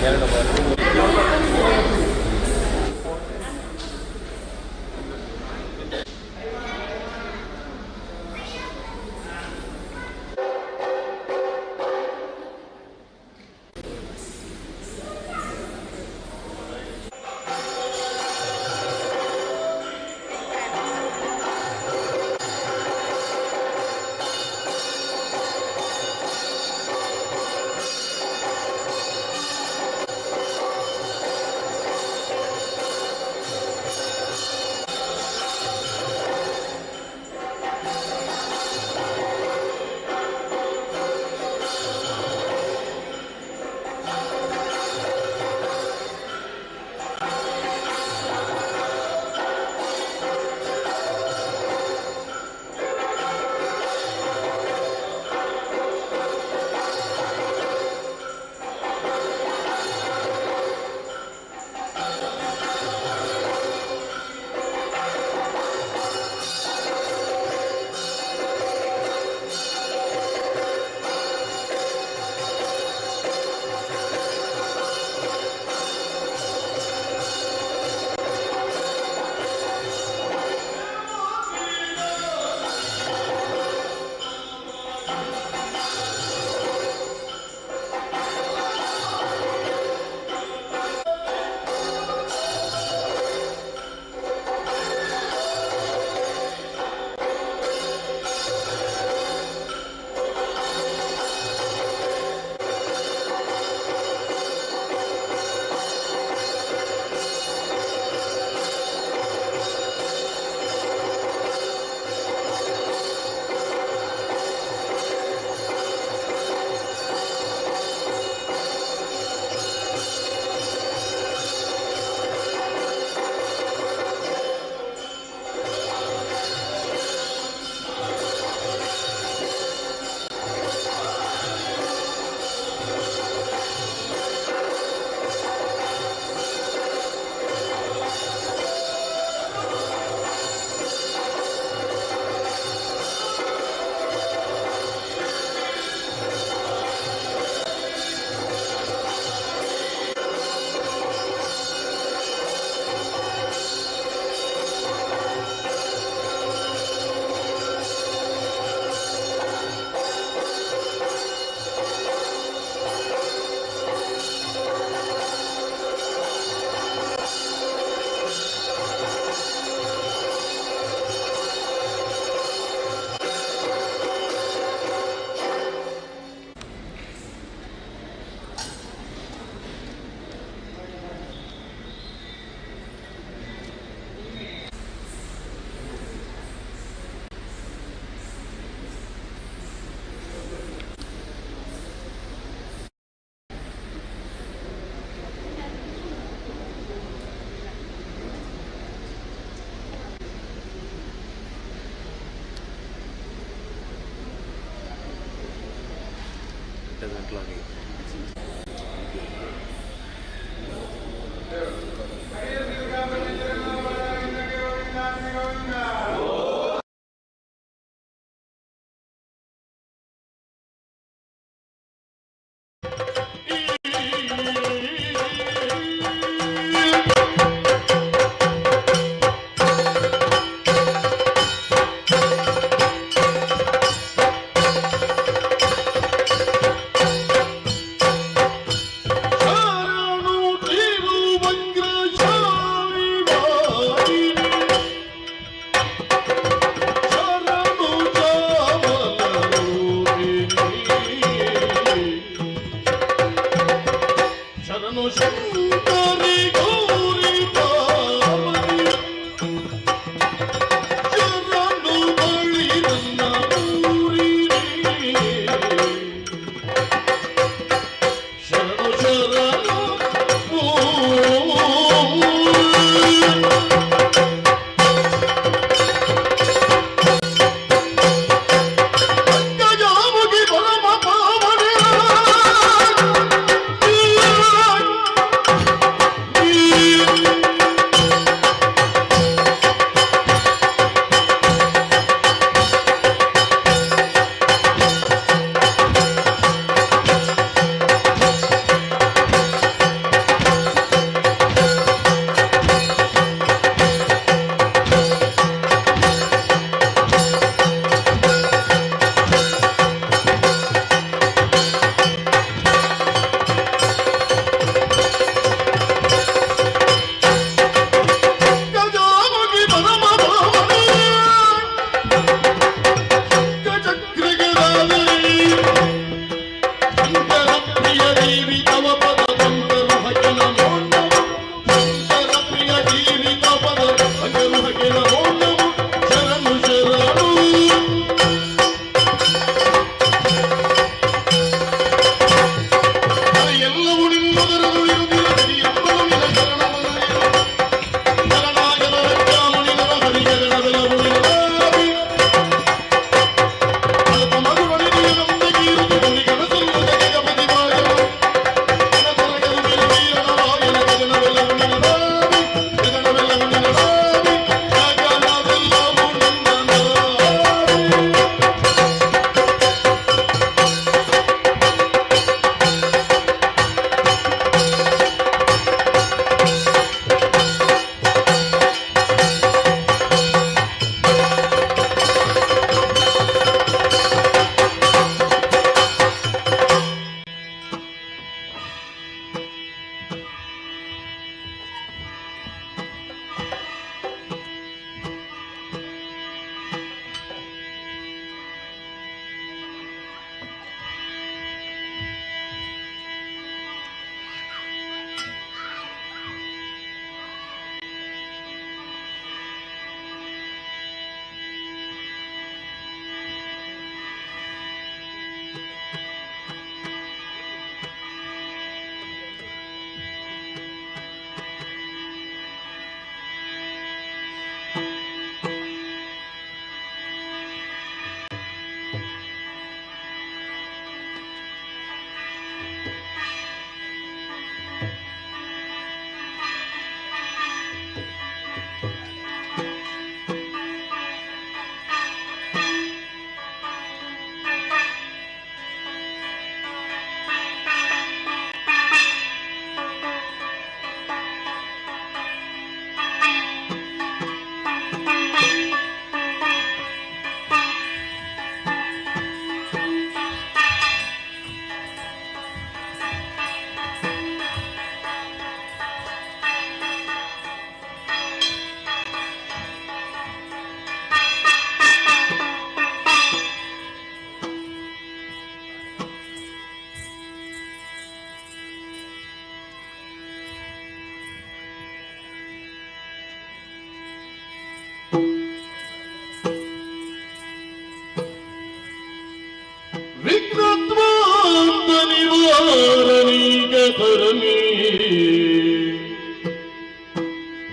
గంటలకి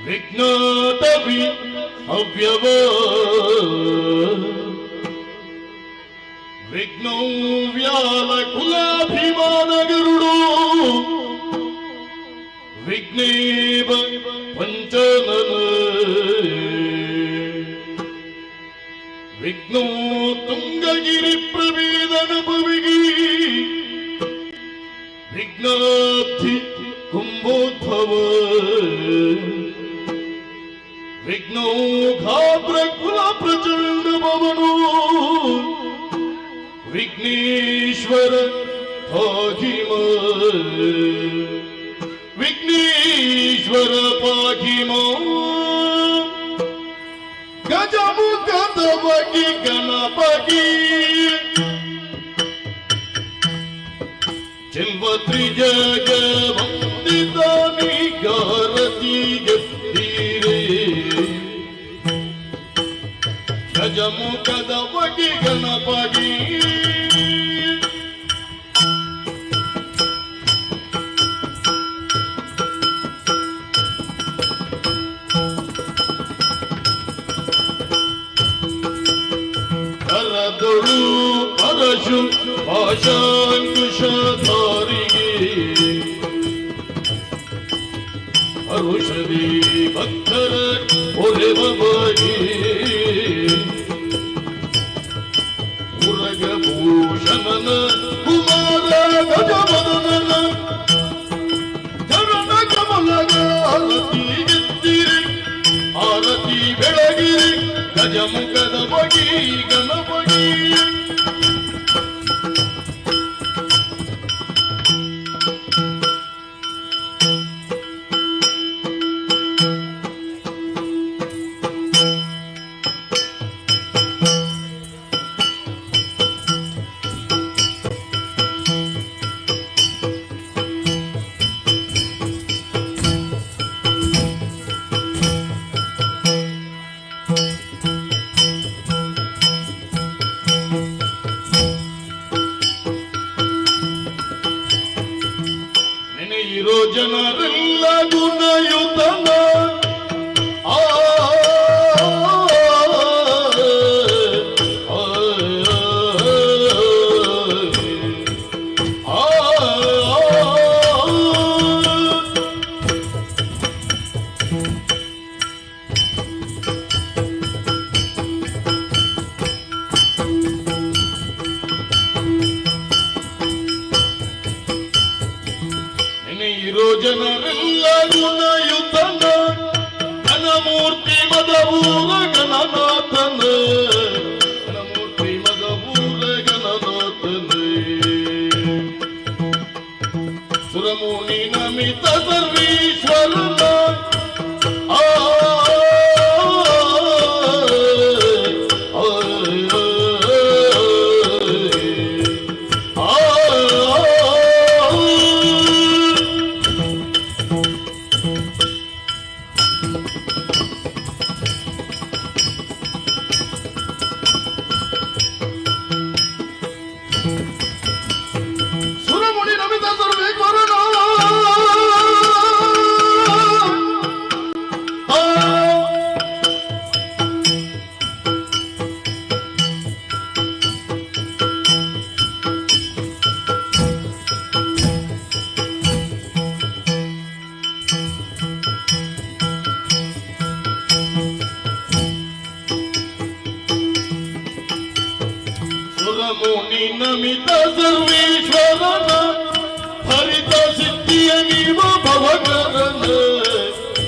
ವಿಜ್ಞಾತವಿ ಅವ್ಯವ ವಿಘ್ನೌ ವ್ಯಾಲ ಕುಲಾಭಿಮಾನ ಗರುಡೋ ವಿಘ್ನೇವ ಪಂಚನನ ವಿಘ್ನೋ ತುಂಗಗಿರಿ ಪ್ರವೇದನ ಭವಿಗಿ ವಿಘ್ನಾರ್ಥಿ ಕುಂಭೋದ್ಭವ ವಿಘ್ನೋ ಘಾತ್ರ ಕುಲ ಪ್ರಚಂಡ ಭವನೋ ವಿಘ್ನೇಶ್ವರ ಪಾಹಿಮ ವಿಘ್ನೇಶ್ವರ ಪಾಹಿಮ ಗಜಮುಖದ ಬಗಿ ಗಣಪತಿ ಚೆಲ್ವ ತ್ರಿಜಗ ವಂದಿತ ನಿಗಾರತಿಗೆ ತೀರೆ ಗಜಮುಖದ ಬಗಿ ಗಣಪತಿ ಕರದೊಳು ಪರಶು ಪಾಶಾಂಕುಶಧಾರಿಗೆ ಹರುಷದಿ ಭಕ್ತರ ಒಲೆವ ಬಗೆ ಮುರಗಭೂಷಣನ ಕುಮಾರ ಗಜವದನನ ಚರಣ ಕಮಲಗ ಆರತಿ ಎತ್ತಿರಿ ಆರತಿ ಬೆಳಗಿರಿ ಗಜಮುಖದ ಬಗಿ ಗಣಪತಿ ಇರೋ ಜನರೆಲ್ಲ ಗುಣಯುತನ ಆ ಇರೋ ಜನರೆಲ್ಲ ಗುಣಯುತನ ಘನಮೂರ್ತಿ ಮದಪೂರ ಗಣನಾಥನ ಘನಮೂರ್ತಿ ಮದಪೂರ ಗಣನಾಥನ ಸುರಮುನಿ ನಮಿತ ಸರ್ವೀಶ್ವರನ ಆ ಸುರಮುನಿ ನಮಿತ ಸರ್ವೇಶ್ವರನ ಹರಿತ ಸಿದ್ಧಿಯ ನೀವ ಭವಕರನ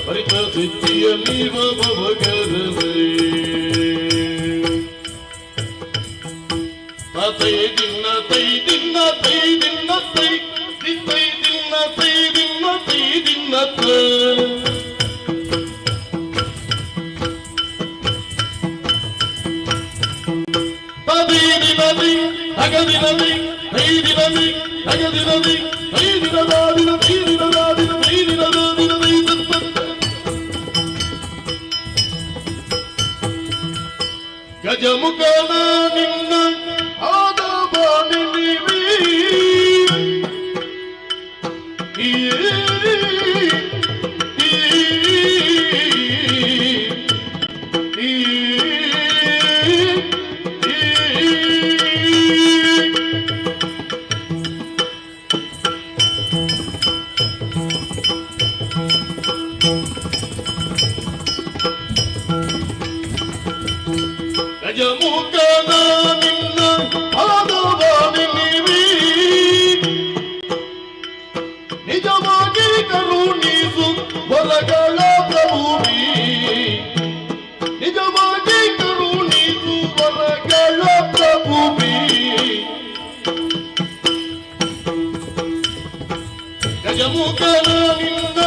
ಹರಿತ ಸಿದ್ಧಿಯ ನೀವ ಭವಕರನ ತೈ ದಿನ್ನ ತೈ ದಿನ್ನ ತೈ ದಿನ್ನ ತೈ ದಿನ್ನ ತೈ ದಿನ್ನ ತೈ ದಿನ್ನ ತೈ ಅಗದಿನದಿ ಐದಿನದಿ ಅಗದಿನದಿ ಐದಿನದಾದಿನ ಐದಿನದಾದಿನ ಐದಿನದಾದಿನ ಗಜಮುಖನ ನಿನ್ನ ಆದ ಬಾಣಿ ನೀವಿ ಗಜಮುಖನ ನಿನ್ನ ಆದವಾಣಿ ನೀವಿ ನಿಜವಾಗಿ ಕರುಣಿಸು ಹೊರಗಳ ಪ್ರಭುವಿ ನಿಜವಾಗಿ ಕರುಣಿಸು ಹೊರಗಳ ಪ್ರಭುವಿ ಗಜಮುಖನ ನಿನ್ನ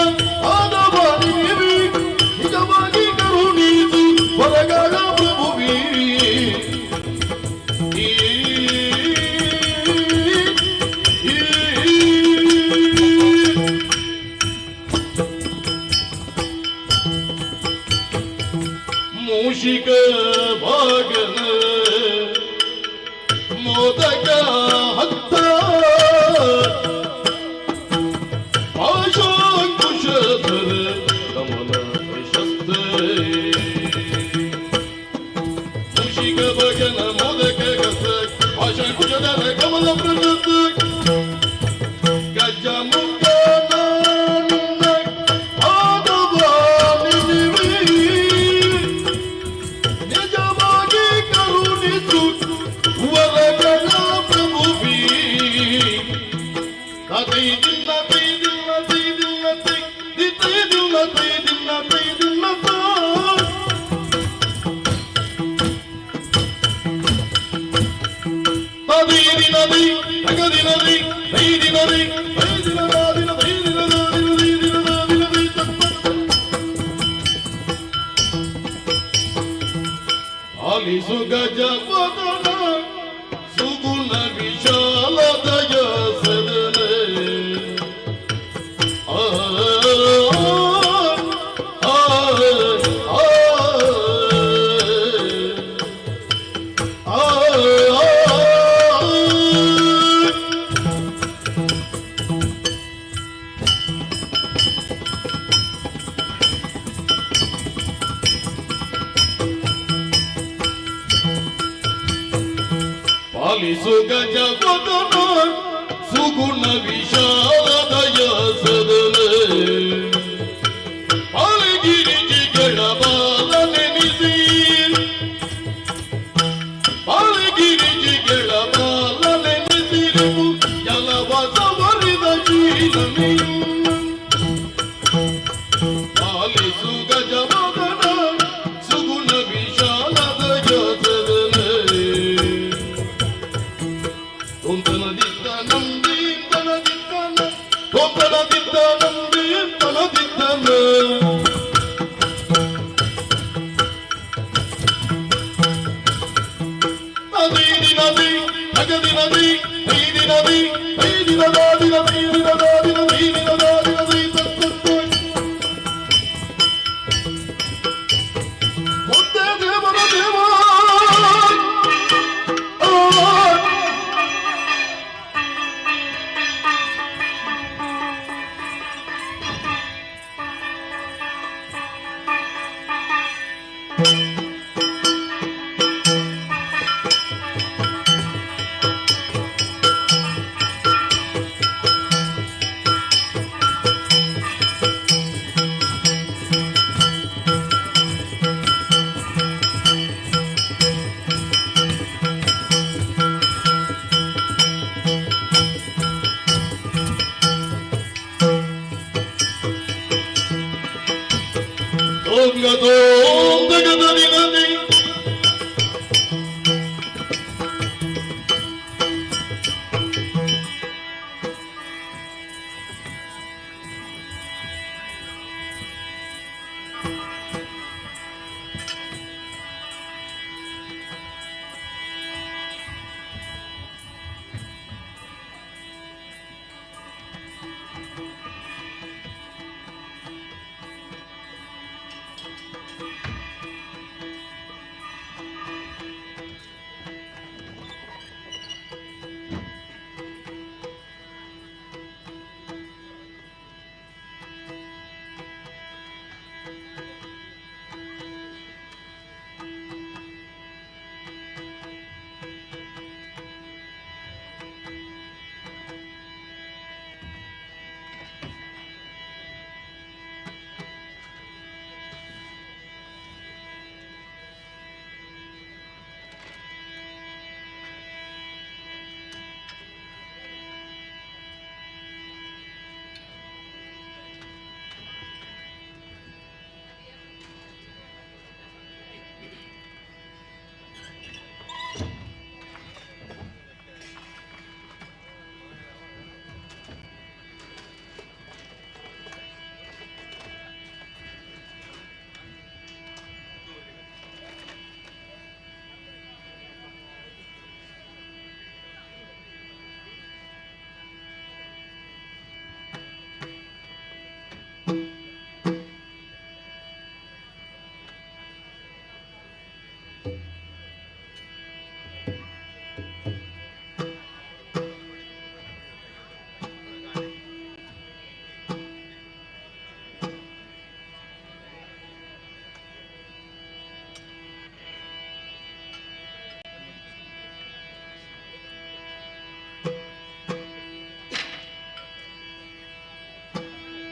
ಆದವಾಣಿ ನೀವಿ ನಿಜವಾಗಿ ಕರುಣಿಸು ಹೊರಗಳ ಪ್ರಭುವಿ ಮೂಷಿಕ ಭಾಗನ ಮೋದಕ ಹತ್ತ ಪಾಶಾಂಕುಶಧರ ಕಮಲ ಪ್ರಶಸ್ತ ಮೂಷಿಕ ಭಾಗನ ಮೋದಕ ಹತ್ತ ಪಾಶಾಂಕುಶಧರ ಕಮಲ ಪ್ರಶಸ್ತ ಗಜಮುಖನ ನಿನ್ನ ಆದವಾಣಿ ನೀವಿ ನಿಜವಾಗಿ ಕರುಣಿಸು ವರಗಳ ಪ್ರಭುವಿ ತೈ ದಿನ್ನ ತೈ ದಿನ್ನ ತೈ ದಿನ್ನ ತೈ ತೈ ದಿನ್ನ ತೈ ದಿನ್ನ ತೈ ದಿನ್ನ ತದಿನದಿ ಅಗದಿನದಿ ಐದಿನದಿ ಐದಿನದಾದಿನ ಐದಿನದಾದಿನ ಐದಿನದಾದಿನ ಆಲಿಸು ಗಜಪದನ ಸುಗುಣ ವಿಶಾಲದಯ ಸದನ ಪಾಲಿಸು ಗಜವದನ ಸುಗುಣ ವಿಶಾಲದಯ ಸದನ ಪಾಲಗಿರಿಜಿಗಳ ಬಾಲನೆನಿಸಿ ಪಾಲಗಿರಿಜಿಗಳ ಬಾಲನೆನಿಸಿರು ಜಲವ ಸವರಿದ ಜೀವನಿಯು ಪಾಲಿಸು ಗಜವದನ ಸುಗುಣ ವಿಶಾಲದಯ ಸದನ ತೊಂದನದಿದ್ದ ನಂಬಿ ತನದಿದ್ದನ ತೊಂದನದಿದ್ದ ನಂಬಿ ತನದಿದ್ದನ ನದಿ ನದಿ ಅಗದಿ ನದಿ ಐದಿ ನದಿ ಐದಿನ ದಾದಿನ ಐದಿನ ದಾದಿನ ಐದಿನ ದಾದಿನ ತತ್ತು ಒಂದೇ ದೇವರ ದೇವ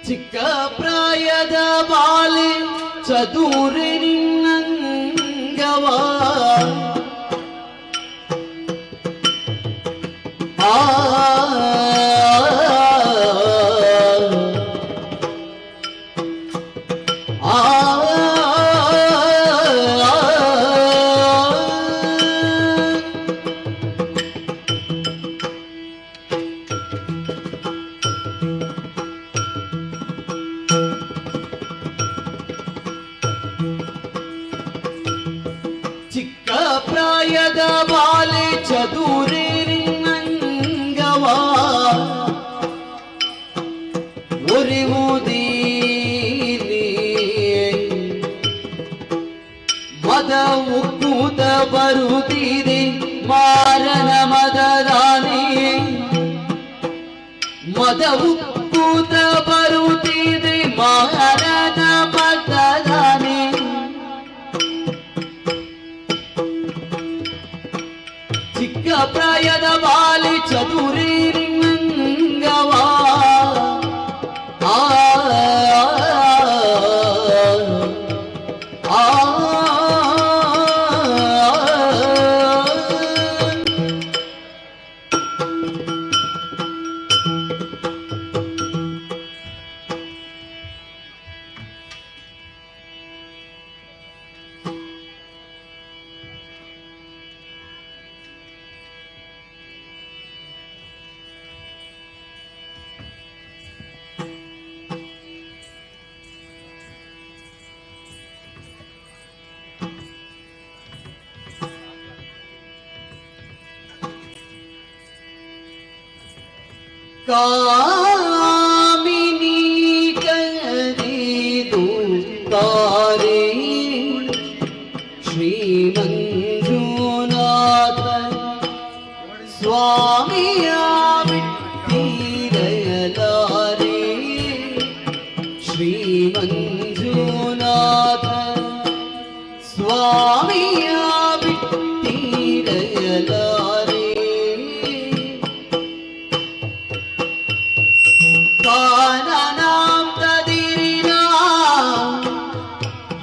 ಚಿಕ್ಕ ಪ್ರಾಯದ ಬಾಲೆ ಚದುರಿ ನಿನ್ನಂಗವ ಚಿಕ್ಕ ಪ್ರಾಯದ ಬಾಲೆ ಚದುರಿ ನಂಗವ ಒರಿವುದೀನಿ ಮದ ಉಕ್ಕೂತ ಬರುತ್ತಿದೆ ಮಾರನ ಮದದಾನೆ ಮದ ಉಕ್ಕೂತ ಬರುತ್ತಿದೆ ಮಾರನ ಮದದಾನೆ ಚಿಕ್ಕ ಪ್ರಾಯ ಕಾಮಿನಿ ಕರೆದು ತಾರೆ ಶ್ರೀ ಮಂಜುನಾಥ ಸ್ವಾಮಿಯ ಬಿಟ್ಟಿರಲಾರೆ ಶ್ರೀ ಮಂಜುನಾಥ ಸ್ವಾಮಿಯ ಬಿಟ್ಟಿರಲಾರೆ ಕಾನನಾಂ ತದಿರಿನ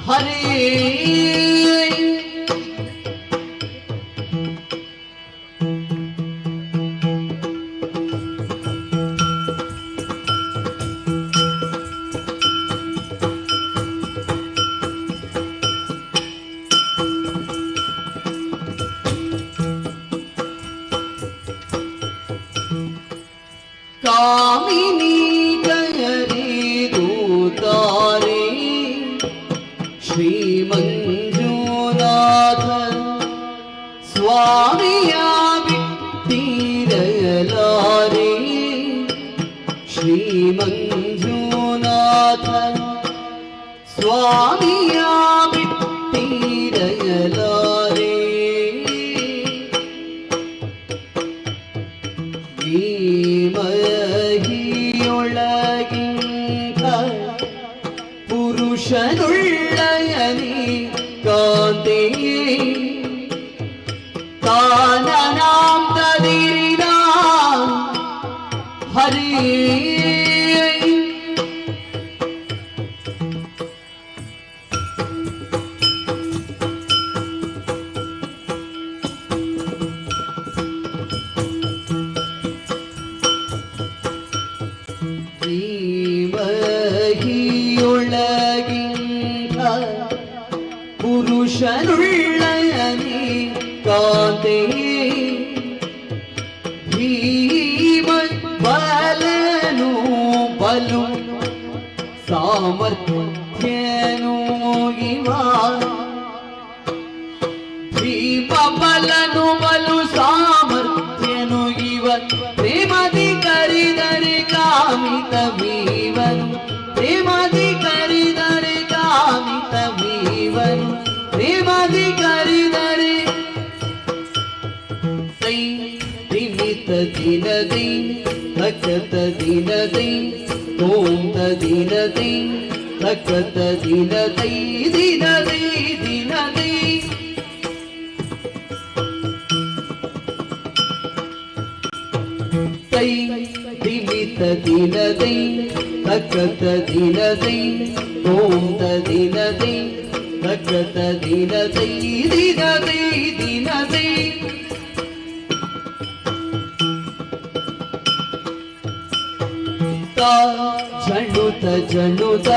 ಹರೇ ಕಾಮಿನಿ ಕರೆದು ತಾರೆ ಶ್ರೀ ಮಂಜುನಾಥ ಸ್ವಾಮಿಯ ಬಿಟ್ಟಿರಲಾರೆ ಶ್ರೀ ಮಂಜುನಾಥ ಸ್ವಾಮಿಯ ಬಿಟ್ಟಿರಲಾರೆ ಮಹಿಯೊಳಗಿಂತ ಪುರುಷನುಳ್ಳಯನಿ ಕಾಂತೆ ಕಾನನಾಂ ತದಿರಿನ ಹರೇ ಮಹಿಯೊಳಗಿಂತ ಪುರುಷನುಳ್ಳಯನಿ ಕಾಂತೆ ಭೀಮ ಬಲನು ಬಲು ಸಾಮರ್ಥ್ಯನು ಇವ ಭೀಮ ಬಲನು ಬಲು ಸಾಮರ್ಥ್ಯನು ಇವ ಪ್ರೇಮದಿ ಕರಿದರೆ ಕಾಮಿತವೀವನು ಪ್ರೇಮದಿ ಕರಿದರೆ ಕಾಮಿತವೀವನು ಪ್ರೇಮದಿ ಕರಿದರೆ ತೈ ದಿಮಿತ ದಿನದಿ ತಕತ ದಿನದಿ ಓಂತ ದಿನದಿ ತಕತ ದಿನದಿ ದಿನದಿ ದಿನದಿ ತೈ ದಿಮಿತ ದಿನದಿ ತಕತ ದಿನದಿ ಓಂತ ದಿನದಿ ತಕತ ದಿನದಿ ದಿನದಿ ದಿನದಿ ತಾ ಜಣುತ ಜಣುತ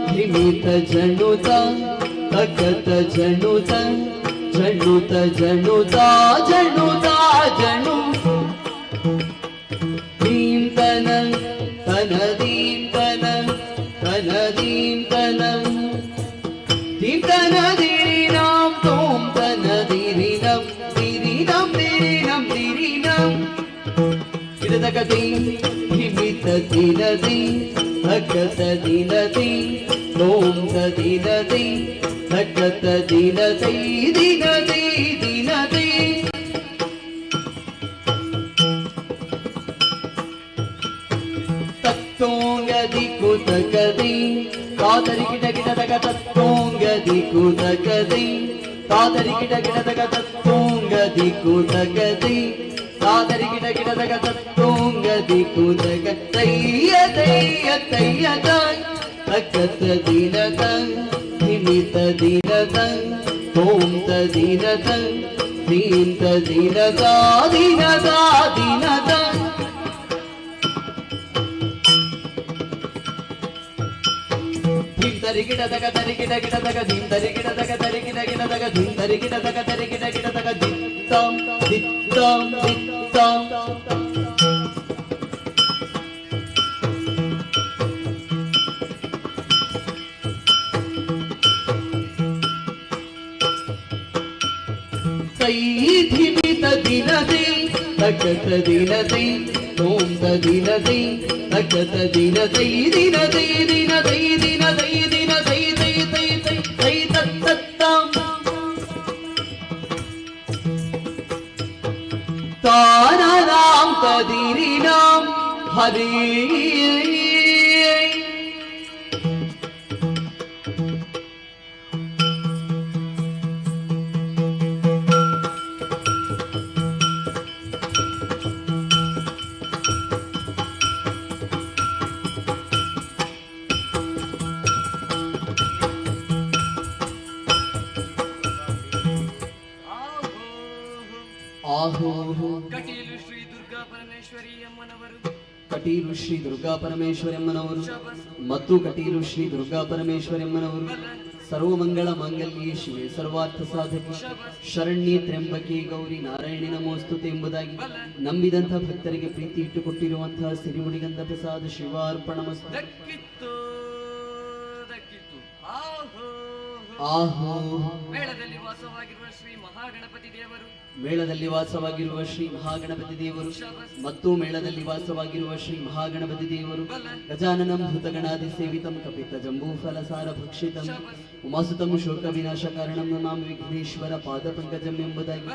ಧಿಮಿತ ಜಣುತ ತಕತ ಜಣುತ ಜಣುತ ಜಣುತ ಜಣುತ ಜಣು ದೀಂ ತನ ತನ ದೀಂ ತನ ತನ ದೀಂ ತನ ದೀಂ ತನ ದಿರಿನಾಂ ತೋಂ ತನ ದಿರಿನಂ ದಿರಿನಂ ದಿರಿನಂ ದಿರಿನಂ ಗಿಡದಕತಿ ಹಿಮಿತ ದಿನದಿ ಭಗತ ದಿನದಿ ತೋಂ ದಿನದಿ ಭಗತ ದಿನದಿ ದಿನದಿ ದಿನದಿ ತತ್ತೋಂಗದಿ ಕುತಕದಿ ಕಾದರಿ ಗಿಡ ಗಿಡದಗ ತತ್ತೋಂಗದಿ ಕುತಕದಿ ಕಾದರಿ ಗಿಡ ಗಿಡದಗ ತತ್ತೋಂಗದಿ ಕುತಕದಿ ಕಾದರಿ ಗಿಡ ಗಿಡದಗ ತತ್ತೋಂಗದಿ ಕುತಕ ತಯ್ಯ ತಯ್ಯ ತಯ್ಯ ತಕತ ದಿನದ ಹಿಮಿತ ದಿನದ ಓಂತ ದಿನದ ದೀಂತ ದಿನದ ದಿನದ ದಿನದ ಧಿಂತರಿ ಗಿಡದಗ ತರಿ ಗಿಡ ಗಿಡದಗ ಧಿಂತರಿ ಗಿಡದಗ ತರಿ ಗಿಡ ಗಿಡದಗ ಧಿಂತರಿ ಗಿಡದಗ ತರಿ ಗಿಡ ಗಿಡದಗ ದಿತ್ತಂ ದಿತ್ತಂ ದಿತ್ತಂ ತೈ ಧಿಮಿತ ದಿನದಿ ತಕತ ದಿನದಿ ತೋಂ ದಿನ ದೈ ತಕತ ದಿನ ದೈ ದಿನ ದೈ ದಿನ ದೈ ದಿನ ದೈ ದಿನ ದೈ ದೈ ದೈ ದೈ ದೈ ತತ್ತತ್ತಾಂ ತಾನನಾಂ ತದಿರಿನಾಂ ಹರಿ ಕಟೀಲು ಶ್ರೀ ದುರ್ಗಾ ಪರಮೇಶ್ವರಿ ಅಮ್ಮನವರು ಕಟೀಲು ಶ್ರೀ ದುರ್ಗಾ ಪರಮೇಶ್ವರಮ್ಮನವರು ಮತ್ತು ಕಟೀಲು ಶ್ರೀ ದುರ್ಗಾ ಪರಮೇಶ್ವರಮ್ಮನವರು ಸರ್ವಮಂಗಳ ಮಾಂಗಲ್ಯೇ ಶಿವೆ ಸರ್ವಾರ್ಥ ಸಾಧಕಿ ಶರಣ್ಯೆ ತ್ರ್ಯಂಬಕೆ ಗೌರಿ ನಾರಾಯಣಿ ನಮೋಸ್ತುತೆ ಎಂಬುದಾಗಿ ನಂಬಿದಂಥ ಭಕ್ತರಿಗೆ ಪ್ರೀತಿ ಇಟ್ಟುಕೊಟ್ಟಿರುವಂತಹ ಸಿರಿಮುಡಿಗಂಧ ಪ್ರಸಾದ ಶಿವಾರ್ಪಣಮಸ್ತು. ದಕ್ಕಿತ್ತು ದಕ್ಕಿತ್ತು ಆಹೋ ಮೇಳದಲ್ಲಿ ವಾಸವಾಗಿರುವ ಶ್ರೀ ಮಹಾಗಣಪತಿ ದೇವರು ಮೇಳದಲ್ಲಿ ವಾಸವಾಗಿರುವ ಶ್ರೀ ಮಹಾಗಣಪತಿ ದೇವರು ಮತ್ತು ಮೇಳದಲ್ಲಿ ವಾಸವಾಗಿರುವ ಶ್ರೀ ಮಹಾಗಣಪತಿ ದೇವರು ಗಜಾನನಂ ಭೂತಗಣಾದಿ ಸೇವಿತಂ ಕಪಿತ ಜಂಬೂಫಲ ಸಾರ ಭಕ್ಷಿತಂ ಉಮಾಸುತಂ ಶೋಕ ವಿನಾಶ ಕಾರಣಂ ನಮಾಮಿ ವಿಘ್ನೇಶ್ವರ ಪಾದ ಪಂಕಜಂ ಎಂಬುದಾಗಿ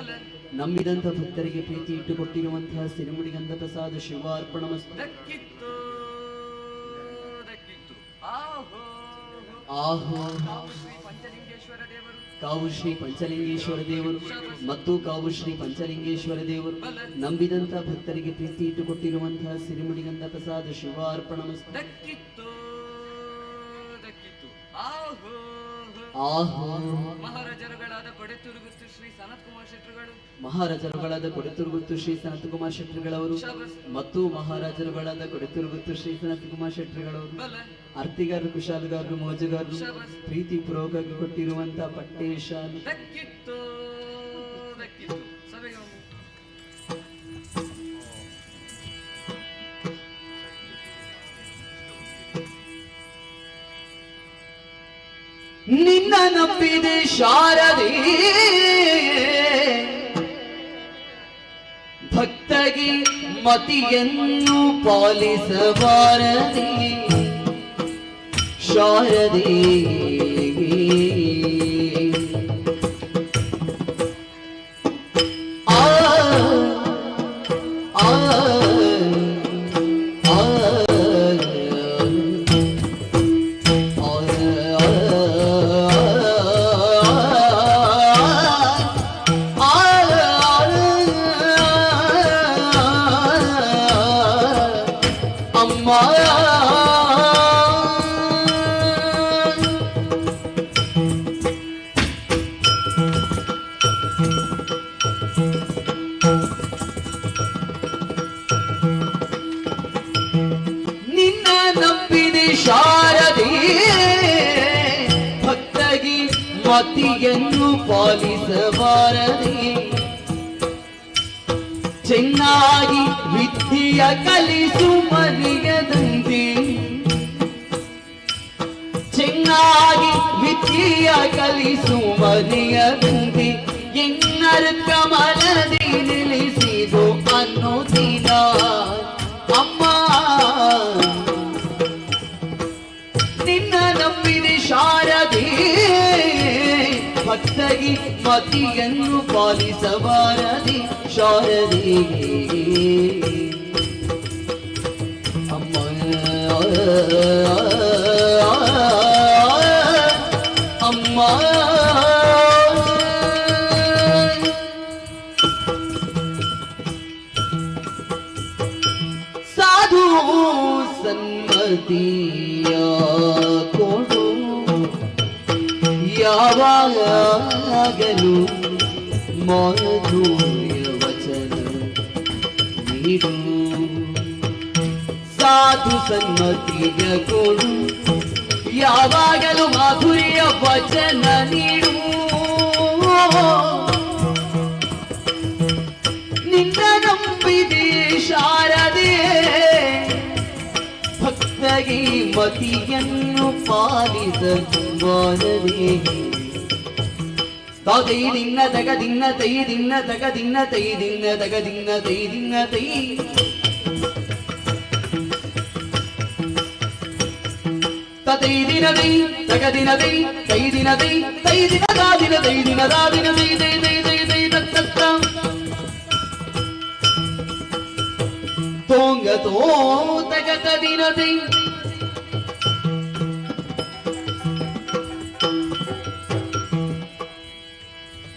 ನಂಬಿದಂಥ ಭಕ್ತರಿಗೆ ಪ್ರೀತಿ ಇಟ್ಟುಕೊಟ್ಟಿರುವಂತಹ ಸಿರಿಮುಡಿಗಂಧ ಪ್ರಸಾದ ಶಿವಾರ್ಪಣಮಸ್ತು. ದಕ್ಕಿತ್ತು ದಕ್ಕಿತ್ತು ಆಹೋ ಶ್ರೀ ಪಂಚಲಿಂಗೇಶ್ವರ ದೇವರು ಕಾವು ಶ್ರೀ ಪಂಚಲಿಂಗೇಶ್ವರ ದೇವರು ಮತ್ತು ಕಾವು ಶ್ರೀ ಪಂಚಲಿಂಗೇಶ್ವರ ದೇವರು ನಂಬಿದಂಥ ಭಕ್ತರಿಗೆ ಪ್ರೀತಿ ಇಟ್ಟುಕೊಟ್ಟಿರುವಂತಹ ಸಿರಿಮುಡಿಗಂಧ ಪ್ರಸಾದ ಶಿವಾರ್ಪಣಮಸ್ತು. ದಕ್ಕಿತ್ತು ದಕ್ಕಿತ್ತು ಆಹೋ ಮಹಾರಾಜರುಗಳಾದ ಕೊಡೆತುರುಗುತ್ತು ಶ್ರೀ ಸನತ್ ಕುಮಾರ್ ಶೆಟ್ಟರುಗಳು ಮಹಾರಾಜರುಗಳಾದ ಕೊಡೆತುರುಗುತ್ತು ಶ್ರೀ ಸನತ್ ಕುಮಾರ್ ಶೆಟ್ಟರುಗಳವರು ಮತ್ತು ಮಹಾರಾಜರುಗಳಾದ ಕೊಡೆತುರುಗುತ್ತು ಶ್ರೀ ಸನತ್ ಕುಮಾರ್ ಶೆಟ್ಟರುಗಳವರು ಆರ್ತಿಗಾರರು ಕುಶಾಲಗಾರರು ಮೋಜಗಾರರು ಪ್ರೀತಿ ಪೂರ್ವಕವಾಗಿ ಕೊಟ್ಟಿರುವಂತಹ ಪಟ್ಟೇಶ ದಕ್ಕಿತ್ತು ದಕ್ಕಿತ್ತು ಸಭೆಗೆ ಒಂದು ನಿನ್ನ ನಂಬಿದೆ ಶಾರದೆ ಭಕ್ತಗೆ ಮತಿಯನ್ನು ಪಾಲಿಸಬಾರದೆ ಶಾರದೆ ಆ ಆ ನಿನ್ನ ನಂಬಿದೆ ಶಾರದೆ ಭಕ್ತಗಿ ಮತಿಯನ್ನು ಪಾಲಿಸಬಾರದೆ ಚೆನ್ನಾಗಿ ವಿದ್ಯೆಯ ಕಲಿಸು ಮನೆಯದಂತೆ ಚೆನ್ನಾಗಿ ವಿದ್ಯೆಯ ಕಲಿಸು ಮನೆಯದಂತೆ ಎನ್ನರ ಕಮಲದಿ ನಿಲ್ಲಿಸಿದು ಅನ್ನೋದಿನ ಅಮ್ಮ ನಿನ್ನ ನಂಬಿದೆ ಶಾರದೆ ಭಕ್ತಗಿ ಮತಿಯನ್ನು ಪಾಲಿಸಬಾರದೆ ಶಾರದೆ ಅಮ್ಮ ಅಮ್ಮ ಸಾಧು ಸನ್ಮತಿಯ ಕೊಡು ಯಾವಾಗಲೂ ಮಾಧುರ್ಯ ವಚನ ನೀಡು ಸಾಧು ಸನ್ಮತಿಯ ಕೊಡು ಯಾವಾಗಲೂ ಮಾಧುರ್ಯ ವಚನ ನೀಡು ನಿನ್ನ ನಂಬಿದೆ ಶಾರದೆ ಭಕ್ತಗೆ ಮತಿಯನ್ನು ಪಾಲಿಸಬಾರದೆ ತೈ ದಿನ್ನ ತಗ ದಿನ್ನ ತೈ ದಿನ್ನ ತಗ ದಿನ್ನ ತೈ ದಿನ್ನ ತಗ ದಿನ್ನ ತೈ ದಿನ್ನ ತೈ ತೈ ದಿನದಿ ತಗ ದಿನದಿ ತೈ ದಿನದಿ ತೈ ದಿನದಾ ದಿನ ತೈ ದಿನದಾ ದಿನ ತೈ ತೈ ತೈ ತೈ ತೈ ತತ್ತ ತೋಂಗ ತೋ ತಗ ದಿನದಿ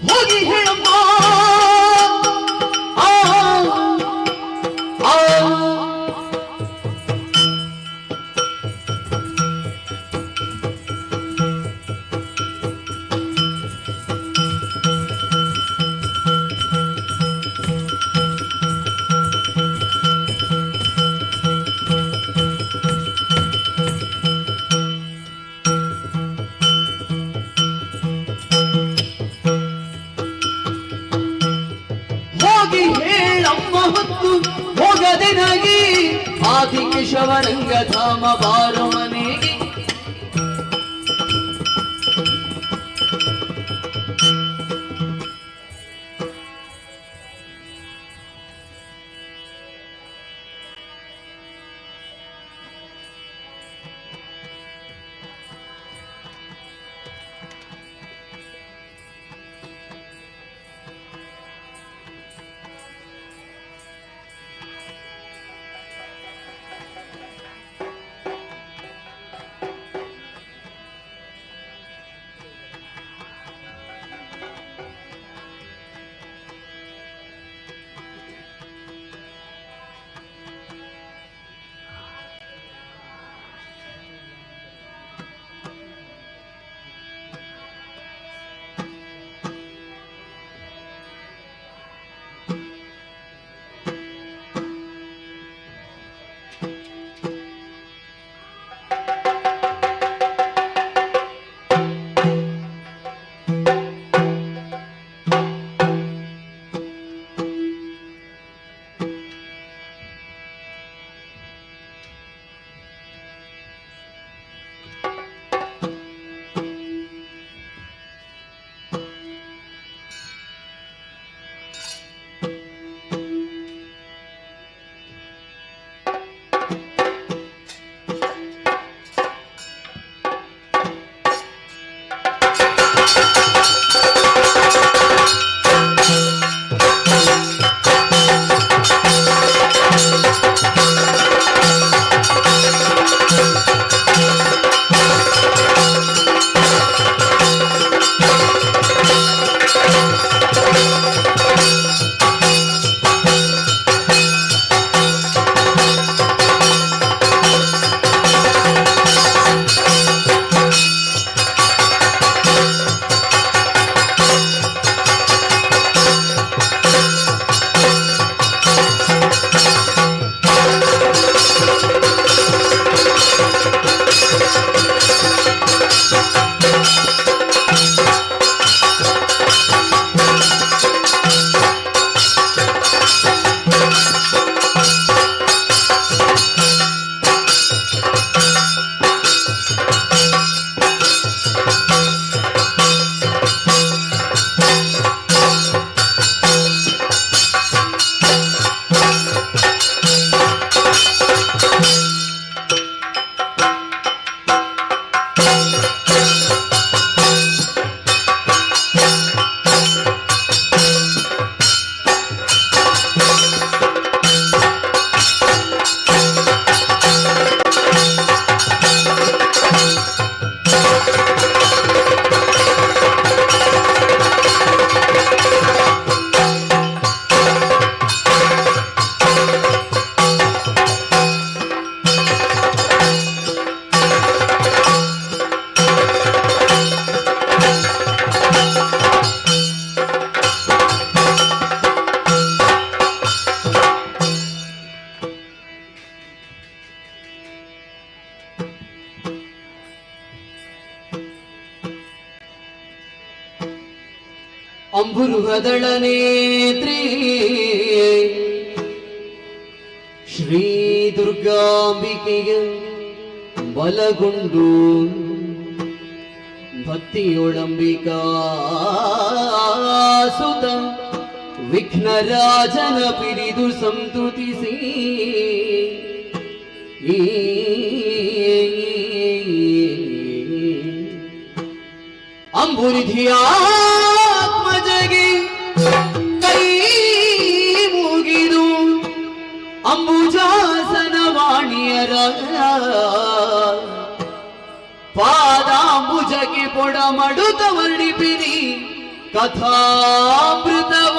ಹೋಗಿ ಹೇಳಮ್ಮ ಹೋಗದೆನಗಿ ಆದಿಕೇಶವರಂಗ ಧಾಮ ಬಾರೋ ಮನೆಗೆ ಅಂಬುರುಹದಳನೇತ್ರಿ ಶ್ರೀ ದುರ್ಗಾಂಬಿಕೆಯ ಬಲಗೊಂಡು ಭಕ್ತಿಯೊಳಂಬಿಕಾ ಸುತ ವಿಘ್ನರಾಜನ ಪಿರಿದು ಸಂತುತಿಸಿ ಈ ಅಂಬುರಿಧಿಯಾತ್ಮಜಗೆ ಕೈ ಮುಗಿದು ಅಂಬುಜಾಸನ ವಾಣಿಯರ ಪಾದಾಂಬುಜಕ್ಕೆ ಪೊಡ ಮಡುತ ವರ್ಣಿಪಿರಿ ಕಥಾಮೃತವ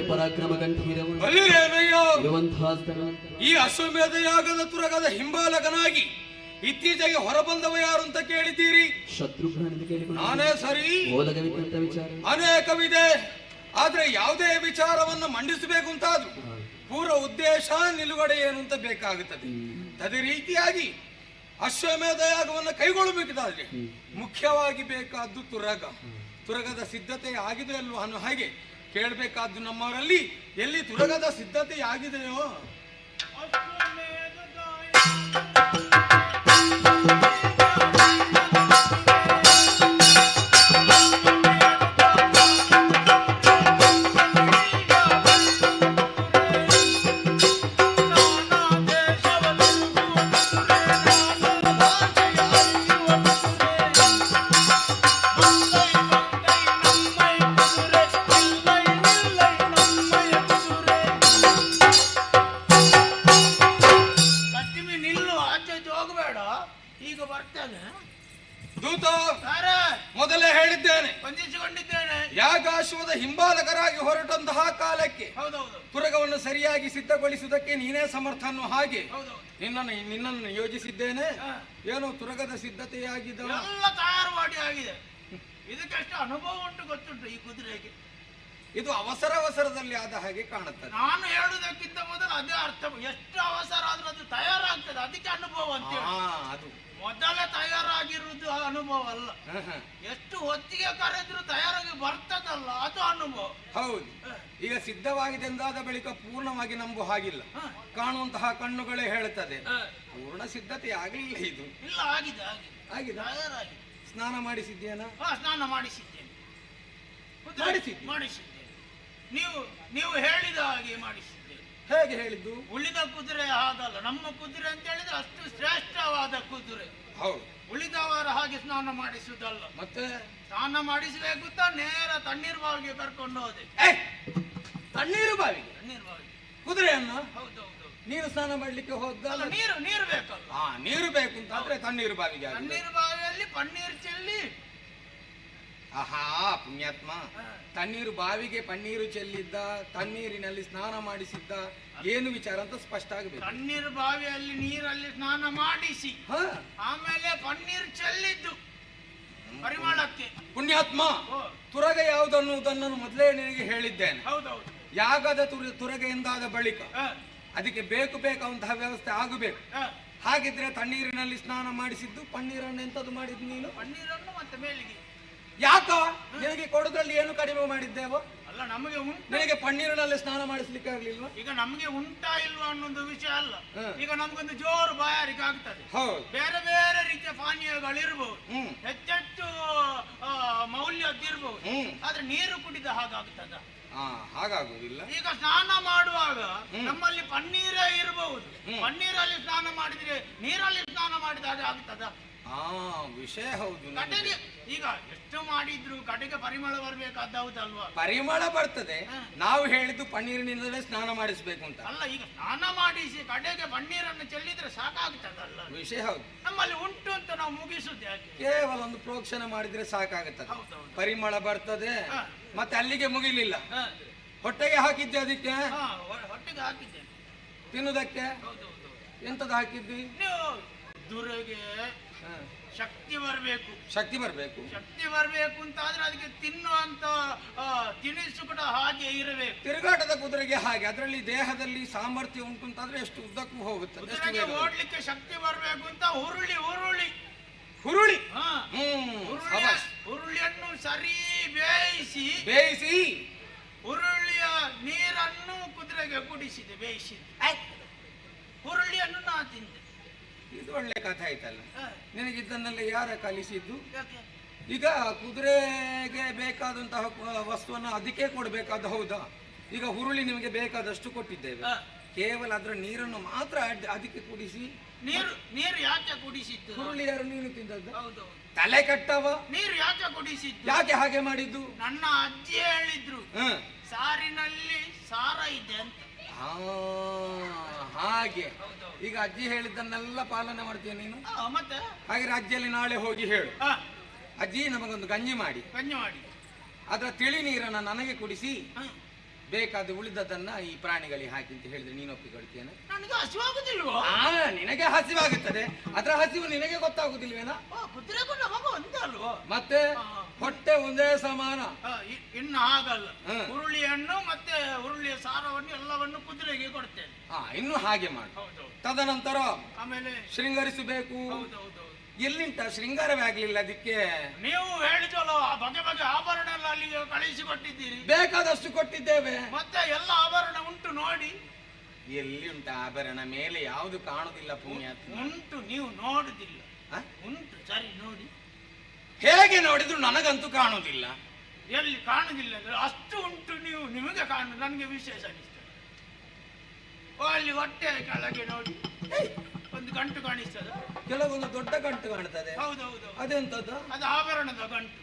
ಪರಾಕ್ರಮ ಗಂಭೀರವು ಇರುವಂತಹ ಸ್ಥಳ. ಈ ಅಶ್ವಮೇಧ ಯಾಗದ ತುರಗದ ಹಿಂಬಾಲಕನಾಗಿ ಇತ್ತೀಚೆಗೆ ಹೊರಬಂದವ ಯಾರು ಅಂತ ಕೇಳಿದ್ದೀರಿ? ಶತ್ರುಘ್ನ ಕೇಳಿಕೊಂಡು ನಾನೇ ಸರಿ. ಓಲಗವಿದ್ದಂತ ವಿಚಾರ ಅನೇಕವಿದೆ. ಆದ್ರೆ ಯಾವುದೇ ವಿಚಾರವನ್ನು ಮಂಡಿಸಬೇಕು ಅಂತಾದ್ರು ಪೂರ್ವ ಉದ್ದೇಶ ನಿಲುಗಡೆ ಏನು ಅಂತ ಬೇಕಾಗುತ್ತದೆ. ಅದೇ ರೀತಿಯಾಗಿ ಅಶ್ವಮೇಧ ಯಾಗವನ್ನು ಕೈಗೊಳ್ಳಬೇಕಾದ್ರೆ ಮುಖ್ಯವಾಗಿ ಬೇಕಾದ್ದು ತುರಗ. ತುರಗದ ಸಿದ್ಧತೆ ಆಗಿದೆ ಅಲ್ವಾ ಅನ್ನೋ ಹಾಗೆ ಕೇಳಬೇಕಾದ್ದು ನಮ್ಮವರಲ್ಲಿ ಎಲ್ಲಿ ತುರಗದ ಸಿದ್ಧತೆ ಆಗಿದೆಯೋ ಮೊದಲೇ ಹೇಳಿದ್ದೇನೆ, ಯಾಗಾಶ್ವದ ಹಿಂಬಾಲಕರಾಗಿ ಹೊರಟಂತಹ ಕಾಲಕ್ಕೆ ತುರಗವನ್ನು ಸರಿಯಾಗಿ ಸಿದ್ಧಗೊಳಿಸುವುದಕ್ಕೆ ನೀನೇ ಸಮರ್ಥ ಅನ್ನೋ ಹಾಗೆ ನಿನ್ನನ್ನು ಯೋಜಿಸಿದ್ದೇನೆ. ಏನೋ ತುರಗದ ಸಿದ್ಧತೆಯಾಗಿದೆ, ಎಲ್ಲ ತಯಾರು ಮಾಡಿ ಆಗಿದೆ. ಇದಕ್ಕೆಷ್ಟು ಅನುಭವ ಉಂಟು ಗೊತ್ತುಂಟು ಈ ಕುದುರೆಗೆ. ಇದು ಅವಸರದಲ್ಲಿ ಆದ ಹಾಗೆ ಕಾಣುತ್ತದೆ. ನಾನು ಹೇಳುವುದಕ್ಕಿಂತ ಮೊದಲು ಅದೇ ಅರ್ಥ. ಎಷ್ಟು ಅವಸರ ಆದ್ರೂ ಅದು ತಯಾರಾಗ್ತದೆ, ಅದಕ್ಕೆ ಅನುಭವ ಅಂತ. ಅದು ಮೊದಲೇ ತಯಾರಾಗಿರುವುದು ಅನುಭವ ಅಲ್ಲ. ಎಷ್ಟು ಹೊತ್ತಿಗೆ ಕರೆದ್ರು ತಯಾರಾಗಿ ಬರ್ತದಲ್ಲ, ಅದು ಅನುಭವ. ಹೌದು. ಈಗ ಸಿದ್ಧವಾಗಿದೆ ಎಂದಾದ ಬಳಿಕ ಪೂರ್ಣವಾಗಿ ನಂಬು ಹಾಗಿಲ್ಲ. ಕಾಣುವಂತಹ ಕಣ್ಣುಗಳೇ ಹೇಳುತ್ತದೆ ಪೂರ್ಣ ಸಿದ್ಧತೆ ಆಗಲಿಲ್ಲ. ಇದು ಇಲ್ಲ, ಆಗಿದೆ ಆಗಿದೆ ತಯಾರಾಗಿದೆ. ಸ್ನಾನ ಮಾಡಿಸಿದ್ದೇನಾ? ಸ್ನಾನ ಮಾಡಿಸಿದ್ದೇನೆ. ಮಾಡಿಸಿದ್ದೇನೆ. ನೀವು ಹೇಳಿದ ಹಾಗೆ ಮಾಡಿಸಿದ್ದೇನೆ. ಹೇಗೆ ಹೇಳಿದ್ದು? ಉಳಿದ ಕುದುರೆ ಹಾಗಲ್ಲ. ನಮ್ಮ ಕುದುರೆ ಅಂತ ಹೇಳಿದ್ರೆ ಅಷ್ಟು ಶ್ರೇಷ್ಠವಾದ ಕುದುರೆ. ಹೌದು. ಉಳಿದವರ ಹಾಗೆ ಸ್ನಾನ ಮಾಡಿಸುವುದಲ್ಲ. ಮತ್ತೆ ಸ್ನಾನ ಮಾಡಿಸಬೇಕು ನೇರ ತಣ್ಣೀರು ಬಾವಿಗೆ ಕರ್ಕೊಂಡು ಹೋದೆ. ತಣ್ಣೀರು ಬಾವಿಗೆ? ತಣ್ಣೀರು ಬಾವಿಗೆ ಕುದುರೆಯನ್ನ? ಹೌದೌದು. ನೀರು ಸ್ನಾನ ಮಾಡ್ಲಿಕ್ಕೆ ಹೋದಲ್ಲ? ನೀರು ಬೇಕಲ್ಲ. ನೀರು ಬೇಕು ಅಂತ ಆದ್ರೆ ತಣ್ಣೀರು ಬಾವಿಗೆ. ತಣ್ಣೀರು ಬಾವಿಯಲ್ಲಿ ಪನ್ನೀರು ಚೆಲ್ಲಿ. ಆಹಾ ಪುಣ್ಯಾತ್ಮ, ತಣ್ಣೀರು ಬಾವಿಗೆ ಪನ್ನೀರು ಚೆಲ್ಲಿದ್ದ, ತಣ್ಣೀರಿನಲ್ಲಿ ಸ್ನಾನ ಮಾಡಿಸಿದ್ದ, ಏನು ವಿಚಾರ ಅಂತ ಸ್ಪಷ್ಟ ಆಗಬೇಕು. ತಣ್ಣೀರು ಬಾವಿಯಲ್ಲಿ ನೀರಲ್ಲಿ ಸ್ನಾನ ಮಾಡಿಸಿ ಆಮೇಲೆ ಪನ್ನೀರು ಚೆಲ್ಲಿದ್ದು ಪರಿಮಳಕ್ಕೆ. ಪುಣ್ಯಾತ್ಮ, ತುರಗ ಯಾವುದನ್ನುವುದನ್ನು ಮೊದಲೇ ನಿನಗೆ ಹೇಳಿದ್ದೇನೆ. ಹೌದೌದು. ಯಾಗದ ತುರಗ ಎಂದಾದ ಬಳಿಕ ಅದಕ್ಕೆ ಬೇಕಾದಂತಹ ವ್ಯವಸ್ಥೆ ಆಗಬೇಕು. ಹಾಗಿದ್ರೆ ತಣ್ಣೀರಿನಲ್ಲಿ ಸ್ನಾನ ಮಾಡಿಸಿದ್ದು ಪನ್ನೀರನ್ನು ಎಂತದ್ದು ಮಾಡಿದ್ದು ನೀನು? ಪನ್ನೀರನ್ನು ಮತ್ತೆ ಮೇಲಿಗೆ. ಯಾಕ ನಿನಗೆ ಕೊಡೋದ್ರಲ್ಲಿ ಏನು ಕಡಿಮೆ ಮಾಡಿದ್ದೇವೋ? ಅಲ್ಲ, ನಮಗೆ ನಿನಗೆ ಪನ್ನೀರಿನಲ್ಲಿ ಸ್ನಾನ ಮಾಡಿಸ್ಲಿಕ್ಕೆ ಆಗ್ಲಿಲ್ವಾ? ಈಗ ನಮಗೆ ಉಂಟಾ ಇಲ್ವಾ ಅನ್ನೋದು ವಿಷಯ ಅಲ್ಲ. ಈಗ ನಮ್ಗೊಂದು ಜೋರು ಬಾಯಾರಿಕೆ ಆಗ್ತದೆ. ಬೇರೆ ಬೇರೆ ರೀತಿಯ ಪಾನೀಯಗಳಿರ್ಬಹುದು, ಹೆಚ್ಚೆಚ್ಚು ಮೌಲ್ಯದ್ದಿರ್ಬಹುದು. ಆದ್ರೆ ನೀರು ಕುಡಿದ ಹಾಗಾಗ್ತದ? ಹಾಗಾಗುದಿಲ್ಲ. ಈಗ ಸ್ನಾನ ಮಾಡುವಾಗ ನಮ್ಮಲ್ಲಿ ಪನ್ನೀರೇ ಇರಬಹುದು. ಪನ್ನೀರಲ್ಲಿ ಸ್ನಾನ ಮಾಡಿದ್ರೆ ನೀರಲ್ಲಿ ಸ್ನಾನ ಮಾಡಿದ ಹಾಗೆ ಆಗ್ತದ? ಆ ವಿಷಯ ಹೌದು. ನನಗೆ ಕಡೆಗೆ ಈಗ ಎಷ್ಟು ಮಾಡಿದ್ರು ಕಡೆಗೆ ಪರಿಮಳ ಬರ್ಬೇಕಾದ ಹೌದಲ್ವಾ? ಪರಿಮಳ ಬರ್ತದೆ. ನಾವು ಹೇಳಿದ್ದು ಪನ್ನೀರಿನಿಂದಲೇ ಸ್ನಾನ ಮಾಡಿಸ್ಬೇಕು ಅಂತ ಅಲ್ಲ, ಈಗ ಸ್ನಾನ ಮಾಡಿಸಿ ಕಡೆಗೆ ಪನ್ನೀರನ್ನು ಚೆಲ್ಲಿದ್ರೆ ಸಾಕಾಗ್ತದಲ್ಲ. ವಿಷಯ ಹೌದು. ನಮ್ಮಲ್ಲಿ ಉಂಟು ಅಂತ ನಾವು ಮುಗಿಸುದು ಯಾಕೆ? ಕೇವಲ ಒಂದು ಪ್ರೋಕ್ಷಣೆ ಮಾಡಿದ್ರೆ ಸಾಕಾಗುತ್ತದೆ. ಹೌದೌದು. ಪರಿಮಳ ಬರ್ತದೆ. ಹ. ಮತ್ತೆ ಅಲ್ಲಿಗೆ ಮುಗಿಲಿಲ್ಲ, ಹ. ಹೊಟ್ಟೆಗೆ ಹಾಕಿದ್ದೆ ಅದಕ್ಕೆ ಹಾ, ಹೊಟ್ಟೆಗೆ ಹಾಕಿದ್ದೇನೆ. ತಿನ್ನುವುದಕ್ಕೆ ಹೌದೌದು. ಎಂತದ್ದು ಹಾಕಿದ್ವಿ? ನೀವು ದುರೆಗೆ ಶಕ್ತಿ ಬರಬೇಕು. ಶಕ್ತಿ ಬರ್ಬೇಕು. ಶಕ್ತಿ ಬರಬೇಕು ಅಂತ ಆದ್ರೆ ಅದಕ್ಕೆ ತಿನ್ನುವಂತ ತಿನಿಸು ಕೂಡ ಹಾಗೆ ಇರಬೇಕು. ತಿರುಗಾಟದ ಕುದುರೆಗೆ ಹಾಗೆ ಅದರಲ್ಲಿ ದೇಹದಲ್ಲಿ ಸಾಮರ್ಥ್ಯ ಉಂಟು ಅಂತಾದ್ರೆ ಎಷ್ಟು ಉದ್ದಕ್ಕೂ ಹೋಗುತ್ತದೆ. ಎಷ್ಟು ಕುದುರೆಗೆ ಬೇಗ ಓಡ್ಲಿಕ್ಕೆ ಶಕ್ತಿ ಬರಬೇಕು ಅಂತ ಹುರುಳಿ ಹುರುಳಿ ಹುರುಳಿ. ಹಾ, ಹುರುಳಿಯನ್ನು ಸರಿ ಬೇಯಿಸಿ ಬೇಯಿಸಿ ಹುರುಳಿಯ ನೀರನ್ನು ಕುದುರೆಗೆ ಕುಡಿಸಿದೆ, ಬೇಯಿಸಿದೆ. ಹುರುಳಿಯನ್ನು ನಾ ತಿಂದೆ. ಇದು ಒಳ್ಳೆ ಕಥೆ ಆಯ್ತಲ್ಲ. ಹ. ನಿನಗಿದ್ದನ್ನೆಲ್ಲ ಯಾರ ಕಲಿಸಿದ್ದು? ಯಾಕೆ? ಈಗ ಕುದುರೆಗೆ ಬೇಕಾದಂತಹ ವಸ್ತುವನ್ನು ಅದಕ್ಕೆ ಕೊಡಬೇಕಾದ ಹೌದಾ? ಈಗ ಹುರುಳಿ ನಿಮಗೆ ಬೇಕಾದಷ್ಟು ಕೊಟ್ಟಿದ್ದೇವೆ, ಹ. ಕೇವಲ ಅದರ ನೀರನ್ನು ಮಾತ್ರ ಅದಕ್ಕೆ ಕುಡಿಸಿ. ನೀರು ಯಾಕೆ ಕುಡಿಸಿದ್ದು? ಹುರುಳಿ ಯಾರು ನೀನು ತಿಂದದ್ದು? ಹೌದೌದು. ತಲೆ ಕಟ್ಟವ. ನೀರು ಯಾಕೆ ಕುಡಿಸಿದ್ದು? ಯಾಕೆ ಹಾಗೆ ಮಾಡಿದ್ದು? ನನ್ನ ಅಜ್ಜಿ ಹೇಳಿದ್ರು, ಸಾರಿನಲ್ಲಿ ಸಾರ ಇದೆ ಅಂತ. ಹಾಗೆ. ಈಗ ಅಜ್ಜಿ ಹೇಳಿದ್ದನ್ನೆಲ್ಲ ಪಾಲನೆ ಮಾಡ್ತೀಯ ನೀನು? ಮತ್ತೆ ಹಾಗೆ ಅಜ್ಜಿಯಲ್ಲಿ ನಾಳೆ ಹೋಗಿ ಹೇಳು, ಹ, ಅಜ್ಜಿ ನಮಗೊಂದು ಗಂಜಿ ಮಾಡಿ ಗಂಜಿ ಮಾಡಿ ಅದರ ತಿಳಿ ನೀರನ್ನ ನನಗೆ ಕುಡಿಸಿ ಹ. ಬೇಕಾದ ಉಳಿದದನ್ನ ಈ ಪ್ರಾಣಿಗಳಿಗೆ ಹಾಕಿ ಅಂತ ಹೇಳಿದ್ರೆ ನೀನು ಒಪ್ಪಿಕೊಳ್ತೀಯನ? ನನಗೆ ಹಸಿವಾಗುದಿಲ್ವೋ? ನಿನಗೆ ಹಸಿವಾಗುತ್ತದೆ, ಅದರ ಹಸಿವು ನಿನಗೆ ಗೊತ್ತಾಗುದಿಲ್ವೇನಾ? ಕುದುರೆಗೂ ನಮಗೂ ಒಂದೇ ಅಲ್ವೋ? ಮತ್ತೆ ಹೊಟ್ಟೆ ಒಂದೇ ಸಮಾನ. ಇನ್ನು ಹಾಗಲ್ಲ, ಹ. ಹುರುಳಿಯನ್ನು ಮತ್ತೆ ಹುರುಳಿಯ ಸಾರವನ್ನು ಎಲ್ಲವನ್ನು ಕುದುರೆಗೆ ಕೊಡ್ತೇನೆ. ಇನ್ನು ಹಾಗೆ ಮಾಡು. ಹೌದೌದು. ತದನಂತರ ಆಮೇಲೆ ಶೃಂಗರಿಸಬೇಕು. ಹೌದೌದು. ಎಲ್ಲಿಂಟ ಶೃಂಗಾರವೇ ಆಗ್ಲಿಲ್ಲ ಅದಕ್ಕೆ? ನೀವು ಹೇಳಿದಲ್ಲ, ಬಗೆ ಬಗೆ ಆಭರಣ ಎಲ್ಲ ಅಲ್ಲಿಗೆ ಕಳಿಸಿಕೊಟ್ಟಿದ್ದೀರಿ. ಬೇಕಾದಷ್ಟು ಕೊಟ್ಟಿದ್ದೇವೆ. ಮತ್ತೆ ಎಲ್ಲ ಆಭರಣ ಉಂಟು ನೋಡಿ. ಎಲ್ಲಿ ಉಂಟ ಆಭರಣ? ಮೇಲೆ ಯಾವುದು ಕಾಣುದಿಲ್ಲ ಪುಣ್ಯಾತ್ಮ. ಉಂಟು, ನೀವು ನೋಡುದಿಲ್ಲ. ಹ? ಉಂಟು, ಸರಿ ನೋಡಿ. ಹೇಗೆ ನೋಡಿದ್ರು ನನಗಂತೂ ಕಾಣುದಿಲ್ಲ. ಎಲ್ಲಿ ಕಾಣುದಿಲ್ಲ? ಅಷ್ಟು ಉಂಟು, ನಿಮಗೆ ಕಾಣು, ನನಗೆ ವಿಶೇಷ ಅನಿಸ್ತದೆ. ಅಲ್ಲಿ ಹೊಟ್ಟೆ ಕೆಳಗೆ ನೋಡಿ ಒಂದು ಗಂಟು ಕಾಣಿಸ್ತದ. ಕೆಲವೊಂದು ದೊಡ್ಡ ಗಂಟು ಕಾಣ್ತದೆ. ಹೌದೌದು. ಅದೆಂತದ್ದು? ಅದು ಆಭರಣದ ಗಂಟು.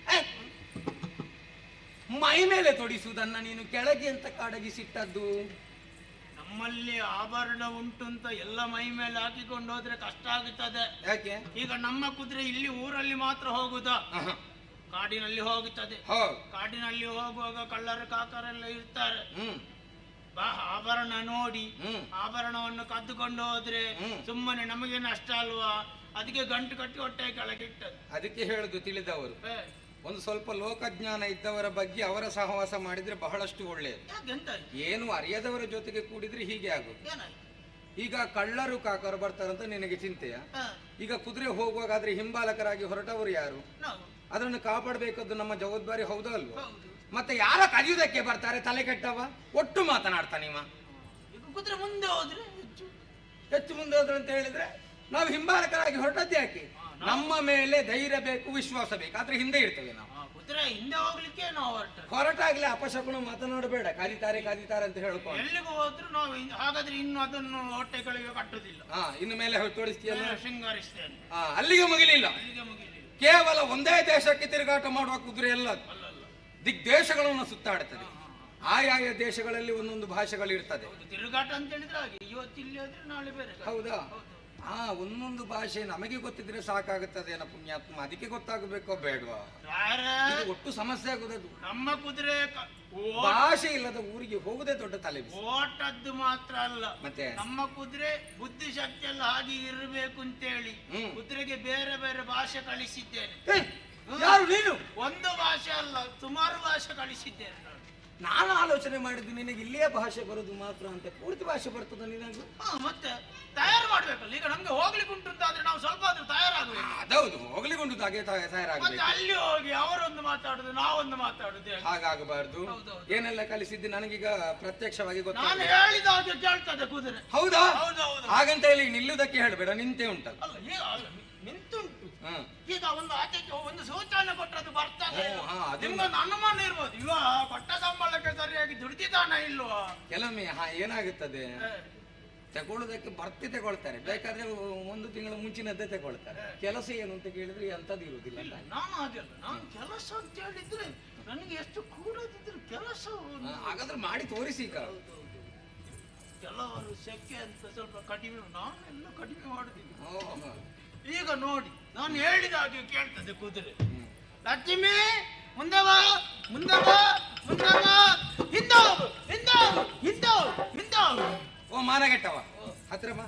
ಮೈ ಮೇಲೆ ತೊಡಿಸುವುದನ್ನ ನೀನು ಕೆಳಗೆ ಅಂತ ಕಾಡಗಿಸಿಟ್ಟದ್ದು? ನಮ್ಮಲ್ಲಿ ಆಭರಣ ಉಂಟು ಅಂತ ಎಲ್ಲ ಮೈ ಮೇಲೆ ಹಾಕಿಕೊಂಡು ಹೋದ್ರೆ ಕಷ್ಟ ಆಗುತ್ತದೆ. ಯಾಕೆ? ಈಗ ನಮ್ಮ ಕುದುರೆ ಇಲ್ಲಿ ಊರಲ್ಲಿ ಮಾತ್ರ ಹೋಗುದಾ? ಕಾಡಿನಲ್ಲಿ ಹೋಗುತ್ತದೆ. ಕಾಡಿನಲ್ಲಿ ಹೋಗುವಾಗ ಕಳ್ಳರ ಕಾಕರೆಲ್ಲ ಇರ್ತಾರೆ. ಆಭರಣ ನೋಡಿ ಆಭರಣವನ್ನು ಕದ್ದುಕೊಂಡು ಹೋದ್ರೆ ಸುಮ್ಮನೆ ನಮಗೆ ನಷ್ಟ ಅಲ್ವಾ? ಅದಕ್ಕೆ ಗಂಟು ಕಟ್ಟಿ ಹೊಟ್ಟೆ ಕೆಳಗೆ ಇಟ್ಟದ್ದು. ಅದಕ್ಕೆ ಹೇಳುದು ತಿಳಿದವರು, ಒಂದು ಸ್ವಲ್ಪ ಲೋಕಜ್ಞಾನ ಇದ್ದವರ ಬಗ್ಗೆ ಅವರ ಸಹವಾಸ ಮಾಡಿದ್ರೆ ಬಹಳಷ್ಟು ಒಳ್ಳೆಯದು. ಏನು ಅರಿಯದವರ ಜೊತೆಗೆ ಕೂಡಿದ್ರೆ ಹೀಗೆ ಆಗುದು. ಈಗ ಕಳ್ಳರು ಕಾಕರು ಬರ್ತಾರಂತ ನಿನಗೆ ಚಿಂತೆಯ? ಈಗ ಕುದುರೆ ಹೋಗುವಾಗಾದ್ರೆ ಹಿಂಬಾಲಕರಾಗಿ ಹೊರಟವರು ಯಾರು? ಅದನ್ನು ಕಾಪಾಡಬೇಕಾದ್ದು ನಮ್ಮ ಜವಾಬ್ದಾರಿ, ಹೌದಾ ಅಲ್ವಾ? ಮತ್ತೆ ಯಾರ ಕದಿಯುವುದಕ್ಕೆ ಬರ್ತಾರೆ ತಲೆ ಕೆಟ್ಟವ? ಒಟ್ಟು ಮಾತನಾಡ್ತಾನೆ ಇವ. ಕುದುರೆ ಮುಂದೆ ಹೋದ್ರೆ ಹೆಚ್ಚು ಮುಂದೆ ಹೋದ್ರೆ ಅಂತ ಹೇಳಿದ್ರೆ ನಾವು ಹಿಂಬಾಲಕರಾಗಿ ಹೊರಟದ್ದು ಯಾಕೆ? ನಮ್ಮ ಮೇಲೆ ಧೈರ್ಯ ಬೇಕು, ವಿಶ್ವಾಸ ಬೇಕು, ಆದ್ರೆ ಹಿಂದೆ ಇರ್ತೇವೆ ನಾವು. ಕುದುರೆ ಹಿಂದೆ ಹೋಗ್ಲಿಕ್ಕೆ ನಾವು ಹೊರಟಾಗ್ಲೇ ಅಪಶಕುನ ಮಾತನಾಡಬೇಡ. ಕಾದಿತಾರೆ ಅಂತ ಹೇಳ್ಕೊಂಡು ಎಲ್ಲಿಗೂ ಹೋದ್ರು ನಾವು ಹಾಗಾದ್ರೆ ಇನ್ನು ಅದನ್ನು ಹೊಟ್ಟೆಗಳಿಗೆ ಕಟ್ಟುದಿಲ್ಲ. ಇನ್ನು ಮೇಲೆ ತೋರಿಸ್ತೀಯಲ್ಲ, ಶೃಂಗಾರಿಸ್ತೇನೆ. ಅಲ್ಲಿಗೆ ಮುಗಿಲಿಲ್ಲ. ಅಲ್ಲಿಗೆ ಮುಗಿಲಿಲ್ಲ. ಕೇವಲ ಒಂದೇ ದೇಶಕ್ಕೆ ತಿರುಗಾಟ ಮಾಡುವ ಕುದುರೆ ಅಲ್ಲ, ದಿಗ್ದೇಶಗಳನ್ನು ಸುತ್ತಾಡುತ್ತದೆ. ಆಯಾಯ ದೇಶಗಳಲ್ಲಿ ಒಂದೊಂದು ಭಾಷೆಗಳು ಇರ್ತದೆ. ತಿರುಗಾಟ ಅಂತ ಹೇಳಿದ್ರೆ ಹಾಗೆ, ಇವತ್ತು ಇಲ್ಲಿ ಹೋದ್ರೆ ನಾಳೆ ಬೇರೆ. ಹೌದಾ? ಒಂದೊಂದು ಭಾಷೆ ನಮಗೆ ಗೊತ್ತಿದ್ರೆ ಸಾಕಾಗುತ್ತದೆ ಏನೋ ಪುಣ್ಯಾತ್ಮ. ಅದಕ್ಕೆ ಗೊತ್ತಾಗಬೇಕೋ ಬೇಡವಾ? ಒಟ್ಟು ಸಮಸ್ಯೆ ಆಗುದದು. ನಮ್ಮ ಕುದುರೆ ಭಾಷೆ ಇಲ್ಲದ ಊರಿಗೆ ಹೋಗುದೇ ದೊಡ್ಡ ತಲೆ. ಓಟದ್ದು ಮಾತ್ರ ಅಲ್ಲ, ಮತ್ತೆ ನಮ್ಮ ಕುದುರೆ ಬುದ್ಧಿಶಕ್ತಿ ಎಲ್ಲ ಹಾಗೆ ಇರಬೇಕು ಅಂತೇಳಿ ಕುದುರೆಗೆ ಬೇರೆ ಬೇರೆ ಭಾಷೆ ಕಳಿಸಿದ್ದೇನೆ. ಯಾರು ನೀನು? ಒಂದು ಭಾಷೆ ಅಲ್ಲ, ಸುಮಾರು ಭಾಷೆ ಕಳಿಸಿದ್ದೇನೆ. ನಾನು ಆಲೋಚನೆ ಮಾಡಿದ್ದು ನಿನಗೆ ಇಲ್ಲಿಯೇ ಭಾಷೆ ಬರೋದು ಮಾತ್ರ ಅಂತ. ಪೂರ್ತಿ ಭಾಷೆ ಬರ್ತದ ನಿನಗೂ? ಮತ್ತೆ ತಯಾರು ಮಾಡ್ಬೇಕಲ್ಲ. ಈಗ ನಮ್ಗೆ ಹೋಗ್ಲಿಕ್ಕೆ ಉಂಟು ಅಂತ ಆದ್ರೆ ನಾವು ಸ್ವಲ್ಪ ಆದ್ರೂ ತಯಾರಾಗಬೇಕು. ಅದೌದು, ಹೋಗ್ಲಿಕ್ಕೆ ಉಂಟು ಹಾಗೆ ತಯಾರಾಗಬೇಕು. ಅಲ್ಲಿ ಹೋಗಿ ಅವರೊಂದು ಮಾತಾಡುದು, ನಾವೊಂದು ಮಾತಾಡುದು, ಹಾಗಾಗಬಾರ್ದು. ಏನೆಲ್ಲ ಕಲಿಸಿದ್ದು ನನಗೀಗ ಪ್ರತ್ಯಕ್ಷವಾಗಿ ಗೊತ್ತ. ನಾನು ಹೇಳಿದ ಹಾಗೆ ಕೇಳ್ತದೆ ಕುದುರೆ. ಹೌದಾ? ಹೌದೌದು. ಹಾಗಂತ ಹೇಳಿ ನಿಲ್ಲುವುದಕ್ಕೆ ಹೇಳಬೇಡ, ನಿಂತೇ ಉಂಟಲ್ಲ. ನಿಂತುಂಟು. ಈಗ ಒಂದು ಆಚೆಗೆ ಒಂದು ಸೂಚನೆ ಕೊಟ್ಟದ್ದು ಬರ್ತದೆ. ನಿಮ್ಗೊಂದು ಅನುಮಾನ ಇರ್ಬೋದು, ಇವ ಕೊಟ್ಟ ಸಂಬಳಕ್ಕೆ ಸರಿಯಾಗಿ ದುಡ್ದಿದ್ದಾನ ಇಲ್ವಾ? ಕೆಲವೊಮ್ಮೆ ಏನಾಗುತ್ತದೆ, ತಗೊಳ್ಳೋದಕ್ಕೆ ಬರ್ತಿ ತಗೊಳ್ತಾರೆ, ಬೇಕಾದ್ರೆ ಒಂದು ತಿಂಗಳ ಮುಂಚಿನದ್ದೇ ತಗೊಳ್ತಾರೆ. ಕೆಲಸ ಏನು ಅಂತ ಕೇಳಿದ್ರೆ ಎಂತದ್ದು ಇರುವುದಿಲ್ಲ. ನಾನು ಹಾಗೆಲ್ಲ, ನಾನು ಕೆಲಸ ಅಂತ ಹೇಳಿದ್ರೆ ನನಗೆ ಎಷ್ಟು ಕೂಡದಿದ್ರೆ ಕೆಲಸ ಹಾಗಾದ್ರೆ ಮಾಡಿ ತೋರಿಸಿ. ಈಗ ಕೆಲವರು ಸೆಕೆ ಅಂತ ಸ್ವಲ್ಪ ಕಡಿಮೆ, ನಾನೆಲ್ಲ ಕಡಿಮೆ ಮಾಡುದಿಲ್ಲ. ಈಗ ನೋಡಿ, ನಾನು ಹೇಳಿದ ಹಾಗೆ ಕೇಳ್ತದೆ ಕುದುರೆ. ಲಕ್ಷ್ಮಿ ಮುಂದೆ ಬಾ, ಮುಂದೆ ಬಾ, ಮುಂದೆ ಬಾ, ಹಿಂದೆ ಹೋಗು, ಹಿಂದೆ ಹೋಗು, ಹಿಂದೆ ಹೋಗು, ಹಿಂದೆ ಹೋಗು. ಓ ಮಾನಗೆಟ್ಟವ, ಹತ್ರ ಬಾ.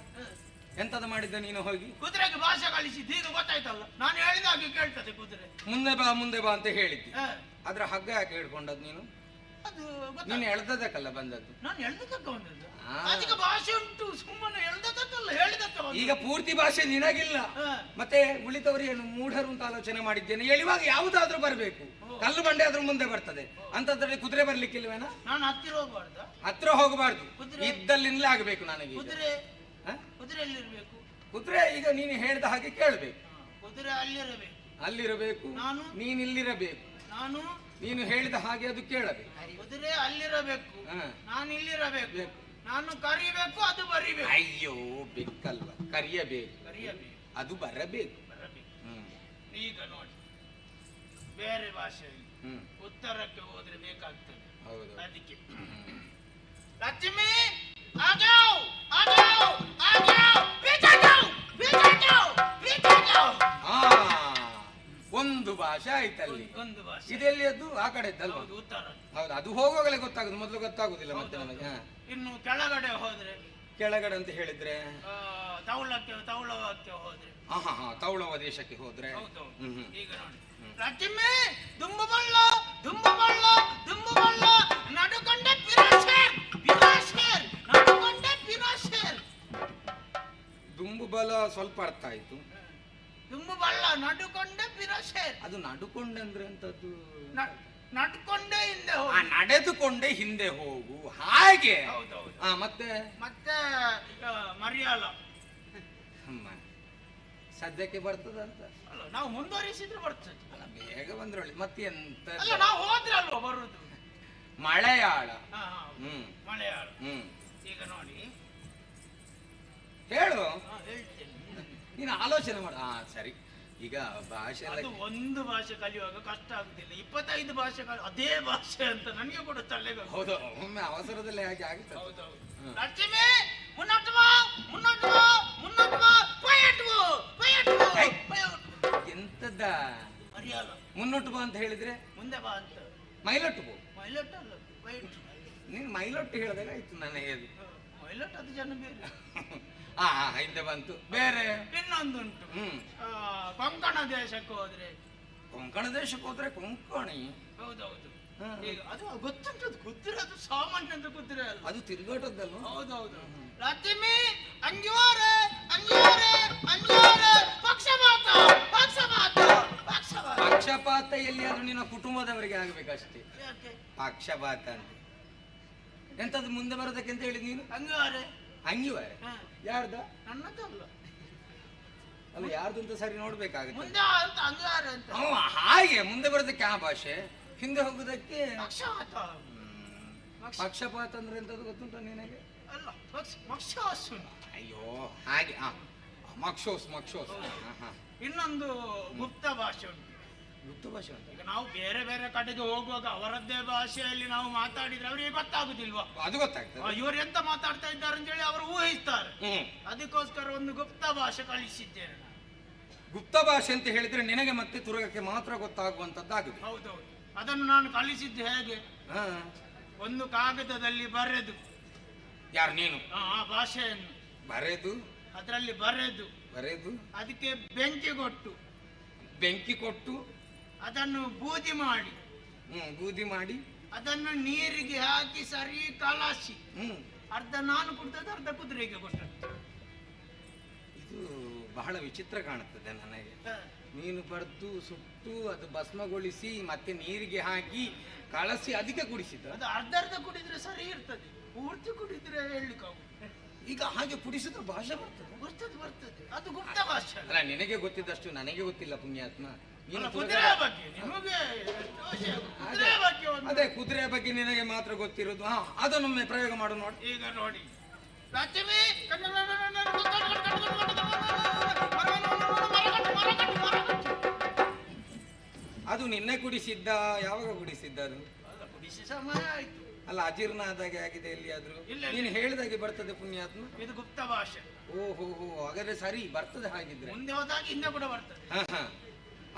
ಎಂತದ ಮಾಡಿದ್ದ ನೀನು ಹೋಗಿ? ಕುದುರೆಗೆ ಭಾಷೆ ಕಲಿಸಿದ್ದು ಈಗ ಗೊತ್ತಾಯ್ತಲ್ಲ, ನಾನು ಹೇಳಿದ ಹಾಗೆ ಕೇಳ್ತದೆ ಕುದುರೆ. ಮುಂದೆ ಬಾ ಮುಂದೆ ಬಾ ಅಂತ ಹೇಳಿದ್ದಿ, ಅದ್ರ ಹಗ್ಗ ಯಾಕೆ ಹೇಳ್ಕೊಂಡದ್ ನೀನು? ಅದು ನೀನು ಎಳ್ದದಕ್ಕಲ್ಲ ಬಂದದ್ದು. ನಾನು ಎಳ್ದಕ್ಕ ಬಂದದ್ದು, ಅದಕ್ಕೆ ಭಾಷೆ ಉಂಟು, ಸುಮ್ಮನೆ ಎಳ್ದಕ್ಕಲ್ಲ ಹೇಳಿದಕ್ಕ. ಈಗ ಪೂರ್ತಿ ಭಾಷೆ ನಿನಗಿಲ್ಲ, ಮತ್ತೆ ಉಳಿದವರು ಏನು ಮೂಢರು ಅಂತ ಆಲೋಚನೆ ಮಾಡಿದ್ದೇನೆ. ಎಳಿವಾಗ ಯಾವುದಾದ್ರೂ ಬರಬೇಕು, ಕಲ್ಲು ಬಂಡೆ ಅದ್ರ ಮುಂದೆ ಬರ್ತದೆ ಅಂತದ್ರಲ್ಲಿ ಕುದುರೆ ಬರ್ಲಿಕ್ಕಿಲ್ವೇನಾ? ನಾನು ಹತ್ತಿರ ಹೋಗಬಾರ್ದ? ಹತ್ರ ಹೋಗಬಾರ್ದು, ಇದ್ದಲ್ಲಿಂದಲೇ ಆಗ್ಬೇಕು ನನಗೆ. ಕುದುರೆ ಕುದುರೆ ಎಲ್ಲಿರ್ಬೇಕು? ಕುದುರೆ ಈಗ ನೀನು ಹೇಳ್ದ ಹಾಗೆ ಕೇಳ್ಬೇಕು. ಕುದುರೆ ಅಲ್ಲಿರಬೇಕು, ಅಲ್ಲಿರಬೇಕು. ನಾನು ನೀನ್ ಇಲ್ಲಿರಬೇಕು. ನಾನು ನೀನು ಹೇಳಿದ ಹಾಗೆ ಅದು ಕೇಳಬೇಕು. ಕುದುರೆ ಅಲ್ಲಿರಬೇಕು, ನಾನು ಇಲ್ಲಿರಬೇಕು. ನಾನು ಕರಿಬೇಕು, ಅದು ಬರಿಬೇಕು. ಅಯ್ಯೋ ಬೆಕ್ಕಲ್ವ, ಕರಿಯಬೇಕು, ಕರಿಯಬೇಕು, ಅದು ಬರಬೇಕು. ಈಗ ನೋಡಿ, ಬೇರೆ ಭಾಷೆಯಲ್ಲಿ ಉತ್ತರಕ್ಕೆ ಹೋದ್ರೆ ಬೇಕಾಗ್ತದೆ. ಹೌದು, ಅದಕ್ಕೆ ಲಕ್ಷ್ಮಿ ಆಗಾವ್ ಆಗಾವ್ ಆಗಾವ್ ಬಿಚಾಚಾವ್ ಬಿಚಾಚಾವ್ ಬಿಚಾಚಾವ್. ಒಂದು ಭಾಷೆ ಆಯ್ತಲ್ಲಿ, ಒಂದು ಭಾಷೆ. ಇದೆಲ್ಲಿ ಅದು ಆ ಕಡೆ ಇದ್ದಲ್ವ? ಉತ್ತರ. ಹೌದು, ಅದು ಹೋಗುವಾಗಲೇ ಗೊತ್ತಾಗುದು, ಮೊದಲು ಗೊತ್ತಾಗುದಿಲ್ಲ ಮತ್ತೆ ನಮಗೆ. ಇನ್ನು ಕೆಳಗಡೆ ಹೋದ್ರೆ, ಕೆಳಗಡೆ ಅಂತ ಹೇಳಿದ್ರೆ ತೌಳವಕ್ಕೆ ಹೋದ್ರೆ, ತೌಳವ ದೇಶಕ್ಕೆ ಹೋದ್ರೆ. ಈಗ ನೋಡಿ, ಲಕ್ಷ್ಮಿ ದುಂಬುಬಳ್ಳ ದುಂಬುಬಳ್ಳ ದುಂಬುಬಳ್ಳ ನಡುಕೊಂಡೆ ಪಿರಾಶೇರ್ ಪಿರಾಶೇರ್ ನಡುಕೊಂಡೆ ಪಿರಾಶೇರ್. ದುಂಬುಬಲ ಸ್ವಲ್ಪ ಅರ್ಥ ಆಯ್ತು. ದುಂಬುಬಳ್ಳ ನಡುಕೊಂಡೆ ಪಿರಾಶೇರ್, ಅದು ನಡುಕೊಂಡೆ ಅಂದ್ರೆ ಅಂತದ್ದು ನಡ್ಕೊಂಡೆ ಹಿಂದೆ ಹೋಗು, ನಡೆದುಕೊಂಡೆ ಹಿಂದೆ ಹೋಗು, ಹಾಗೆ. ಮತ್ತೆ ಮತ್ತೆ ಮರ್ಯಾಲ ಸದ್ಯಕ್ಕೆ ಬರ್ತದಂತ ಅಲ್ಲ, ನಾವು ಮುಂದುವರಿಸಿದ್ರೆ ಬರ್ತದೆ. ಅಲ್ಲ, ಬೇಗ ಬಂದ್ರೊಳ್ಳೆ. ಮತ್ತೆ ಎಂತ ಅಲ್ಲ, ನಾವು ಹೋದ್ರೆ ಅಲ್ವಾ ಬರುದು. ಮಲಯಾಳ. ಮಲಯಾಳ. ಈಗ ನೋಡಿ ಹೇಳು, ಹೇಳ್ತೇನೆ, ನೀನು ಆಲೋಚನೆ ಮಾಡ. ಸರಿ, ಈಗ ಭಾಷೆ ಅದು ಒಂದು ಭಾಷೆ ಕಲಿಯುವಾಗ ಕಷ್ಟ ಆಗುದಿಲ್ಲ, 25 ಭಾಷೆ ಅದೇ ಭಾಷೆ ಅಂತ ನನಗೆ ಕೂಡ ತಲೆಗೆ. ಹೌದು, ಒಮ್ಮೆ ಅವಸರದಲ್ಲಿ ಹಾಗೆ ಆಗುತ್ತೆ. ಹೌದೌದು. ಲಕ್ಷ್ಮಿ ಮುನ್ನೋಟು ಬಾ, ಮುನ್ನೋಟು ಬಾ, ಮುನ್ನೋಟು ಬಾ, ಪಯಟು ಪಯಟು ಪಯಟು. ಎಂತದ ಮರ್ಯಾಲ ಮುನ್ನೊಟ್ಟು ಬಾ ಅಂತ ಹೇಳಿದ್ರೆ ಮುಂದೆ ಬಾ ಅಂತ. ಮೈಲೊಟ್ಟು ಬೋ, ಮೈಲೊಟ್ಟು ಅಲ್ಲ ಪಯಟು. ನೀನ್ ಮೈಲೊಟ್ಟು ಹೇಳಿದಾಗ ಆಯ್ತು ನನಗೆ ಅದು. ಮೈಲೊಟ್ಟು ಅದು ಜನ ಬೇರೆ. ಹಿಂದೆ ಬಂತು. ಬೇರೆ ಇನ್ನೊಂದುಂಟು, ಕೊಂಕಣ ದೇಶಕ್ಕೆ ಹೋದ್ರೆ. ಕೊಂಕಣ ದೇಶಕ್ಕೆ ಹೋದ್ರೆ ಕೊಂಕಣಿ. ಹೌದೌದು, ಈಗ ಅದು ಗೊತ್ತುಂಟು, ಅದು ಕುದುರೆ, ಅದು ಸಾಮಾನ್ಯದ ಕುದುರೆ ಅಲ್ಲ, ಅದು ತಿರುಗಾಟದ್ದಲ್ಲ. ಹೌದೌದು. ಲಕ್ಷ್ಮಿ ಅಂಜುವಾರೆ ಅಂಜುವಾರೆ ಅಂಜುವಾರೆ ಪಕ್ಷಪಾತ ಪಕ್ಷಪಾತ ಪಕ್ಷಪಾತ. ಪಕ್ಷಪಾತ ಎಲ್ಲಿಯಾದ್ರೂ ನಿನ್ನ ಕುಟುಂಬದವರಿಗೆ ಆಗ್ಬೇಕಷ್ಟೇ. ಯಾಕೆ ಪಕ್ಷಪಾತ ಅಂತ ಎಂತದ್ದು ಮುಂದೆ ಬರೋದಕ್ಕೆ ಅಂತ ಹೇಳಿದ್ ನೀನು? ಅಂಜುವಾರೆ. ಅಂಗಿವಾರೆ ಯಾರ್ದ? ನನ್ನದಲ್ಲ. ಅಲ್ಲ, ಯಾರ್ದು ಅಂತ ಸರಿ ನೋಡ್ಬೇಕಾಗುತ್ತೆ. ಮುಂದೆ ಅಂತ ಅಂಜುವಾರೆ ಅಂತ. ಹಾಗೆ ಮುಂದೆ ಬರೋದಕ್ಕೆ ಆ ಭಾಷೆ, ಹಿಂದೆ ಹೋಗೋದಕ್ಕೆ ಪಕ್ಷಪಾತ. ಪಕ್ಷಪಾತ ಅಂದ್ರೆ ಎಂತದ್ದು ಗೊತ್ತುಂಟ ನಿನಗೆ? ಅಲ್ಲ, ಮಕ್ಷೋಸು. ಅಯ್ಯೋ ಹಾಗೆ, ಮಕ್ಷೋಸ್ ಮಕ್ಷೋಸ್. ಇನ್ನೊಂದು ಗುಪ್ತ ಭಾಷೆ ಉಂಟು. ಗುಪ್ತ ಭಾಷೆ ಉಂಟು. ಈಗ ನಾವು ಬೇರೆ ಬೇರೆ ಕಡೆಗೆ ಹೋಗುವಾಗ ಅವರದ್ದೇ ಭಾಷೆಯಲ್ಲಿ ನಾವು ಮಾತಾಡಿದ್ರೆ ಅವರಿಗೆ ಗೊತ್ತಾಗುದಿಲ್ವಾ? ಅದು ಗೊತ್ತಾಗ್ತದೆ. ಇವರು ಎಂತ ಮಾತಾಡ್ತಾ ಇದ್ದಾರೆ ಅಂತ ಹೇಳಿ ಅವರು ಊಹಿಸ್ತಾರೆ. ಅದಕ್ಕೋಸ್ಕರ ಒಂದು ಗುಪ್ತ ಭಾಷೆ ಕಲಿಸಿದ್ದೇನೆ. ಗುಪ್ತ ಭಾಷೆ ಅಂತ ಹೇಳಿದ್ರೆ ನಿನಗೆ ಮತ್ತೆ ತುರುಗಕ್ಕೆ ಮಾತ್ರ ಗೊತ್ತಾಗುವಂತದ್ದಾಗಿದೆ. ಹೌದೌದು, ಅದನ್ನು ನಾನು ಕಲಿಸಿದ್ದು ಹೇಗೆ? ಒಂದು ಕಾಗದದಲ್ಲಿ ಬರೆದು. ಯಾರು ನೀನು? ಆ ಭಾಷೆಯನ್ನು ಬರೆದು, ಅದರಲ್ಲಿ ಬರೆದು ಬರೆದು ಅದಕ್ಕೆ ಬೆಂಕಿ ಕೊಟ್ಟು ಅದನ್ನು ಬೂದಿ ಮಾಡಿ, ಬೂದಿ ಮಾಡಿ ಅದನ್ನು ನೀರಿಗೆ ಹಾಕಿ ಸರಿ ಕಲಾಸಿ, ಅರ್ಧ ನಾನು ಕೊಡ್ತದೆ, ಅರ್ಧ ಕುದುರೆಗೆ ಕೊಟ್ಟದ್ದು. ಇದು ಬಹಳ ವಿಚಿತ್ರ ಕಾಣುತ್ತದೆ ನನಗೆ. ನೀನು ಬರೆದು ಸುಟ್ಟು ಅದು ಭಸ್ಮಗೊಳಿಸಿ ಮತ್ತೆ ನೀರಿಗೆ ಹಾಕಿ ಕಳಸಿ ಅದಕ್ಕೆ ಕುಡಿಸಿದ. ಅದು ಅರ್ಧ ಅರ್ಧ ಕುಡಿದ್ರೆ ಸರಿ ಇರ್ತದೆ, ಪೂರ್ತಿ ಕುಡಿದ್ರೆ ಹೇಳಲಿಕ್ಕಾಗುದು. ಈಗ ಹಾಗೆ ಕುಡಿಸಿದ್ರೆ ಭಾಷೆ ಬರ್ತದೆ. ಬರ್ತದೆ, ಅದು ಗುಪ್ತ ಭಾಷೆ ಅಲ್ಲ. ನಿನಗೆ ಗೊತ್ತಿದ್ದಷ್ಟು ನನಗೆ ಗೊತ್ತಿಲ್ಲ ಪುಣ್ಯಾತ್ಮ. ಅದೇ ಕುದುರೆ ಬಗ್ಗೆ ನಿನಗೆ ಮಾತ್ರ ಗೊತ್ತಿರೋದು. ಅದನ್ನೊಮ್ಮೆ ಪ್ರಯೋಗ ಮಾಡು ನೋಡಿ. ಈಗ ನೋಡಿ, ಲಕ್ಷ್ಮಿ ಅದು ನಿನ್ನೆ ಕುಡಿಸಿದ್ದ? ಯಾವಾಗ ಕುಡಿಸಿದ್ದ ಅದು? ಕುಡಿಸಿ ಸಮಯ ಆಯ್ತು. ಅಲ್ಲ, ಅಜೀರ್ಣ ಆದಾಗೆ ಆಗಿದೆ ಎಲ್ಲಿಯಾದ್ರೂ? ಇಲ್ಲ. ನೀನು ಹೇಳಿದಾಗೆ ಬರ್ತದೆ ಪುಣ್ಯಾತ್ಮ. ಇದು ಗುಪ್ತ ಭಾಷೆ. ಓಹೋ, ಹಾಗಾದ್ರೆ ಸರಿ, ಬರ್ತದೆ. ಹಾಗಿದ್ರೆ ಮುಂದೆ ಹೋದಾಗ ಹಿಂದೆ ಕೂಡ ಬರ್ತದೆ.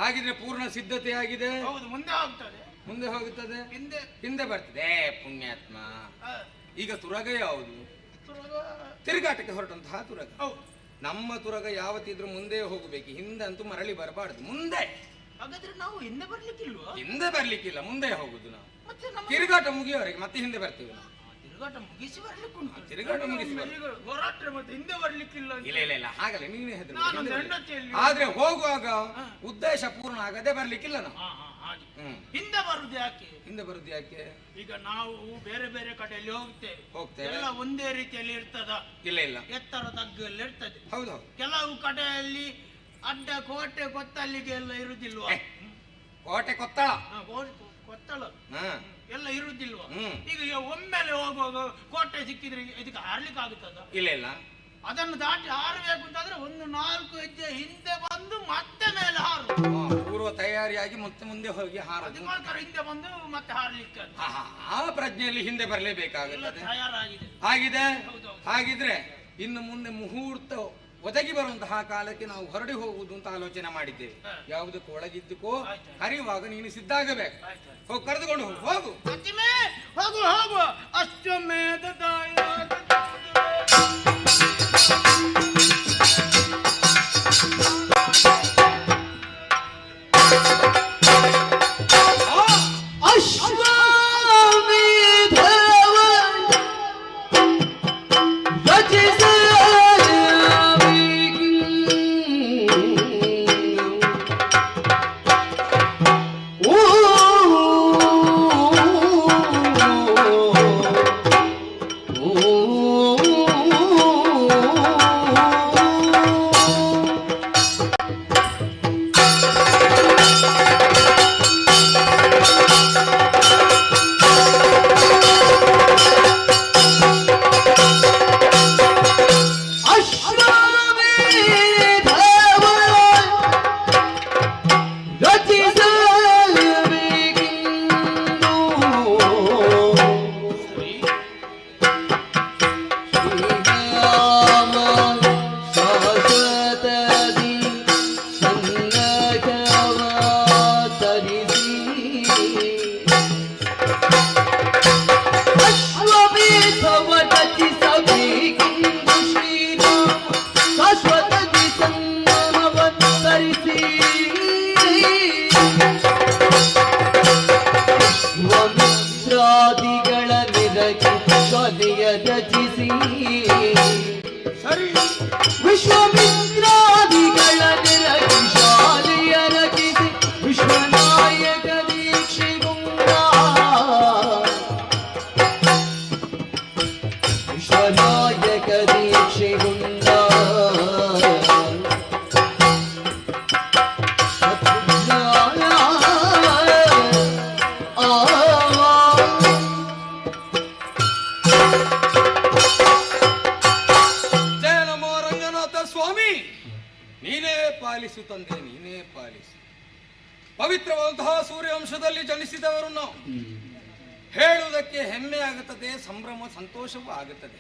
ಹಾಗಿದ್ರೆ ಪೂರ್ಣ ಸಿದ್ಧತೆ ಆಗಿದೆ. ಹೌದು, ಮುಂದೆ ಹೋಗ್ತದೆ. ಮುಂದೆ ಹೋಗುತ್ತದೆ, ಹಿಂದೆ ಹಿಂದೆ ಬರ್ತದೆ. ಪುಣ್ಯಾತ್ಮ, ಆ, ಈಗ ತುರಗ ಯಾವುದು? ತುರಗ. ತಿರುಗಾಟಕ್ಕೆ ಹೊರಟಂತಹ ತುರಗ. ಹೌದು. ನಮ್ಮ ತುರಗ ಯಾವತ್ತಿದ್ರೂ ಮುಂದೆ ಹೋಗಬೇಕು, ಹಿಂದೆ ಅಂತೂ ಮರಳಿ ಬರಬಾರ್ದು. ಮುಂದೆ. ಹಾಗಾದ್ರೆ ನಾವು ಹಿಂದೆ ಬರ್ಲಿಕ್ಕಿಲ್ವಾ? ಹಿಂದೆ ಬರ್ಲಿಕ್ಕಿಲ್ಲ, ಮುಂದೆ ಹೋಗುದು ನಾವು. ಮತ್ತೆ ನಮ್ಮ ತಿರುಗಾಟ ಮುಗಿಯವರೆಗೆ ಮತ್ತೆ ಹಿಂದೆ ಬರ್ತೇವೆ ನಾವು. ತಿರುಗಾಟ ಮುಗಿಸಿ ಬರ್ಲಿಕ್ಕುಂಟು. ತಿರುಗಾಟ ಮುಗಿಸಿ ಹೋರಾಟ ಮತ್ತೆ ಹಿಂದೆ ಬರ್ಲಿಕ್ಕಿಲ್ಲ. ಇಲ್ಲ ಇಲ್ಲ ಇಲ್ಲ, ಹಾಗಲ್ಲ, ನೀನೇ ಹೆದರು. ನಾನು ಒಂದು ಹೆಂಡತಿಯಲ್ಲಿ. ಆದ್ರೆ ಹೋಗುವಾಗ ಉದ್ದೇಶ ಪೂರ್ಣ ಆಗದೆ ಬರ್ಲಿಕ್ಕಿಲ್ಲ ನಾವು. ಹಾಗೆ. ಹ್ಮ್. ಹಿಂದೆ ಬರುದು ಯಾಕೆ? ಹಿಂದೆ ಬರುದು ಯಾಕೆ? ಈಗ ನಾವು ಬೇರೆ ಬೇರೆ ಕಡೆಯಲ್ಲಿ ಹೋಗ್ತೇವೆ. ಎಲ್ಲ ಒಂದೇ ರೀತಿಯಲ್ಲಿ ಇರ್ತದ? ಇಲ್ಲ ಇಲ್ಲ, ಎತ್ತರ ತಗ್ಗಲ್ಲಿ ಇರ್ತದೆ. ಹೌದು. ಕೆಲವು ಕಡೆಯಲ್ಲಿ ಅಡ್ಡ ಕೋಟೆ ಕೊತ್ತಲ್ಲಿಗೆ ಎಲ್ಲ ಇರುದಿಲ್ವಾ? ಕೋಟೆ ಕೊತ್ತಳ. ಕೊತ್ತಳ ಹಾ, ಎಲ್ಲ ಇರುದಿಲ್ವಾ? ಹ್ಮ್. ಈಗ ಒಮ್ಮೆಲೆ ಹೋಗುವಾಗ ಕೋಟೆ ಸಿಕ್ಕಿದ್ರೆ ಇದಕ್ಕೆ ಹಾರ್ಲಿಕ್ಕೆ ಆಗುತ್ತದ? ಇಲ್ಲ ಇಲ್ಲ, ಅದನ್ನು ದಾಟಿ ಹಾರಬೇಕು ಅಂತಂದ್ರೆ ಒಂದು 4 ಹೆಜ್ಜೆ ಹಿಂದೆ ಬಂದು ಮತ್ತೆ ಮೇಲೆ ಹಾರು. ಪೂರ್ವ ತಯಾರಿಯಾಗಿ ಮತ್ತೆ ಮುಂದೆ ಹೋಗಿ ಹಾರದು. ಅದಕ್ಕೋಸ್ಕರ ಹಿಂದೆ ಬಂದು ಮತ್ತೆ ಹಾರ್ಲಿಕ್ಕೆ ಅದು. ಆ ಪ್ರಜ್ಞೆಯಲ್ಲಿ ಹಿಂದೆ ಬರಲೇಬೇಕಾಗುತ್ತದೆ. ತಯಾರಾಗಿದೆ. ಆಗಿದೆ. ಹೌದೌದು. ಹಾಗಿದ್ರೆ ಇನ್ನು ಮುಂದೆ ಮುಹೂರ್ತ ಒದಗಿ ಬರುವಂತಹ ಕಾಲಕ್ಕೆ ನಾವು ಹೊರಡಿ ಹೋಗುವುದು ಅಂತ ಆಲೋಚನೆ ಮಾಡಿದ್ದೇವೆ. ಯಾವುದಕ್ಕೂ ಒಳಗಿದ್ದಕ್ಕೋ ಕರೆಯುವಾಗ ನೀನು ಸಿದ್ಧ ಆಗಬೇಕು. ಹೋಗಿ ಕರೆದುಕೊಂಡು ಹೋಗು. ಹೋಗು ಸಚಿಮೆ, ಹೋಗು ಹೋಗು. ಅಶ್ವಮೇಧ ರಚಿಸಿ ವಿಶ್ವಮಿತ್ರಾದಿಗಳ ನಿರಗಿ ಶಾಲೆಯ ರಚಿಸಿ ವಿಶ್ವನಾಯಕ ದೀಕ್ಷೆಗುಂಡ ವಿಶ್ವನಾಯಕ ದೀಕ್ಷೆಗುಂಡ ಪಾಲಿಸು ತಂದೆ, ನೀನೇ ಪಾಲಿಸು. ಪವಿತ್ರವಾದಂತಹ ಸೂರ್ಯವಂಶದಲ್ಲಿ ಜನಿಸಿದವರು ನಾವು. ಹೇಳುವುದಕ್ಕೆ ಹೆಮ್ಮೆ ಆಗುತ್ತದೆ, ಸಂಭ್ರಮ ಸಂತೋಷವೂ ಆಗುತ್ತದೆ.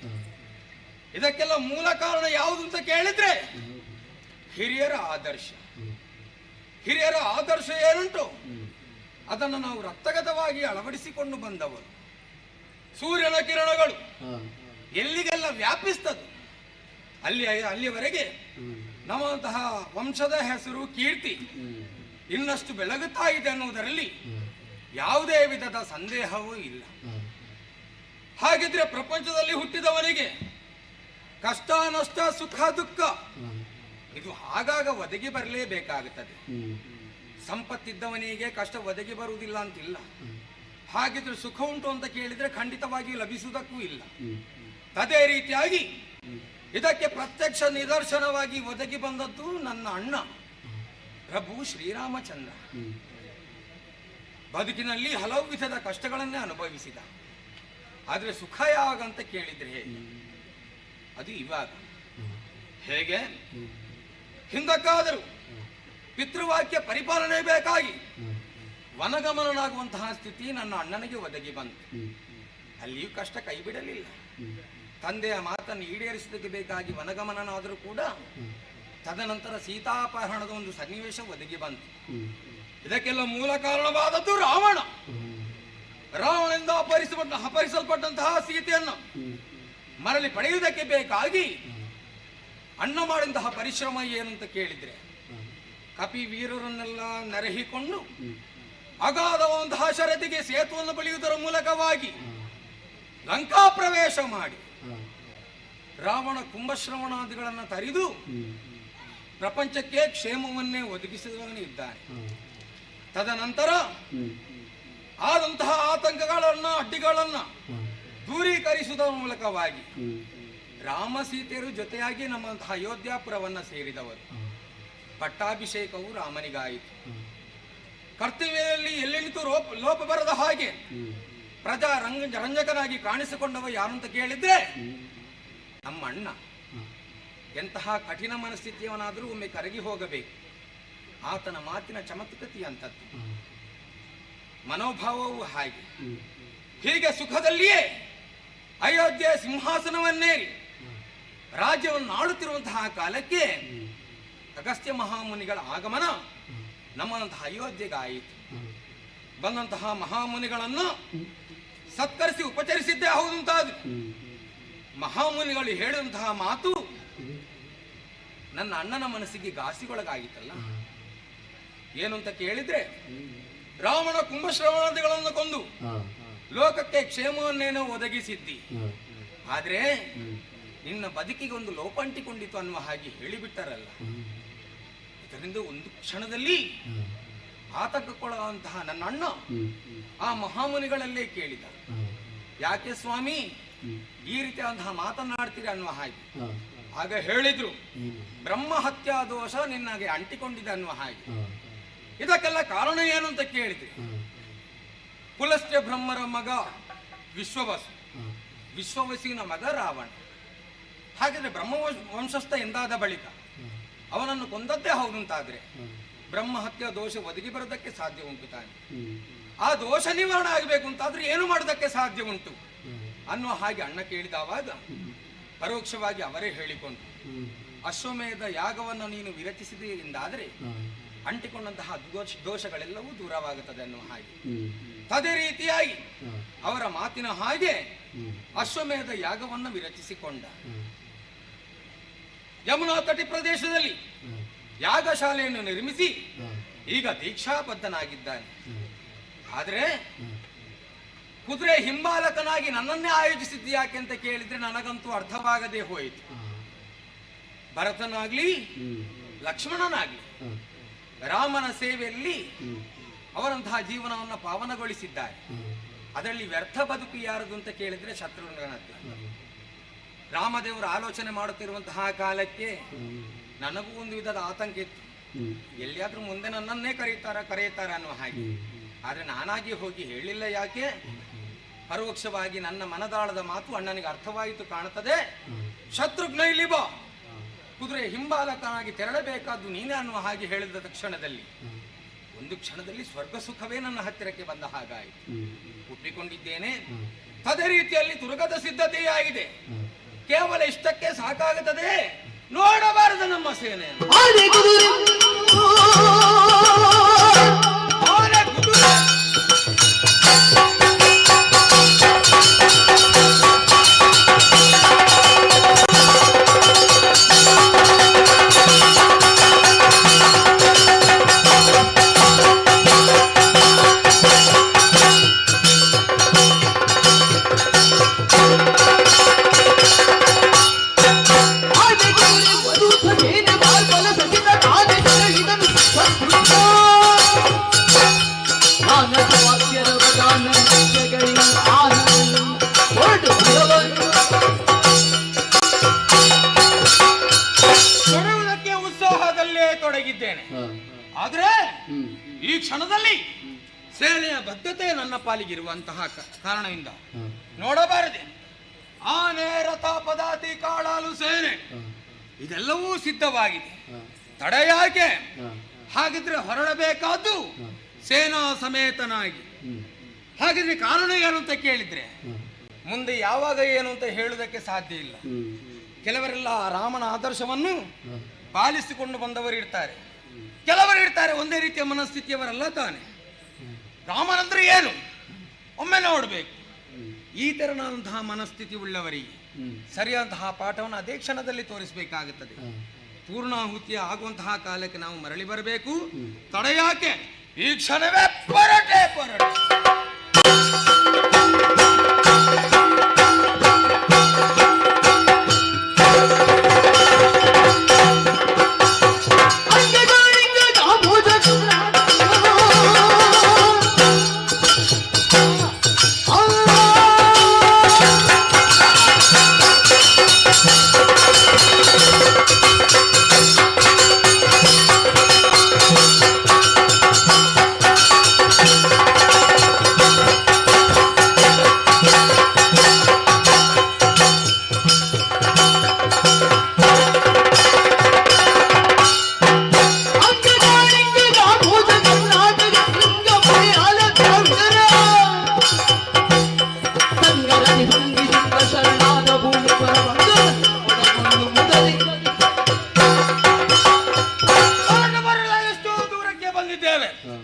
ಇದಕ್ಕೆಲ್ಲ ಮೂಲ ಕಾರಣ ಯಾವುದು ಅಂತ ಕೇಳಿದ್ರೆ ಹಿರಿಯರ ಆದರ್ಶ. ಹಿರಿಯರ ಆದರ್ಶ ಏನುಂಟು ಅದನ್ನು ನಾವು ರಕ್ತಗತವಾಗಿ ಅಳವಡಿಸಿಕೊಂಡು ಬಂದವರು. ಸೂರ್ಯನ ಕಿರಣಗಳು ಎಲ್ಲಿಗೆಲ್ಲ ವ್ಯಾಪಿಸ್ತದೆ ಅಲ್ಲಿಯವರೆಗೆ ನಮ್ಮಂತಹ ವಂಶದ ಹೆಸರು ಕೀರ್ತಿ ಇನ್ನಷ್ಟು ಬೆಳಗುತ್ತಾ ಇದೆ ಅನ್ನುವುದರಲ್ಲಿ ಯಾವುದೇ ವಿಧದ ಸಂದೇಹವೂ ಇಲ್ಲ. ಹಾಗಿದ್ರೆ ಪ್ರಪಂಚದಲ್ಲಿ ಹುಟ್ಟಿದವನಿಗೆ ಕಷ್ಟ ನಷ್ಟ ಸುಖ ದುಃಖ ಇದು ಆಗಾಗ ಒದಗಿ ಬರಲೇಬೇಕಾಗುತ್ತದೆ. ಸಂಪತ್ತಿದ್ದವನಿಗೆ ಕಷ್ಟ ಒದಗಿ ಬರುವುದಿಲ್ಲ ಅಂತಿಲ್ಲ. ಹಾಗಿದ್ರೆ ಸುಖ ಉಂಟು ಅಂತ ಕೇಳಿದ್ರೆ ಖಂಡಿತವಾಗಿ ಲಭಿಸುವುದಕ್ಕೂ ಇಲ್ಲ. ಅದೇ ರೀತಿಯಾಗಿ ಇದಕ್ಕೆ ಪ್ರತ್ಯಕ್ಷ ನಿದರ್ಶನವಾಗಿ ಒದಗಿ ಬಂದದ್ದು ನನ್ನ ಅಣ್ಣ ಪ್ರಭು ಶ್ರೀರಾಮಚಂದ್ರ. ಬದುಕಿನಲ್ಲಿ ಹಲವು ವಿಧದ ಕಷ್ಟಗಳನ್ನೇ ಅನುಭವಿಸಿದ. ಆದ್ರೆ ಸುಖ ಯಾವಾಗಂತ ಕೇಳಿದ್ರೆ ಅದು ಇವಾಗ. ಹೇಗೆ ಹಿಂದಕ್ಕಾದರೂ ಪಿತೃವಾಕ್ಯ ಪರಿಪಾಲನೆ ಬೇಕಾಗಿ ವನಗಮನನಾಗುವಂತಹ ಸ್ಥಿತಿ ನನ್ನ ಅಣ್ಣನಿಗೆ ಒದಗಿ ಬಂತು. ಅಲ್ಲಿಯೂ ಕಷ್ಟ ಕೈ ಬಿಡಲಿಲ್ಲ. ತಂದೆಯ ಮಾತನ್ನು ಈಡೇರಿಸುವುದಕ್ಕೆ ಬೇಕಾಗಿ ವನಗಮನನಾದರೂ ಕೂಡ ತದನಂತರ ಸೀತಾಪಹರಣದ ಒಂದು ಸನ್ನಿವೇಶ ಒದಗಿ ಬಂತು. ಇದಕ್ಕೆಲ್ಲ ಮೂಲ ಕಾರಣವಾದದ್ದು ರಾವಣ. ರಾವಣನಿಂದ ಅಪಹರಿಸಲ್ಪಟ್ಟಂತಹ ಸೀತೆಯನ್ನು ಮರಳಿ ಪಡೆಯುವುದಕ್ಕೆ ಬೇಕಾಗಿ ಅಣ್ಣ ಮಾಡಿದಂತಹ ಪರಿಶ್ರಮ ಏನಂತ ಕೇಳಿದ್ರೆ, ಕಪಿ ವೀರರನ್ನೆಲ್ಲ ನರಹಿಕೊಂಡು ಅಗಾಧವಂತಹ ಶರದಿಗೆ ಸೇತುವನ್ನು ಬಳಿಯುವುದರ ಮೂಲಕವಾಗಿ ಲಂಕಾ ಪ್ರವೇಶ ಮಾಡಿ ರಾವಣ ಕುಂಭಶ್ರವಣಾದಿಗಳನ್ನು ತರಿದು ಪ್ರಪಂಚಕ್ಕೆ ಕ್ಷೇಮವನ್ನೇ ಒದಗಿಸಿದವನು ಇದ್ದಾನೆ. ತದನಂತರ ಆದಂತಹ ಆತಂಕಗಳನ್ನ ಅಡ್ಡಿಗಳನ್ನ ದೂರೀಕರಿಸುವುದರ ಮೂಲಕವಾಗಿ ರಾಮ ಸೀತೆಯರು ಜೊತೆಯಾಗಿ ನಮ್ಮಂತಹ ಅಯೋಧ್ಯಾಪುರವನ್ನ ಸೇರಿದವರು. ಪಟ್ಟಾಭಿಷೇಕವು ರಾಮನಿಗಾಯಿತು. ಕರ್ತವ್ಯದಲ್ಲಿ ಎಲ್ಲೆಣಿತು ಲೋಪ ಬರದ ಹಾಗೆ ಪ್ರಜಾ ರಂಜಕನಾಗಿ ಕಾಣಿಸಿಕೊಂಡವ ಯಾರು ಅಂತ ಕೇಳಿದ್ರೆ ನಮ್ಮ ಅಣ್ಣ. ಎಂತಹ ಕಠಿಣ ಮನಸ್ಥಿತಿಯವನಾದರೂ ಒಮ್ಮೆ ಕರಗಿ ಹೋಗಬೇಕು. ಆತನ ಮಾತಿನ ಚಮತ್ಕತೆ ಅಂತದ್ದು, ಮನೋಭಾವವು ಹಾಗೆ. ಹೀಗೆ ಸುಖದಲ್ಲಿಯೇ ಅಯೋಧ್ಯೆ ಸಿಂಹಾಸನವನ್ನೇರಿ ರಾಜ್ಯವನ್ನು ಆಳುತ್ತಿರುವಂತಹ ಕಾಲಕ್ಕೆ ಅಗಸ್ತ್ಯ ಮಹಾಮುನಿಗಳ ಆಗಮನ ನಮ್ಮಂತಹ ಅಯೋಧ್ಯೆಗಾಯಿತು. ಬಂದಂತಹ ಮಹಾಮುನಿಗಳನ್ನು ಸತ್ಕರಿಸಿ ಉಪಚರಿಸಿದ್ದೇ ಹೌದಂತಾದ್ರು. ಮಹಾಮುನಿಗಳು ಹೇಳುವಂತಹ ಮಾತು ನನ್ನ ಅಣ್ಣನ ಮನಸ್ಸಿಗೆ ಘಾಸಿಗೊಳಗಾಗಿತ್ತಲ್ಲ. ಏನು ಅಂತ ಕೇಳಿದ್ರೆ, ರಾವಣ ಕುಂಭಶ್ರವಣಾದಿಗಳನ್ನು ಕೊಂದು ಲೋಕಕ್ಕೆ ಕ್ಷೇಮವನ್ನೇನೋ ಒದಗಿಸಿದ್ದಿ, ಆದ್ರೆ ನಿನ್ನ ಬದುಕಿಗೆ ಒಂದು ಲೋಪ ಅಂಟಿಕೊಂಡಿತು ಅನ್ನುವ ಹಾಗೆ ಹೇಳಿಬಿಟ್ಟರಲ್ಲ. ಇದರಿಂದ ಒಂದು ಕ್ಷಣದಲ್ಲಿ ಆತಂಕಕ್ಕೊಳಗಾದಂತಹ ನನ್ನ ಅಣ್ಣ ಆ ಮಹಾಮುನಿಗಳಲ್ಲೇ ಕೇಳಿದ, ಯಾಕೆ ಸ್ವಾಮಿ ಈ ರೀತಿಯಾದಂತಹ ಮಾತನಾಡ್ತೀರಿ ಅನ್ನುವ ಹಾಗೆ. ಆಗ ಹೇಳಿದ್ರು, ಬ್ರಹ್ಮ ಹತ್ಯಾ ದೋಷ ನಿನ್ನಗೆ ಅಂಟಿಕೊಂಡಿದೆ ಅನ್ನುವ ಹಾಗೆ. ಇದಕ್ಕೆಲ್ಲ ಕಾರಣ ಏನು ಅಂತ ಕೇಳಿದ್ರಿ. ಪುಲಸ್ತ್ಯ ಬ್ರಹ್ಮರ ಮಗ ವಿಶ್ವವಸು, ವಿಶ್ವವಸುವಿನ ಮಗ ರಾವಣ. ಹಾಗಿದ್ರೆ ಬ್ರಹ್ಮ ವಂಶಸ್ಥ ಎಂದಾದ ಬಳಿಕ ಅವನನ್ನು ಕೊಂದದ್ದೇ ಹೌದಂತಾದ್ರೆ ಬ್ರಹ್ಮ ಹತ್ಯಾ ದೋಷ ಒದಗಿ ಬರೋದಕ್ಕೆ ಸಾಧ್ಯ ಉಂಟು ತಾನೆ. ಆ ದೋಷ ನಿವಾರಣೆ ಆಗಬೇಕು ಅಂತಾದ್ರೆ ಏನು ಮಾಡೋದಕ್ಕೆ ಸಾಧ್ಯ ಉಂಟು ಅನ್ನುವ ಹಾಗೆ ಅಣ್ಣ ಕೇಳಿದವಾಗ ಪರೋಕ್ಷವಾಗಿ ಅವರೇ ಹೇಳಿಕೊಂಡ್ರು, ಅಶ್ವಮೇಧ ಯಾಗವನ್ನು ನೀನು ವಿರಚಿಸಿದೆ ಎಂದಾದರೆ ಅಂಟಿಕೊಂಡಂತಹ ದೋಷಗಳೆಲ್ಲವೂ ದೂರವಾಗುತ್ತದೆ ಅನ್ನುವ ಹಾಗೆ. ಅದೇ ರೀತಿಯಾಗಿ ಅವರ ಮಾತಿನ ಹಾಗೆ ಅಶ್ವಮೇಧ ಯಾಗವನ್ನು ವಿರಚಿಸಿಕೊಂಡ. ಯಮುನಾ ತಟಿ ಪ್ರದೇಶದಲ್ಲಿ ಯಾಗಶಾಲೆಯನ್ನು ನಿರ್ಮಿಸಿ ಈಗ ದೀಕ್ಷಾಬದ್ಧನಾಗಿದ್ದಾನೆ. ಆದರೆ ಕುದುರೆ ಹಿಂಬಾಲಕನಾಗಿ ನನ್ನನ್ನೇ ಆಯೋಜಿಸಿದ್ದು ಯಾಕೆ ಅಂತ ಕೇಳಿದ್ರೆ ನನಗಂತೂ ಅರ್ಥವಾಗದೆ ಹೋಯಿತು. ಭರತನಾಗ್ಲಿ ಲಕ್ಷ್ಮಣನಾಗ್ಲಿ ರಾಮನ ಸೇವೆಯಲ್ಲಿ ಅವರಂತಹ ಜೀವನವನ್ನು ಪಾವನಗೊಳಿಸಿದ್ದಾರೆ. ಅದರಲ್ಲಿ ವ್ಯರ್ಥ ಬದುಕು ಯಾರದು ಅಂತ ಕೇಳಿದ್ರೆ ಶತ್ರುಘ್ನನದ್ದು. ರಾಮದೇವರು ಆಲೋಚನೆ ಮಾಡುತ್ತಿರುವಂತಹ ಕಾಲಕ್ಕೆ ನನಗೂ ಒಂದು ವಿಧದ ಆತಂಕ ಇತ್ತು, ಎಲ್ಲಿಯಾದ್ರೂ ಮುಂದೆ ನನ್ನನ್ನೇ ಕರೆಯುತ್ತಾರೆ ಅನ್ನುವ ಹಾಗೆ. ಆದ್ರೆ ನಾನಾಗಿ ಹೋಗಿ ಹೇಳಿಲ್ಲ. ಯಾಕೆ? ಪರೋಕ್ಷವಾಗಿ ನನ್ನ ಮನದಾಳದ ಮಾತು ಅಣ್ಣನಿಗೆ ಅರ್ಥವಾಯಿತು ಕಾಣುತ್ತದೆ. ಶತ್ರುಘ್ನ ಇಲ್ಲಿ ಬಾ, ಕುದುರೆ ಹಿಂಬಾಲಕನಾಗಿ ತೆರಳಬೇಕಾದ್ದು ನೀನೇ ಅನ್ನುವ ಹಾಗೆ ಹೇಳಿದ ತಕ್ಷಣದಲ್ಲಿ ಒಂದು ಕ್ಷಣದಲ್ಲಿ ಸ್ವರ್ಗ ಸುಖವೇ ನನ್ನ ಹತ್ತಿರಕ್ಕೆ ಬಂದ ಹಾಗಾಯಿತು. ಒಪ್ಪಿಕೊಂಡಿದ್ದೇನೆ. ಅದೇ ರೀತಿಯಲ್ಲಿ ತುರುಗದ ಸಿದ್ಧತೆಯೇ ಆಗಿದೆ. ಕೇವಲ ಇಷ್ಟಕ್ಕೆ ಸಾಕಾಗುತ್ತದೆ. ನೋಡಬಾರದು ನಮ್ಮ ಸೇನೆ. ಆದ್ರೆ ಈ ಕ್ಷಣದಲ್ಲಿ ಸೇನೆಯ ಬದ್ಧತೆ ನನ್ನ ಪಾಲಿಗಿರುವಂತಹ ಕಾರಣದಿಂದ ನೋಡಬಾರದೆ. ಆನೆ ರಥ ಪದಾತಿ ಕಾಳ ಸಾಲು ಸೇನೆ ಹ, ಇದೆಲ್ಲವೂ ಸಿದ್ಧವಾಗಿದೆ. ಹ, ತಡ ಯಾಕೆ? ಹ, ಹಾಗಿದ್ರೆ ಹೊರಡಬೇಕಾದ್ದು ಹ, ಸೇನಾ ಸಮೇತನಾಗಿ. ಹ್ಮ್, ಹಾಗಿದ್ರೆ ಕಾರಣ ಏನು ಅಂತ ಕೇಳಿದ್ರೆ ಹ, ಮುಂದೆ ಯಾವಾಗ ಏನು ಅಂತ ಹೇಳುವುದಕ್ಕೆ ಸಾಧ್ಯ ಇಲ್ಲ. ಹ್ಮ್, ಕೆಲವರೆಲ್ಲ ರಾಮನ ಆದರ್ಶವನ್ನು ಹ, ಪಾಲಿಸಿಕೊಂಡು ಬಂದವರು ಇರ್ತಾರೆ, ಕೆಲವರು ಇರ್ತಾರೆ ಒಂದೇ ರೀತಿಯ ಮನಸ್ಥಿತಿಯವರಲ್ಲ ತಾನೆ. ರಾಮನಂದ್ರೆ ಏನು ಒಮ್ಮೆ ನೋಡಬೇಕು. ಈ ತೆರನಾದಂತಹ ಮನಸ್ಥಿತಿ ಉಳ್ಳವರಿಗೆ ಹ್ಮ್, ಸರಿಯಾದಂತಹ ಪಾಠವನ್ನು ಅದೇ ಕ್ಷಣದಲ್ಲಿ ತೋರಿಸಬೇಕಾಗುತ್ತದೆ. ಹ, ಪೂರ್ಣಾಹುತಿಯ ಆಗುವಂತಹ ಕಾಲಕ್ಕೆ ನಾವು ಮರಳಿ ಬರಬೇಕು. ಹ್ಮ್. ತಡ ಯಾಕೆ? ಈ ಕ್ಷಣವೇ ಪರಟೆ ಪರಟೆ. ಎಷ್ಟೋ ದೂರಕ್ಕೆ ಬಂದಿದ್ದೇವೆ. ಹ,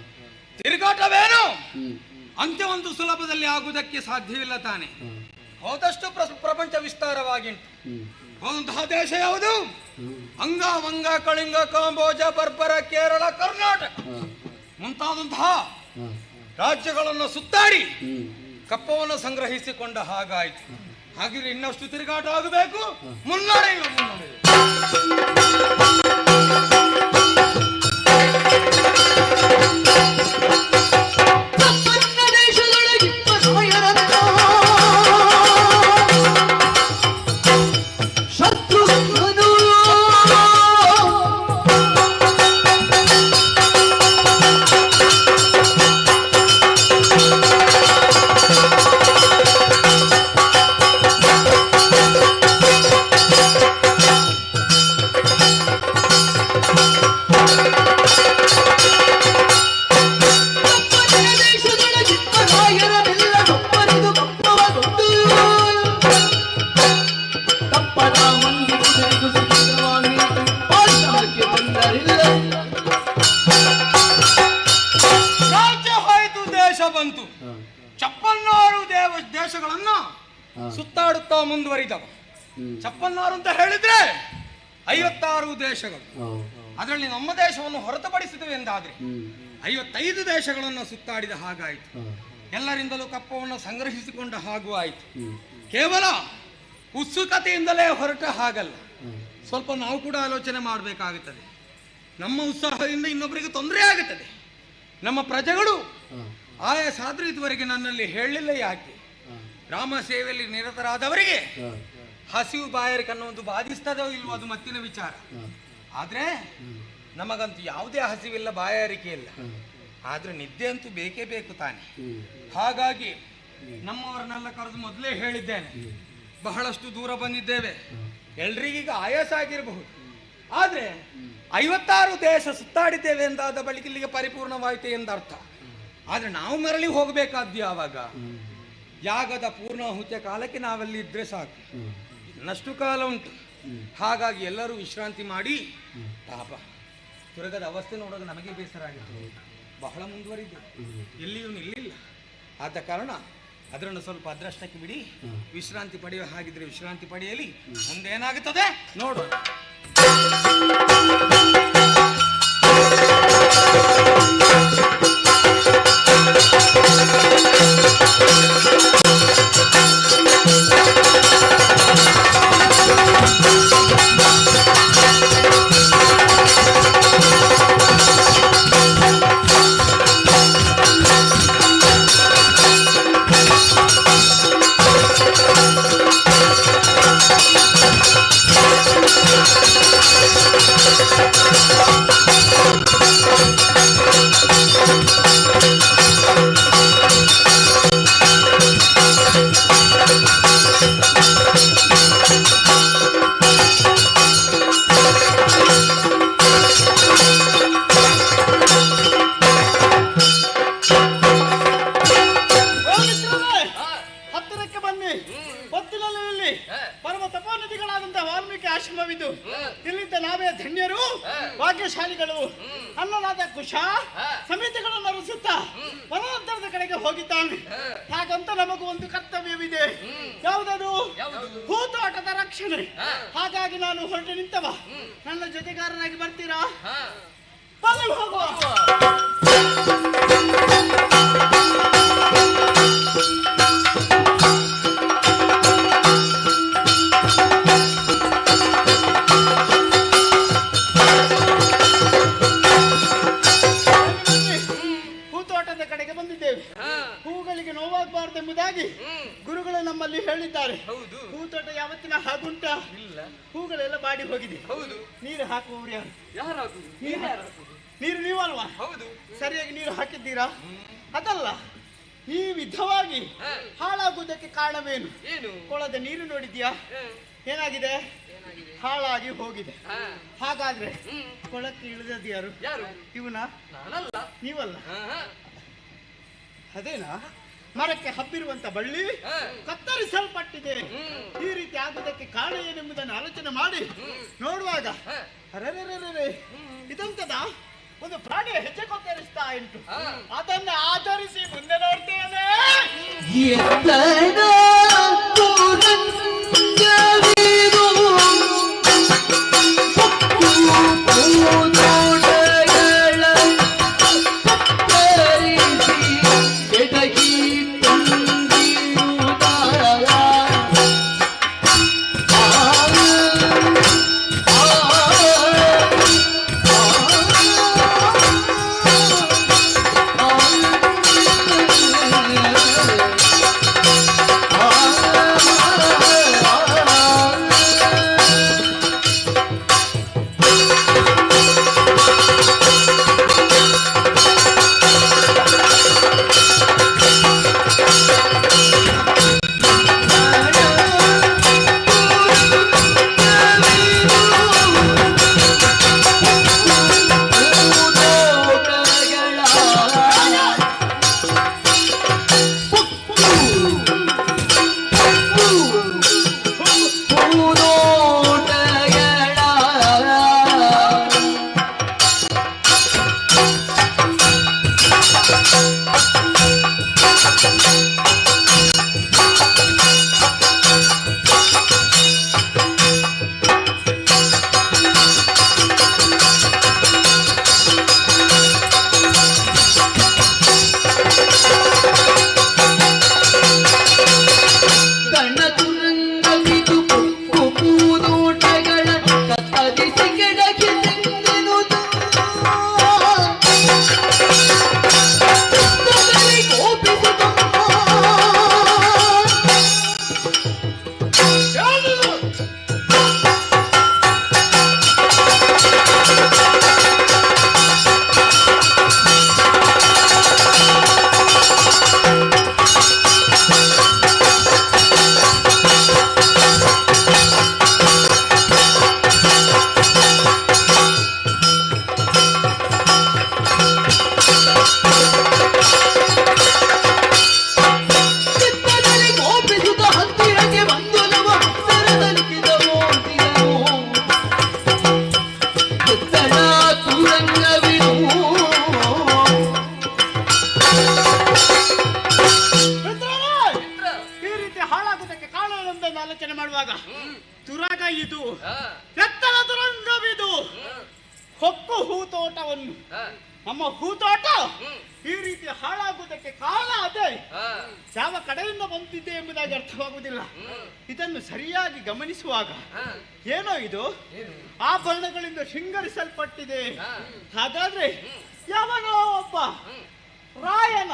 ತಿರುಗಾಟವೇನು ಹ್ಮ್, ಅಂತ್ಯವೊಂದು ಸುಲಭದಲ್ಲಿ ಆಗುವುದಕ್ಕೆ ಸಾಧ್ಯವಿಲ್ಲ ತಾನೆ. ಹ, ಹೋದಷ್ಟು ಪ್ರಪಂಚ ವಿಸ್ತಾರವಾಗಿಂಟು. ಹ್ಮ್, ಹೋದಂತಹ ದೇಶ ಯಾವುದು? ಹ್ಮ್, ಅಂಗ ವಂಗ ಕಳಿಂಗ ಕಾಂಬೋಜ ಬರ್ಬರ ಕೇರಳ ಕರ್ನಾಟಕ ಹ, ಮುಂತಾದಂತಹ ಹ, ರಾಜ್ಯಗಳನ್ನು ಸುತ್ತಾಡಿ ಹ್ಮ್, ಕಪ್ಪವನ್ನು ಸಂಗ್ರಹಿಸಿಕೊಂಡ ಹಾಗಾಯಿತು. ಹಾಗಿದ್ರೆ ಇನ್ನಷ್ಟು ತಿರುಗಾಟ ಆಗಬೇಕು. ಮುನ್ನಡೆಯುವ ಮುನ್ನಡೆಯುವ. ರಾಜ್ಯ ಹೋಯಿತು, ದೇಶ ಬಂತು. ಹ, 56 ದೇಶಗಳನ್ನ ಹ, ಸುತ್ತಾಡುತ್ತಾ ಮುಂದುವರಿದವ. ಹ್ಮ್, 56 ಅಂತ ಹೇಳಿದ್ರೆ 56 ದೇಶಗಳು. ಹ, ಅದರಲ್ಲಿ ನಮ್ಮ ದೇಶವನ್ನು ಹೊರತುಪಡಿಸಿದವೆ ಎಂದಾದ್ರೆ ಹ್ಮ್, 55 ದೇಶಗಳನ್ನು ಸುತ್ತಾಡಿದ ಹಾಗಾಯಿತು. ಹ, ಎಲ್ಲರಿಂದಲೂ ಕಪ್ಪವನ್ನು ಸಂಗ್ರಹಿಸಿಕೊಂಡ ಹಾಗೂ ಆಯಿತು. ಹ್ಮ್, ಕೇವಲ ಉತ್ಸುಕತೆಯಿಂದಲೇ ಹೊರಟ ಹಾಗಲ್ಲ, ಹ, ಸ್ವಲ್ಪ ನಾವು ಕೂಡ ಆಲೋಚನೆ ಮಾಡಬೇಕಾಗುತ್ತದೆ. ನಮ್ಮ ಉತ್ಸಾಹದಿಂದ ಇನ್ನೊಬ್ಬರಿಗೆ ತೊಂದರೆ ಆಗುತ್ತದೆ. ನಮ್ಮ ಪ್ರಜೆಗಳು ಹ, ಆಯಾಸಾದ್ರೂ ಇದುವರೆಗೆ ನನ್ನಲ್ಲಿ ಹೇಳಲಿಲ್ಲ ಯಾಕೆ? ಹ, ರಾಮ ಸೇವೆಯಲ್ಲಿ ನಿರತರಾದವರಿಗೆ ಹ, ಹಸಿವು ಬಾಯಾರಿಕೆ ಅನ್ನೋದು ಬಾಧಿಸ್ತದೋ ಇಲ್ವೋ ಅದು ಮತ್ತಿನ ವಿಚಾರ. ಹ, ಆದ್ರೆ ಹ್ಮ್, ನಮಗಂತೂ ಯಾವುದೇ ಹಸಿವಿಲ್ಲ, ಬಾಯಾರಿಕೆ ಇಲ್ಲ. ಹ, ಆದ್ರೆ ನಿದ್ದೆ ಅಂತೂ ಬೇಕೇ ಬೇಕು ತಾನೆ. ಹ್ಮ್, ಹಾಗಾಗಿ ನಮ್ಮವರನ್ನೆಲ್ಲ ಕರೆದು ಮೊದಲೇ ಹೇಳಿದ್ದೇನೆ, ಹ್ಮ್, ಬಹಳಷ್ಟು ದೂರ ಬಂದಿದ್ದೇವೆ. ಹ, ಎಲ್ರಿಗೀಗ ಆಯಾಸ ಆಗಿರಬಹುದು. ಆದ್ರೆ 56 ದೇಶ ಸುತ್ತಾಡಿದ್ದೇವೆ ಎಂದಾದ ಬಳಿಕ ಇಲ್ಲಿಗೆ ಪರಿಪೂರ್ಣವಾಯಿತು ಎಂದರ್ಥ. ಆದ್ರೆ ನಾವು ಮರಳಿ ಹೋಗಬೇಕಾದ್ದು ಯಾವಾಗ? ಹ್ಮ್, ಯಾಗದ ಪೂರ್ಣಾಹುತಿಯ ಕಾಲಕ್ಕೆ ನಾವಲ್ಲಿ ಇದ್ರೆ ಸಾಕು. ಹ್ಮ್, ಇನ್ನಷ್ಟು ಕಾಲ ಉಂಟು. ಹ್ಮ್, ಹಾಗಾಗಿ ಎಲ್ಲರೂ ವಿಶ್ರಾಂತಿ ಮಾಡಿ. ಹ್ಮ್, ಪಾಪ ತುರಗದ ಅವಸ್ಥೆ ನೋಡುವಾಗ ನಮಗೆ ಬೇಸರ ಆಗಿತ್ತು. ಬಹಳ ಮುಂದುವರಿದೆ, ಹ್ಮ್, ಎಲ್ಲಿಯೂ ನಿಲ್ಲಿಲ್ಲ. ಆದ ಕಾರಣ ಅದರನ್ನು ಸ್ವಲ್ಪ ಅದೃಷ್ಟಕ್ಕೆ ಬಿಡಿ, ಹ್ಮ್. ವಿಶ್ರಾಂತಿ ಪಡೆಯುವ ಹಾಗಿದ್ರೆ ವಿಶ್ರಾಂತಿ ಪಡೆಯಲಿ. ಮುಂದೇನಾಗುತ್ತದೆ ನೋಡೋಣ. ಬನ್ನಿ. ಹೊತ್ತಿನಲ್ಲಿ ಇಲ್ಲಿ ಪರಮ ತಪೋನಿಧಿಗಳಾದಂತಹ ವಾಲ್ಮೀಕಿ ಆಶ್ರಮವಿದ್ದು ಇಲ್ಲಿದ್ದ ನಾವೇ ಧನ್ಯರು, ಭಾಗ್ಯಶಾಲಿಗಳು. ಅನ್ನನಾದ ಕುಶ ಸಮಿತಿಗಳನ್ನು ಅರಸುತ್ತಾ ವನಾಂತರದ ಕಡೆಗೆ ಹೋಗಿದ್ದಾನೆ. ಹಾಗಂತ ನಮಗೂ ಒಂದು ಕರ್ತವ್ಯವಿದೆ. ಯಾವುದದು? ಹೂತೋಟದ ರಕ್ಷಣೆ. ಹಾಗಾಗಿ ನಾನು ಹೊರಟು ನಿಂತವ. ನನ್ನ ಜೊತೆಗಾರರಾಗಿ ಬರ್ತೀರಾ? ಬನ್ನಿ ಹೋಗುವ. ಹೂತೋಟದ ಕಡೆಗೆ ಬಂದಿದ್ದೇವೆ. ಹೂಗಳಿಗೆ ನೋವಾಗಬಾರದೆಂಬುದಾಗಿ ಗುರುಗಳು ನಮ್ಮಲ್ಲಿ ಹೇಳಿದ್ದಾರೆ. ಹೂತೋಟ ಯಾವತ್ತಿನ ಹಾಗುಂಟ? ಹೂಗಳೆಲ್ಲ ಬಾಡಿ ಹೋಗಿದೆ. ನೀರು ಹಾಕುವವರು ಯಾರು? ನೀರು ನೀವಲ್ವಾ? ಸರಿಯಾಗಿ ನೀರು ಹಾಕಿದ್ದೀರಾ? ಅದಲ್ಲ, ಈ ವಿಧವಾಗಿ ಹಾಳಾಗುವುದಕ್ಕೆ ಕಾರಣವೇನು? ಕೊಳದ ನೀರು ನೋಡಿದ್ಯಾ? ಏನಾಗಿದೆ? ಹಾಳಾಗಿ ಹೋಗಿದೆ. ಹಾಗಾದ್ರೆ ಕೊಳಕ್ಕೆ ಇಳಿದದ್ದು ಯಾರು? ಇವನ? ನೀವಲ್ಲ. ಅದೇನಾ? ಮರಕ್ಕೆ ಹಬ್ಬಿರುವಂತ ಬಳ್ಳಿ ಕತ್ತರಿಸಲ್ಪಟ್ಟಿದೆ. ಈ ರೀತಿ ಆಗುವುದಕ್ಕೆ ಕಾರಣ ಏನೆಂಬುದನ್ನು ಆಲೋಚನೆ ಮಾಡಿ ನೋಡುವಾಗ ಅರೆ ಇದಂತದ ಒಂದು ಪ್ರಾಣಿಯ ಹೆಜ್ಜೆ ಕೊತ್ತರಿಸ್ತಾ ಉಂಟು. ಅದನ್ನು ಆಧರಿಸಿ ಮುಂದೆ ನೋಡ್ತೇನೆ. ನಮ್ಮ ಹೂತೋಟ ಈ ರೀತಿ ಹಾಳಾಗುವುದಕ್ಕೆ ಕಾರಣ ಅದೇ. ಯಾವ ಕಡೆಯಿಂದ ಬಂದಿದೆ ಎಂಬುದಾಗಿ ಅರ್ಥವಾಗುವುದಿಲ್ಲ. ಇದನ್ನು ಸರಿಯಾಗಿ ಗಮನಿಸುವಾಗ ಏನೋ ಇದು ಆಭರಣಗಳಿಂದ ಶೃಂಗರಿಸಲ್ಪಟ್ಟಿದೆ. ಹಾಗಾದ್ರೆ ಯಾವನೋ ಒಬ್ಬ ರಾಯನ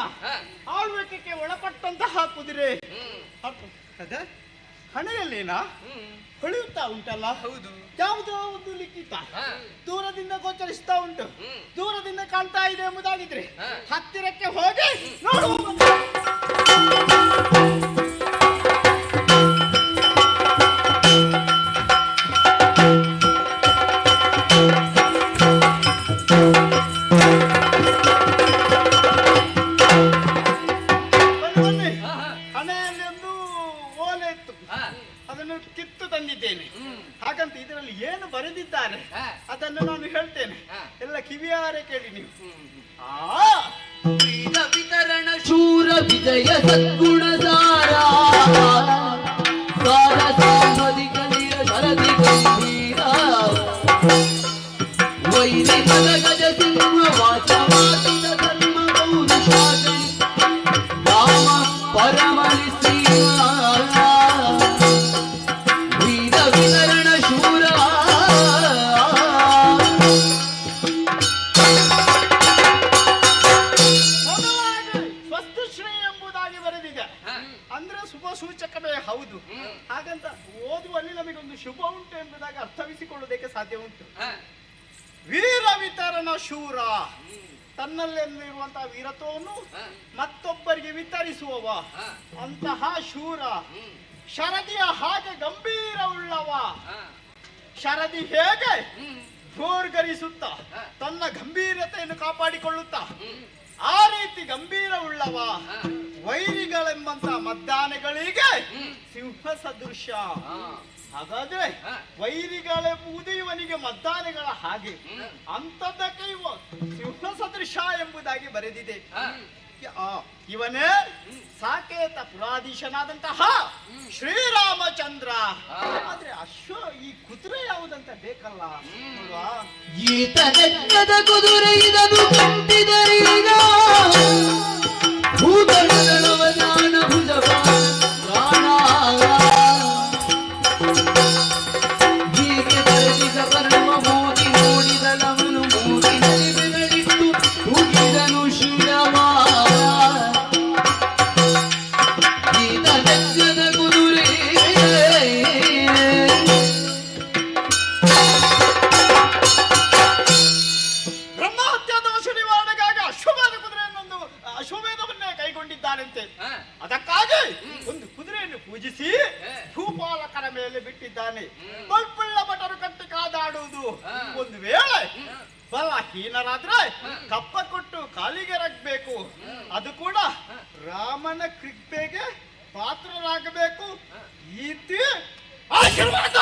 ಆಳ್ವಿಕೆಗೆ ಒಳಪಟ್ಟಂತಹ ಕುದುರೆ ಅದ ಹಣೆಯಲ್ಲೇನಾ ಹೊಳೆಯುತ್ತಾ ಉಂಟಲ್ಲ. ಹೌದು, ಯಾವುದೋ ಒಂದು ಲಿಖಿತ ದೂರದಿಂದ ಗೋಚರಿಸ್ತಾ ಉಂಟು, ದೂರದಿಂದ ಕಾಣ್ತಾ ಇದೆ ಎಂಬುದಾಗಿದ್ರೆ ಹತ್ತಿರಕ್ಕೆ ಹೋಗಿ ನೋಡುವ. ಇತ್ತು, ಅದನ್ನು ಕಿತ್ತು ತಂದಿದ್ದೇನೆ. ಹಾಗಂತ ಇದರಲ್ಲಿ ಏನು ಬರೆದಿದ್ದಾರೆ ಅದನ್ನು ನಾನು ಹೇಳ್ತೇನೆ, ಎಲ್ಲ ಕಿವಿಯಾರೆ ಕೇಳಿ ನೀವು. ವೀರ ವಿತರಣ ಶೂರ ವಿಜಯ ಸದ್ಗುಣ ಸಾರ ಸಾರ ಸಾಂಬದಿ ಕಲಿಯ ಶರದಿ ಗಂಭೀರ ವೈರಿ ಪದ ಗಜ ಸಿಂಹ ವಾಚವಾದಿತ ಧರ್ಮ ಪೌರುಷಾಗಣಿ ರಾಮ ಪರಮಲಿ ಶ್ರೀರ ವೀರ ವಿತರಣ ಶೂರ ಸ್ವಸ್ತಶ್ರೀ ಎಂಬುದಾಗಿ ಬರೆದಿದೆ. ಅಂದ್ರೆ ಶುಭ ಸೂಚಕವೇ ಹೌದು. ಹಾಗಂತ ಓದುವಲ್ಲಿ ನಮಗೊಂದು ಶುಭ ಉಂಟು ಎಂಬುದಾಗಿ ಅರ್ಥವಿಸಿಕೊಳ್ಳುವುದಕ್ಕೆ ಸಾಧ್ಯ ಉಂಟು. ವೀರ ವಿತರಣ ಶೂರ, ತನ್ನಲ್ಲಿರುವಂತಹ ವೀರತ್ವವನ್ನು ಮತ್ತೊಬ್ಬರಿಗೆ ವಿತರಿಸುವವ ಅಂತಹ ಶೂರ. ಶರದಿಯ ಹಾಗೆ ಗಂಭೀರ ಉಳ್ಳವ. ಶರದಿ ಹೇಗೆ ಭೋರ್ಗರಿಸುತ್ತ ತನ್ನ ಗಂಭೀರತೆಯನ್ನು ಕಾಪಾಡಿಕೊಳ್ಳುತ್ತಾ ಆ ರೀತಿ ಗಂಭೀರ ಉಳ್ಳವ. ವೈರಿಗಳೆಂಬಂತ ಮದ್ದಾನೆಗಳಿಗೆ ಸಿಂಹ ಸದೃಶ. ಹಾಗಾದ್ರೆ ವೈರಿಗಳೆಂಬುದು ಇವನಿಗೆ ಮದ್ದಾನೆಗಳ ಹಾಗೆ, ಅಂತದಕ್ಕೆ ಇವ ಸಿಂಹ ಸದೃಶ ಎಂಬುದಾಗಿ ಬರೆದಿದೆ. ಇವನೇ ಸಾಕೇತ ಪುರಾಧೀಶನಾದಂತಹ ಶ್ರೀರಾಮಚಂದ್ರ. ಆದ್ರೆ ಈ ಕುದುರೆ ಯಾವುದಂತ ಬೇಕಲ್ಲ ನೋಡುವ. ಈತ ನೆಟ್ಟದ ಕುದುರೆ ಇದನ್ನು ಕಂಡಿದರೀಗ ಭೂತಳವ ಜ್ಞಾನ ಭುಜವ ಪ್ರಾಣ ಹೀಗೆ ಬರೆದಿದ ಪರಮ ಮೋದಿ ನೋಡಿದಲವನು ಮೂಗಿನಲ್ಲಿ ಬೆರಳಿಟ್ಟು ಹುಗಿದನು ಶಿರವ. ಈತ ನೆಟ್ಟದ ಕುದುರೆ ಅಶ್ವಮೇಧವನ್ನೇ ಕೈಗೊಂಡಿದ್ದಾರಂತೆ. ಅದಕ್ಕಾಗಿ ಒಂದು ಕುದುರೆಯನ್ನು ಪೂಜಿಸಿ ಭೂಪಾಲಕರ ಮೇಲೆ ಬಿಟ್ಟಿದ್ದಾನೆ. ಬಲ್ಪುಳ್ಳ ಭಟರು ಕಟ್ಟಿ ಕಾದಾಡುವುದು. ಒಂದು ವೇಳೆ ಬಲಹೀನರಾದ್ರೆ ಕಪ್ಪ ಕೊಟ್ಟು ಕಾಲಿಗೆ ರಗ್ಬೇಕು. ಅದು ಕೂಡ ರಾಮನ ಕೃಪೆಗೆ ಪಾತ್ರರಾಗಬೇಕು. ಈತಿ ಆಶೀರ್ವಾದ.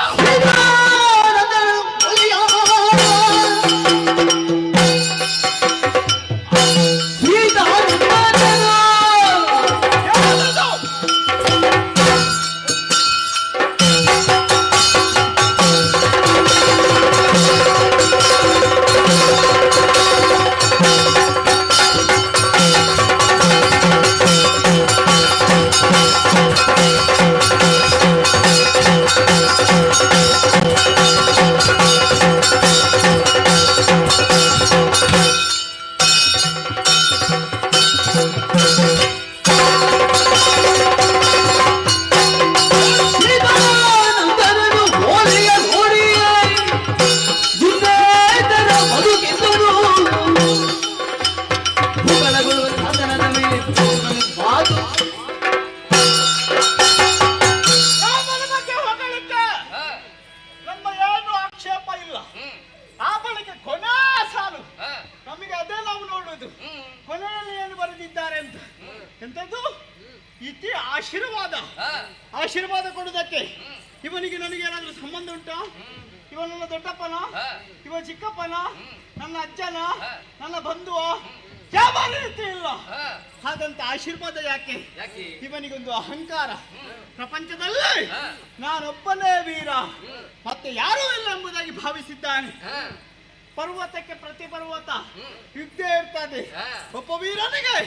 ಆಶೀರ್ವಾದ ಕೊಡುವುದಕ್ಕೆ ಇವನಿಗೆ ನನಗೆ ಏನಾದ್ರೂ ಸಂಬಂಧ ಉಂಟಾ? ಇವ ನನ್ನ ದೊಡ್ಡಪ್ಪನ, ಇವ ಚಿಕ್ಕಪ್ಪನ, ನನ್ನ ಅಜ್ಜನ, ನನ್ನ ಬಂಧುವ? ಯಾವ ರೀತಿ ಇಲ್ಲ. ಹಾಗಂತ ಆಶೀರ್ವಾದ ಯಾಕೆ? ಇವನಿಗೊಂದು ಅಹಂಕಾರ. ಪ್ರಪಂಚದಲ್ಲಿ ನಾನೊಬ್ಬನೇ ವೀರ, ಮತ್ತೆ ಯಾರೂ ಇಲ್ಲ ಎಂಬುದಾಗಿ ಭಾವಿಸಿದ್ದಾನೆ. ಪರ್ವತಕ್ಕೆ ಪ್ರತಿ ಪರ್ವತ ಯುದ್ಧ ಇರ್ತದೆ. ಒಬ್ಬ ವೀರನಿಗೆ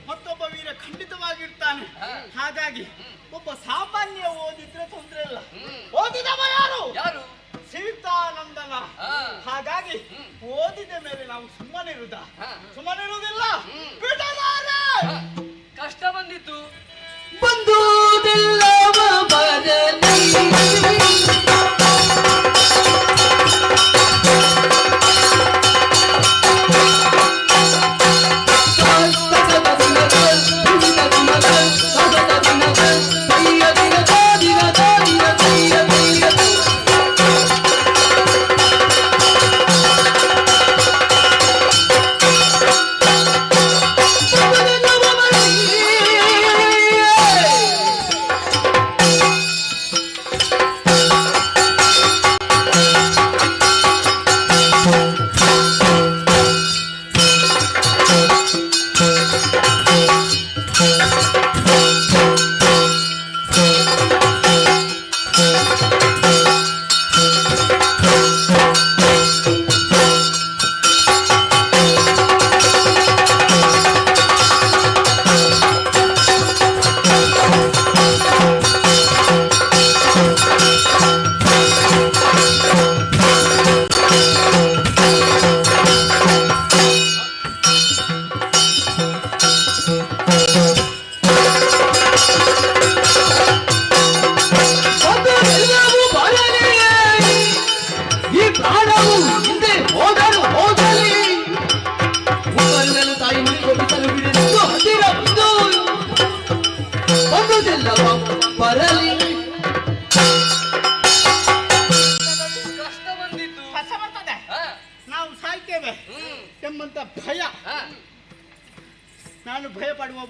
ಮತ್ತೊಬ್ಬ ವೀರ ಖಂಡಿತವಾಗಿರ್ತಾನೆ. ಹಾಗಾಗಿ ಒಬ್ಬ ಸಾಮಾನ್ಯ ಓದಿದ್ರೆ ತೊಂದರೆ ಇಲ್ಲ. ಓದಿದವ ಯಾರು? ಸೀತಾನಂದನ. ಹಾಗಾಗಿ ಓದಿದ ಮೇಲೆ ನಾವು ಸುಮ್ಮನಿರುವುದಿಲ್ಲ. ಕಷ್ಟ ಬಂದಿತ್ತು, ಬಂದುದಿಲ್ಲವ ಬರಲಿ.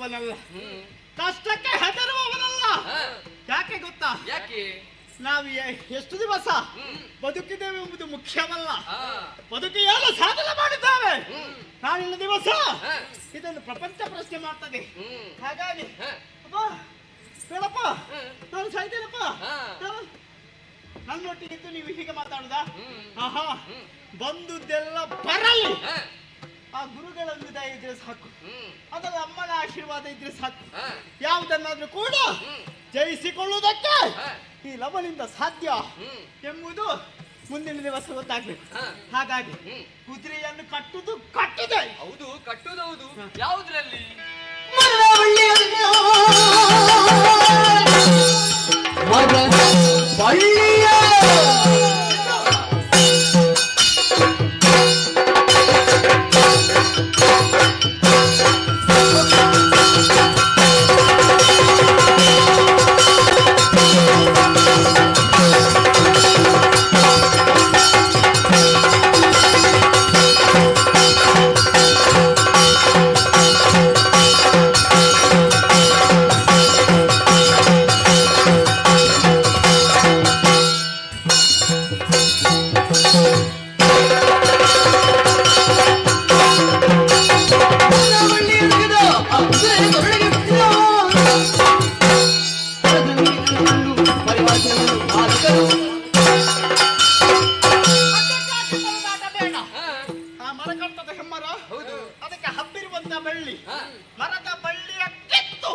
ಹೆದರುವವನಲ್ಲ, ಕಷ್ಟಕ್ಕೆ ಹೆದರುವವನಲ್ಲ. ಯಾಕೆ ಗೊತ್ತಾ? ಯಾಕೆ? ನಾವು ಎಷ್ಟು ದಿವಸ ಬದುಕಿದ್ದೇವೆ ಎಂಬುದು ಮುಖ್ಯವಲ್ಲ, ಬದುಕಿ ಏನು ಸಾಧನೆ ಮಾಡಿದ್ದೇವೆ. ನಾಳಿನ ದಿವಸ ಇದನ್ನು ಪ್ರಪಂಚ ಪ್ರಶ್ನೆ ಮಾಡ್ತದೆ. ಹಾಗಾಗಿ ಅಪ್ಪ ಬೇಡಪ್ಪ, ನಾನು ಸಾಯ್ತೇನಪ್ಪ. ನನ್ನೊಟ್ಟಿಗಿದ್ದು ನೀವು ಹೀಗೆ ಮಾತಾಡುದಾ? ಆಹಾ, ಬಂದುದೆಲ್ಲ ಬರಲಿ. ಆ ಗುರುಗಳೊಂದು ದಯ ಇದ್ರೆ ಸಾಕು, ಅದರ ಅಮ್ಮನ ಆಶೀರ್ವಾದ ಇದ್ರೆ ಸಾಕು. ಯಾವುದನ್ನಾದ್ರೂ ಕೂಡ ಜಯಿಸಿಕೊಳ್ಳುವುದಕ್ಕೆ ಈ ಲವನಿಂದ ಸಾಧ್ಯ ಎಂಬುದು ಮುಂದಿನ ದಿವಸ ಗೊತ್ತಾಗ್ಬೇಕು. ಹಾಗಾಗಿ ಕುದುರೆಯನ್ನು ಕಟ್ಟುವುದೇ. ಹೌದು, ಕಟ್ಟುವುದು ಯಾವುದ್ರಲ್ಲಿ? ಅದಕ್ಕೆ ಹಬ್ಬಿರುವಂತ ಬಳ್ಳಿ, ಮರದ ಬಳ್ಳಿಯ ಕಿತ್ತು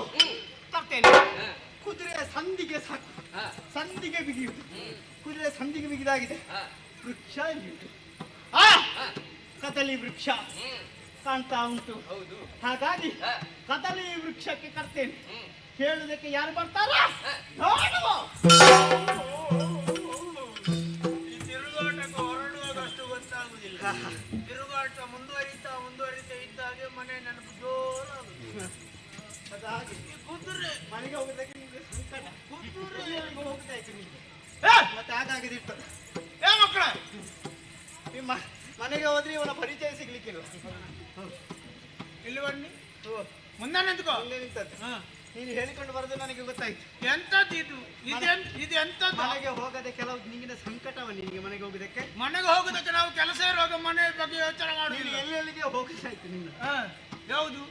ತರ್ತೇನೆ. ಕುದುರೆಯ ಸಂದಿಗೆ ಸಾಕು, ಸಂದಿಗೆ ಬಿಗಿಯುವುದು. ಕುದುರೆ ಸಂದಿಗೆ ಬಿಗಿದಾಗಿದೆ. ವೃಕ್ಷ ಎಲ್ಲಿಯುವುದು? ಕದಲಿ ವೃಕ್ಷ ಕಾಣ್ತಾ ಉಂಟು. ಹಾಗಾಗಿ ಕದಲಿ ವೃಕ್ಷಕ್ಕೆ ಕರ್ತೇನೆ. ಹೇಳುವುದಕ್ಕೆ ಯಾರು ಬರ್ತಾರ? ನೋಡುವ. ತಿರುಗಾಟಕ್ಕೆ ಹೊರಡುವಾಗಷ್ಟು ಗೊತ್ತಾಗುದಿಲ್ಲ. ತಿರುಗಾಟ ಮುಂದುವರಿತಾ ಇದ್ದಾಗೆ ಮನೆ ನೆನಪು ಜೋರಾಗುದು. ಅದಾಗಿ ಕುದುರೆ ಮನೆಗೆ ಹೋಗೋದಕ್ಕೆ ನಿಮ್ಗೆ ಸಂಕಟ. ಕುದುರೆ ಹೋಗ್ತಾ ಇತ್ತು ನಿಮ್ಗೆ ಮತ್ತೆ ಹಾಗಾಗಿದೆ ಇರ್ತದೆ. ಮಕ್ಕಳ ನಿಮ್ಮ ಮನೆಗೆ ಹೋದ್ರೆ ಇವನ ಪರಿಚಯ ಸಿಗ್ಲಿಕ್ಕಿಲ್ಲ. ಇಲ್ಲಿ ಬನ್ನಿ, ಮುಂದೆ ನಿಂತ್ಕೋ. ಅಲ್ಲೇ ನಿಂತದ್ದು. ನೀನು ಹೇಳಿಕೊಂಡು ಬರೋದು ನನಗೆ ಗೊತ್ತಾಯ್ತು. ಎಂತದ್ದು ಇದು? ಇದು ಎಂತದ್ದು? ಮನೆಗೆ ಹೋಗದೆ ಕೆಲವು ನಿಂಗಿನ ಸಂಕಟವ ನಿನಗೆ ಮನೆಗೆ ಹೋಗುದಕ್ಕೆ. ಮನೆಗೆ ಹೋಗುದಕ್ಕೆ ನಾವು ಕೆಲಸ ಇರುವಾಗ ಮನೆ ಬಗ್ಗೆ ಯೋಚನೆ ಮಾಡುದು. ಎಲ್ಲೆಲ್ಲಿಗೆ ಹೋಗ್ತಾಯ್ತು ನಿನ್ನ. ಯಾವುದು?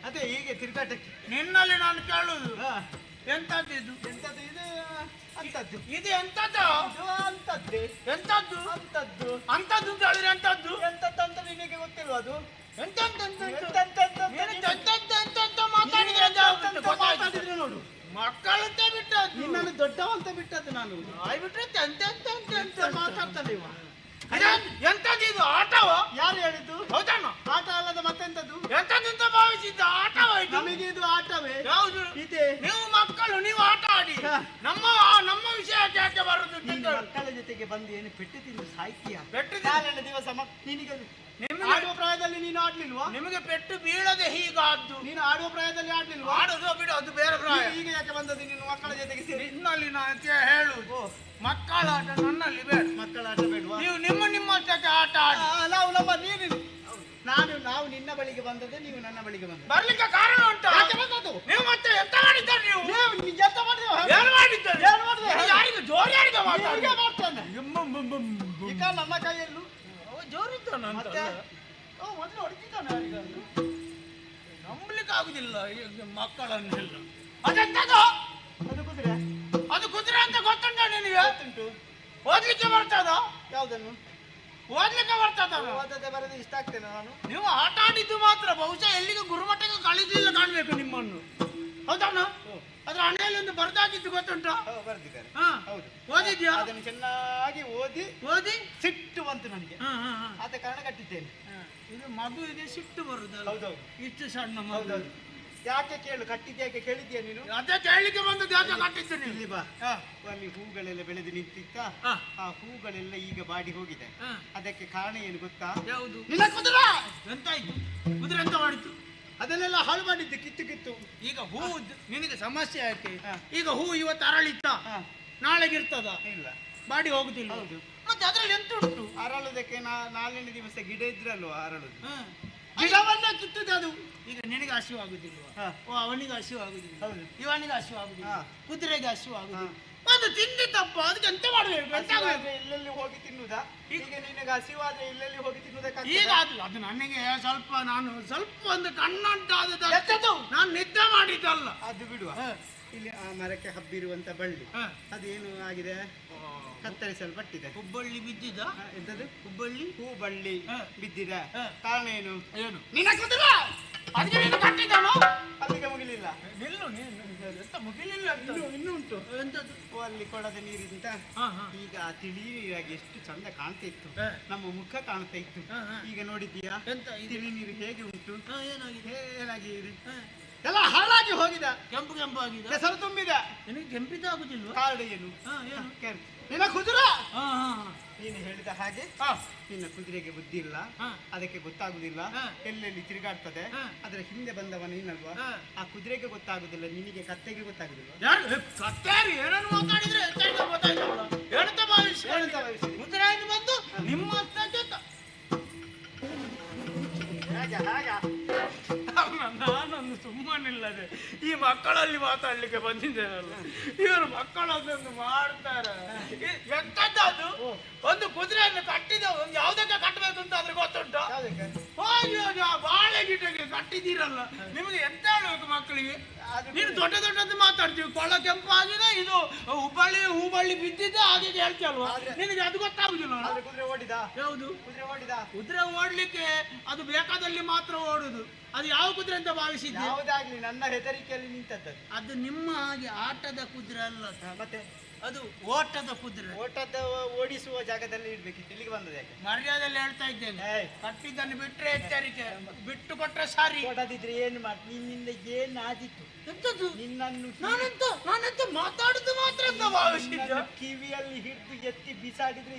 ಅದೇ ಹೀಗೆ ತಿರುಗಾಟಕ್ಕೆ. ನಿನ್ನಲ್ಲಿ ನಾನು ಕೇಳುದು ಎಂತದ್ದು ಇದು? ಎಂತದ್ದು ಇದು? ಅಂತದ್ದು. ಇದು ಎಂತದ್ದು? ಅಂತದ್ದೇ. ಎಂತದ್ದು? ಅಂತದ್ದು. ಅಂತದ್ದು ಅಂತ ಹೇಳಿದ್ರೆ ಎಂತದ್ದು? ಎಂತದ್ದು ಅಂತ ನಿನಗೆ ಗೊತ್ತಿಲ್ವ ಅದು? ಮಾತಾಡಿದ್ರೆ ನೋಡು, ಮಕ್ಕಳಂತ ಬಿಟ್ಟದ್ದು. ನಿನ್ನನ್ನು ದೊಡ್ಡವ ಅಂತ ಬಿಟ್ಟದ್ದು ನಾನು. ಬಿಟ್ರೆ ಮಾತಾಡ್ತಾನೆ ಇವ. ಎಂತದ್ದು ಇದು? ಆಟವ? ಯಾರು ಹೇಳಿದ್ದು? ಹೌದಣ್ಣ, ಆಟ ಅಲ್ಲದ ಮತ್ತೆಂತದ್ದು? ಎಂತದ್ದು ಭಾವಿಸಿದ್ದ ಆಟವ ಇದು? ನಮಗೆ ಇದು ಆಟವೇ? ಯಾವುದು ಇದೆ? ನೀವು ಮಕ್ಕಳು, ನೀವು ಆಟ ಆಡಿ. ನಮ್ಮ ವಿಷಯ ಯಾಕೆ ಬರುದು? ಮಕ್ಕಳ ಜೊತೆಗೆ ಬಂದು ಏನು ಪೆಟ್ಟು ತಿಂದು ಸಾಯ್ತೀಯ? ಪೆಟ್ಟು ದಿವಸ ನಿನಗೆ ಆಡುವ ಪ್ರಾಯದಲ್ಲಿ ನೀನು ಆಡ್ಲಿಲ್ವಾ? ನಿಮಗೆ ಪೆಟ್ಟು ಬೀಳದೆ ಹೀಗಾದ್ದು. ನೀನು ಆಡುವ ಪ್ರಾಯದಲ್ಲಿ ಆಡ್ಲಿಲ್ವಾ? ಆಡುದು ಬಿಡು, ಅದು ಬೇರೆ ಪ್ರಾಯ. ಈಗ ಯಾಕೆ ಬಂದದ್ದು ನೀನು ಮಕ್ಕಳ ಜೊತೆಗೆ ಸೇರಿ? ನಿನ್ನಲ್ಲಿ ನಾನು ಹೇಳುವುದು ಮಕ್ಕಳ ಆಟ ನನ್ನಲ್ಲಿ ಬೇಡ. ಮಕ್ಕಳ ಆಟ ಬೇಡವಾ? ನೀವು ನಿಮ್ಮ ಜೊತೆ ಆಟ ಆಡಿ. ನಾವು ನಿನ್ನ ಬಳಿಗೆ ಬಂದದ್ದು, ನೀವು ನನ್ನ ಬಳಿಗೆ ಬಂದ. ಬರ್ಲಿಕ್ಕೆ ಕಾರಣ ಉಂಟು. ನೀವು ಮತ್ತೆ ಎಂತ ಮಾಡಿದ್ದಾರೆ? ನೀವು ಎಂತ ಮಾಡಿದ್ದೇವೆ? ಏನು ಮಾಡಿದ್ದಾರೆ? ಏನು ಮಾಡಿದ್ರೆ ಯಾರಿಗೆ ಜೋರಿ ಯಾರಿಗೆ ಮಾಡ್ತಾನೆ? ಈಗ ನನ್ನ ಕೈಯಲ್ಲೂ ಜೋರಿದ್ದಾನ ಮೊದಲು ಹೊಡಿತಿದ್ದಾನೆ. ಯಾರಿಗಾದ್ರು ನಂಬಲಿಕ್ಕೆ ಆಗುದಿಲ್ಲ ಮಕ್ಕಳನ್ನೆಲ್ಲ. ಅದೆಂತದು? ಅದು ಕುದುರೆ ಅಂತ ಗೊತ್ತುಂಟ ನಿನಗೆ? ಗೊತ್ತುಂಟು. ಓದ್ಲಿಕ್ಕೆ ಬರ್ತದ? ಯಾವುದನ್ನು ಓದ್ಲಿಕ್ಕೆ ಬರ್ತದ? ಓದದೆ ಬರದೆ ಇಷ್ಟ ಆಗ್ತೇನೆ ನಾನು. ನೀವು ಆಟ ಆಡಿದ್ದು ಮಾತ್ರ, ಬಹುಶಃ ಎಲ್ಲಿಗೆ ಗುರುಮಟ್ಟಕ್ಕೆ ಕಳಿಸಲಿಲ್ಲ ಕಾಣ್ಬೇಕು ನಿಮ್ಮನ್ನು. ಹೌದಣ್ಣ? ಅದ್ರ ಹಣೆಯಲ್ಲಿ ಒಂದು ಬರ್ದಾಗಿದ್ದು ಗೊತ್ತುಂಟು? ಬರ್ದಿದ್ದಾರೆ. ಓದಿದ್ಯಾ? ಅದನ್ನು ಚೆನ್ನಾಗಿ ಓದಿ ಸಿಟ್ಟು ಬಂತು ನನಗೆ. ಆದ ಕಾರಣ ಕಟ್ಟಿದ್ದೇನೆ. ಇದು ಮಗುವಿಗೆ ಸಿಟ್ಟು ಬರುದಲ್ಲ? ಹೌದೌದು. ಇಷ್ಟು ಸಣ್ಣ ಮಗು. ಯಾಕೆ ಕೇಳು, ಕಟ್ಟಿದ್ಯಾಕೆ ಕೇಳಿದ್ಯಾ ನೀನು? ಅದೇ ಕೇಳಲಿಕ್ಕೆ ಬಂದದ್ದು. ಯಾಕೆ ಕಟ್ಟಿದ್ದೇನೆ? ಇಲ್ಲಿ ಬಾ. ಅಲ್ಲಿ ಹೂಗಳೆಲ್ಲ ಬೆಳೆದು ನಿಂತಿತ್ತ, ಆ ಹೂಗಳೆಲ್ಲ ಈಗ ಬಾಡಿ ಹೋಗಿದೆ. ಅದಕ್ಕೆ ಕಾರಣ ಏನು ಗೊತ್ತಾ? ಯಾವುದು? ನಿನ್ನ ಕುದುರೆ ಎಂತಾಯ್ತು? ಕುದುರೆ ಎಂತ ಮಾಡಿತ್ತು? ಅದನ್ನೆಲ್ಲ ಹಾಳು ಮಾಡಿದ್ದು, ಕಿತ್ತು. ಈಗ ಹೂ ನಿನಗೆ ಸಮಸ್ಯೆ ಯಾಕೆ? ಈಗ ಹೂ ಇವತ್ತು ಅರಳಿತ್ತ, ನಾಳೆಗಿರ್ತದ? ಇಲ್ಲ, ಬಾಡಿ ಹೋಗುದಿಲ್ಲ. ಮತ್ತೆ ಅದ್ರಲ್ಲಿ ಎಂತ ಉಂಟು? ಅರಳುದಕ್ಕೆ ನಾಳಿನ ದಿವಸ ಗಿಡ ಇದ್ರಲ್ವ ಅರಳುದು. ಗಿಡವನ್ನ ಕಿತ್ತುದು ಅದು. ಈಗ ನಿನಗೆ ಹಸಿವು ಆಗುದಿಲ್ವಾ? ಓ ಅವನಿಗೆ ಹಸಿವು ಆಗುದಿಲ್ಲ, ಇವನಿಗೆ ಹಸಿವು ಆಗುದಿಲ್ಲ, ಕುದುರೆಗೆ ಹಸಿವು ಆಗುದಿಲ್ಲ. ಅದು ತಿಂಡಿ ತಪ್ಪ, ಅದಕ್ಕೆ ಎಂತ ಮಾಡ್ಬೇಕು? ಎಲ್ಲೆಲ್ಲಿ ಹೋಗಿ ತಿನ್ನುವುದಾ? ಈಗ ನಿನಗೆ ಹಸಿವಾದ್ರೆ ಎಲ್ಲೆಲ್ಲಿ ಹೋಗಿ ತಿನ್ನುವುದಕ್ಕೆ ಈಗ ಅದು ನನಗೆ ಸ್ವಲ್ಪ, ನಾನು ಸ್ವಲ್ಪ ಒಂದು ಕಣ್ಣಂಟಾದ ನಾನು ನಿದ್ದೆ ಮಾಡಿದ್ದಲ್ಲ. ಅದು ಬಿಡುವ. ಇಲ್ಲಿ ಆ ಮರಕ್ಕೆ ಹಬ್ಬಿರುವಂತ ಬಳ್ಳಿ ಅದೇನು ಆಗಿದೆ? ಕತ್ತರಿಸಲ್ಪಟ್ಟಿದೆ. ಹುಬ್ಬಳ್ಳಿ ಬಿದ್ದಿದ? ಎಂತದ್ದು? ಹುಬ್ಬಳ್ಳಿ ಹೂ ಬಳ್ಳಿ ಬಿದ್ದಿದೆ. ಕಾರಣ ಏನು? ಏನು ನಿನ್ನ ಕುದುರೆ ಅದಕ್ಕೆ ನೀನು ಕಟ್ಟಿದ್ದಾನೋ? ಅಲ್ಲಿಗೆ ಮುಗಿಲಿಲ್ಲ. ನಿಲ್ಲು, ಎಂತ ಮುಗಿಲಿಲ್ಲ ಅಂತ ಇನ್ನೂ ಉಂಟು. ಎಂತದ್ದು? ಅಲ್ಲಿ ಕೊಡದ ನೀರಿಗಿಂತ ಈಗ ಆ ತಿಳಿ ನೀರಾಗಿ ಎಷ್ಟು ಚಂದ ಕಾಣ್ತಾ ಇತ್ತು, ನಮ್ಮ ಮುಖ ಕಾಣ್ತಾ ಇತ್ತು. ಈಗ ನೋಡಿದ್ದೀಯಾ ಎಂತ ತಿಳಿ ನೀರು ಹೇಗೆ ಉಂಟು? ಏನಾಗಿದೆ? ಏನಾಗಿದೆ? ಎಲ್ಲ ಹಾಳಾಗಿ ಹೋಗಿದೆ, ಕೆಂಪು ಕೆಂಪಾಗಿದೆ, ಹೆಸರು ತುಂಬಿದೆ. ನಿನಗೆ ಕೆಂಪಿತ ಆಗುದಿಲ್ವಾ? ಕಾರಣ ಏನು? ನಿನ್ನ ಕುದುರೆ ನೀನು ಹೇಳಿದ ಹಾಗೆ ನಿನ್ನ ಕುದುರೆಗೆ ಬುದ್ಧಿ ಇಲ್ಲ, ಅದಕ್ಕೆ ಗೊತ್ತಾಗುದಿಲ್ಲ, ಎಲ್ಲೆಲ್ಲಿ ತಿರುಗಾಡ್ತದೆ. ಅದರ ಹಿಂದೆ ಬಂದವ ನೀನಲ್ವಾ? ಆ ಕುದುರೆಗೆ ಗೊತ್ತಾಗುದಿಲ್ಲ, ನಿನಗೆ ಕತ್ತೆಗೆ ಗೊತ್ತಾಗುದಿಲ್ಲ. ಕತ್ತೇರಿ ಏನನ್ನು ಮಾತಾಡಿದ್ರೆ ಹೇಳ್ತಾ ಭಾವಿಸಿ ಕುದುರೆ ಬಂದು ನಿಮ್ಮ ನಾನೊಂದು ಸುಮ್ಮನಿಲ್ಲದೆ ಈ ಮಕ್ಕಳಲ್ಲಿ ಮಾತಾಡ್ಲಿಕ್ಕೆ ಬಂದಿದ್ದೇನಲ್ಲ, ಇವರು ಮಕ್ಕಳದೊಂದು ಮಾಡ್ತಾರೆ. ಎಂತದ್ದು ಒಂದು ಕುದುರೆಯನ್ನು ಕಟ್ಟಿದ ಯಾವುದಕ್ಕೆ ಕಟ್ಟಬೇಕು ಅಂತ ಅದ್ರ ಗೊತ್ತುಂಟು? ಬಾಳೆ ಗಿಡಕ್ಕೆ ಕಟ್ಟಿದ್ದೀರಲ್ಲ, ನಿಮಗೆ ಎಂತ ಹೇಳ್ಬೇಕು ಮಕ್ಕಳಿಗೆ? ನೀನು ದೊಡ್ಡ ದೊಡ್ಡದ್ದು ಮಾತಾಡ್ತೀವಿ, ಕೊಳ್ಳ ಕೆಂಪಾಗಿದೆ, ಇದು ಹೂಬಳ್ಳಿ ಬಿದ್ದಿದ್ದೆ ಹಾಗೆ ಹೇಳ್ತೀಯಲ್ವಾ? ನಿನಗೆ ಅದು ಗೊತ್ತಾಗುದಿಲ್ಲ. ಕುದುರೆ ಓಡಿದ? ಯಾವುದು ಕುದುರೆ ಓಡಿದ? ಕುದುರೆ ಓಡ್ಲಿಕ್ಕೆ ಅದು ಬೇಕಾದಲ್ಲಿ ಮಾತ್ರ ಓಡುದು. ಅದು ಯಾವ ಕುದುರೆ ಅಂತ ಭಾವಿಸಿದ್ದೆ? ಯಾವುದಾಗ್ಲಿ ನನ್ನ ಹೆದರಿಕೆಯಲ್ಲಿ ನಿಂತದ್ದು. ಅದು ನಿಮ್ಮ ಹಾಗೆ ಆಟದ ಕುದುರೆ ಅಲ್ಲ, ಮತ್ತೆ ಅದು ಓಟದ ಕುದುರೆ. ಓಟದ ಓಡಿಸುವ ಜಾಗದಲ್ಲಿ ಇಡ್ಬೇಕಿತ್ತು, ಇಲ್ಲಿಗೆ ಬಂದದ ಯಾಕೆ? ಮರ್ಯಾದೆಯಲ್ಲಿ ಹೇಳ್ತಾ ಇದ್ದೇನೆ, ಕಟ್ಟಿದ್ದನ್ನು ಬಿಟ್ರೆ ಎಚ್ಚರಿಕೆ, ಬಿಟ್ಟು ಕೊಟ್ರೆ ಸಾರಿ. ಓಡದಿದ್ರೆ ಏನು ಮಾಡಿ? ನಿನ್ನಿಂದ ಏನು ಆದಿತ್ತು? ಎಂತದ್ದು? ನಿನ್ನನ್ನು ನಾನೆಂತ ಮಾತಾಡುದು ಮಾತ್ರ ಅಂತ ಭಾವಿಸಿದ್ದೆ. ಕಿವಿಯಲ್ಲಿ ಹಿಡಿದು ಎತ್ತಿ ಬಿಸಾಡಿದ್ರೆ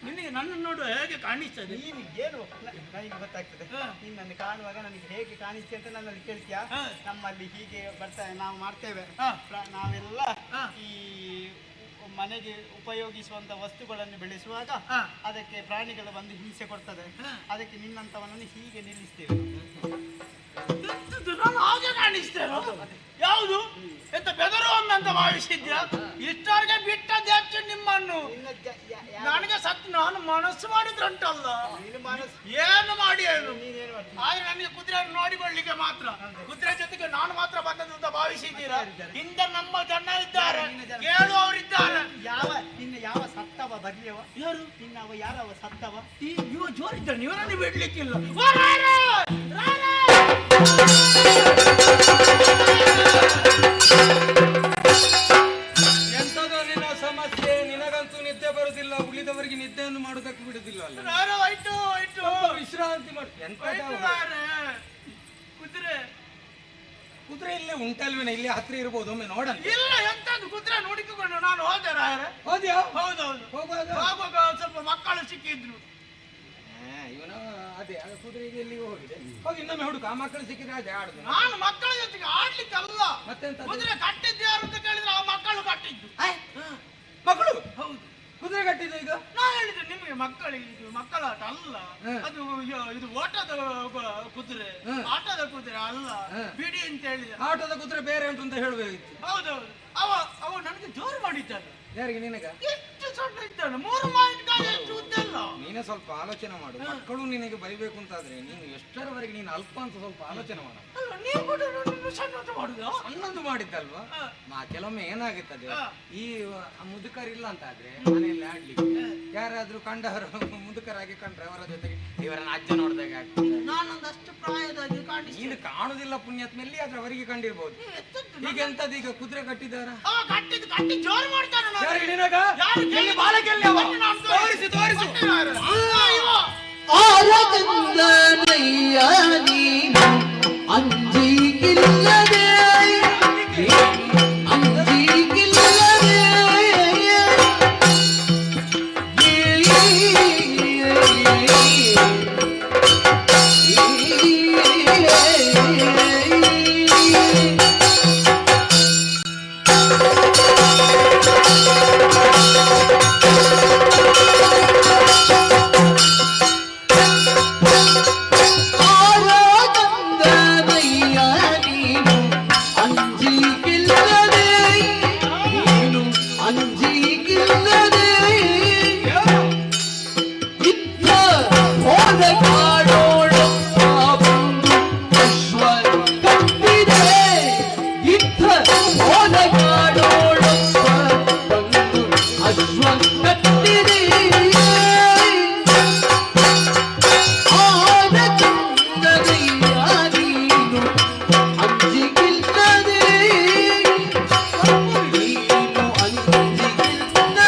ನಿನಗೆ ನನ್ನ ನೋಡುವ ಹೇಗೆ ಕಾಣಿಸ್ತದೆ? ನೀನು ಏನು ನನಗೆ ಗೊತ್ತಾಗ್ತದೆ. ನಿನ್ನನ್ನು ಕಾಣುವಾಗ ನನಗೆ ಹೇಗೆ ಕಾಣಿಸ್ತದೆ ಅಂತ ನನ್ನಲ್ಲಿ ಕೇಳ್ತೀಯಾ? ನಮ್ಮಲ್ಲಿ ಹೀಗೆ ಬರ್ತಾರೆ, ನಾವು ಮಾಡ್ತೇವೆ. ನಾವೆಲ್ಲ ಈ ಮನೆಗೆ ಉಪಯೋಗಿಸುವಂತ ವಸ್ತುಗಳನ್ನು ಬೆಳೆಸುವಾಗ ಅದಕ್ಕೆ ಪ್ರಾಣಿಗಳು ಬಂದು ಹಿಂಸೆ ಕೊಡ್ತದೆ. ಅದಕ್ಕೆ ನಿನ್ನಂತವನನ್ನು ಹೀಗೆ ನಿಲ್ಲಿಸ್ತೇವೆ. ನಾನು ಹಾಗೆ ಕಾಣಿಸ್ತೇನೆ. ಯಾವುದು ಎಂತ ಬೆದರುವನ್ನಂತ ಭಾವಿಸಿದ್ಯಾ? ಇಷ್ಟವರೆಗೆ ಬಿಟ್ಟದ್ದು ಹೆಚ್ಚು ನಿಮ್ಮನ್ನು. ನನಗೆ ನಾನು ಮನಸ್ಸು ಮಾಡಿದ್ರಂಟಲ್ಲ, ಏನು ಮಾಡಿ ಏನು ಆದ್ರೆ ನನಗೆ ಕುದುರೆಯನ್ನು ನೋಡಿಕೊಳ್ಳಿಕ್ಕೆ ಮಾತ್ರ, ಕುದುರೆ ಜೊತೆಗೆ ನಾನು ಮಾತ್ರ ಬಂದದ್ದು ಅಂತ ಭಾವಿಸಿದ್ದೀರಾ? ಹಿಂದೆ ನಮ್ಮ ಜನ ಇದ್ದಾರೆ, ಕೇಳುವವರಿದ್ದಾರೆ. ಯಾವ ಸತ್ತವ ಬರ್ಲಿಯವ? ಯಾರು ನಿನ್ನವ? ಯಾರವ ಸತ್ತವ? ಇವ ಜೋರಿದ್ದಾನೆ, ಇವನನ್ನು ಬಿಡ್ಲಿಕ್ಕಿಲ್ಲ. ಎಂತದೋ ನಿನ್ನ ಸಮಸ್ಯೆ, ನಿನಗಂತೂ ನಿದ್ದೆ ಬರುದಿಲ್ಲ, ಉಳಿದವರಿಗೆ ನಿದ್ದೆಯನ್ನು ಮಾಡೋದಕ್ಕೆ ಬಿಡುದಿಲ್ಲ ಅಲ್ಲ. ವಿಶ್ರಾಂತಿ ಮಾಡಿ. ಕುದುರೆ ಇಲ್ಲೇ ಉಂಟಲ್ವೇನ? ಇಲ್ಲಿ ಹತ್ರ ಇರ್ಬೋದು, ಒಮ್ಮೆ ನೋಡೋಣ. ಇಲ್ಲ, ಎಂತದ್ದು ಕುದುರೆ ನೋಡಿಕೊಂಡು ನಾನು ಹೋದೆ ರಾಯರೇ. ಹೋದ್ಯಾ? ಹೌದೌದು, ಹೋಗುವಾಗ ಸ್ವಲ್ಪ ಮಕ್ಕಳು ಸಿಕ್ಕಿದ್ರು. ಇವನ ಅದೇ ಕುದುರೆಗೆ ಎಲ್ಲಿಗೆ ಹೋಗಿದೆ, ಹೋಗಿ ಇನ್ನೊಮ್ಮೆ ಹುಡುಕ. ಆ ಮಕ್ಕಳು ಸಿಕ್ಕಿದ್ರೆ ಅದೇ ಆಡುದು. ನಾನು ಮಕ್ಕಳ ಜೊತೆಗೆ ಆಡ್ಲಿಕ್ಕೆ ಅಲ್ಲ, ಮತ್ತೆಂತ? ಕುದುರೆ ಕಟ್ಟಿದ್ದು ಯಾರು ಅಂತ ಕೇಳಿದ್ರೆ ಆ ಮಕ್ಕಳು ಕಟ್ಟಿದ್ದು. ಮಕ್ಕಳು? ಹೌದು, ಕುದುರೆ ಕಟ್ಟಿದ್ದು. ಈಗ ನಾನು ಹೇಳಿದೆ ನಿಮಗೆ ಮಕ್ಕಳಿಗೆ ಇದು ಮಕ್ಕಳಾಟ ಅಲ್ಲ, ಅದು ಇದು ಓಟದ ಕುದುರೆ, ಆಟದ ಕುದುರೆ ಅಲ್ಲ, ಬಿಡಿ ಅಂತ ಹೇಳಿದೆ. ಆಟದ ಕುದುರೆ ಬೇರೆ ಉಂಟು ಅಂತ ಹೇಳಬೇಕಿತ್ತು. ಹೌದೌದು, ಅವ ನನಗೆ ಜೋರು ಮಾಡಿದ್ದಾನೆ. ಯಾರಿಗೆ? ನಿನಗ? ಎಷ್ಟು ಸಣ್ಣ ಇದ್ದಾನೆ, 3 ಮಾವಿನಕಾಯಿ ಎಷ್ಟು ಉದ್ದಲ್ಲ. ನೀನೇ ಸ್ವಲ್ಪ ಆಲೋಚನೆ ಮಾಡು. ಮಕ್ಕಳು ನಿನಗೆ ಬರಿಬೇಕು ಅಂತಾದ್ರೆ ನೀನು ಎಷ್ಟರವರೆಗೆ ನೀನು ಅಲ್ಪ ಅಂತ ಸ್ವಲ್ಪ ಆಲೋಚನೆ ಮಾಡು. ನೀವು ಕೂಡ ನನ್ನನ್ನು ಸಣ್ಣದು ಮಾಡುದ? ಸಣ್ಣದು ಮಾಡಿದ್ದಲ್ವಾ? ಕೆಲವೊಮ್ಮೆ ಏನಾಗುತ್ತದೆ, ಈ ಮುದುಕರಿಲ್ಲ ಅಂತ ಆದ್ರೆ ಮನೆಯಲ್ಲಿ ಆಡ್ಲಿಕ್ಕೆ ಯಾರಾದ್ರೂ ಕಂಡವರು ಮುದುಕರಾಗಿ ಕಂಡ್ರೆ ಅವರ ಜೊತೆಗೆ ಇವರನ್ನ ಅಜ್ಜ ನೋಡಿದಾಗ ಆಗ್ತದೆ. ನಾನೊಂದಷ್ಟು ಪ್ರಾಯದಾಗಿ ಕಾಣಿಸ್ತೀನಿ. ನೀನು ಕಾಣುದಿಲ್ಲ ಪುಣ್ಯಾತ್ಮ, ಎಲ್ಲಿ ಆದ್ರೆ ಅವರಿಗೆ ಕಂಡಿರ್ಬೋದು. ಈಗ ಎಂತದ್ದು, ಈಗ ಕುದುರೆ ಕಟ್ಟಿದಾರ? ಕಟ್ಟಿ ಜೋರು ಮಾಡ್ತಾನೆ. ತೋರಿಸಿ ತೋರಿಸು. ಆರಗಂದನಯ್ಯ ನೀನು ಅಂಜಿಗಿಲ್ಲದೆ, ಅಂಜಿಗಿಲ್ಲದೆ ಅಂಜಿಗಿಲ್ಲದೆ ಇದ್ದ ಹೋದ ಕಾಡೋಳು ಬಂದು ಅಶ್ವ ಕಟ್ಟಿದೆ ಇದ್ದ ಹೋದ ಕಾಡೋಳು ಬಂದು ಅಶ್ವ ಕಟ್ಟಿದೆ ಆದ ಚಂದದಯ್ಯಾದೀನು ಅಂಜಿಗಿಲ್ಲದೆ ನೀನು ಅಂಜಿಗಿಲ್ಲದೆ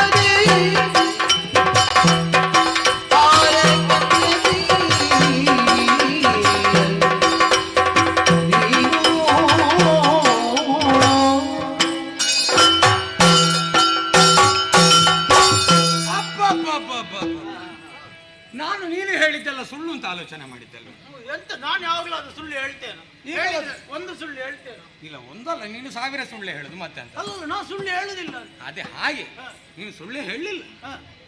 ನಾನು ನೀನು ಹೇಳಿದ್ದೆಲ್ಲ ಸುಳ್ಳು ಅಂತ ಆಲೋಚನೆ ಮಾಡಿದ್ದಲ್ಲ. ಎಂತ ನಾನು ಯಾವಾಗಲೂ ಅದು ಸುಳ್ಳು ಹೇಳ್ತೇನೆ? ಈಗ ಹೇಳಿದ್ರೆ ಒಂದು ಸುಳ್ಳು ಹೇಳ್ತೇನೆ. ಇಲ್ಲ, ಒಂದಲ್ಲ, ನೀನು 1000 ಸುಳ್ಳು ಹೇಳುದು ಮತ್ತೆ ಅಂತ. ಅಲ್ಲ, ನಾನು ಸುಳ್ಳು ಹೇಳುದಿಲ್ಲ. ಅದೇ ಹಾಗೆ ನೀನು ಸುಳ್ಳು ಹೇಳಲಿಲ್ಲ.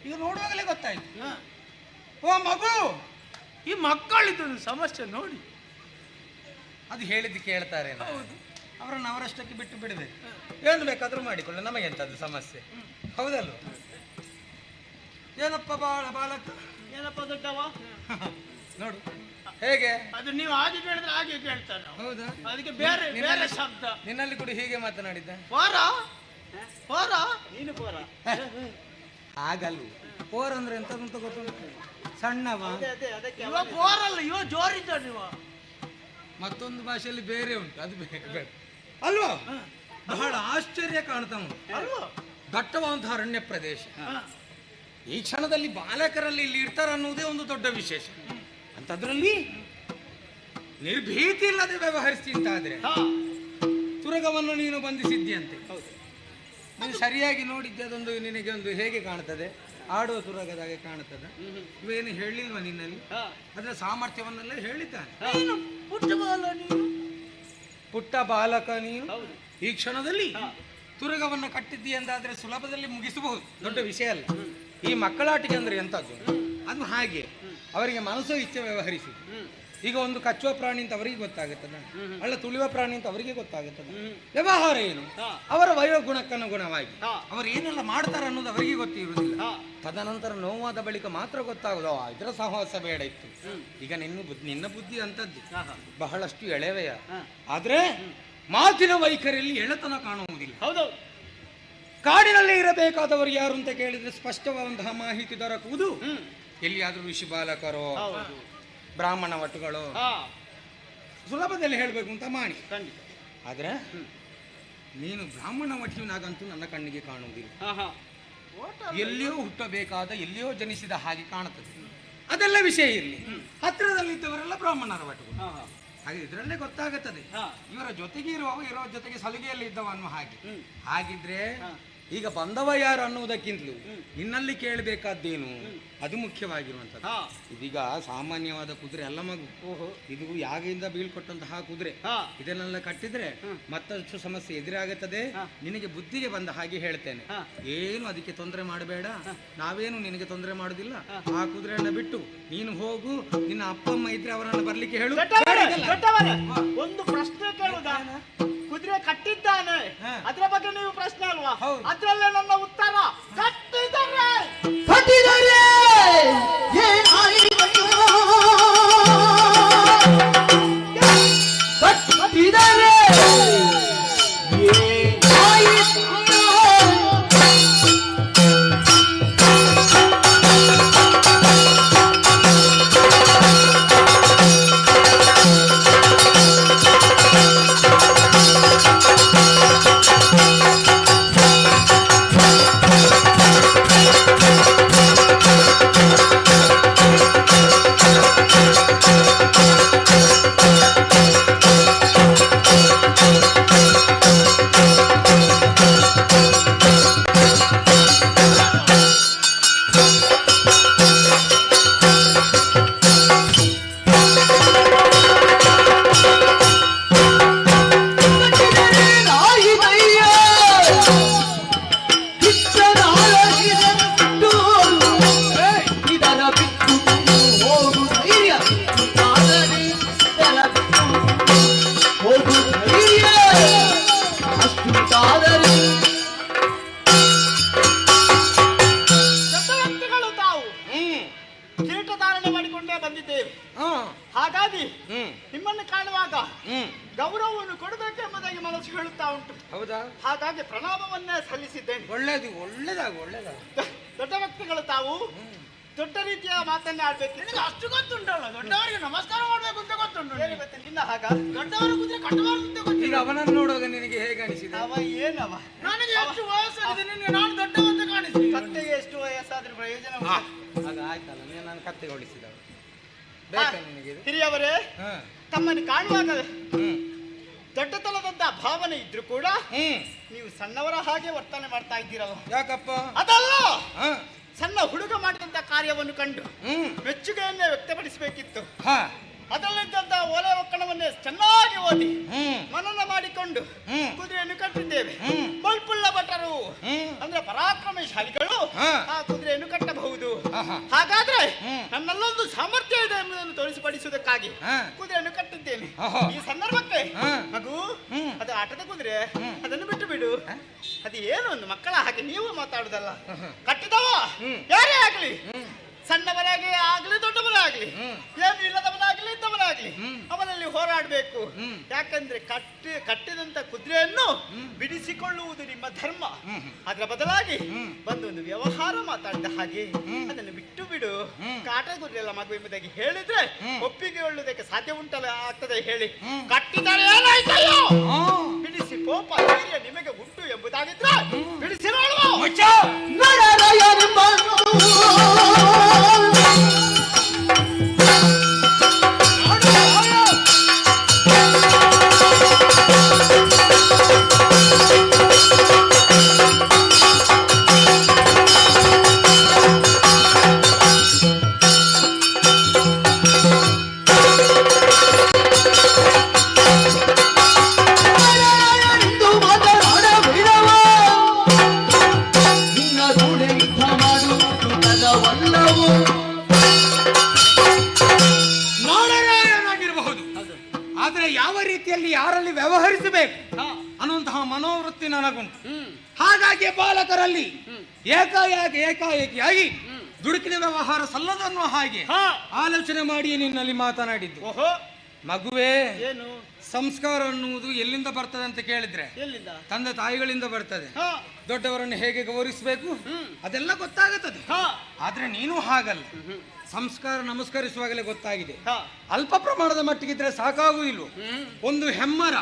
ಈಗ ನೋಡುವಾಗಲೇ ಗೊತ್ತಾಯ್ತು. ಓ ಮಗು, ಈ ಮಕ್ಕಳಿದ್ದು ಸಮಸ್ಯೆ ನೋಡಿ. ಅದು ಹೇಳಿದ್ದು ಕೇಳ್ತಾರೆ, ಅವರನ್ನು ಅವರಷ್ಟಕ್ಕೆ ಬಿಟ್ಟು ಬಿಡಬೇಕು. ಏನು ಬೇಕಾದ್ರೂ ಮಾಡಿಕೊಳ್ಳ, ನಮಗೆಂತದ್ದು ಸಮಸ್ಯೆ? ಹೌದಲ್ವ? ಏನಪ್ಪ ಬಾಲಕ, ಏನಪ್ಪ ದೊಡ್ಡವ? ನೋಡು ಹೇಗೆ. ಅದು ನೀವು ಹಾಗೆ ಕೇಳಿದ್ರೆ ಹಾಗೆ ಕೇಳ್ತಾರೆ ನಾವು. ಹೌದಾ? ಅದಕ್ಕೆ ಬೇರೆ ಬೇರೆ ಶಬ್ದ. ನಿನ್ನಲ್ಲಿ ಕೂಡ ಹೀಗೆ ಮಾತನಾಡಿದ್ದ? ಪೋರ ಪೋರ ನೀನು ಪೋರ ಆಗಲ್ಲ. ಪೋರ್ ಅಂದ್ರೆ ಎಂತದಂತ ಗೊತ್ತುಂಟು? ಸಣ್ಣವ. ಇವ ಪೋರಲ್ಲ, ಇವ ಜೋರಿದ್ದ. ನೀವು ಮತ್ತೊಂದು ಭಾಷೆಯಲ್ಲಿ ಬೇರೆ ಉಂಟು, ಅದು ಬೇರೆ ಅಲ್ವಾ? ಬಹಳ ಆಶ್ಚರ್ಯ ಕಾಣ್ತಾ ಉಂಟು ಅಲ್ವಾ? ದಟ್ಟವಾದಂತಹ ಅರಣ್ಯ ಪ್ರದೇಶ. ಈ ಕ್ಷಣದಲ್ಲಿ ಬಾಲಕರಲ್ಲಿ ಇಲ್ಲಿ ಇರ್ತಾರೆ ಅನ್ನುವುದೇ ಒಂದು ದೊಡ್ಡ ವಿಶೇಷ. ಅಂತದ್ರಲ್ಲಿ ನಿರ್ಭೀತಿ ಇಲ್ಲದೆ ವ್ಯವಹರಿಸ್ತಿಂತಾದ್ರೆ ತುರಗವನ್ನು ನೀನು ಬಂಧಿಸಿದ್ಯಂತೆ. ನೀನು ಸರಿಯಾಗಿ ನೋಡಿದ್ದೆ, ಅದೊಂದು ನಿನಗೆ ಒಂದು ಹೇಗೆ ಕಾಣ್ತದೆ? ಆಡುವ ತುರಗದ ಹಾಗೆ ಕಾಣುತ್ತದೆ. ಇವೇನು ಹೇಳಿಲ್ವ ನಿನ್ನಲ್ಲಿ? ಅದರ ಸಾಮರ್ಥ್ಯವನ್ನೆಲ್ಲ ಹೇಳಿದ್ದಾನೆ. ಪುಟ್ಟ ಬಾಲಕ ನೀನು ಈ ಕ್ಷಣದಲ್ಲಿ ತುರಗವನ್ನು ಕಟ್ಟಿದ್ದಿ ಎಂದಾದ್ರೆ ಸುಲಭದಲ್ಲಿ ಮುಗಿಸಬಹುದು, ದೊಡ್ಡ ವಿಷಯ ಅಲ್ಲ. ಈ ಮಕ್ಕಳಾಟಿಕೆ ಅಂದ್ರೆ ಎಂತದ್ದು? ಅದು ಹಾಗೆ ಅವರಿಗೆ ಮನಸ್ಸು ಇಚ್ಛೆ ವ್ಯವಹರಿಸುದು. ಈಗ ಒಂದು ಕಚ್ಚುವ ಪ್ರಾಣಿ ಅಂತ ಅವರಿಗೆ ಗೊತ್ತಾಗುತ್ತದೆ, ಅಲ್ಲ ತುಳಿಯುವ ಪ್ರಾಣಿ ಅಂತ ಅವರಿಗೆ ಗೊತ್ತಾಗುತ್ತದೆ. ವ್ಯವಹಾರ ಏನು? ಅವರ ವಯೋಗುಣಕ್ಕನುಗುಣವಾಗಿ ಅವರು ಏನೆಲ್ಲ ಮಾಡ್ತಾರೆ ಅನ್ನೋದು ಅವರಿಗೆ ಗೊತ್ತಿರುವುದಿಲ್ಲ. ತದನಂತರ ನೋವಾದ ಬಳಿಕ ಮಾತ್ರ ಗೊತ್ತಾಗುದು, ಇದರ ಸಹವಾಸ ಬೇಡ ಇತ್ತು. ಈಗ ನಿನ್ನ ಬುದ್ಧಿ ಅಂತದ್ದು ಬಹಳಷ್ಟು ಎಳೆವೆಯ, ಆದ್ರೆ ಮಾತಿನ ವೈಖರಿಯಲ್ಲಿ ಎಳೆತನ ಕಾಣುವುದಿಲ್ಲ. ಹೌದೌದು. ಕಾಡಿನಲ್ಲಿ ಇರಬೇಕಾದವರು ಯಾರು ಅಂತ ಕೇಳಿದ್ರೆ ಸ್ಪಷ್ಟವಾದಂತಹ ಮಾಹಿತಿ ದೊರಕುವುದು ಎಲ್ಲಿಯಾದ್ರೂ ಋಷಿ ಬಾಲಕರೋ ಬ್ರಾಹ್ಮಣ ವಟುಗಳು ಸುಲಭದಲ್ಲಿ ಹೇಳಬೇಕು ಅಂತ ಮಾಡಿ. ಆದ್ರೆ ನೀನು ಬ್ರಾಹ್ಮಣ ವಟುವಿನಾಗಂತೂ ನನ್ನ ಕಣ್ಣಿಗೆ ಕಾಣುವುದಿಲ್ಲ. ಎಲ್ಲಿಯೋ ಹುಟ್ಟಬೇಕಾದ, ಎಲ್ಲಿಯೋ ಜನಿಸಿದ ಹಾಗೆ ಕಾಣುತ್ತದೆ. ಅದೆಲ್ಲ ವಿಷಯ ಇರಲಿ, ಹತ್ತಿರದಲ್ಲಿದ್ದವರೆಲ್ಲ ಬ್ರಾಹ್ಮಣರ ವಟುಗಳು. ಹಾಗೆ ಇದರಲ್ಲೇ ಗೊತ್ತಾಗುತ್ತದೆ ಇವರ ಜೊತೆಗೆ ಇರೋ ಜೊತೆಗೆ ಸಲುಗೆಯಲ್ಲಿ ಇದ್ದವ ಅನ್ನೋ ಹಾಗೆ. ಹಾಗಿದ್ರೆ ಈಗ ಬಂದವ ಯಾರು ಅನ್ನುವುದಕ್ಕಿಂತಲೂ ನಿನ್ನಲ್ಲಿ ಕೇಳಬೇಕಾದ್ದೇನು ಅದು ಮುಖ್ಯವಾಗಿರುವಂಥದ್ದು. ಇದೀಗ ಸಾಮಾನ್ಯವಾದ ಕುದುರೆ ಅಲ್ಲ ಮಗು, ಇದು ಯಾಗಿಂದ ಬೀಳ್ಕೊಟ್ಟಂತಹ ಕುದುರೆ. ಇದನ್ನೆಲ್ಲ ಕಟ್ಟಿದ್ರೆ ಮತ್ತಷ್ಟು ಸಮಸ್ಯೆ ಎದುರಾಗುತ್ತದೆ. ನಿನಗೆ ಬುದ್ಧಿಗೆ ಬಂದ ಹಾಗೆ ಹೇಳ್ತೇನೆ, ಏನು ಅದಕ್ಕೆ ತೊಂದರೆ ಮಾಡಬೇಡ, ನಾವೇನು ನಿನಗೆ ತೊಂದರೆ ಮಾಡುದಿಲ್ಲ. ಆ ಕುದುರೆಯನ್ನ ಬಿಟ್ಟು ನೀನು ಹೋಗು, ನಿನ್ನ ಅಪ್ಪ ಅಮ್ಮ ಇದ್ರೆ ಅವರನ್ನ ಬರ್ಲಿಕ್ಕೆ ಹೇಳು. ಒಂದು ಪ್ರಶ್ನೆ ಕೇಳುವುದಾ? ಕುದುರೆ ಕಟ್ಟಿದ್ದಾನೆ, ಅದ್ರ ಬಗ್ಗೆ ನೀವು ಪ್ರಶ್ನೆ ಅಲ್ವಾ? ಅದ್ರಲ್ಲೇ ನನ್ನ ಉತ್ತರ. ಕಟ್ಟಿದ್ದಾರೆ ಕಟ್ಟಿದ್ದಾರೆ ಕಟ್ಟಿದ್ದಾರೆ ಮನಸ್ಸು ಹೇಳುತ್ತಾ ಉಂಟು. ಹೌದಾ? ಹಾಗಾಗಿ ಪ್ರಣಾಮವನ್ನೇ ಸಲ್ಲಿಸಿದ್ದೇನೆ. ಒಳ್ಳೇದು. ದೊಡ್ಡ ವ್ಯಕ್ತಿಗಳು ತಾವು ದೊಡ್ಡ ರೀತಿಯ ಮಾತನ್ನೇ ಆಡ್ಬೇಕು. ನಿನಗೆ ಅಷ್ಟು ಗೊತ್ತುಂಟಲ್ಲ, ದೊಡ್ಡವರಿಗೆ ನಮಸ್ಕಾರ ಮಾಡ್ಬೇಕು ಅಂತ ಗೊತ್ತುಂಟು. ಏನು ಗೊತ್ತಿಲ್ಲ ನಿನ್ನ ಹಾಗ ದೊಡ್ಡವರ ಕುದುರೆ ಕಟ್ಟಬಾರ್ದು ಅಂತ ಗೊತ್ತಿಲ್ಲ. ಈಗ ಅವನನ್ನು ನೋಡುವಾಗ ನಿನಗೆ ಹೇಗೆ ಅನಿಸಿದೆ? ಅವ ಏನವ? ನನಗೆ ಎಷ್ಟು ವಯಸ್ಸಾಗಿದೆ, ನಿನಗೆ ನಾನು ದೊಡ್ಡವಂತ ಕಾಣಿಸ್ತೀನಿ. ಕತ್ತೆಗೆ ಎಷ್ಟು ವಯಸ್ಸಾದ್ರೂ ಪ್ರಯೋಜನ ಹಾ, ಉಂಟು. ಆಗ ಆಯ್ತಲ್ಲ, ನಾನು ಕತ್ತೆಗೆ ಹೊಡಿಸಿದ ಬೇಕಾ ನಿನಗೆ ಇದು? ಹಿರಿಯವರೇ, ಹಾ. ತಮ್ಮನ್ನು ಕಾಣುವಾಗ ಹ್ಮ್ ದೊಡ್ಡತನದಂತ ಭಾವನೆ ಇದ್ರು ಕೂಡ ಹ್ಮ್ ನೀವು ಸಣ್ಣವರ ಹಾಗೆ ವರ್ತನೆ ಮಾಡ್ತಾ ಇದ್ದೀರಲ್ಲ. ಯಾಕಪ್ಪ? ಅದಲ್ಲ, ಹಾ ಸಣ್ಣ ಹುಡುಗ ಮಾಡಿದಂತ ಕಾರ್ಯವನ್ನು ಕಂಡು ಹ್ಮ್ ಮೆಚ್ಚುಗೆಯನ್ನೇ ವ್ಯಕ್ತಪಡಿಸಬೇಕಿತ್ತು. ಹಾ ಅದರಲ್ಲಿದ್ದಂತ ಓಲೆ ಒಕ್ಕಣವನ್ನೇ ಚೆನ್ನಾಗಿ ಓದಿ ಹ್ಮ್ ಮನನ ಮಾಡಿಕೊಂಡು ಹ್ಮ್. ಕುದುರೆಯನ್ನು ಕಟ್ಟಿದ್ದೇವೆ. ಹ್ಮ್. ಬಲ್ಪುಳ್ಳ ಭಟರು ಹ್ಮ್. ಅಂದ್ರೆ ಪರಾಕ್ರಮಶಾಲಿಗಳು ಹಾ. ಆ ಕುದುರೆಯನ್ನು ಕಟ್ಟಬಹುದು. ಆಹಾ. ಹಾಗಾದ್ರೆ ಹ್ಮ್. ನನ್ನಲ್ಲೊಂದು ಸಾಮರ್ಥ್ಯ ಇದೆ ಎಂಬುದನ್ನು ತೋರಿಸಿಪಡಿಸುವುದಕ್ಕಾಗಿ ಹಾ. ಕುದುರೆಯನ್ನು ಕಟ್ಟಿದ್ದೇನೆ. ಆಹಾ. ಈ ಸಂದರ್ಭಕ್ಕೆ ಹಾ. ಮಗು, ಹ್ಮ್. ಅದು ಆಟದ ಕುದುರೆ, ಹ್ಮ್. ಅದನ್ನು ಬಿಟ್ಟು ಬಿಡು. ಅದು ಏನು ಒಂದು ಮಕ್ಕಳ ಹಾಗೆ ನೀವು ಮಾತಾಡುದಲ್ಲ. ಆಹಾ. ಕಟ್ಟಿದವ ಹ್ಮ್. ಯಾರೇ ಆಗ್ಲಿ, ಹ್ಮ್. ಸಣ್ಣವರಾಗಿ ಆಗ್ಲಿ ದೊಡ್ಡವರಾಗ್ಲಿ, ಹ್ಮ್. ಏನು ಇಲ್ಲದವನಾಗ್ಲಿ ಇದ್ದವನಾಗ್ಲಿ, ಹ್ಮ್. ಅವನಲ್ಲಿ ಹೋರಾಡಬೇಕು. ಹ್ಮ್. ಯಾಕಂದ್ರೆ ಕಟ್ಟಿದಂತ ಕುದುರೆಯನ್ನು ಬಿಡಿಸಿಕೊಳ್ಳುವುದು ನಿಮ್ಮ ಧರ್ಮ. ಅದರ ಬದಲಾಗಿ ಒಂದು ವ್ಯವಹಾರ ಮಾತಾಡಿದ ಹಾಗೆ ಅದನ್ನು ಬಿಟ್ಟು ಬಿಡು. ಕಾಟ ಕುದುರೆ ಎಲ್ಲ ಮಗು ಎಂಬುದಾಗಿ ಹೇಳಿದ್ರೆ ಒಪ್ಪಿಗೆ ಒಳ್ಳುವುದಕ್ಕೆ ಸಾಧ್ಯ ಉಂಟಲ್ಲ, ಆಗ್ತದೆ ಹೇಳಿ. ಕಟ್ಟಿದರೆ ಏನಾಯ್ತಯ್ಯೋ, ಬಿಡಿಸಿ ಕೋಪ ಧೈರ್ಯ ನಿಮಗೆ ಉಂಟು ಎಂಬುದಾಗಿದ್ರೆ ಬಿಡಿಸಿರೋಳು. ನಾಡರಾಯನಾಗಿರಬಹುದು, ಆದ್ರೆ ಯಾವ ರೀತಿಯಲ್ಲಿ ಯಾರಲ್ಲಿ ವ್ಯವಹರಿಸಬೇಕು ಅನ್ನುವಂತಹ ಮನೋವೃತ್ತಿ ನನಗುಂಟು. ಹಾಗಾಗಿ ಬಾಲಕರಲ್ಲಿ ಏಕಾಏಕಿಯಾಗಿ ದುಡುಕಿನ ವ್ಯವಹಾರ ಸಲ್ಲದನ್ನೋ ಹಾಗೆ ಆಲೋಚನೆ ಮಾಡಿ ನಿನ್ನಲ್ಲಿ ಮಾತನಾಡಿದ್ದು. ಓಹೋ ಮಗುವೇ, ಏನು ಸಂಸ್ಕಾರ ಅನ್ನುವುದು ಎಲ್ಲಿಂದ ಬರ್ತದೆ ಅಂತ ಕೇಳಿದ್ರೆ ಎಲ್ಲಿಂದ? ತಂದೆ ತಾಯಿಗಳಿಂದ ಬರ್ತದೆ. ಹಾ. ದೊಡ್ಡವರನ್ನು ಹೇಗೆ ಗೌರವಿಸಬೇಕು ಅದೆಲ್ಲ ಗೊತ್ತಾಗುತ್ತದೆ. ಆದ್ರೆ ನೀನು ಹಾಗಲ್ಲ. ಸಂಸ್ಕಾರ ನಮಸ್ಕರಿಸುವಾಗಲೇ ಗೊತ್ತಾಗಿದೆ. ಅಲ್ಪ ಪ್ರಮಾಣದ ಮಟ್ಟಿಗಿದ್ರೆ ಸಾಕಾಗುವುದಿಲ್ಲ. ಒಂದು ಹೆಮ್ಮರ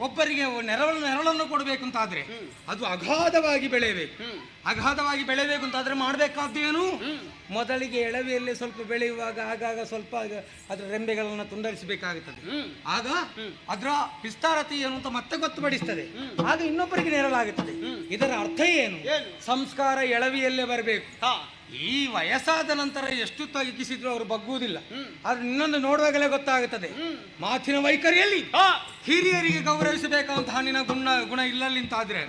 ಒಬ್ಬರಿಗೆ ನೆರಳನ್ನು ಕೊಡಬೇಕು ಅಂತಾದ್ರೆ ಅದು ಅಗಾಧವಾಗಿ ಬೆಳೆಯಬೇಕು. ಅಗಾಧವಾಗಿ ಬೆಳೆಯಬೇಕು ಅಂತಾದ್ರೆ ಮಾಡ್ಬೇಕಾದ್ದೇನು? ಮೊದಲಿಗೆ ಎಳವೆಯಲ್ಲಿ ಸ್ವಲ್ಪ ಬೆಳೆಯುವಾಗ ಆಗಾಗ ಸ್ವಲ್ಪ ಅದರ ರೆಂಬೆಗಳನ್ನು ತುಂಡರಿಸಬೇಕಾಗುತ್ತದೆ. ಆಗ ಅದರ ವಿಸ್ತಾರತೆ ಏನು ಅಂತ ಮತ್ತೆ ಗೊತ್ತುಪಡಿಸ್ತದೆ. ಆಗ ಇನ್ನೊಬ್ಬರಿಗೆ ನೆರಳಾಗುತ್ತದೆ. ಇದರ ಅರ್ಥ ಏನು? ಸಂಸ್ಕಾರ ಎಳವಿಯಲ್ಲೇ ಬರಬೇಕು. ಈ ವಯಸ್ಸಾದ ನಂತರ ಎಷ್ಟು ತಗ್ಗಿಸಿದ್ರು ಅವರು ಬಗ್ಗುವುದಿಲ್ಲ. ಆದ್ರೆ ಇನ್ನೊಂದು ನೋಡುವಾಗಲೇ ಗೊತ್ತಾಗುತ್ತದೆ. ಮಾತಿನ ವೈಖರಿಯಲ್ಲಿ ಹಿರಿಯರಿಗೆ ಗೌರವಿಸಬೇಕಂತಹ ನಿನ್ನ ಗುಣ ಇಲ್ಲಲ್ಲಿಂತಾದ್ರೆ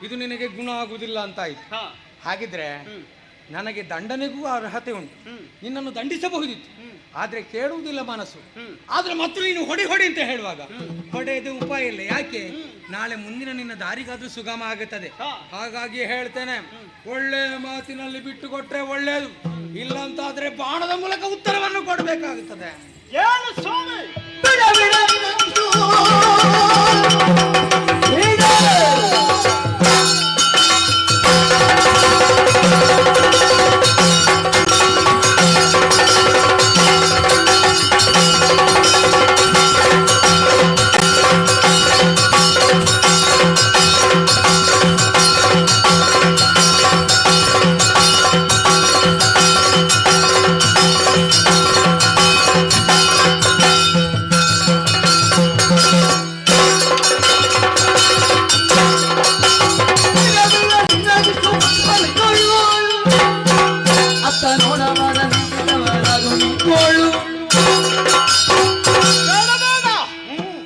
ಇದು ನಿನಗೆ ಗುಣ ಆಗುವುದಿಲ್ಲ ಅಂತ ಆಯ್ತು. ಹಾಗಿದ್ರೆ ನನಗೆ ದಂಡನೆಗೂ ಅರ್ಹತೆ ಉಂಟು. ನಿನ್ನನ್ನು ದಂಡಿಸಬಹುದಿತ್ತು, ಆದ್ರೆ ಕೇಳುವುದಿಲ್ಲ ಮನಸ್ಸು. ಆದ್ರೆ ಮತ್ತು ನೀನು ಹೊಡಿ ಅಂತ ಹೇಳುವಾಗ ಹೊಡೆಯದು ಉಪಾಯ ಇಲ್ಲ. ಯಾಕೆ? ನಾಳೆ ಮುಂದಿನ ನಿನ್ನ ದಾರಿಗಾದ್ರೂ ಸುಗಮ ಆಗುತ್ತದೆ. ಹಾಗಾಗಿ ಹೇಳ್ತೇನೆ, ಒಳ್ಳೆಯ ಮಾತಿನಲ್ಲಿ ಬಿಟ್ಟು ಕೊಟ್ರೆ ಒಳ್ಳೆಯದು, ಇಲ್ಲ ಅಂತಾದ್ರೆ ಬಾಣದ ಮೂಲಕ ಉತ್ತರವನ್ನು ಕೊಡಬೇಕಾಗುತ್ತದೆ. ಏನು ಸ್ವಾಮಿ?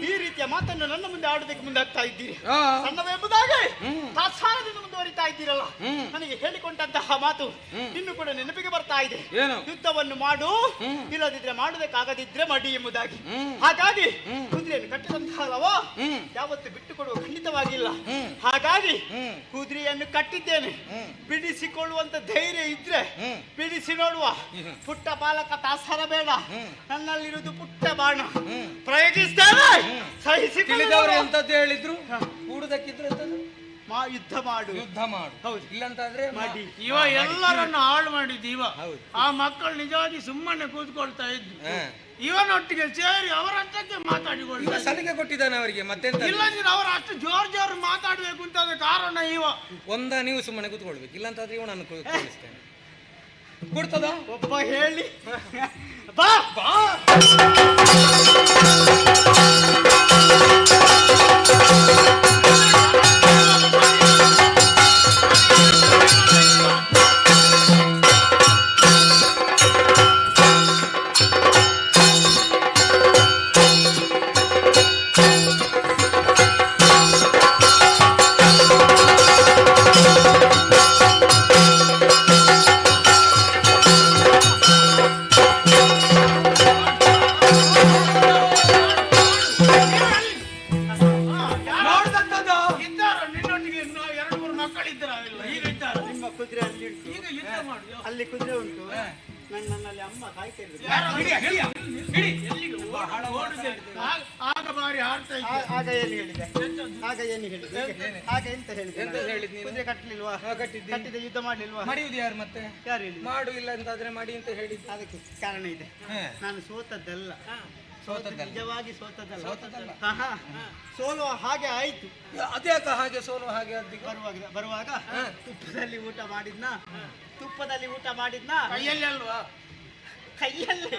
ಈ ರೀತಿಯ ಮಾತನ್ನು ನನ್ನ ಮುಂದೆ ಆಡೋದಕ್ಕೆ ಮುಂದಾಗ್ತಾ ಇದ್ದೀರಿ. ಸಣ್ಣವೆಂಬುದಾಗಿ ತಾತ್ಸಾರದಿಂದ ಮುಂದುವರಿತಾ ಇದ್ದೀರಲ್ಲ, ನನಗೆ ಹೇಳಿಕೊಂಡಂತಹ ಮಾತು ಇನ್ನು ಕೂಡ ನೆನಪಿಗೆ ಬರ್ತಾ ಇದೆ. ಏನು? ಯುದ್ಧವನ್ನು ಮಾಡು, ಇಲ್ಲದಿದ್ರೆ ಮಾಡುವುದಕ್ಕಾಗದಿದ್ರೆ ಮಡಿ ಎಂಬುದಾಗಿ. ಹಾಗಾಗಿ ಕುದುರೆಯನ್ನು ಕಟ್ಟಿದಂತಹಲ್ಲವೋ ಯಾವತ್ತು ಬಿಟ್ಟು ಕೊಡುವ ಖಂಡಿತವಾಗಿಲ್ಲ. ಹಾಗಾಗಿ ಕುದುರೆಯನ್ನು ಕಟ್ಟಿದ್ದೇನೆ. ಬಿಡಿಸಿಕೊಳ್ಳುವಂತ ಧೈರ್ಯ ಇದ್ರೆ ಬಿಡಿಸಿ ನೋಡುವ. ಪುಟ್ಟ ಬಾಲಕ ತಾಸರ ಬೇಡ, ನನ್ನಲ್ಲಿರುವುದು ಪುಟ್ಟ ಬಾಣ. ಪ್ರಯೋಗಿಸ್ತೇನೆ, ತಿಳಿದವರು ಎಂತದ್ದು ಹೇಳಿದ್ರು? ಕೂಡುದಕ್ಕಿದ್ರೆ ಯುದ್ಧ ಮಾಡು, ಯುದ್ಧ ಮಾಡು. ಹೌದು. ಇಲ್ಲಂತಾದ್ರೆ ಮಾಡಿ. ಇವ ಎಲ್ಲರನ್ನು ಹಾಳು ಮಾಡಿದ್ದು ಇವ. ಆ ಮಕ್ಕಳು ನಿಜವಾಗಿ ಸುಮ್ಮನೆ ಕೂತ್ಕೊಳ್ತಾ ಇದ್ರು. ಇವನೊಟ್ಟಿಗೆ ಸೇರಿ ಅವರಷ್ಟಕ್ಕೆ ಮಾತಾಡಿಕೊಳ್ಳಿ ಸಲಿಗೆ ಕೊಟ್ಟಿದ್ದಾನೆ ಅವರಿಗೆ. ಮತ್ತೆಂತ ಇಲ್ಲಂದ್ರೆ ಅವರು ಅಷ್ಟು ಜೋರ್ ಮಾತಾಡ್ಬೇಕು ಅಂತ ಕಾರಣ ಇವ. ನೀವು ಸುಮ್ಮನೆ ಕೂತ್ಕೊಳ್ಬೇಕು, ಇಲ್ಲಂತಾದ್ರೆ ಇವ ನಾನು ಕೂರಿಸ್ತೇನೆ. ಕೊಡ್ತದ ಒಬ್ಬ ಹೇಳಿ ಬಾ ಬಾ. ಅಲ್ಲಿ ಕುದುರೆ ಉಂಟು, ನನ್ನಲ್ಲಿ ಅಮ್ಮ ಕಾಯ್ತಾ ಇದ್ರು. ಆಗ ಬಾರಿ ಆಡ್ತಾ ಇದ್ದೆ. ಆಗ ಏನು ಹೇಳಿದೆ? ಆಗ ಏನು ಹೇಳಿದೆ? ಆಗ ಎಂತ ಹೇಳಿದೆ? ಕುದುರೆ ಕಟ್ಟಲಿಲ್ವಾ? ಕಟ್ಟಿದೆ. ಯುದ್ಧ ಮಾಡ್ಲಿಲ್ವಾ? ಮಾಡಿಯುದು ಯಾರು? ಮತ್ತೆ ಯಾರು ಹೇಳಿ? ಮಾಡು ಇಲ್ಲ ಅಂತಾದ್ರೆ ಮಾಡಿ ಅಂತ ಹೇಳಿದ್ದು. ಅದಕ್ಕೆ ಕಾರಣ ಇದೆ. ನಾನು ಸೋತದ್ದಲ್ಲ, ನಿಜವಾಗಿ ಸೋತದ್ದಲ್ಲ. ಸೋಲುವ ಹಾಗೆ ಆಯ್ತು. ಅದ್ಯಾಕ ಹಾಗೆ ಸೋಲುವ ಹಾಗೆ? ಬರುವಾಗ ತುಪ್ಪದಲ್ಲಿ ಊಟ ಮಾಡಿದ್ನ ಕೈಯಲ್ಲಿ ಅಲ್ವಾ? ಕೈಯಲ್ಲಿ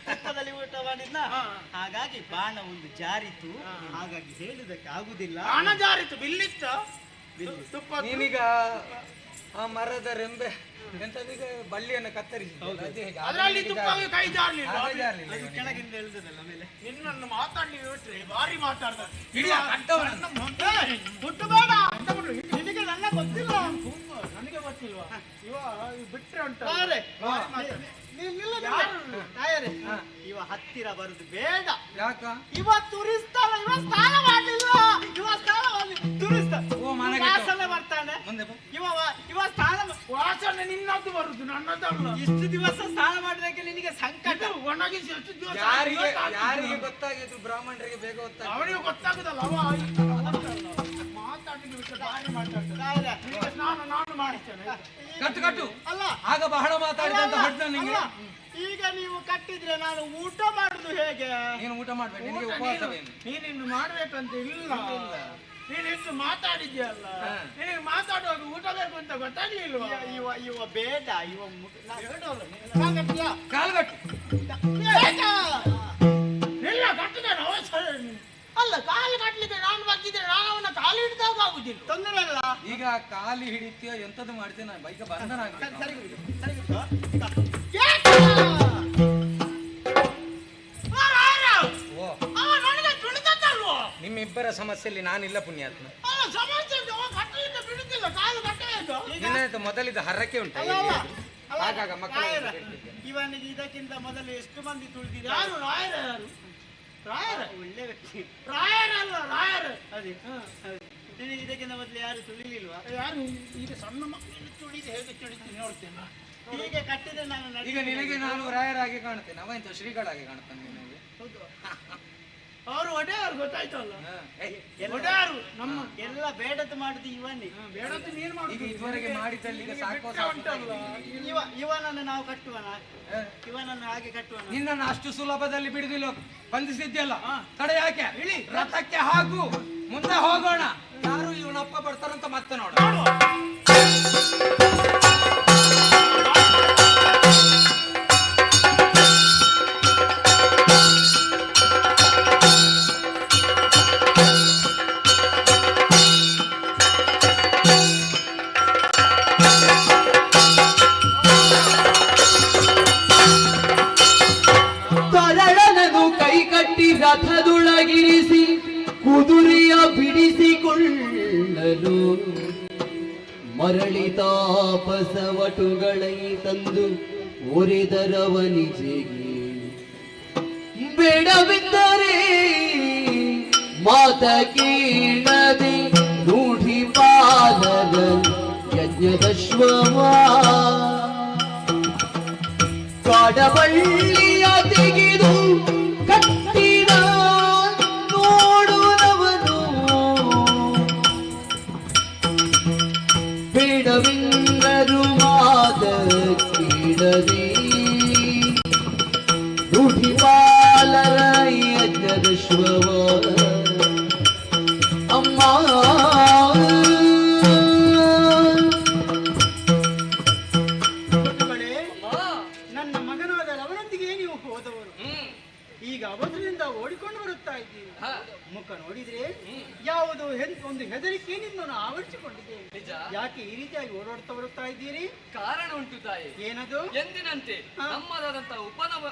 ತುಪ್ಪದಲ್ಲಿ ಊಟ ಮಾಡಿದ್ನ. ಹಾಗಾಗಿ ಬಾಣ ಒಂದು ಜಾರಿತು. ಹಾಗಾಗಿ ಹೇಳುದಕ್ಕೆ ಆಗುದಿಲ್ಲ. ಬಾಣ ಜಾರಿತು, ಬಿಲ್ಲಿತ್ತ ತುಪ್ಪ. ನೀನೀಗ ಆ ಮರದ ರೆಂಬೆ ಎಂತದೀಗ ಬಳ್ಳಿಯನ್ನು ಕತ್ತರಿಸಿ ಅದರಲ್ಲಿ ತುಪ್ಪಗೆ ಕೈ ಜಾರ್ಲಿಲ್ಲ. ಕೆಳಗಿಂದ ಎಳ್ದದಲ್ಲ ಮೇಲೆ. ನಿನ್ನನ್ನು ಮಾತಾಡ್ಲಿ ಬಿಟ್ರೆ ಭಾರಿ ಮಾತಾಡ್ತಾರೆ. ದುಡ್ಡು ಬೇಡ ನಿನಗೆ ನನ್ನ ಗೊತ್ತಿಲ್ಲ. ನನಗೆ ಗೊತ್ತಿಲ್ವಾ? ಇವ ಬಿಟ್ರೆ ಉಂಟು. ಇವ ಹತ್ತಿರ ಬರುದು ಬೇಡ. ಯಾಕ? ಇವ ತುರಿಸ್ತಾನ. ಇವ ಸ್ನಾನ ಮಾಡಲಿಲ್ಲ. ವಾಸನೆ ಬರ್ತಾನೆ. ಇವ ಸ್ನಾನ ವಾಸನೆ ನಿನ್ನದ್ದು ಬರುದು, ನನ್ನದಲ್ಲ. ಇಷ್ಟು ದಿವಸ ಸ್ನಾನ ಮಾಡಿದಕ್ಕೆ ನಿನಗೆ ಸಂಕಟ. ಒಣಗಿಸಿ ಎಷ್ಟು ದಿವಸ ಯಾರಿಗೆ ಗೊತ್ತಾಗಿದ್ರು? ಬ್ರಾಹ್ಮಣರಿಗೆ ಬೇಗ ಗೊತ್ತಾಗ. ಅವನಿಗೆ ಗೊತ್ತಾಗುದಲ್ಲ. ಅವ ಮಾತಾಡಿದ ವಿಷಯ ಭಾರಿ ಮಾತಾಡ್ತಾನೆ. ನಾನು ಮಾಡಿಸ್ತೇನೆ. ಕಟ್ಟು ಅಲ್ಲ, ಆಗ ಬಹಳ ಮಾತಾಡಿದಂತ ಹೊಡ್ದ ನಿಂಗೆ. ಈಗ ನೀವು ಕಟ್ಟಿದ್ರೆ ನಾನು ಊಟ ಮಾಡುದು ಹೇಗೆ? ನೀನು ಊಟ ಮಾಡ್ಬೇಕು, ನಿನಗೆ ಉಪವಾಸವೇನು? ನೀನಿನ್ನು ಮಾಡ್ಬೇಕಂತ ಇಲ್ಲ. ನೀನಿಷ್ಟು ಮಾತಾಡಿದ್ಯಲ್ಲ, ನಿನಗೆ ಮಾತಾಡುವಾಗ ಊಟ ಬೇಕು ಅಂತ ಗೊತ್ತಾಗ್ಲಿಲ್ವಾ? ಇವ ಬೇಡ. ಕಾಲ್ಗಟ್ಟು ಇಲ್ಲ ಕಟ್ಟಿದ್ದೇನೆ. ಅಲ್ಲ, ಕಾಲು ಕಟ್ಲಿಕ್ಕೆ ನಾನು ಬಗ್ಗಿದ್ರೆ ನಾನು ಅವನ ಕಾಲು ಹಿಡಿದಾಗ ಆಗುದಿಲ್ಲ. ತೊಂದರೆ ಅಲ್ಲ. ಈಗ ಕಾಲಿ ಹಿಡಿತೀಯ ಎಂತದ್ದು ಮಾಡ್ತೇನೆ ನಾನು ಬೈಕ ಬಂಧನ ನನಗೆ ತುಳಿದಲ್ವೋ? ನಿಮ್ಮಿಬ್ಬರ ಸಮಸ್ಯೆಯಲ್ಲಿ ನಾನಿಲ್ಲ ಪುಣ್ಯಾತ್ಮ. ಸಮಸ್ಯೆ ಬಿಡುತ್ತಿಲ್ಲ, ಕಾಲು ಕಟ್ಟಬೇಕು. ನಿನ್ನ ಮೊದಲಿದ್ದ ಹರಕೆ ಉಂಟು. ಆಗಾಗ ಮಕ್ಕಳು ಇವನಿಗೆ ಇದಕ್ಕಿಂತ ಮೊದಲು ಎಷ್ಟು ಮಂದಿ ತುಳಿದಿದ್ದಾರೆ? ಯಾರು? ರಾಯರ? ಯಾರು ರಾಯರ? ಒಳ್ಳೆ ವ್ಯಕ್ತಿ. ರಾಯರಲ್ಲ, ರಾಯರ. ಅದೇ ನಿನಗೆ ಇದಕ್ಕಿಂತ ಮೊದಲು ಯಾರು ತುಳಿಲಿಲ್ವಾ? ಯಾರು? ಈಗ ಸಣ್ಣ ಮಕ್ಕಳು ತುಳಿದು ಹೇಗೆ ತುಳಿತೀನಿ ನೋಡ್ತೇನೆ. ಹೀಗೆ ಕಟ್ಟಿದ್ರೆ ನಾನು ಈಗ ನಿನಗೆ ನಾನು ರಾಯರಾಗಿ ಕಾಣ್ತೇನೆ, ಅವ ಇಂಥ ಶ್ರೀಗಳಾಗಿ ಕಾಣ್ತಾನೆ ನಿನಗೆ. ಹೌದು. ಅವರು ಒಡೆಯರು ಗೊತ್ತಾಯ್ತಲ್ಲ. ಒಡೆಯರು ನಮ್ಮ ಎಲ್ಲ ಬೇಡದ್ದು ಮಾಡುದು ಇವನೇ. ಬೇಡದ್ದು ನೀನು ಮಾಡು. ಈಗ ಇದುವರೆಗೆ ಮಾಡಿದಲ್ಲಿ ಈಗ ಸಾಕೋ ಉಂಟಲ್ಲ. ಇವನನ್ನು ನಾವು ಕಟ್ಟುವನ? ಇವನನ್ನು ಹಾಗೆ ಕಟ್ಟುವನ? ನಿನ್ನನ್ನು ಅಷ್ಟು ಸುಲಭದಲ್ಲಿ ಬಿಡುದಿಲ್ಲ, ಬಂಧಿಸಿದ್ಯಲ್ಲ. ತಡೆ ಯಾಕೆ? ರಥಕ್ಕೆ ಹಾಕು, ಮುಂದೆ ಹೋಗೋಣ. ಯಾರು ಇವನಪ್ಪ ಬರ್ತಾರಂತ ಮತ್ತೆ ನೋಡ. ರಥದೊಳಗಿರಿಸಿ ಕುದುರೆಯ ಬಿಡಿಸಿಕೊಳ್ಳಲು ಮರಳಿ ತಾಪಸವಟುಗಳೈ ತಂದು ಒರೆದರವನಿಜೆಗೆ ಬೇಡವಿದ್ದರೆ ಮಾತ ಕೇಳದೆ ರೂಢಿ ಪಾಲರ ಯಜ್ಞದಶ್ವವ ಕಾಡಬಳ್ಳಿಯ ತೆಗೆದು ಕಟ್ಟಿದ ನೋಡುವವನು ಬೇಡವೆಂದರು ಮಾತ ಕೇಳದೆ ರೂಢಿ ಪಾಲರ ಯಜ್ಞದಶ್ವವ ಅಮ್ಮ ನನ್ನ ಮಗನಾದ ಲವನೊಂದಿಗೆ ನೀವು ಹೋದವರು ಈಗ ಅವಸರದಿಂದ ಓಡಿಕೊಂಡು ಬರುತ್ತಾ ಇದ್ದೀರಿ. ಮುಖ ನೋಡಿದ್ರೆ ಯಾವುದು ಒಂದು ಹೆದರಿಕೆ ನಿಮ್ಮನ್ನು ಆವರಿಸಿಕೊಂಡಿದೆ. ಯಾಕೆ ಈ ರೀತಿಯಾಗಿ ಓಡಾಡ್ತಾ ಬರುತ್ತಾ ಇದ್ದೀರಿ? ಕಾರಣ ಉಂಟು ತಾಯಿ. ಏನದು? ಎಂದಿನಂತೆ ನಮ್ಮದಾದಂತಹ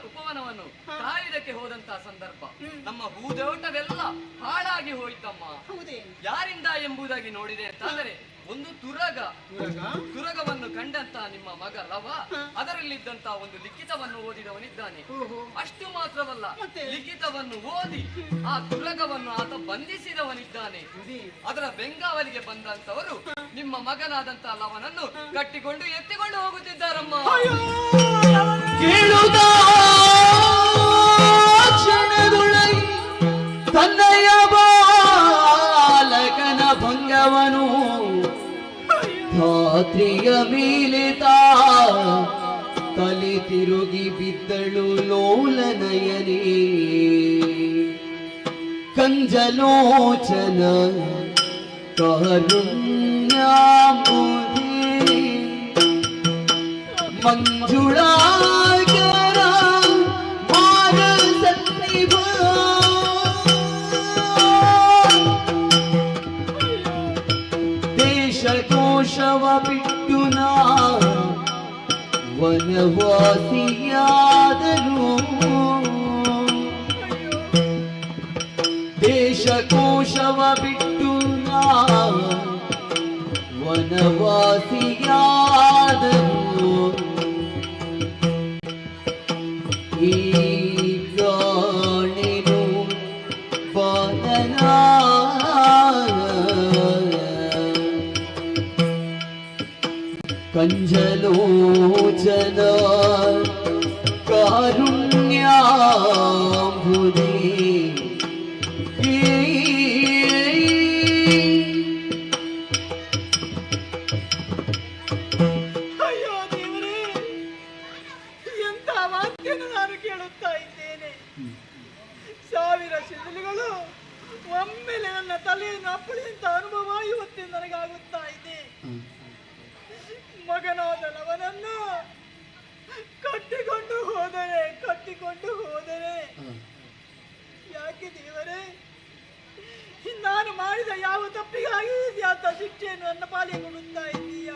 ಉಪವನವನ್ನು ಕಾಯುವುದಕ್ಕೆ ಹೋದಂತಹ ಸಂದರ್ಭ ನಮ್ಮ ಹೂದೋಟವೆಲ್ಲ ಹಾಳಾಗಿ ಹೋಯ್ತಮ್ಮ. ಹೌದೇ? ಯಾರಿಂದ ಎಂಬುದಾಗಿ ನೋಡಿದೆ ಅಂತಾದರೆ ಒಂದು ತುರಗವನ್ನು ಕಂಡಂತ ನಿಮ್ಮ ಮಗ ಲವ ಅದರಲ್ಲಿದ್ದಂತ ಒಂದು ಲಿಖಿತವನ್ನು ಓದಿದವನಿದ್ದಾನೆ. ಅಷ್ಟು ಮಾತ್ರವಲ್ಲ, ಲಿಖಿತವನ್ನು ಓದಿ ಆ ತುರಗವನ್ನು ಆತ ಬಂಧಿಸಿದವನಿದ್ದಾನೆ. ಅದರ ಬೆಂಗಾವಲಿಗೆ ಬಂದಂತವರು ನಿಮ್ಮ ಮಗನಾದಂತ ಲವನನ್ನು ಕಟ್ಟಿಕೊಂಡು ಎತ್ತಿಕೊಂಡು ಹೋಗುತ್ತಿದ್ದಾರಮ್ಮ. ತನ್ನಯ ಬಾಲಕನ ಭಂಗವನು ಧಾತ್ರಿಯ ಮೇಲೆ ತಲೆ ತಿರುಗಿ ಬಿದ್ದಳು ಲೋಲನಯನೇ. ಕಂಜಲೋಚನ ಕಾರುಣ್ಯಾಮುದೇ ಮಂಜುಳಾಕರ ಮಾನಸನ್ನಿಭ ದೇಶಕೋಶವ ಬಿಟ್ಟು ನಾ ವನವಾಸಿಯಾದರು. ದೇಶಕೋಶವ ಬಿಟ್ಟು ನಾ ವನವಾಸಿಯಾದರು. ಈ ಪ್ರಾಣಿನು ಬಾಲನ ಕಂಜಲೋಚನ ಕಾರುಣ್ಯಾಂಬುದೇ. ಅಯ್ಯೋ ದೇವರೇ, ಎಂತ ವಾಕ್ಯನ ನಾನು ಕೇಳುತ್ತಾ ಇದ್ದೇನೆ. ಸಾವಿರ ಶಿಥಿಲಗಳು ಒಮ್ಮೆಲೆ ನನ್ನ ತಲೆಯನ್ನು ಅಪ್ಪಳಿಯಂತ ಅನುಭವ ಇವತ್ತು ನನಗಾಗುತ್ತಾ ಇದೆ. ಮಗನಾದ ಲವನನ್ನು ಕಟ್ಟಿಕೊಂಡು ಹೋದರೆ ಯಾಕೆ ದೇವರೇ, ನಾನು ಮಾಡಿದ ಯಾವ ತಪ್ಪಿಗಾಗಿ ಅಂತ ಶಿಕ್ಷೆಯನ್ನು ನನ್ನ ಪಾಲಿಗೆ ಕೊಡುತ್ತಾ ಇದ್ದೀಯ?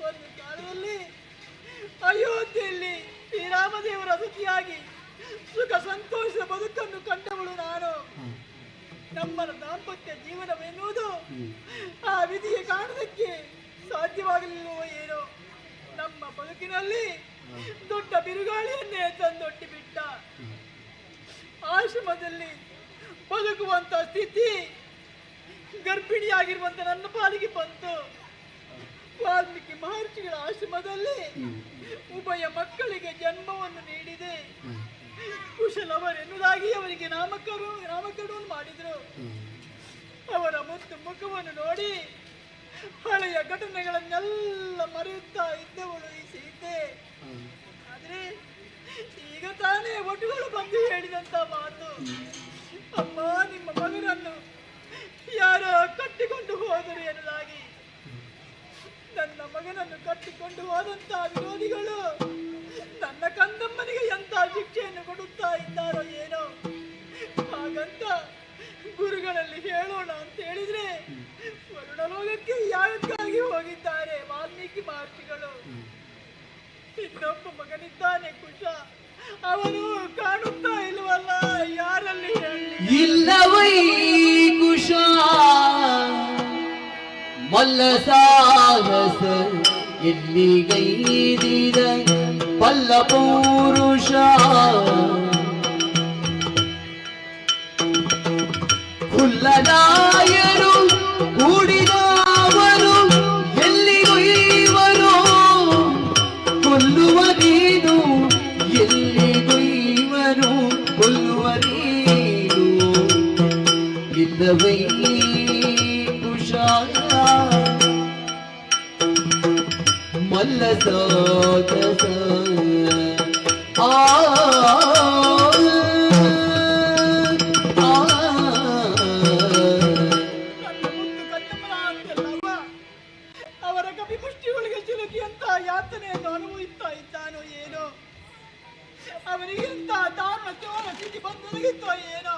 ಒಂದು ಕಾಲದಲ್ಲಿ ಅಯೋಧ್ಯೆಯಲ್ಲಿ ಶ್ರೀರಾಮದೇವರ ಸತಿಯಾಗಿ ಸುಖ ಸಂತೋಷದ ಬದುಕನ್ನು ಕಂಡವಳು ನಾನು. ನಮ್ಮ ದಾಂಪತ್ಯ ಜೀವನವೆನ್ನುವುದು ಆ ವಿಧಿಗೆ ಕಾಣುವುದಕ್ಕೆ ಸಾಧ್ಯವಾಗಲಿಲ್ಲವೋ ಏನೋ. ನಮ್ಮ ಬದುಕಿನಲ್ಲಿ ದೊಡ್ಡ ಬಿರುಗಾಳಿಯನ್ನೇ ತಂದೊಡ್ಡಿ ಬಿಟ್ಟ. ಆಶ್ರಮದಲ್ಲಿ ಬದುಕುವಂತ ಸ್ಥಿತಿ ಗರ್ಭಿಣಿಯಾಗಿರುವಂತ ನನ್ನ ಪಾಲಿಗೆ ಬಂತು. ವಾಲ್ಮೀಕಿ ಮಹರ್ಷಿಗಳ ಆಶ್ರಮದಲ್ಲಿ ಉಭಯ ಮಕ್ಕಳಿಗೆ ಜನ್ಮವನ್ನು ನೀಡಿದೆ. ಕುಶಲವರೆನ್ನುವುದಾಗಿ ಅವರಿಗೆ ನಾಮಕರಣ ಮಾಡಿದ್ರು. ಅವರ ಮುತ್ತು ಮುಖವನ್ನು ನೋಡಿ ಹಳೆಯ ಘಟನೆಗಳನ್ನೆಲ್ಲ ಮರೆಯುತ್ತಾ ಇದ್ದವಳು ಈ ಸೀತೆ. ಆದ್ರೆ ಈಗ ತಾನೇ ಒಟುಗಳು ಬಂದು ಹೇಳಿದಂತ ಮಾತು, ಅಮ್ಮ ನಿಮ್ಮ ಮಗನನ್ನು ಯಾರೋ ಕಟ್ಟಿಕೊಂಡು ಹೋದರು ಎನ್ನುವುದಾಗಿ. ನನ್ನ ಮಗನನ್ನು ಕಟ್ಟಿಕೊಂಡು ಹೋದಂತ ವಿರೋಧಿಗಳು ನನ್ನ ಕಂದಮ್ಮನಿಗೆ ಎಂತ ಶಿಕ್ಷೆಯನ್ನು ಕೊಡುತ್ತಾ ಇದ್ದಾರೋ ಏನೋ. ಹಾಗಂತ ಗುರುಗಳಲ್ಲಿ ಹೇಳೋಣ ಅಂತ ಹೇಳಿದ್ರೆ ವರುಣಲೋಕಕ್ಕೆ ಯಾವಕ್ಕಾಗಿ ಹೋಗಿದ್ದಾರೆ ವಾಲ್ಮೀಕಿ ಮಹರ್ಷಿಗಳು. ಇನ್ನೊಬ್ಬ ಮಗನಿದ್ದಾನೆ ಕುಶ, ಅವನು ಕಾಣುತ್ತಾ ಇಲ್ವಲ್ಲ, ಯಾರಲ್ಲಿ ಹೇಳಿ? ಇಲ್ಲವೈ ಕುಶ ಮಲ್ಲ ಸಾಹಸ ಎಲ್ಲಿಗೈದಿದ ಬಲ್ಲ ಪೌರುಷ ಕುಲ್ಲರಾಯರು ಕೂಡಿದವರು ಎಲ್ಲಿಗೊಯ್ವರು ಕೊಲ್ಲುವರೇನು ಎಲ್ಲಿಗೊಯ್ವರು ಕೊಲ್ಲುವರೇನು ಇಲ್ಲವೈ ಕುಶಾಲ ಮಲ್ಲ ಸಾಗಸ ಅವರ ಕಪಿಮುಷ್ಟಿಗಳಿಗೆ ಸಿಲುಕಿಯಂತ ಯಾತನೆಯನ್ನು ಅನುಭವಿಸ್ತಾ ಇದ್ದಾನೋ ಏನೋ, ಅವನಿಗೆ ಎಂತ ದಾರುಣ ಚೋರ ಸ್ಥಿತಿ ಬಂದೊದಗಿತ್ತೋ ಏನೋ.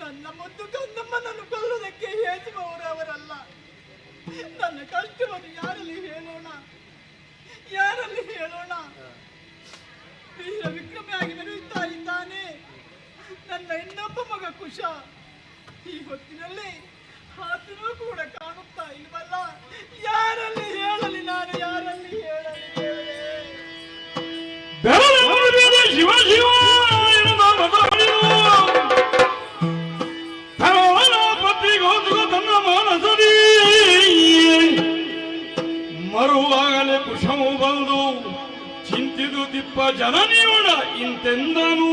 ನನ್ನ ಮುದ್ದು ಕಂದಮ್ಮನನ್ನು ಕೊಲ್ಲುವುದಕ್ಕೆ ಹೇಸುವವರು ಅವರಲ್ಲ. ನನ್ನ ಕಷ್ಟವನ್ನು ಯಾರಲ್ಲಿ ಹೇಳೋಣ, ಯಾರಲ್ಲಿ ಹೇಳೋಣ? ವೀರ ವಿಕ್ರಮಿಯಾಗಿ ಮೆರೆಯುತ್ತಾ ಇದ್ದಾನೆ ನನ್ನ ಇನ್ನೊಬ್ಬ ಮಗ ಕುಶ. ಈ ಹೊತ್ತಿನಲ್ಲಿ ಆತನೂ ಕೂಡ ಕಾಣುತ್ತಾ ಇಲ್ವಲ್ಲ. ಯಾರಲ್ಲಿ ಹೇಳಲಿ ನಾನು, ಯಾರಲ್ಲಿ ಹೇಳಲಿ? ಶಿವ ಶಿವ ತನ್ನ ಮಾನಸದಿ ಮರುವಾಗಲೇ ಕುಶವು ಬಂದು ಚಿಂತಿದು ದಿಪ್ಪ ಜನನಿಯೋಣ ಇಂತೆಂದನು.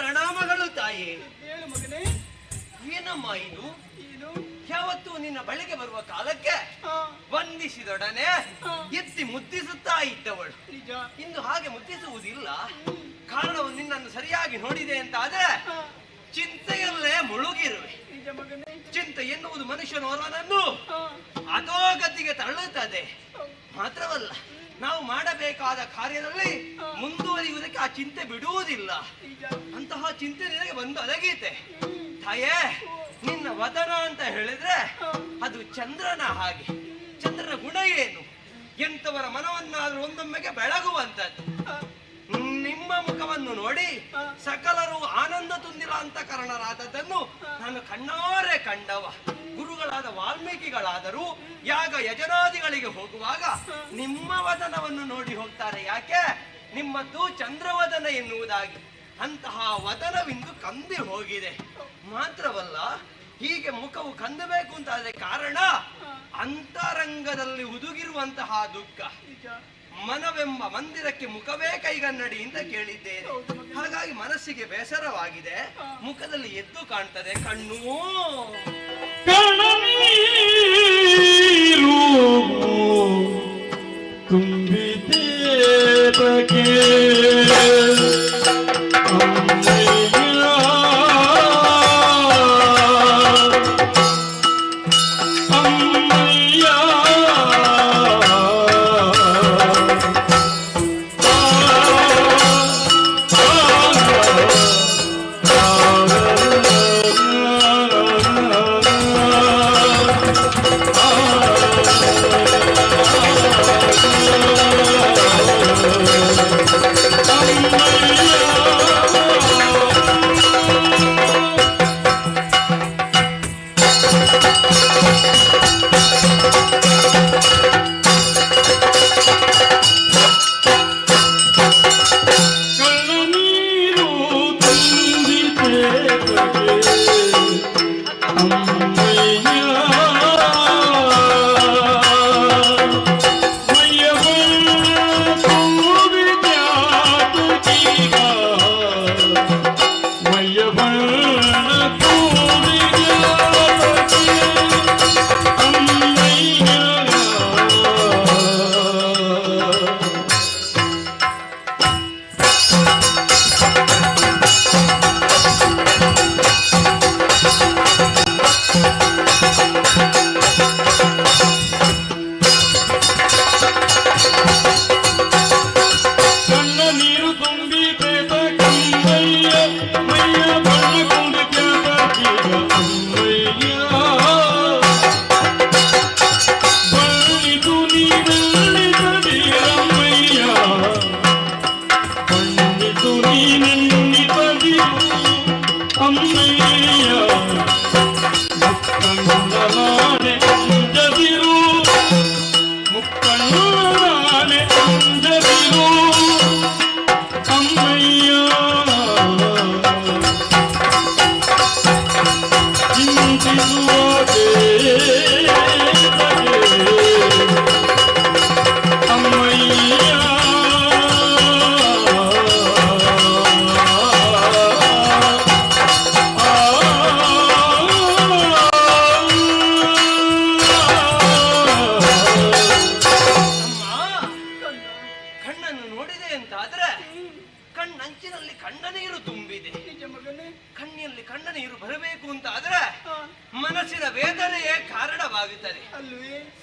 ಪ್ರಣಾಮಗಳು ತಾಯಿ. ಹೇಳು ಮಗನೇ. ಏನಮ್ಮ ಇದು? ಏನು? ಯಾವತ್ತು ನಿನ್ನ ಬಳಿಗೆ ಬರುವ ಕಾಲಕ್ಕೆ ವಂದಿಸಿದೊಡನೆ ಎತ್ತಿ ಮುದ್ದಿಸುತ್ತಾ ಇದ್ದವಳು ನಿಜ. ಇಂದು ಹಾಗೆ ಮುದ್ದಿಸುವುದಿಲ್ಲ. ಕಾರಣವು ನಿನ್ನನ್ನು ಸರಿಯಾಗಿ ನೋಡಿದೆ ಅಂತ ಆದ್ರೆ ಚಿಂತೆಯಲ್ಲೇ ಮುಳುಗಿರುವೆ. ನಿಜ ಮಗನೇ. ಚಿಂತೆ ಎನ್ನುವುದು ಮನುಷ್ಯನವರನ್ನು ಅಧೋಗತಿಗೆ ತಳ್ಳುತ್ತದೆ. ಮಾತ್ರವಲ್ಲ, ನಾವು ಮಾಡಬೇಕಾದ ಕಾರ್ಯದಲ್ಲಿ ಮುಂದುವರಿಯುವುದಕ್ಕೆ ಆ ಚಿಂತೆ ಬಿಡುವುದಿಲ್ಲ. ಅಂತಹ ಚಿಂತೆ ನಿನಗೆ ಬಂದು ಒದಗೀತೆ. ತಾಯೇ, ನಿನ್ನ ವದನ ಅಂತ ಹೇಳಿದ್ರೆ ಅದು ಚಂದ್ರನ ಹಾಗೆ. ಚಂದ್ರನ ಗುಣ ಏನು? ಎಂತವರ ಮನವನ್ನಾದ್ರೂ ಒಂದೊಮ್ಮೆಗೆ ಬೆಳಗುವಂತದ್ದು. ನಿಮ್ಮ ಮುಖವನ್ನು ನೋಡಿ ಸಕಲರು ಆನಂದ ತುಂದಿರ ಅಂತಃಕರಣರಾದದ್ದನ್ನು ನಾನು ಕಣ್ಣಾರೆ ಕಂಡವ. ಗುರುಗಳಾದ ವಾಲ್ಮೀಕಿಗಳಾದರೂ ಯಾಗ ಯಜನಾದಿಗಳಿಗೆ ಹೋಗುವಾಗ ನಿಮ್ಮ ವದನವನ್ನು ನೋಡಿ ಹೋಗ್ತಾರೆ. ಯಾಕೆ? ನಿಮ್ಮದ್ದು ಚಂದ್ರವದನ ಎನ್ನುವುದಾಗಿ. ಅಂತಹ ವದನವಿಂದು ಕಂದಿ ಹೋಗಿದೆ. ಮಾತ್ರವಲ್ಲ, ಹೀಗೆ ಮುಖವು ಕಂದಬೇಕು ಅಂತಾದ್ರೆ ಕಾರಣ ಅಂತರಂಗದಲ್ಲಿ ಹುದುಗಿರುವಂತಹ ದುಃಖ. ಮನವೆಂಬ ಮಂದಿರಕ್ಕೆ ಮುಖವೇ ಕೈಗನ್ನಡಿ ಅಂತ ಕೇಳಿದ್ದೇನೆ. ಹಾಗಾಗಿ ಮನಸ್ಸಿಗೆ ಬೇಸರವಾಗಿದೆ. ಮುಖದಲ್ಲಿ ಎದ್ದು ಕಾಣ್ತದೆ ಕಣ್ಣು. ಕಣ್ಣನೀರು ತುಂಬಿದೆ ಬಗೆ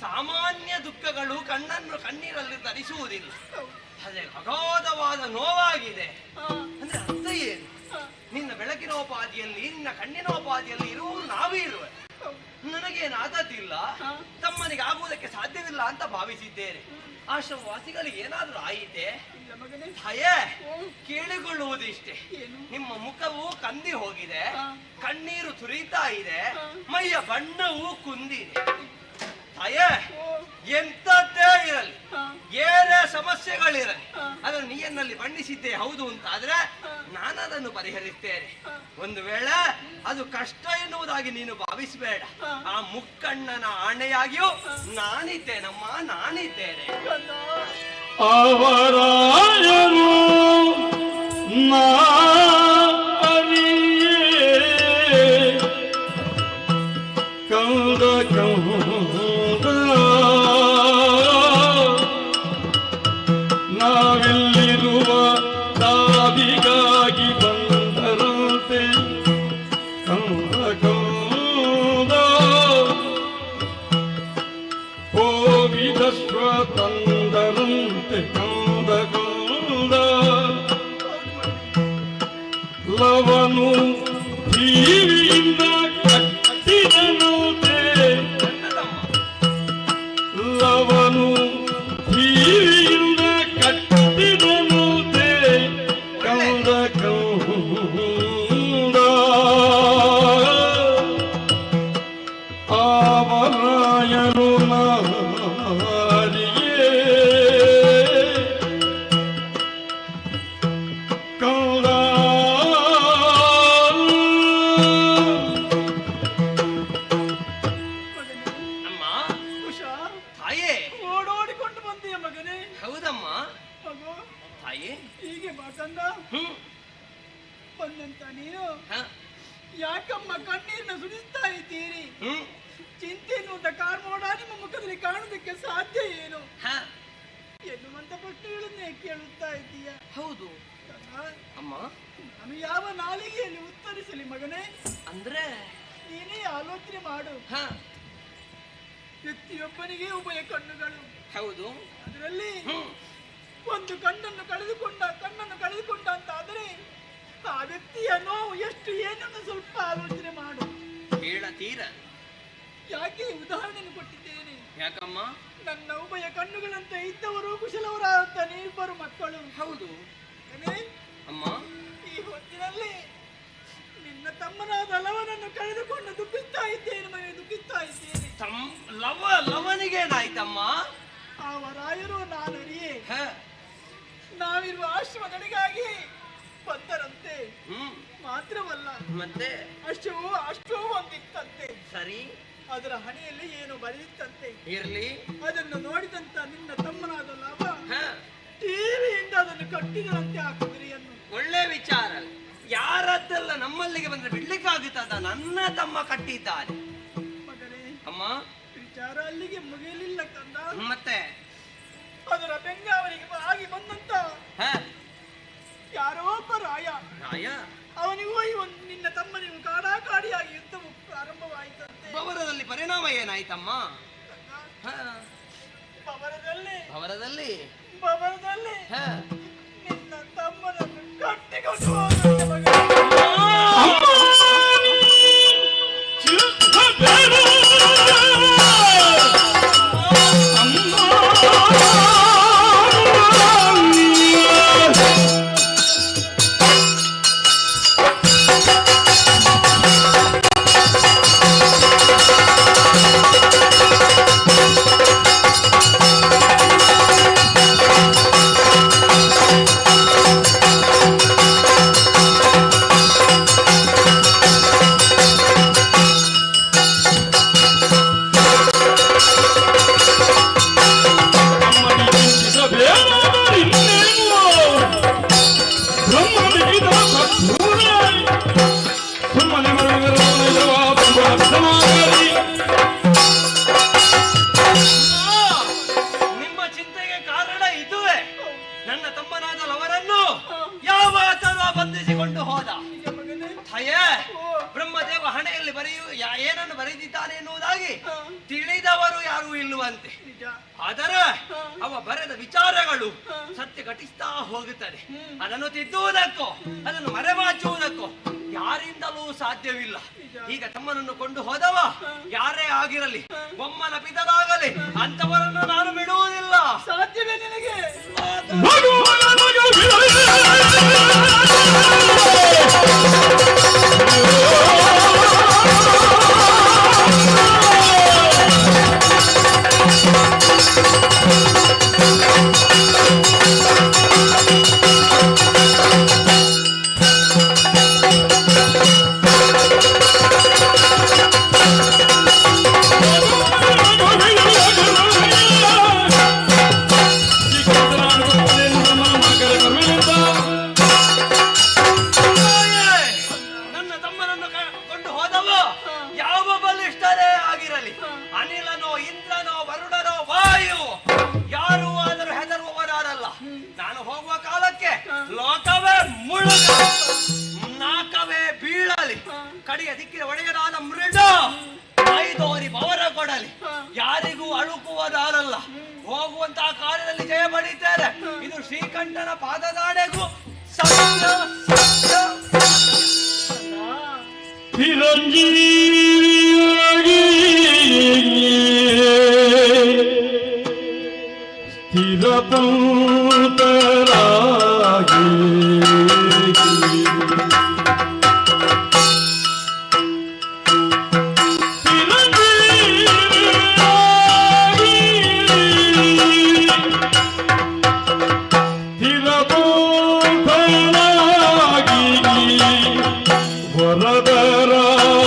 ಸಾಮಾನ್ಯ ದುಃಖಗಳು ಕಣ್ಣೀರಲ್ಲಿ ಧರಿಸುವುದಿಲ್ಲ. ಅದೇ ಅಗಾಧವಾದ ನೋವಾಗಿದೆ. ಅಂದ್ರೆ ಅರ್ಥ ಏನು? ನಿನ್ನ ಬೆಳಕಿನೋಪಾದಿಯಲ್ಲಿ ನಿನ್ನ ಕಣ್ಣಿನೋಪಾದಿಯಲ್ಲಿ ಇರುವುದು ನಾವೇ ಇರುವೆ. ನನಗೇನಾದದ್ದಿಲ್ಲ, ತಮ್ಮನಿಗೆ ಆಗುವುದಕ್ಕೆ ಸಾಧ್ಯವಿಲ್ಲ ಅಂತ ಭಾವಿಸಿದ್ದೇನೆ. ಆಶ್ರಮವಾಸಿಗಳಿಗೆ ಏನಾದ್ರೂ ಆಯಿತೆ? ಭಯೇ ಕೇಳಿಕೊಳ್ಳುವುದಿಷ್ಟೇ. ನಿಮ್ಮ ಮುಖವು ಕಂದಿ ಹೋಗಿದೆ, ಕಣ್ಣೀರು ಸುರಿತಾ ಇದೆ, ಮೈಯ ಬಣ್ಣವು ಕುಂದಿದೆ. ಭಯೇ ಎಂತದ್ದೇ ಇರಲಿ, ಏನೇ ಸಮಸ್ಯೆಗಳಿರಲಿ, ಅದನ್ನು ನೀಯನ್ನಲ್ಲಿ ಬಣ್ಣಿಸಿದ್ದೆ ಹೌದು ಅಂತಾದ್ರೆ ನಾನು ಅದನ್ನು ಪರಿಹರಿಸ್ತೇನೆ. ಒಂದು ವೇಳೆ ಅದು ಕಷ್ಟ ಎನ್ನುವುದಾಗಿ ನೀನು ಭಾವಿಸಬೇಡ. ಆ ಮುಕ್ಕಣ್ಣನ ಆಣೆಯಾಗಿಯೂ ನಾನಿದ್ದೇನಮ್ಮ, ನಾನಿದ್ದೇನೆ. ಅವರಾಯರು ನಾ ಹ? ಯಾಕಮ್ಮ ಕಣ್ಣೀರನ್ನ ಸುರಿಸ್ತಾ ಇದ್ದೀರಿ? ಹ್ಮ್ ಚಿಂತೆ ಎನ್ನುವಂತ ಕಾರ್ಮೋಡ ನಿಮ್ಮ ಮುಖದಲ್ಲಿ ಕಾಣುವುದಕ್ಕೆ ಸಾಧ್ಯ ಏನು ಹ? ಎನ್ನುವಂತ ಪ್ರಶ್ನೆಗಳನ್ನೇ ಕೇಳುತ್ತಾ ಇದ್ದೀಯ. ಹೌದು ಅಮ್ಮ. ನಾನು ಯಾವ ನಾಲಿಗೆಯಲ್ಲಿ ಉತ್ತರಿಸಲಿ ಮಗನೇ? ಅಂದ್ರೆ ನೀನೇ ಆಲೋಚನೆ ಮಾಡು. ಹ ವ್ಯಕ್ತಿಯೊಬ್ಬನಿಗೆ ಉಭಯ ಕಣ್ಣುಗಳು. ಹೌದು. ಅದರಲ್ಲಿ ಒಂದು ಕಣ್ಣನ್ನು ಕಳೆದುಕೊಂಡ ಅಂತ ಆದರೆ ಆ ವ್ಯಕ್ತಿಯ ನೋವು ಎಷ್ಟು ಏನನ್ನು ಸ್ವಲ್ಪ ಆಲೋಚನೆ ಮಾಡು. ಹೇಳತೀರ? ಯಾಕೆ ಉದಾಹರಣೆಯನ್ನು ಕೊಟ್ಟಿದ್ದೇನೆ? ಯಾಕಮ್ಮ? ನನ್ನ ಉಭಯ ಕಣ್ಣುಗಳಂತೆ ಇದ್ದವರು ಕುಶಲವರಾದ ನೀವಿಬ್ಬರು ಮಕ್ಕಳು. ಹೌದು ಅಮ್ಮ. ಈ ಹೊತ್ತಿನಲ್ಲಿ ನಿನ್ನ ತಮ್ಮನಾದ ಲವನನ್ನು ಕಳೆದುಕೊಂಡು ದುಃಖಿಸ್ತಾ ಇದ್ದೇನೆ ಮನೆ, ದುಃಖಿಸ್ತಾ ಇದ್ದೇನೆ. ಲವನಿಗೇನಾಯ್ತಮ್ಮ? ಆ ರಾಯರು ನಾನು ಅರಿಯೇ ಹ ನಾವಿರುವ ಆಶ್ರಮಗಳಿಗಾಗಿ ಬಂದರಂತೆ. ಮಾತ್ರವಲ್ಲ ಮತ್ತೆ ಅಷ್ಟೋ ಒಂದಿತ್ತಂತೆ. ಸರಿ. ಅದರ ಹಣೆಯಲ್ಲಿ ಏನು ಬರೆದಿತ್ತಂತೆ. ಇರ್ಲಿ. ಅದನ್ನು ನೋಡಿದಂತ ನಿನ್ನ ತಮ್ಮನಾದ ಲಾಭ ಹ ಟಿವಿಯಿಂದ ಅದನ್ನು ಕಟ್ಟಿದರಂತೆ ಆ ಕುದುರೆಯನ್ನು. ಒಳ್ಳೆ ವಿಚಾರ. ಯಾರದ್ದೆಲ್ಲ ನಮ್ಮಲ್ಲಿಗೆ ಬಂದ್ರೆ ಬಿಡ್ಲಿಕ್ಕಾಗುತ್ತದ? ನನ್ನ ತಮ್ಮ ಕಟ್ಟಿದ್ದಾನೆ ಮಗನೇ. ಅಮ್ಮ, ವಿಚಾರ ಅಲ್ಲಿಗೆ ಮುಗಿಯಲಿಲ್ಲ ಕಂದ. ಮತ್ತೆ ಅದರ ಬೆಂಗಾವಲಿಗೆ ಆಗಿ ಬಂದಂತ ಯಾರೋ ಒಬ್ಬ ರಾಯ, ಅವನಿಗೂ ನಿನ್ನ ತಮ್ಮನಿಗೂ ಕಾಡಾಕಾಡಿಯಾಗಿ ಯುದ್ಧವು ಪ್ರಾರಂಭವಾಯಿತಂತೆ. ಬವರದಲ್ಲಿ ಪರಿಣಾಮ ಏನಾಯ್ತಮ್ಮ? ಬವರದಲ್ಲಿ ಬವರದಲ್ಲಿ ನಿನ್ನ ತಮ್ಮನನ್ನು ಕಟ್ಟಿಕೊಂಡು ಹೋದಂತೆ ಮಗ. ನಿಮ್ಮ ಚಿಂತೆಗೆ ಕಾರಣ ಇದುವೇ. ನನ್ನ ತಮ್ಮನಾದ ಲವರನ್ನು ಯಾವ ತರ ಬಂಧಿಸಿಕೊಂಡು ಹೋದ? ಥಯೇ ಬ್ರಹ್ಮದೇವ ಹಣೆಯಲ್ಲಿ ಏನನ್ನು ಬರೆದಿದ್ದಾನೆ ಎನ್ನುವುದಾಗಿ ತಿಳಿದವರು ಯಾರೂ ಇಲ್ಲುವಂತೆ. ಆದರೆ ಅವ ಬರೆದ ವಿಚಾರಗಳು ಸತ್ಯ ಘಟಿಸ್ತಾ ಹೋಗುತ್ತದೆ. ಅದನ್ನು ತಿದ್ದುವುದಕ್ಕೋ ಅದನ್ನು ಮರೆಮಾಚುವುದಕ್ಕೋ ಯಾರಿಂದಲೂ ಸಾಧ್ಯವಿಲ್ಲ. ಈಗ ತಮ್ಮನನ್ನು ಕೊಂಡು ಹೋದವ ಯಾರೇ ಆಗಿರಲಿ, ಬೊಮ್ಮನ ಪಿತರಾಗಲಿ, ಅಂತವರನ್ನು ನಾನು ಬಿಡುವುದಿಲ್ಲ. ಸಾಧ್ಯವೇ ನಿನಗೆ? ಅನಿಲನೋ ಇಂದ್ರನೋ ವರುಣನೋ ವಾಯು ಯಾರು ಆದರೂ ಹೆದರುವವರಾರಲ್ಲ. ನಾನು ಹೋಗುವ ಕಾಲಕ್ಕೆ ಲೋಕವೇ ಮುಳುಗ, ನಾಕವೇ ಬೀಳಲಿ, ಕಡೆಯ ದಿಕ್ಕಿನ ಒಡೆಯನಾದ ಮೃಡ ಮೈದೋರಿ ಬವರ ಕೊಡಲಿ, ಯಾರಿಗೂ ಅಳುಕುವುದಾರಲ್ಲ. ಹೋಗುವಂತಹ ಕಾರ್ಯದಲ್ಲಿ ಜಯ ಪಡಿತಾರೆ. ಇದು ಶ್ರೀಕಂಠನ ಪಾದದಾಡೆಗೂ ಸತ್ಯ ಸತ್ಯ. ಚಿರಂಜೀವಿಯಾಗಿ ಸ್ಥಿರಪೂತರಾಗಿ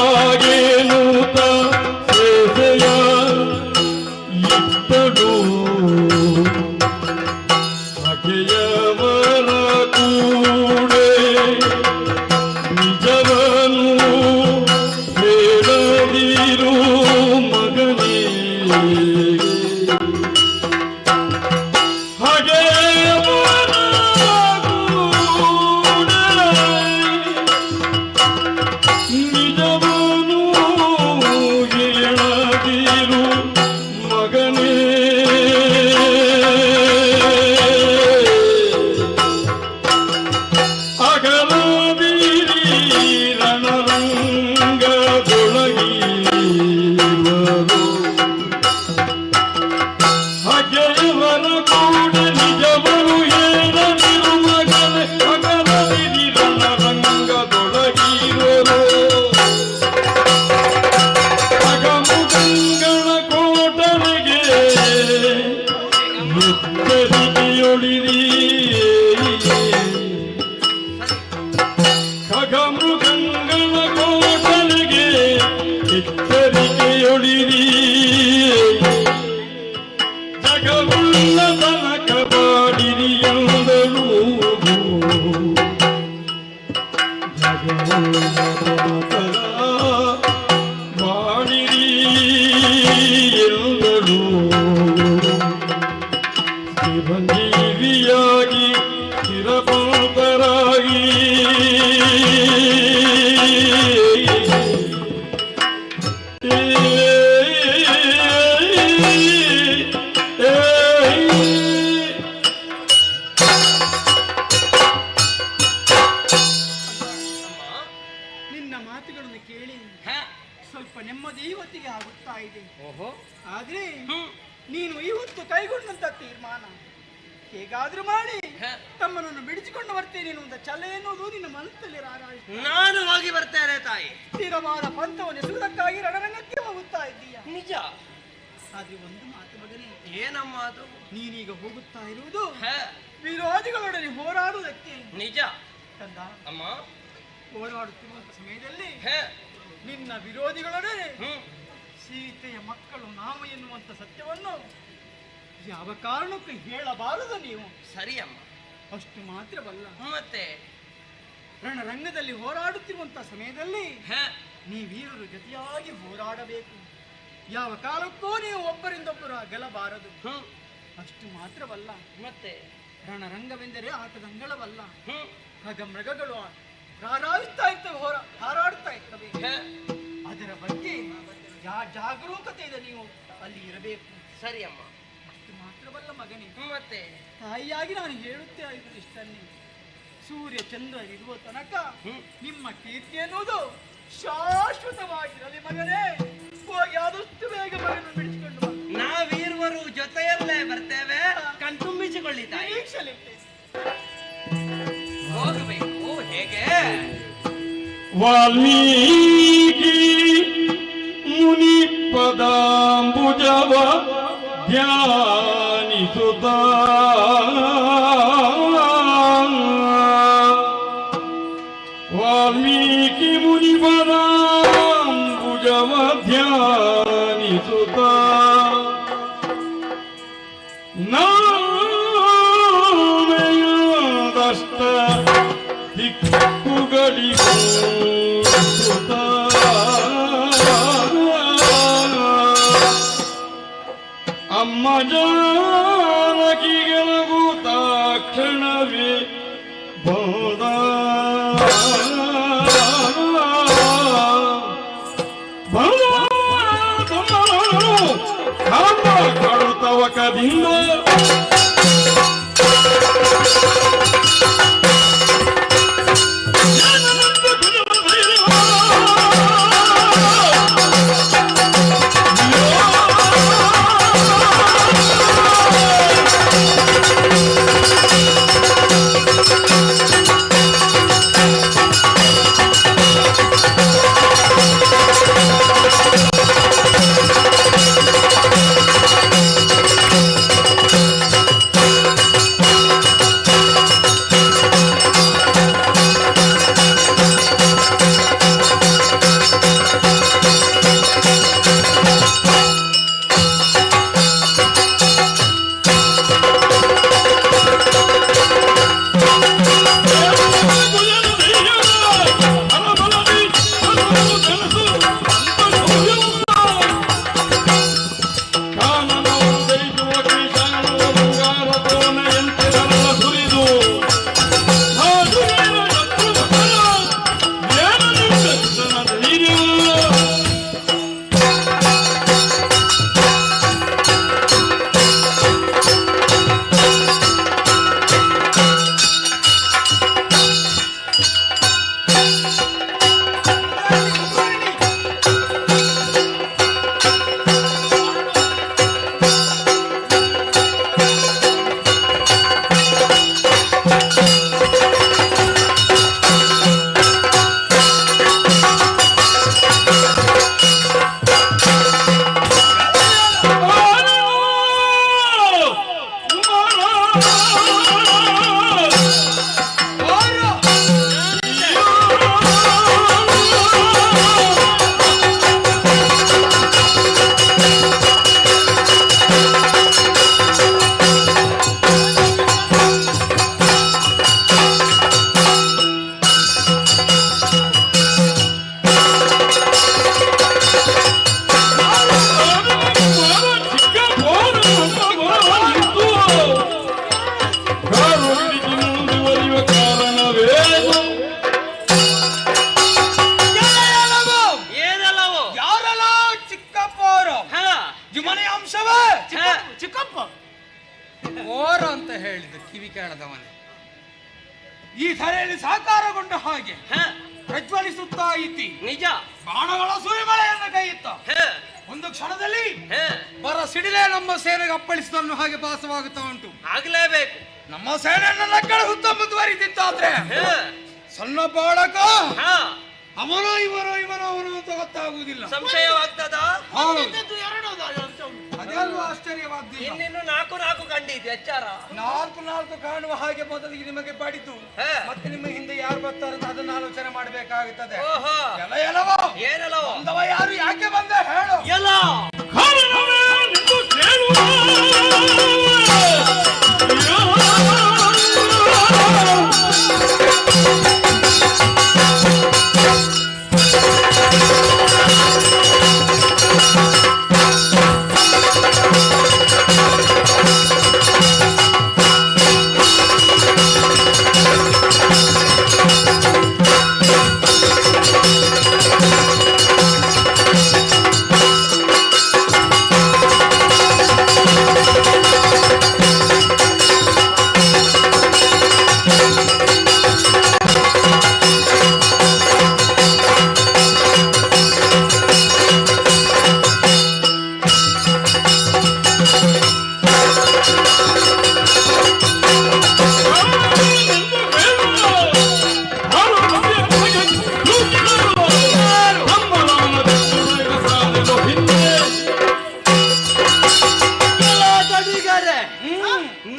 ವರದರಾಗೇನೂತ ಸೇಸೆಯ ಇತ್ತಡು ಬಗೆಯವರ ಕೂಡೆ ನಿಜವ ಮಾಡಿರಿ ಎಲ್ಲರೂ ಚಿರಂಜೀವಿಯಾಗಿ ಚಿರಪಂತರಾಗಿ ನಿನ್ನ ಮಾತುಗಳನ್ನು ಕೇಳಿ ಸ್ವಲ್ಪ ನೆಮ್ಮದಿ ಇವತ್ತಿಗೆ ಆಗುತ್ತಾ ಇದೆ. ಆದ್ರೆ ನೀನು ಇವತ್ತು ಕೈಗೊಂಡಂತ ತೀರ್ಮಾನ ಹೇಗಾದ್ರೂ ಮಾಡಿ ತಮ್ಮನನ್ನು ಬಿಡಿಸಿಕೊಂಡು ಬರ್ತೇನೆ ಎನ್ನುವಂತ ಛಲ ಎನ್ನುವುದು ನಿನ್ನ ಮನಸ್ಸಲ್ಲಿ ರಾರಾಯಿತು. ನಾನು ಹೋಗಿ ಬರ್ತೇನೆ ತಾಯಿ. ಸ್ಥಿರವಾದ ಪಂಥವನ್ನು ಎಸುವುದಕ್ಕಾಗಿ ರಣರಂಗಕ್ಕೆ ಹೋಗುತ್ತಾ ಇದ್ದೀಯ. ನಿಜ. ಆದ್ರೆ ಒಂದು ಮಾತು ಮಗನೇ, ಏನಮ್ಮ ಅದು? ನೀನೀಗ ಹೋಗುತ್ತಾ ಇರುವುದು ವಿರೋಧಿಗಳೊಡನೆ ಹೋರಾಡುವುದಕ್ಕೆ. ನಿಜ ಕಂದ. ಅಮ್ಮ, ಹೋರಾಡುತ್ತಿರುವಂತ ಸಮಯದಲ್ಲಿ ನಿನ್ನ ವಿರೋಧಿಗಳೊಡನೆ ಸೀತೆಯ ಮಕ್ಕಳು ನಾವು ಎನ್ನುವಂತ ಸತ್ಯವನ್ನು ಯಾವ ಕಾರಣಕ್ಕೂ ಹೇಳಬಾರದು ನೀವು. ಸರಿ ಅಮ್ಮ. ಅಷ್ಟು ಮಾತ್ರವಲ್ಲ, ಮತ್ತೆ ರಣರಂಗದಲ್ಲಿ ಹೋರಾಡುತ್ತಿರುವಂತ ಸಮಯದಲ್ಲಿ ನೀ ವೀರರು ಜೊತೆಯಾಗಿ ಹೋರಾಡಬೇಕು. ಯಾವ ಕಾಲಕ್ಕೂ ನೀವು ಒಬ್ಬರಿಂದೊಬ್ಬರು ಗೆಲ್ಲಬಾರದು. ಅಷ್ಟು ಮಾತ್ರವಲ್ಲ, ಮತ್ತೆ ರಣರಂಗವೆಂದರೆ ಆಟದಂಗಳವಲ್ಲ. ಖಗ ಮೃಗಗಳು ಹಾರಾಡುತ್ತಾ ಇರ್ತವೆ, ಹಾರಾಡುತ್ತಾ ಇರ್ತವೆ. ಅದರ ಬಗ್ಗೆ ಜಾಗರೂಕತೆಯಿಂದ ನೀವು ಅಲ್ಲಿ ಇರಬೇಕು. ಸರಿ ಅಮ್ಮ. ಅಷ್ಟು ಮಾತ್ರವಲ್ಲ ಮಗನೇ, ಮತ್ತೆ ತಾಯಿಯಾಗಿ ನಾನು ಹೇಳುತ್ತೇ ಇರುವುದು ಇಷ್ಟನ್ನೇ. ಸೂರ್ಯ ಚಂದ್ರ ಇರುವ ತನಕ ನಿಮ್ಮ ಕೀರ್ತಿ ಎನ್ನುವುದು ಶಾಶ್ವತವಾಗಿರಲಿ ಮಗನೇ. ಹೋಗಿ ಆದಷ್ಟು ಬೇಗ ಮಗನನ್ನು ಬಿಡಿಸಿಕೊಂಡು ಬಾ. ನಾವೀರ್ವರು ಜೊತೆಯಲ್ಲೇ ಬರ್ತೇವೆ. ಕಣ್ತುಂಬಿಸಿಕೊಳ್ಳಿ ತಾಯಿ. ಹೋಗಬೇಕು. ಹೇಗೆ? ವಾಲ್ಮೀಕಿ ಮುನಿ ಪದಾಂಬುಜವ ಧ್ಯಾನಿಸುತ್ತ ವಾಲ್ಮೀಕಿ ಮುನಿ ಪದಾಂಬುಜವ ಧ್ಯಾನಿಸುತ್ತ ನಾಮೆಯದಷ್ಟ ದಿಕ್ಕುಗಳಿಗೂ ಅಮ್ಮ ಜಾನಕಿಗೆಲಗು ತಾಕ್ಷಣವೇ ಬೋಧ ಕಡುತ್ತವಕದಿಂದ ಈ ಧರೆಯಲ್ಲಿ ಸಾಕಾರಗೊಂಡ ಹಾಗೆ ಹ, ಪ್ರಜ್ವಲಿಸುತ್ತಾ ಇದ್ದಿ. ನಿಜ. ಬಾಣಗಳ ಸುರಿಮಳೆಯನ್ನು ಕೈಯಿತ್ತ ಹ, ಒಂದು ಕ್ಷಣದಲ್ಲಿ ಹ, ಬರ ಸಿಡಿಲೇ ನಮ್ಮ ಸೇನೆಗೆ ಅಪ್ಪಳಿಸಿದನ್ನು ಹಾಗೆ ಭಾಸವಾಗುತ್ತಾ ಉಂಟು. ಆಗ್ಲೇಬೇಕು. ನಮ್ಮ ಸೇನೆಯನ್ನು ನಕ್ಕಳ ಹುತ್ತ ಮುಂದುವರಿದಿದ್ದಾದ್ರೆ ಹ, ಸಣ್ಣ ಬಾಳಕ ಹ, ಅವನೋ ಇವನೋ ಅಂತ ಗೊತ್ತಾಗುವುದಿಲ್ಲ. ಸಂಶಯವಾಗ್ತದ. ಹೌದು. ಇದ್ದದ್ದು ಎರಡು ಅಂತ ಉಂಟು. ಅದೆಲ್ಲೂ ಆಶ್ಚರ್ಯವಾದ್ದು. ಇನ್ನಿನ್ನು 4 ಕಂಡಿದ್ದೆ ಎಚ್ಚಾರ. 4 ಕಾಣುವ ಹಾಗೆ ಮೊದಲಿಗೆ ನಿಮಗೆ ಬಡಿತು, ಹ, ಮತ್ತೆ ನಿಮ್ಮ ಹಿಂದೆ ಯಾರು ಬರ್ತಾರೆ ಅಂತ ಅದನ್ನ ಆಲೋಚನೆ ಮಾಡಬೇಕಾಗುತ್ತದೆ. ಓಹೋ, ಎಲ್ಲವೋ ಏನಲ್ಲವೋ ಬಂದವ ಯಾರು, ಯಾಕೆ ಬಂದ ಹೇಳು. ಎಲ್ಲ ಕಾರಣವೇನೆಂದು ಕೇಳುವ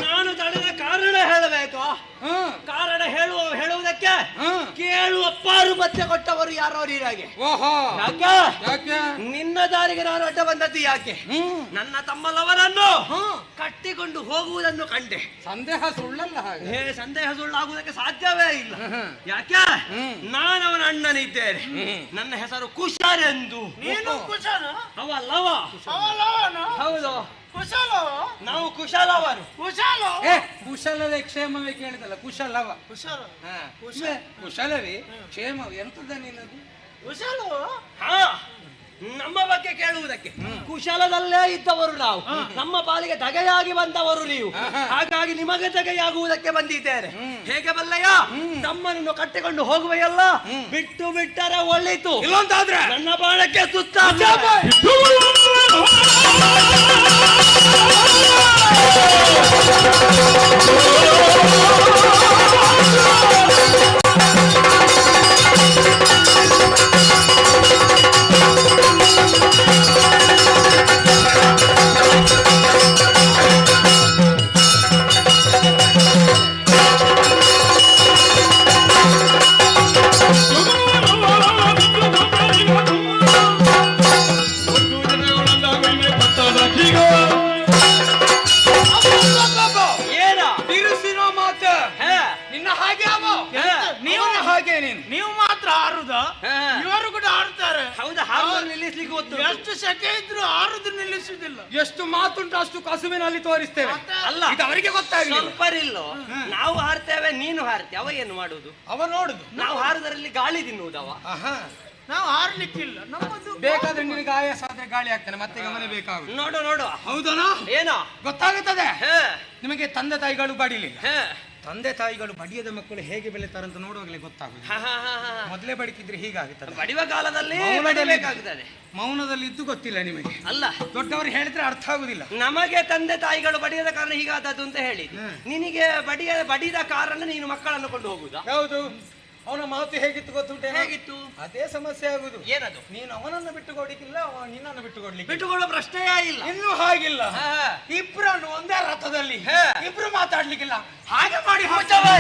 ನಾನು ತಡೆದ ಕಾರಣ ಹೇಳಬೇಕು. ಕಾರಣ ಹೇಳುವುದಕ್ಕೆ ಕೇಳುವ ಪಾರು ಮತ್ತೆ ಕೊಟ್ಟವರು ಯಾರೋ ನೀರಾಗೆ. ಓಹೋ, ಯಾಕೆ? ಯಾಕೆ? ನಿನ್ನ ದಾರಿಗೆ ನಾನು ಅಡ್ಡ ಬಂದದ್ದು ಯಾಕೆ? ನನ್ನ ತಮ್ಮಲವರನ್ನು ಕಟ್ಟಿಕೊಂಡು ಹೋಗುವುದನ್ನು ಕಂಡೆ. ಸಂದೇಹ ಸುಳ್ಳಲ್ಲ ಹಾಗೆ. ಸಂದೇಹ ಸುಳ್ಳಾಗುವುದಕ್ಕೆ ಸಾಧ್ಯವೇ ಇಲ್ಲ. ಯಾಕೆ? ನಾನು ಅವನ ಅಣ್ಣನಿದ್ದೇನೆ. ನನ್ನ ಹೆಸರು ಕುಶಾರೆಂದು. ನೀನು ಕುಶಲ ಅವಲ್ಲವ. ಅವಲವನು ಹೌದು, ಕುಶಲ ನಾವು ಕುಶಲವರು. ಕುಶಲ ಕುಶಲವೇ ಕ್ಷೇಮವೇ ಕೇಳಿದಲ್ಲ, ಕುಶಲವ. ಕುಶಲ ಕುಶಲವೇ ಕ್ಷೇಮವೇ ಎಂತದ ನಿನ್ನದು? ಕುಶಲ ಹಾ, ನಮ್ಮ ಬಗ್ಗೆ ಕೇಳುವುದಕ್ಕೆ ಕುಶಲದಲ್ಲೇ ಇದ್ದವರು ನಾವು. ನಮ್ಮ ಪಾಲಿಗೆ ದಗೆಯಾಗಿ ಬಂದವರು ನೀವು. ಹಾಗಾಗಿ ನಿಮಗೆ ದಗೆಯಾಗುವುದಕ್ಕೆ ಬಂದಿದ್ದೇನೆ. ಹೇಗೆ ಬಲ್ಲಯ್ಯ? ತಮ್ಮನನ್ನು ಕಟ್ಟಿಕೊಂಡು ಹೋಗುವೆಯಲ್ಲ, ಬಿಟ್ಟು ಬಿಟ್ಟರೆ ಒಳ್ಳಿತು. ಇಲ್ಲಂತಾದ್ರೆ ನನ್ನ ಬಾಳಕ್ಕೆ ಸುತ್ತ ಏನ ಬಿರುಸಿನ ಮಾತು. ನಿನ್ನ ಹಾಗೆ ಅವ, ನೀವು ಹಾಗೆ ನೀನು. ನೀವು ಮಾತ್ರ ಆರುದ, ಇವರು ಕೂಡ ಆಡ್ತಾರೆ. ಹೌದಾ? ಹಾಗೆ ನಿಲ್ಲಿಸ್ಲಿಕ್ಕೆ ಗೊತ್ತು. ಎಷ್ಟು ಸೆಕೆ ಇದ್ರು ಆರುದು ನಿಲ್ಲಿಸುವುದಿಲ್ಲ. ಎಷ್ಟು ಮಾತುಂಟು ಅಷ್ಟು ಕಸುವಿನಲ್ಲಿ ತೋರಿಸ್ತೇವೆ. ಅಲ್ಲ, ಇದು ಅವರಿಗೆ ಗೊತ್ತಾಗಲಿಲ್ಲ. ಸ್ವಲ್ಪ ಇಲ್ಲೋ. ನಾವು ಹಾರ್ತೇವೆ, ನೀನು ಹಾರ್ತಿ. ಅವ ಏನು ಮಾಡುದು? ಅವ ನೋಡುದು. ನಾವು ಹಾರುದರಲ್ಲಿ ಗಾಳಿ ತಿನ್ನುವುದವ. ನಾವು ಹಾರ್ಲಿಕ್ಕಿಲ್ಲ. ನಮ್ಮದು ಬೇಕಾದ್ರೆ ನಿನಗೆ ಆಯಾಸ ಆದ್ರೆ ಗಾಳಿ ಆಗ್ತಾನೆ, ಮತ್ತೆ ಗಮನ ಬೇಕಾಗುತ್ತೆ. ನೋಡು ನೋಡು. ಹೌದನಾ? ಏನೋ ಗೊತ್ತಾಗುತ್ತದೆ. ಹೇ, ನಿಮಗೆ ತಂದೆ ತಾಯಿಗಳು ಬಡಿಲಿಲ್ಲ. ಹೇ, ತಂದೆ ತಾಯಿಗಳು ಬಡಿಯದ ಮಕ್ಕಳು ಹೇಗೆ ಬೆಳೀತಾರಂತ ನೋಡುವಾಗಲೇ ಗೊತ್ತಾಗುದು. ಹ, ಹ, ಹ, ಹ. ಮೊದಲೇ ಬಡಿತಿದ್ರೆ ಹೀಗಾಗುತ್ತದೆ. ಬಡಿಯುವ ಕಾಲದಲ್ಲಿ ಮೌನದಲ್ಲಿ- ಬಡಿಬೇಕಾಗುತ್ತದೆ. ಮೌನದಲ್ಲಿ ಇದ್ದು ಗೊತ್ತಿಲ್ಲ ನಿಮಗೆ. ಅಲ್ಲ, ದೊಡ್ಡವರು ಹೇಳಿದ್ರೆ ಅರ್ಥ ಆಗುದಿಲ್ಲ. ನಮಗೆ ತಂದೆ ತಾಯಿಗಳು ಬಡಿಯದ ಕಾರಣ ಹೀಗಾದದ್ದು ಅಂತ ಹೇಳಿ, ನಿನಗೆ ಬಡಿದ ಕಾರಣ ನೀನು ಮಕ್ಕಳನ್ನು ಕೊಂಡು ಹೋಗುದಾ? ಹೌದು. ಅವನ ಮಾತು ಹೇಗಿತ್ತು ಗೊತ್ತುಂಟೆ? ಹೇಗಿತ್ತು? ಅದೇ ಸಮಸ್ಯೆ ಆಗುದು. ಏನದು? ನೀನು ಅವನನ್ನು ಬಿಟ್ಟುಕೊಡ್ಲಿಕ್ಕಿಲ್ಲ, ಅವ ನಿನ್ನನ್ನು ಬಿಟ್ಟುಕೊಡ್ಲಿಕ್ಕೆ. ಬಿಟ್ಟುಕೊಳ್ಳೋ ಪ್ರಶ್ನೆಯೇ ಇಲ್ಲ. ಇನ್ನೂ ಹಾಗಿಲ್ಲ. ಹ, ಇಬ್ರನ್ನು ಒಂದೇ ರಥದಲ್ಲಿ ಹೇ. ಇಬ್ರು ಮಾತಾಡ್ಲಿಕ್ಕಿಲ್ಲ. ಹಾಗೆ ಮಾಡಿ ಮುಚ್ಚವೆ.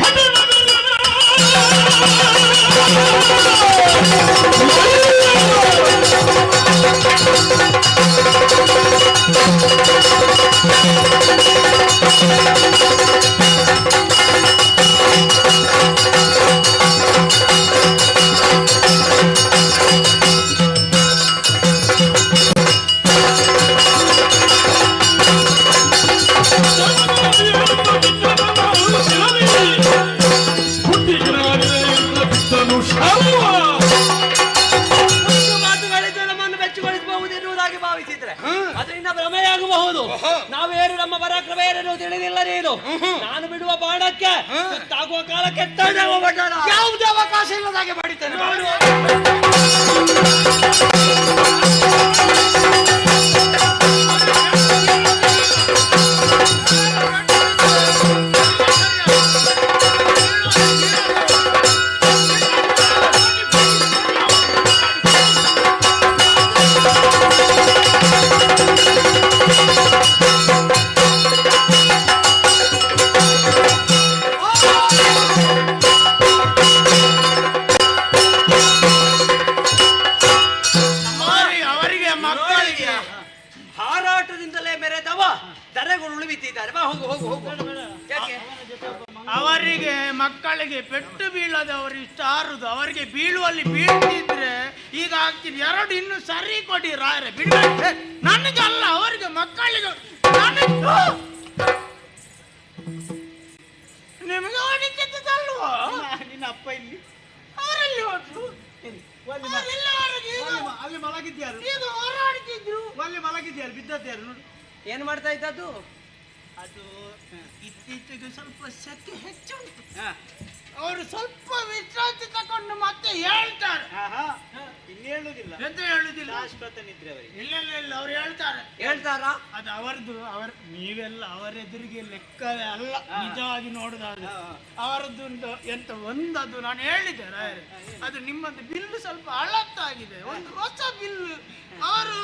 ಹುಟ್ಟಿಗಿರಾಗಿನ ಬಿದ್ದನು ಶಾವ ಭಾವಿಸಿದ್ರೆ ಅದರಿಂದ ಭ್ರಮೆಯಾಗಬಹುದು. ನಾವೇನು ನಮ್ಮ ಪರಾಕ್ರಮ ಏನೇನು ತಿಳಿದಿಲ್ಲ ನೀನು. ನಾನು ಬಿಡುವ ಬಾಣಕ್ಕೆ ತಾಗುವ ಕಾಲಕ್ಕೆ ಯಾವುದೇ ಅವಕಾಶ ಇಲ್ಲದಾಗೆ ಮಾಡಿದ್ದೇನೆ. ಹಾರಾಟದಿಂದಲೇ ಮೆರೆದವ ದರೆಗಳು ಬಿದ್ದಿದ್ದಾರೆ. ಬಾ ಹೋಗು ಹೋಗು ಹೋಗು. ಯಾಕೆ ಅವರಿಗೆ ಮಕ್ಕಳಿಗೆ ಪೆಟ್ಟು ಬೀಳದವರು ಇಷ್ಟ ಆರುದು. ಅವರಿಗೆ ಬೀಳುವಲ್ಲಿ ಬೀಳ್ತಿದ್ರೆ ಈಗ ಆಗ್ತೀನಿ. ಎರಡು ಇನ್ನು ಸರಿ ಕೊಡಿ ರಾಯರೇ, ಬಿಡ್ಬೇಡ. ನನಗಲ್ಲ, ಅವರಿಗೆ ಮಕ್ಕಳಿಗೆ. ನಿಮಗೆ ಹೊಡಿತಲ್ವಾ? ನಿನ್ನ ಅಪ್ಪ ಇಲ್ಲಿ ಅವರಲ್ಲಿ ಹೋದ್ರು. ಅಲ್ಲಿ ಮಲಗಿದ್ಯಾರು? ಈಗ ಹೋರಾಡ್ತಿದ್ರು. ಅಲ್ಲಿ ಮಲಗಿದ್ಯಾರು? ಬಿದ್ದದ್ಯಾರು? ನೋಡು. ಏನು ಮಾಡ್ತಾ ಇದ್ದದ್ದು? ಅದು ಇತ್ತೀಚೆಗೆ ಸ್ವಲ್ಪ ಸೆಕೆ ಹೆಚ್ಚುಂಟು. ಅವರು ಸ್ವಲ್ಪ ವಿಶ್ರಾಂತಿ ತಕೊಂಡು ಮತ್ತೆ ಹೇಳ್ತಾರೆ. ಇನ್ನು ಹೇಳುದಿಲ್ಲ ಎಂತ ಹೇಳುದಿಲ್ಲ, ಶಾಶ್ವತ ನಿದ್ರೆ ಅವರಿಗೆ. ಇಲ್ಲ ಇಲ್ಲ ಇಲ್ಲ, ಅವ್ರು ಹೇಳ್ತಾರಾ? ಅದು ಅವರದ್ದು. ನೀವೆಲ್ಲ ಅವರ ಎದುರಿಗೆ ಲೆಕ್ಕವೇ ಅಲ್ಲ ನಿಜವಾಗಿ ನೋಡುದಾದ್ರೆ. ಅವರದ್ದು ಎಂತ ಒಂದದು ನಾನು ಹೇಳಿದ್ದೆ ರಾಯರೇ, ಅದು ನಿಮ್ಮದು ಬಿಲ್ಲು ಸ್ವಲ್ಪ ಹಳತ್ತಾಗಿದೆ. ಒಂದು ಹೊಸ ಬಿಲ್ಲು. ಅವರು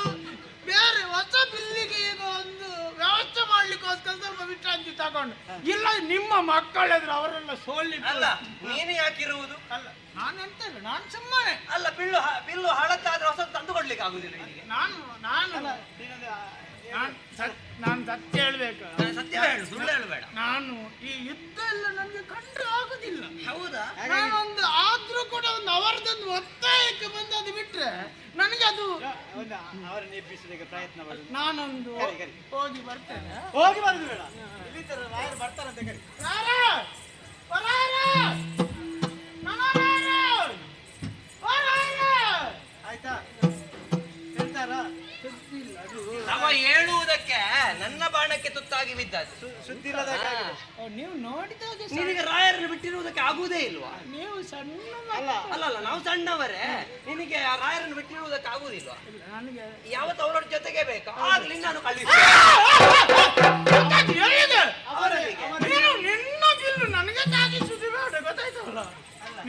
ಬೇರೆ ಹೊಸ ಬಿಲ್ಲಿಗೆ ಈಗ ಒಂದು ವ್ಯವಸ್ಥೆ ಮಾಡ್ಲಿಕ್ಕೋಸ್ಕರ ಸ್ವಲ್ಪ ವಿಶ್ರಾಂತಿ ತಗೊಂಡು. ಇಲ್ಲ ನಿಮ್ಮ ಮಕ್ಕಳೆದ್ರು ಅವರೆಲ್ಲ ಅಲ್ಲ, ನೀನು ಯಾಕಿರುವುದು? ಅಲ್ಲ, ನಾನೆಂತ ಇಲ್ಲ, ನಾನು ಸುಮ್ಮನೆ. ಅಲ್ಲ, ಬಿಲ್ಲು ಹಳತ್ತಾದ್ರೆ ಹೊಸ ತಂದು ಕೊಡ್ಲಿಕ್ಕೆ ಆಗುದಿಲ್ಲ ನಿನಗೆ. ನಾನು ಸತ್ಯ ಹೇಳ್ಬೇಕು. ಸತ್ಯ ಹೇಳು, ಸುಳ್ಳು ಹೇಳಬೇಡ. ನಾನು ಈ ಯುದ್ಧ ಎಲ್ಲ ನನಗೆ ಕಂಡ್ರೆ ಆಗುದಿಲ್ಲ. ಹೌದಾ? ನಾನೊಂದು ಆದ್ರೂ ಕೂಡ ಒಂದು ಅವರದೊಂದು ಒತ್ತಾಯಕ್ಕೆ ಬಂದದ್ದು ಬಿಟ್ರೆ ನನಗೆ ಅದು ಅವರನ್ನು ಎಬ್ಬಿಸಲಿಕ್ಕೆ ಪ್ರಯತ್ನ ಮಾಡಿ. ನಾನೊಂದು ಹೋಗಿ ಬರ್ತೇನೆ. ಹೋಗಿ ಬರುದು ಬೇಡ, ಇಲ್ಲಿ ರಾಯರು ಬರ್ತಾರಂತೆ. ಕರಿ ಆಯ್ತಾ? ಹೇಳ್ತಾರಾ? ಅವ ಹೇಳುವುದಕ್ಕೆ ನನ್ನ ಬಾಣಕ್ಕೆ ತುತ್ತಾಗಿ ಬಿದ್ದದ್ದು. ಸುದ್ದಿ ಇಲ್ಲದ ನೀವು ನೋಡಿದಾಗ ನಿನಗೆ ರಾಯರನ್ನು ಬಿಟ್ಟಿರುವುದಕ್ಕೆ ಆಗುವುದೇ ಇಲ್ವಾ? ನೀವು ಸಣ್ಣ ಅಲ್ಲ. ಅಲ್ಲ, ನಾವು ಸಣ್ಣವರೇ. ನಿನಗೆ ಆ ರಾಯರನ್ನು ಬಿಟ್ಟಿರುವುದಕ್ಕೆ ಆಗುವುದಿಲ್ವಾ? ನನಗೆ ಯಾವತ್ತು ಅವರ ಜೊತೆಗೆ ಬೇಕಾ ಆಗ್ಲಿ ನಾನು ನೀನು ನಿನ್ನ ಬಿಲ್ಲು ನನಗೆ ತಾಗಿಸುದು ಬೇಡ, ಗೊತ್ತಾಯ್ತಲ್ಲ?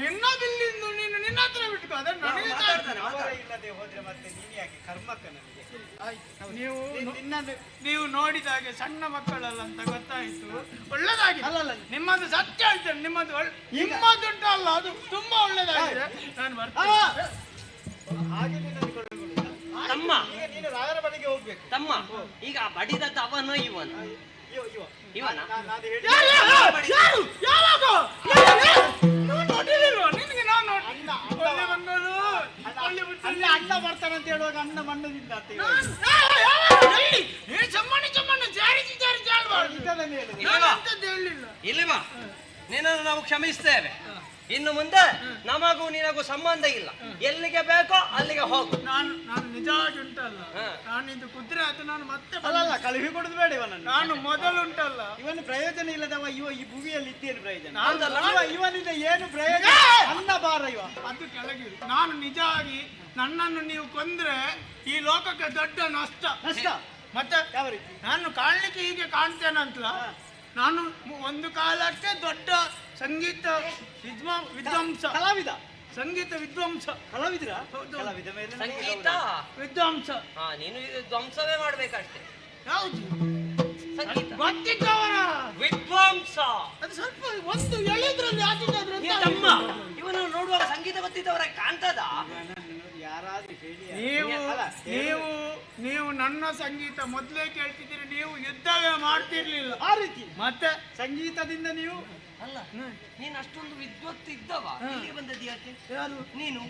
ನಿನ್ನ ಬಿಲ್ಲಿಂದು ನೀನು ನಿನ್ನ ಹತ್ರ ಬಿಟ್ಕೋ. ಅದನ್ನು ನನಗೆ ಇಲ್ಲದೆ ಹೋದ್ರೆ ಮತ್ತೆ ನೀನು ಯಾಕೆ ಕರ್ಮಕ್ಕ ನನಗೆ? ನೀವು ನೋಡಿದಾಗೆ ಸಣ್ಣ ಮಕ್ಕಳಲ್ಲ ಅಂತ ಗೊತ್ತಾಯ್ತು. ಒಳ್ಳೆದಾಗಿದೆ. ಅಲ್ಲಲ್ಲ, ನಿಮ್ಮದು ಸತ್ಯ ಹೇಳ್ತೇನೆ. ನಿಮ್ಮದುಂಟಲ್ಲ, ಅದು ತುಂಬಾ ಒಳ್ಳೆದಾಗಿದೆ. ನಾನು ಬರ್ತೇನೆ. ಹಾಗೆ ನೀನು ತಮ್ಮ, ಈಗ ನೀನು ರಾಯರ ಬಳಿಗೆ ಹೋಗ್ಬೇಕು. ತಮ್ಮ, ಈಗ ಬಡಿದದ್ದು ಅವನು ಇವನು? ಇವನ ಅಣ್ಣ ಬರ್ತಾನಂತ ಹೇಳುವಾಗ ಅಣ್ಣ ಮಣ್ಣದಿಂದ ಇಲ್ಲವಾ? ನಿನ್ನನ್ನು ನಾವು ಕ್ಷಮಿಸ್ತೇವೆ. ಇನ್ನು ಮುಂದೆ ನಮಗೂ ನಿನಗೂ ಸಂಬಂಧ ಇಲ್ಲ. ಎಲ್ಲಿಗೆ ಬೇಕೋ ಅಲ್ಲಿಗೆ ಹೋಗು. ನಾನು ನಿಜವಾಗಿ ಉಂಟಲ್ಲ, ನಾನಿದು ಕುದುರೆ ಅದು ನಾನು ಮತ್ತೆ ಅಲ್ಲ ಕಳುಹಿ ಕೊಡುದು ಬೇಡ ಇವನನ್ನು. ನಾನು ಮೊದಲು ಉಂಟಲ್ಲ, ಇವನು ಪ್ರಯೋಜನ ಇಲ್ಲದವ. ಈ ಭೂಮಿಯಲ್ಲಿ ಇದ್ದೇನು ಪ್ರಯೋಜನ? ಇವನಿಂದ ಏನು ಪ್ರಯೋಜನ? ಅನ್ನ ಬಾರ ಇವ ಅದು ಕೆಳಗೆ. ನಾನು ನಿಜವಾಗಿ ನನ್ನನ್ನು ನೀವು ಕೊಂದ್ರೆ ಈ ಲೋಕಕ್ಕೆ ದೊಡ್ಡ ನಷ್ಟ. ಮತ್ತೆ ಯಾವ ರೀತಿ? ನಾನು ಕಾಣ್ಲಿಕ್ಕೆ ಹೀಗೆ ಕಾಣ್ತೇನಂತಲ್ಲ, ನಾನು ಒಂದು ಕಾಲಕ್ಕೆ ದೊಡ್ಡ ಸಂಗೀತ ವಿದ್ವಾಂಸ, ಕಲಾವಿದ, ಸಂಗೀತ ವಿದ್ವಾಂಸ. ಕಲಾವಿದ್ರ? ಕಲಾವಿದ ಮೇಲೆ ಸಂಗೀತ ವಿದ್ವಾಂಸ. ನೀನು ಇದು ಧ್ವಂಸವೇ ಮಾಡ್ಬೇಕಷ್ಟೇ. ಯಾವುದು ಸಂಗೀತ ಗೊತ್ತಿದ್ದವರ ವಿದ್ವಾಂಸ. ಅದು ಸ್ವಲ್ಪ ಒಂದು ಎಳೆದ್ರಲ್ಲಿ ಆಗಿದ್ದಾದ್ರೆ ತಮ್ಮ, ಇವನು ನೋಡುವಾಗ ಸಂಗೀತ ಗೊತ್ತಿದ್ದವರ ಕಾಣ್ತದ? ಯಾರಾದ್ರೂ ಹೇಳಿ. ನೀವು ನನ್ನ ಸಂಗೀತ ಮೊದಲೇ ಕೇಳ್ತಿದ್ದೀರಿ. ನೀವು ಯುದ್ಧವೇ ಮಾಡ್ತಿರ್ಲಿಲ್ಲ ಆ ರೀತಿ. ಮತ್ತೆ ಸಂಗೀತದಿಂದ ನೀವು ಅಲ್ಲ, ನೀನು ಅಷ್ಟೊಂದು ವಿದ್ವತ್ ಇದ್ದವ, ಇಲ್ಲಿ ಬಂದದ್ದು ಯಾಕೆ? ಯಾರು? ನೀನು.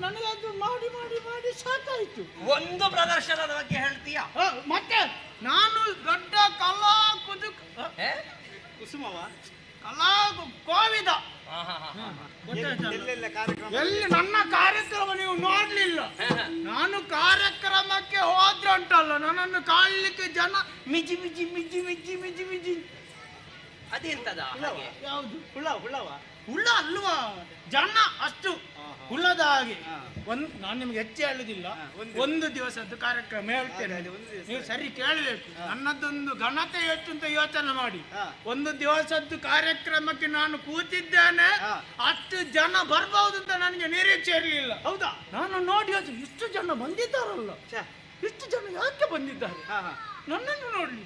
ನನಗದು ಮಾಡಿ ಮಾಡಿ ಮಾಡಿ ಸಾಕಾಯ್ತು. ಒಂದು ಪ್ರದರ್ಶನದ ಬಗ್ಗೆ ಹೇಳ್ತೀಯ? ಮತ್ತೆ ನಾನು ದೊಡ್ಡ ಕಲಾ ಕುಸುಮವ, ಕಲಾ ಕೋವಿದ. ಎಲ್ಲೆಲ್ಲ ಕಾರ್ಯಕ್ರಮ? ಎಲ್ಲಿ ನನ್ನ ಕಾರ್ಯಕ್ರಮ ನೀವು ನೋಡ್ಲಿಲ್ಲ. ನಾನು ಕಾರ್ಯಕ್ರಮಕ್ಕೆ ಹೋದ್ರೆ ಉಂಟಲ್ಲ, ನನ್ನನ್ನು ಕಾಣಲಿಕ್ಕೆ ಜನ ಮಿಜಿ ಮಿಜಿ ಮಿಜಿ ಮಿಜಿ ಮಿಜಿ ಮಿಜಿ. ಅದೆಂತದ ಹಾಗೆ? ಯಾವುದು? ಹುಳ ಹುಳ ಅಲ್ವಾ, ಜನ ಅಷ್ಟು ಹುಳದ ಹಾಗೆ. ನಾನು ನಿಮ್ಗೆ ಹೆಚ್ಚು ಹೇಳುದಿಲ್ಲ, ಒಂದು ದಿವಸದ್ದು ಕಾರ್ಯಕ್ರಮ ಹೇಳ್ತೇನೆ, ನೀವು ಸರಿ ಕೇಳಬೇಕು. ನನ್ನದೊಂದು ಘನತೆ ಎಷ್ಟು ಅಂತ ಯೋಚನೆ ಮಾಡಿ. ಒಂದು ದಿವಸದ್ದು ಕಾರ್ಯಕ್ರಮಕ್ಕೆ ನಾನು ಕೂತಿದ್ದೇನೆ, ಅಷ್ಟು ಜನ ಬರ್ಬಹುದು ಅಂತ ನನಗೆ ನಿರೀಕ್ಷೆ ಇರಲಿಲ್ಲ. ಹೌದಾ? ನಾನು ನೋಡಿ ಯೋಚನೆ, ಇಷ್ಟು ಜನ ಬಂದಿದ್ದಾರಲ್ಲ, ಇಷ್ಟು ಜನ ಯಾಕೆ ಬಂದಿದ್ದಾರೆ ನನ್ನನ್ನು ನೋಡ್ಲಿ.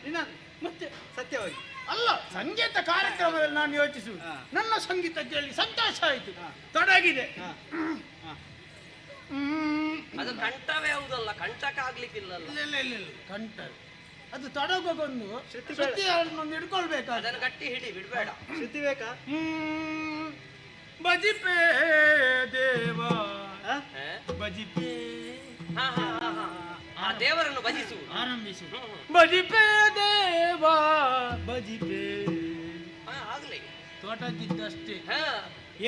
ಮತ್ತೆ ಸತ್ಯವಾಗಿ ಅಲ್ಲ, ಸಂಗೀತ ಕಾರ್ಯಕ್ರಮದಲ್ಲಿ ನಾನು ಯೋಚಿಸುವುದು, ನನ್ನ ಸಂಗೀತ ಕೇಳಿ ಸಂತೋಷ ಆಯಿತು, ತೊಡಗಿದೆ. ಅದು ಕಂಠವೇ ಹೌದಲ್ಲ, ಕಂಠಕ್ಕೆ ಆಗ್ಲಿಕ್ಕಿಲ್ಲ. ಇಲ್ಲ ಕಂಠ ಅದು ತೊಡಗೊಂದು ಶ್ರುತಿಯನ್ನು ಹಿಡ್ಕೊಳ್ಬೇಕು. ಅದನ್ನು ಗಟ್ಟಿ ಹಿಡಿ, ಬಿಡ್ಬೇಡ. ಶ್ರುತಿ ಬೇಕಾ? ಬಜಿಪೇ ದೇವ ಬಜಿಪೇ, ಆ ದೇವರನ್ನು ಭಜಿಸು, ಆರಂಭಿಸು. ಬಜಿಪೇ ದೇವ ಬಜಿಪೇ, ಆಗ್ಲಿ ತೋಟದಿದ್ದಷ್ಟೇ.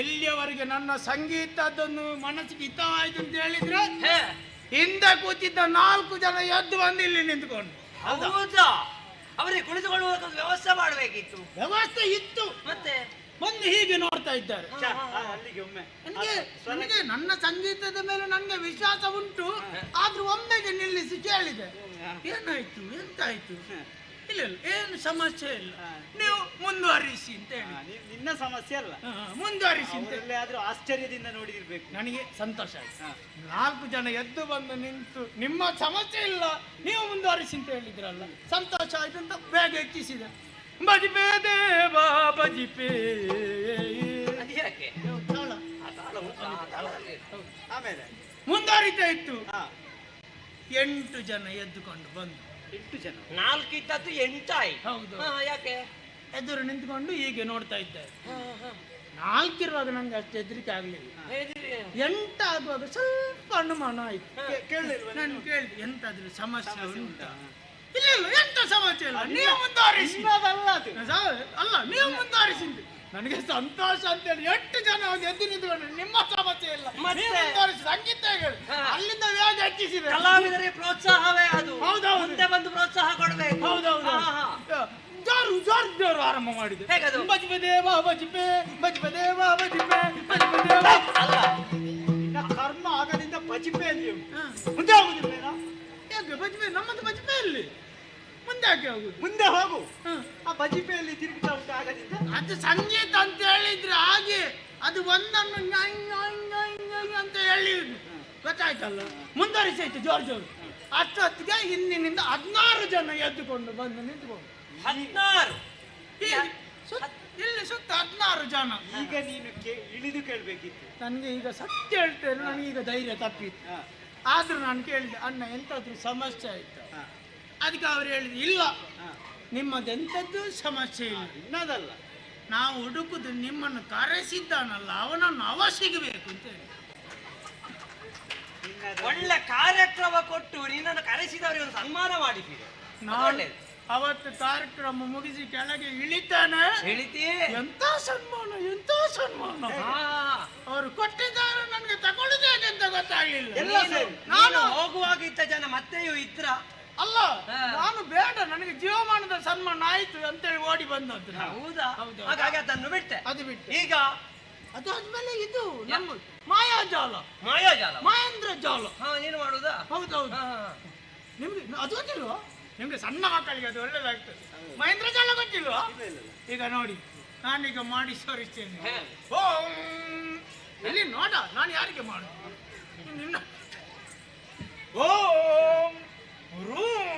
ಎಲ್ಲಿಯವರೆಗೆ ನನ್ನ ಸಂಗೀತದೊಂದು ಮನಸ್ಸಿಗೆ ಹಿತವಾಯ್ತು ಅಂತ ಹೇಳಿದ್ರೆ, ಹಿಂದೆ ಕೂತಿದ್ದ 4 ಜನ ಎದ್ದು ಬಂದು ಇಲ್ಲಿ ನಿಂತ್ಕೊಂಡು. ಹೌದಾ? ಅವರಿಗೆ ಕುಳಿತುಕೊಳ್ಳುವ ವ್ಯವಸ್ಥೆ ಮಾಡಬೇಕಿತ್ತು. ವ್ಯವಸ್ಥೆ ಇತ್ತು, ಮತ್ತೆ ಬಂದು ಹೀಗೆ ನೋಡ್ತಾ ಇದ್ದಾರೆ. ಅಲ್ಲಿಗೆ ಒಮ್ಮೆ ನನಗೆ ನನ್ನ ಸಂಗೀತದ ಮೇಲೆ ನನಗೆ ವಿಶ್ವಾಸ ಉಂಟು, ಆದ್ರೂ ಒಮ್ಮೆಗೆ ನಿಲ್ಲಿಸಿ ಕೇಳಿದೆ, ಏನಾಯ್ತು ಎಂತಾಯ್ತು? ಇಲ್ಲ ಏನು ಸಮಸ್ಯೆ ಇಲ್ಲ, ನೀವು ಮುಂದುವರಿಸಿ ಅಂತ ಹೇಳಿ. ನಿನ್ನ ಸಮಸ್ಯೆ ಅಲ್ಲ, ಮುಂದುವರಿಸಿ ಅಂತ ಆದ್ರೂ ಆಶ್ಚರ್ಯದಿಂದ ನೋಡಿರ್ಬೇಕು. ನನಗೆ ಸಂತೋಷ ಆಯ್ತು. 4 ಜನ ಎದ್ದು ಬಂದು ನಿಂತು, ನಿಮ್ಮ ಸಮಸ್ಯೆ ಇಲ್ಲ ನೀವು ಮುಂದುವರಿಸಿ ಅಂತ ಹೇಳಿದ್ರಲ್ಲ, ಸಂತೋಷ ಆಯ್ತು ಅಂತ ಬೇಗ ಹೆಚ್ಚಿಸಿದೆ. ಬಜಿಪೇ ದೇವ ಬಜಿಪೇ. ಅದ್ಯಾಕೆ? ಆಮೇಲೆ ಮುಂದುವರಿತಾ ಇತ್ತು. 8 ಜನ ಎದ್ದುಕೊಂಡು ಬಂದು. 8 ಜನ? 4 ಇದ್ದದ್ದು 8 ಆಯ್ತು. ಹೌದು. ಯಾಕೆ? ಎದುರು ನಿಂತ್ಕೊಂಡು ಹೀಗೆ ನೋಡ್ತಾ ಇದ್ದಾರೆ. 4 ಇರುವಾಗ ನಂಗೆ ಅಷ್ಟು ಹೆದರಿಕೆ ಆಗ್ಲಿಲ್ಲ. 8 ಆಗುವಾಗ ಸ್ವಲ್ಪ ಅನುಮಾನ ಆಯ್ತು. ನಾನು ಕೇಳಿದೆ, ಎಂತಾದ್ರೂ ಸಮಸ್ಯೆ ಉಂಟಾ? ಇಲ್ಲ ಎಂತ ಸಮಸ್ಯೆ ಇಲ್ಲ, ನೀವು ಮುಂದುವರಿಸಿ. ಅಲ್ಲ ನೀವು ಮುಂದುವರಿಸಿ. ನನಗೆ ಸಂತೋಷ ಅಂತೇಳಿ 8 ಜನ ಎದ್ದು ನಿಂತ್ಕೊಂಡು, ನಿಮ್ಮ ಸಮಸ್ಯೆ ಇಲ್ಲ ಮುಂದುವರಿಸಿ, ಸಂಗೀತ ಹೇಳಿ ಅಲ್ಲಿಂದ ವೇಗ ಹೆಚ್ಚಿಸಿದೆ. ಕಲಾವಿದರಿಗೆ ಪ್ರೋತ್ಸಾಹವೇ ಅದು. ಹೌದೌದು, ಮುಂದೆ ಬಂದು ಪ್ರೋತ್ಸಾಹ ಕೊಡ್ಬೇಕು. ಹೌದೌದು. ಜೋರು ಆರಂಭ ಮಾಡಿದೆ. ಹೇಗದು? ಬಜಿಪೆ ದೇವ ಬಜಿಪೆ, ಬಜಿಪೆ ದೇವ ಬಜಿಪೆ, ಬಜಿಪೆ ದೇವ. ಅಲ್ಲ, ಇನ್ನ ಕರ್ಮ ಆಗದಿಂದ ಬಜಿಪೆ ಅಲ್ಲಿ ಮುಂದೆ ಆಗುದಿಲ್ಲ. ಯಾಕೆ ಬಜಿಪೆ? ನಮ್ಮದು ಬಜಿಪೆ ಅಲ್ಲಿ ಮುಂದೆ ಯಾಕೆ ಆಗುದು? ಮುಂದೆ ಹೋಗು. ಆ ಬಜಿಪೆಯಲ್ಲಿ ತಿರುಗ್ತಾ ಉಂಟು ಆಗದಿಂದ. ಅದು ಸಂಗೀತ ಅಂತ ಹೇಳಿದ್ರೆ ಹಾಗೆ, ಅದು ಒಂದನ್ನು ನ್ಯಾಯ್ ನ್ಯಾಯ್ ನ್ಯಾಯ್ ನ್ಯಾಯ್ ಅಂತ ಹೇಳಿ ಗೊತ್ತಾಯ್ತಲ್ಲ, ಮುಂದುವರಿಸಾಯ್ತು ಜೋರು. ಅಷ್ಟೊತ್ತಿಗೆ ಹಿಂದಿನಿಂದ 16 ಜನ ಎದ್ದುಕೊಂಡು ಬಂದು ನಿಂತ್ಕೊಂಡು. 16? ಇಲ್ಲಿ ಸುತ್ತ 16 ಜನ. ಈಗ ನೀನು ಇಳಿದು ಕೇಳ್ಬೇಕಿತ್ತು. ನನಗೆ ಈಗ ಸತ್ಯ ಹೇಳ್ತೇನೆ, ನನಗೆ ಈಗ ಧೈರ್ಯ ತಪ್ಪಿತ್ತು. ಆದ್ರೂ ನಾನು ಕೇಳಿದೆ, ಅಣ್ಣ ಎಂತಾದ್ರೂ ಸಮಸ್ಯೆ ಆಯ್ತಾ? ಅದಕ್ಕೆ ಅವ್ರು ಹೇಳಿದ್ರು, ಇಲ್ಲ ನಿಮ್ಮದೆಂಥದ್ದು ಸಮಸ್ಯೆ ಇಲ್ಲ, ಇನ್ನದಲ್ಲ, ನಾವು ಹುಡುಕುದು ನಿಮ್ಮನ್ನು ಕರೆಸಿದ್ದಾನಲ್ಲ ಅವನನ್ನು ಅವ ಸಿಗಬೇಕು ಅಂತ ಹೇಳಿ. ಒಳ್ಳೆ ಕಾರ್ಯಕ್ರಮ ಕೊಟ್ಟು ನಿನ್ನನ್ನು ಕರೆಸಿದವರಿಗೆ ಒಂದು ಸನ್ಮಾನ ಮಾಡಿದ್ದೀರಿ. ನಾನು ಅವತ್ತು ಕಾರ್ಯಕ್ರಮ ಮುಗಿಸಿ ಕೆಳಗೆ ಇಳಿತಾನೆ, ಎಂತ ಸನ್ಮಾನ ಎಂತ ಸನ್ಮಾನ ಅವರು ಕೊಟ್ಟಿದ್ದಾರೆ. ನನಗೆ ತಗೊಳ್ಳುದೇ ಅಂತ ಗೊತ್ತಾಗ್ಲಿಲ್ಲ. ನಾನು ಹೋಗುವಾಗ ಇದ್ದ ಜನ ಮತ್ತೆಯೂ ಇದ್ರ ಅಲ್ಲ, ನಾನು ಬೇಡ, ನನಗೆ ಜೀವಮಾನದ ಸನ್ಮಾನ ಆಯ್ತು ಅಂತೇಳಿ ಓಡಿ ಬಂದದ್ದು. ಹೌದಾ? ಹಾಗಾಗಿ ಅದನ್ನು ಬಿಟ್ಟೆ. ಅದು ಬಿಟ್ಟು ಈಗ ಅದು ಆದ್ಮೇಲೆ ಇದು ನಮ್ಮ ಮಾಯಾಜಾಲ, ಮಹೇಂದ್ರ ಜಾಲ. ಏನು ಮಾಡುದಾ? ಹೌದೌದು. ನಿಮ್ಗೆ ಅದು ಗೊತ್ತಿಲ್ವಾ? ನಿಮ್ಗೆ ಸಣ್ಣ ಮಕ್ಕಳಿಗೆ ಅದು ಒಳ್ಳೇದಾಗ್ತದೆ. ಮಹೇಂದ್ರ ಜಾಲ ಗೊತ್ತಿಲ್ವಾ? ಈಗ ನೋಡಿ, ನಾನೀಗ ಮಾಡಿ ತೋರಿಸ್ತೇನೆ. ಓಂ ಇಲ್ಲಿ ನೋಡ, ನಾನು ಯಾರಿಗೆ ಮಾಡುದು? ನಿನ್ನ ಓಂ ರೂಂ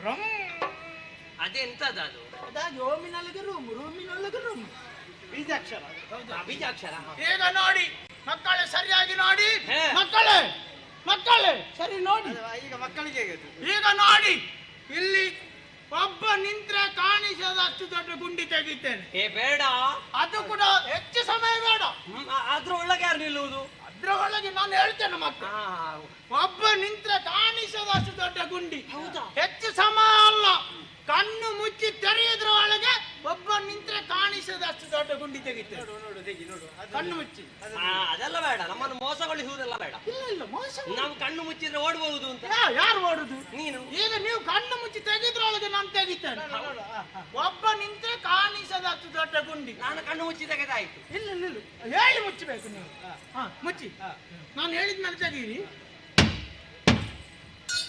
ರಂ. ಅದೆಂತದ ಅದು? ಅದಾಗಿ ಓಮಿನೊಳಗೆ ರೂಮ್, ರೂಮಿನೊಳಗೆ ರೂಮ್, ಬೀಜಾಕ್ಷರ. ಬೀಜಾಕ್ಷರ. ಈಗ ನೋಡಿ ಮಕ್ಕಳೇ, ಸರಿಯಾಗಿ ನೋಡಿ ಮಕ್ಕಳೇ ಸರಿ ನೋಡಿ. ಈಗ ಮಕ್ಕಳಿಗೆ ಈಗ ನೋಡಿ, ಇಲ್ಲಿ ಒಬ್ಬ ನಿಂತ್ರೆ ಕಾಣಿಸದಷ್ಟು ದೊಡ್ಡ ಗುಂಡಿ ತೆಗಿತೇನೆ. ಬೇಡ, ಅದು ಕೂಡ ಹೆಚ್ಚು ಸಮಯ ಬೇಡ. ಅದ್ರ ಒಳಗೆ ಯಾರು ನಿಲ್ಲುವುದು? ಅದ್ರ ಒಳಗೆ ನಾನು ಹೇಳ್ತೇನೆ. ಮತ್ತೆ ಒಬ್ಬ ನಿಂತ್ರೆ ಕಾಣಿಸದಷ್ಟು ದೊಡ್ಡ ಗುಂಡಿ. ಹೆಚ್ಚು ಸಮಯ ಅಲ್ಲ, ಕಣ್ಣು ಮುಚ್ಚಿ ತೆರೆಯುದ್ರ ಒಳಗೆ ಒಬ್ಬ ನಿಂತ್ರೆ ಕಾಣಿಸದಷ್ಟು ದೊಡ್ಡ ಗುಂಡಿ ತೆಗಿತೆ. ನೋಡು ನೋಡು ತೆಗಿ ನೋಡು ಕಣ್ಣು ಮುಚ್ಚಿ. ಅದೆಲ್ಲ ಬೇಡ, ನಮ್ಮನ್ನು ಮೋಸಗೊಳಿಸುವುದೆಲ್ಲ ಬೇಡ. ಇಲ್ಲ ಇಲ್ಲ ಮೋಸ. ನಾವು ಕಣ್ಣು ಮುಚ್ಚಿದ್ರೆ ಓಡಬಹುದು ಅಂತ. ಯಾರು ಓಡುದು? ನೀನು. ಈಗ ನೀವು ಕಣ್ಣು ಮುಚ್ಚಿ ತೆಗೆದ್ರೊಳಗೆ ನಾನು ತೆಗಿತೇನೆ. ಒಬ್ಬ ನಿಂತ್ರೆ ಕಾಣಿಸದಷ್ಟು ದೊಡ್ಡ ಗುಂಡಿ. ನಾನು ಕಣ್ಣು ಮುಚ್ಚಿ ತೆಗೆದಾಯ್ತು. ಇಲ್ಲ ಇಲ್ಲ ಇಲ್ಲ ಹೇಳಿ ಮುಚ್ಚಬೇಕು ನೀವು. ಹಾ ಮುಚ್ಚಿ. ನಾನು ಹೇಳಿದ್ಮೇಲೆ ತೆಗೀರಿ.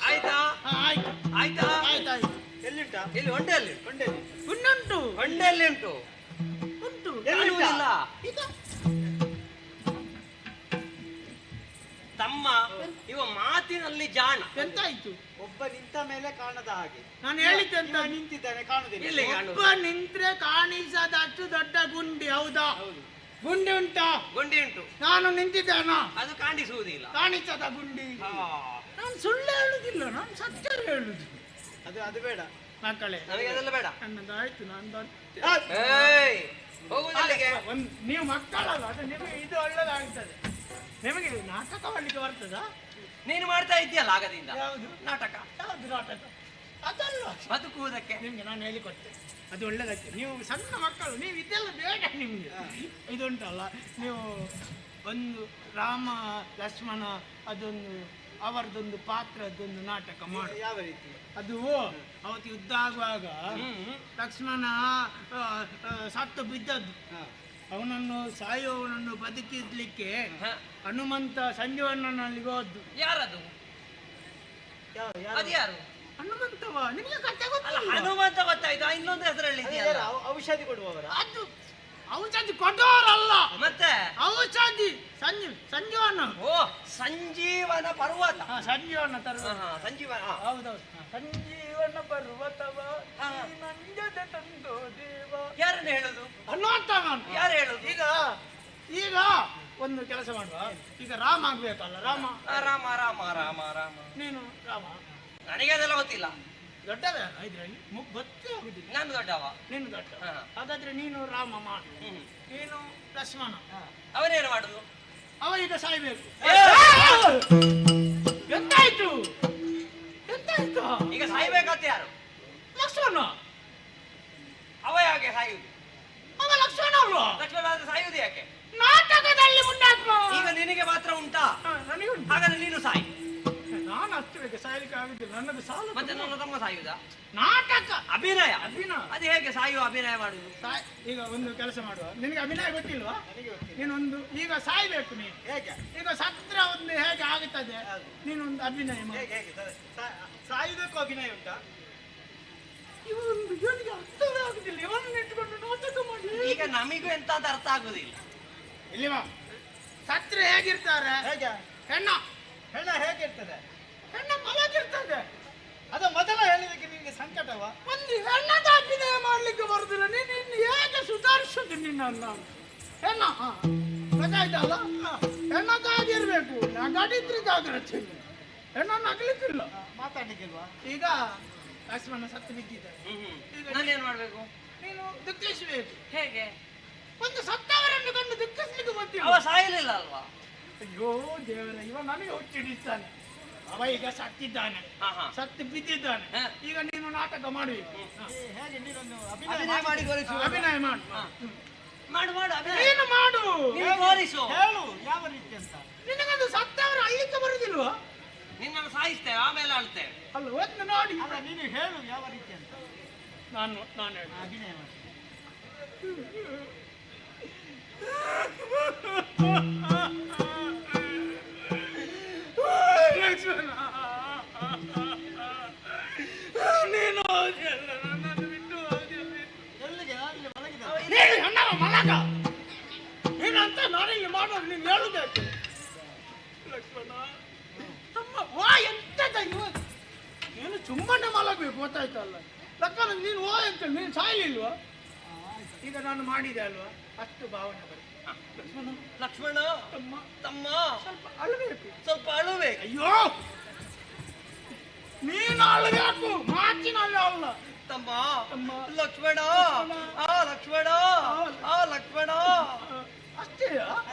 ಆಯ್ತಾ? ಆಯ್ತು ಆಯ್ತಾ? ಆಯ್ತಾಯ್ತು. ಎಲ್ಲಿಂಟ? ಇಲ್ಲಿ ಹೊಂಡೆಯಲ್ಲಿ. ಕೊಂಡೇಲಿ ಉಂಟು ಹೊಂಡೆಯಲ್ಲಿ ಉಂಟು. ಉಂಟು. ಕಾಣುವುದಿಲ್ಲ. ಈಗ ತಮ್ಮ ಇವ ಮಾತಿನಲ್ಲಿ ಜಾಣ. ಎಂತಾಯ್ತು? ಒಬ್ಬ ನಿಂತ ಮೇಲೆ ಕಾಣದ ಹಾಗೆ ನಾನು ಹೇಳಿದ್ದೆ ಅಂತ. ಇವ ನಿಂತಿದ್ದಾನೆ ಕಾಣುದಿಲ್ಲ. ಎಲ್ಲಿ ಕಾಣುವುದು? ಒಬ್ಬ ನಿಂತ್ರೆ ಕಾಣಿಸದಷ್ಟು ದೊಡ್ಡ ಗುಂಡಿ. ಹೌದಾ? ಗುಂಡಿ ಉಂಟಾ? ಗುಂಡಿ ಉಂಟು. ನಾನು ನಿಂತಿದ್ದೇನಾ? ಅದು ಕಾಣಿಸುವುದಿಲ್ಲ. ಕಾಣಿಸದ ಗುಂಡಿ. ನಾನು ಸುಳ್ಳು ಹೇಳುದಿಲ್ಲ, ನಾನು ಸತ್ಯ ಹೇಳುದು. ಅದು ಅದು ಬೇಡ ಮಕ್ಕಳೇ, ನನಗೆ ಅದೆಲ್ಲ ಬೇಡ. ನನ್ನದಾಯ್ತು, ನಾನು ಏಯ್, ಹೋಗುವುದಲ್ಲಿಗೆ. ನೀವು ಮಕ್ಕಳಲ್ಲ, ಅದು ನಿಮಗೆ ಇದು ಒಳ್ಳೆದಾಗ್ತದೆ. ನಿಮಗೆ ನಾಟಕ ಮಾಡ್ಲಿಕ್ಕೆ ಬರ್ತದಾ? ನೀನು ಮಾಡ್ತಾ ಇದ್ದೀಯಲ್ಲ ಆಗದಿಂದ ಯಾವುದು ನಾಟಕ. ಯಾವುದು ನಾಟಕ? ಅದಲ್ಲ, ಬದುಕುವುದಕ್ಕೆ. ನಿಮ್ಗೆ ನಾನು ಹೇಳಿಕೊಟ್ಟೆ, ಅದು ಒಳ್ಳೆದಕ್ಕೆ. ನೀವು ಸಣ್ಣ ಮಕ್ಕಳು, ನೀವು ಇದೆಲ್ಲ ಬೇಡ ನಿಮ್ಗೆ. ಇದುಂಟಲ್ಲ, ನೀವು ಒಂದು ರಾಮ ಲಕ್ಷ್ಮಣ ಅದೊಂದು ಅವರದೊಂದು ಪಾತ್ರದೊಂದು ನಾಟಕ ಮಾಡಿ. ಯಾವ ರೀತಿ? ಅದು ಅವತ್ತು ಯುದ್ಧ ಆಗುವಾಗ ಲಕ್ಷ್ಮಣ ಸತ್ತು ಬಿದ್ದದ್ದು. ಅವನನ್ನು ಸಾಯುವವನನ್ನು ಬದುಕಿಸ್ಲಿಕ್ಕೆ ಹನುಮಂತ ಸಂಜೀವನಲ್ಲಿಗೆ ಹೋದ್ದು. ಯಾರದು? ಅದು ಯಾರು? ಹನುಮಂತವ ನಿಮಗೆ ಕಥೆ ಅಲ್ಲ, ಗೊತ್ತಲ್ಲ? ಹನುಮಂತ ಗೊತ್ತಾಯ್ತು. ಇನ್ನೊಂದು ಹೆಸರಲ್ಲಿ ಇದೆಯಲ್ಲ. ಔಷಧಿ ಕೊಡುವವರ? ಅದು ಔಷಧಿ ಕೊಟ್ಟವರಲ್ಲ, ಮತ್ತೆ ಔಷಧಿ ಸಂಜೀವನ. ಓ, ಸಂಜೀವನ ಪರ್ವತ. ಸಂಜೀವನ ತರುವ. ಸಂಜೀವನ. ಹೌದೌದು. ಸಂಜೀವನ ಪರ್ವತವ ನಂಜದ ತಂದೋ ದೇವ. ಯಾರನ್ನು ಹೇಳುದು? ಹನುಮಂತ ನಾನು. ಯಾರು ಹೇಳುದು? ಈಗ ಒಂದು ಕೆಲಸ ಮಾಡುವ. ಈಗ ರಾಮ ಆಗ್ಬೇಕಲ್ಲ? ರಾಮ ರಾಮ ರಾಮ ರಾಮ ರಾಮ. ನೀನು ರಾಮ. ನನಗೆ ಅದೆಲ್ಲ ಗೊತ್ತಿಲ್ಲ. ದೊಡ್ಡವೇ ಇದ್ರಲ್ಲಿ ಗೊತ್ತೇ ಆಗುದಿಲ್ಲ. ನಾನು ದೊಡ್ಡವ. ನೀನು ದೊಡ್ಡ. ಹಾಗಾದ್ರೆ ನೀನು ರಾಮ ಮಾಡು. ನೀನು ಲಕ್ಷ್ಮಣ. ಅವನೇನು ಮಾಡುದು? ಅವ ಈಗ ಸಾಯ್ಬೇಕು. ಎಂತಾಯ್ತು? ಎಂತಾಯ್ತು? ಈಗ ಸಾಯ್ಬೇಕಂತ ಯಾರು? ಲಕ್ಷ್ಮಣ. ಅವ ಯಾಕೆ ಸಾಯುವುದು? ಅವ ಲಕ್ಷ್ಮಣ ಅಲ್ವಾ? ಲಕ್ಷ್ಮಣ ಆದ್ರೆ ಸಾಯುವುದು ಯಾಕೆ? ನಾಟಕದಲ್ಲಿ ಮುಂದಾತ್ಮ. ಈಗ ನಿನಗೆ ಮಾತ್ರ ಉಂಟಾ? ನನಗುಂಟು. ಹಾಗಾದ್ರೆ ನೀನು ಸಾಯಿ. ನಾನು ಅಷ್ಟು ಬೇಗ ಸಾಯಲಿಕ್ಕೆ ಆಗುದಿಲ್ಲ, ನನ್ನದು ಸಾಲ. ಮತ್ತೆ ನನ್ನ ತಮ್ಮ ಸಾಯುವುದಾ? ನಾಟಕ ಅಭಿನಯ. ಅಭಿನಯ ಅದು ಹೇಗೆ ಸಾಯುವ ಅಭಿನಯ ಮಾಡುದು? ಈಗ ಒಂದು ಕೆಲಸ ಮಾಡುವ. ನಿನಗೆ ಅಭಿನಯ ಗೊತ್ತಿಲ್ವಾ? ನನಗೆ ಗೊತ್ತಿಲ್ಲ. ನೀನೊಂದು ಈಗ ಸಾಯ್ಬೇಕು. ನೀನು ಹೇಗೆ? ಈಗ ಸತ್ರ ಒಂದು ಹೇಗೆ ಆಗುತ್ತದೆ, ನೀನೊಂದು ಅಭಿನಯ ಮಾಡು. ಹೇಗೆ ಹೇಗೆ ಸಾಯುವುದಕ್ಕೂ ಅಭಿನಯ ಉಂಟಾ? ಇವೊಂದು ಇವನಿಗೆ ಅರ್ಥವೇ ಆಗುದಿಲ್ಲ. ಇವನನ್ನು ಇಟ್ಟುಕೊಂಡು ನಾಟಕ ಮಾಡಿ. ಈಗ ನಮಿಗೂ ಎಂತ ಅರ್ಥ ಆಗುದಿಲ್ಲ. ಇಲ್ಲಿವಾ ಸತ್ರ ಹೇಗಿರ್ತಾರೆ? ಹೇಗೆ? ಹೆಣ್ಣ ಹೆಣ್ಣ ಹೇಗಿರ್ತದೆ? ಹೆಣ್ಣ ಮಲಗಿರ್ತದೆ. ಅದು ಮೊದಲ ಹೇಳಿದಕ್ಕೆ ನಿಮಗೆ ಸಂಕಟವಾ? ಒಂದು ಹೆಣ್ಣದ ಅಭಿನಯ ಮಾಡ್ಲಿಕ್ಕೆ ಬರುದಿಲ್ಲ. ನೀನು ಇನ್ನು ಹೇಗೆ ಸುಧಾರಿಸುದು ನಿನ್ನನ್ನು? ಹೆಣ್ಣ ಗೊತ್ತಾಯ್ತಲ್ಲ? ಹೆಣ್ಣದಾಗಿರ್ಬೇಕು. ನಗಡಿದ್ರೆ ಜಾಗ್ರತೆ. ಹೆಣ್ಣನ್ನು ನಗಲಿಕ್ಕಿಲ್ಲ, ಮಾತಾಡ್ಲಿಕ್ಕಿಲ್ವಾ? ಈಗ ಲಕ್ಷ್ಮಣ ಸತ್ತು ಬಿದ್ದಿದ್ದಾರೆ. ಈಗ ನಾನೇನ್ ಮಾಡ್ಬೇಕು? ನೀನು ದುಃಖಿಸಬೇಕು. ಹೇಗೆ? ಒಂದು ಸತ್ತವರನ್ನು ಕಂಡು ದುಃಖಿಸ್ಲಿಕ್ಕೆ ಬರ್ತೀವಿ. ಅವ ಸಾಯಲಿಲ್ಲ ಅಲ್ವಾ? ಅಯ್ಯೋ ದೇವರ, ಇವ ನನಗೆ ಹುಚ್ಚಿಡಿಸ್ತಾನೆ. ಅವ ಈಗ ಸತ್ತಿದ್ದಾನೆ, ಸತ್ತು ಬಿದ್ದಿದ್ದಾನೆ. ಈಗ ನೀನು ನಾಟಕ ಮಾಡಬೇಕು. ಹೇಗೆ? ನೀನೊಂದು ಅಭಿನಯ ಮಾಡಿ ತೋರಿಸು. ಅಭಿನಯ ಮಾಡು. ಮಾಡು ಮಾಡು ಅಭಿನಯ. ನೀನು ಮಾಡು. ನೀನು ತೋರಿಸು. ಹೇಳು ಯಾವ ರೀತಿ ಅಂತ. ನಿನಗೊಂದು ಸತ್ತವರು ಅಳ್ಲಿಕ್ಕೆ ಬರುದಿಲ್ವಾ? ನಿನ್ನನ್ನು ಸಾಯಿಸ್ತೇವೆ, ಆಮೇಲೆ ಆಳ್ತೇವೆ. ಅಲ್ಲ, ಒಂದು ನೋಡಿ. ಅಲ್ಲ, ನೀನು ಹೇಳು ಯಾವ ರೀತಿ ಅಂತ. ನಾನು ಹೇಳು. ಅಭಿನಯ ಮಾಡಿ. ಲಕ್ಷ್ಮಣ, ನೀನು ಹೋದಿಯಲ್ಲ, ನನ್ನನ್ನು ಬಿಟ್ಟು ಹೋದಿಯಲ್ಲ. ಎಲ್ಲಿಗೆ? ಅಲ್ಲಿ ಮಲಗಿದ. ನೀನು ಹೆಣ್ಣವ ಮಲಗ. ನೀನಂತ ನಾನಿಲ್ಲಿ ಮಾಡೋದು ನೀನು ಹೇಳುಬೇಕು. ಲಕ್ಷ್ಮಣ ತಮ್ಮ ವಾ ಎಂತದ ಇವ? ನೀನು ಸುಮ್ಮನೆ ಮಲಗಬೇಕು, ಗೊತ್ತಾಯ್ತಲ್ಲ? ಲಕ್ಷ್ಮಣ ನೀನು ಓ ಅಂತ ನೀನು ಸಾಯಲಿಲ್ವಾ? ಈಗ ನಾನು ಮಾಡಿದೆ ಅಲ್ವಾ, ಅಷ್ಟು ಭಾವನೆ ಬರುತ್ತೆ. ಲಕ್ಷ್ಮಣ ಲಕ್ಷ್ಮಣ ತಮ್ಮ ತಮ್ಮ ಸ್ವಲ್ಪ ಅಳಬೇಕು. ಸ್ವಲ್ಪ ಅಳುಬೇಕು. ಅಯ್ಯೋ, ನೀನು ಅಳಬೇಕು, ಮಾತಿನಲ್ಲಿ ಅಲ್ಲ. ತಮ್ಮ ತಮ್ಮ. ಲಕ್ಷ್ಮಣ ಆ ಲಕ್ಷ್ಮಣ ಆ ಲಕ್ಷ್ಮಣ. ಅಷ್ಟೇ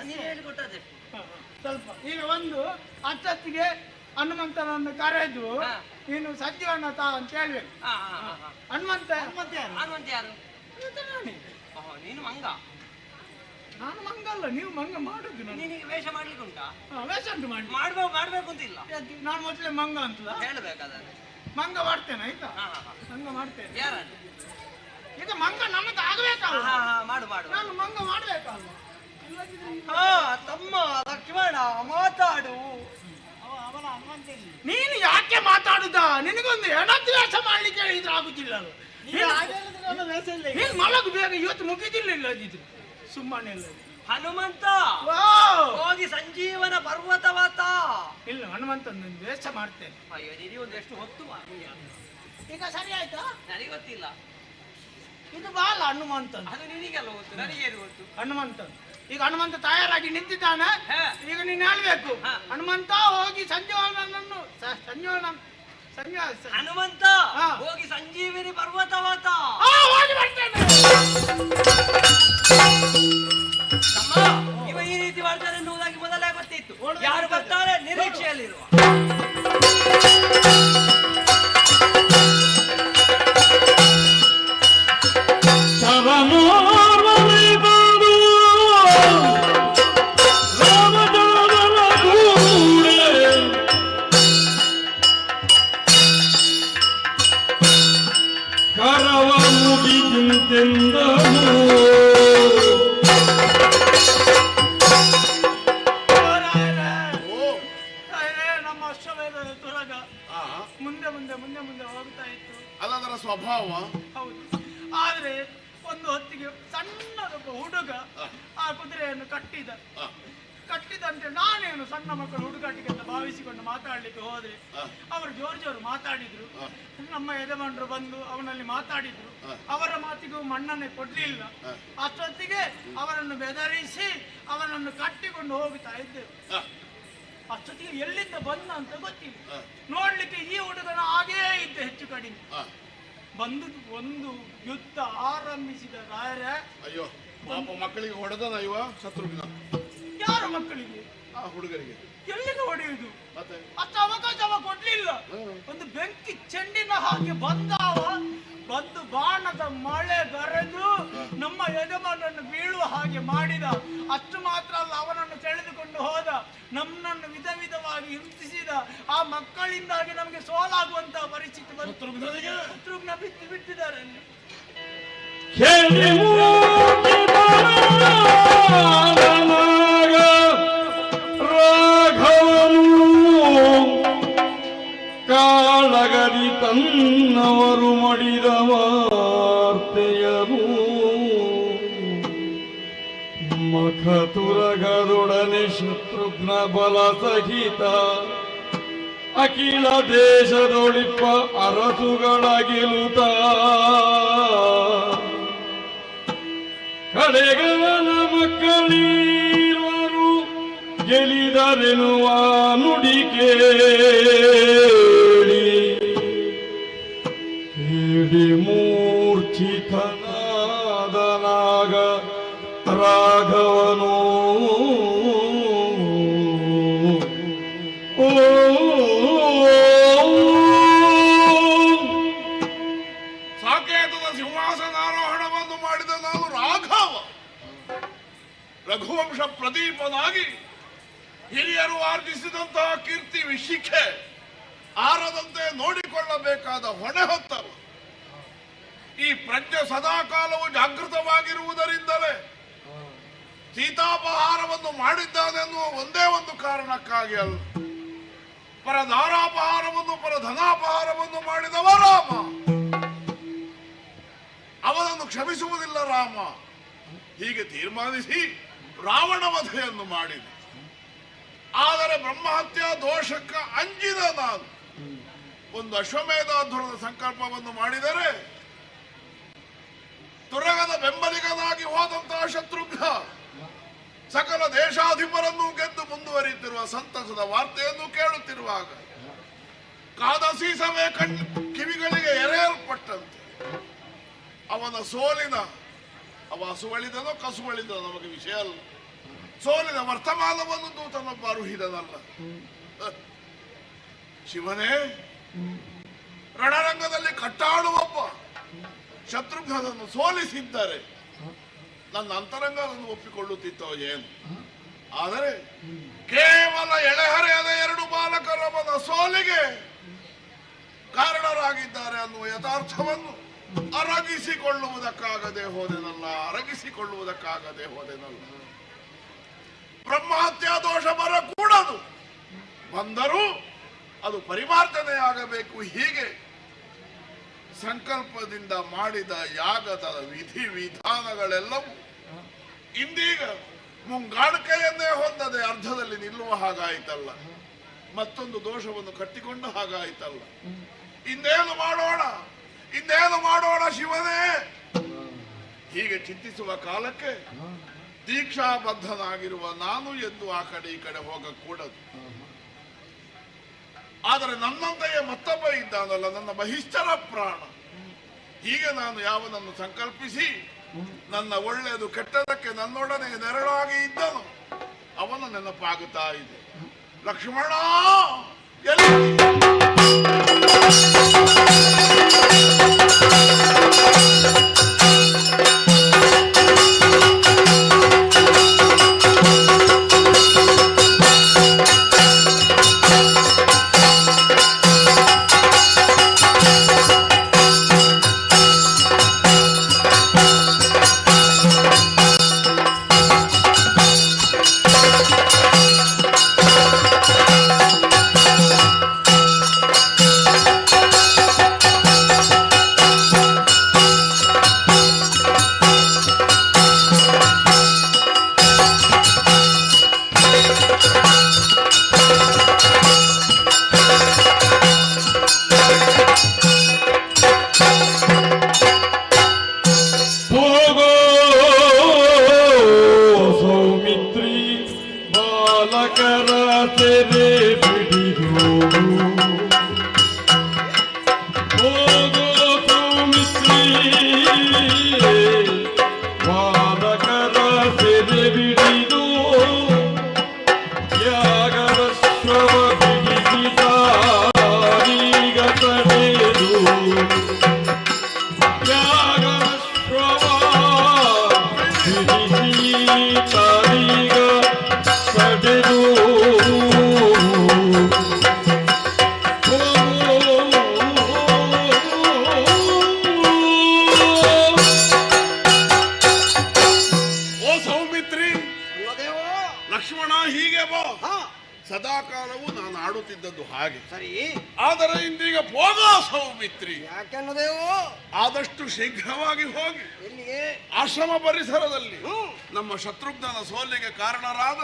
ನೀನು ಹೇಳಿಕೊಟ್ಟದೆ ಸ್ವಲ್ಪ. ಈಗ ಒಂದು ಅಷ್ಟೊತ್ತಿಗೆ ಹನುಮಂತನನ್ನು ಕರೆದು ನೀನು ಸಂಜೀವನ ತಾ ಅಂತ ಹೇಳ್ಬೇಕು. ಹನುಮಂತ ಹನುಮಂತ ಯಾರು? ನೀನು ಮಂಗ. ನಾನು ಮಂಗ ಅಲ್ಲ, ನೀವು ಮಂಗ ಮಾಡುದು. ನಿನಗೆ ವೇಷ ಮಾಡ್ಲಿಕ್ಕೆ ಉಂಟಾ? ವೇಷ ಉಂಟು ಮಾಡಿ ಮಾಡ್ಬೇಕು ಅಂತ ಇಲ್ಲ. ನಾನು ಮೊದಲೇ ಮಂಗ ಅಂತಲ್ಲ ಹೇಳ್ಬೇಕಾದ್ರೆ ಮಂಗ ಮಾಡ್ತೇನೆ ಆಯ್ತಾ. ಮಂಗ ಮಾಡ್ತೇನೆ. ಯಾರನ್ನು? ಈಗ ಮಂಗ ನಮ್ಮದು ಆಗ್ಬೇಕಲ್ಲ. ಮಾಡು. ನಾನು ಮಂಗ ಮಾಡ್ಬೇಕಲ್ಲ. ತಮ್ಮ ಲಕ್ಷ್ಮಣ ಮಾತಾಡು. ನೀನು ಯಾಕೆ ಮಾತಾಡುದ? ನಿನಗೊಂದು ಹೆಣತಿ ವೇಷ ಮಾಡ್ಲಿಕ್ಕೆ ಹೇಳಿದ್ರೆ ಆಗುದಿಲ್ಲ. ನೀನು ಮಲಗು ಬೇಗ, ಇವತ್ತು ಮುಗಿದಿಲ್ಲ. ಇಲ್ಲದಿದ್ರು ಸುಮ್ಮನೆ ಇಲ್ಲ. ಹನುಮಂತ ಹೋಗಿ ಸಂಜೀವನ ಪರ್ವತವಾತ. ಇಲ್ಲ, ಹನುಮಂತ ವೇಷ ಮಾಡ್ತೇನೆ. ಅಯ್ಯೋ ನಿನಗೆ ಒಂದೆಷ್ಟು ಹೊತ್ತು ಈಗ ಸರಿ ಆಯ್ತಾ? ನನಗೆ ಗೊತ್ತಿಲ್ಲ. ಇದು ಬಾಲ ಹನುಮಂತ. ಅದು ನಿನಗೆಲ್ಲ ಗೊತ್ತು, ನನಗೇನು ಗೊತ್ತು? ಹನುಮಂತ ಈಗ ಹನುಮಂತ ತಯಾರಾಗಿ ನಿಂತಿದ್ದಾನೆ. ಈಗ ನೀನು ಹೇಳ್ಬೇಕು, ಹನುಮಂತ ಹೋಗಿ ಹನುಮಂತ ಹೋಗಿ ಸಂಜೀವಿನಿ ಪರ್ವತವಾತ. ಹೋಗಿ ಬರ್ತೇನೆ. ಇವ ಈ ರೀತಿ ಮಾಡ್ತಾರೆ ಎನ್ನುವುದಾಗಿ ಮೊದಲೇ ಗೊತ್ತಿತ್ತು. ಯಾರು ಬರ್ತಾರೆ ನಿರೀಕ್ಷೆಯಲ್ಲಿರುವ. ನಮ್ಮ ಅಶ್ವಮೇಧದ ತುರಗ ಮುಂದೆ ಮುಂದೆ ಮುಂದೆ ಮುಂದೆ ಹೋಗ್ತಾ ಇತ್ತು. ಅದರ ಸ್ವಭಾವ ಹೌದು. ಆದ್ರೆ ಒಂದು ಹೊತ್ತಿಗೆ ಸಣ್ಣದೊಬ್ಬ ಹುಡುಗ ಆ ಕುದುರೆಯನ್ನು ಕಟ್ಟಿದಂತೆ ನಾನೇನು ಸಣ್ಣ ಮಕ್ಕಳು ಹುಡುಗಾಟಿಗೆ ಅಂತ ಭಾವಿಸಿಕೊಂಡು ಮಾತಾಡ್ಲಿಕ್ಕೆ ಹೋದ್ರೆ ಅವರು ಜೋರು ಮಾತಾಡಿದ್ರು. ನಮ್ಮ ಯಜಮಾನರು ಬಂದು ಅವನಲ್ಲಿ ಮಾತಾಡಿದ್ರು. ಅವರ ಮಾತಿಗೂ ಮನ್ನಣೆ ಕೊಡ್ಲಿಲ್ಲ. ಅಷ್ಟೊತ್ತಿಗೆ ಅವರನ್ನು ಬೆದರಿಸಿ ಅವನನ್ನು ಕಟ್ಟಿಕೊಂಡು ಹೋಗ್ತಾ ಇದ್ದೆವು. ಅಷ್ಟೊತ್ತಿಗೆ ಎಲ್ಲಿಂದ ಬಂದ ಅಂತ ಗೊತ್ತಿಲ್ಲ. ನೋಡ್ಲಿಕ್ಕೆ ಈ ಹುಡುಗನ ಹಾಗೇ ಇದ್ದ, ಹೆಚ್ಚು ಕಡಿಮೆ. ಬಂದು ಒಂದು ಯುದ್ಧ ಆರಂಭಿಸಿದ ರಾಯರ. ಅಯ್ಯೋ ಪಾಪ, ಮಕ್ಕಳಿಗೆ ಹೊಡೆದನ ಇವ ಶತ್ರುಘ್ನ. ಯಾರ ಮಕ್ಕಳಿಗೆ? ಆ ಹುಡುಗರಿಗೆ. ಎಲ್ಲಿಗೆ ಹೊಡೆಯುವುದು? ಮತ್ತೆ ಅಷ್ಟು ಅವಕಾಶ ಕೊಡ್ಲಿಲ್ಲ. ಒಂದು ಬೆಂಕಿ ಚೆಂಡಿನ ಹಾಗೆ ಬಂದು ಬಾಣದ ಮಳೆ ಬರೆದು ನಮ್ಮ ಯಜಮಾನನ್ನು ಬೀಳುವ ಹಾಗೆ ಮಾಡಿದ. ಅಷ್ಟು ಮಾತ್ರ ಅಲ್ಲ, ಅವನನ್ನು ಸೆಳೆದುಕೊಂಡು ಹೋದ. ನಮ್ಮನ್ನು ವಿಧವಾಗಿ ಹಿಂಸಿಸಿದ. ಆ ಮಕ್ಕಳಿಂದಾಗಿ ನಮಗೆ ಸೋಲಾಗುವಂತಹ ಪರಿಸ್ಥಿತಿ ಬಂತು. ಶತ್ರುಘ್ನ ಬಿಟ್ಟಿದ್ದಾರೆ. ಕಾಳಗದಿ ತನ್ನವರು ಮಡಿದ ವಾರ್ತೆಯರು ಮಖತುರಗದೊಡನೆ ಶತ್ರುಘ್ನ ಬಲ ಸಹಿತ ಅಖಿಲ ದೇಶದೊಳಿಪ್ಪ ಅರಸುಗಳ ಗೆಲುತ ಕಡೆಗವನ ಮಕ್ಕಳಿರುವರು ಗೆಲಿದರೆನುವ ನುಡಿ ಕೇಳಿ ಮೂರ್ಛಿತನಾದನಾಗ ರಾಘವನು ಸಾಕೇತದ ಸಿಂಹಾಸನಾರೋಹಣವನ್ನು ಮಾಡಿದ ನಾನು ರಾಘವ, ರಘುವಂಶ ಪ್ರದೀಪನಾಗಿ ಹಿರಿಯರು ಆರ್ಜಿಸಿದಂತಹ ಕೀರ್ತಿ ವಿಶಿಖೆ ಆರದಂತೆ ನೋಡಿಕೊಳ್ಳಬೇಕಾದ ಹೊಣೆ ಹೊತ್ತವ. ಈ ಪ್ರಜ್ಞೆ ಸದಾಕಾಲವು ಜಾಗೃತವಾಗಿರುವುದರಿಂದಲೇ ಸೀತಾಪಹಾರವನ್ನು ಮಾಡಿದ್ದಾನೆನ್ನುವ ಒಂದೇ ಒಂದು ಕಾರಣಕ್ಕಾಗಿ ಅಲ್ಲ, ಪರಧಾರಾಪಹಾರವನ್ನು ಪರಧನಾಪಹಾರವನ್ನು ಮಾಡಿದವ ರಾಮ. ಅವನನ್ನು ಕ್ಷಮಿಸುವುದಿಲ್ಲ ರಾಮ. ಹೀಗೆ ತೀರ್ಮಾನಿಸಿ ರಾವಣ ವಧೆಯನ್ನು ಮಾಡಿದ. ಆದರೆ ಬ್ರಹ್ಮಹತ್ಯಾ ದೋಷಕ್ಕ ಅಂಜಿದ ನಾನು ಒಂದು ಅಶ್ವಮೇಧಾಧ್ವರದ ಸಂಕಲ್ಪವನ್ನು ಮಾಡಿದರೆ ತುರಗದ ಬೆಂಬಲಿಗನಾಗಿ ಹೋದಂತಹ ಶತ್ರುಘ್ನ ಸಕಲ ದೇಶಾಧಿಪರನ್ನು ಗೆದ್ದು ಮುಂದುವರಿಯುತ್ತಿರುವ ಸಂತಸದ ವಾರ್ತೆಯನ್ನು ಕೇಳುತ್ತಿರುವಾಗ ಕಾದ ಸೀಸವೇ ಕಿವಿಗಳಿಗೆ ಎರೆಯಲ್ಪಟ್ಟಂತೆ ಅವನ ಸೋಲಿನ ಅವ ಹಸುವಳಿದನೋ ಕಸುವಳಿದನೋ ನಮಗೆ ವಿಷಯ ಅಲ್ಲ. ಸೋಲಿನ ವರ್ತಮಾನವನ್ನು ದೂತನೊಬ್ಬ ಅರುಹಿದನಲ್ಲ. ಶಿವನೇ, ರಣರಂಗದಲ್ಲಿ ಕಟ್ಟಾಡುವೊಬ್ಬ ಶತ್ರುಘ್ನನನ್ನು ಸೋಲಿಸಿದ್ದರೆ ನನ್ನ ಅಂತರಂಗವನ್ನು ಒಪ್ಪಿಕೊಳ್ಳುತ್ತಿತ್ತೋ ಏನು. ಆದರೆ ಕೇವಲ ಎಳೆಹರೆಯದ 2 ಬಾಲಕರವನ ಸೋಲಿಗೆ ಕಾರಣರಾಗಿದ್ದಾರೆ ಅನ್ನುವ ಯಥಾರ್ಥವನ್ನು ಅರಗಿಸಿಕೊಳ್ಳುವುದಕ್ಕಾಗದೆ ಹೋದೆನಲ್ಲ. ಬ್ರಹ್ಮಹತ್ಯಾ ದೋಷ ಬರಕೂಡದು, ಬಂದರೂ ಅದು ಪರಿವರ್ತನೆಯಾಗಬೇಕು. ಹೀಗೆ ಸಂಕಲ್ಪದಿಂದ ಮಾಡಿದ ಯಾಗದ ವಿಧಿ ವಿಧಾನಗಳೆಲ್ಲವೂ ಇಂದೀಗ ಮುಂಗಾಣಿಕೆಯನ್ನೇ ಹೊಂದದೆ ಅರ್ಧದಲ್ಲಿ ನಿಲ್ಲುವ ಹಾಗಾಯಿತಲ್ಲ, ಮತ್ತೊಂದು ದೋಷವನ್ನು ಕಟ್ಟಿಕೊಂಡ ಹಾಗಾಯಿತಲ್ಲ. ಇನ್ನೇನು ಮಾಡೋಣ ಶಿವನೇ? ಹೀಗೆ ಚಿಂತಿಸುವ ಕಾಲಕ್ಕೆ ದೀಕ್ಷಾಬದ್ಧನಾಗಿರುವ ನಾನು ಎಂದು ಆ ಕಡೆ ಈ ಕಡೆ ಹೋಗಕೂಡದು. ಆದರೆ ನನ್ನಂತೆಯೇ ಮತ್ತೊಬ್ಬ ಇದ್ದಾನಲ್ಲ, ನನ್ನ ಬಹಿಷ್ಠರ ಪ್ರಾಣ. ಹೀಗೆ ನಾನು ಯಾವನನ್ನು ಸಂಕಲ್ಪಿಸಿ ನನ್ನ ಒಳ್ಳೆಯದು ಕೆಟ್ಟದಕ್ಕೆ ನನ್ನೊಡನೆ ನೆರಳಾಗಿ ಇದ್ದನು ಅವನ ನೆನಪಾಗುತ್ತಾ ಇದೆ. ಲಕ್ಷ್ಮಣ ಎಲ್ಲಿ? ಸದಾಕಾಲವೂ ನಾನು ಆಡುತ್ತಿದ್ದದ್ದು ಹಾಗೆ ಸರಿ. ಆದರೆ ಇಂದೀಗ ಹೋಗೋ ಸೌಮಿತ್ರಿ, ಯಾಕೆನ್ನೋದೇವು ಆದಷ್ಟು ಶೀಘ್ರವಾಗಿ ಹೋಗಿ ಎಲ್ಲಿಗೆ? ಆಶ್ರಮ ಪರಿಸರದಲ್ಲಿ ನಮ್ಮ ಶತ್ರುಘ್ನನ ಸೋಲಿಗೆ ಕಾರಣರಾದ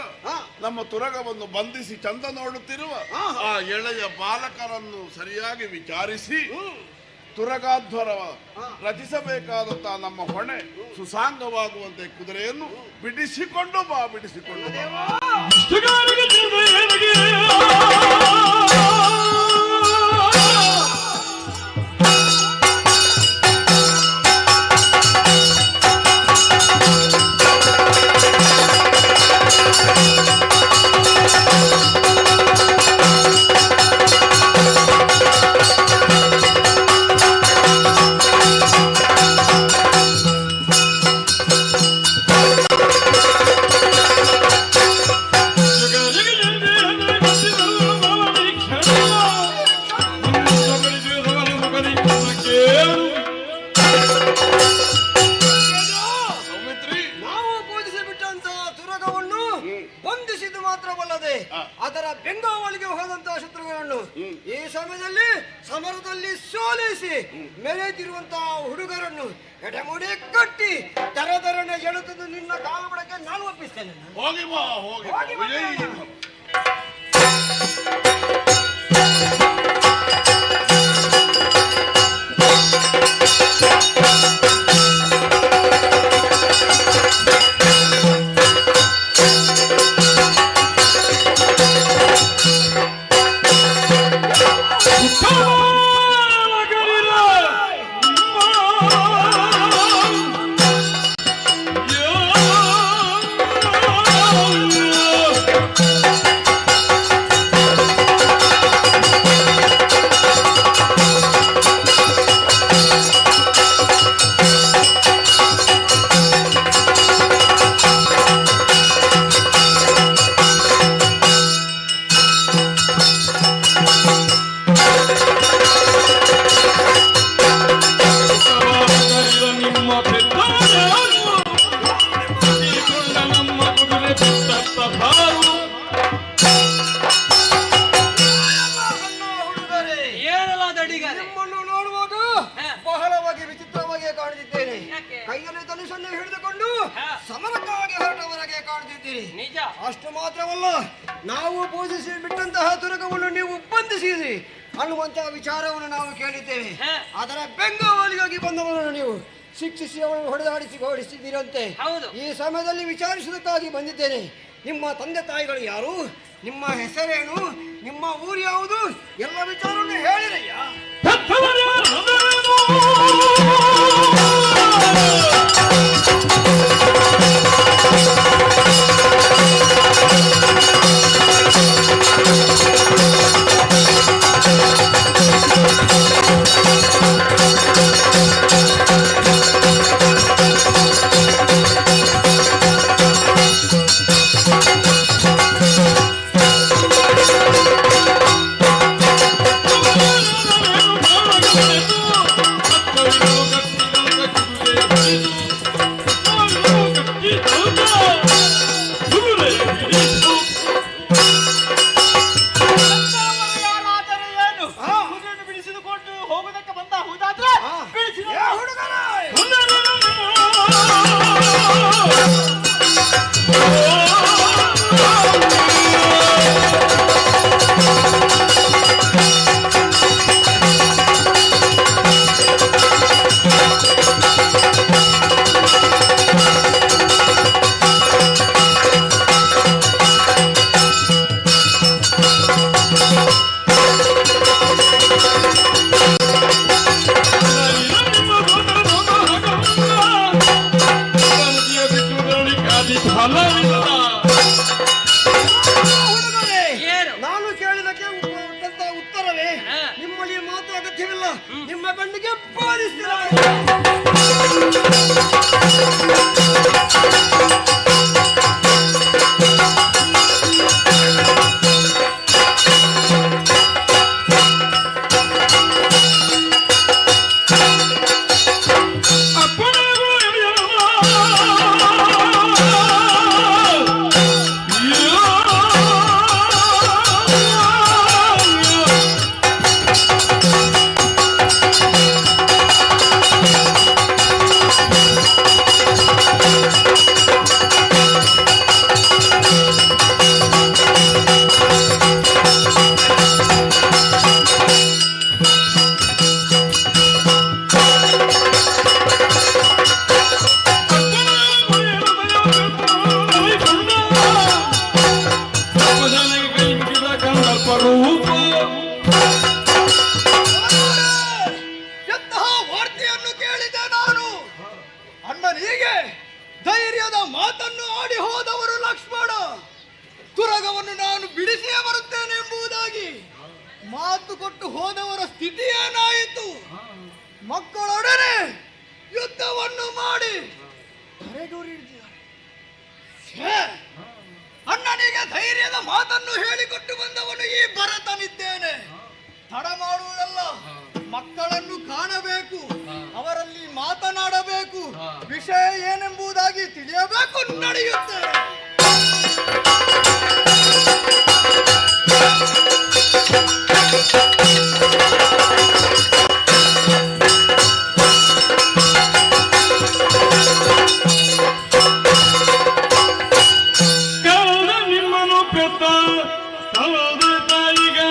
ನಮ್ಮ ತುರಗವನ್ನು ಬಂಧಿಸಿ ಚಂದ ನೋಡುತ್ತಿರುವ ಆ ಎಳೆಯ ಬಾಲಕರನ್ನು ಸರಿಯಾಗಿ ವಿಚಾರಿಸಿ ತುರಗಾಧ್ವರ ರಚಿಸಬೇಕಾದಂತಹ ನಮ್ಮ ಹೊಣೆ ಸುಸಾಂಗವಾಗುವಂತೆ ಕುದುರೆಯನ್ನು ಬಿಡಿಸಿಕೊಂಡು ಬಾ. ಅದರ ಬೆಂಗಾವಳಿಗೆ ಹೋದಂತಹ ಶತ್ರುಗಳನ್ನು ಈ ಸಮಯದಲ್ಲಿ ಸಮರದಲ್ಲಿ ಸೋಲಿಸಿ ಮೆರೆದಿರುವಂತಹ ಹುಡುಗರನ್ನು ಎಡೆಮುಡಿ ಕಟ್ಟಿ ದರದರನ ಎಳೆದು ನಿನ್ನ ಕಾಲುಬಳಕ್ಕೆ ನಾನು ಒಪ್ಪಿಸ್ತೇನೆ. ಅಷ್ಟು ಮಾತ್ರವಲ್ಲ, ನಾವು ಪೂಜಿಸಿ ಬಿಟ್ಟಂತಹ ತುರಗವನ್ನು ನೀವು ಬಂಧಿಸಿರಿ ಅನ್ನುವಂತಹ ವಿಚಾರವನ್ನು ನಾವು ಕೇಳಿದ್ದೇವೆ. ಅದರ ಬೆಂಗಾವಲಿಗಾಗಿ ಬಂದವರನ್ನು ನೀವು ಶಿಕ್ಷಿಸಿ ಅವರನ್ನು ಹೊಡೆದಾಡಿಸಿ ಓಡಿಸಿದ್ದೀರಂತೆ. ಈ ಸಮಯದಲ್ಲಿ ವಿಚಾರಿಸುವುದಕ್ಕಾಗಿ ಬಂದಿದ್ದೇನೆ. ನಿಮ್ಮ ತಂದೆ ತಾಯಿಗಳು ಯಾರು, ನಿಮ್ಮ ಹೆಸರೇನು, ನಿಮ್ಮ ಊರು ಯಾವುದು, ಎಲ್ಲ ವಿಚಾರವನ್ನು ಹೇಳಿರಯ್ಯ. ಬಿಡಿಸಿದುಕೊಂಡು ಹೋಗುವುದಕ್ಕೆ ಬಂದ ಹೌದಾದ್ರೆ ನಾನು ಕೇಳಿದಕ್ಕೆ ಉತ್ತರವೇ ನಿಮ್ಮಲ್ಲಿ ಮಾತು ಅಗತ್ಯವಿಲ್ಲ. ನಿಮ್ಮ ಕಣ್ಣಿಗೆ ಬಾರಿಸ್ತೀರ. ಎಂತಹ ವಾರ್ತೆಯನ್ನು ಕೇಳಿದೆ ನಾನು. ಅಣ್ಣನಿಗೆ ಧೈರ್ಯದ ಮಾತನ್ನು ಆಡಿ ಹೋದವರು ಲಕ್ಷ್ಮಣ ತುರಗವನ್ನು ನಾನು ಬಿಡಿಸಿಯೇ ಬರುತ್ತೇನೆ ಎಂಬುದಾಗಿ ಮಾತು ಕೊಟ್ಟು ಹೋದವರ ಸ್ಥಿತಿ ಏನಾಯಿತು? ಮಕ್ಕಳೊಡನೆ ಯುದ್ಧವನ್ನು ಮಾಡಿ ಅಣ್ಣನಿಗೆ ಧೈರ್ಯದ ಮಾತನ್ನು ಹೇಳಿಕೊಟ್ಟು ಬಂದವನು ಈ ಭರತನಿದ್ದೇನೆ. ತಡ ಮಾಡುವುದಲ್ಲ, ಮಕ್ಕಳನ್ನು ಕಾಣಬೇಕು, ಅವರಲ್ಲಿ ಮಾತನಾಡಬೇಕು, ವಿಷಯ ಏನೆಂಬುದಾಗಿ ತಿಳಿಯಬೇಕು. ನಡೆಯುತ್ತೇನೆ. ನಿಮ್ಮನ್ನು ಪೆತ್ತ ತಂದೆ ತಾಯಿಗೆ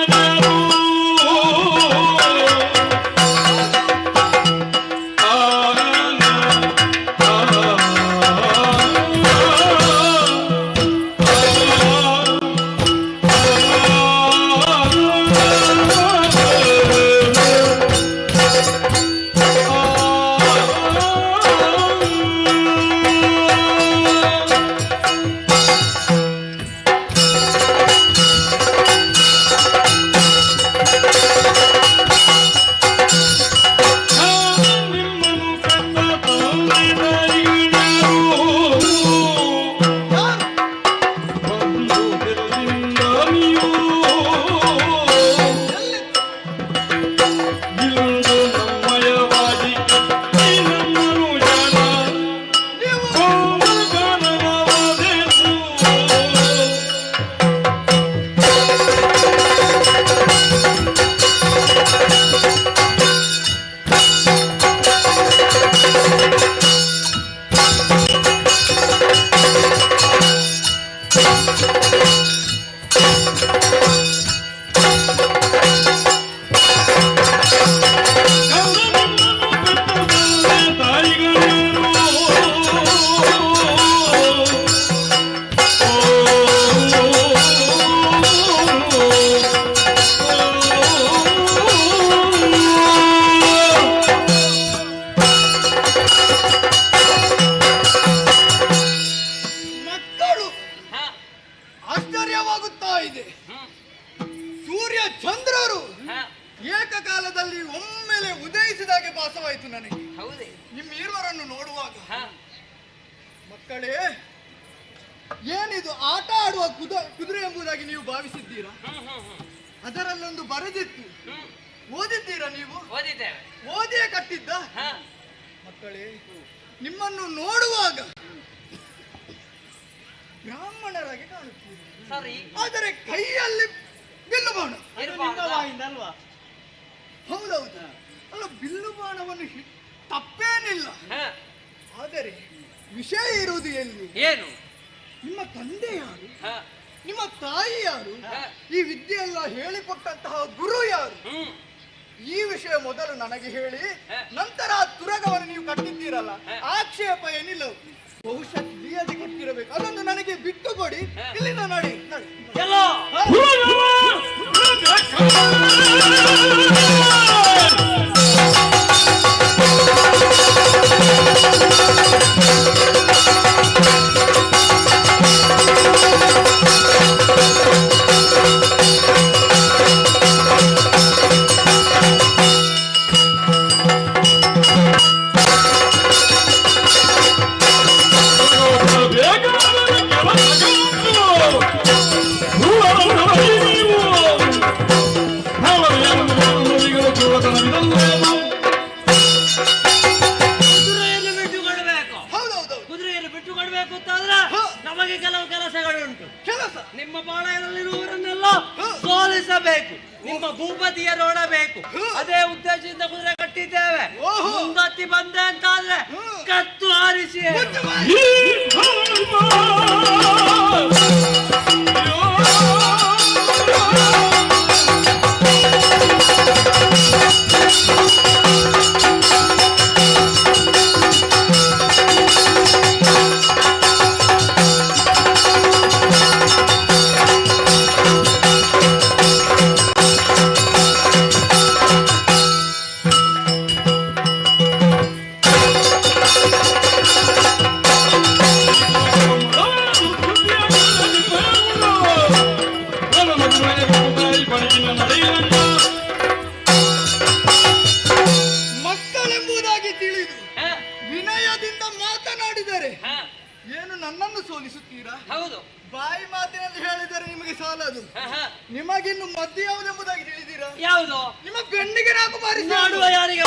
ಏಕಕಾಲದಲ್ಲಿ ಒಮ್ಮೆಲೆ ಉದಯಿಸಿದಾಗೆ ಭಾಸವಾಯಿತು ನನಗೆ ಹೌದೇ? ನಿಮ್ಮಿರುವರನ್ನು ನೋಡುವಾಗ. ಹ. ಮಕ್ಕಳೇ, ಏನಿದು ಆಟ ಆಡುವ ಕುದುರೆ ಎಂಬುದಾಗಿ ನೀವು ಭಾವಿಸಿದ್ದೀರಾ? ಅದರಲ್ಲೊಂದು ಬರೆದಿತ್ತು, ಓದಿದ್ದೀರಾ ನೀವು? ಓದಿದ್ದೇವೆ. ಓದಿಯೇ ಕಟ್ಟಿದ್ದ? ಹ. ಮಕ್ಕಳೇ, ನಿಮ್ಮನ್ನು ನೋಡುವಾಗ ಬ್ರಾಹ್ಮಣರಾಗಿ ಕಾಣುತ್ತೀರಿ, ಸರಿ. ಆದರೆ ಕೈಯಲ್ಲಿ ಬಿಲ್ಲು ಬಾಣ. ಇರ್ಬಾರ್ದಾ? ಹೌದೌದು, ಅಲ್ಲ, ಬಿಲ್ಲು ಬಾಣವನ್ನು ತಪ್ಪೇನಿಲ್ಲ. ಹ. ಆದರೆ ವಿಷಯ ಇರುವುದು ಎಲ್ಲಿ? ಏನು? ನಿಮ್ಮ ತಂದೆ ಯಾರು? ಹ. ನಿಮ್ಮ ತಾಯಿ ಯಾರು? ಈ ವಿದ್ಯೆ ಎಲ್ಲ ಹೇಳಿಕೊಟ್ಟಂತಹ ಗುರು ಯಾರು? ಈ ವಿಷಯ ಮೊದಲು ನನಗೆ ಹೇಳಿ, ನಂತರ ಆ ತುರಗವನ್ನು ನೀವು ಕಟ್ಟಿದ್ದೀರಲ್ಲ, ಆಕ್ಷೇಪ ಏನಿಲ್ಲ. ಬಹುಶಃ ತಿಳಿಯದೆ ಕಟ್ಟಿರಬೇಕು. ಅದೊಂದು ನನಗೆ ಬಿಟ್ಟು ಕೊಡಿ. ಇಲ್ಲಿಂದ ನೋಡಿ ನೋಡಿ. ಎಲ್ಲೋ ಕುದುರೆಯನ್ನು ಬಿಟ್ಟುಕೊಡ್ಬೇಕು. ಹೌದೌದು, ಕುದುರೆಯನ್ನು ಬಿಟ್ಟುಕೊಡ್ಬೇಕು ಅಂತಾದ್ರೆ ನಮಗೆ ಕೆಲವು ಕೆಲಸಗಳುಂಟು. ಕೆಲಸ. ನಿಮ್ಮ ಪಾಳೆಯಲ್ಲಿರುವವರನ್ನೆಲ್ಲ ಸೋಲಿಸಬೇಕು, ನಿಮ್ಮ ಭೂಪತಿಯ ನೋಡಬೇಕು. ಅದೇ ಉದ್ದೇಶದಿಂದ ಕುದುರೆ ಕಟ್ಟಿದ್ದೇವೆ. ಮುಂದತ್ತಿ ಬಂದೆ ಅಂತಾದ್ರೆ ಕತ್ತು ಆರಿಸಿ. ಮಕ್ಕಳೆಂಬುದಾಗಿ ತಿಳಿದು ವಿನಯದಿಂದ ಮಾತನಾಡಿದರೆ ಏನು ನನ್ನನ್ನು ಸೋಲಿಸುತ್ತೀರಾ? ಹೌದು. ಬಾಯಿ ಮಾತಿನಲ್ಲಿ ಹೇಳಿದರೆ ನಿಮಗೆ ಸಾಲದು. ನಿಮಗಿನ್ನು ಮದ್ದು ಯಾವುದೆಂಬುದಾಗಿ ತಿಳಿದೀರಾ? ಯಾವುದು? ನಿಮ್ಮ ಬೆನ್ನಿಗೆ ನಾಲ್ಕು ಬಾರಿ ಮಾಡುವ ಯಾರಿಗೆ?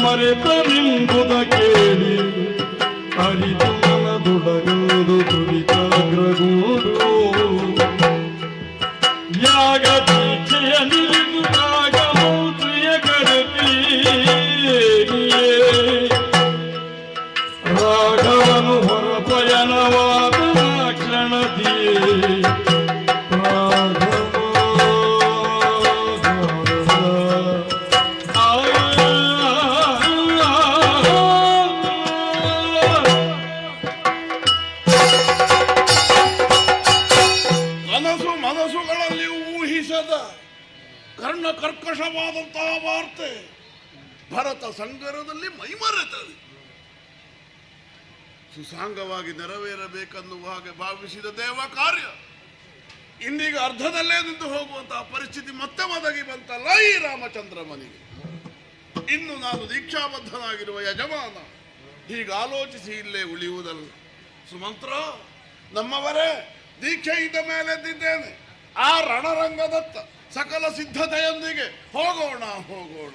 ಮರೆತನೆಂಬುದ ಕೇಳಿ ಅರಿತು ಮನದೊಡಗದು ತುರಿತಾಗ್ರಗೂಡು ಯಾಗ ದೀಕ್ಷೆಯ ನಿಲ್ಲಿಸುತ್ತಾಗ ಮೌತ್ರಿಯ ಕಡತಿ ರಾಘವನು ಹೊರಪಯಣವಾದ ಕ್ಷಣದಿಯೇ ಮನಸ್ಸುಗಳಲ್ಲಿ ಊಹಿಸದ ಕರ್ಣ ಕರ್ಕಶವಾದಂತಹ ವಾರ್ತೆ ಭರತ ಸಂಗರದಲ್ಲಿ ಮೈಮರೆತದೆ. ಸುಸಾಂಗವಾಗಿ ನೆರವೇರಬೇಕೆನ್ನುವ ಹಾಗೆ ಭಾವಿಸಿದ ದೇವ ಕಾರ್ಯ ಇಂದೀಗ ಅರ್ಧದಲ್ಲೇ ನಿಂತು ಹೋಗುವಂತಹ ಪರಿಸ್ಥಿತಿ ಮತ್ತೆ ಒದಗಿ ಬಂತಲ್ಲ ಈ ರಾಮಚಂದ್ರ ಮನಿಗೆ. ಇನ್ನು ನಾನು ದೀಕ್ಷಾಬದ್ಧನಾಗಿರುವ ಯಜಮಾನ ಹೀಗೆ ಆಲೋಚಿಸಿ ಇಲ್ಲೇ ಉಳಿಯುವುದಲ್ಲ. ಸುಮಂತ್ರ, ನಮ್ಮವರೇ, ದೀಕ್ಷೆ ಇದ್ದ ಮೇಲೆದ್ದಿದ್ದೇನೆ. ಆ ರಣರಂಗದತ್ತ ಸಕಲ ಸಿದ್ಧತೆಯೊಂದಿಗೆ ಹೋಗೋಣ ಹೋಗೋಣ.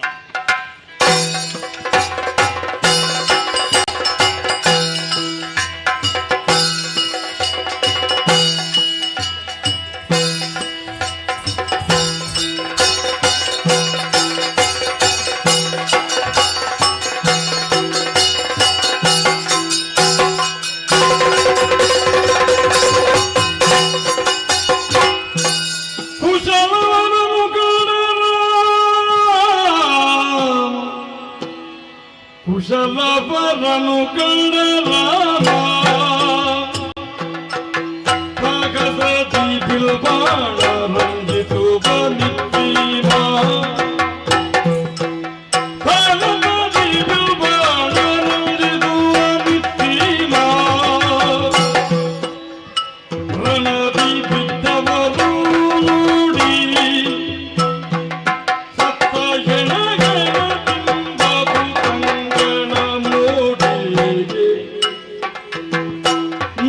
ಕುಶಲವನ ಮುಖ ಕುಶಲವರನು ಕಂಡ ರಾಮ ಕಾಗಸದಿ ಬಿಲ್ಬಾಣ ರಂಜಿತು ಬನಿತ್ತೀಮ ಕಾಗಸದಿ ಬಿಲ್ಬಾಣ ರಂಜಿತು ಬನಿತ್ತೀಮ ರಣದಿ ಬಿದ್ದವರು ನೋಡಿ ಸತ್ತ ಹೆಣಗಳ ತುಂಬು ಕಂಗಣ ಮೋಡಿಗೆ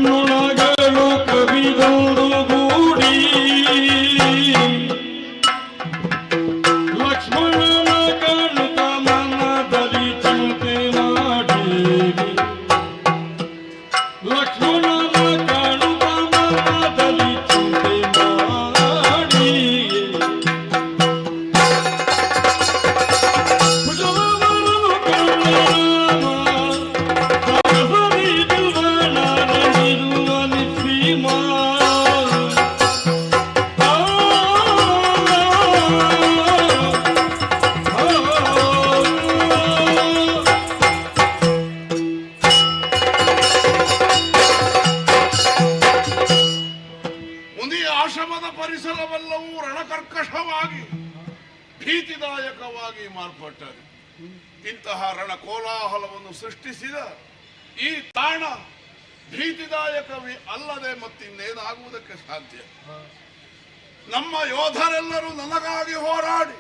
ನುಣಗಳು ಕವಿದೊಂದು ಗೂಡಿ ಲಕ್ಷ್ಮಣನ ಕಾಣುತ್ತ ಮನದಲ್ಲಿ ಚಿಂತೆ ಮಾಡಿ ಲಕ್ಷ್ಮಣನ ಕಾಣುತ್ತ ಮನದಲ್ಲಿ ಚಿಂತೆ ಮಾಡಿ ಕುಶಲವರನು ಕಂಡ ರಾಮ ಕಾಗಸದಿ ಬಿಲ್ಬಾಣ ರಂಜಿತು ಬನಿತ್ತೀಮ ಮುನಿಯ ಆಶ್ರಮದ ಪರಿಸರವೆಲ್ಲವೂ ರಣಕರ್ಕಶವಾಗಿ ಭೀತಿದಾಯಕವಾಗಿ ಮಾರ್ಪಟ್ಟது. ಇಂತಹ ರಣ ಕೋಲಾಹಲವನ್ನು ಸೃಷ್ಟಿಸಿದ ಈ ತಾಣ ಭೀತಿದಾಯಕವೇ ಅಲ್ಲದೆ ಮತ್ತಿನ್ನೇನಾಗುವುದಕ್ಕೆ ಸಾಧ್ಯ? ನಮ್ಮ ಯೋಧರೆಲ್ಲರೂ ನನಗಾಗಿ ಹೋರಾಡಿ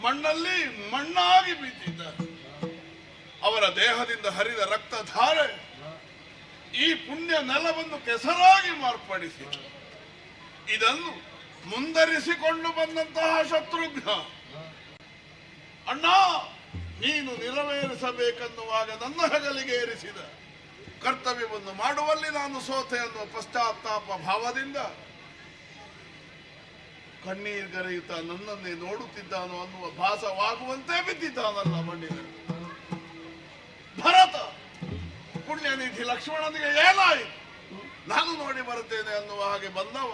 ಮಣ್ಣಲ್ಲಿ ಮಣ್ಣಾಗಿ ಬಿದ್ದಿದ್ದಾರೆ. ಅವರ ದೇಹದಿಂದ ಹರಿದ ರಕ್ತಧಾರೆ ಈ ಪುಣ್ಯ ನೆಲವನ್ನು ಕೆಸರಾಗಿ ಮಾರ್ಪಡಿಸಿ ಇದನ್ನು ಮುಂದರಿಸಿಕೊಂಡು ಬಂದಂತಹ ಶತ್ರುಘ್ನ, ಅಣ್ಣ ನೀನು ನೆರವೇರಿಸಬೇಕೆನ್ನುವಾಗ ನನ್ನ ಹೆಗಲಿಗೆ ಏರಿಸಿದ ಕರ್ತವ್ಯವನ್ನು ಮಾಡುವಲ್ಲಿ ನಾನು ಸೋತೆ ಅನ್ನುವ ಪಶ್ಚಾತ್ತಾಪ ಭಾವದಿಂದ ಕಣ್ಣೀರ್ಗರೆಯುತ್ತಾ ನನ್ನನ್ನೇ ನೋಡುತ್ತಿದ್ದಾನೋ ಅನ್ನುವ ಭಾಸವಾಗುವಂತೆ ಬಿದ್ದಿದ್ದಾನಲ್ಲ ಮಣ್ಣಿನಲ್ಲಿ. ಭರತ ಪುಣ್ಯನಿಧಿ ಲಕ್ಷ್ಮಣನಿಗೆ ಏನಾಯಿತು? ನಾನು ನೋಡಿ ಬರುತ್ತೇನೆ ಅನ್ನುವ ಹಾಗೆ ಬಂದವ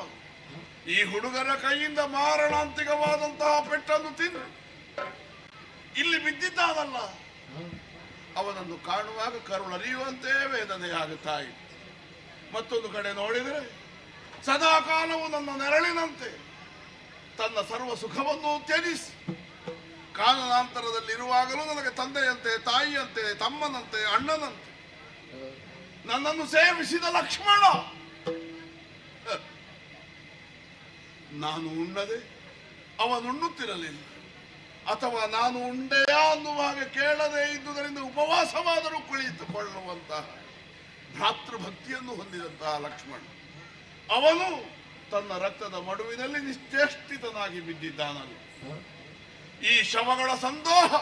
ಈ ಹುಡುಗರ ಕೈಯಿಂದ ಮಾರಣಾಂತಿಕವಾದಂತಹ ಪೆಟ್ಟನ್ನು ತಿಂದು ಇಲ್ಲಿ ಬಿದ್ದಿದ್ದಾನಲ್ಲ. ಅವನನ್ನು ಕಾಣುವಾಗ ಕರುಳರಿಯುವಂತೆ ವೇದನೆಯಾಗುತ್ತಾ ಇದೆ. ಮತ್ತೊಂದು ಕಡೆ ನೋಡಿದರೆ ಸದಾ ಕಾಲವು ನನ್ನ ನೆರಳಿನಂತೆ ತನ್ನ ಸರ್ವ ಸುಖವನ್ನು ತ್ಯಜಿಸಿ ಕಾನನಾಂತರದಲ್ಲಿರುವಾಗಲೂ ನನಗೆ ತಂದೆಯಂತೆ, ತಾಯಿಯಂತೆ, ತಮ್ಮನಂತೆ, ಅಣ್ಣನಂತೆ ನನ್ನನ್ನು ಸೇವಿಸಿದ ಲಕ್ಷ್ಮಣ ನಾನು ಉಣ್ಣದೆ ಅವನುಣ್ಣುತ್ತಿರಲಿಲ್ಲ, ಅಥವಾ ನಾನು ಉಂಡೆಯಾ ಅನ್ನುವ ಹಾಗೆ ಕೇಳದೆ ಇದ್ದುದರಿಂದ ಉಪವಾಸವಾದರೂ ಕುಳಿತುಕೊಳ್ಳುವಂತಹ ಭ್ರಾತೃಭಕ್ತಿಯನ್ನು ಹೊಂದಿದಂತಹ ಲಕ್ಷ್ಮಣ ಅವನು ತನ್ನ ರಕ್ತದ ಮಡುವಿನಲ್ಲಿ ನಿಶ್ಚೇಷ್ಟಿತನಾಗಿ ಬಿದ್ದಿದ್ದಾನಲ್ಲ. ಈ ಶವಗಳ ಸಂದೋಹ,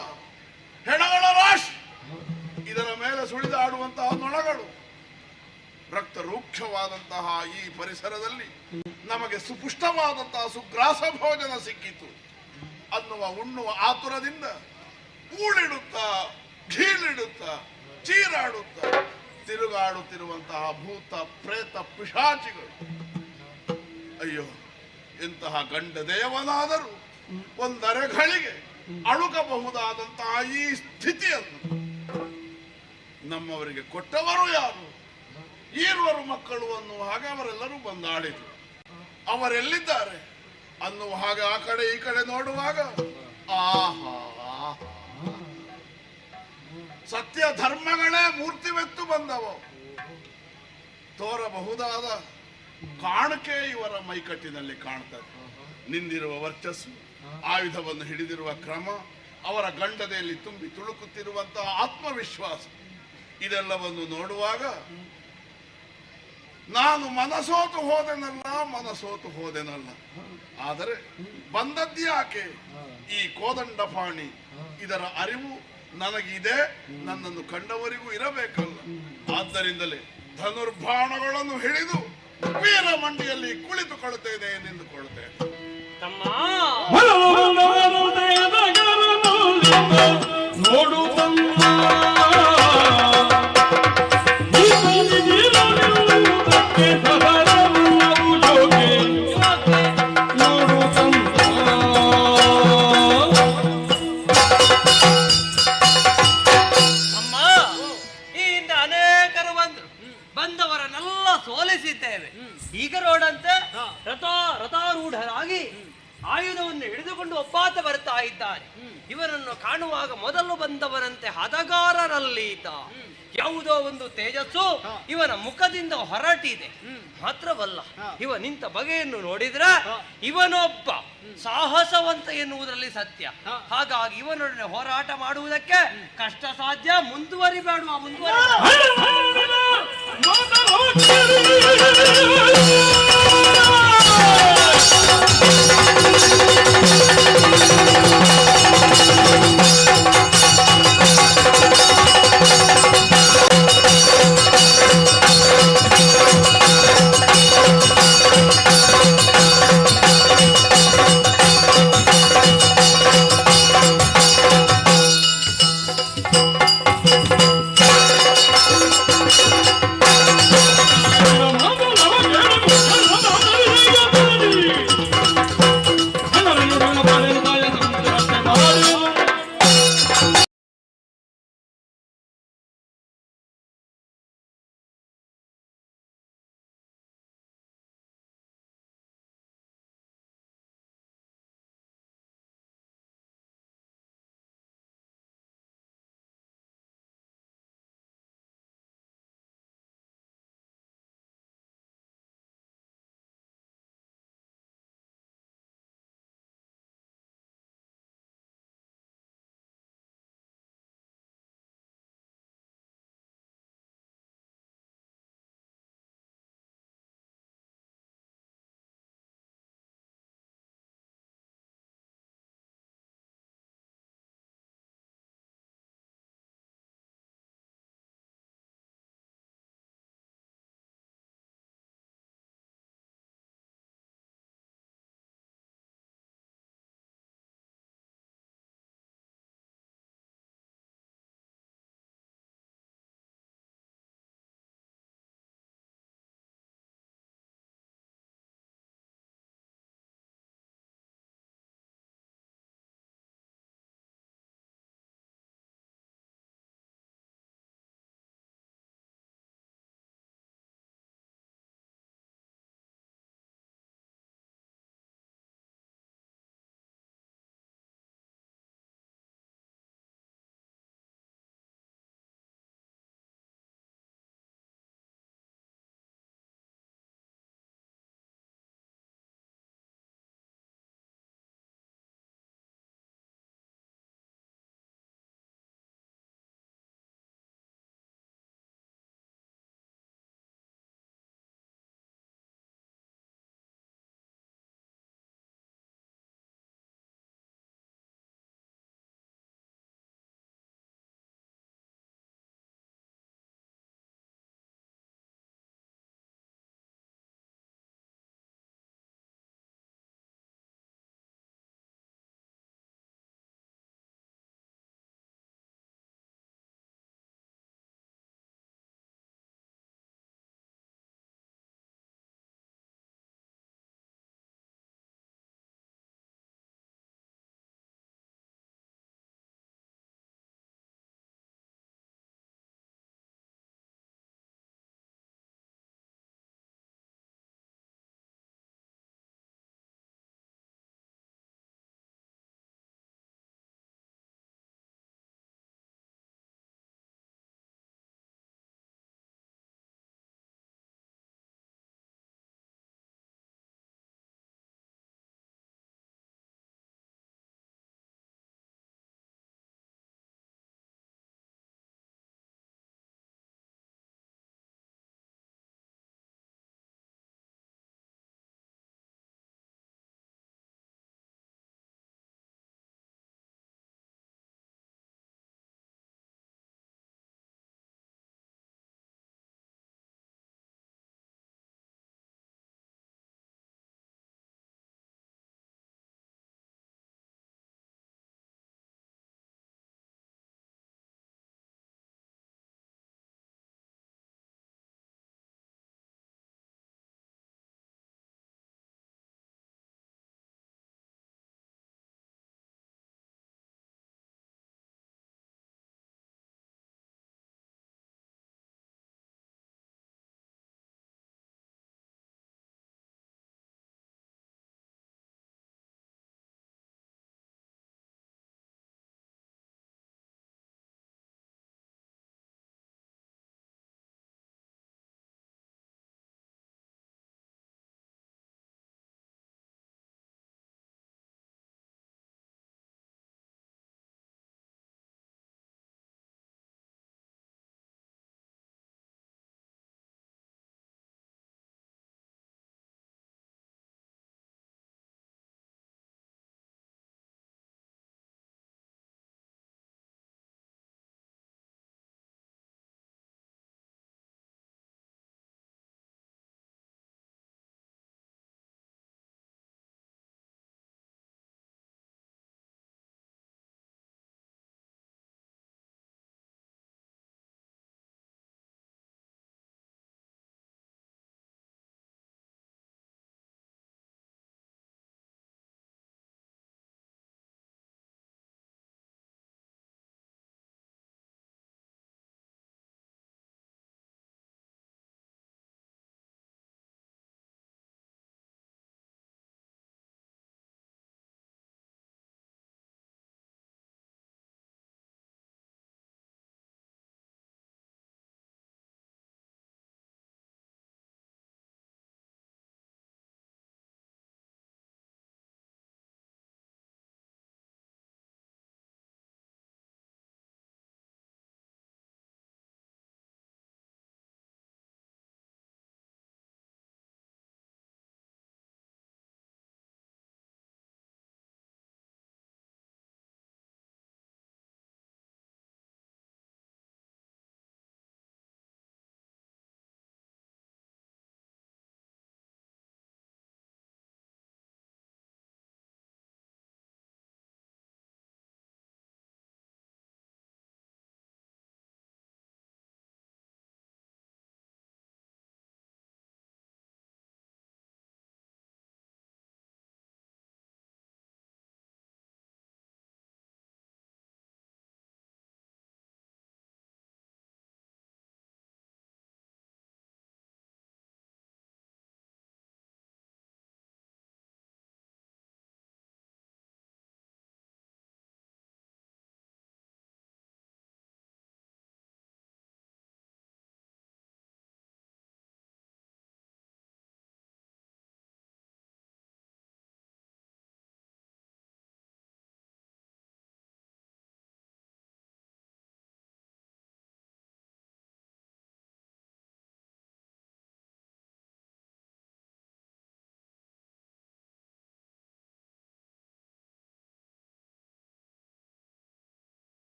ಹೆಣಗಳ ರಾಶಿ, ಇದರ ಮೇಲೆ ಸುಳಿದಾಡುವಂತಹ ನೊಣಗಳು, ರಕ್ತ ರೂಕ್ಷವಾದಂತಹ ಈ ಪರಿಸರದಲ್ಲಿ ನಮಗೆ ಸುಪುಷ್ಟವಾದಂತಹ ಸುಗ್ರಾಸ ಭೋಜನ ಸಿಕ್ಕಿತು ಅನ್ನುವ ಉಣ್ಣುವ ಆತುರದಿಂದ ಊಳಿಡುತ್ತಾ, ಘೀಳಿಡುತ್ತಾ, ಚೀರಾಡುತ್ತಾ ತಿರುಗಾಡುತ್ತಿರುವಂತಹ ಭೂತ ಪ್ರೇತ ಪಿಶಾಚಿಗಳು. ಅಯ್ಯೋ, ಎಂತಹ ಗಂಡ ದೇವನಾದರೂ ಒಂದರೆಗಳಿಗೆ ಅಳುಕಬಹುದಾದಂತಹ ಈ ಸ್ಥಿತಿಯನ್ನು ನಮ್ಮವರಿಗೆ ಕೊಟ್ಟವರು ಯಾರು? ಈರುವರು ಮಕ್ಕಳು ಅನ್ನುವ ಹಾಗೆ ಅವರೆಲ್ಲರೂ ಬಂದಾಡಿದರು. ಅವರೆಲ್ಲಿದ್ದಾರೆ ಅನ್ನುವ ಹಾಗೆ ಆ ಕಡೆ ಈ ಕಡೆ ನೋಡುವಾಗ ಆಹಾ, ಸತ್ಯ ಧರ್ಮಗಳೇ ಮೂರ್ತಿವೆತ್ತು ಬಂದವ. ತೋರಬಹುದಾದ ಕಾಣಿಕೆ ಇವರ ಮೈಕಟ್ಟಿನಲ್ಲಿ ಕಾಣ್ತದೆ. ನಿಂದಿರುವ ವರ್ಚಸ್ಸು, ಆಯುಧವನ್ನು ಹಿಡಿದಿರುವ ಕ್ರಮ, ಅವರ ಗಂಡದೆಯಲ್ಲಿ ತುಂಬಿ ತುಳುಕುತ್ತಿರುವಂತಹ ಆತ್ಮವಿಶ್ವಾಸ, ಇದೆಲ್ಲವನ್ನು ನೋಡುವಾಗ ನಾನು ಮನಸೋತು ಹೋದೆನಲ್ಲ. ಆದರೆ ಬಂದದ್ಯಾಕೆ? ಈ ಕೋದಂಡಪಾಣಿ, ಇದರ ಅರಿವು ನನಗಿದೆ, ನನ್ನನ್ನು ಕಂಡವರಿಗೂ ಇರಬೇಕಲ್ಲ. ಆದ್ದರಿಂದಲೇ ಧನುರ್ಬಾಣಗಳನ್ನು ಹಿಡಿದು ವೀರ ಮಂಡಿಯಲ್ಲಿ ಕುಳಿತುಕೊಳ್ಳುತ್ತೇನೆ ನಿಂದುಕೊಳ್ಳುತ್ತೇನೆ. ನೋಡು ಹಾಗಾಗಿ ಆಯುಧವನ್ನು ಹಿಡಿದುಕೊಂಡು ಒಬ್ಬಾತ ಬರ್ತಾ ಇದ್ದಾನೆ. ಇವನನ್ನು ಕಾಣುವಾಗ ಮೊದಲು ಬಂದವನಂತೆ ಹದಗಾರರಲ್ಲೀತ ಯಾವುದೋ ಒಂದು ತೇಜಸ್ಸು ಇವನ ಮುಖದಿಂದ ಹೊರಟಿದೆ. ಮಾತ್ರವಲ್ಲ, ಇವ ನಿಂತ ಬಗೆಯನ್ನು ನೋಡಿದ್ರೆ ಇವನೊಬ್ಬ ಸಾಹಸವಂತ ಎನ್ನುವುದರಲ್ಲಿ ಸತ್ಯ. ಹಾಗಾಗಿ ಇವನೊಡನೆ ಹೋರಾಟ ಮಾಡುವುದಕ್ಕೆ ಕಷ್ಟ ಸಾಧ್ಯ. ಮುಂದುವರಿಬೇಡುವ ಮೊದಲ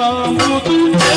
ಕಾಂಬುದುಂಟೆ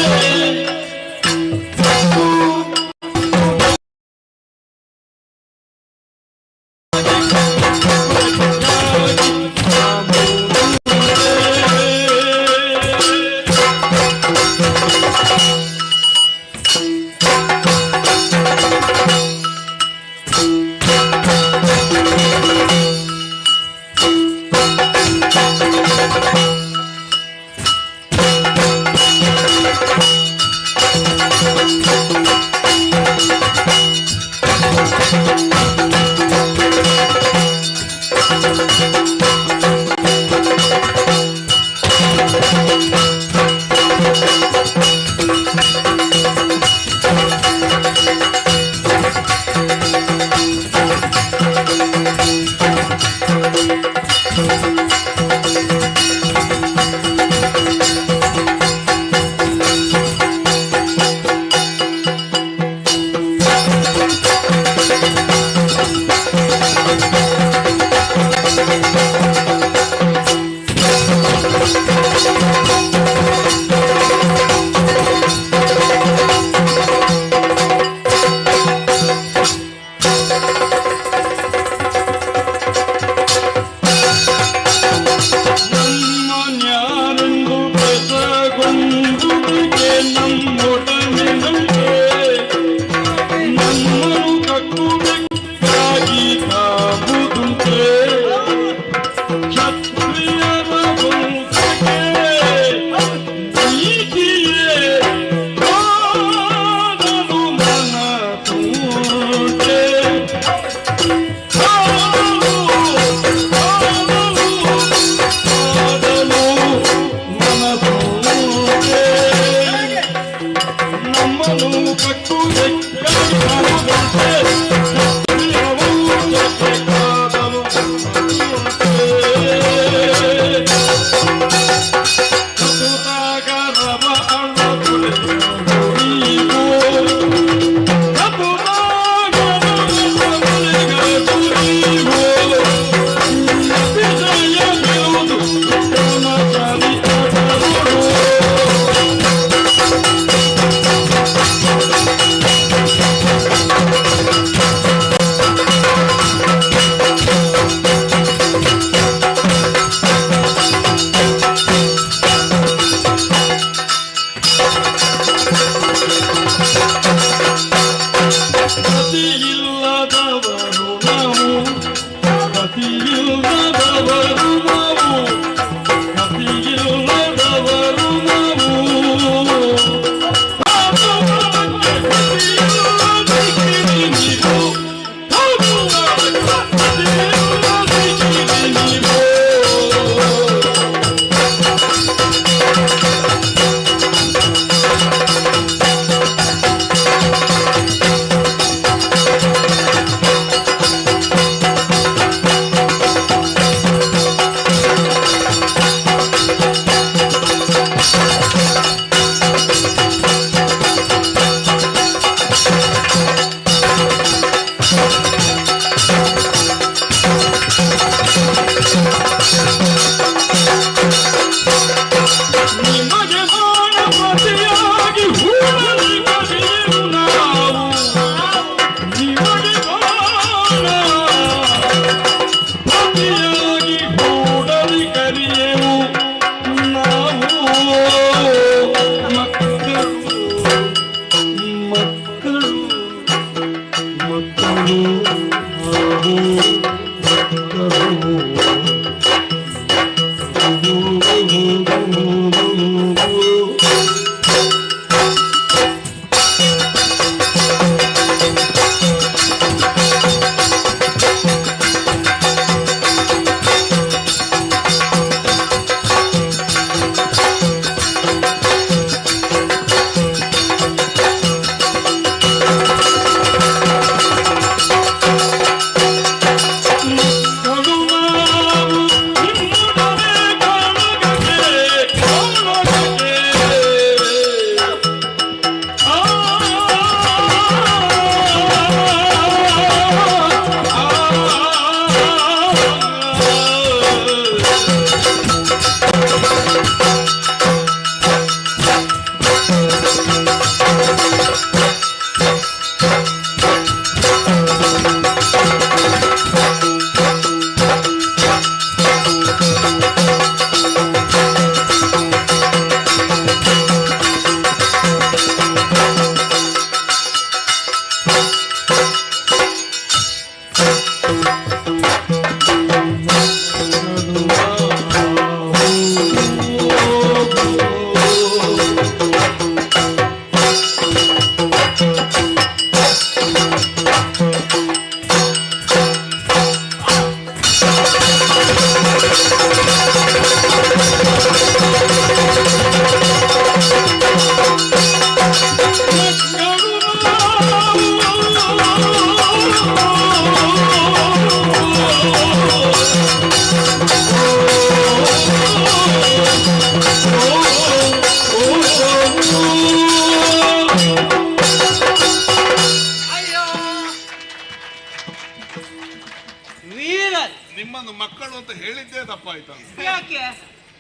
ನಿಮ್ಮನ್ನು ಮಕ್ಕಳು ಅಂತ ಹೇಳಿದ್ದೇ ತಪ್ಪಾಯ್ತಲ್ಲ. ಯಾಕೆ?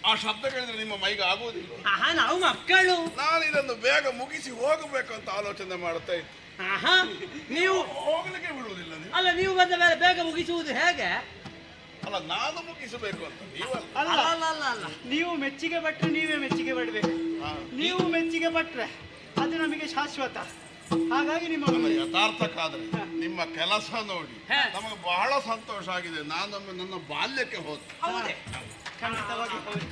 ಆ ಶಬ್ದ ಕೇಳಿದ್ರೆ ನಿಮ್ಮ ಮೈಗೆ ಆಗುವುದಿಲ್ಲ. ಆಹಾ, ನಾವು ಮಕ್ಕಳು. ನಾನು ಇದನ್ನು ಬೇಗ ಮುಗಿಸಿ ಹೋಗಬೇಕು ಅಂತ ಆಲೋಚನೆ ಮಾಡ್ತಾ ಇದ್ದೆ. ಆಹಾ, ನೀವು ಹೋಗ್ಲಿಕ್ಕೆ ಬಿಡುವುದಿಲ್ಲ ನೀವು. ಅಲ್ಲ, ನೀವು ಬಂದ ಮೇಲೆ ಬೇಗ ಮುಗಿಸುವುದು ಹೇಗೆ? ಅಲ್ಲ, ನಾನು ಮುಗಿಸಬೇಕು ಅಂತ ನೀವಲ್ಲ. ಅಲ್ಲ ಅಲ್ಲ ಅಲ್ಲ ಅಲ್ಲ ಅಲ್ಲ, ನೀವು ಮೆಚ್ಚುಗೆ ಪಟ್ಟರೆ ನೀವೇ ಮೆಚ್ಚುಗೆ ಪಡ್ಬೇಕು. ನೀವು ಮೆಚ್ಚುಗೆ ಪಟ್ರೆ ಅದು ನಮಗೆ ಶಾಶ್ವತ. ಹಾಗಾಗಿ ನಿಮ್ಮ ಅಲ್ಲ, ಯಥಾರ್ಥಕ್ಕಾದ್ರೆ ನಿಮ್ಮ ಕೆಲಸ ನೋಡಿ ಹಾ. ನಮಗೆ ಬಹಳ ಸಂತೋಷ ಆಗಿದೆ. ನಾನೊಮ್ಮೆ ನನ್ನ ಬಾಲ್ಯಕ್ಕೆ ಹೋದೆ. ಹೌದೇ? ಖಂಡಿತವಾಗಿ ಹೌದು.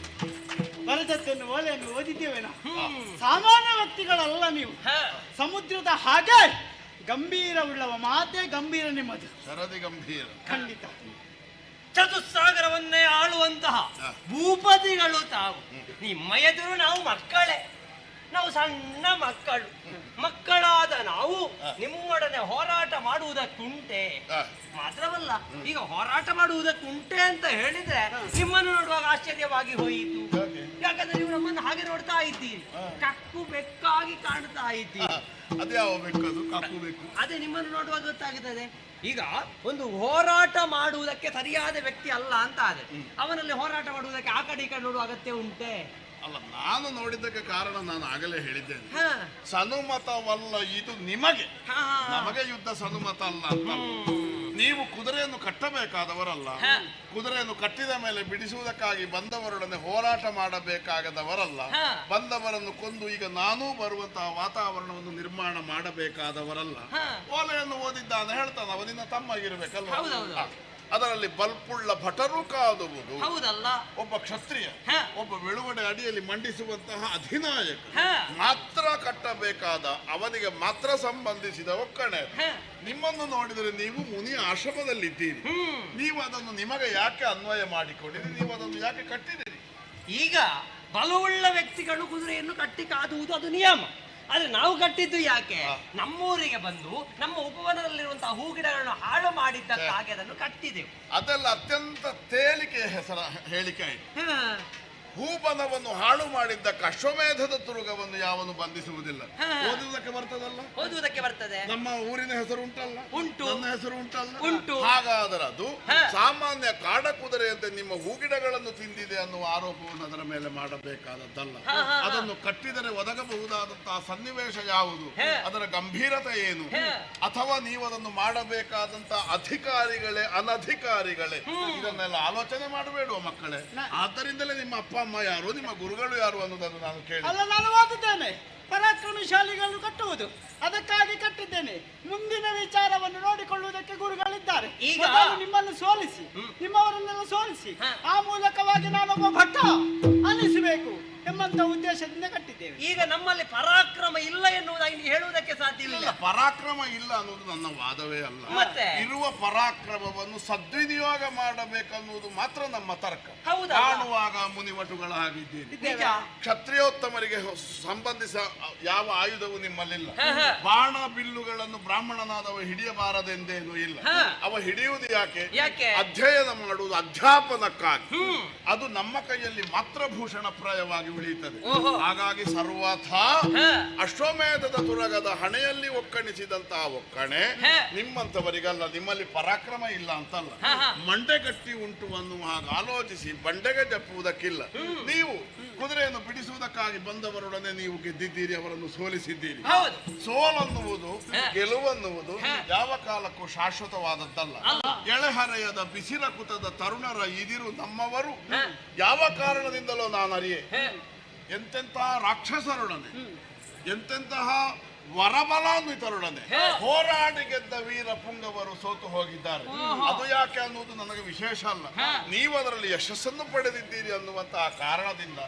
ಬರದದ್ದನ್ನು ಓಲೆಯನ್ನು ಓದಿದ್ದೇವೆ ನಾವು. ಸಾಮಾನ್ಯ ವ್ಯಕ್ತಿಗಳಲ್ಲ ನೀವು. ಹಾ. ಸಮುದ್ರದ ಹಾಗೆ ಗಂಭೀರವುಳ್ಳವ, ಮಾತೆ ಗಂಭೀರ ನಿಮ್ಮದು. ಶರದಿ ಗಂಭೀರ. ಖಂಡಿತ. ಚತುಸ್ಸಾಗರವನ್ನೇ ಆಳುವಂತಹ ಹಾ. ಭೂಪತಿಗಳು ತಾವು. ನಿಮ್ಮ ಎದುರು ನಾವು ಮಕ್ಕಳೇ, ನಾವು ಸಣ್ಣ ಮಕ್ಕಳು. ಮಕ್ಕಳಾದ ನಾವು ನಿಮ್ಮೊಡನೆ ಹೋರಾಟ ಮಾಡುವುದಕ್ಕುಂಟೆ. ಹಾ. ಮಾತ್ರವಲ್ಲ, ಈಗ ಹೋರಾಟ ಮಾಡುವುದಕ್ಕುಂಟೆ ಅಂತ ಹೇಳಿದ್ರೆ ನಿಮ್ಮನ್ನು ನೋಡುವಾಗ ಆಶ್ಚರ್ಯವಾಗಿ ಹೋಯಿತು. ಯಾಕಂದ್ರೆ ನೀವು ನಮ್ಮನ್ನು ಹಾಗೆ ನೋಡ್ತಾ ಇದ್ದೀರಿ, ಕಕ್ಕು ಬೆಕ್ಕಾಗಿ ಕಾಣ್ತಾ ಇದ್ದೀರಿ. ಅದ್ಯಾವ ಬೇಕದು ಕಪ್ಪು ಬೇಕು. ಅದೇ ನಿಮ್ಮನ್ನು ನೋಡುವಾಗ ಗೊತ್ತಾಗುತ್ತದೆ. ಈಗ ಒಂದು ಹೋರಾಟ ಮಾಡುವುದಕ್ಕೆ ಸರಿಯಾದ ವ್ಯಕ್ತಿ ಅಲ್ಲ ಅಂತ ಆದ್ರೆ ಅವನಲ್ಲಿ ಹೋರಾಟ ಮಾಡುವುದಕ್ಕೆ ಆ ಕಡೆ ಈ ಕಡೆ ನೋಡುವ ಅಗತ್ಯ ಉಂಟೆ? ಅಲ್ಲ, ನಾನು ನೋಡಿದ್ದಕ್ಕೆ ಕಾರಣ ನಾನು ಆಗಲೇ ಹೇಳಿದ್ದೇನೆ. ಹಾ. ಸನುಮತವಲ್ಲ ಇದು ನಿಮಗೆ, ಹಾ. ನಮಗೆ ಯುದ್ಧ ಸನುಮತ ಅಲ್ಲ ಅಂತ. ನೀವು ಕುದುರೆಯನ್ನು ಕಟ್ಟಬೇಕಾದವರಲ್ಲ. ಹಾ. ಕುದುರೆಯನ್ನು ಕಟ್ಟಿದ ಮೇಲೆ ಬಿಡಿಸುವುದಕ್ಕಾಗಿ ಬಂದವರೊಡನೆ ಹೋರಾಟ ಮಾಡಬೇಕಾಗದವರಲ್ಲ. ಹಾ. ಬಂದವರನ್ನು ಕೊಂದು ಈಗ ನಾನೂ ಬರುವಂತಹ ವಾತಾವರಣವನ್ನು ನಿರ್ಮಾಣ ಮಾಡಬೇಕಾದವರಲ್ಲ. ಹಾ. ಓಲೆಯನ್ನು ಓದಿದ್ದಾನೆ ಹೇಳ್ತಾನೆ, ಅವನಿನ ತಮ್ಮಾಗಿರ್ಬೇಕಲ್ಲ. ಹೌದೌದು. ಅದರಲ್ಲಿ ಬಲ್ಪುಳ್ಳ ಭಟರು ಕಾದುವುದು ಹೌದಲ್ಲ? ಒಬ್ಬ ಕ್ಷತ್ರಿಯ, ಹಾ. ಒಬ್ಬ ಬೆಳುವಡೆ ಅಡಿಯಲ್ಲಿ ಮಂಡಿಸುವಂತಹ ಅಧಿನಾಯಕ ಹಾ. ಮಾತ್ರ ಕಟ್ಟಬೇಕಾದ, ಅವನಿಗೆ ಮಾತ್ರ ಸಂಬಂಧಿಸಿದ ಒಕ್ಕಣೆ. ಹಾ. ನಿಮ್ಮನ್ನು ನೋಡಿದರೆ ನೀವು ಮುನಿ ಆಶ್ರಮದಲ್ಲಿದ್ದೀರಿ. ನೀವು ಅದನ್ನು ನಿಮಗೆ ಯಾಕೆ ಅನ್ವಯ ಮಾಡಿಕೊಂಡಿರಿ? ನೀವು ಅದನ್ನು ಯಾಕೆ ಕಟ್ಟಿದಿರಿ? ಈಗ ಬಲವುಳ್ಳ ವ್ಯಕ್ತಿಗಳು ಕುದುರೆಯನ್ನು ಕಟ್ಟಿ ಕಾದುವುದು ಅದು ನಿಯಮ. ಆದ್ರೆ ನಾವು ಕಟ್ಟಿದ್ದು ಯಾಕೆ? ನಮ್ಮೂರಿಗೆ ಬಂದು ನಮ್ಮ ಉಪವನದಲ್ಲಿರುವಂತಹ ಹೂಗಿಡಗಳನ್ನು ಹಾಳು ಮಾಡಿದ್ದಕ್ಕಾಗಿ ಅದನ್ನು ಕಟ್ಟಿದೆವು. ಅದೆಲ್ಲ ಅತ್ಯಂತ ತೇಲಿಕೆಯ ಹೆಸರ ಹೇಳಿಕೆ ಆಯಿತು. ಹಾ. ಹೂಬನವನ್ನು ಹಾಳು ಮಾಡಿದ್ದಕ್ಕೆ ಅಶ್ವಮೇಧದ ತುರುಗವನ್ನು ಯಾವನು ಬಂಧಿಸುವುದಿಲ್ಲ. ಹಾ. ಓದುವುದಕ್ಕೆ ಬರ್ತದಲ್ಲ, ಓದುವುದಕ್ಕೆ ಬರ್ತದೆ. ನಮ್ಮ ಊರಿನ ಹೆಸರು ಉಂಟಲ್ಲ, ಉಂಟು. ನನ್ನ ಹೆಸರು ಉಂಟಲ್ಲ, ಉಂಟು. ಹಾಗಾದರೆ ಅದು ಹಾ. ಸಾಮಾನ್ಯ ಕಾಡ ಕುದುರೆಯಂತೆ ನಿಮ್ಮ ಹೂಗಿಡಗಳನ್ನು ತಿಂದಿದೆ ಅನ್ನುವ ಆರೋಪವನ್ನು ಅದರ ಮೇಲೆ ಮಾಡಬೇಕಾದದ್ದಲ್ಲ. ಹಾ, ಹಾ, ಹಾ. ಅದನ್ನು ಕಟ್ಟಿದರೆ ಒದಗಬಹುದಾದಂತಹ ಸನ್ನಿವೇಶ ಯಾವುದು, ಹಾ. ಅದರ ಗಂಭೀರತೆ ಏನು, ಹಾ. ಅಥವಾ ನೀವು ಅದನ್ನು ಮಾಡಬೇಕಾದಂತಹ ಅಧಿಕಾರಿಗಳೇ ಅನಧಿಕಾರಿಗಳೇ, ಇದನ್ನೆಲ್ಲ ಆಲೋಚನೆ ಮಾಡಬೇಡುವ ಮಕ್ಕಳೇ. ಆದ್ದರಿಂದಲೇ ನಿಮ್ಮ ಅಪ್ಪ ಅಮ್ಮ ಯಾರು, ನಿಮ್ಮ ಗುರುಗಳು ಯಾರು ಅನ್ನೋದನ್ನು ನಾನು ಕೇಳಿ. ಅಲ್ಲ, ನಾನು ಓದಿದ್ದೇನೆ. ಪರಾಕ್ರಮಶಾಲಿಗಳನ್ನು ಕಟ್ಟುವುದು ಅದಕ್ಕಾಗಿ ಕಟ್ಟಿದ್ದೇನೆ. ಮುಂದಿನ ವಿಚಾರವನ್ನು ನೋಡಿಕೊಳ್ಳುವುದಕ್ಕೆ ಗುರುಗಳಿದ್ದಾರೆ. ಈಗ ಮೊದಲು ನಿಮ್ಮನ್ನು ಸೋಲಿಸಿ, ನಿಮ್ಮವರನ್ನೆಲ್ಲ ಸೋಲಿಸಿ, ಆ ಮೂಲಕವಾಗಿ ನಾನೊಬ್ಬ ಭಟ್ಟ ಅನ್ನಿಸಬೇಕು ಎಂಬಂತ ಉದ್ದೇಶದಿಂದ ಕಟ್ಟಿದ್ದೇವೆ. ಈಗ ನಮ್ಮಲ್ಲಿ ಪರಾಕ್ರಮ ಇಲ್ಲ ಎನ್ನುವುದಾಗಿ ನೀವು ಹೇಳುವುದಕ್ಕೆ ಸಾಧ್ಯ ಇಲ್ಲ. ಪರಾಕ್ರಮ ಇಲ್ಲ ಅನ್ನೋದು ನನ್ನ ವಾದವೇ ಅಲ್ಲ. ಮತ್ತೆ? ಇರುವ ಪರಾಕ್ರಮವನ್ನು ಸದ್ವಿನಿಯೋಗ ಮಾಡಬೇಕನ್ನುವುದು ಮಾತ್ರ ನಮ್ಮ ತರ್ಕ. ಹೌದಾ? ಕಾಣುವಾಗ ಮುನಿವಟುಗಳ ಹಾಗಿದ್ದೀರಿ. ನಿಜ. ಕ್ಷತ್ರಿಯೋತ್ತಮರಿಗೆ ಸಂಬಂಧಿಸ ಯಾವ ಆಯುಧವು ನಿಮ್ಮಲ್ಲಿಲ್ಲ. ಹಾ, ಹಾ. ಬಾಣ ಬಿಲ್ಲುಗಳನ್ನು ಬ್ರಾಹ್ಮಣನಾದವ ಹಿಡಿಯಬಾರದೆಂದೇನು ಇಲ್ಲ. ಹಾ. ಅವ ಹಿಡಿಯುವುದು ಯಾಕೆ? ಯಾಕೆ? ಅಧ್ಯಯನ ಮಾಡುವುದು ಅಧ್ಯಾಪನಕ್ಕಾಗಿ. ಅದು ನಮ್ಮ ಕೈಯಲ್ಲಿ ಮಾತ್ರ ಭೂಷಣಪ್ರಾಯವಾಗಿ ಉಳಿಯುತ್ತದೆ. ಓಹೋ. ಹಾಗಾಗಿ ಸರ್ವಥ ಹಾ. ಅಶ್ವಮೇಧದ ತುರಗದ ಹಣೆಯಲ್ಲಿ ಒಕ್ಕಣಿಸಿದಂತಹ ಒಕ್ಕಣೆ ಹಾ. ನಿಮ್ಮಂತವರಿಗಲ್ಲ. ನಿಮ್ಮಲ್ಲಿ ಪರಾಕ್ರಮ ಇಲ್ಲ ಅಂತಲ್ಲ, ಹಾ, ಹಾ. ಮಂಡೆಗಟ್ಟಿ ಉಂಟು ಅನ್ನುವ ಹಾಗೆ ಆಲೋಚಿಸಿ ಬಂಡೆಗೆ ಜಪ್ಪುವುದಕ್ಕಿಲ್ಲ. ನೀವು ಕುದುರೆಯನ್ನು ಬಿಡಿಸುವುದಕ್ಕಾಗಿ ಬಂದವರೊಡನೆ ನೀವು ಗೆದ್ದಿದ್ದೀರಿ, ಅವರನ್ನು ಸೋಲಿಸಿದ್ದೀರಿ. ಹೌದು. ಸೋಲನ್ನುವುದು ಹಾ. ಗೆಲುವನ್ನುವುದು ಹಾ. ಯಾವ ಕಾಲಕ್ಕೂ ಶಾಶ್ವತವಾದದ್ದಲ್ಲ. ಅಲ್ಲ. ಎಳೆಹರೆಯದ ಬಿಸಿಲ ಕುತದ ತರುಣರ ಇದಿರು ನಮ್ಮವರು ಹಾ. ಯಾವ ಕಾರಣದಿಂದಲೋ ನಾನು ಅರಿಯೆ. ಹೇ. ಎಂತೆಂತಹ ರಾಕ್ಷಸರೊಡನೆ, ಎಂತೆಂತಹ ವರಬಲಾನ್ವಿತರೊಡನೆ ಹೇ. ಹೋರಾಡಿ ಗೆದ್ದ ವೀರ ಪುಂಗವರು ಸೋತು ಹೋಗಿದ್ದಾರೆ. ಅದು ಯಾಕೆ ಅನ್ನುವುದು ನನಗೆ ವಿಶೇಷ ಅಲ್ಲ. ಹಾ. ನೀವು ಅದರಲ್ಲಿ ಯಶಸ್ಸನ್ನು ಪಡೆದಿದ್ದೀರಿ ಅನ್ನುವಂತಹ ಕಾರಣದಿಂದ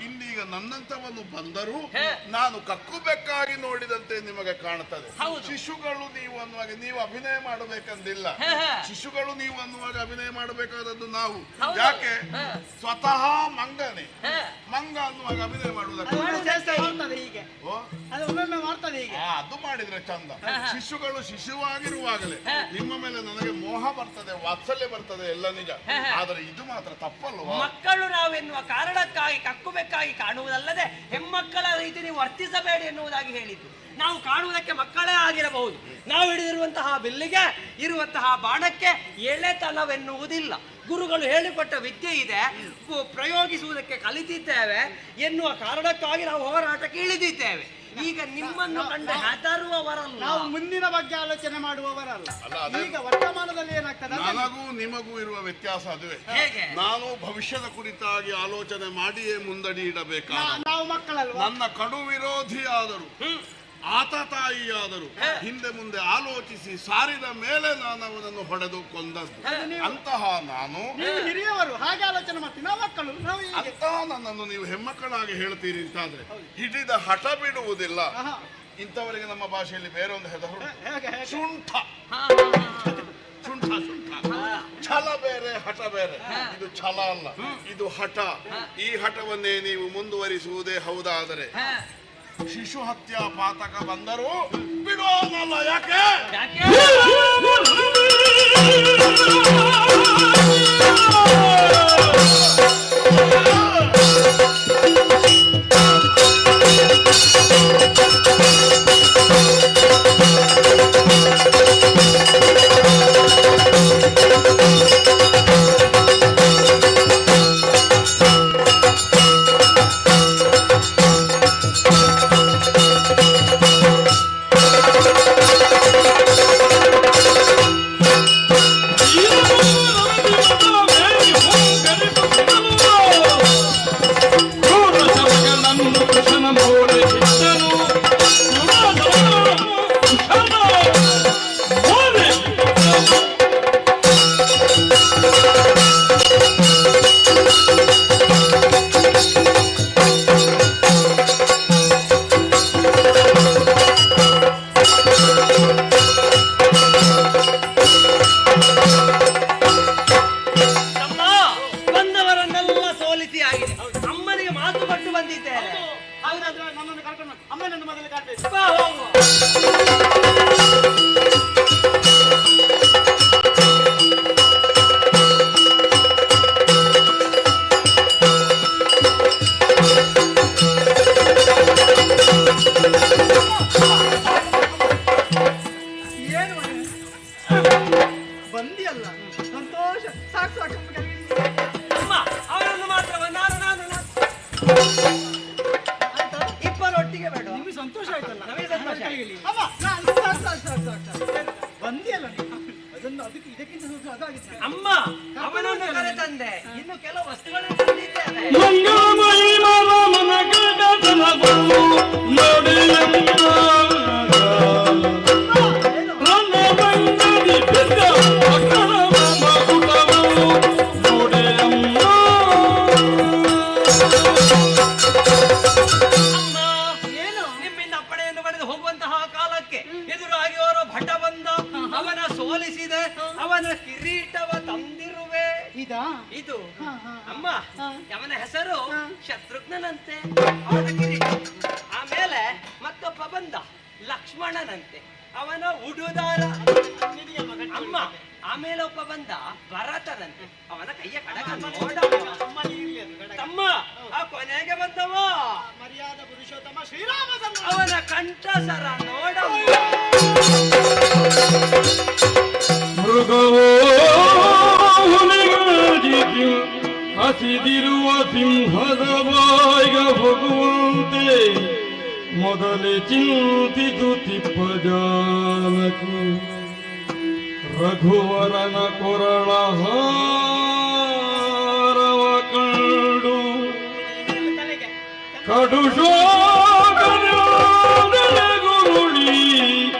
ಇನ್ನೀಗ ನನ್ನಂತವನ್ನು ಬಂದರೂ ಹೇ. ನಾನು ಕಕ್ಕು ಬೆಕ್ಕಾಗಿ ನೋಡಿದಂತೆ ನಿಮಗೆ ಕಾಣುತ್ತದೆ. ಹೌದು. ಶಿಶುಗಳು ನೀವು ಅನ್ನುವಾಗ ನೀವು ಅಭಿನಯ ಮಾಡಬೇಕಂದಿಲ್ಲ. ಹೇ, ಹೇ. ಶಿಶುಗಳು ನೀವು ಅನ್ನುವಾಗ ಅಭಿನಯ ಮಾಡಬೇಕಾದದ್ದು ನಾವು. ಹೌದು. ಯಾಕೆ? ಹೇ. ಸ್ವತಃ ಮಂಗನೇ. ಹೇ. ಮಂಗ ಅನ್ನುವಾಗ ಅಭಿನಯ ಅದು ಮಾಡುವುದಕ್ಕೆ ಒಮ್ಮೆ ಚೇಷ್ಟೆ ಮಾಡ್ತದೆ ಹೀಗೆ, ಓ, ಅದು ಒಮ್ಮೊಮ್ಮೆ ಮಾಡ್ತದೆ ಹೀಗೆ. ಅದು ಮಾಡಿದ್ರೆ ಚಂದ. ಶಿಶುಗಳು ಶಿಶುವಾಗಿರುವಾಗಲೇ ನಿಮ್ಮ ಮೇಲೆ ನನಗೆ ಮೋಹ ಬರ್ತದೆ, ವಾತ್ಸಲ್ಯ ಬರ್ತದೆ, ಎಲ್ಲ ನಿಜ. ಆದರೆ ಇದು ಮಾತ್ರ ತಪ್ಪಲ್ವಾ? ಮಕ್ಕಳು ನಾವೆನ್ನುವ ಕಾರಣಕ್ಕಾಗಿ ಕಕ್ಕುಬೆಕ್ಕಾಗಿ ಕಾಣುವುದಲ್ಲದೆ ಹೆಮ್ಮಕ್ಕಳ ರೀತಿ ನೀವು ವರ್ತಿಸಬೇಡಿ ಎನ್ನುವುದಾಗಿ ಹೇಳಿದ್ದು. ನಾವು ಕಾಣುವುದಕ್ಕೆ ಮಕ್ಕಳೇ ಆಗಿರಬಹುದು. ನಾವು ಹಿಡಿದಿರುವಂತಹ ಬಿಲ್ಲಿಗೆ ಇರುವಂತಹ ಬಾಣಕ್ಕೆ ಎಳೆತನವೆನ್ನುವುದಿಲ್ಲ. ಗುರುಗಳು ಹೇಳಿಕೊಟ್ಟ ವಿದ್ಯೆ ಇದೆ, ಪ್ರಯೋಗಿಸುವುದಕ್ಕೆ ಕಲಿತಿದ್ದೇವೆ ಎನ್ನುವ ಕಾರಣಕ್ಕಾಗಿ ನಾವು ಹೋರಾಟಕ್ಕೆ ಇಳಿದಿದ್ದೇವೆ. ಈಗ ನಿಮ್ಮನ್ನು ಕಂಡು ಹೆದರುವವರಲ್ಲ, ನಾವು ಮುಂದಿನ ಬಗ್ಗೆ ಆಲೋಚನೆ ಮಾಡುವವರಲ್ಲ. ಅಲ್ಲ, ಅದೇ- ಈಗ ವರ್ತಮಾನದಲ್ಲಿ ಏನಾಗ್ತದೆ ನನಗೂ ನಿಮಗೂ ಇರುವ ವ್ಯತ್ಯಾಸ ಅದುವೇ. ಹೇಗೆ? ನಾನು ಭವಿಷ್ಯದ ಕುರಿತಾಗಿ ಆಲೋಚನೆ ಮಾಡಿಯೇ ಮುಂದಡಿ ಇಡಬೇಕಾದ, ನಾವು ಮಕ್ಕಳಲ್ವಾ? ನನ್ನ ಕಡು ವಿರೋಧಿಯಾದರು ಆತತಾಯಿಯಾದರು ಹಿಂದೆ ಮುಂದೆ ಆಲೋಚಿಸಿ ಸಾರಿದ ಮೇಲೆ ನಾನು ಅವನನ್ನು ಹೊಡೆದು ಕೊಂದದ್ದು. ಅಂತಹ ನಾನು, ನೀವು ಹಿರಿಯವರು ಹಾಗೆ ಆಲೋಚನೆ ಮಾಡ್ತೀವಿ, ನಾವು ಮಕ್ಕಳು, ನಾವು ಹೀಗೆ. ಅಂತಹ ನನ್ನನ್ನು ನೀವು ಹೆಮ್ಮಕ್ಕಳಾಗಿ ಹೇಳ್ತೀರಿ ಅಂತಾದ್ರೆ ಹಿಡಿದ ಹಠ ಬಿಡುವುದಿಲ್ಲ. ಆಹಾ. ಇಂಥವರಿಗೆ ನಮ್ಮ ಭಾಷೆಯಲ್ಲಿ ಬೇರೆ ಒಂದು ಹೆಸರು ಹೇಗೆ ಹೇಗೆ? ಶುಂಠ. ಶುಂಠ ಛಲ ಬೇರೆ ಹಠ ಬೇರೆ. ಇದು ಛಲ ಅಲ್ಲ, ಇದು ಹಠ. ಈ ಹಠವನ್ನೇ ನೀವು ಮುಂದುವರಿಸುವುದೇ ಹೌದಾದರೆ ಶಿಶು ಹತ್ಯಾ ಪಾತಕ ಬಂದರೂ ಬಿಡೋನಲ್ಲ. ಯಾಕೆ? ನನ್ನನ್ನು ಕರ್ಕೊಂಡು ಅಮ್ಮನನ್ನು ಮೊದಲು ಕಾಣಬೇಕು. ಏನು ಬಂದಿಯಲ್ಲ, ಸಂತೋಷ. ಸಾಕು ಸಾಕು ಅಮ್ಮ, ಅವರನ್ನು ಮಾತ್ರ ಇಬ್ಬರೊಟ್ಟಿಗೆ ಬೇಡ. ನಿಮಗೆ ಸಂತೋಷ ಆಯ್ತಲ್ಲ? ನಮಗೆ ಸಂತೋಷ ಆಯ್ತು. ಅಮ್ಮ, ಸಾಕು ಸಾಕು ಸಾಕು ಸಾಕು ಬಂದಿಯಲ್ಲ ನೀವು. ಅದನ್ನು ಅದಕ್ಕೆ ಇದಕ್ಕಿಂತ ಸ್ವಲ್ಪ ಅದಾಗಿತ್ತು. ಅಮ್ಮ, ಅವನನ್ನು ಕರೆ ತಂದೆ. ಇನ್ನು ಕೆಲವು ವಸ್ತುಗಳನ್ನು ತಂದಿದ್ದೇನೆ. ಮಂಗಳಮಯಿ ಮನ ಗಡದನವು ನೋಡಿ ನಿಮ್ಮಿಂದ ಅಪ್ಪಣೆಯನ್ನು ಪಡೆದು ಹೋಗುವಂತಹ ಕಾಲಕ್ಕೆ ಎದುರಾಗಿ ಅವರು ಭಟ ಬಂದ, ಅವನ ಸೋಲಿಸಿದೆ, ಅವನ ಕಿರೀಟವ ತಂದಿರುವೆ. ಇದು ಅಮ್ಮ, ಅವನ ಹೆಸರು ಶತ್ರುಘ್ನನಂತೆ, ಅವನ ಕಿರೀಟ. ಆಮೇಲೆ ಮತ್ತೊಬ್ಬ ಬಂದ ಲಕ್ಷ್ಮಣನಂತೆ, ಅವನ ಉಡುದಾರ. ಅಮ್ಮ, ಆಮೇಲೆ ಒಬ್ಬ ಬಂದ ಭರತನಂತೆ, ಅವನ ಕೈಯ ಕಡಗ ನೋಡ. ತಮ್ಮ, ಆ ಕೊನೆಗೆ ಬಂದವ ಮರ್ಯಾದ ಪುರುಷೋತ್ತಮ ಶ್ರೀರಾಮಚಂದ್ರ, ಅವನ ಕಂಠಸರ ನೋಡ. ಮೃಗವೋ ಹುಲಿಗಾಜಿತು ಹಸಿದಿರುವ ಸಿಂಹದ ಬಾಯಿಗ ಹೋಗುವಂತೆ ಮೊದಲೇ ಚಿಂತಿಸುತ್ತಿಪ್ಪ ಜಾನಕಿ. ರಘುವರನ ಕೊರಳ ಹಾರವ ಕಂಡು ಕಡುಶೋಕಗುರುಳಿ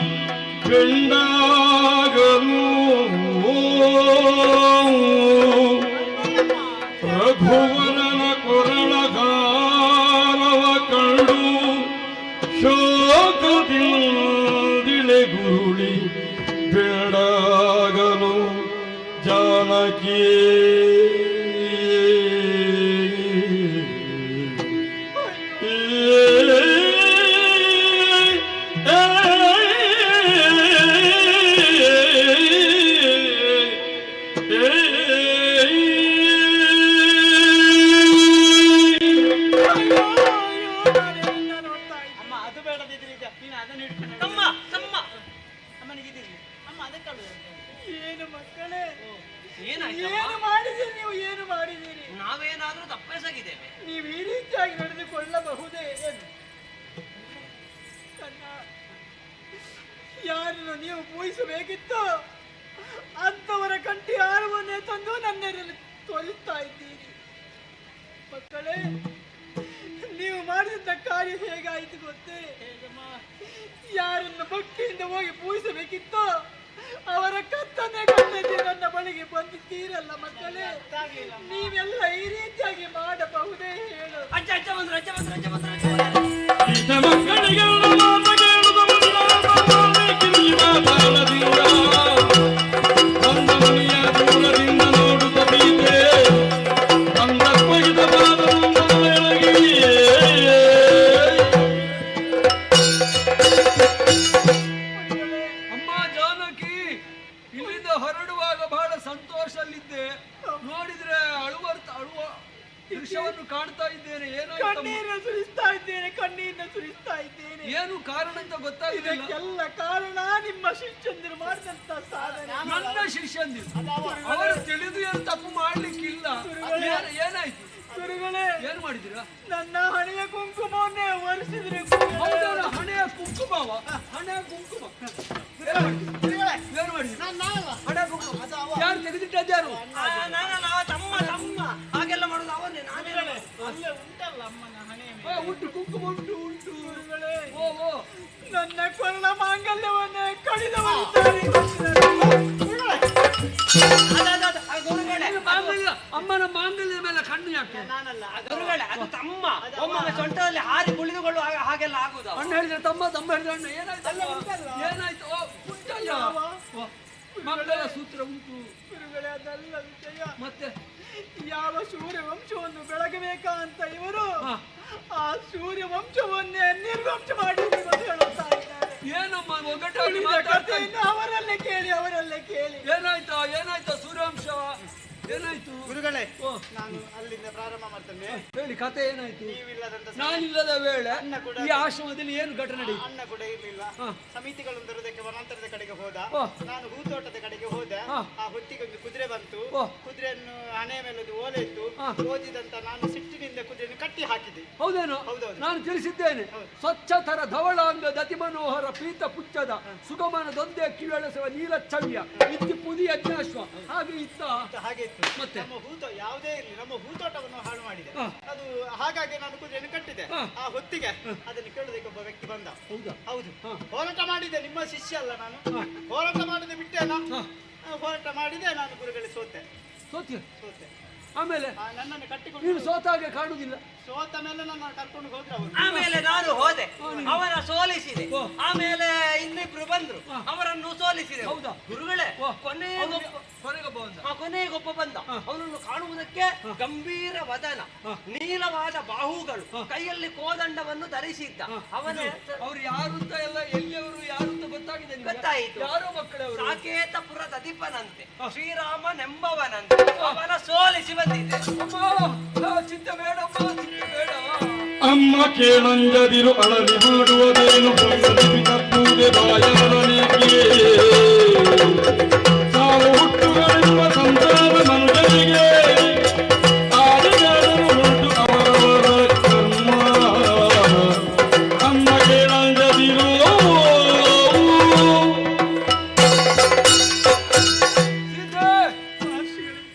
ಬೆಂಡಾಗಲು. ರಘುವರನ ಕೊರಳ ಹಾರವ ಕಂಡು ಶೋಕದಿಂದಿಳೆ ಗುರುಳಿ ಬೇಡಾಗಲು. ಜಾನಕಿಯೇ ಅಮ್ಮ, ಅದು ಬೇಡದಿದ್ರೆ ನೀನು ಅದನ್ನು ಏನು ಮಕ್ಕಳೇ, ಏನಾಯ್ತಮ್ಮ? ಏನು ಮಾಡಿದ್ದೀರಿ ನೀವು? ಏನು ಮಾಡಿದ್ದೀರಿ? ನಾವೇನಾದ್ರೂ ತಪ್ಪೆಸಗಿದ್ದೇವೆ? ನೀವು ಈ ರೀತಿಯಾಗಿ ನಡೆದುಕೊಳ್ಳಬಹುದೇ? ಯಾರನ್ನು ನೀವು ಪೂಜಿಸಬೇಕಿತ್ತು ಅಂಥವರ ಕಂಠಿ ಹಾರವನ್ನೇ ತಂದು ನನ್ನೆರಲ್ಲಿ ತೊಲಿತಾ ಇದ್ದೀರಿ. ಮಕ್ಕಳೇ, ನೀವು ಮಾಡಿದ ಕಾರ್ಯ ಹೇಗಾಯಿತು ಗೊತ್ತೇ? ಯಾರನ್ನು ಭಕ್ತಿಯಿಂದ ಹೋಗಿ ಪೂಜಿಸಬೇಕಿತ್ತು ಅವರ ಕತ್ತನ್ನೇ ಕಟ್ಟದೆ ನನ್ನ ಬಳಿಗೆ ಬಂದಿದ್ದೀರಲ್ಲ ಮಕ್ಕಳೇ. ನೀವೆಲ್ಲ ಈ ರೀತಿಯಾಗಿ ಮಾಡಬಹುದೇ ಹೇಳು? ಅಜ್ಜ ಅಜ್ಜ ಬಂದ್ರು, ಅಜ್ಜ ಬಂದ್ರು, ಅಜ್ಜ ಬಂದ್ರು, ಅಜ್ಜ ಇತ ಮಕ್ಕಳಿಗೆಲ್ಲ ಮಾತ ಕೇಳುವುದವಲ್ಲ, ಕಿರಿಯ ತಾಳದಿಂದ ಬಂದ ಮನೆಯ ದೂರದಿಂದ ನೋಡುತ್ತ ಬೀದೆ ಅಂದಪ್ಪಗಿದ ಪಾದದಿಂದ ಬೆಳಗಿಯೇ. ಅಮ್ಮ ಜಾನಕಿ, ಇಲ್ಲಿಂದ ಹೊರಡುವಾಗ ಬಹಳ ಸಂತೋಷದಲ್ಲಿದ್ದೆ. ನೋಡಿದ್ರೆ ಅಳುವ ದೃಶ್ಯವನ್ನು ಕಾಣ್ತಾ ಇದ್ದೇನೆ. ಕಣ್ಣೀರನ್ನು ಸುರಿಸ್ತಾ ಇದ್ದೇನೆ, ಕಣ್ಣೀರನ್ನು ಸುರಿಸ್ತಾ ಇದ್ದೇನೆ. ಏನು ಕಾರಣ ಅಂತ ಗೊತ್ತಾಗಿಲ್ಲ. ಇದಕ್ಕೆಲ್ಲ ಕಾರಣ ನಿಮ್ಮ ಶಿಷ್ಯಂದಿರು ಮಾಡಿದಂತ ಸಾಧನೆ. ನನ್ನ ಶಿಷ್ಯಂದಿರು ಅವರು ತಿಳಿದು ಏನು ತಪ್ಪು ಮಾಡ್ಲಿಕ್ಕಿಲ್ಲ. ಏನಾಯ್ತು ಗುರುಗಳೇ, ಏನು ಮಾಡಿದಿರಾ? ನನ್ನ ಹಣೆಯ ಕುಂಕುಮವನ್ನೇ ಒರೆಸಿದ್ರೆ. ಹೌದಲ್ಲ, ಹಣೆಯ ಕುಂಕುಮವ? ಹಣೆಯ ಕುಂಕುಮ ಏನು ಮಾಡಿದ್ರು? ಹಣೆಯ ಕುಂಕುಮ ಯಾರು ತೆಗೆದಿದ್ದಾರು? ನಾನಲ್ಲ, ತಮ್ಮ ತಮ್ಮ ಹಾಗೆಲ್ಲ ಮಾಡುದು ಅವನ್ನೇ. ನಾನೇ ಅಲ್ಲೇ ಉಂಟಲ್ಲ ಅಮ್ಮನ ಹಣೆಯ ಮೇಲೆ. ಉಂಟು, ಕುಂಕುಮ ಉಂಟು ಉಂಟು. ಗುರುಗಳೇ, ಓ ಓ, ನನ್ನ ಕೊರಳ ಮಾಂಗಲ್ಯವನ್ನೇ ಕಡಿದವರು. ಗುರುಗಳೇ, ಅಮ್ಮನ ಮಾಂಗಲ್ಯದ ಮೇಲೆ ಕಣ್ಣು ಯಾಕೆ? ನಾನಲ್ಲ, ಗುರುಗಳೇ, ಅದು ತಮ್ಮ ಒಮ್ಮೊಮ್ಮೆ ಸೊಂಟದಲ್ಲಿ ಹಾರಿ ಕುಳಿದುಕೊಳ್ಳುವ ಹಾಗೆಲ್ಲ ಆಗುದು. ಅಣ್ಣ ಹೇಳಿದ್ರೆ ತಮ್ಮ, ತಮ್ಮ ಹೇಳಿದ್ರೆ ಅಣ್ಣ. ಏನಾಯ್ತು? ಏನಾಯ್ತು? ಓ, ಉಂಟಲ್ಲ ಮಂಗಲ ಸೂತ್ರ ಉಂಟು. ಗುರುಗಳೇ, ಅದಲ್ಲ ವಿಷಯ. ಮತ್ತೆ ಯಾವ ಸೂರ್ಯ ವಂಶವನ್ನು ಬೆಳಗಬೇಕಾ ಅಂತ ಇವರು ಆ ಸೂರ್ಯ ವಂಶವನ್ನೇ ನಿರ್ವಂಶ ಮಾಡಿ ಹೇಳುತ್ತಾ ಇದ್ದಾರೆ. ಏನಮ್ಮ ಒಗ್ಗಟ್ಟಾಗಿ ಮಾತಾಡ್ತಾ ಇದ್ದ? ಅವರಲ್ಲೇ ಕೇಳಿ, ಅವರಲ್ಲೇ ಕೇಳಿ. ಏನಾಯ್ತಾ? ಏನಾಯ್ತಾ ಸೂರ್ಯಾಂಶ? ಏನಾಯ್ತು? ಗುರುಗಳೇ, ನಾನು ಅಲ್ಲಿಂದ ಪ್ರಾರಂಭ ಮಾಡ್ತೇನೆ. ಹೇಳಿ, ಕತೆ ಏನಾಯ್ತು? ನೀವಿಲ್ಲದಂತ ನಾನಿಲ್ಲದ ವೇಳೆ ಅನ್ನ ಕೂಡ ಈ ಆಶ್ರಮದಲ್ಲಿ ಏನು ಘಟನೆ ನಡೆಯಿತು? ಅನ್ನ ಕೂಡ ಇರ್ಲಿಲ್ಲ. ಸಮಿತಿಗಳನ್ನು ತರುವುದಕ್ಕೆ ವನಾಂತರದ ಕಡೆಗೆ ಹೋದ. ಓ. ನಾನು ಹೂತೋಟದ ಕಡೆಗೆ ಹೋದೆ. ಹಾ. ಆ ಹೊತ್ತಿಗೆ ಒಂದು ಕುದುರೆ ಬಂತು. ಓ. ಕುದುರೆಯನ್ನು ಹಣೆಯ ಮೇಲೆ ಒಂದು ಓಲೆ ಇತ್ತು. ಹಾ. ಓದಿದಂತ ನಾನು ಸಿಟ್ಟಿನಿಂದ ಕುದುರೆಯನ್ನು ಕಟ್ಟಿ ಹಾಕಿದೆ. ಹೌದೇನು? ಹೌದೌದು. ನಾನು ತಿಳಿಸಿದ್ದೇನೆ. ಸ್ವಚ್ಛತರ ಧವಳಾಂಗ ದತಿ ಮನೋಹರ ಪೀತ ಪುಚ್ಚದ ಸುಗಮನ ದೊಂದೆ ಕಿವೆಳಸುವ ನೀಲ ಚವ್ಯ ಇತ್ತಿ ಪುದಿ ಅಜ್ಞಾಶ್ವ ಹಾಗೆ ಇತ್ತ. ಹಾಗೆ ಇತ್ತು. ಮತ್ತೆ? ನಮ್ಮ ಯಾವುದೇ ಇರಲಿ ನಮ್ಮ ಹೂತೋಟವನ್ನು ಹಾಳು ಮಾಡಿದೆ. ಹಾ. ಅದು ಹಾಗಾಗಿ ನಾನು ಕುದುರೆಯನ್ನು ಕಟ್ಟಿದೆ. ಹಾ. ಆ ಹೊತ್ತಿಗೆ ಅದನ್ನು ಕೇಳೋದಕ್ಕೆ ಒಬ್ಬ ವ್ಯಕ್ತಿ ಬಂದ. ಹೌದಾ? ಹೌದು. ಹಾ. ಹೋರಾಟ ಮಾಡಿದೆ, ನಿಮ್ಮ ಶಿಷ್ಯ ಅಲ್ಲ ನಾನು. ಹಾ. ಹೋರಾಟ ಮಾಡದೆ ಬಿಟ್ಟೇನಾ? ಹಾ. ಹೋರಾಟ ಮಾಡಿದೆ, ನಾನು ಗುರುಗಳಿಗೆ ಸೋತೆ. ಸೋತ್ಯ? ಸೋತೆ. ಆಮೇಲೆ ನನ್ನನ್ನು ಕಟ್ಟಿಕೊಂಡು ನೀನು ಸೋತಾಗೆ ಕಾಣುವುದಿಲ್ಲ. ಸೋತ ಮೇಲೆ ನನ್ನ ಕರ್ಕೊಂಡು ಹೋದ್ರೆ ಅವರು. ಆಮೇಲೆ ನಾನು ಹೋದೆ, ಅವರ ಸೋಲಿಸಿದೆ. ಓ. ಆಮೇಲೆ ಇನ್ನಿಬ್ರು ಬಂದ್ರು, ಅವರನ್ನು ಸೋಲಿಸಿದೆ. ಹೌದಾ? ಗುರುಗಳೇ, ಓ. ಕೊನೆಗೊಬ್ಬ ಬಂದ. ಹಾ. ಅವನನ್ನು ಕಾಣುವುದಕ್ಕೆ ಗಂಭೀರ ವದನ, ನೀಲವಾದ ಬಾಹುಗಳು, ಕೈಯಲ್ಲಿ ಕೋದಂಡವನ್ನು ಧರಿಸಿದ್ದ. ಅವನ ಅವ್ರು ಯಾರು ಅಂತ ಎಲ್ಲ ಎಲ್ಲಿಯವರು ಯಾರು ಅಂತ ಗೊತ್ತಾಗಿದೆ ನಿಮ್ಗೆ? ಗೊತ್ತಾಯಿತು. ಯಾರೋ ಮಕ್ಕಳವರು. ಸಾಕೇತಪುರದ ಅಧಿಪನಂತೆ, ಶ್ರೀರಾಮನೆಂಬವನಂತೆ. ಅವನ ಸೋಲಿಸಿ ಬಂದಿದ್ದೆ. ಚಿಂತೆ ಬೇಡಮ್ಮ, ಚಿಂತೆ ಬೇಡ. ಅಮ್ಮ ಕೇಳಂಜದಿರು ಅಳಲಿ ಮಾಡುವುದೇನು ತಪ್ಪುವುದೇ ಬಾಯಾರನಿಗೆ ಸಾವು ಹುಟ್ಟುಗಳೆಂಬ ಸಂಸಾರ ಮನುಜನಿಗೆ ಆಡಿದರು ಉಂಟು ಅವರವರ ಕರ್ಮ. ಅಮ್ಮ ಕೇಳಂಜದಿರು.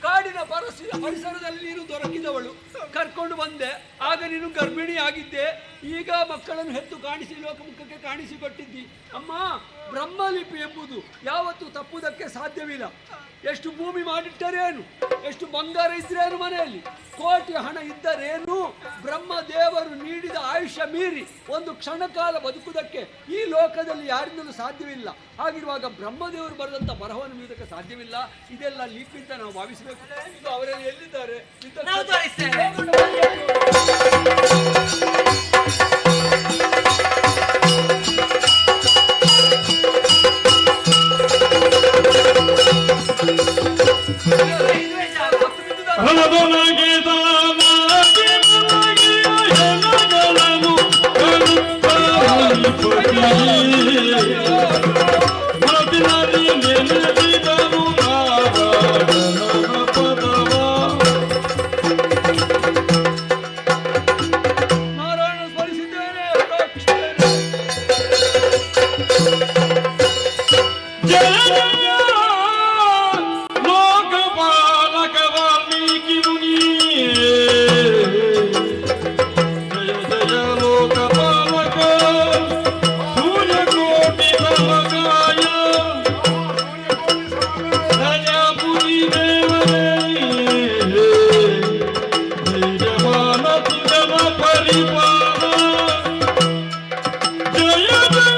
ಕಾಡಿನ ಪರಿಸರದಲ್ಲಿ ನೀನು ದೊರಕಿದವಳು, ಕರ್ಕೊಂಡು ಬಂದೆ. ಆಗ ನೀನು ಗರ್ಭಿಣಿ ಆಗಿದ್ದೆ. ಈಗ ಮಕ್ಕಳನ್ನು ಹೆತ್ತು ಕಾಣಿಸಿ ಲೋಕಮುಖಕ್ಕೆ ಕಾಣಿಸಿಕೊಟ್ಟಿದ್ದಿ. ಅಮ್ಮ, ಬ್ರಹ್ಮಲಿಪಿ ಎಂಬುದು ಯಾವತ್ತೂ ತಪ್ಪುವುದಕ್ಕೆ ಸಾಧ್ಯವಿಲ್ಲ. ಎಷ್ಟು ಭೂಮಿ ಮಾಡಿಟ್ಟರೇನು, ಎಷ್ಟು ಬಂಗಾರ ಇದ್ರೇನು, ಮನೆಯಲ್ಲಿ ಕೋಟಿ ಹಣ ಇದ್ದರೇನು, ಬ್ರಹ್ಮದೇವರು ನೀಡಿದ ಆಯುಷ್ಯ ಮೀರಿ ಒಂದು ಕ್ಷಣಕಾಲ ಬದುಕುವುದಕ್ಕೆ ಈ ಲೋಕದಲ್ಲಿ ಯಾರಿಂದಲೂ ಸಾಧ್ಯವಿಲ್ಲ. ಹಾಗಿರುವಾಗ ಬ್ರಹ್ಮದೇವರು ಬರೆದಂತ ಬರಹವನ್ನು ಮೀರುವುದಕ್ಕೆ ಸಾಧ್ಯವಿಲ್ಲ. ಇದೆಲ್ಲ ಲಿಪಿ ಅಂತ ನಾವು ಭಾವಿಸಬೇಕು. ಇದು ಅವರೆಲ್ಲ ಎಲ್ಲಿದ್ದಾರೆ? ನಾವು ತೋರಿಸ್ತೇವೆ. ಹಣದೊಳಗೆ ಹೆಣಗಳನ್ನು ಕಳುತ್ತಾ ಮನದಿನಲ್ಲಿ ಜಯ ಜಯ ಲೋಕಪಾಲಕ ವಾಲ್ಮೀಕಿ ಮುನಿಯೇ ಜಯ ಜಯ ಲೋಕಪಾಲಕ ಸೂರ್ಯಕೋಟಿ ಸಮಗಾಯ ಪ್ರಜಾಪುರಿ ದೇವರೇ ಜಯಮಾನ ತುಜನ ಪರಿಪಾಲ ಜಯ ಜಯ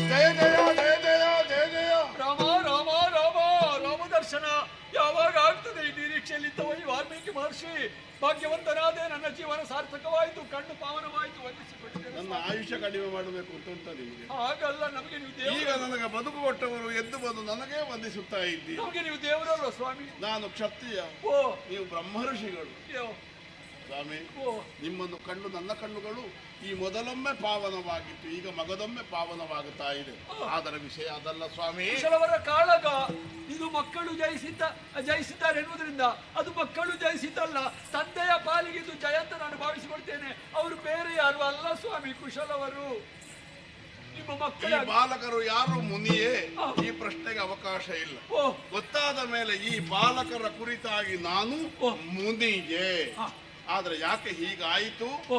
ಜಯ ಜಯ ಜಯ ಜಯ ಜಯ ಜಯ. ರಾಮ ರಾಮ ರಾಮ ರಾಮ ದರ್ಶನ ಯಾವಾಗ ಆಗ್ತದೆ ಈ ನಿರೀಕ್ಷೆಯಲ್ಲಿದ್ದವ ಈ ವಾಲ್ಮೀಕಿ ಮಹರ್ಷಿ ಭಾಗ್ಯವಂತನಾದೆ, ನನ್ನ ಜೀವನ ಸಾರ್ಥಕವಾಯಿತು, ಕಣ್ಣು ಪಾವನವಾಯಿತು, ವಂದಿಸಿಕೊಟ್ಟಿದ್ದೇನೆ. ನನ್ನ ಆಯುಷ್ಯ ಕಡಿಮೆ ಮಾಡಬೇಕು ಅಂತ ಉಂಟ ನಿಮಗೆ. ಹಾಗಲ್ಲ, ನಮಗೆ ನೀವು ಈಗ ದೇವರು, ನನಗೆ ಬದುಕು ಕೊಟ್ಟವರು ಎದ್ದು ಬಂದು ನನಗೇ ವಂದಿಸುತ್ತಾ ಇದ್ದೀರಿ. ನಮಗೆ ನೀವು ದೇವರಲ್ವ ಸ್ವಾಮಿ? ನಾನು ಕ್ಷತ್ರಿಯ, ಓ ನೀವು ಬ್ರಹ್ಮರ್ಷಿಗಳು. ಯೋ, ಸ್ವಾಮಿ, ಓ ನಿಮ್ಮನ್ನು ಕಂಡು ನನ್ನ ಕಣ್ಣುಗಳು ಈ ಮೊದಲೊಮ್ಮೆ ಪಾವನವಾಗಿತ್ತು, ಈಗ ಮಗದೊಮ್ಮೆ ಪಾವನವಾಗುತ್ತಾ ಇದೆ. ಆದರೆ ವಿಷಯ ಅದಲ್ಲ ಸ್ವಾಮಿ. ಕುಶಲವರ ಕಾಳಗ ಇದು ಮಕ್ಕಳು ಜಯಿಸಿದ್ದಾರೆ ಎನ್ನುವುದರಿಂದ ಅದು ಮಕ್ಕಳು ಜಯಿಸಿದ್ದಲ್ಲ, ತಂದೆಯ ಪಾಲಿಗೆ ಇದು ಜಯ ಅಂತ ನಾನು ಭಾವಿಸಿಕೊಳ್ತೇನೆ. ಅವರು ಬೇರೆ ಯಾರು ಅಲ್ಲ ಸ್ವಾಮಿ, ಕುಶಲವರು ನಿಮ್ಮ ಈ ಮಕ್ಕಳ. ಬಾಲಕರು ಯಾರು ಮುನಿಯೇ? ಈ ಪ್ರಶ್ನೆಗೆ ಅವಕಾಶ ಇಲ್ಲ. ಓ ಗೊತ್ತಾದ ಮೇಲೆ ಈ ಬಾಲಕರ ಕುರಿತಾಗಿ ನಾನು ಓ. ಮುನಿಯೇ. ಹಾ. ಆದ್ರೆ ಯಾಕೆ ಹೀಗಾಯಿತು? ಓ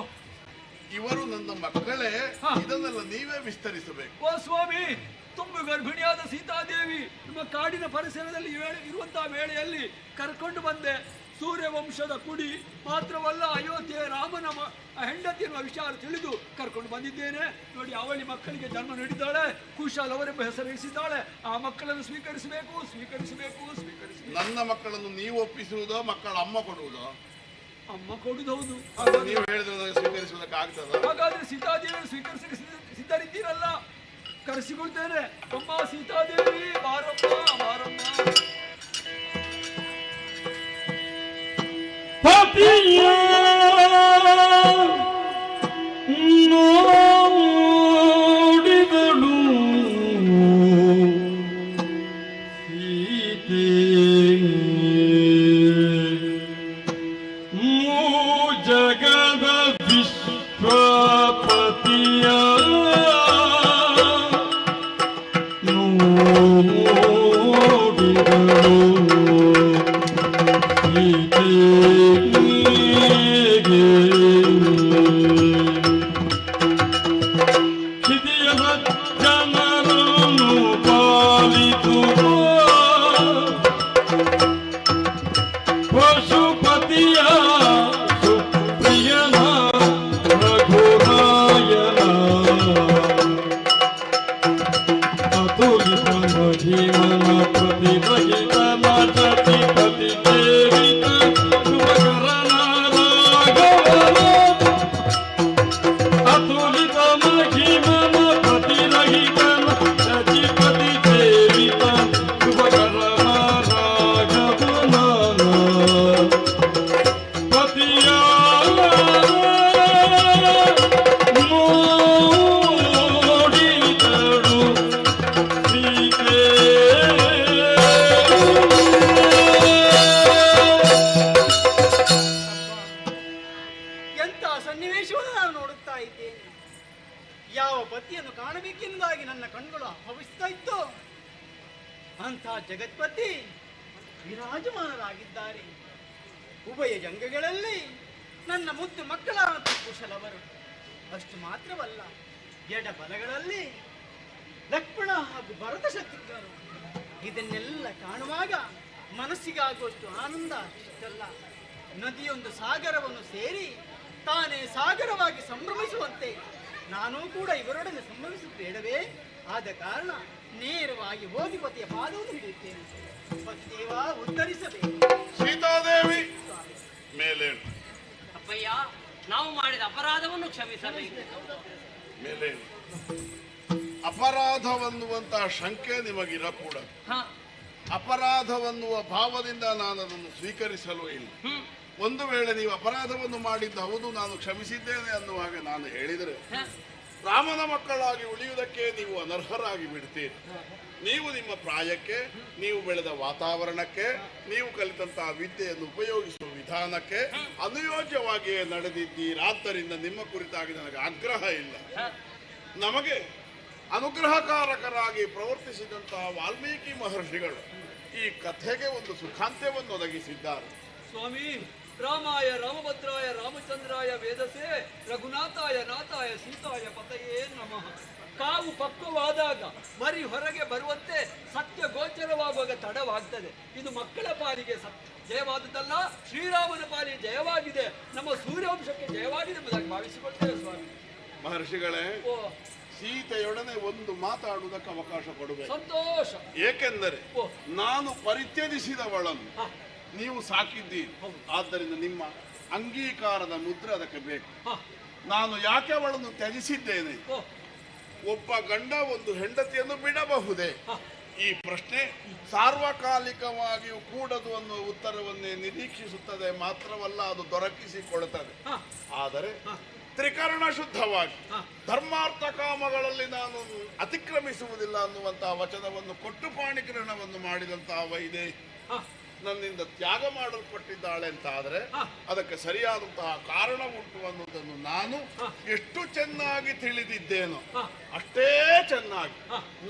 ಇವರು ನನ್ನ ಮಕ್ಕಳೇ, ಹಾ. ಇದನ್ನೆಲ್ಲ ನೀವೇ ವಿಸ್ತರಿಸಬೇಕು. ಓ ಸ್ವಾಮಿ, ತುಂಬು ಗರ್ಭಿಣಿಯಾದ ಸೀತಾದೇವಿ ನಿಮ್ಮ ಕಾಡಿನ ಪರಿಸರದಲ್ಲಿ ಇರುವಂತಹ ವೇಳೆಯಲ್ಲಿ ಕರ್ಕೊಂಡು ಬಂದೆ. ಸೂರ್ಯವಂಶದ ಕುಡಿ ಮಾತ್ರವಲ್ಲ, ಅಯೋಧ್ಯೆ ರಾಮನ ಹೆಂಡತಿ ಎನ್ನುವ ವಿಚಾರ ತಿಳಿದು ಕರ್ಕೊಂಡು ಬಂದಿದ್ದೇನೆ. ನೋಡಿ, ಅವಳಿ ಮಕ್ಕಳಿಗೆ ಜನ್ಮ ನೀಡಿದ್ದಾಳೆ, ಕುಶಾಲ್ ಅವರೆಂಬ ಹೆಸರಿಸಿದ್ದಾಳೆ. ಆ ಮಕ್ಕಳನ್ನು ಸ್ವೀಕರಿಸಬೇಕು, ಸ್ವೀಕರಿಸಬೇಕು, ಸ್ವೀಕರಿಸಬೇಕು. ನನ್ನ ಮಕ್ಕಳನ್ನು ನೀವು ಒಪ್ಪಿಸುವುದೋ ಮಕ್ಕಳ ಅಮ್ಮ ಕೊಡುವುದೋ? ಅಮ್ಮ ಕೊಡುವುದು. ನೀವು ಹೇಳಿದ್ರೆ ನನಗೆ ಸ್ವೀಕರಿಸುವುದಕ್ಕೆ ಆಗ್ತದ? ಹಾಗಾದ್ರೆ ಸೀತಾದೇವಿಯನ್ನು ಸ್ವೀಕರಿಸಲಿಕ್ಕೆ ಸಿದ್ಧರಿದ್ದೀರಲ್ಲ, ಕರೆಸಿಕೊಳ್ತೇನೆ. ಅಮ್ಮ ಸೀತಾದೇವಿ, ಬಾರಮ್ಮ ಬಾರಮ್ಮ. ಪತಿಯ ನೋಡಿದಳು ಸೀತೆ ಜಗದ ವಿಶ್ವಪತಿಯ ಜನರನ್ನು ಪಾಲಿತು ಪಶುಪತಿಯ ಸುಪ್ರಿಯನ ರಘುರಾಯನ ಅತುಲಿತ ಮಹಿಮನ ಪ್ರತಿಭಗಿತ ನಟತಿಪತಿ ದೇವಿತ ಶುಭಕರನ ರಾಘವನ ಅತುಲಿತ ಮಹಿಮನ ಪ್ರತಿರಹಿತನ ಸಚಿಪತಿ ದೇವಿತ ಶುಭಕರನ ರಾಘವನ ಪತಿಯ ನೋಡಿದಳು ಸೀತೆ. ಎಂತ ಸನ್ನಿವೇಶವನ್ನು ನಾನು ನೋಡುತ್ತಾ ಇದ್ದೇನೆ. ಯಾವ ಪತಿಯನ್ನು ಕಾಣಬೇಕೆಂಬುದಾಗಿ ನನ್ನ ಕಣ್ಗಳು ಹವಿಸ್ತಾ ಇತ್ತು, ಅಂಥ ಜಗತ್ಪತಿ ವಿರಾಜಮಾನರಾಗಿದ್ದಾರೆ. ಉಭಯ ಜಂಗಗಳಲ್ಲಿ ನನ್ನ ಮುದ್ದು ಮಕ್ಕಳಾದ ಕುಶಲವರು. ಅಷ್ಟು ಮಾತ್ರವಲ್ಲ, ಎಡ ಬಲಗಳಲ್ಲಿ ಲಕ್ಷ್ಮಣ ಹಾಗೂ ಭರತ ಶತ್ರುಘ್ನರು. ಇದನ್ನೆಲ್ಲ ಕಾಣುವಾಗ ಮನಸ್ಸಿಗಾಗುವಷ್ಟು ಆನಂದ ಅಷ್ಟಲ್ಲ, ನದಿಯೊಂದು ಸಾಗರವನ್ನು ಸೇರಿ ತಾನೇ ಸಾಗರವಾಗಿ ಸಂಭ್ರಮಿಸುವಂತೆ ನಾನೂ ಕೂಡ ಇವರೊಡನೆ ಸಂಭ್ರಮಿಸಬೇಡವೇ? ಆದ ಕಾರಣ ನೇರವಾಗಿ ಹೋಗಿ ಪತಿಯ ಪಾದವನ್ನು ಹಿಡಿಯುತ್ತೇನೆ. ಪತಿದೇವ ಉದ್ಧರಿಸಬೇಕು. ಸೀತಾದೇವಿ ಮೇಲೇಳು, ಅಪ್ಪಯ್ಯ, ನಾವು ಮಾಡಿದ ಅಪರಾಧವನ್ನು ಕ್ಷಮಿಸಬೇಕು. ಮೇಲೇಳು. ಅಪರಾಧವನ್ನುವಂತಹ ಶಂಕೆ ನಿಮಗಿರಕೂಡದು. ಅಪರಾಧವನ್ನುವ ಭಾವದಿಂದ ನಾನು ಅದನ್ನು ಸ್ವೀಕರಿಸಲು ಇಲ್ಲ. ಒಂದು ವೇಳೆ ನೀವು ಅಪರಾಧವನ್ನು ಮಾಡಿದ್ದು ಹೌದು, ನಾನು ಕ್ಷಮಿಸಿದ್ದೇನೆ ಅನ್ನುವಾಗ ನಾನು ಹೇಳಿದರೆ ರಾಮನ ಮಕ್ಕಳಾಗಿ ಉಳಿಯುವುದಕ್ಕೆ ನೀವು ಅನರ್ಹರಾಗಿ ಬಿಡ್ತೀರಿ. ನೀವು ನಿಮ್ಮ ಪ್ರಾಯಕ್ಕೆ, ನೀವು ಬೆಳೆದ ವಾತಾವರಣಕ್ಕೆ, ನೀವು ಕಲಿತಂತಹ ವಿದ್ಯೆಯನ್ನು ಉಪಯೋಗಿಸುವ ವಿಧಾನಕ್ಕೆ ಅನುಯೋಜ್ಯವಾಗಿಯೇ ನಡೆದಿದ್ದೀರಾದ್ದರಿಂದ ನಿಮ್ಮ ಕುರಿತಾಗಿ ನನಗೆ ಆಗ್ರಹ ಇಲ್ಲ. ನಮಗೆ ಅನುಗ್ರಹಕಾರಕರಾಗಿ ಪ್ರವರ್ತಿಸಿದಂತಹ ವಾಲ್ಮೀಕಿ ಮಹರ್ಷಿಗಳು ಈ ಕಥೆಗೆ ಒಂದು ಸುಖಾಂತ್ಯವನ್ನು ಒದಗಿಸಿದ್ದಾರೆ. ಸ್ವಾಮಿ, ರಾಮಾಯ ರಾಮಭದ್ರಾಯ ರಾಮಚಂದ್ರಾಯ ವೇದಸೆ ರಘುನಾಥಾಯ ನಾಥಾಯ ಸೀತಾಯ ಪತಯೇ ನಮಃ. ಕಾವು ಪಕ್ವವಾದಾಗ ಮರಿ ಹೊರಗೆ ಬರುವಂತೆ ಸತ್ಯ ಗೋಚರವಾಗುವಾಗ ತಡವಾಗ್ತದೆ. ಇದು ಮಕ್ಕಳ ಪಾಲಿಗೆ ಜಯವಾದದ್ದಲ್ಲ, ಶ್ರೀರಾಮನ ಪಾಲಿಗೆ ಜಯವಾಗಿದೆ, ನಮ್ಮ ಸೂರ್ಯವಂಶಕ್ಕೆ ಜಯವಾಗಿದೆ ಎಂಬುದಾಗಿ ಭಾವಿಸಿಕೊಳ್ತೇವೆ ಸ್ವಾಮಿ. ಮಹರ್ಷಿಗಳೇ, ಓ ಸೀತೆಯೊಡನೆ ಒಂದು ಮಾತಾಡುವುದಕ್ಕೆ ಅವಕಾಶ ಕೊಡಬೇಕು. ಸಂತೋಷ. ಏಕೆಂದರೆ ನಾನು ಪರಿತ್ಯಜಿಸಿದವಳನ್ನು ನೀವು ಸಾಕಿದ್ದೀರಿ, ಆದ್ದರಿಂದ ನಿಮ್ಮ ಅಂಗೀಕಾರದ ಮುದ್ರೆ ಅದಕ್ಕೆ ಬೇಕು. ನಾನು ಯಾಕೆ ಅವಳನ್ನು ತ್ಯಜಿಸಿದ್ದೇನೆ? ಒಬ್ಬ ಗಂಡ ಒಂದು ಹೆಂಡತಿಯನ್ನು ಬಿಡಬಹುದೇ? ಈ ಪ್ರಶ್ನೆ ಸಾರ್ವಕಾಲಿಕವಾಗಿಯೂ ಕೂಡದು ಅನ್ನುವ ಉತ್ತರವನ್ನೇ ನಿರೀಕ್ಷಿಸುತ್ತದೆ ಮಾತ್ರವಲ್ಲ, ಅದು ದೊರಕಿಸಿಕೊಡುತ್ತದೆ. ಆದರೆ ತ್ರಿಕರಣ ಶುದ್ಧವಾಗಿ ಧರ್ಮಾರ್ಥ ಕಾಮಗಳಲ್ಲಿ ನಾನು ಅತಿಕ್ರಮಿಸುವುದಿಲ್ಲ ಅನ್ನುವಂತಹ ವಚನವನ್ನು ಕೊಟ್ಟು ಪಾಣಿಗ್ರಹಣವನ್ನು ಮಾಡಿದಂತಹ ವೈದೇಹಿ ನನ್ನಿಂದ ತ್ಯಾಗ ಮಾಡಲ್ಪಟ್ಟಿದ್ದಾಳೆ ಅಂತ ಆದರೆ ಅದಕ್ಕೆ ಸರಿಯಾದಂತಹ ಕಾರಣ ಉಂಟು ಅನ್ನುವುದನ್ನು ನಾನು ಎಷ್ಟು ಚೆನ್ನಾಗಿ ತಿಳಿದಿದ್ದೇನೋ ಅಷ್ಟೇ ಚೆನ್ನಾಗಿ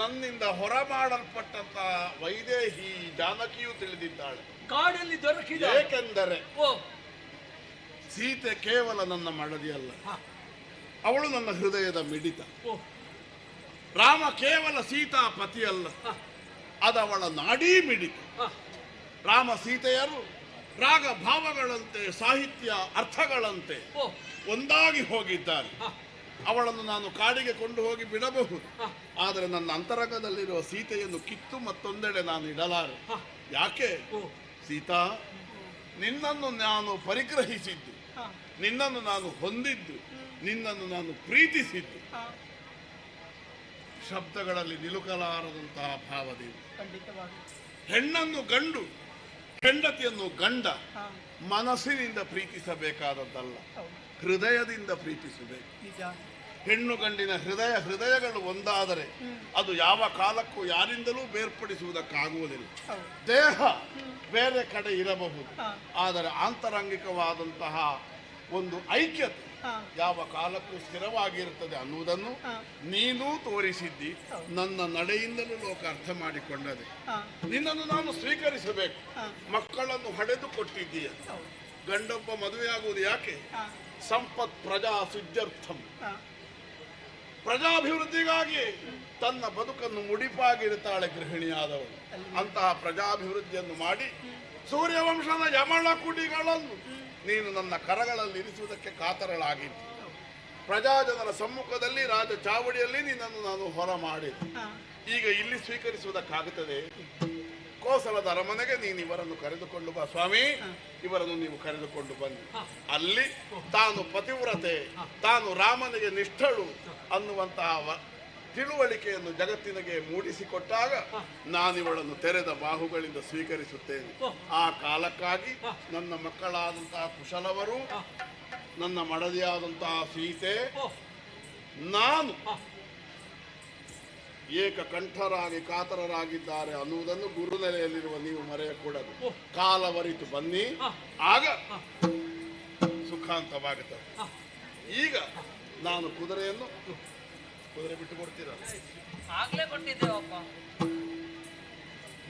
ನನ್ನಿಂದ ಹೊರ ಮಾಡಲ್ಪಟ್ಟಂತಹ ವೈದೇಹಿ ಜಾನಕಿಯೂ ತಿಳಿದಿದ್ದಾಳೆ. ಕಾಡಲ್ಲಿ ದೊರಕಿದ. ಏಕೆಂದರೆ ಸೀತೆ ಕೇವಲ ನನ್ನ ಮಡದಿಯಲ್ಲ, ಅವಳು ನನ್ನ ಹೃದಯದ ಮಿಡಿತ. ರಾಮ ಕೇವಲ ಸೀತಾ ಪತಿಯಲ್ಲ, ಅದವಳ ನಾಡೀ ಮಿಡಿತ. ರಾಮ ಸೀತೆಯರು ರಾಗ ಭಾವಗಳಂತೆ, ಸಾಹಿತ್ಯ ಅರ್ಥಗಳಂತೆ ಒಂದಾಗಿ ಹೋಗಿದ್ದಾರೆ. ಅವಳನ್ನು ನಾನು ಕಾಡಿಗೆ ಕೊಂಡು ಹೋಗಿ ಬಿಡಬಹುದು, ಆದರೆ ನನ್ನ ಅಂತರಂಗದಲ್ಲಿರುವ ಸೀತೆಯನ್ನು ಕಿತ್ತು ಮತ್ತೊಂದೆಡೆ ನಾನು ಇಡಲಾರೆ. ಯಾಕೆ? ಸೀತಾ, ನಿನ್ನನ್ನು ನಾನು ಪರಿಗ್ರಹಿಸಿದ್ದು, ನಿನ್ನನ್ನು ನಾನು ಹೊಂದಿದ್ದು, ನಿನ್ನನ್ನು ನಾನು ಪ್ರೀತಿಸಿದ್ದು ಶಬ್ದಗಳಲ್ಲಿ ನಿಲುಕಲಾರದಂತಹ ಭಾವದೇವಿ. ಹೆಣ್ಣನ್ನು ಗಂಡು, ಹೆಂಡತಿಯನ್ನು ಗಂಡ ಮನಸ್ಸಿನಿಂದ ಪ್ರೀತಿಸಬೇಕಾದದ್ದಲ್ಲ, ಹೃದಯದಿಂದ ಪ್ರೀತಿಸಬೇಕು. ಹೆಣ್ಣು ಗಂಡಿನ ಹೃದಯಗಳು ಒಂದಾದರೆ ಅದು ಯಾವ ಕಾಲಕ್ಕೂ ಯಾರಿಂದಲೂ ಬೇರ್ಪಡಿಸುವುದಕ್ಕಾಗುವುದಿಲ್ಲ. ದೇಹ ಬೇರೆ ಕಡೆ ಇರಬಹುದು, ಆದರೆ ಆಂತರಂಗಿಕವಾದಂತಹ ಒಂದು ಐಕ್ಯತೆ ಯಾವ ಕಾಲಕ್ಕೂ ಸ್ಥಿರವಾಗಿರುತ್ತದೆ ಅನ್ನುವುದನ್ನು ನೀನೂ ತೋರಿಸಿದ್ದಿ. ನನ್ನ ನಡೆಯಿಂದಲೂ ಲೋಕ ಅರ್ಥ ಮಾಡಿಕೊಂಡದೆ. ನಿನ್ನನ್ನು ನಾನು ಸ್ವೀಕರಿಸಬೇಕು. ಮಕ್ಕಳನ್ನು ಹಡೆದು ಕೊಟ್ಟಿದ್ದೀಯ. ಗಂಡೊಬ್ಬ ಮದುವೆಯಾಗುವುದು ಯಾಕೆ? ಸಂಪತ್ ಪ್ರಜಾ ಸುಜ್ಯರ್ಥಂ, ಪ್ರಜಾಭಿವೃದ್ಧಿಗಾಗಿ ತನ್ನ ಬದುಕನ್ನು ಮುಡಿಪಾಗಿರುತ್ತಾಳೆ ಗೃಹಿಣಿಯಾದವಳು. ಅಂತಹ ಪ್ರಜಾಭಿವೃದ್ಧಿಯನ್ನು ಮಾಡಿ ಸೂರ್ಯವಂಶದ ಯಮಳ ಕುಡಿಗಳನ್ನು ನೀನು ನನ್ನ ಕರಗಳಲ್ಲಿ ಇರಿಸುವುದಕ್ಕೆ ಕಾತರಳಾಗಿದ್ದೆ. ಪ್ರಜಾಜನರ ಸಮ್ಮುಖದಲ್ಲಿ ರಾಜ ಚಾವಡಿಯಲ್ಲಿ ನಿನ್ನನ್ನು ನಾನು ಹೊರ ಮಾಡಿದೆ. ಈಗ ಇಲ್ಲಿ ಸ್ವೀಕರಿಸುವುದಕ್ಕಾಗುತ್ತದೆ? ಕೋಸಲದ ಅರಮನೆಗೆ ನೀನು ಇವರನ್ನು ಕರೆದುಕೊಂಡು ಬಾ ಸ್ವಾಮಿ. ಇವರನ್ನು ನೀವು ಕರೆದುಕೊಂಡು ಬನ್ನಿ. ಅಲ್ಲಿ ತಾನು ಪತಿವ್ರತೆ, ತಾನು ರಾಮನಿಗೆ ನಿಷ್ಠಳು ಅನ್ನುವಂತಹ ತಿಳುವಳಿಕೆಯನ್ನು ಜಗತ್ತಿನಗೆ ಮೂಡಿಸಿಕೊಟ್ಟಾಗ ನಾನಿವಳನ್ನು ತೆರೆದ ಬಾಹುಗಳಿಂದ ಸ್ವೀಕರಿಸುತ್ತೇನೆ. ಆ ಕಾಲಕ್ಕಾಗಿ ನನ್ನ ಮಕ್ಕಳಾದಂತಹ ಕುಶಲವರು, ನನ್ನ ಮಡದಿಯಾದಂತಹ ಸೀತೆ, ನಾನು ಏಕಕಂಠರಾಗಿ ಕಾತರರಾಗಿದ್ದಾರೆ ಅನ್ನುವುದನ್ನು ಗುರುನೆಲೆಯಲ್ಲಿರುವ ನೀವು ಮರೆಯಕೂಡದು. ಕಾಲವರಿತು ಬನ್ನಿ, ಆಗ ಸುಖಾಂತವಾಗುತ್ತದೆ. ಈಗ ನಾನು ಕುದುರೆ ಬಿಟ್ಟು ಕೊಡ್ತೀರ? ಆಗ್ಲೇ ಕೊಟ್ಟಿದ್ದೇವಪ್ಪ.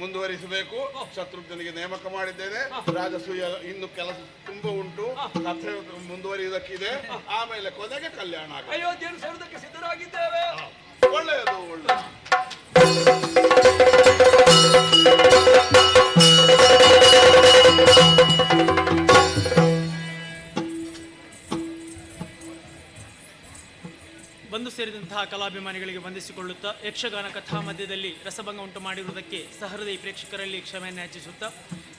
ಮುಂದುವರಿಸಬೇಕು. ಶತ್ರುಘ್ನಿಗೆ ನೇಮಕ ಮಾಡಿದ್ದೇನೆ. ರಾಜಸೂಯ ಇನ್ನು ಕೆಲಸ ತುಂಬಾ ಉಂಟು, ಕಥೆ ಮುಂದುವರಿಯುವುದಕ್ಕಿದೆ. ಆಮೇಲೆ ಕೊನೆಗೆ ಕಲ್ಯಾಣ ಆಗ ಅಯೋಧ್ಯೆಯನ್ನು ಸೇರುವುದಕ್ಕೆ ಸಿದ್ಧರಾಗಿದ್ದೇವೆ. ಒಳ್ಳೆಯದು, ಒಳ್ಳೆಯದು. ಬಂದು ಸೇರಿದಂತಹ ಕಲಾಭಿಮಾನಿಗಳಿಗೆ ವಂದಿಸಿಕೊಳ್ಳುತ್ತಾ ಯಕ್ಷಗಾನ ಕಥಾ ಮಧ್ಯದಲ್ಲಿ ರಸಭಂಗ ಉಂಟು ಮಾಡಿರುವುದಕ್ಕೆ ಸಹೃದಯ ಪ್ರೇಕ್ಷಕರಲ್ಲಿ ಕ್ಷಮೆಯನ್ನು ಯಾಚಿಸುತ್ತಾ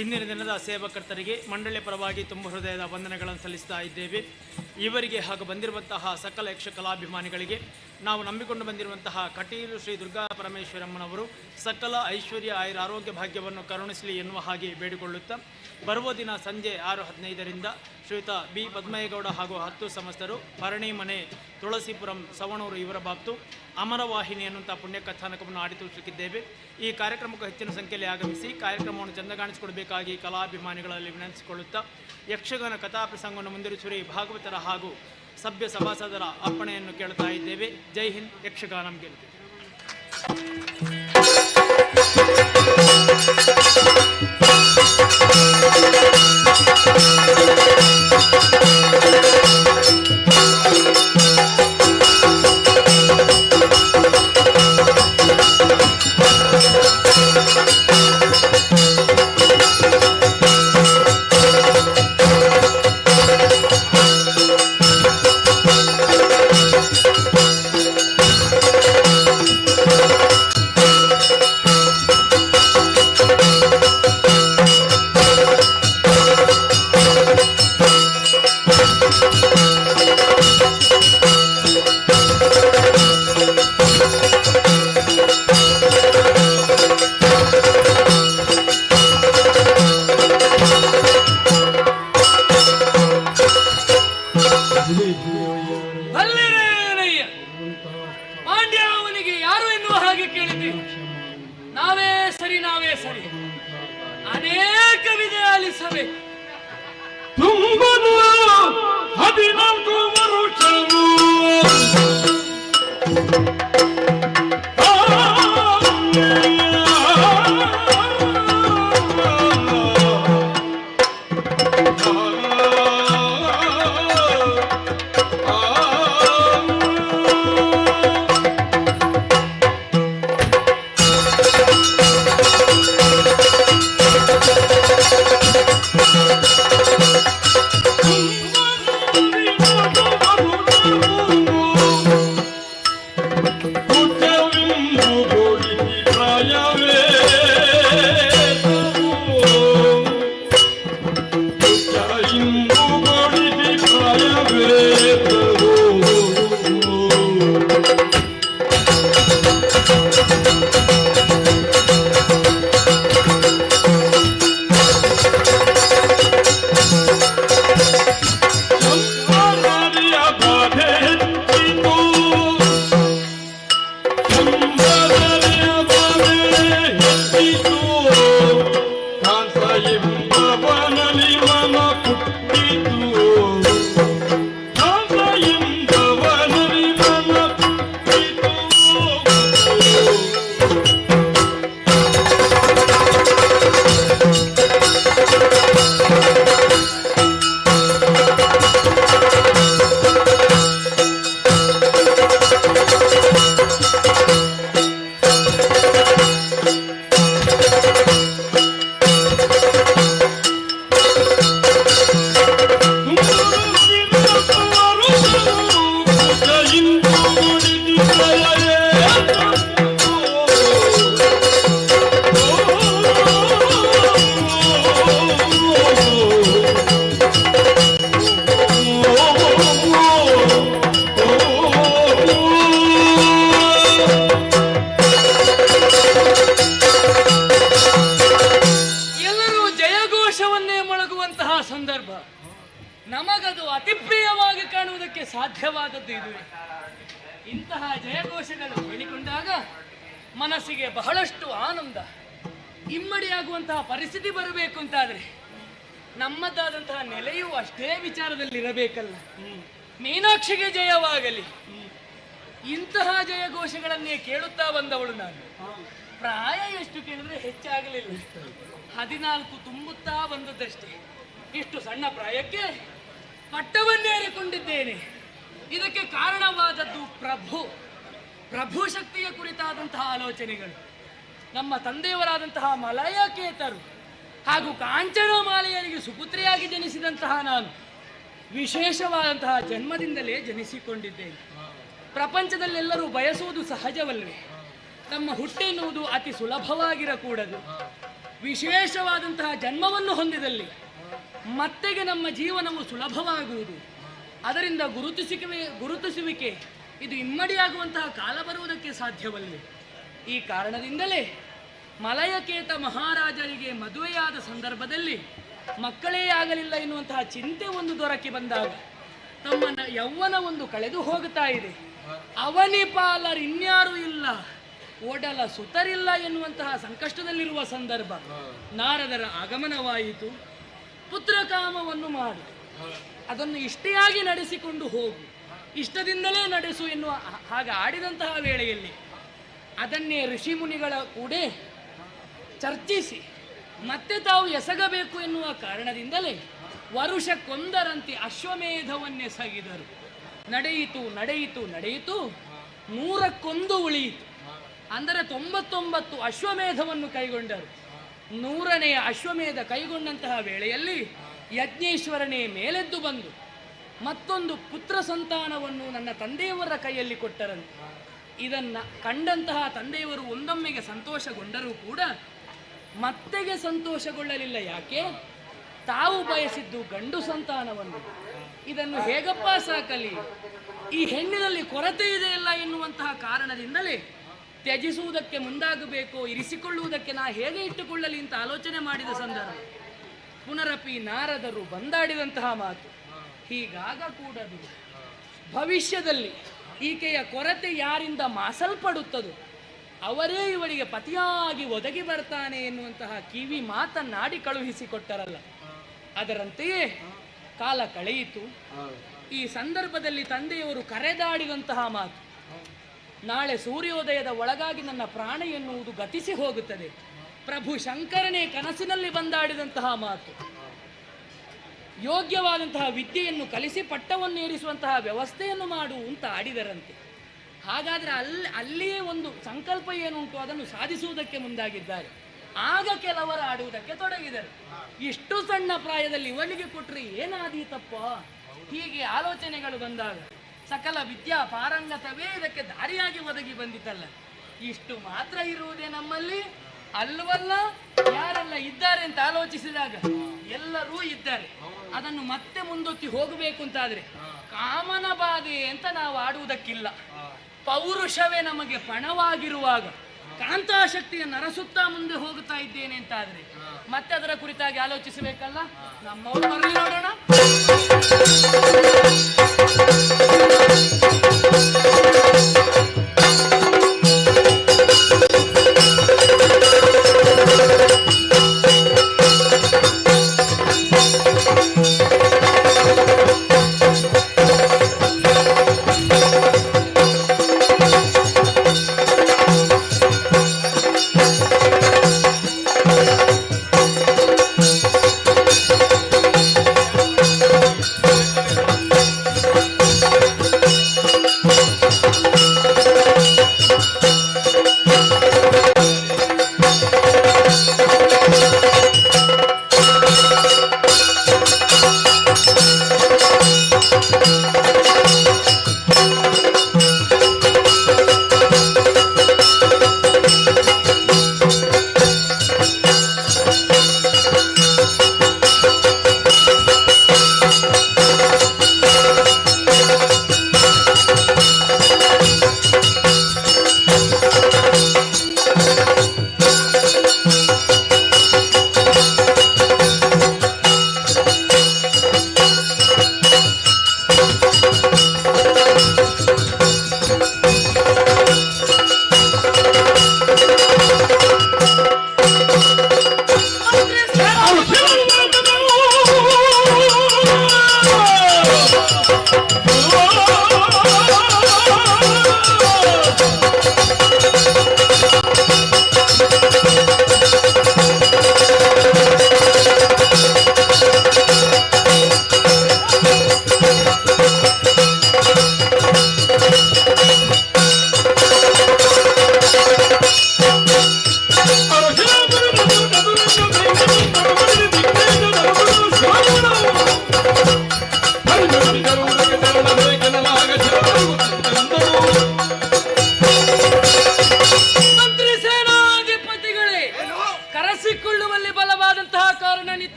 ಇಂದಿನ ದಿನದ ಸೇವಕರ್ತರಿಗೆ ಮಂಡಳಿಯ ಪರವಾಗಿ ತುಂಬ ಹೃದಯದ ವಂದನೆಗಳನ್ನು ಸಲ್ಲಿಸ್ತಾ ಇದ್ದೇವೆ. ಇವರಿಗೆ ಹಾಗೂ ಬಂದಿರುವಂತಹ ಸಕಲ ಯಕ್ಷ ಕಲಾಭಿಮಾನಿಗಳಿಗೆ ನಾವು ನಂಬಿಕೊಂಡು ಬಂದಿರುವಂತಹ ಕಟೀಲು ಶ್ರೀ ದುರ್ಗಾ ಪರಮೇಶ್ವರಮ್ಮನವರು ಸಕಲ ಐಶ್ವರ್ಯ ಆಯುರ ಆರೋಗ್ಯ ಭಾಗ್ಯವನ್ನು ಕರುಣಿಸಲಿ ಎನ್ನುವ ಹಾಗೆ ಬೇಡಿಕೊಳ್ಳುತ್ತಾ ಬರುವ ದಿನ ಸಂಜೆ 6:15ರಿಂದ ಶ್ರೀಯುತ ಬಿ ಪದ್ಮಯ್ಯಗೌಡ ಹಾಗೂ 10 ಸಮಸ್ತರು ಭರಣಿ ಮನೆ ತುಳಸಿಪುರಂ ಸವಣೂರು ಇವರ ಬಾಬ್ತು ಅಮರವಾಹಿನಿ ಎನ್ನುವಂಥ ಪುಣ್ಯ ಕಥಾನಕವನ್ನು ಆಡಿ ತೋರಿಸಲಿಕ್ಕಿದ್ದೇವೆ. ಈ ಕಾರ್ಯಕ್ರಮಕ್ಕೂ ಹೆಚ್ಚಿನ ಸಂಖ್ಯೆಯಲ್ಲಿ ಆಗಮಿಸಿ ಕಾರ್ಯಕ್ರಮವನ್ನು ಚಂದಗಾಣಿಸಿಕೊಡಬೇಕಾಗಿ ಕಲಾಭಿಮಾನಿಗಳಲ್ಲಿ ವಿನಂತಿಸಿಕೊಳ್ಳುತ್ತಾ ಯಕ್ಷಗಾನ ಕಥಾ ಪ್ರಸಂಗವನ್ನು ಮುಂದುವರಿಸುವ ಭಾಗವತರ ಹಾಗೂ ಸಭ್ಯ ಸಭಾಸದರ ಅರ್ಪಣೆಯನ್ನು ಕೇಳುತ್ತಾ ಇದ್ದೇವೆ. ಜೈ ಹಿಂದ್. ಯಕ್ಷಗಾನಂ ಗೆಲ್ತೆ. ಪಾಂಡ್ಯಾವನಿಗೆ ಯಾರು ಎನ್ನುವ ಹಾಗೆ ಕೇಳಿದೆ. ನಾವೇ ಸರಿ ಅನೇಕ ವಿಧ ಆಲಿಸಬೇಕು. ತುಂಬಲು 14 ವರುಷವು ನಮಗದು ಅತಿ ಪ್ರಿಯವಾಗಿ ಕಾಣುವುದಕ್ಕೆ ಸಾಧ್ಯವಾದದ್ದು ಇದುವೇ. ಇಂತಹ ಜಯಘೋಷಗಳು ಹೇಳಿಕೊಂಡಾಗ ಮನಸ್ಸಿಗೆ ಬಹಳಷ್ಟು ಆನಂದ, ಇಮ್ಮಡಿಯಾಗುವಂತಹ ಪರಿಸ್ಥಿತಿ ಬರಬೇಕು ಅಂತಾದ್ರೆ ನಮ್ಮದಾದಂತಹ ನೆಲೆಯೂ ಅಷ್ಟೇ ವಿಚಾರದಲ್ಲಿ ಇರಬೇಕಲ್ಲ. ಮೀನಾಕ್ಷಿಗೆ ಜಯವಾಗಲಿ. ಇಂತಹ ಜಯಘೋಷಗಳನ್ನೇ ಕೇಳುತ್ತಾ ಬಂದವಳು ನಾನು. ಪ್ರಾಯ ಎಷ್ಟು ಕೇಳಿದ್ರೆ ಹೆಚ್ಚಾಗಲಿಲ್ಲ, 14 ತುಂಬುತ್ತಾ ಬಂದದ್ದಷ್ಟೇ. ಇಷ್ಟು ಸಣ್ಣ ಪ್ರಾಯಕ್ಕೆ ಪಟ್ಟವನ್ನೇರಿಕೊಂಡಿದ್ದೇನೆ. ಇದಕ್ಕೆ ಕಾರಣವಾದದ್ದು ಪ್ರಭು ಶಕ್ತಿಯ ಕುರಿತಾದಂತಹ ಆಲೋಚನೆಗಳು. ನಮ್ಮ ತಂದೆಯವರಾದಂತಹ ಮಲಯಕೇತರು ಹಾಗೂ ಕಾಂಚನಮಾಲೆಯರಿಗೆ ಸುಪುತ್ರಿಯಾಗಿ ಜನಿಸಿದಂತಹ ನಾನು ವಿಶೇಷವಾದಂತಹ ಜನ್ಮದಿಂದಲೇ ಜನಿಸಿಕೊಂಡಿದ್ದೇನೆ. ಪ್ರಪಂಚದಲ್ಲೆಲ್ಲರೂ ಬಯಸುವುದು ಸಹಜವಲ್ಲವೇ? ತಮ್ಮ ಹುಟ್ಟೆನ್ನುವುದು ಅತಿ ಸುಲಭವಾಗಿರಕೂಡದು. ವಿಶೇಷವಾದಂತಹ ಜನ್ಮವನ್ನು ಹೊಂದಿದಲ್ಲಿ ಮತ್ತೆಗೆ ನಮ್ಮ ಜೀವನವು ಸುಲಭವಾಗುವುದು. ಅದರಿಂದ ಗುರುತಿಸುವಿಕೆ ಇದು ಇಮ್ಮಡಿಯಾಗುವಂತಹ ಕಾಲ ಬರುವುದಕ್ಕೆ ಸಾಧ್ಯವಲ್ಲ. ಈ ಕಾರಣದಿಂದಲೇ ಮಲಯಕೇತ ಮಹಾರಾಜರಿಗೆ ಮದುವೆಯಾದ ಸಂದರ್ಭದಲ್ಲಿ ಮಕ್ಕಳೇ ಆಗಲಿಲ್ಲ ಎನ್ನುವಂತಹ ಚಿಂತೆ ಒಂದು ದೊರಕಿ ಬಂದಾಗ ತಮ್ಮ ಯೌವನ ಒಂದು ಕಳೆದು ಹೋಗುತ್ತಾ ಇದೆ. ಅವನಿ ಪಾಲರಿನ್ಯಾರೂ ಇಲ್ಲ, ಒಡಲ ಸುತರಿಲ್ಲ ಎನ್ನುವಂತಹ ಸಂಕಷ್ಟದಲ್ಲಿರುವ ಸಂದರ್ಭ ನಾರದರ ಆಗಮನವಾಯಿತು. ಪುತ್ರಕಾಮವನ್ನು ಮಾಡು, ಅದನ್ನು ಇಷ್ಟೆಯಾಗಿ ನಡೆಸಿಕೊಂಡು ಹೋಗು, ಇಷ್ಟದಿಂದಲೇ ನಡೆಸು ಎನ್ನುವ ಹಾಗೆ ಆಡಿದಂತಹ ವೇಳೆಯಲ್ಲಿ ಅದನ್ನೇ ಋಷಿಮುನಿಗಳ ಕೂಡ ಚರ್ಚಿಸಿ ಮತ್ತೆ ತಾವು ಎಸಗಬೇಕು ಎನ್ನುವ ಕಾರಣದಿಂದಲೇ ವರುಷಕ್ಕೊಂದರಂತೆ ಅಶ್ವಮೇಧವನ್ನೆಸಗಿದರು. ನಡೆಯಿತು 100ಕ್ಕೊಂದು ಉಳಿಯಿತು. ಅಂದರೆ 99 ಅಶ್ವಮೇಧವನ್ನು ಕೈಗೊಂಡರು. 100ನೇ ಅಶ್ವಮೇಧ ಕೈಗೊಂಡಂತಹ ವೇಳೆಯಲ್ಲಿ ಯಜ್ಞೇಶ್ವರನೇ ಮೇಲೆದ್ದು ಬಂದು ಮತ್ತೊಂದು ಪುತ್ರ ಸಂತಾನವನ್ನು ನನ್ನ ತಂದೆಯವರ ಕೈಯಲ್ಲಿ ಕೊಟ್ಟರಂತೆ. ಇದನ್ನು ಕಂಡಂತಹ ತಂದೆಯವರು ಒಂದೊಮ್ಮೆಗೆ ಸಂತೋಷಗೊಂಡರೂ ಕೂಡ ಮತ್ತೆಗೆ ಸಂತೋಷಗೊಳ್ಳಲಿಲ್ಲ. ಯಾಕೆ? ತಾವು ಬಯಸಿದ್ದು ಗಂಡು ಸಂತಾನವನ್ನು. ಇದನ್ನು ಹೇಗಪ್ಪ ಸಾಕಲಿ, ಈ ಹೆಣ್ಣಿನಲ್ಲಿ ಕೊರತೆ ಇದೆಯಲ್ಲ ಎನ್ನುವಂತಹ ಕಾರಣದಿಂದಲೇ ತ್ಯಜಿಸುವುದಕ್ಕೆ ಮುಂದಾಗಬೇಕು, ಇರಿಸಿಕೊಳ್ಳುವುದಕ್ಕೆ ನಾ ಹೇಗೆ ಇಟ್ಟುಕೊಳ್ಳಲಿ ಅಂತ ಆಲೋಚನೆ ಮಾಡಿದ ಸಂದರ್ಭ ಪುನರಪಿ ನಾರದರು ಬಂದಾಡಿದಂತಹ ಮಾತು. ಹೀಗಾಗ ಕೂಡದು ಭವಿಷ್ಯದಲ್ಲಿ ಈಕೆಯ ಕೊರತೆ ಯಾರಿಂದ ಮಾಸಲ್ಪಡುತ್ತದೋ ಅವರೇ ಇವಳಿಗೆ ಪತಿಯಾಗಿ ಒದಗಿ ಬರ್ತಾನೆ ಎನ್ನುವಂತಹ ಕಿವಿ ಮಾತನ್ನಾಡಿ ಕಳುಹಿಸಿಕೊಟ್ಟರಲ್ಲ. ಅದರಂತೆಯೇ ಕಾಲ ಕಳೆಯಿತು. ಈ ಸಂದರ್ಭದಲ್ಲಿ ತಂದೆಯವರು ಕರೆದಾಡಿದಂತಹ ಮಾತು, ನಾಳೆ ಸೂರ್ಯೋದಯದ ಒಳಗಾಗಿ ನನ್ನ ಪ್ರಾಣ ಎನ್ನುವುದು ಗತಿಸಿ ಹೋಗುತ್ತದೆ. ಪ್ರಭು ಶಂಕರನೇ ಕನಸಿನಲ್ಲಿ ಬಂದಾಡಿದಂತಹ ಮಾತು, ಯೋಗ್ಯವಾದಂತಹ ವಿದ್ಯೆಯನ್ನು ಕಲಿಸಿ ಪಟ್ಟವನ್ನೇರಿಸುವಂತಹ ವ್ಯವಸ್ಥೆಯನ್ನು ಮಾಡು ಅಂತ ಆಡಿದರಂತೆ. ಹಾಗಾದರೆ ಅಲ್ಲಿಯೇ ಒಂದು ಸಂಕಲ್ಪ ಏನುಂಟು ಅದನ್ನು ಸಾಧಿಸುವುದಕ್ಕೆ ಮುಂದಾಗಿದ್ದಾರೆ. ಆಗ ಕೆಲವರು ಆಡುವುದಕ್ಕೆ ತೊಡಗಿದರು. ಇಷ್ಟು ಸಣ್ಣ ಪ್ರಾಯದಲ್ಲಿ ಇವಳಿಗೆ ಕೊಟ್ಟರೆ ಏನಾದೀತಪ್ಪ, ಹೀಗೆ ಆಲೋಚನೆಗಳು ಬಂದಾಗ ಸಕಲ ವಿದ್ಯಾ ಪಾರಂಗತವೇ ಇದಕ್ಕೆ ದಾರಿಯಾಗಿ ಒದಗಿ ಬಂದಿತಲ್ಲ. ಇಷ್ಟು ಮಾತ್ರ ಇರುವುದೇ ನಮ್ಮಲ್ಲಿ ಅಲ್ವಲ್ಲ, ಯಾರೆಲ್ಲ ಇದ್ದಾರೆ ಅಂತ ಆಲೋಚಿಸಿದಾಗ ಎಲ್ಲರೂ ಇದ್ದಾರೆ. ಅದನ್ನು ಮತ್ತೆ ಮುಂದೊತ್ತಿ ಹೋಗಬೇಕು ಅಂತಾದ್ರೆ ಕಾಮನ ಬಾಧೆ ಅಂತ ನಾವು ಆಡುವುದಕ್ಕಿಲ್ಲ. ಪೌರುಷವೇ ನಮಗೆ ಪಣವಾಗಿರುವಾಗ ಕಾಂತಾಶಕ್ತಿಯ ನರಸುತ್ತಾ ಮುಂದೆ ಹೋಗುತ್ತಾ ಇದ್ದೇನೆ ಅಂತಾದ್ರೆ ಮತ್ತೆ ಅದರ ಕುರಿತಾಗಿ ಆಲೋಚಿಸಬೇಕಲ್ಲ. ನಮ್ಮವರು ಬರಲಿ ನೋಡೋಣ.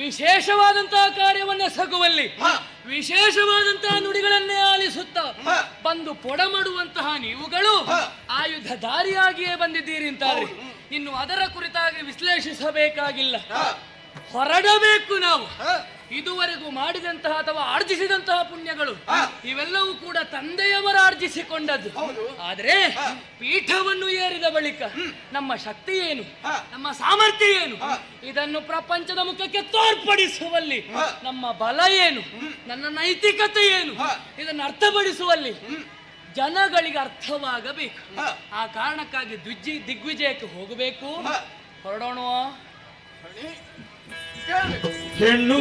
ವಿಶೇಷವಾದಂತಹ ಕಾರ್ಯವನ್ನೆಸಗುವಲ್ಲಿ ವಿಶೇಷವಾದಂತಹ ನುಡಿಗಳನ್ನೇ ಆಲಿಸುತ್ತ ಬಂದು ಪೊಡಮಡುವಂತಹ ನೀವುಗಳು ಆಯುಧಧಾರಿಯಾಗಿಯೇ ಬಂದಿದ್ದೀರಿ ಅಂತಾದ್ರೆ ಇನ್ನು ಅದರ ಕುರಿತಾಗಿ ವಿಶ್ಲೇಷಿಸಬೇಕಾಗಿಲ್ಲ. ಹೊರಡಬೇಕು ನಾವು. ಇದುವರೆಗೂ ಮಾಡಿದಂತಹ ಅಥವಾ ಆರ್ಜಿಸಿದಂತಹ ಪುಣ್ಯಗಳು ಇವೆಲ್ಲವೂ ಕೂಡ ತಂದೆಯವರ ಆರ್ಜಿಸಿಕೊಂಡದ್ದು. ಆದರೆ ಪೀಠವನ್ನು ಏರಿದ ಬಳಿಕ ನಮ್ಮ ಶಕ್ತಿ ಏನು, ನಮ್ಮ ಸಾಮರ್ಥ್ಯ ಏನು, ಇದನ್ನು ಪ್ರಪಂಚದ ಮುಖಕ್ಕೆ ತೋರ್ಪಡಿಸುವಲ್ಲಿ ನಮ್ಮ ಬಲ ಏನು, ನನ್ನ ನೈತಿಕತೆ ಏನು, ಇದನ್ನು ಅರ್ಥಪಡಿಸುವಲ್ಲಿ ಜನಗಳಿಗೆ ಅರ್ಥವಾಗಬೇಕು. ಆ ಕಾರಣಕ್ಕಾಗಿ ದಿಗ್ವಿಜಯಕ್ಕೆ ಹೋಗಬೇಕು. ಹೊರಡೋಣ. ಹೆಣ್ಣು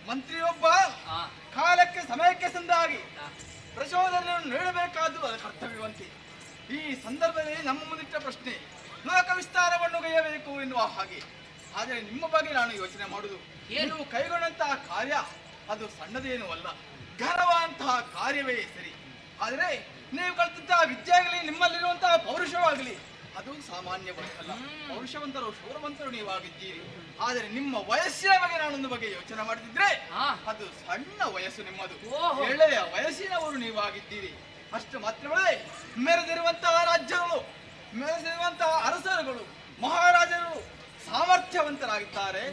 ಮಂತ್ರಿಯೊಬ್ಬ ಕಾಲಕ್ಕೆ ಸಮಯಕ್ಕೆ ಸಂದಾಗಿ ಪ್ರಚೋದನೆಯನ್ನು ನೀಡಬೇಕಾದ್ದು ಅದರ ಕರ್ತವ್ಯವಂತೆ. ಈ ಸಂದರ್ಭದಲ್ಲಿ ನಮ್ಮ ಮುಂದಿಟ್ಟ ಪ್ರಶ್ನೆ ಲೋಕ ವಿಸ್ತಾರವನ್ನು ಗೈಯಬೇಕು ಎನ್ನುವ ಹಾಗೆ. ಆದರೆ ನಿಮ್ಮ ಬಗ್ಗೆ ನಾನು ಯೋಚನೆ ಮಾಡುವುದು, ನೀವು ಕೈಗೊಂಡಂತಹ ಕಾರ್ಯ ಅದು ಸಣ್ಣದೇನೂ ಅಲ್ಲ, ಘನವಾದಂತಹ ಕಾರ್ಯವೇ ಸರಿ. ಆದರೆ ನೀವು ಕಲಿತಂತಹ ವಿದ್ಯೆಯಾಗಲಿ, ನಿಮ್ಮಲ್ಲಿರುವಂತಹ ಪೌರುಷವಾಗಲಿ ಅದು ಸಾಮಾನ್ಯವಂತಲ್ಲ. ಪೌರುಷವಂತರು ಶೂರವಂತರು ನೀವಾಗಿದ್ದೀರಿ. ಆದರೆ ನಿಮ್ಮ ವಯಸ್ಸಿನ ಬಗ್ಗೆ ನಾನೊಂದು ಬಗ್ಗೆ ಯೋಚನೆ ಮಾಡ್ತಿದ್ರೆ ಅದು ಸಣ್ಣ ವಯಸ್ಸು ನಿಮ್ಮದು, ಎಳೆಯ ವಯಸ್ಸಿನವರು ನೀವಾಗಿದ್ದೀರಿ. ಅಷ್ಟು ಮಾತ್ರವೇ ಮೆರೆದಿರುವಂತಹ ರಾಜ್ಯಗಳು, ಮೆರೆದಿರುವಂತಹ ಅರಸರುಗಳು, ಮಹಾರಾಜರು ಸಾಮರ್ಥ್ಯವಂತರಾಗಿದ್ದಾರೆ,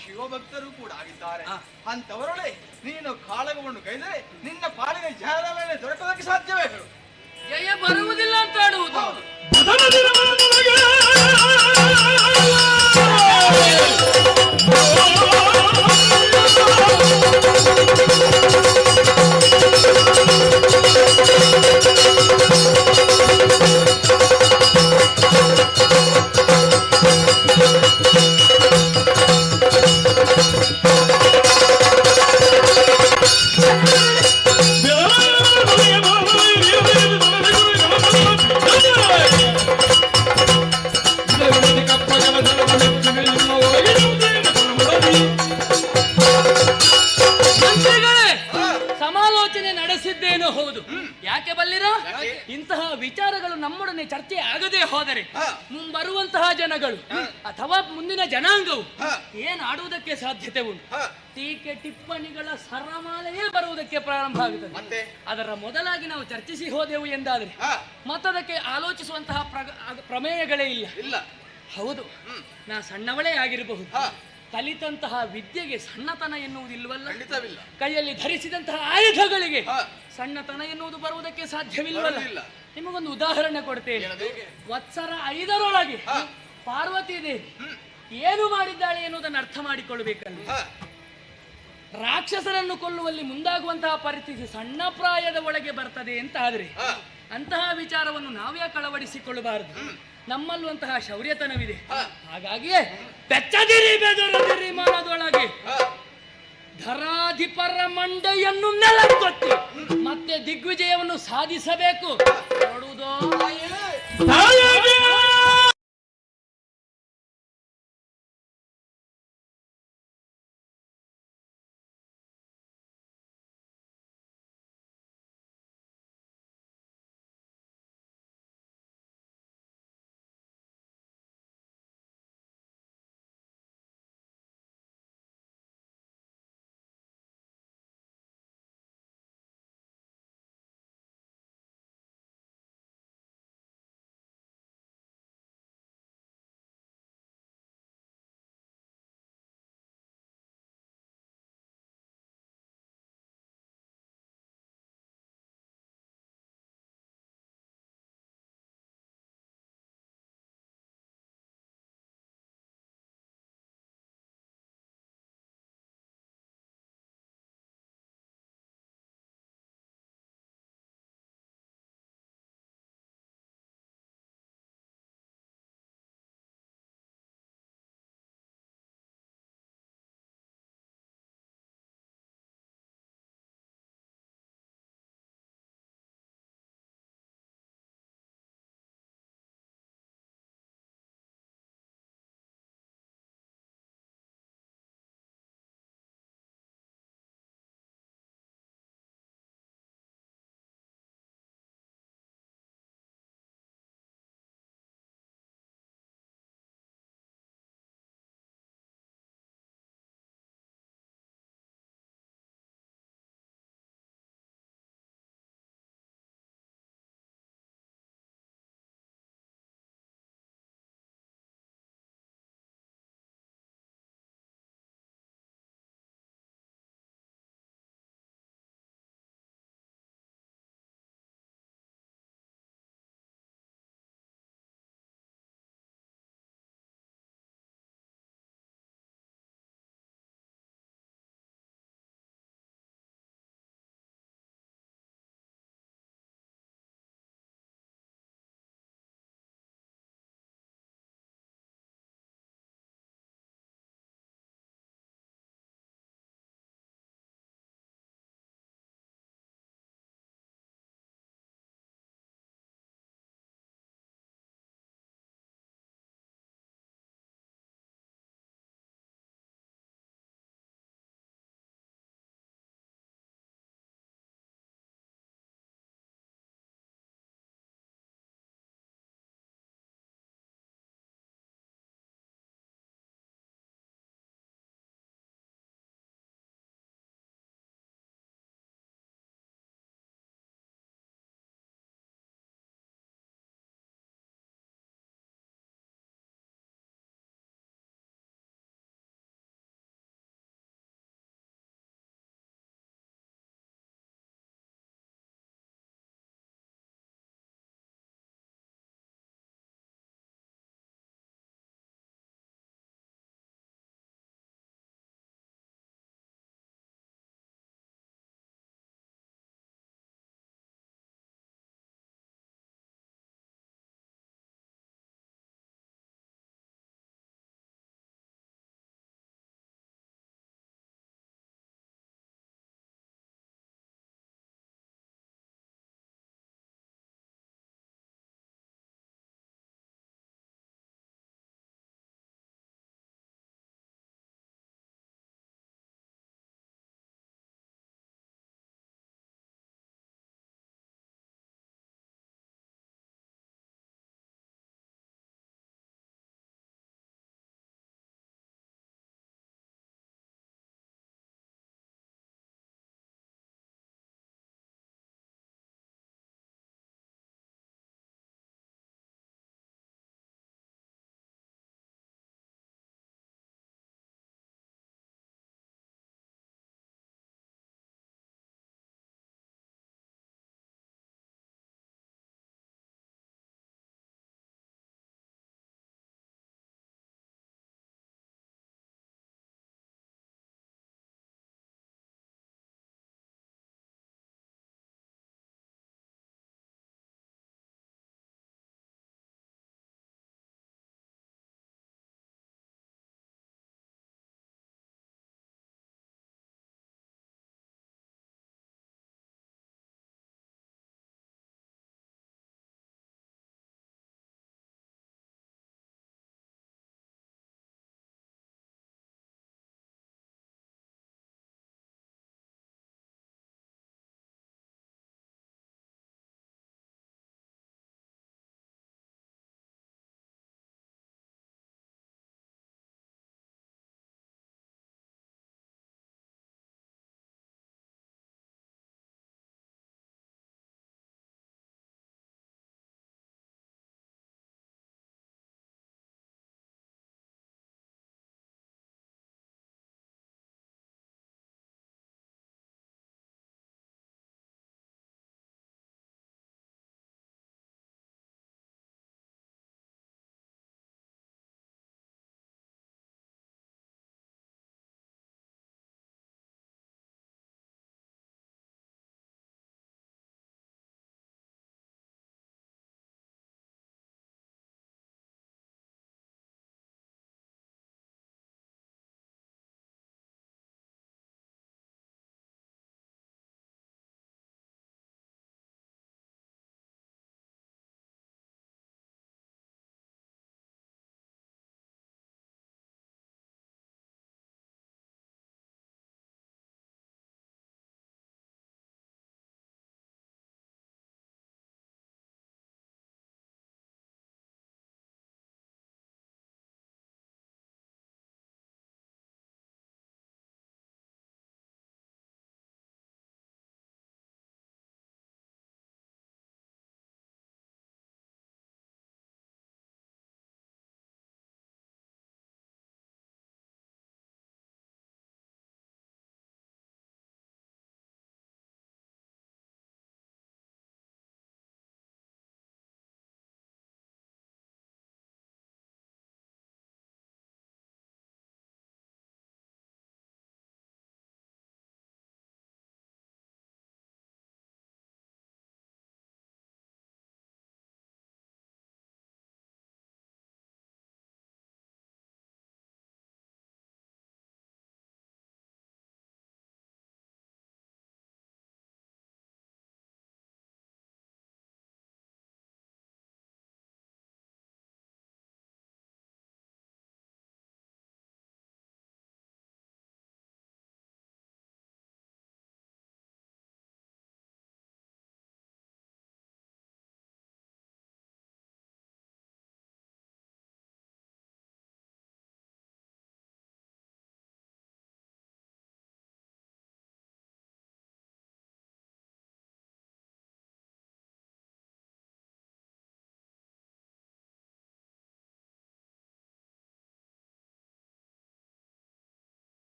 ಶಿವಭಕ್ತರು ಕೂಡ ಆಗಿದ್ದಾರೆ. ಅಂತವರೊಳೆ ನೀನು ಕಾಳಗವನ್ನು ಕೈದರೆ ನಿನ್ನ ಪಾಲಿನ ಜಯದ ಮೇಲೆ ದೊರಕುವುದಕ್ಕೆ ಸಾಧ್ಯವೇ? ಜಯ ಬರುವುದಿಲ್ಲ ಅಂತ ಆಡುವುದು. ಸಮಾಲೋಚನೆ ನಡೆಸಿದ್ದೇನೋ ಹೌದು. ಯಾಕೆ ಬಲ್ಲಿರ? ಇಂತಹ ವಿಚಾರಗಳು ನಮ್ಮೊಡನೆ ಚರ್ಚೆ ಆಗದೆ ಹೋದರೆ ಮುಂಬರುವಂತಹ ಜನಗಳು ಅಥವಾ ಮುಂದಿನ ಜನಾಂಗವು ಏನ್ ಆಡುವುದಕ್ಕೆ ಸಾಧ್ಯತೆ ಉಂಟು? ಟೀಕೆ ಟಿಪ್ಪಣಿಗಳ ಸರಮಾಲೆಯೇ ಬರುವುದಕ್ಕೆ ಪ್ರಾರಂಭ ಆಗುತ್ತದೆ. ಅದರ ಮೊದಲಾಗಿ ನಾವು ಚರ್ಚಿಸಿ ಹೋದೆವು ಎಂದಾದ್ರೆ ಮತ್ತದಕ್ಕೆ ಆಲೋಚಿಸುವಂತಹ ಪ್ರಮೇಯಗಳೇ ಇಲ್ಲ. ಹೌದು, ನಾ ಸಣ್ಣವಳೇ ಆಗಿರಬಹುದು, ಕಲಿತಂತಹ ವಿದ್ಯೆಗೆ ಸಣ್ಣತನ ಎನ್ನುವುದಿಲ್ವಲ್ಲ, ಕೈಯಲ್ಲಿ ಧರಿಸಿದಂತಹ ಆಯುಧಗಳಿಗೆ ಸಣ್ಣತನ ಎನ್ನುವುದು ಬರುವುದಕ್ಕೆ ಸಾಧ್ಯವಿಲ್ವಲ್ಲ. ನಿಮಗೊಂದು ಉದಾಹರಣೆ ಕೊಡ್ತೇನೆ. ವತ್ಸರ 5ರೊಳಗೆ ಪಾರ್ವತಿ ದೇವಿ ಏನು ಮಾಡಿದ್ದಾಳೆ ಎನ್ನುವುದನ್ನು ಅರ್ಥ ಮಾಡಿಕೊಳ್ಳಬೇಕಲ್ಲ. ರಾಕ್ಷಸರನ್ನು ಕೊಲ್ಲುವಲ್ಲಿ ಮುಂದಾಗುವಂತಹ ಪರಿಸ್ಥಿತಿ ಸಣ್ಣ ಪ್ರಾಯದ ಒಳಗೆ ಬರ್ತದೆ ಅಂತ ಆದ್ರೆ ಅಂತಹ ವಿಚಾರವನ್ನು ನಾವ್ಯಾಕೆ ಅಳವಡಿಸಿಕೊಳ್ಳಬಾರದು? ನಮ್ಮಲ್ಲುವಂತಹ ಶೌರ್ಯತನವಿದೆ. ಹಾಗಾಗಿಯೇ ಬೆಚ್ಚದಿರಿ ಬೆದರದಿರಿ ಮನದೊಳಗೆ ಧರಾಧಿಪರ ಮಂಡೆಯನ್ನು ನೆಲಕ್ಕೊತ್ತಿ ಮತ್ತೆ ದಿಗ್ವಿಜಯವನ್ನು ಸಾಧಿಸಬೇಕು. ನೋಡುವುದೋ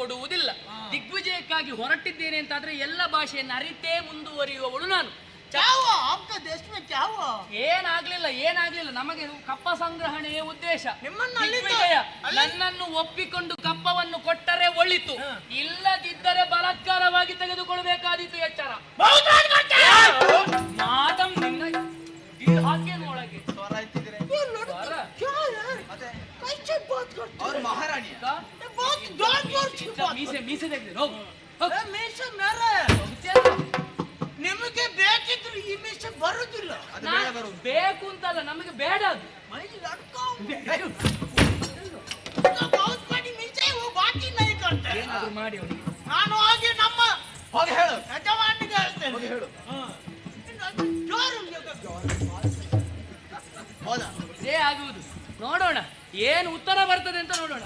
ಕೊಡುವುದಿಲ್ಲ. ದಿಗ್ವಿಜಯಕ್ಕಾಗಿ ಹೊರಟಿದ್ದೇನೆ ಅಂತಾದ್ರೆ ಎಲ್ಲ ಭಾಷೆಯನ್ನು ಅರಿತೇ ಮುಂದುವರಿಯುವವಳು ನಾನು. ಏನಾಗ್ಲಿಲ್ಲ ನಮಗೆ ಕಪ್ಪ ಸಂಗ್ರಹಣೆಯ ಉದ್ದೇಶ. ದಿಗ್ವಿಜಯ ನನ್ನನ್ನು ಒಪ್ಪಿಕೊಂಡು ಕಪ್ಪವನ್ನು ಕೊಟ್ಟರೆ ಒಳಿತು, ಇಲ್ಲದಿದ್ದರೆ ಬಲಾತ್ಕಾರವಾಗಿ ತೆಗೆದುಕೊಳ್ಬೇಕಾದೀತು. ಎಚ್ಚರ ಮಾತಂ ಹಾಕೇನು ಒಳಗೆ ಮೀಸೆ ತೆಗೆದು ಹೋಗು. ನಿಮಗೆ ಬೇಕಿದ್ರು ಈ ಮಿಷ ಬರುದಿಲ್ಲ. ಬೇಕು ಅಂತಲ್ಲ, ನಮಗೆ ಬೇಡ ಅದು. ಮಾಡಿ ನಾನು ಹೋಗಿ ನಮ್ಮ ಯಜಮಾನಿಗೆ ಹೇಳ್ತೇನೆ. ಇದೇ ಆಗುವುದು. ನೋಡೋಣ ಏನು ಉತ್ತರ ಬರ್ತದೆ ಅಂತ ನೋಡೋಣ.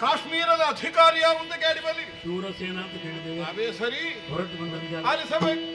ಕಾಶ್ಮೀರದ ಅಧಿಕಾರಿ ಯಾರು ಅಂತ ಕೇಳಿ ಬಲ್ಲಿ. ಶೂರಸೇನ ಅಂತ ಕೇಳಿದ್ದೇವೆ. ಅವೇ ಸರಿ, ಹೊರಟು ಬಂದ ಆಲಿಸಬೇಕು.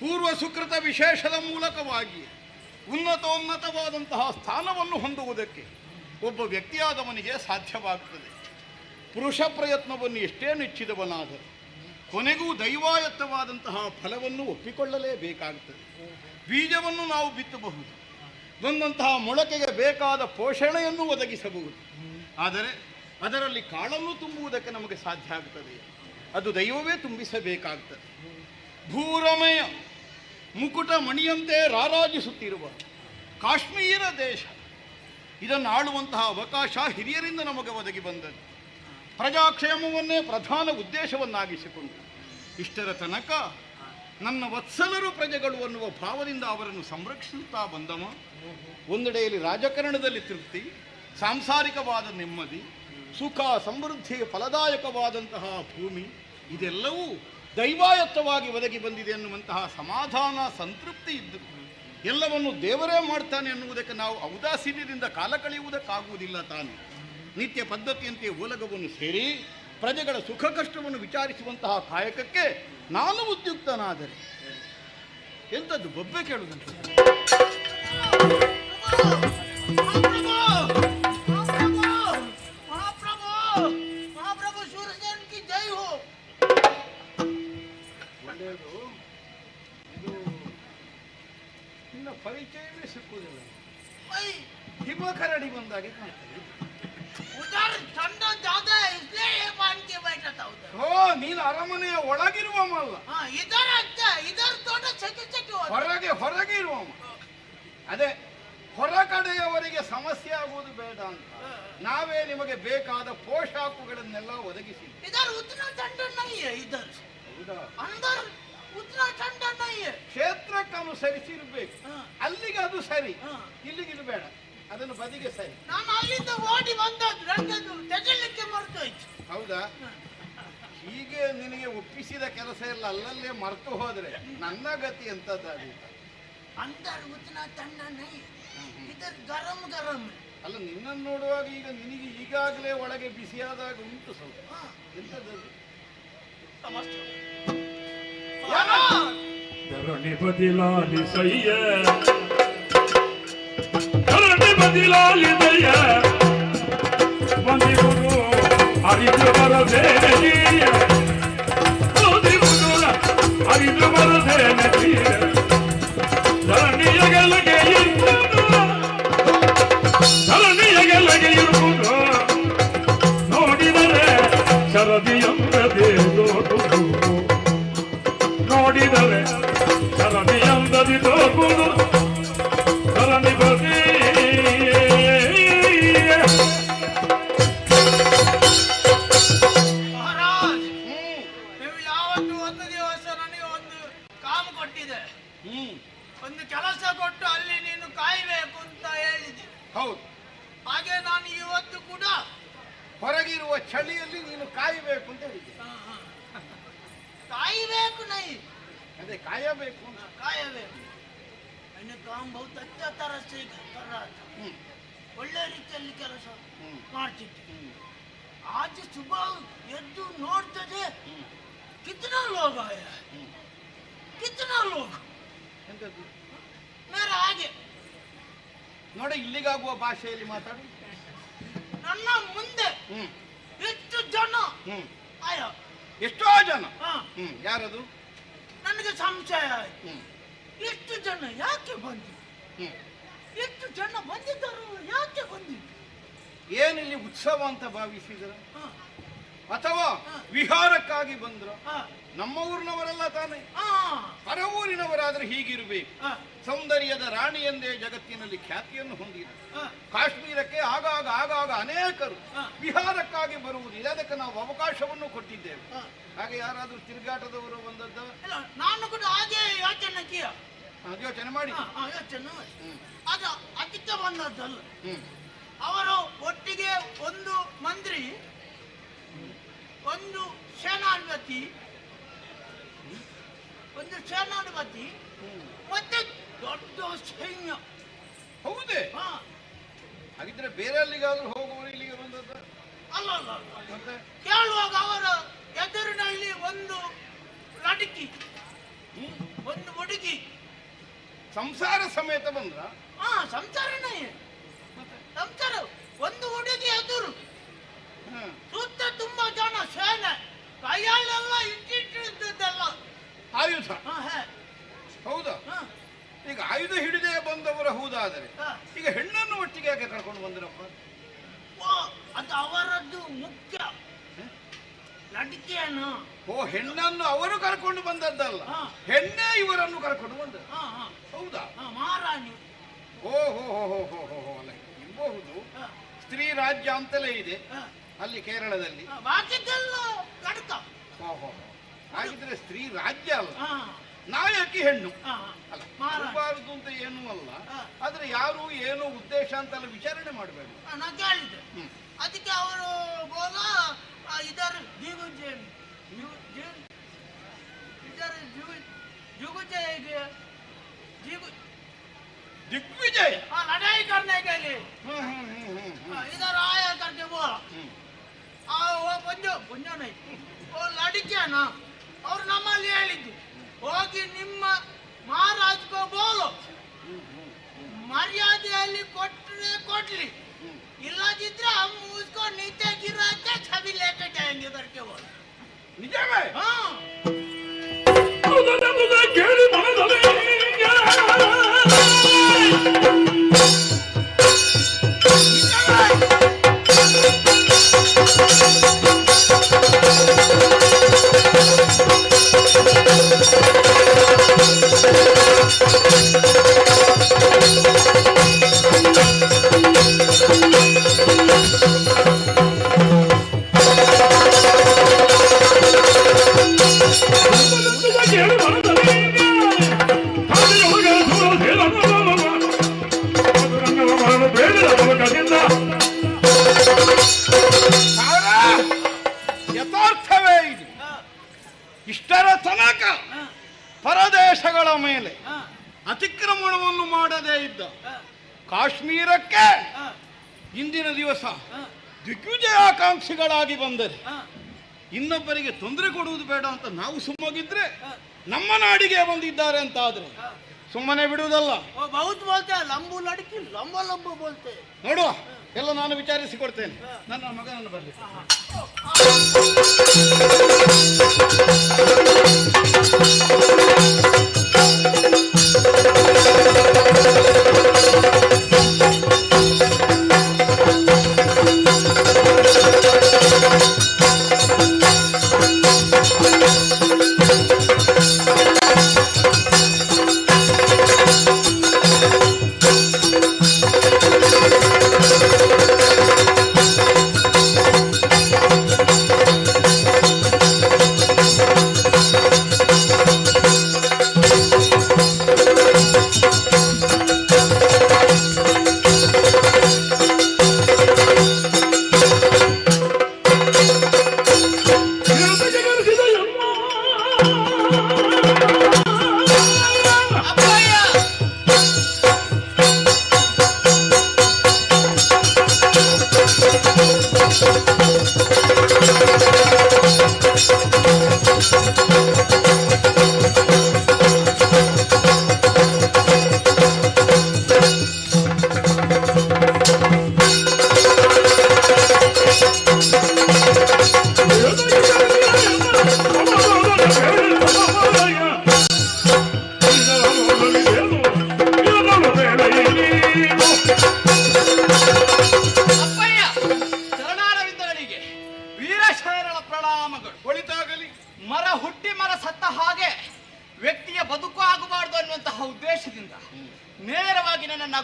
ಪೂರ್ವ ಸುಕೃತ ವಿಶೇಷದ ಮೂಲಕವಾಗಿ ಉನ್ನತೋನ್ನತವಾದಂತಹ ಸ್ಥಾನವನ್ನು ಹೊಂದುವುದಕ್ಕೆ ಒಬ್ಬ ವ್ಯಕ್ತಿಯಾದವನಿಗೆ ಸಾಧ್ಯವಾಗುತ್ತದೆ. ಪುರುಷ ಪ್ರಯತ್ನವನ್ನು ಎಷ್ಟೇ ನೆಚ್ಚಿದವನಾದರೂ ಕೊನೆಗೂ ದೈವಾಯತ್ತವಾದಂತಹ ಫಲವನ್ನು ಒಪ್ಪಿಕೊಳ್ಳಲೇಬೇಕಾಗುತ್ತದೆ. ಬೀಜವನ್ನು ನಾವು ಬಿತ್ತಬಹುದು, ಬಂದಂತಹ ಮೊಳಕೆಗೆ ಬೇಕಾದ ಪೋಷಣೆಯನ್ನು ಒದಗಿಸಬಹುದು. ಆದರೆ ಅದರಲ್ಲಿ ಕಾಳನ್ನು ತುಂಬುವುದಕ್ಕೆ ನಮಗೆ ಸಾಧ್ಯ ಆಗುತ್ತದೆ. ಅದು ದೈವವೇ ತುಂಬಿಸಬೇಕಾಗುತ್ತದೆ. ಭೂರಮೆಯ ಮುಕುಟ ಮಣಿಯಂತೆ ರಾರಾಜಿಸುತ್ತಿರುವ ಕಾಶ್ಮೀರ ದೇಶ, ಇದನ್ನು ಆಳುವಂತಹ ಅವಕಾಶ ಹಿರಿಯರಿಂದ ನಮಗೆ ಒದಗಿ ಬಂದದ್ದು. ಪ್ರಜಾಕ್ಷೇಮವನ್ನೇ ಪ್ರಧಾನ ಉದ್ದೇಶವನ್ನಾಗಿಸಿಕೊಂಡು ಇಷ್ಟರ ತನಕ ನನ್ನ ವತ್ಸಲರು ಪ್ರಜೆಗಳು ಅನ್ನುವ ಭಾವದಿಂದ ಅವರನ್ನು ಸಂರಕ್ಷಿಸುತ್ತಾ ಬಂದವ. ಒಂದೆಡೆಯಲ್ಲಿ ರಾಜಕಾರಣದಲ್ಲಿ ತೃಪ್ತಿ, ಸಾಂಸಾರಿಕವಾದ ನೆಮ್ಮದಿ, ಸುಖ ಸಮೃದ್ಧಿಗೆ ಫಲದಾಯಕವಾದಂತಹ ಭೂಮಿ, ಇದೆಲ್ಲವೂ ದೈವಾಯತ್ತವಾಗಿ ಒದಗಿ ಬಂದಿದೆ ಅನ್ನುವಂತಹ ಸಮಾಧಾನ ಸಂತೃಪ್ತಿ ಇದ್ದು ಎಲ್ಲವನ್ನು ದೇವರೇ ಮಾಡ್ತಾನೆ ಅನ್ನುವುದಕ್ಕೆ ನಾವು ಔದಾಸೀನ್ಯದಿಂದ ಕಾಲ ಕಳೆಯುವುದಕ್ಕಾಗುವುದಿಲ್ಲ. ತಾನು ನಿತ್ಯ ಪದ್ಧತಿಯಂತೆ ಓಲಗವನ್ನು ಸೇರಿ ಪ್ರಜೆಗಳ ಸುಖ ಕಷ್ಟವನ್ನು ವಿಚಾರಿಸುವಂತಹ ಕಾಯಕಕ್ಕೆ ನಾನು ಉದ್ಯುಕ್ತನಾದರೆ ಎಂಥದ್ದು ಬೊಬ್ಬೆ ಕೇಳುವುದಂತೆ. ಪರಿಚಯವೇ ಸಿಕ್ಕುವುದಿಲ್ಲ. ಹಿಮ ಕರಡಿ ಬಂದಾಗೆ ಕಾಣ್ತದೆ. ಓ, ನೀನು ಅರಮನೆಯ ಒಳಗಿರುವವಲ್ಲ, ಹೊರಗೆ ಇರುವವ. ಅದೇ ಹೊರಗಡೆಯವರಿಗೆ ಸಮಸ್ಯೆ ಆಗುವುದು ಬೇಡ ಅಂತ ನಾವೇ ನಿಮಗೆ ಬೇಕಾದ ಪೋಷಾಕುಗಳನ್ನೆಲ್ಲ ಒದಗಿಸಿ. इधर उतना ठंडा नहीं है इधर अंदर उतना ठंडा नहीं है. ಕ್ಷೇತ್ರಕ್ಕನುಸರಿಸಿರ್ಬೇಕು. ಅಲ್ಲಿಗೆ ಅದು ಸರಿ, ಇಲ್ಲಿಗೆ ಇದು ಬೇಡ, ಅದನ್ನು ಬದಿಗೆ ಸರಿ. ನಾನು ಅಲ್ಲಿಂದ ಓಡಿ ಬಂದದ್ದು ನನಗದು ತೆಗೆಯಲಿಕ್ಕೆ ಮರ್ತೋಯ್ತು. ಹೌದಾ? ಹೀಗೆ ನಿನಗೆ ಒಪ್ಪಿಸಿದ ಕೆಲಸ ಎಲ್ಲ ಅಲ್ಲಲ್ಲೇ ಮರೆತು ಹೋದ್ರೆ ನನ್ನ ಗತಿ ಎಂತದ್ದಾಗಿ. अंदर उतना ठंडा नहीं इधर गरम गरम. ಅಲ್ಲ, ನಿನ್ನನ್ನು ನೋಡುವಾಗ ಈಗ ನಿನಗೆ ಈಗಾಗಲೇ ಒಳಗೆ ಬಿಸಿಯಾದಾಗ ಉಂಟು ಸ್ವಲ್ಪ. ಎಂತದ್ದು? ಧರಣಿ ಬದಿಲಾಲಿ ಸಯ್ಯ, ಧರಣಿ ಬದಿಲಾಲಿ ಸಯ್ಯ, ಬಂದಿರುವುದು ಅರಿದು ಬರದೇನೆ, ಬಂದಿರುವುದು ಅರಿದು ಬರದೇನೆ, ಧರಣಿಯ ಗೆಲಗೆ ಇರುವುದು, ಧರಣಿಯ ಗೆಲಗೆ ಇರುವುದು, ನೋಡಿದರೆ ಶರದಿಯಂಬದೇ ದೋಟುವುದು, ನೋಡಿದರೆ ಶರದಿಯಂಬದಿ ದೋಟುವುದು, ಧರಣಿ ಬದಿ. ಮಹಾರಾಜ್, ನೀವು ಯಾವತ್ತು ಒಂದು ದಿವಸ ನನಗೆ ಒಂದು ಕಾಮ ಕೊಟ್ಟಿದೆ, ಒಂದು ಕೆಲಸ ಕೊಟ್ಟು ಅಲ್ಲಿ ನೀನು ಕಾಯಬೇಕು ಅಂತ ಹೇಳಿದೆ. ಹೌದು. ಹಾಗೆ ನಾನು ಇವತ್ತು ಕೂಡ ಹೊರಗಿರುವ ಚಳಿಯಲ್ಲಿ ನೀನು ಕಾಯಬೇಕು ಅಂತ ಹೇಳಿದ್ದೆ. ಕಾಯಬೇಕು ನೈ ಅದೇ ಕಾಯಬೇಕು ಅಂತ. ಕಾಯಬೇಕು. मैंने काम बहुत अच्छा तरह से कर रहा था. ಒಳ್ಳೆ ರೀತಿಯಲ್ಲಿ ಕೆಲಸ ಮಾಡ್ತಿದ್ದೆ. आज सुबह ಎದ್ದು ನೋಡ್ತದೆ कितना लोग आया, कितना लोग. ಎಂತದ್ದು? ಮೇರೆ ಹಾಗೆ ನೋಡ, ಇಲ್ಲಿಗಾಗುವ ಭಾಷೆಯಲ್ಲಿ ಮಾತಾಡು. ನನ್ನ ಮುಂದೆ ಎಷ್ಟು ಜನ ಆಯ, ಎಷ್ಟೋ ಜನ. ಯಾರದು? ನನಗೆ ಸಂಶಯ ಆಯ್ತು. ಎಷ್ಟು ಜನ ಯಾಕೆ ಬಂದಿದ್ರು, ಎಷ್ಟು ಜನ ಬಂದಿದ್ದರು, ಯಾಕೆ ಬಂದಿದ್ರು? ಏನಿಲ್ಲಿ ಉತ್ಸವ ಅಂತ ಭಾವಿಸಿದ್ರ ಅಥವಾ ವಿಹಾರಕ್ಕಾಗಿ ಬಂದ್ರ? ನಮ್ಮ ಊರಿನವರೆಲ್ಲ ತಾನೆ, ಪರ ಊರಿನವರಾದ್ರೆ ಹೀಗಿರಬೇಕು. ಸೌಂದರ್ಯದ ರಾಣಿ ಎಂದೇ ಜಗತ್ತಿನಲ್ಲಿ ಖ್ಯಾತಿಯನ್ನು ಹೊಂದಿದೆ. ಕಾಶ್ಮೀರಕ್ಕೆ ಆಗಾಗ ಆಗಾಗ ಅನೇಕರು ವಿಹಾರಕ್ಕಾಗಿ ಬರುವುದಿಲ್ಲ, ಅದಕ್ಕೆ ನಾವು ಅವಕಾಶವನ್ನು ಕೊಟ್ಟಿದ್ದೇವೆ. ಹಾಗೆ ಯಾರಾದ್ರೂ ತಿರುಗಾಟದವರು ಬಂದದ್ದ? ನಾನು ಕೂಡ ಹಾಗೆ ಯೋಚನೆ ಮಾಡಿ ಅದು ಅದಕ್ಕೆ ಬಂದದ್ದಲ್ಲ. ಅವರು ಒಟ್ಟಿಗೆ ಒಂದು ಮಂತ್ರಿ, ಒಂದು ಸೇನಾಧಿಪತಿ, ಮತ್ತೆ ದೊಡ್ಡ ಸೈನ್ಯ. ಹೌದೇ? ಹಾಗಿದ್ರೆ ಬೇರೆ ಅಲ್ಲಿಗಾದ್ರೂ ಹೋಗುವವರು ಇಲ್ಲಿಗೆ ಬಂದದ್ದ? ಅಲ್ಲ ಅಲ್ಲ, ಕೇಳುವಾಗ ಅವರ ಎದುರಿನಲ್ಲಿ ಒಂದು ಲಡಕಿ, ಒಂದು ಹುಡುಗಿ ಸಂಸಾರ ಸಮೇತ ಬಂದ್ರ? ಸಂಸಾರನೇ ಸಂಸಾರ. ಒಂದು ಹುಡುಗಿ ಎದುರು, ಸುತ್ತ ತುಂಬಾ ಜನ ಸೇನೆ, ಕೈಯಲ್ಲೆಲ್ಲ ಇಟ್ಟಿದ್ದೆಲ್ಲ ಆಯುಧ. ಹೌದಾ? ಈಗ ಆಯುಧ ಹಿಡಿದೇ ಬಂದವರು ಹೌದಾದರೆ ಈಗ ಹೆಣ್ಣನ್ನು ಒಟ್ಟಿಗೆ ಯಾಕೆ ಕರ್ಕೊಂಡು ಬಂದ್ರಪ್ಪ? ಅದು ಅವರದ್ದು ಮುಖ್ಯ ಲಡಿಕೆಯನ್ನು. ಹೆಣ್ಣನ್ನು ಅವರು ಕರ್ಕೊಂಡು ಬಂದದ್ದಲ್ಲ, ಹೆಣ್ಣೆ ಇವರನ್ನು ಕರ್ಕೊಂಡು ಬಂದ. ಹೌದಾ? ಮಹಾರಾಣಿ. ಅಲ್ಲ, ಇರಬಹುದು. ಸ್ತ್ರೀ ರಾಜ್ಯ ಅಂತಲೇ ಇದೆ ಅಲ್ಲಿ ಕೇರಳದಲ್ಲಿ. ಬಾಕಿದ್ದೆಲ್ಲ ಕಡಕ. ಹಾಗಿದ್ರೆ ಸ್ತ್ರೀ ರಾಜ್ಯ ಅಲ್ಲ, ನಾಯಕಿ ಹೆಣ್ಣು ಅಲ್ಲ, ಮಾಡಬಾರದು ಅಂತ ಏನೂ ಅಲ್ಲ. ಆದ್ರೆ ಯಾರು ಏನು ಉದ್ದೇಶ ಅಂತೆಲ್ಲ ವಿಚಾರಣೆ ಮಾಡಬೇಡ. ನಾನು ಕೇಳಿದೆ, ಅದಕ್ಕೆ ಅವರು ಬೋಲ ಇದರ दिग्विजय लड़ाई करने के लिए इधर आया करके बोला. वो पुंजो नहीं, वो लड़किया ना और नಮ್ಮಲ್ಲಿ ಹೇಳಿದ್ದು, ಹೋಗಿ ನಿಮ್ಮ ಮಹಾರಾಜ್ ಕೋ ಬೋಲೋ, ಮರ್ಯಾದೆಯಲ್ಲಿ ಕೊಟ್ಟರೆ ಕೊಡ್ಲಿ, ಇಲ್ಲದಿದ್ರೆ हम उसको नीचे गिरा के छवि लेके जाएंगे करके बोला. ನಿಜವೇ? ಕೇಳಿ ಮನದಲ್ಲಿ ಪ್ರದೇಶಗಳ ಮೇಲೆ ಅತಿಕ್ರಮಣವನ್ನು ಮಾಡದೇ ಇದ್ದ ಕಾಶ್ಮೀರಕ್ಕೆ ಇಂದಿನ ದಿವಸ ದಿಗ್ವಿಜಯಾಕಾಂಕ್ಷಿಗಳಾಗಿ ಬಂದರೆ ಇನ್ನೊಬ್ಬರಿಗೆ ತೊಂದರೆ ಕೊಡುವುದು ಬೇಡ ಅಂತ ನಾವು ಸುಮ್ಮಗಿದ್ರೆ ನಮ್ಮ ನಾಡಿಗೆ ಬಂದಿದ್ದಾರೆ ಅಂತ ಆದ್ರೆ ಸುಮ್ಮನೆ ಬಿಡುವುದಲ್ಲ. ಬಹುತ್ ಬೋಲ್ತೆ ಲಂಬು ಲಡ್ಕಿ ಲಂಬ ಲಂಬು ಬೋಲ್ತೆ. ನೋಡುವ, ಎಲ್ಲ ನಾನು ವಿಚಾರಿಸಿಕೊಡ್ತೇನೆ. ನನ್ನ ಮಗನನ್ನು ಬರಲಿ.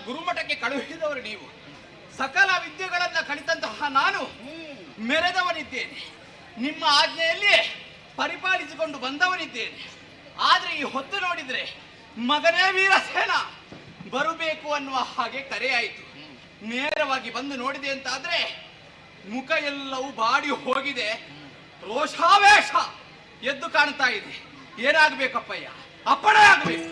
ಗುರುಮಠಕ್ಕೆ ಕಳುಹಿಸಿದವರು ನೀವು. ಸಕಲ ವಿದ್ಯೆಗಳನ್ನ ಕಲಿತಂತಹ ನಾನು ಮೆರೆದವನಿದ್ದೇನೆ, ನಿಮ್ಮ ಆಜ್ಞೆಯಲ್ಲಿ ಪರಿಪಾಲಿಸಿಕೊಂಡು ಬಂದವನಿದ್ದೇನೆ. ಆದ್ರೆ ಈ ಹೊತ್ತು ನೋಡಿದ್ರೆ ಮಗನೇ ವೀರಸೇನ ಬರಬೇಕು ಅನ್ನುವ ಹಾಗೆ ಕರೆಯಾಯಿತು. ನೇರವಾಗಿ ಬಂದು ನೋಡಿದೆ ಅಂತಾದ್ರೆ ಮುಖ ಎಲ್ಲವೂ ಬಾಡಿ ಹೋಗಿದೆ, ರೋಷಾವೇಶ ಎದ್ದು ಕಾಣ್ತಾ ಇದೆ. ಏನಾಗಬೇಕಪ್ಪಯ್ಯ? ಅಪ್ಪಣೆ ಆಗಬೇಕು.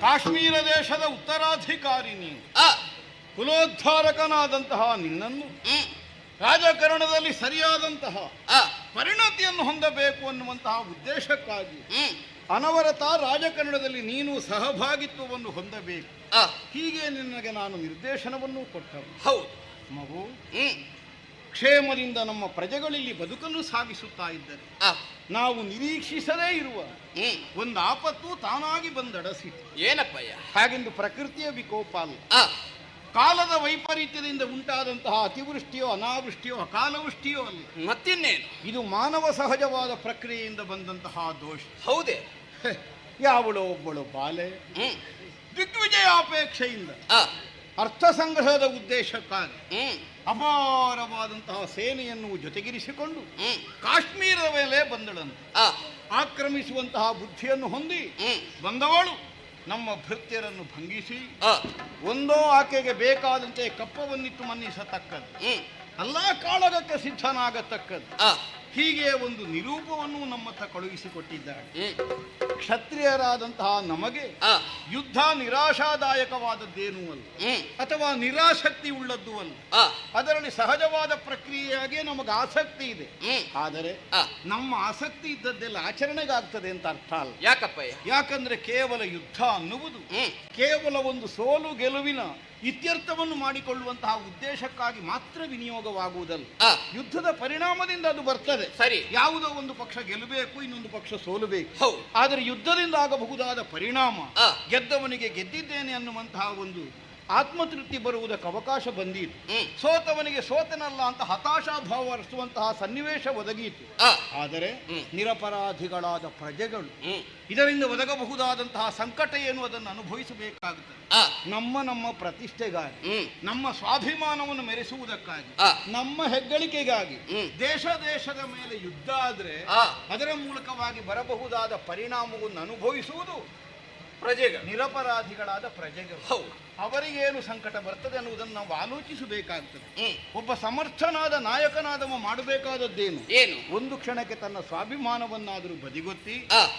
ಕಾಶ್ಮೀರ ದೇಶದ ಉತ್ತರಾಧಿಕಾರಿ ನೀನು, ಕುಲೋದ್ಧಾರಕನಾದಂತಹ ನಿನ್ನನ್ನು ರಾಜಕಾರಣದಲ್ಲಿ ಸರಿಯಾದಂತಹ ಪರಿಣತಿಯನ್ನು ಹೊಂದಬೇಕು ಅನ್ನುವಂತಹ ಉದ್ದೇಶಕ್ಕಾಗಿ ಅನವರತ ರಾಜಕಾರಣದಲ್ಲಿ ನೀನು ಸಹಭಾಗಿತ್ವವನ್ನು ಹೊಂದಬೇಕು. ಹೀಗೆ ನಿನಗೆ ನಾನು ನಿರ್ದೇಶನವನ್ನು ಕೊಟ್ಟರು. ಹೌದು ಮಗು, ಕ್ಷೇಮದಿಂದ ನಮ್ಮ ಪ್ರಜೆಗಳಲ್ಲಿ ಬದುಕನ್ನು ಸಾಗಿಸುತ್ತಾ ಇದ್ದರೆ ನಾವು ನಿರೀಕ್ಷಿಸದೇ ಇರುವ ಒಂದು ಆಪತ್ತು ತಾನಾಗಿ ಬಂದಡಸಿತು. ಏನಪ್ಪಯ್ಯ? ಹಾಗೆಂದು ಪ್ರಕೃತಿಯ ವಿಕೋಪ ಅಲ್ಲ, ಕಾಲದ ವೈಪರೀತ್ಯದಿಂದ ಉಂಟಾದಂತಹ ಅತಿವೃಷ್ಟಿಯೋ ಅನಾವೃಷ್ಟಿಯೋ ಅಕಾಲವೃಷ್ಟಿಯೋ ಅಲ್ಲ. ಮತ್ತಿನ್ನೇನು? ಇದು ಮಾನವ ಸಹಜವಾದ ಪ್ರಕ್ರಿಯೆಯಿಂದ ಬಂದಂತಹ ದೋಷ. ಹೌದೇ? ಯಾವಳೋ ಒಬ್ಬಳು ಬಾಲೆ ದಿಗ್ವಿಜಯಾಪೇಕ್ಷೆಯಿಂದ ಅರ್ಥ ಸಂಗ್ರಹದ ಉದ್ದೇಶಕ್ಕಾಗಿ ಅಪಾರವಾದಂತಹ ಸೇನೆಯನ್ನು ಜೊತೆಗಿರಿಸಿಕೊಂಡು ಕಾಶ್ಮೀರದ ಮೇಲೆ ಬಂದಳಂತೆ. ಆಕ್ರಮಿಸುವಂತಹ ಬುದ್ಧಿಯನ್ನು ಹೊಂದಿ ಬಂದವಳು ನಮ್ಮ ಭೃತ್ಯರನ್ನು ಭಂಗಿಸಿ ಒಂದೋ ಆಕೆಗೆ ಬೇಕಾದಂತೆ ಕಪ್ಪವನ್ನಿಟ್ಟು ಮನ್ನಿಸತಕ್ಕದ್ದು, ಅಲ್ಲ ಕಾಳಗಕ್ಕೆ ಸಿದ್ಧನಾಗತಕ್ಕದ್ದು. ಹೀಗೆ ಒಂದು ನಿರೂಪವನ್ನು ನಮ್ಮತ್ತ ಕಳುಹಿಸಿಕೊಟ್ಟಿದ್ದಾಳೆ. ಕ್ಷತ್ರಿಯರಾದಂತಹ ನಮಗೆ ಯುದ್ಧ ನಿರಾಶಾದಾಯಕವಾದದ್ದೇನೂ ಅಲ್ಲ, ಅಥವಾ ನಿರಾಸಕ್ತಿ ಉಳ್ಳದ್ದು ಅಲ್ಲ. ಅದರಲ್ಲಿ ಸಹಜವಾದ ಪ್ರಕ್ರಿಯೆಯಾಗಿ ನಮಗೆ ಆಸಕ್ತಿ ಇದೆ. ಆದರೆ ನಮ್ಮ ಆಸಕ್ತಿ ಇದ್ದದ್ದೆಲ್ಲ ಆಚರಣೆಗಾಗ್ತದೆ ಅಂತ ಅರ್ಥ ಅಲ್ಲ. ಯಾಕಪ್ಪ? ಯಾಕಂದ್ರೆ ಕೇವಲ ಯುದ್ಧ ಅನ್ನುವುದು ಕೇವಲ ಒಂದು ಸೋಲು ಗೆಲುವಿನ ಇತ್ಯರ್ಥವನ್ನು ಮಾಡಿಕೊಳ್ಳುವಂತಹ ಉದ್ದೇಶಕ್ಕಾಗಿ ಮಾತ್ರ ವಿನಿಯೋಗವಾಗುವುದಲ್ಲ. ಯುದ್ಧದ ಪರಿಣಾಮದಿಂದ ಅದು ಬರ್ತದೆ. ಸರಿ. ಯಾವುದೋ ಒಂದು ಪಕ್ಷ ಗೆಲ್ಲಬೇಕು, ಇನ್ನೊಂದು ಪಕ್ಷ ಸೋಲಬೇಕು. ಹೌದು. ಆದರೆ ಯುದ್ಧದಿಂದ ಆಗಬಹುದಾದ ಪರಿಣಾಮ ಗೆದ್ದವನಿಗೆ ಗೆದ್ದಿದ್ದೇನೆ ಅನ್ನುವಂತಹ ಒಂದು ಆತ್ಮತೃಪ್ತಿ ಬರುವುದಕ್ಕೆ ಅವಕಾಶ ಬಂದೀತು. ಸೋತವನಿಗೆ ಸೋತನಲ್ಲ ಅಂತ ಹತಾಶಾಭಾವ ಹರಿಸುವಂತಹ ಸನ್ನಿವೇಶ ಒದಗಿಯಿತು. ಆದರೆ ನಿರಪರಾಧಿಗಳಾದ ಪ್ರಜೆಗಳು ಇದರಿಂದ ಒದಗಬಹುದಾದಂತಹ ಸಂಕಟ ಏನು ಅದನ್ನು ಅನುಭವಿಸಬೇಕಾಗುತ್ತದೆ. ನಮ್ಮ ಪ್ರತಿಷ್ಠೆಗಾಗಿ, ನಮ್ಮ ಸ್ವಾಭಿಮಾನವನ್ನು ಮೆರೆಸುವುದಕ್ಕಾಗಿ, ನಮ್ಮ ಹೆಗ್ಗಳಿಕೆಗಾಗಿ ದೇಶದ ಮೇಲೆ ಯುದ್ಧ ಆದ್ರೆ ಅದರ ಮೂಲಕವಾಗಿ ಬರಬಹುದಾದ ಪರಿಣಾಮವನ್ನು ಅನುಭವಿಸುವುದು ಪ್ರಜೆಗಳು, ನಿರಪರಾಧಿಗಳಾದ ಪ್ರಜೆಗಳು. ಅವರಿಗೇನು ಸಂಕಟ ಬರ್ತದೆ ಅನ್ನುವುದನ್ನು ನಾವು ಆಲೋಚಿಸಬೇಕಾಗ್ತದೆ. ಒಬ್ಬ ಸಮರ್ಥನಾದ ನಾಯಕನಾದವ ಮಾಡಬೇಕಾದದ್ದೇನು? ಏನು? ಒಂದು ಕ್ಷಣಕ್ಕೆ ತನ್ನ ಸ್ವಾಭಿಮಾನವನ್ನಾದರೂ ಬದಿಗೊತ್ತಿ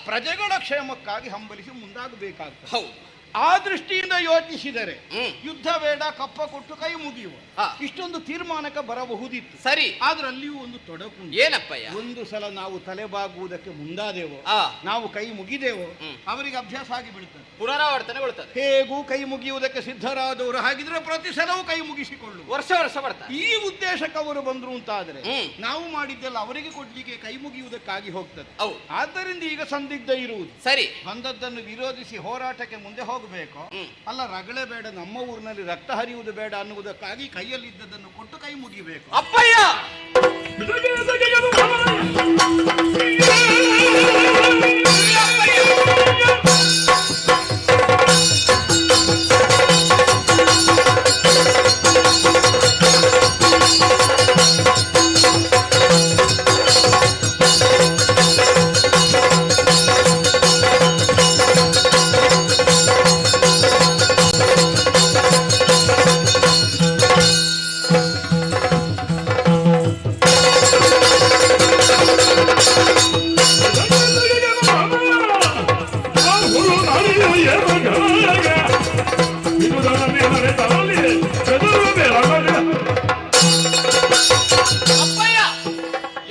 ಪ್ರಜೆಗಳ ಕ್ಷೇಮಕ್ಕಾಗಿ ಹಂಬಲಿಸಿ ಮುಂದಾಗಬೇಕಾಗ್ತದೆ. ಆ ದೃಷ್ಟಿಯಿಂದ ಯೋಚಿಸಿದರೆ ಯುದ್ಧ ಬೇಡ, ಕಪ್ಪ ಕೊಟ್ಟು ಕೈ ಮುಗಿಯುವ ಇಷ್ಟೊಂದು ತೀರ್ಮಾನಕ್ಕೆ ಬರಬಹುದಿತ್ತು. ಸರಿ. ಆದ್ರೆ ಅಲ್ಲಿಯೂ ಒಂದು ತೊಡಕು. ಏನಪ್ಪಯ್ಯ? ಒಂದು ಸಲ ನಾವು ತಲೆಬಾಗುವುದಕ್ಕೆ ಮುಂದಾದೆವೋ, ನಾವು ಕೈ ಮುಗಿದೆವೋ, ಅವರಿಗೆ ಅಭ್ಯಾಸ ಆಗಿ ಬಿಡುತ್ತದೆ, ಪುನರಾವರ್ತನೆಗೊಳ್ಳುತ್ತದೆ. ಹೇಗೂ ಕೈ ಮುಗಿಯುವುದಕ್ಕೆ ಸಿದ್ಧರಾದವರು ಹಾಗಿದ್ರೆ ಪ್ರತಿ ಸಲವೂ ಕೈ ಮುಗಿಸಿಕೊಳ್ಳು. ವರ್ಷ ಬರ್ತಾರೆ. ಈ ಉದ್ದೇಶಕ್ಕೆ ಅವರು ಬಂದ್ರು ಅಂತಾದ್ರೆ ನಾವು ಮಾಡಿದ್ದೆಲ್ಲ ಅವರಿಗೆ ಕೊಡ್ಲಿಕ್ಕೆ ಕೈ ಮುಗಿಯುವುದಕ್ಕಾಗಿ ಹೋಗ್ತದೆ. ಆದ್ದರಿಂದ ಈಗ ಸಂದಿಗ್ಧ ಇರುವುದು. ಸರಿ. ಬಂದದ್ದನ್ನು ವಿರೋಧಿಸಿ ಹೋರಾಟಕ್ಕೆ ಮುಂದೆ ಹೋಗಬೇಕು. ಅಲ್ಲ, ರಗಳೆ ಬೇಡ, ನಮ್ಮ ಊರಿನಲ್ಲಿ ರಕ್ತ ಹರಿಯುವುದು ಬೇಡ ಅನ್ನುವುದಕ್ಕಾಗಿ ಕೈಯಲ್ಲಿದ್ದದನ್ನು ಕೊಟ್ಟು ಕೈ ಮುಗಿಬೇಕು. ಅಪ್ಪಯ್ಯ,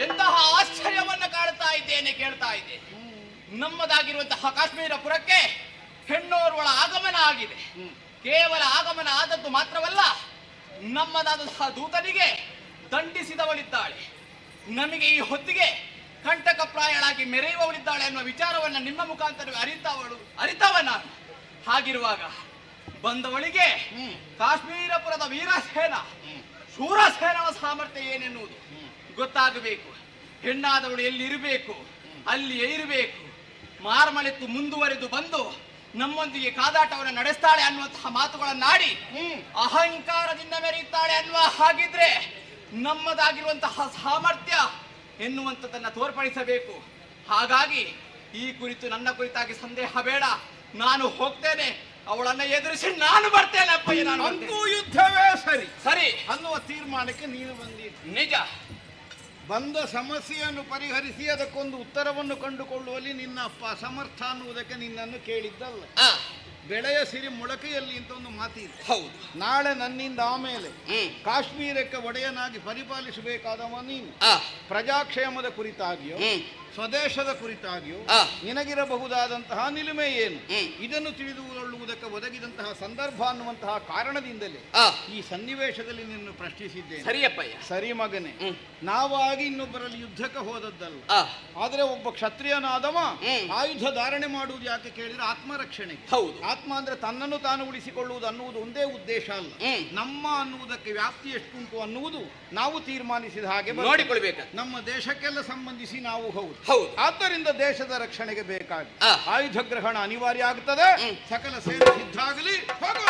ಎಂತಹ ಆಶ್ಚರ್ಯವನ್ನ ಕಾಡ್ತಾ ಇದ್ದೇನೆ, ಕೇಳ್ತಾ ಇದ್ದೆ. ನಮ್ಮದಾಗಿರುವಂತಹ ಕಾಶ್ಮೀರಪುರಕ್ಕೆ ಹೆಣ್ಣೋರ್ವಳ ಆಗಮನ ಆಗಿದೆ. ಕೇವಲ ಆಗಮನ ಆದದ್ದು ಮಾತ್ರವಲ್ಲ, ನಮ್ಮದಾದಂತಹ ದೂತನಿಗೆ ದಂಡಿಸಿದವಳಿದ್ದಾಳೆ. ನಮಗೆ ಈ ಹೊತ್ತಿಗೆ ಕಂಟಕಪ್ರಾಯಳಾಗಿ ಮೆರೆಯುವವಳಿದ್ದಾಳೆ ಅನ್ನುವ ವಿಚಾರವನ್ನ ನಿಮ್ಮ ಮುಖಾಂತರ ಅರಿತವ ನಾನು. ಹಾಗಿರುವಾಗ ಬಂದವಳಿಗೆ ಕಾಶ್ಮೀರಪುರದ ವೀರಸೇನ ಶೂರಸೇನನ ಸಾಮರ್ಥ್ಯ ಏನೆನ್ನುವುದು ಗೊತ್ತಾಗಬೇಕು. ಹೆಣ್ಣಾದವಳು ಎಲ್ಲಿರಬೇಕು, ಅಲ್ಲಿಯೇ ಇರಬೇಕು. ಮಾರ್ಮಳೆತ್ತು ಮುಂದುವರೆದು ಬಂದು ನಮ್ಮೊಂದಿಗೆ ಕಾದಾಟವನ್ನು ನಡೆಸ್ತಾಳೆ ಅನ್ನುವಂತಹ ಮಾತುಗಳನ್ನಾಡಿ ಅಹಂಕಾರದಿಂದ ಮೆರೆಯುತ್ತಾಳೆ ಅನ್ನುವ ಹಾಗಿದ್ರೆ ನಮ್ಮದಾಗಿರುವಂತಹ ಸಾಮರ್ಥ್ಯ ಎನ್ನುವಂಥದ್ದನ್ನ ತೋರ್ಪಡಿಸಬೇಕು. ಹಾಗಾಗಿ ಈ ಕುರಿತು ನನ್ನ ಕುರಿತಾಗಿ ಸಂದೇಹ ಬೇಡ, ನಾನು ಹೋಗ್ತೇನೆ. ಅವಳನ್ನ ಎದುರಿಸಿ ನಾನು ಬರ್ತೇನೆ. ಅಪ್ಪಯ್ಯ, ನಾನು ಯುದ್ಧವೇ ಸರಿ ಸರಿ ಅನ್ನುವ ತೀರ್ಮಾನಕ್ಕೆ ನೀನು ಬಂದಿದ್ದ. ನಿಜ. ಬಂದ ಸಮಸ್ಯೆಯನ್ನು ಪರಿಹರಿಸಿ ಅದಕ್ಕೊಂದು ಉತ್ತರವನ್ನು ಕಂಡುಕೊಳ್ಳುವಲ್ಲಿ ನಿನ್ನ ಅಪ್ಪ ಅಸಮರ್ಥ ಅನ್ನುವುದಕ್ಕೆ ನಿನ್ನನ್ನು ಕೇಳಿದ್ದಲ್ಲ. ಬೆಳೆಯ ಸಿರಿ ಮೊಳಕೆಯಲ್ಲಿ ಅಂತ ಒಂದು ಮಾತಿದೆ. ಹೌದು. ನಾಳೆ ನನ್ನಿಂದ ಆಮೇಲೆ ಕಾಶ್ಮೀರಕ್ಕೆ ಒಡೆಯನಾಗಿ ಪರಿಪಾಲಿಸಬೇಕಾದವ ನೀನು. ಪ್ರಜಾಕ್ಷೇಮದ ಕುರಿತಾಗಿಯೋ ಸ್ವದೇಶದ ಕುರಿತಾಗಿಯೂ ನಿನಗಿರಬಹುದಾದಂತಹ ನಿಲುಮೆ ಏನು, ಇದನ್ನು ತಿಳಿದುಕೊಳ್ಳುವುದಕ್ಕೆ ಒದಗಿದಂತಹ ಸಂದರ್ಭ ಅನ್ನುವಂತಹ ಕಾರಣದಿಂದಲೇ ಈ ಸನ್ನಿವೇಶದಲ್ಲಿ ನಿನ್ನನ್ನು ಪ್ರಶ್ನಿಸಿದ್ದೇನೆ. ಸರಿಯಪ್ಪಯ್ಯ. ಸರಿ ಮಗನೇ, ನಾವಾಗಿ ಇನ್ನೊಬ್ಬರಲ್ಲಿ ಯುದ್ಧಕ್ಕೆ ಹೋದದ್ದಲ್ಲ. ಆದ್ರೆ ಒಬ್ಬ ಕ್ಷತ್ರಿಯನಾದವ ಆಯುಧ ಧಾರಣೆ ಮಾಡುವುದು ಯಾಕೆ ಕೇಳಿದ್ರೆ ಆತ್ಮರಕ್ಷಣೆಗೆ. ಹೌದು. ಆತ್ಮ ಅಂದ್ರೆ ತನ್ನನ್ನು ತಾನು ಉಳಿಸಿಕೊಳ್ಳುವುದು ಅನ್ನುವುದು ಒಂದೇ ಉದ್ದೇಶ ಅಲ್ಲ, ನಮ್ಮ ಅನ್ನುವುದಕ್ಕೆ ವ್ಯಾಪ್ತಿ ಎಷ್ಟುಂಟು ಅನ್ನುವುದು ನಾವು ತೀರ್ಮಾನಿಸಿದ ಹಾಗೆ ನೋಡಿಕೊಳ್ಬೇಕು. ನಮ್ಮ ದೇಶಕ್ಕೆಲ್ಲ ಸಂಬಂಧಿಸಿ ನಾವು ಹೌದು. ಆದ್ದರಿಂದ ದೇಶದ ರಕ್ಷಣೆಗೆ ಬೇಕಾಗಿ ಆಯುಧ ಗ್ರಹಣ ಅನಿವಾರ್ಯ ಆಗುತ್ತದೆ. ಸಕಲ ಸೇನೆ ಸಿದ್ಧ ಆಗಲಿ,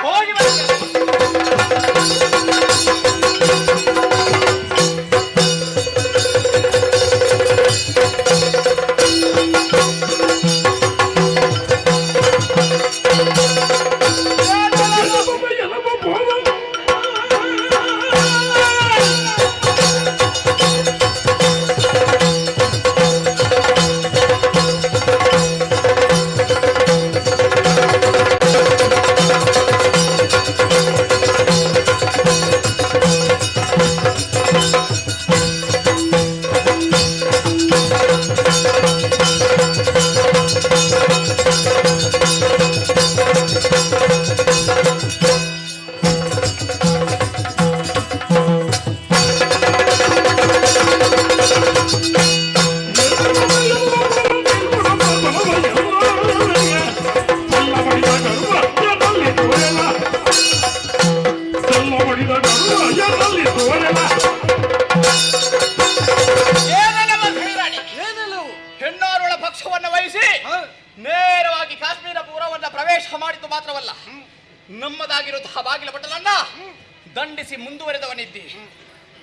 ಹೋಗಿ ಪಕ್ಷವನ್ನು ವಹಿಸಿ ನೇರವಾಗಿ ಕಾಶ್ಮೀರ ಪೂರವನ್ನ ಪ್ರವೇಶ ಮಾಡಿದ್ದು ಮಾತ್ರವಲ್ಲ, ನಮ್ಮದಾಗಿರುವಂತಹ ಬಾಗಿಲ ಭಟನನ್ನ ದಂಡಿಸಿ ಮುಂದುವರೆದವನಿದ್ದಿ.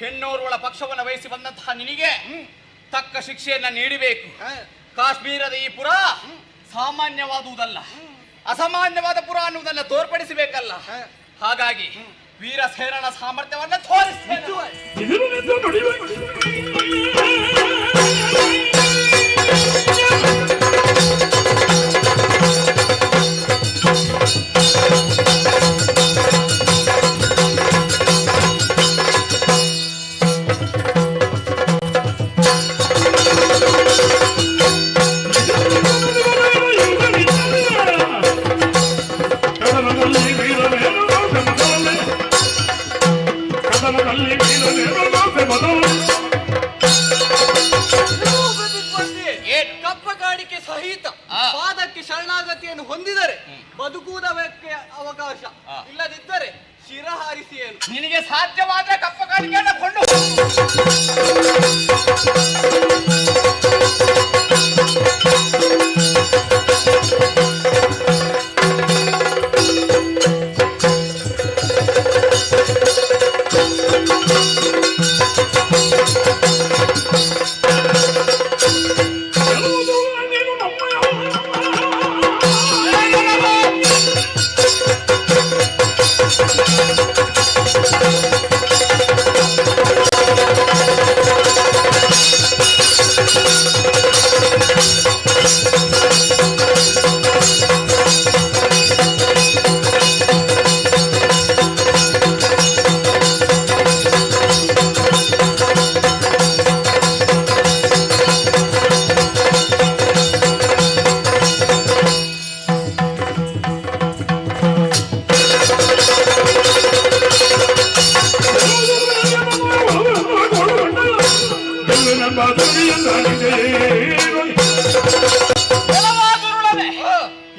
ಹೆಣ್ಣೋರ್ವಳ ಪಕ್ಷವನ್ನು ವಹಿಸಿ ಬಂದಂತಹ ನಿನಗೆ ತಕ್ಕ ಶಿಕ್ಷೆಯನ್ನ ನೀಡಬೇಕು. ಕಾಶ್ಮೀರದ ಈ ಪುರ ಸಾಮಾನ್ಯವಾದುದಲ್ಲ, ಅಸಾಮಾನ್ಯವಾದ ಪುರ ಅನ್ನುವುದನ್ನು ತೋರ್ಪಡಿಸಬೇಕಲ್ಲ. ಹಾಗಾಗಿ ವೀರಸೇನನ ಸಾಮರ್ಥ್ಯವನ್ನ ತೋರಿಸ್ತೇನೆ. ಕಪ್ಪಗಾಡಿಕೆ ಸಹಿತ ಪಾದಕ್ಕೆ ಶರಣಾಗತಿಯನ್ನು ಹೊಂದಿದರೆ ಬದುಕುವುದಕ್ಕೆ ಅವಕಾಶ, ಇಲ್ಲದಿದ್ದರೆ ಶಿರ ಹಾರಿಸಿ ಏನು. ನಿನಗೆ ಸಾಧ್ಯವಾದ್ರೆ ಕಪ್ಪಗಾಡಿಕೆಯನ್ನು ಕೊಂಡು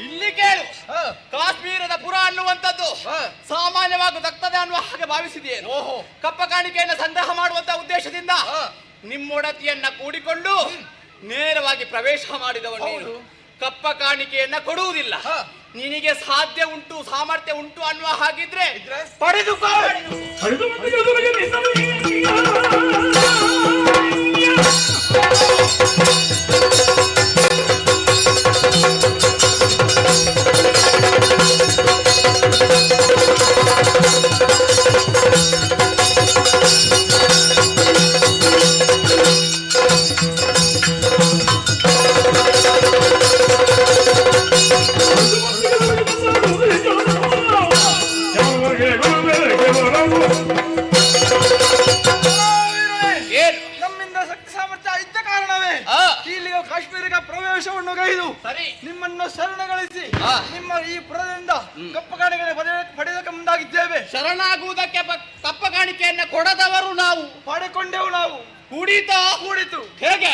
ಇಲ್ಲಿ ಕೇಳು. ಕಾಶ್ಮೀರದ ಪುರ ಅನ್ನುವಂಥದ್ದು ಸಾಮಾನ್ಯವಾಗುತ್ತದೆ ಅನ್ನುವ ಹಾಗೆ ಭಾವಿಸಿದೆಯೇನು? ಕಪ್ಪ ಕಾಣಿಕೆಯನ್ನು ಸಂಗ್ರಹ ಮಾಡುವಂತ ಉದ್ದೇಶದಿಂದ ನಿಮ್ಮೊಡತಿಯನ್ನ ಕೂಡಿಕೊಂಡು ನೇರವಾಗಿ ಪ್ರವೇಶ ಮಾಡಿದವನು ನೀನು. ಕಪ್ಪ ಕಾಣಿಕೆಯನ್ನ ಕೊಡುವುದಿಲ್ಲ. ನಿನಗೆ ಸಾಧ್ಯ ಉಂಟು, ಸಾಮರ್ಥ್ಯ ಉಂಟು ಅನ್ನುವ ಹಾಗಿದ್ರೆ ಪಡೆದುಕೋ. ನಮ್ಮಿಂದ ಶಕ್ತಿ ಸಾಮರ್ಥ್ಯ ಇದ್ದ ಕಾರಣವೇ ಇಲ್ಲಿಗೆ ಕಾಶ್ಮೀರಕ್ಕೆ ಪ್ರವೇಶವನ್ನು ಗೈದು ನಿಮ್ಮನ್ನು ಶರಣಗಳಿಸಿ ನಿಮ್ಮ ಈ ಪುರದಿಂದ ಕಪ್ಪ ಕಾಣಿಕೆ ಪಡೆಯಕ್ಕೆ ಮುಂದಾಗಿದ್ದೇವೆ. ಶರಣಾಗುವುದಕ್ಕೆ ಕಪ್ಪ ಕಾಣಿಕೆಯನ್ನ ಕೊಡದವರು ನಾವು, ಪಡೆಕೊಂಡೆವು ನಾವು. ಕೂಡಿತು ಹೇಗೆ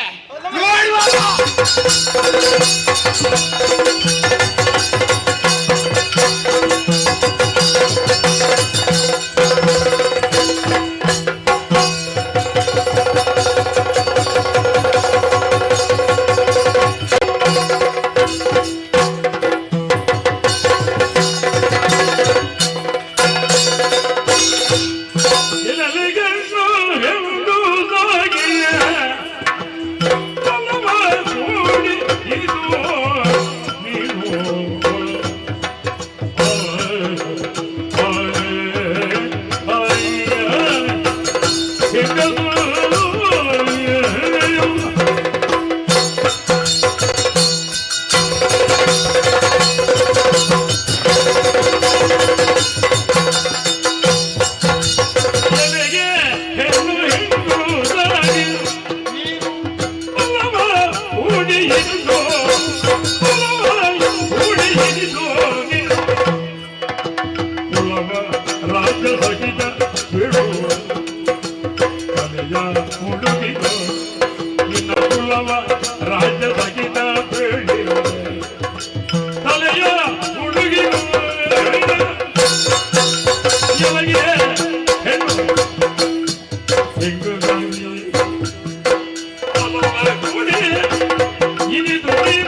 ಇದು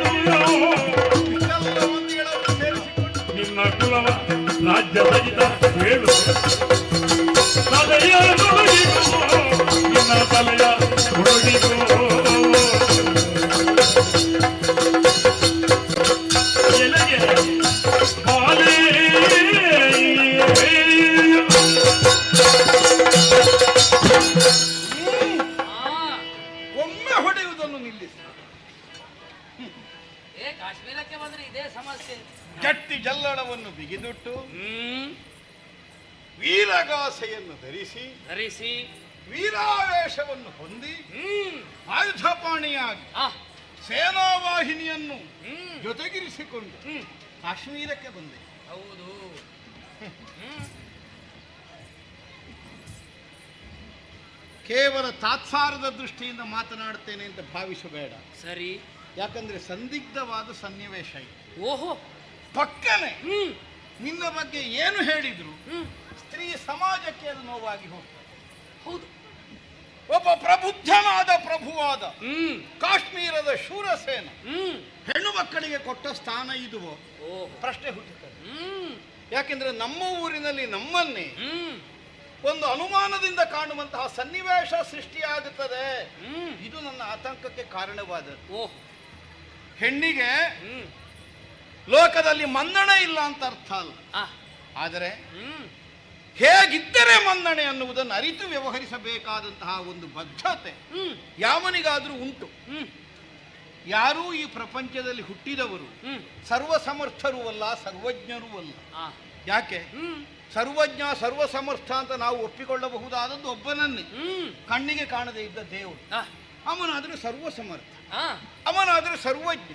ಜೊತೆಗಿದ ಹೇಳು ತಲೆಯ ತೊಡಗಿಗೋ ನಿನ್ನ ತಲೆಯ ತೊಡಗಿಗೋ ಎಲೆಗೆ ಬಾಲೆ ಒಮ್ಮೆ ಹೊಡೆಯುವುದನ್ನು ನಿಲ್ಲಿಸಿ. ಕಾಶ್ಮೀರಕ್ಕೆ ಬಂದ್ರೆ ಇದೇ ಸಮಸ್ಯೆ. ಗಟ್ಟಿ ಜಲ್ಲಡವನ್ನು ಬಿಗಿದುಟ್ಟು ವೀರಗಾಸೆಯನ್ನು ಧರಿಸಿ ವೀರಾವೇಶವನ್ನು ಹೊಂದಿ ಆಯುಧಪಾಣಿಯಾಗಿ ಸೇನಾವಾಹಿನಿಯನ್ನು ಜೊತೆಗಿರಿಸಿಕೊಂಡು ಕಾಶ್ಮೀರಕ್ಕೆ ಬಂದೆ. ಹೌದು. ಕೇವಲ ತಾತ್ಸಾರದ ದೃಷ್ಟಿಯಿಂದ ಮಾತನಾಡುತ್ತೇನೆ ಅಂತ ಭಾವಿಸಬೇಡ. ಸರಿ. ಯಾಕಂದ್ರೆ ಸಂದಿಗ್ಧವಾದ ಸನ್ನಿವೇಶ ಇದೆ. ಓಹೋ, ಪಕ್ಕನೆ ನಿನ್ನ ಬಗ್ಗೆ ಏನು ಹೇಳಿದ್ರು ಸ್ತ್ರೀ ಸಮಾಜಕ್ಕೆ ಅದು ನೋವಾಗಿ ಹೋಗ್ತದೆ. ಹೌದು. ಒಬ್ಬ ಪ್ರಬುದ್ಧನಾದ ಪ್ರಭುವಾದ ಕಾಶ್ಮೀರದ ಶೂರಸೇನ ಹೆಣ್ಣು ಮಕ್ಕಳಿಗೆ ಕೊಟ್ಟ ಸ್ಥಾನ ಇದುವೋ ಪ್ರಶ್ನೆ ಹುಟ್ಟುತ್ತದೆ. ಯಾಕೆಂದ್ರೆ ನಮ್ಮ ಊರಿನಲ್ಲಿ ನಮ್ಮನ್ನೇ ಒಂದು ಅನುಮಾನದಿಂದ ಕಾಣುವಂತಹ ಸನ್ನಿವೇಶ ಸೃಷ್ಟಿಯಾಗುತ್ತದೆ. ಇದು ನನ್ನ ಆತಂಕಕ್ಕೆ ಕಾರಣವಾದದ್ದು. ಹೆಣ್ಣಿಗೆ ಲೋಕದಲ್ಲಿ ಮನ್ನಣೆ ಇಲ್ಲ ಅಂತ ಅರ್ಥ ಅಲ್ಲ, ಆದರೆ ಹೇಗಿದ್ದರೆ ಮನ್ನಣೆ ಅನ್ನುವುದನ್ನು ಅರಿತು ವ್ಯವಹರಿಸಬೇಕಾದಂತಹ ಒಂದು ಬದ್ಧತೆ ಯಾವನಿಗಾದ್ರೂ ಉಂಟು. ಯಾರೂ ಈ ಪ್ರಪಂಚದಲ್ಲಿ ಹುಟ್ಟಿದವರು ಸರ್ವಸಮರ್ಥರೂ ಅಲ್ಲ, ಸರ್ವಜ್ಞರೂ ಅಲ್ಲ. ಯಾಕೆ? ಸರ್ವಜ್ಞ ಸರ್ವಸಮರ್ಥ ಅಂತ ನಾವು ಒಪ್ಪಿಕೊಳ್ಳಬಹುದಾದದ್ದು ಒಬ್ಬನನ್ನೇ, ಕಣ್ಣಿಗೆ ಕಾಣದೇ ಇದ್ದ ದೇವರು. ಅವನಾದ್ರೆ ಸರ್ವಸಮರ್ಥ, ಅವನಾದ್ರೆ ಸರ್ವಜ್ಞ.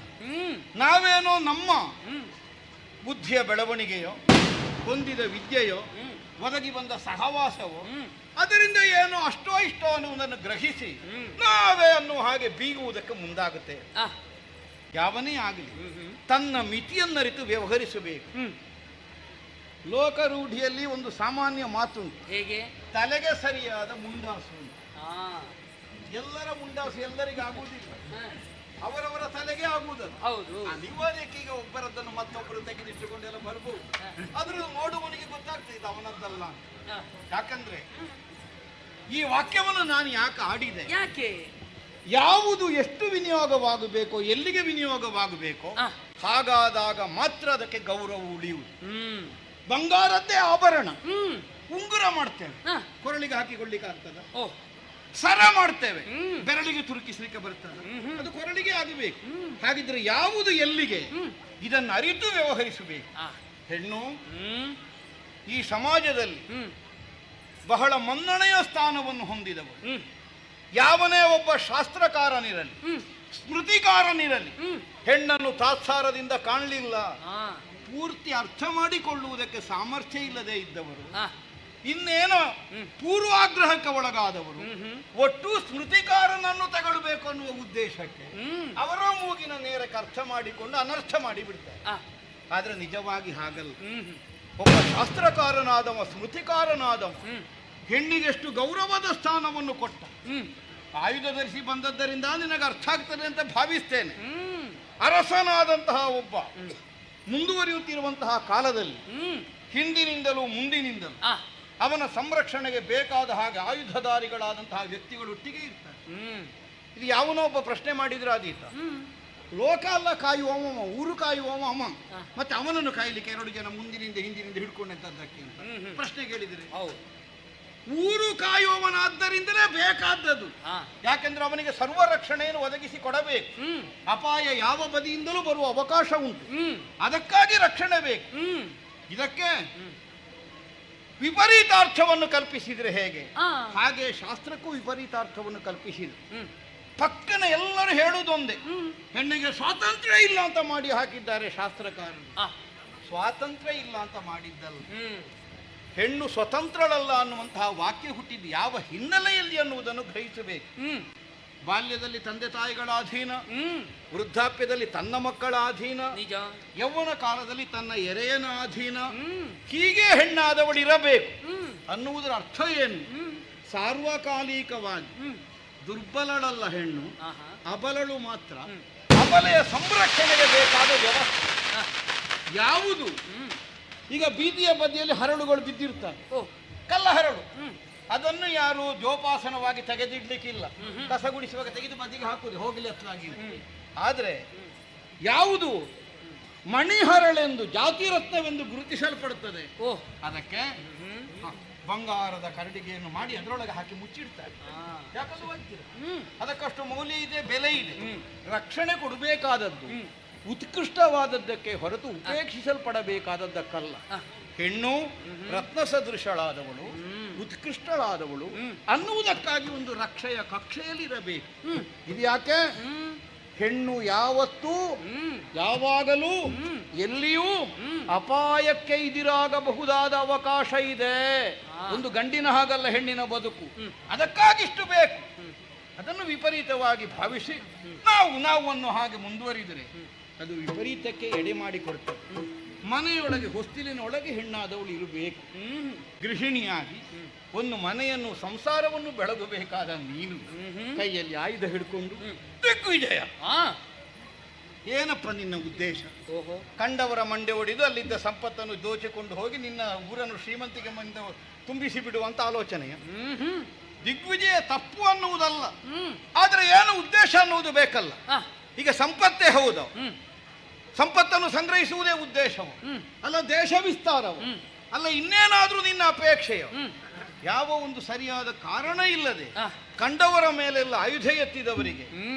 ನಾವೇನೋ ನಮ್ಮ ಬುದ್ಧಿಯ ಬೆಳವಣಿಗೆಯೋ ಹೊಂದಿದ ವಿದ್ಯೆಯೋ ಒದಗಿ ಬಂದ ಸಹವಾಸವೋ ಅದರಿಂದ ಏನೋ ಅಷ್ಟೋ ಇಷ್ಟೋ ಅನ್ನುವುದನ್ನು ಗ್ರಹಿಸಿ ನಾವೇ ಅನ್ನುವ ಹಾಗೆ ಬೀಗುವುದಕ್ಕೆ ಮುಂದಾಗುತ್ತೆ. ಯಾವನೇ ಆಗಲಿ ತನ್ನ ಮಿತಿಯನ್ನರಿತು ವ್ಯವಹರಿಸಬೇಕು. ಲೋಕರೂಢಿಯಲ್ಲಿ ಒಂದು ಸಾಮಾನ್ಯ ಮಾತುಂಟು. ಹೇಗೆ? ತಲೆಗೆ ಸರಿಯಾದ ಮುಂಡಾಸು. ಎಲ್ಲರ ಮುಂಡಾಸು ಎಲ್ಲರಿಗಾಗುವುದಿಲ್ಲ, ಅವರವರ ತಲೆಗೆ ಆಗುವುದಲ್ಲ. ಹೌದು. ಅನಿವಾರ್ಯಕ್ಕೆ ಈಗ ಒಬ್ಬರದ್ದನ್ನು ಮತ್ತೊಬ್ಬರು ತೆಗೆದಿಟ್ಟುಕೊಂಡೆಲ್ಲ ಬರ್ಬೋದು. ಆದ್ರೂ ನೋಡುವವನಿಗೆ ಗೊತ್ತಾಗ್ತದೆ ಇದು ಅವನದ್ದಲ್ಲ. ಯಾಕಂದ್ರೆ ಈ ವಾಕ್ಯವನ್ನು ನಾನು ಯಾಕೆ ಆಡಿದೆ? ಯಾಕೆ? ಯಾವುದು ಎಷ್ಟು ವಿನಿಯೋಗವಾಗಬೇಕೋ, ಎಲ್ಲಿಗೆ ವಿನಿಯೋಗವಾಗಬೇಕೋ ಹಾಗಾದಾಗ ಮಾತ್ರ ಅದಕ್ಕೆ ಗೌರವ ಉಳಿಯುವುದು. ಬಂಗಾರದ್ದೇ ಆಭರಣ, ಉಂಗುರ ಮಾಡ್ತೇವೆ, ಕೊರಳಿಗೆ ಹಾಕಿಕೊಳ್ಳಿಕ್ಕೆ ಆಗ್ತದ? ಸರ ಮಾಡ್ತೇವೆ, ಬೆರಳಿಗೆ ತುರುಕಿಸ್ಲಿಕ್ಕೆ ಬರ್ತದೆ, ಅದು ಕೊರಳಿಗೆ ಆಗಬೇಕು. ಹಾಗಿದ್ರೆ ಯಾವುದು ಎಲ್ಲಿಗೆ ಇದನ್ನು ಅರಿತು ವ್ಯವಹರಿಸಬೇಕು. ಹೆಣ್ಣು ಈ ಸಮಾಜದಲ್ಲಿ ಬಹಳ ಮನ್ನಣೆಯ ಸ್ಥಾನವನ್ನು ಹೊಂದಿದವರು. ಯಾವನೇ ಒಬ್ಬ ಶಾಸ್ತ್ರಕಾರನಿರಲಿ, ಸ್ಮೃತಿಕಾರನಿರಲಿ, ಹೆಣ್ಣನ್ನು ತಾತ್ಸಾರದಿಂದ ಕಾಣಲಿಲ್ಲ, ಪೂರ್ತಿ ಅರ್ಥ ಮಾಡಿಕೊಳ್ಳುವುದಕ್ಕೆ ಸಾಮರ್ಥ್ಯ ಇಲ್ಲದೆ ಇದ್ದವರು, ಇನ್ನೇನೋ ಪೂರ್ವಾಗ್ರಹಕ್ಕೆ ಒಳಗಾದವರು, ಒಟ್ಟು ಸ್ಮೃತಿಕಾರನನ್ನು ತಗೊಳ್ಬೇಕು ಅನ್ನುವ ಉದ್ದೇಶಕ್ಕೆ ಅವರ ಮೂಗಿನ ನೇರಕ್ಕೆ ಅರ್ಥ ಮಾಡಿಕೊಂಡು ಅನರ್ಥ ಮಾಡಿ ಬಿಡ್ತಾರೆ. ಆದ್ರೆ ನಿಜವಾಗಿ ಹಾಗಲ್ಲ. ಒಬ್ಬ ಶಾಸ್ತ್ರಕಾರನಾದವ, ಸ್ಮೃತಿಕಾರನಾದವ ಹೆಣ್ಣಿಗೆಷ್ಟು ಗೌರವದ ಸ್ಥಾನವನ್ನು ಕೊಟ್ಟ. ಆಯುಧ ಧರಿಸಿ ಬಂದದ್ದರಿಂದ ನಿನಗೆ ಅರ್ಥ ಆಗ್ತದೆ ಅಂತ ಭಾವಿಸ್ತೇನೆ. ಅರಸನಾದಂತಹ ಒಬ್ಬ ಮುಂದುವರಿಯುತ್ತಿರುವಂತಹ ಕಾಲದಲ್ಲಿ ಹಿಂದಿನಿಂದಲೂ ಮುಂದಿನಿಂದಲೂ ಅವನ ಸಂರಕ್ಷಣೆಗೆ ಬೇಕಾದ ಹಾಗೆ ಆಯುಧಧಾರಿಗಳಾದಂತಹ ವ್ಯಕ್ತಿಗಳು ಒಟ್ಟಿಗೆ ಇರ್ತಾರೆ. ಇದು ಯಾವನೋ ಒಬ್ಬ ಪ್ರಶ್ನೆ ಮಾಡಿದ್ರೆ ಅದೀತ, ಲೋಕ ಅಲ್ಲ ಕಾಯುವವ, ಊರು ಕಾಯುವವ ಅವ, ಮತ್ತೆ ಅವನನ್ನು ಕಾಯಲಿಕ್ಕೆ 2 ಜನ ಮುಂದಿನಿಂದ ಹಿಂದಿನಿಂದ ಹಿಡ್ಕೊಂಡಂತದ್ದಕ್ಕೆ ಅಂತ ಪ್ರಶ್ನೆ ಕೇಳಿದರೆ, ಊರು ಕಾಯುವವನಾದ್ದರಿಂದಲೇ ಬೇಕಾದದ್ದು. ಯಾಕೆಂದ್ರೆ ಅವನಿಗೆ ಸರ್ವ ರಕ್ಷಣೆಯನ್ನು ಒದಗಿಸಿ ಕೊಡಬೇಕು. ಅಪಾಯ ಯಾವ ಬದಿಯಿಂದಲೂ ಬರುವ ಅವಕಾಶ ಉಂಟು, ಅದಕ್ಕಾಗಿ ರಕ್ಷಣೆ ಬೇಕು. ಇದಕ್ಕೆ ವಿಪರೀತಾರ್ಥವನ್ನು ಕಲ್ಪಿಸಿದ್ರೆ ಹೇಗೆ, ಹಾಗೆ ಶಾಸ್ತ್ರಕ್ಕೂ ವಿಪರೀತಾರ್ಥವನ್ನು ಕಲ್ಪಿಸಿದ್ರು. ಪಕ್ಕನ ಎಲ್ಲರೂ ಹೇಳುವುದೊಂದೇ, ಹೆಣ್ಣಿಗೆ ಸ್ವಾತಂತ್ರ್ಯ ಇಲ್ಲ ಅಂತ ಮಾಡಿ ಹಾಕಿದ್ದಾರೆ ಶಾಸ್ತ್ರಕಾರರು. ಸ್ವಾತಂತ್ರ್ಯ ಇಲ್ಲ ಅಂತ ಮಾಡಿದ್ದಲ್ಲ, ಹೆಣ್ಣು ಸ್ವತಂತ್ರಳಲ್ಲ ಅನ್ನುವಂತಹ ವಾಕ್ಯ ಹುಟ್ಟಿದ್ದು ಯಾವ ಹಿನ್ನೆಲೆಯಲ್ಲಿ ಅನ್ನುವುದನ್ನು ಗ್ರಹಿಸಬೇಕು. ಬಾಲ್ಯದಲ್ಲಿ ತಂದೆ ತಾಯಿಗಳ ಅಧೀನ, ವೃದ್ಧಾಪ್ಯದಲ್ಲಿ ತನ್ನ ಮಕ್ಕಳ ಅಧೀನ, ಯೌವನ ಕಾಲದಲ್ಲಿ ತನ್ನ ಎರೆಯನ ಅಧೀನ, ಹೀಗೆ ಹೆಣ್ಣಾದವಳಿರಬೇಕು ಅನ್ನುವುದರ ಅರ್ಥ ಏನು? ಸಾರ್ವಕಾಲಿಕವಾಗಿ ದುರ್ಬಲಳಲ್ಲ ಹೆಣ್ಣು, ಅಬಲಳು ಮಾತ್ರ. ಅಬಲೆಯ ಸಂರಕ್ಷಣೆಗೆ ಬೇಕಾದ ವ್ಯವಸ್ಥೆ ಯಾವುದು ಈಗ ಬೀದಿಯ ಬದಿಯಲ್ಲಿ ಹರಳುಗಳು ಬಿದ್ದಿರ್ತವೆ, ಕಲ್ಲ ಹರಳು. ಅದನ್ನು ಯಾರು ಜೋಪಾಸನವಾಗಿ ತೆಗೆದಿಡ್ಲಿಕ್ಕಿಲ್ಲ, ಕಸ ಗುಡಿಸುವಾಗ ತೆಗೆದು ಬದಿಗೆ ಹಾಕುದು ಹೋಗಲಿ ಅತ್ಲಾಗಿ. ಆದರೆ ಯಾವುದು ಮಣಿಹರಳೆಂದು ಜಾತಿ ರತ್ನವೆಂದು ಗುರುತಿಸಲ್ಪಡುತ್ತದೆ ಅದಕ್ಕೆ ಬಂಗಾರದ ಕರಡಿಗೆಯನ್ನು ಮಾಡಿ ಅದರೊಳಗೆ ಹಾಕಿ ಮುಚ್ಚಿಡ್ತಾರೆ. ಯಾಕಂದ್ರೆ ಹೋಗ್ತೀರ, ಅದಕ್ಕಷ್ಟು ಮೌಲ್ಯ ಇದೆ, ಬೆಲೆ ಇದೆ. ರಕ್ಷಣೆ ಕೊಡಬೇಕಾದದ್ದು ಉತ್ಕೃಷ್ಟವಾದದ್ದಕ್ಕೆ ಹೊರತು ಉಪೇಕ್ಷಿಸಲ್ಪಡಬೇಕಾದದ್ದಕ್ಕಲ್ಲ. ಹೆಣ್ಣು ರತ್ನ ಸದೃಶಳಾದವಳು, ಉತ್ಕೃಷ್ಟಳಾದವಳು ಅನ್ನುವುದಕ್ಕಾಗಿ ಒಂದು ರಕ್ಷೆಯ ಕಕ್ಷೆಯಲ್ಲಿರಬೇಕು. ಇದು ಯಾಕೆ? ಹೆಣ್ಣು ಯಾವತ್ತೂ ಯಾವಾಗಲೂ ಎಲ್ಲಿಯೂ ಅಪಾಯಕ್ಕೆ ಎದುರಾಗಬಹುದಾದ ಅವಕಾಶ ಇದೆ. ಒಂದು ಗಂಡಿನ ಹಾಗಲ್ಲ ಹೆಣ್ಣಿನ ಬದುಕು. ಅದಕ್ಕಾಗಿಷ್ಟು ಬೇಕು. ಅದನ್ನು ವಿಪರೀತವಾಗಿ ಭಾವಿಸಿ ನಾವು ಅನ್ನು ಹಾಗೆ ಮುಂದುವರಿದರೆ ಅದು ವಿಪರೀತಕ್ಕೆ ಎಡೆ ಮಾಡಿಕೊಡ್ತದೆ. ಮನೆಯೊಳಗೆ ಹೊಸ್ತಿಲಿನೊಳಗೆ ಹೆಣ್ಣಾದವಳು ಇರಬೇಕು. ಗೃಹಿಣಿಯಾಗಿ ಒಂದು ಮನೆಯನ್ನು ಸಂಸಾರವನ್ನು ಬೆಳಗಬೇಕಾದ ನೀನು ಕೈಯಲ್ಲಿ ಆಯುಧ ಹಿಡ್ಕೊಂಡು ದಿಗ್ವಿಜಯ. ಏನಪ್ಪ ನಿನ್ನ ಉದ್ದೇಶ? ಕಂಡವರ ಮಂಡೆ ಹೊಡೆದು ಅಲ್ಲಿದ್ದ ಸಂಪತ್ತನ್ನು ದೋಚಿಕೊಂಡು ಹೋಗಿ ನಿನ್ನ ಊರನ್ನು ಶ್ರೀಮಂತಿಗೆ ತುಂಬಿಸಿ ಬಿಡುವಂತ ಆಲೋಚನೆಯ? ದಿಗ್ವಿಜಯ ತಪ್ಪು ಅನ್ನುವುದಲ್ಲ, ಆದ್ರೆ ಏನು ಉದ್ದೇಶ ಅನ್ನುವುದು ಬೇಕಲ್ಲ. ಈಗ ಸಂಪತ್ತೇ ಹೌದು, ಸಂಪತ್ತನ್ನು ಸಂಗ್ರಹಿಸುವುದೇ ಉದ್ದೇಶವು ಅಲ್ಲ, ದೇಶ ವಿಸ್ತಾರವು ಅಲ್ಲ, ಇನ್ನೇನಾದ್ರೂ ನಿನ್ನ ಅಪೇಕ್ಷೆಯು. ಯಾವ ಒಂದು ಸರಿಯಾದ ಕಾರಣ ಇಲ್ಲದೆ ಕಂಡವರ ಮೇಲೆಲ್ಲ ಆಯುಧ ಎತ್ತಿದವರಿಗೆ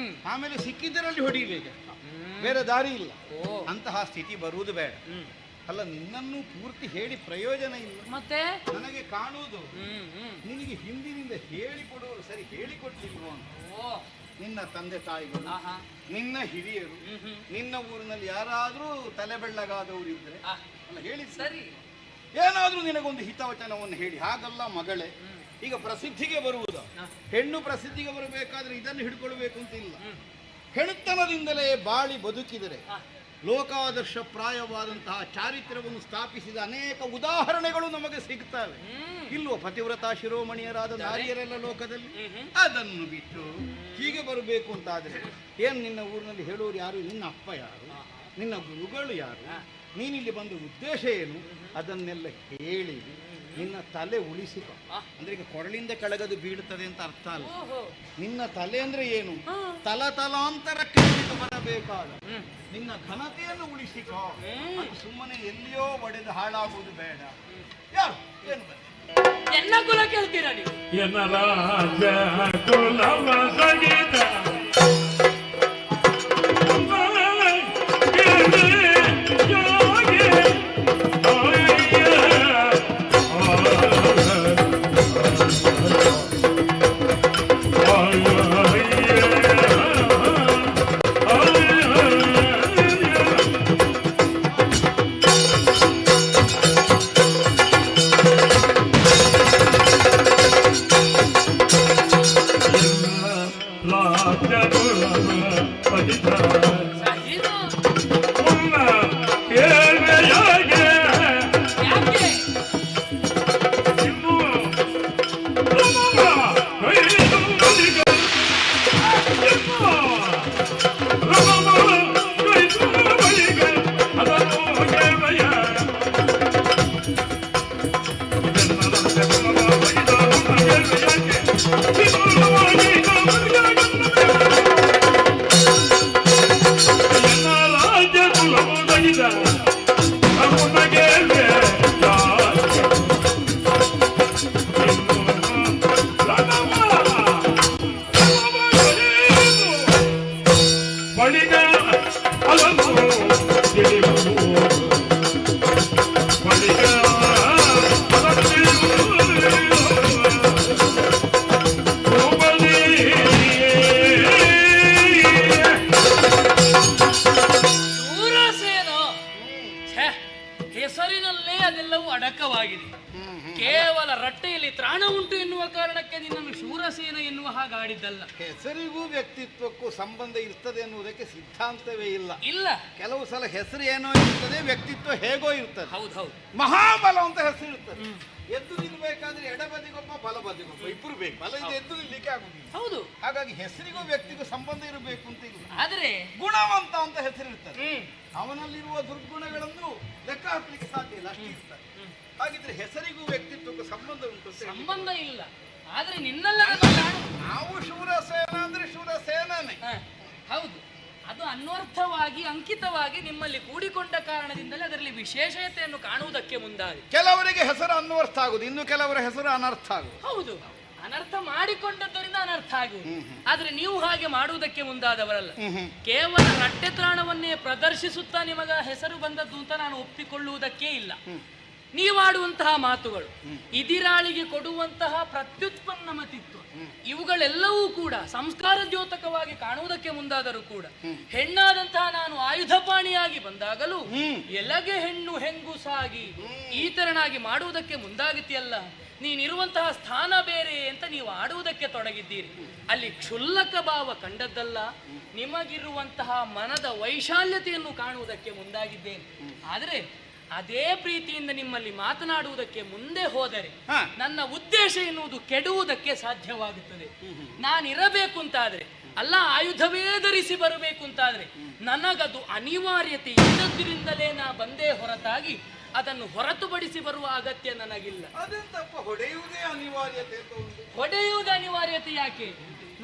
ಆಮೇಲೆ ಸಿಕ್ಕಿದ್ದರಲ್ಲಿ ಹೊಡಿಬೇಕು, ಬೇರೆ ದಾರಿ ಇಲ್ಲ. ಅಂತಹ ಸ್ಥಿತಿ ಬರುವುದು ಬೇಡ. ಅಲ್ಲ, ನಿನ್ನನ್ನು ಪೂರ್ತಿ ಹೇಳಿ ಪ್ರಯೋಜನ ಇಲ್ಲ. ಮತ್ತೆ ನನಗೆ ಕಾಣುವುದು ನಿನಗೆ ಹಿಂದಿನಿಂದ ಹೇಳಿಕೊಡುವರು ಸರಿ ಹೇಳಿಕೊಟ್ಟಿಲ್ವೋ ಅಂತ. ನಿನ್ನ ತಂದೆ ತಾಯಿಗಳು, ನಿನ್ನ ಹಿರಿಯರು, ನಿನ್ನ ಊರಿನಲ್ಲಿ ಯಾರಾದ್ರೂ ತಲೆ ಬೆಳ್ಳಗಾದವರು ಇದ್ರೆ ಅಲ್ಲ ಹೇಳಿ ಸರಿ, ಏನಾದ್ರೂ ನಿನಗೊಂದು ಹಿತವಚನವನ್ನು ಹೇಳಿ. ಹಾಗಲ್ಲ ಮಗಳೇ, ಈಗ ಪ್ರಸಿದ್ಧಿಗೆ ಬರುವುದು, ಹೆಣ್ಣು ಪ್ರಸಿದ್ಧಿಗೆ ಬರಬೇಕಾದ್ರೆ ಇದನ್ನು ಹಿಡ್ಕೊಳ್ಬೇಕು ಅಂತ ಇಲ್ಲ. ಹೆಣ್ಣುತನದಿಂದಲೇ ಬಾಳಿ ಬದುಕಿದರೆ ಲೋಕಾದರ್ಶ ಪ್ರಾಯವಾದಂತಹ ಚಾರಿತ್ರ್ಯವನ್ನು ಸ್ಥಾಪಿಸಿದ ಅನೇಕ ಉದಾಹರಣೆಗಳು ನಮಗೆ ಸಿಗ್ತವೆ. ಇಲ್ಲೋ ಪತಿವ್ರತಾ ಶಿರೋಮಣಿಯರಾದ ನಾರಿಯರೆಲ್ಲ ಲೋಕದಲ್ಲಿ. ಅದನ್ನು ಬಿಟ್ಟು ಹೀಗೆ ಬರಬೇಕು ಅಂತಾದರೆ ಏನು ನಿನ್ನ ಊರಿನಲ್ಲಿ ಹೇಳೋರು ಯಾರು? ನಿನ್ನ ಅಪ್ಪ ಯಾರು? ನಿನ್ನ ಗುರುಗಳು ಯಾರು? ನೀನಿಲ್ಲಿ ಬಂದ ಉದ್ದೇಶ ಏನು? ಅದನ್ನೆಲ್ಲ ಹೇಳಿ ನಿನ್ನ ತಲೆ ಉಳಿಸಿಕ. ಅಂದ್ರೆ ಈಗ ಕೊರಳಿಂದ ಕೆಳಗದು ಬೀಳುತ್ತದೆ ಅಂತ ಅರ್ಥ ಅಲ್ಲ. ನಿನ್ನ ತಲೆ ಅಂದ್ರೆ ಏನು? ತಲಾಂತರಕ್ಕೆ ಬರಬೇಕಾದ ನಿನ್ನ ಘನತೆಯನ್ನು ಉಳಿಸಿಕೋ. ಅದು ಸುಮ್ಮನೆ ಎಲ್ಲಿಯೋ ಒಡೆದು ಹಾಳಾಗುವುದು ಬೇಡ. ಯಾರು ಏನು ಎನ್ನ ಕುಲ ಕೇಳ್ತೀರಾ ನೀವು? ಎನ್ನ ರಾಜ ಕುಲವ ಸಗಿತ ಹೆಸರಿನಲ್ಲೇ ಅದೆಲ್ಲವೂ ಅಡಕವಾಗಿದೆ. ಕೇವಲ ರಟ್ಟೆಯಲ್ಲಿ ತ್ರಾಣ ಉಂಟು ಎನ್ನುವ ಕಾರಣಕ್ಕೆ ನಿನ್ನನ್ನು ಶೂರಸೇನ ಎನ್ನುವ ಹಾಗಾಡಿದ್ದಲ್ಲ. ಹೆಸರಿಗೂ ವ್ಯಕ್ತಿತ್ವಕ್ಕೂ ಸಂಬಂಧ ಇರ್ತದೆ ಎನ್ನುವುದಕ್ಕೆ ಸಿದ್ಧಾಂತವೇ ಇಲ್ಲ. ಇಲ್ಲ, ಕೆಲವು ಸಲ ಹೆಸರು ಏನೋ ಇರ್ತದೆ, ವ್ಯಕ್ತಿತ್ವ ಹೇಗೋ ಇರ್ತದೆ. ಹೌದು, ಮಹಾಬಲ ಅಂತ ಹೆಸರು ಇರ್ತದೆ. ಎದ್ದು ನಿಲ್ಬೇಕಾದ್ರೆ ಎಡಬದಿಗೊಬ್ಬ ಬಲಬದಿಗೊಬ್ಬ ಇಬ್ಬರು ಬೇಕು. ಬಲ ಇದು ಎದ್ದು ನಿಲ್ಲಿಕ್ಕೆ ಆಗುದಿಲ್ಲ. ಹೌದು. ಹಾಗಾಗಿ ಹೆಸರಿಗೂ ವ್ಯಕ್ತಿಗೂ ಸಂಬಂಧ ಇರಬೇಕು ಅಂತ ಇಲ್ಲ. ಆದ್ರೆ ಗುಣವಂತ ಅಂತ ಹೆಸರಿರ್ತದೆ. ಅವನಲ್ಲಿರುವ ದುರ್ಗುಣಗಳನ್ನು ಲೆಕ್ಕ ಹಾಕ್ಲಿಕ್ಕೆ ಸಾಧ್ಯ ಇಲ್ಲ, ಅಷ್ಟೇ ಇರ್ತದೆ. ಹಾಗಿದ್ರೆ ಹೆಸರಿಗೂ ವ್ಯಕ್ತಿತ್ವಕ್ಕೂ ಸಂಬಂಧ ಉಂಟು? ಸಂಬಂಧ ಇಲ್ಲ. ಆದ್ರೆ ನಿನ್ನೆಲ್ಲ ನಾವು ಶೂರಸೇನ ಅಂದ್ರೆ ಶೂರಸೇನನೇ. ಹೌದು, ಅದು ಅನ್ವರ್ಥವಾಗಿ ಅಂಕಿತವಾಗಿ ನಿಮ್ಮಲ್ಲಿ ಕೂಡಿಕೊಂಡ ಕಾರಣದಿಂದಲೇ ಅದರಲ್ಲಿ ವಿಶೇಷತೆಯನ್ನು ಕಾಣುವುದಕ್ಕೆ ಮುಂದಾಗಿ. ಕೆಲವರಿಗೆ ಹೆಸರು ಅನ್ವರ್ಥ ಆಗುದು, ಇನ್ನು ಕೆಲವರ ಹೆಸರು ಅನರ್ಥ ಆಗುದು. ಹೌದು, ಅನರ್ಥ ಮಾಡಿಕೊಂಡದ್ದರಿಂದ ಅನರ್ಥ ಆಗುವುದು. ಆದ್ರೆ ನೀವು ಹಾಗೆ ಮಾಡುವುದಕ್ಕೆ ಮುಂದಾದವರಲ್ಲ. ಕೇವಲ ರಟ್ಟೆತ್ರಾಣವನ್ನೇ ಪ್ರದರ್ಶಿಸುತ್ತಾ ನಿಮಗ ಹೆಸರು ಬಂದದ್ದು ಅಂತ ನಾನು ಒಪ್ಪಿಕೊಳ್ಳುವುದಕ್ಕೆ ಇಲ್ಲ. ನೀವಾಡುವಂತಹ ಮಾತುಗಳು, ಇದಿರಾಳಿಗೆ ಕೊಡುವಂತಹ ಪ್ರತ್ಯುತ್ಪನ್ನ ಮತಿತ್ವ, ಇವುಗಳೆಲ್ಲವೂ ಕೂಡ ಸಂಸ್ಕಾರ ದ್ಯೋತಕವಾಗಿ ಕಾಣುವುದಕ್ಕೆ ಮುಂದಾದರೂ ಕೂಡ ಹೆಣ್ಣಾದಂತಹ ನಾನು ಆಯುಧಪಾಣಿಯಾಗಿ ಬಂದಾಗಲೂ ಎಲಗೆ ಹೆಣ್ಣು ಹೆಂಗುಸಾಗಿ ಈ ತೆರನಾಗಿ ಮಾಡುವುದಕ್ಕೆ ಮುಂದಾಗಿತಿಯಲ್ಲ. ನೀನಿರುವಂತಹ ಸ್ಥಾನ ಬೇರೆ ಅಂತ ನೀವು ಆಡುವುದಕ್ಕೆ ತೊಡಗಿದ್ದೀರಿ. ಅಲ್ಲಿ ಕ್ಷುಲ್ಲಕ ಭಾವ ಕಂಡದ್ದಲ್ಲ, ನಿಮಗಿರುವಂತಹ ಮನದ ವೈಶಾಲ್ಯತೆಯನ್ನು ಕಾಣುವುದಕ್ಕೆ ಮುಂದಾಗಿದ್ದೇನೆ. ಆದರೆ ಅದೇ ಪ್ರೀತಿಯಿಂದ ನಿಮ್ಮಲ್ಲಿ ಮಾತನಾಡುವುದಕ್ಕೆ ಮುಂದೆ ಹೋದರೆ ನನ್ನ ಉದ್ದೇಶ ಎನ್ನುವುದು ಕೆಡುವುದಕ್ಕೆ ಸಾಧ್ಯವಾಗುತ್ತದೆ. ನಾನಿರಬೇಕು ಅಂತಾದ್ರೆ, ಅಲ್ಲ ಆಯುಧವೇ ಧರಿಸಿ ಬರಬೇಕು ಅಂತಾದ್ರೆ, ನನಗದು ಅನಿವಾರ್ಯತೆ ಇದ್ದದ್ರಿಂದಲೇ ನಾ ಬಂದೇ ಹೊರತಾಗಿ ಅದನ್ನು ಹೊರತುಪಡಿಸಿ ಬರುವ ಅಗತ್ಯ ನನಗಿಲ್ಲ. ಹೊಡೆಯುವುದೇ ಅನಿವಾರ್ಯತೆ. ಹೊಡೆಯುವುದು ಅನಿವಾರ್ಯತೆ ಯಾಕೆ?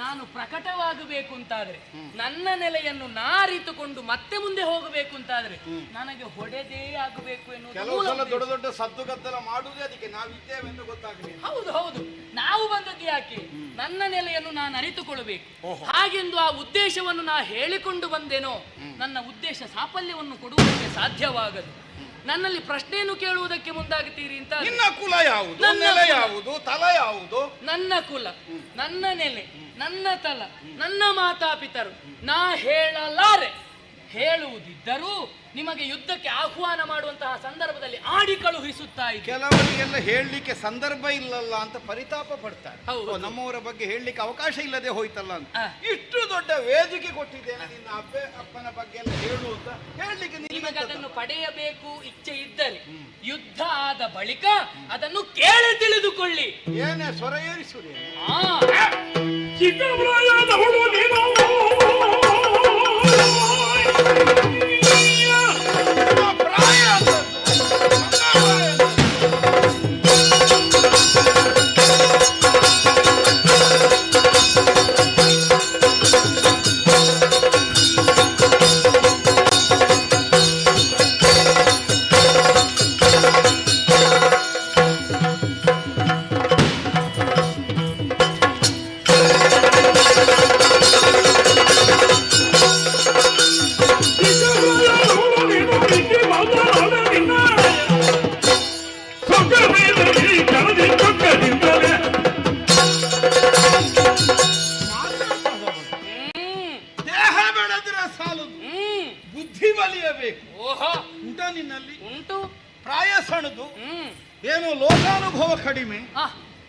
ನಾನು ಪ್ರಕಟವಾಗಬೇಕು ಅಂತಾದ್ರೆ, ನನ್ನ ನೆಲೆಯನ್ನು ನಾ ಅರಿತುಕೊಂಡು ಮತ್ತೆ ಮುಂದೆ ಹೋಗಬೇಕು ಅಂತಾದ್ರೆ ನನಗೆ ಹೊಡೆದೇ ಆಗಬೇಕು ಎನ್ನುವುದು. ದೊಡ್ಡ ದೊಡ್ಡ ಸದ್ದುಗದ್ದಲ ಮಾಡುವುದೇ ಅದಕ್ಕೆ ನಾವಿದ್ದೇವೆ ಎಂದು ಗೊತ್ತಾಗಲಿ. ಹೌದು ಹೌದು, ನಾವು ಬಂದದ್ದು ಯಾಕೆ? ನನ್ನ ನೆಲೆಯನ್ನು ನಾನು ಅರಿತುಕೊಳ್ಳಬೇಕು. ಹಾಗೆಂದು ಆ ಉದ್ದೇಶವನ್ನು ನಾ ಹೇಳಿಕೊಂಡು ಬಂದೇನೋ, ನನ್ನ ಉದ್ದೇಶ ಸಾಫಲ್ಯವನ್ನು ಕೊಡುವುದಕ್ಕೆ ಸಾಧ್ಯವಾಗದು. ನನ್ನಲ್ಲಿ ಪ್ರಶ್ನೆಯನ್ನು ಕೇಳುವುದಕ್ಕೆ ಮುಂದಾಗುತ್ತೀರಿ ಅಂತ. ನಿನ್ನ ಕುಲ ಯಾವುದು, ನೆಲೆ ಯಾವುದು, ತಲ ಯಾವುದು? ನನ್ನ ಕುಲ, ನನ್ನ ನೆಲೆ, ನನ್ನ ತಲ, ನನ್ನ ಮಾತಾಪಿತರು ನಾ ಹೇಳಲಾರೆ. ಹೇಳುವುದಿದ್ದರೂ ನಿಮಗೆ ಯುದ್ಧಕ್ಕೆ ಆಹ್ವಾನ ಮಾಡುವಂತಹ ಸಂದರ್ಭದಲ್ಲಿ ಆಡಿ ಕಳುಹಿಸುತ್ತಾ ಇದೆ. ಕೆಲವರಿಗೆಲ್ಲ ಹೇಳಲಿಕ್ಕೆ ಸಂದರ್ಭ ಇಲ್ಲಲ್ಲ ಅಂತ ಪರಿತಾಪ ಪಡ್ತಾರೆ. ನಮ್ಮವರ ಬಗ್ಗೆ ಹೇಳಲಿಕ್ಕೆ ಅವಕಾಶ ಇಲ್ಲದೆ ಹೋಯ್ತಲ್ಲ ಅಂತ. ಇಷ್ಟು ದೊಡ್ಡ ವೇದಿಕೆ ಕೊಟ್ಟಿದ್ದೇನೆ, ನಿನ್ನ ಅಪ್ಪನ ಬಗ್ಗೆ ಎಲ್ಲ ಹೇಳು ಅಂತ ಹೇಳಲಿಕ್ಕೆ. ನಿಮಗೆ ಅದನ್ನು ಪಡೆಯಬೇಕು ಇಚ್ಛೆ ಇದ್ದರೆ ಯುದ್ಧ ಆದ ಬಳಿಕ ಅದನ್ನು ಕೇಳಿ ತಿಳಿದುಕೊಳ್ಳಿ. ಏನೇ ಸ್ವರ ಏರಿಸುವುದೇ? ಚಿಕ್ಕವರಾಯದವಳು ನೀನು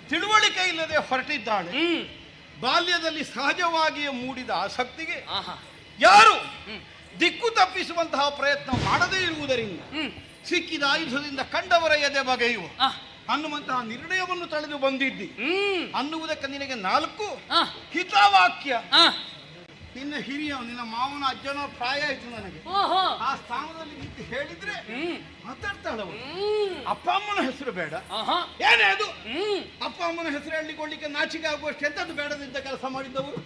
ತಿಳುವಳಿಕೆ ಇಲ್ಲದೆ ಹೊರಟಿದ್ದಾಳೆ. ಬಾಲ್ಯದಲ್ಲಿ ಸಹಜವಾಗಿಯೇ ಮೂಡಿದ ಆಸಕ್ತಿಗೆ ಯಾರು ದಿಕ್ಕು ತಪ್ಪಿಸುವಂತಹ ಪ್ರಯತ್ನ ಮಾಡದೇ ಇರುವುದರಿಂದ ಸಿಕ್ಕಿದ ಆಯುಧದಿಂದ ಕಂಡವರ ಎದೆ ಬಗೆಯುವ ಅನ್ನುವಂತಹ ನಿರ್ಣಯವನ್ನು ತಳೆದು ಬಂದಿದ್ದಿ ಅನ್ನುವುದಕ್ಕೆ ನಿನಗೆ 4 ಹಿತವಾಕ್ಯ. ನಿನ್ನ ಹಿರಿಯ, ನಿನ್ನ ಮಾವನ ಅಜ್ಜನ ಪ್ರಾಯ ಆಯ್ತು ನನಗೆ. ಆ ಸ್ಥಾನದಲ್ಲಿ ನಿಂತು ಹೇಳಿದ್ರೆ ಮಾತಾಡ್ತಾಳವ. ಅಪ್ಪ ಅಮ್ಮನ ಹೆಸರು ಬೇಡ, ಏನೇ ಅದು ಅಪ್ಪ ಅಮ್ಮನ ಹೆಸರು ಹೇಳಿಕೊಳ್ಳಿಕ್ಕೆ ನಾಚಿಕೆ ಆಗುವಷ್ಟು ಎಂತದ್ದು ಬೇಡದಿದ್ದ ಕೆಲಸ ಮಾಡಿದ್ದವರು.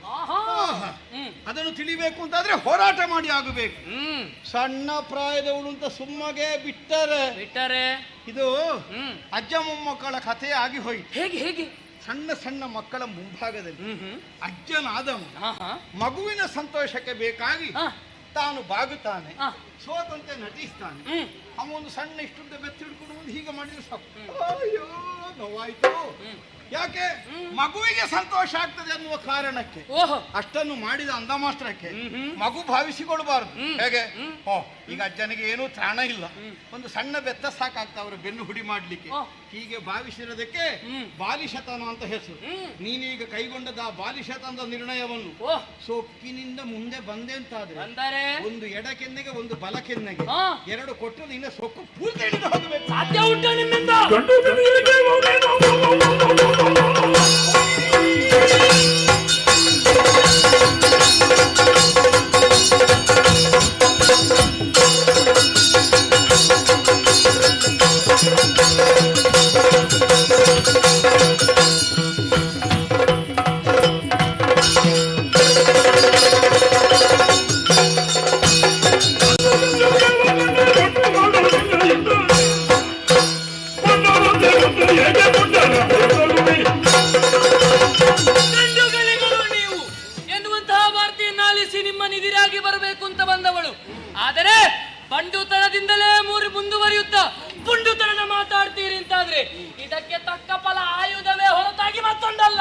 ಅದನ್ನು ತಿಳಿಬೇಕು ಅಂತಾದ್ರೆ ಹೋರಾಟ ಮಾಡಿ ಆಗಬೇಕು. ಸಣ್ಣ ಪ್ರಾಯದವಳು ಅಂತ ಸುಮ್ಮಗೆ ಬಿಟ್ಟರೆ ಇದು ಅಜ್ಜ ಮೊಮ್ಮಕ್ಕಳ ಕಥೆ ಆಗಿ ಹೋಯ್ತು. ಹೇಗೆ ಹೇಗೆ? ಸಣ್ಣ ಸಣ್ಣ ಮಕ್ಕಳ ಮುಂಭಾಗದಲ್ಲಿ ಅಜ್ಜನಾದವ ಮಗುವಿನ ಸಂತೋಷಕ್ಕೆ ಬೇಕಾಗಿ ತಾನು ಬಾಗುತ್ತಾನೆ, ಸೋತಂತೆ ನಟಿಸ್ತಾನೆ. ಅವನು ಸಣ್ಣ ಇಷ್ಟುದ್ದ ಬೆತ್ತಿಡ್ಕೊಂಡು ಹೀಗೆ ಮಾಡಿದ್ರೆ ಸಾಕು, ಅಯ್ಯೋ ನೋವಾಯ್ತು. ಯಾಕೆ? ಮಗುವಿಗೆ ಸಂತೋಷ ಆಗ್ತದೆ ಅನ್ನುವ ಕಾರಣಕ್ಕೆ ಅಷ್ಟನ್ನು ಮಾಡಿದ ಅಂದ ಮಾತ್ರಕ್ಕೆ ಮಗು ಭಾವಿಸಿಕೊಳ್ಬಾರ್ದು. ಹೇಗೆ? ಈಗ ಅಜ್ಜನಿಗೆ ಏನೂ ತ್ರಾಣ ಇಲ್ಲ, ಒಂದು ಸಣ್ಣ ಬೆತ್ತ ಸಾಕಾಗ್ತಾ ಅವರು ಬೆನ್ನು ಹುಡಿ ಮಾಡ್ಲಿಕ್ಕೆ. ಹೀಗೆ ಭಾವಿಸಿರೋದಕ್ಕೆ ಬಾಲಿಶತನ ಅಂತ ಹೆಸರು. ನೀನೀಗ ಕೈಗೊಂಡದ ಆ ಬಾಲಿಶತನದ ನಿರ್ಣಯವನ್ನು ಸೊಕ್ಕಿನಿಂದ ಮುಂದೆ ಬಂದೆ ಅಂತಾದ್ರೆ ಒಂದು ಎಡಕೆನ್ನೆಗೆ ಒಂದು ಬಲಕೆನ್ನೆಗೆ 2 ಕೊಟ್ಟರೆ ನಿನ್ನ ಸೊಕ್ಕು ಪೂರ್ತಿ ಹಿಡಿದು ಹೋಗಬೇಕು. ಸಾಧ್ಯ ಉಂಟು ನಿಮ್ಮಿಂದ? ಸಾಧಿಸಿ ನಿಮ್ಮ ನಿಧಿರಾಗಿ ಬರಬೇಕು ಅಂತ ಬಂದವಳು. ಆದರೆ ಬಂಡುತನದಿಂದಲೇ ಮುಂದುವರಿಯುತ್ತಾ ಪುಂಡುತನದ ಮಾತಾಡ್ತೀರಿ ಅಂತಾದ್ರೆ ಇದಕ್ಕೆ ತಕ್ಕ ಫಲ ಆಯುಧವೇ ಹೊರತಾಗಿ ಮತ್ತೊಂದಲ್ಲ.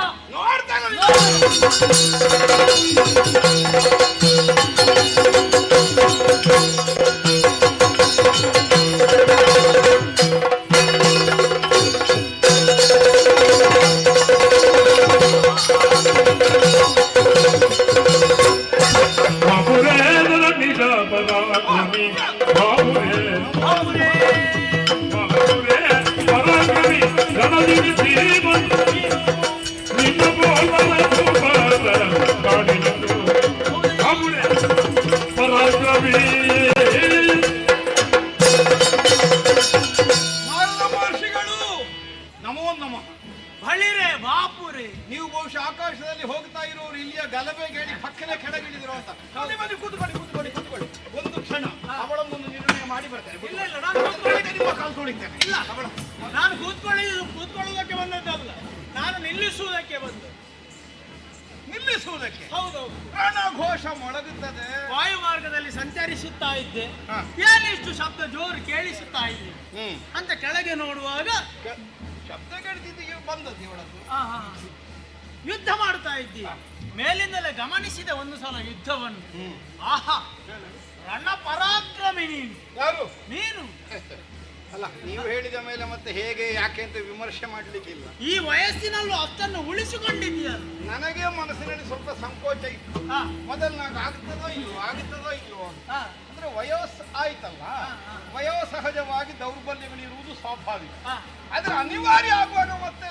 ಬಳಿರೆ ಬಾಪುರೆ, ನೀವು ಬಹುಶಃ ಆಕಾಶದಲ್ಲಿ ಹೋಗ್ತಾ ಇರೋರು ಇಲ್ಲಿಯ ಗಲಭೆ ಕೇಳಿ ಪಕ್ಕನೆ ಕೆಳಗಿಳಿದ್ರು ಅಂತ. ಬನ್ನಿ ಕೂತ್ಕೊಳ್ಳಿ. ಒಂದು ಕ್ಷಣ ಅವಳೊಂದೊಂದು ನಿರ್ಣಯ ಮಾಡಿ ಬರ್ತೇನೆ. ಇಲ್ಲ ಇಲ್ಲ, ನಾನು ನಿಮ್ಮ ಕಾಲು ತೊಳಿತೇನೆ. ಇಲ್ಲ, ನಾನು ಕೂತ್ಕೊಳ್ಳುವುದಕ್ಕೆ ಬಂದದ್ದಲ್ಲ, ನಾನು ನಿಲ್ಲಿಸುವುದಕ್ಕೆ ಬಂದು. ನಿಲ್ಲಿಸುವುದಕ್ಕೆ? ಹೌದೌದು. ರಣಘೋಷ ಮೊಳಗುತ್ತದೆ. ವಾಯು ಮಾರ್ಗದಲ್ಲಿ ಸಂಚರಿಸುತ್ತಾ ಇದ್ದೆ, ಏನಿಷ್ಟು ಶಬ್ದ ಜೋರು ಕೇಳಿಸುತ್ತಾ ಇದೆ ಅಂತ ಕೆಳಗೆ ನೋಡುವಾಗ ಶಬ್ದ ಕೇಳಿದ್ದು ಬಂದದ್ದು ಇವಳದ್ದು. ಯುದ್ಧ ಮಾಡ್ತಾ ಇದ್ದಿ. ಮೇಲಿಂದಲೇ ಗಮನಿಸಿದೆ ಒಂದು ಸಲ ಯುದ್ಧವನ್ನು. ಆಹಾ, ರಣ ಪರಾಕ್ರಮಿ ನೀನು. ಯಾರು? ನೀನು. ಅಲ್ಲ, ನೀವು ಹೇಳಿದ ಮೇಲೆ ಮತ್ತೆ ಹೇಗೆ ಯಾಕೆ ಅಂತ ವಿಮರ್ಶೆ ಮಾಡ್ಲಿಕ್ಕಿಲ್ಲ. ಈ ವಯಸ್ಸಿನಲ್ಲೂ ಅಷ್ಟನ್ನು ಉಳಿಸಿಕೊಂಡಿದ್ದೀಯ. ನನಗೆ ಮನಸ್ಸಿನಲ್ಲಿ ಸ್ವಲ್ಪ ಸಂಕೋಚ ಇತ್ತು. ಮೊದಲು నాకు ಆಗುತ್ತದೋ ಇಲ್ವೋ ಅಂದ್ರೆ ವಯೋಸ್ ಆಯ್ತಲ್ಲ, ವಯೋಸಹಜವಾಗಿ ದೌರ್ಬಲ್ಯಗಳಿರುವುದು ಸ್ವಾಭಾವಿಕ. ಆದ್ರೆ ಅನಿವಾರ್ಯ ಆಗುವಾಗ ಮತ್ತೆ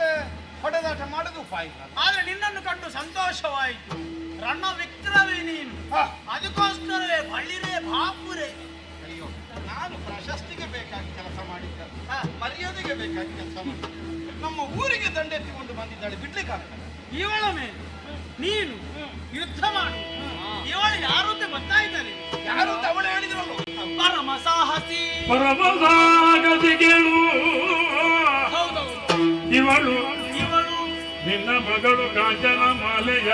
ಹೊಡೆದಾಟ ಮಾಡೋದು ಉಪಾಯ ಇಲ್ಲ. ಆದ್ರೆ ನಿನ್ನನ್ನು ಕಂಡು ಸಂತೋಷವಾಯಿತು. ರಣ ವಿಕ್ರಮಿ ನೀನು, ಅದಕ್ಕೋಸ್ಕರವೇ ಬಳಿರೆ ಬಾಪುರೆ. ಅಯ್ಯೋ, ನಾನು ಪ್ರಶಸ್ತಿಗೆ ಬೇಕಾಗಿ ಕೆಲಸ ಮಾಡಿದ್ದೆ, ಮರ್ಯಾದೆಗೆ ಬೇಕಾಗಿ ಕೆಲಸ ಮಾಡಿದ್ದೆ. ನಮ್ಮ ಊರಿಗೆ ದಂಡೆತ್ತಿಕೊಂಡು ಬಂದಿದ್ದಾಳೆ, ಬಿಡ್ಲಿಕ್ಕಾಗ್ತದೆ? ಇವಳ ಮೇಲೆ ನೀನು ಯುದ್ಧ ಮಾಡು. ಇವಳು ಯಾರು ಅಂತ ಗೊತ್ತಾಯ್ತಾರೆ? ಯಾರು ಅಂತ ಅವಳು ಹೇಳಿದ್ರಲ್ಲ, ಪರಮ ಸಾಹಸಿ. ಹೌದೌದು, ಇವಳು ನಿನ್ನ ಮಗಳು ಕಾಂಚನ ಮಾಲೆಯ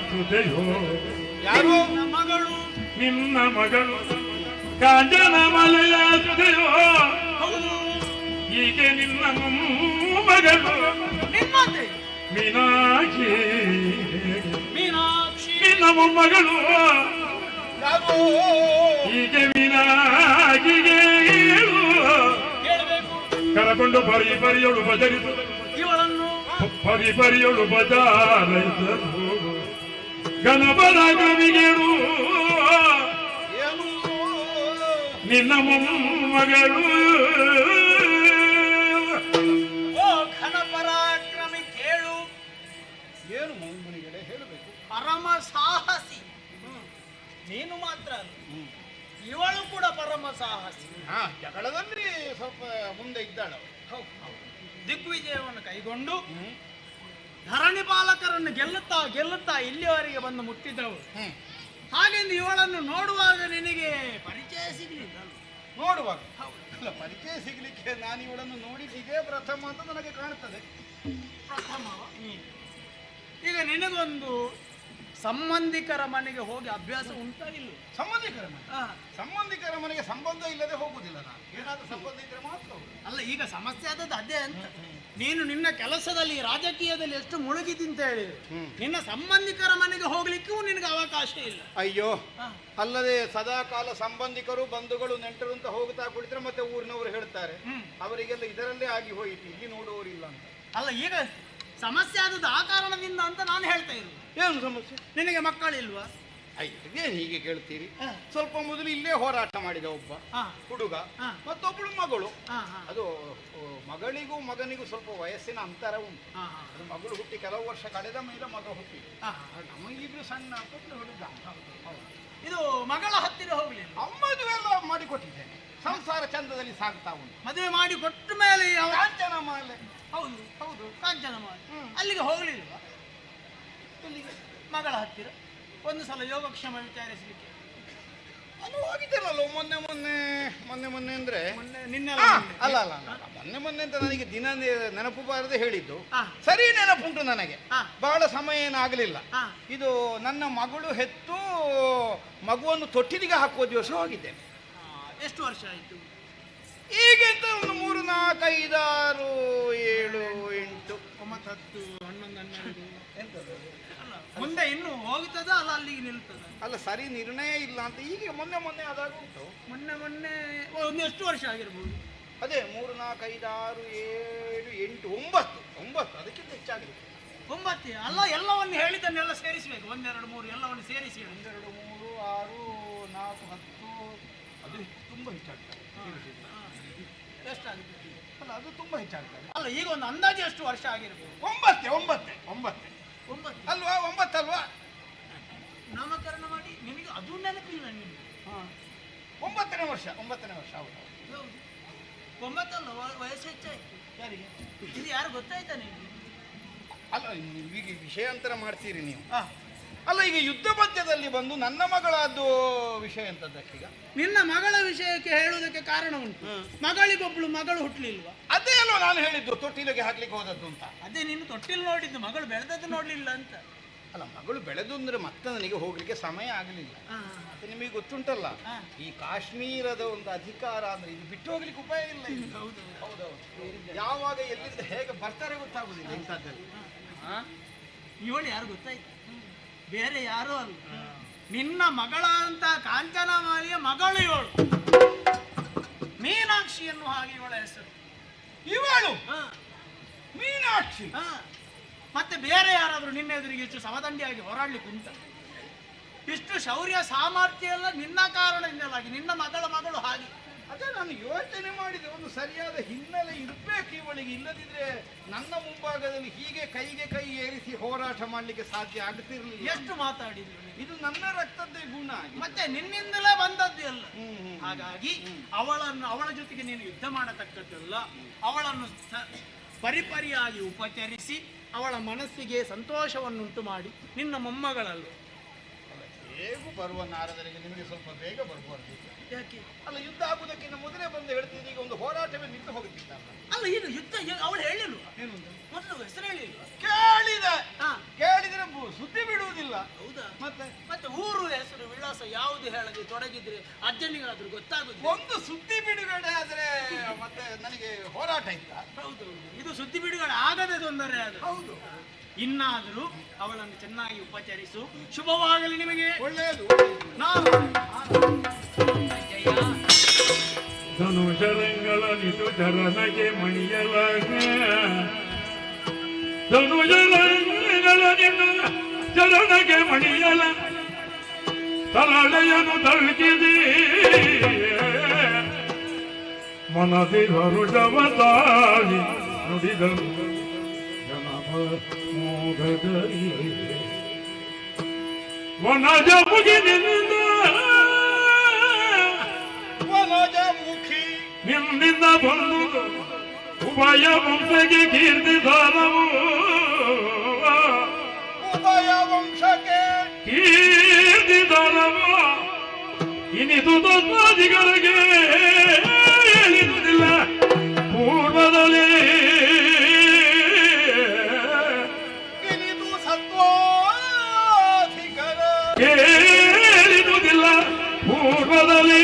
ಸುದೆಯೋ. ಯಾರು? ಮಗಳು. ನಿನ್ನ ಮಗಳು ಕಾಂಚನ ಮಾಲೆಯ ಸುದೆಯೋ. ಹೀಗೆ ನಿನ್ನ ಮಗಳು ನಿನ್ನಂತೆ ಮೀನಾಕ್ಷಿ. ನಿನ್ನ ಮೊಮ್ಮಗಳು ಹೀಗೆ ಮೀನಾಕ್ಷಿಗೆ ಕರಕೊಂಡು ಪರಿಯೊಳು ಬಜರಿತು. ಇವಳನ್ನು ಪರಿಯೊಳು ಬಜಾರೈಸಲು ಗಣಪನ ಕವಿಗೆಳು ನಿನ್ನ ಮೊಮ್ಮಗಳು. ಓ ಘನಪರಾಕ್ರಮಿ, ಕೇಳು. ಏನು ಮೊಮ್ಮನಿಗಳೇ ಹೇಳಬೇಕು? ಪರಮ ಸಾಹಸಿ ನೀನು ಮಾತ್ರ ಅಲ್ಲ, ಇವಳು ಕೂಡ ಪರಮ ಸಾಹಸಿ. ಜಗಳದಲ್ಲಿ ಸ್ವಲ್ಪ ಮುಂದೆ ಇದ್ದಾಳೆ. ದಿಗ್ವಿಜಯವನ್ನು ಕೈಗೊಂಡು ಧರಣಿ ಪಾಲಕರನ್ನು ಗೆಲ್ಲುತ್ತಾ ಇಲ್ಲಿಯವರೆಗೆ ಬಂದು ಮುಟ್ಟಿದ್ದವು. ಹಾಗೆಂದು ಇವಳನ್ನು ನೋಡುವಾಗ ನಿನಗೆ ಪರಿಚಯ ಸಿಗಲಿಲ್ಲ? ನೋಡುವಾಗ ಅಲ್ಲ, ಪರಿಚಯ ಸಿಗ್ಲಿಕ್ಕೆ ನಾನು ಇವಳನ್ನು ನೋಡಿದ್ದೇ ಪ್ರಥಮ ಅಂತ ನನಗೆ ಕಾಣುತ್ತದೆ. ಪ್ರಥಮ? ಈಗ ನಿನಗೊಂದು ಸಂಬಂಧಿಕರ ಮನೆಗೆ ಹೋಗಿ ಅಭ್ಯಾಸ ಉಂಟಾ ಇಲ್ಲ? ಸಂಬಂಧಿಕರ ಮನೆಗೆ ಸಂಬಂಧ ಇಲ್ಲದೆ ಹೋಗುದಿಲ್ಲ ನಾನು. ಏನಾದ್ರೂ ಸಂಬಂಧ ಇದ್ರೆ ಮಾತ್ರ. ಅಲ್ಲ, ಈಗ ಸಮಸ್ಯೆ ಆದದ್ದು ಅದೇ ಅಂತ. ನೀನು ನಿನ್ನ ಕೆಲಸದಲ್ಲಿ ರಾಜಕೀಯದಲ್ಲಿ ಎಷ್ಟು ಮುಳುಗಿದಿ ಅಂತ ಹೇಳಿದ್ರೆ ನಿನ್ನ ಸಂಬಂಧಿಕರ ಮನೆಗೆ ಹೋಗ್ಲಿಕ್ಕೂ ನಿನಗೆ ಅವಕಾಶ ಇಲ್ಲ. ಅಯ್ಯೋ, ಅಲ್ಲದೆ ಸದಾ ಕಾಲ ಸಂಬಂಧಿಕರು ಬಂಧುಗಳು ನೆಂಟರು ಅಂತ ಹೋಗ್ತಾ ಕುಳಿತರೆ ಮತ್ತೆ ಊರಿನವರು ಹೇಳ್ತಾರೆ ಅವರಿಗೆಲ್ಲ ಇದರಲ್ಲೇ ಆಗಿ ಹೋಯಿತು, ಇಲ್ಲಿ ನೋಡುವವರಿಲ್ಲ ಅಂತ. ಅಲ್ಲ, ಈಗ ಸಮಸ್ಯೆ ಆದದ್ದು ಆ ಕಾರಣದಿಂದ ಅಂತ ನಾನು ಹೇಳ್ತಾ ಇರೋದು. ಏನು ಸಮಸ್ಯೆ? ನಿನಗೆ ಮಕ್ಕಳಿಲ್ವಾ? ಅಯ್ಯೇ, ಹೀಗೆ ಕೇಳ್ತೀರಿ. ಸ್ವಲ್ಪ ಮೊದಲು ಇಲ್ಲೇ ಹೋರಾಟ ಮಾಡಿದ ಒಬ್ಬ ಹುಡುಗ, ಮತ್ತೊಬ್ಬಳು ಮಗಳು. ಅದು ಮಗಳಿಗೂ ಮಗನಿಗೂ ಸ್ವಲ್ಪ ವಯಸ್ಸಿನ ಅಂತರ ಉಂಟು. ಅದು ಮಗಳು ಹುಟ್ಟಿ ಕೆಲವು ವರ್ಷ ಕಳೆದ ಮೇಲೆ ಮಗ ಹುಟ್ಟಿ. ನಮಗಿದ್ರು ಸಣ್ಣ ಪುಟ್ಟ ಹುಡುಗ. ಇದು ಮಗಳ ಹತ್ತಿರ ಹೋಗ್ಲಿ. ಮದುವೆ ಎಲ್ಲ ಮಾಡಿಕೊಟ್ಟಿದ್ದೇನೆ, ಸಂಸಾರ ಚಂದದಲ್ಲಿ ಸಾಗ್ತಾ ಉಂಟು. ಮದುವೆ ಮಾಡಿ ಕೊಟ್ಟ ಮೇಲೆ ಕಾಂಚನ ಮಾಲೆ. ಹೌದು ಹೌದು, ಕಾಂಚನ ಮಾಲೆ. ಅಲ್ಲಿಗೆ ಹೋಗ್ಲಿಲ್ವಾ? ಮಗಳ ಹತ್ತಿರ ಒಂದು ಸಲ ಯೋಗಕ್ಷೇಮ ವಿಚಾರಿಸಲಿಕ್ಕೆ ಅದು ಹೋಗಿದ್ದೇನಲ್ಲ ಮೊನ್ನೆ ಅಂದ್ರೆ ಅಲ್ಲ ಮೊನ್ನೆ ಅಂತ ನನಗೆ ದಿನ ನೆನಪು ಬಾರದೆ ಹೇಳಿದ್ದು. ಸರಿ ನೆನಪುಂಟು ನನಗೆ, ಬಹಳ ಸಮಯ ಏನಾಗಲಿಲ್ಲ. ಇದು ನನ್ನ ಮಗಳು ಹೆತ್ತು ಮಗುವನ್ನು ತೊಟ್ಟಿಲಿಗೆ ಹಾಕುವ ದಿವಸ ಹೋಗಿದ್ದೇನೆ. ಎಷ್ಟು ವರ್ಷ ಆಯ್ತು? ಈಗಿಂತ ಒಂದು 3, 4, 5, 6, 7, 8, 9, 10, 11, 12 ಎಂತದು? ಅಲ್ಲ ಮುಂದೆ ಇನ್ನು ಹೋಗ್ತದ ಅಲ್ಲ ಅಲ್ಲಿಗೆ ನಿಲ್ತದ? ಅಲ್ಲ ಸರಿ ನಿರ್ಣಯ ಇಲ್ಲ ಅಂತ ಈಗ ಮೊನ್ನೆ ಆದಾಗ ಉಂಟು. ಮೊನ್ನೆ ಒಂದು ಎಷ್ಟು ವರ್ಷ ಆಗಿರ್ಬೋದು? ಅದೇ 3, 4, 5, 6, 7, 8, 9 ಅದಕ್ಕಿಂತ ಹೆಚ್ಚಾಗಿದೆ. 9 ಅಲ್ಲ, ಎಲ್ಲವನ್ನು ಹೇಳಿದ್ದನ್ನೆಲ್ಲ ಸೇರಿಸಬೇಕು. 1, 2, 3 ಎಲ್ಲವನ್ನು ಸೇರಿಸಿ 1, 2, 3, 6, 4, 10 ಅದು ತುಂಬ ಹೆಚ್ಚಾಗ್ತದೆ. ಎಷ್ಟಾಗುತ್ತೆ? ಅಲ್ಲ ಅದು ತುಂಬ ಹೆಚ್ಚಾಗ್ತದೆ. ಅಲ್ಲ ಈಗ ಒಂದು ಅಂದಾಜು ಎಷ್ಟು ವರ್ಷ ಆಗಿರ್ಬೋದು? 9 ಅಲ್ವಾ? 9 ಅಲ್ವಾ? ನಾಮಕರಣ ಮಾಡಿ ನಿಮಗೆ ಅದು ನೆನಪಿಲ್ಲ ನಿಮಗೆ? 9ನೇ ವರ್ಷ ಹೌದು. 9 ಅಲ್ಲ, ವಯಸ್ಸು ಹೆಚ್ಚಾಯ್ತು. ಯಾರಿಗೆ? ಇದು ಯಾರು ಗೊತ್ತಾಯ್ತಾ ನಿಮಗೆ? ಅಲ್ಲ ಈಗ ವಿಷಯಾಂತರ ಮಾಡ್ತೀರಿ ನೀವು. ಅಲ್ಲ ಈಗ ಯುದ್ಧ ಮಧ್ಯದಲ್ಲಿ ಬಂದು ನನ್ನ ಮಗಳದ್ದು ವಿಷಯ ಎಂತದ್ದಕ್ಕೀಗ? ನಿನ್ನ ಮಗಳ ವಿಷಯಕ್ಕೆ ಹೇಳುವುದಕ್ಕೆ ಕಾರಣ ಉಂಟು. ಮಗಳಿಗೊಬ್ಳು ಮಗಳು ಹುಟ್ಟಲಿಲ್ವಾ? ಅದೇ ಅಲ್ವ ನಾನು ಹೇಳಿದ್ದು, ತೊಟ್ಟಿಲಿಗೆ ಹಾಕ್ಲಿಕ್ಕೆ ಹೋದದ್ದು ಅಂತ. ಅದೇ ನೀನು ತೊಟ್ಟಿಲ್ ನೋಡಿದ್ದು, ಮಗಳು ಬೆಳೆದದ್ದು ನೋಡ್ಲಿಲ್ಲ ಅಂತ. ಅಲ್ಲ ಮಗಳು ಬೆಳೆದು ಅಂದ್ರೆ ಮತ್ತೆ ನನಗೆ ಹೋಗ್ಲಿಕ್ಕೆ ಸಮಯ ಆಗಲಿಲ್ಲ. ಮತ್ತೆ ನಿಮಗೆ ಗೊತ್ತುಂಟಲ್ಲ, ಈ ಕಾಶ್ಮೀರದ ಒಂದು ಅಧಿಕಾರ ಅಂದ್ರೆ ಇದು ಬಿಟ್ಟು ಹೋಗ್ಲಿಕ್ಕೆ ಉಪಾಯ ಇಲ್ಲ. ಹೌದೌದು. ಯಾವಾಗ ಎಲ್ಲಿಂದ ಹೇಗೆ ಬರ್ತಾರೆ ಗೊತ್ತಾಗುದಿಲ್ಲ ಇಂಥದ್ದಲ್ಲಿ. ಇವಳು ಯಾರು ಗೊತ್ತಾಯ್ತು? ಬೇರೆ ಯಾರು ಅಲ್ಲ, ನಿನ್ನ ಮಗಳ ಅಂತ ಕಾಂಚನಮಾಲಿಯ ಮಗಳು ಇವಳು, ಮೀನಾಕ್ಷಿ ಎನ್ನುವ ಹಾಗೆ ಇವಳ ಹೆಸರು. ಇವಳು ಮೀನಾಕ್ಷಿ? ಮತ್ತೆ ಬೇರೆ ಯಾರಾದ್ರೂ ನಿನ್ನ ಎದುರಿಗೆ ಇಷ್ಟು ಸಮದಂಡಿಯಾಗಿ ಹೋರಾಡ್ಲಿಕ್ಕೆ ಉಂಟ? ಇಷ್ಟು ಶೌರ್ಯ ಸಾಮರ್ಥ್ಯ ಎಲ್ಲ ನಿನ್ನ ಕಾರಣದಿಂದಲಾಗಿ, ನಿನ್ನ ಮಗಳು ಹಾಗೆ. ಅದೇ ನಾನು ಯೋಚನೆ ಮಾಡಿದೆ, ಒಂದು ಸರಿಯಾದ ಹಿನ್ನೆಲೆ ಇರ್ಬೇಕು ಇವಳಿಗೆ, ಇಲ್ಲದಿದ್ರೆ ನನ್ನ ಮುಂಭಾಗದಲ್ಲಿ ಹೀಗೆ ಕೈಗೆ ಕೈ ಏರಿಸಿ ಹೋರಾಟ ಮಾಡ್ಲಿಕ್ಕೆ ಸಾಧ್ಯ ಆಗ್ತಿರ್ಲಿಲ್ಲ. ಎಷ್ಟು ಮಾತಾಡಿದ್ರು? ಇದು ನನ್ನ ರಕ್ತದ್ದೇ ಗುಣ, ಮತ್ತೆ ನಿನ್ನಿಂದಲೇ ಬಂದದ್ದು ಎಲ್ಲ. ಹಾಗಾಗಿ ಅವಳ ಜೊತೆಗೆ ನೀನು ಯುದ್ಧ ಮಾಡತಕ್ಕದ್ದಲ್ಲ, ಅವಳನ್ನು ಪರಿಪರಿಯಾಗಿ ಉಪಚರಿಸಿ ಅವಳ ಮನಸ್ಸಿಗೆ ಸಂತೋಷವನ್ನುಂಟು ಮಾಡಿ ನಿನ್ನ ಮೊಮ್ಮಗಳಲ್ಲ. ಬೇಗ ಬರುವ ನಾರದರಿಗೆ ನಿಮಗೆ ಸ್ವಲ್ಪ ಬೇಗ ಬರ್ಬಾರ್ದು. ಯಾಕೆ? ಅಲ್ಲ ಯುದ್ಧ ಆಗುವುದಕ್ಕಿಂತ ಮೊದಲೇ ಬಂದು ಹೇಳ್ತೀನಿ, ಈಗ ಒಂದು ಹೋರಾಟವೇ ನಿಂತು ಹೋಗುತ್ತಿಲ್ಲ. ಅಲ್ಲ ಇದು ಯುದ್ಧ ಅವಳು ಹೇಳಿಲ್ವಾ? ಏನು ಮೊದಲು ಹೆಸರು ಹೇಳಿಲ್ವಾ? ಕೇಳಿದ್ರೆ ಸುದ್ದಿ ಬಿಡುವುದಿಲ್ಲ. ಹೌದಾ? ಮತ್ತೆ ಊರು ಹೆಸರು ವಿಳಾಸ ಯಾವುದು ಹೇಳದೆ ತೊಡಗಿದ್ರೆ ಅಜ್ಜನಿಗಾದ್ರೂ ಗೊತ್ತಾಗುದು. ಒಂದು ಸುದ್ದಿ ಬಿಡುಗಡೆ ಆದ್ರೆ ಮತ್ತೆ ನನಗೆ ಹೋರಾಟ ಇತ್ತ. ಹೌದು, ಇದು ಸುದ್ದಿ ಬಿಡುಗಡೆ ಆಗದೆ ತೊಂದರೆ ಅದು. ಹೌದು, ಇನ್ನಾದರೂ ಅವಳನ್ನು ಚೆನ್ನಾಗಿ ಉಪಚರಿಸು. ಶುಭವಾಗಲಿ ನಿಮಗೆ. ಒಳ್ಳೆಯದು. ಧನುಷರಂಗಳ ನಿತು ಚರಣಗೆ ಮಣಿಯಲಾಗ, ಧನುಷರಂಗಳ ನಿತು ಚರಣಗೆ ಮಣಿಯಲ ತರಳೆಯನ್ನು ತಲುಕಿದೆ ಮನದಿ ಹರುಷವ ತಾಳಿ ನುಡಿದನು ಜನಮ ಮೋಗದಲ್ಲಿ ವನಜ ಮುಗಿನಿಂದ ನಿನ್ನಿಂದ ಬಂದು ಉಭಯ ವಂಶಕ್ಕೆ ಕೀರ್ತಿ ದಾನವು, ಉಭಯ ವಂಶಕ್ಕೆ ಕೀರ್ತಿ ದಾನವು ಇನಿದು ತತ್ವಾದಿಗಳಿಗೆ ಹೇಳಿದುದಿಲ್ಲ ಪೂರ್ವದಲ್ಲಿ. ಇನಿದು ಸತ್ವಾಧಿಕರ ಹೇಳಿದುದಿಲ್ಲ ಪೂರ್ವದಲ್ಲಿ.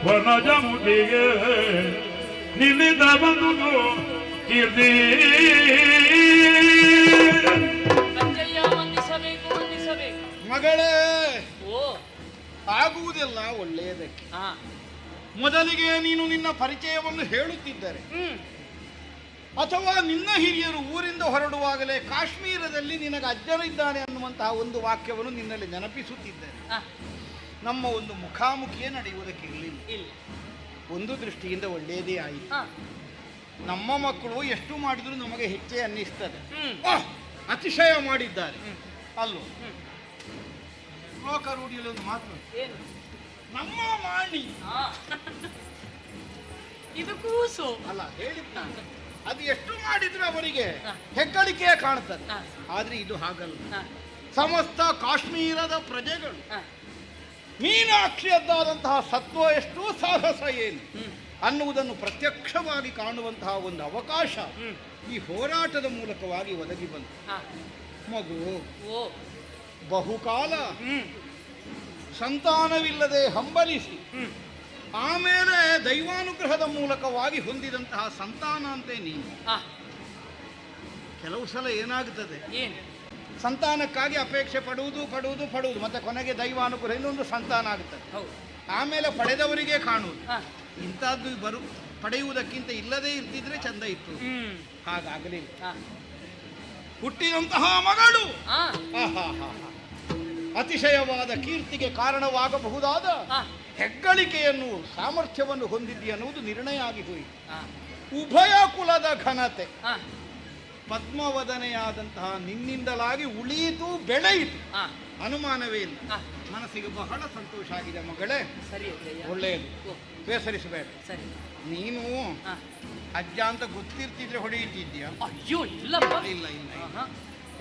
ವನಜ ಮುಗಿಗೆ ನಿನ್ನಿಂದ ಬಂದು ಕೀರ್ತಿ. ಮಗಳೇ, ಓ ಆಗುವುದೆಲ್ಲ ಒಳ್ಳೆಯದಕ್ಕೆ. ಮೊದಲಿಗೆ ನೀನು ನಿನ್ನ ಪರಿಚಯವನ್ನು ಹೇಳುತ್ತಿದ್ದರೆ, ಅಥವಾ ನಿನ್ನ ಹಿರಿಯರು ಊರಿಂದ ಹೊರಡುವಾಗಲೇ ಕಾಶ್ಮೀರದಲ್ಲಿ ನಿನಗೆ ಅಜ್ಜನಿದ್ದಾನೆ ಅನ್ನುವಂತಹ ಒಂದು ವಾಕ್ಯವನ್ನು ನಿನ್ನಲ್ಲಿ ನೆನಪಿಸುತ್ತಿದ್ದಾರೆ. ನಮ್ಮ ಒಂದು ಮುಖಾಮುಖಿಯೇ ನಡೆಯುವುದಕ್ಕೆ ಇರಲಿಲ್ಲ. ಒಂದು ದೃಷ್ಟಿಯಿಂದ ಒಳ್ಳೆಯದೇ ಆಯಿತು. ನಮ್ಮ ಮಕ್ಕಳು ಎಷ್ಟು ಮಾಡಿದ್ರು ನಮಗೆ ಹೆಚ್ಚೇ ಅನ್ನಿಸ್ತದೆ. ಅತಿಶಯ ಮಾಡಿದ್ದಾರೆ ಅಲ್ಲೋ. ಲೋಕ ರೂಢಿಯಲ್ಲಿ ಒಂದು ಮಾತು, ನಮ್ಮ ಮಾಣಿ ಇದು ಕೂಸು ಅಲ್ಲ ಹೇಳಿದ್ದ, ಅದು ಎಷ್ಟು ಮಾಡಿದ್ರು ಅವರಿಗೆ ಹೆಗ್ಗಳಿಕೆಯೇ ಕಾಣ್ತದೆ. ಆದ್ರೆ ಇದು ಹಾಗಲ್ಲ. ಸಮಸ್ತ ಕಾಶ್ಮೀರದ ಪ್ರಜೆಗಳು ಮೀನಾಕ್ಷಿಯದ್ದಾದಂತಹ ಸತ್ವ ಎಷ್ಟು, ಸಾಹಸ ಏನು ಅನ್ನುವುದನ್ನು ಪ್ರತ್ಯಕ್ಷವಾಗಿ ಕಾಣುವಂತಹ ಒಂದು ಅವಕಾಶ ಈ ಹೋರಾಟದ ಮೂಲಕವಾಗಿ ಒದಗಿ ಬಂತು. ಮಗು, ಬಹುಕಾಲ ಸಂತಾನವಿಲ್ಲದೆ ಹಂಬಲಿಸಿ ಆಮೇಲೆ ದೈವಾನುಗ್ರಹದ ಮೂಲಕವಾಗಿ ಹೊಂದಿದಂತಹ ಸಂತಾನ ಅಂತೆ ನೀನು. ಕೆಲವು ಸಲ ಏನಾಗುತ್ತದೆ, ಸಂತಾನಕ್ಕಾಗಿ ಅಪೇಕ್ಷೆ ಪಡುವುದು ಮತ್ತೆ ಕೊನೆಗೆ ದೈವಾನುಗ್ರಹ ಇನ್ನೊಂದು ಸಂತಾನ ಆಗುತ್ತದೆ. ಆಮೇಲೆ ಪಡೆದವರಿಗೆ ಕಾಣುವುದು. ಇಂಥದ್ದು ಪಡೆಯುವುದಕ್ಕಿಂತ ಇಲ್ಲದೇ ಇರ್ತಿದ್ರೆ ಚಂದ ಇತ್ತು. ಹಾಗಾಗಲಿಲ್ಲ. ಹುಟ್ಟಿದಂತಹ ಮಗಳು ಅತಿಶಯವಾದ ಕೀರ್ತಿಗೆ ಕಾರಣವಾಗಬಹುದಾದ ಹೆಗ್ಗಳಿಕೆಯನ್ನು ಸಾಮರ್ಥ್ಯವನ್ನು ಹೊಂದಿದ್ದಿ ಅನ್ನುವುದು ನಿರ್ಣಯ ಆಗಿ ಹೋಯಿತು. ಉಭಯ ಕುಲದ ಘನತೆ ಪದ್ಮವದನೆಯಾದಂತಹ ನಿನ್ನಿಂದಲಾಗಿ ಉಳಿಯಿತು, ಬೆಳೆಯಿತು, ಅನುಮಾನವೇ ಇಲ್ಲ. ಮನಸ್ಸಿಗೆ ಬಹಳ ಸಂತೋಷ ಆಗಿದೆ ಮಗಳೇ. ಒಳ್ಳೆಯದು, ಬೇಸರಿಸಬೇಡ. ನೀನು ಅಜ್ಜ ಅಂತ ಗೊತ್ತಿರ್ತಿದ್ರೆ ಹೊಡೆಯುತ್ತಿದ್ಯಾ? ಅಯ್ಯೋ ಇಲ್ಲಪ್ಪ. ಇಲ್ಲ ಇಲ್ಲ,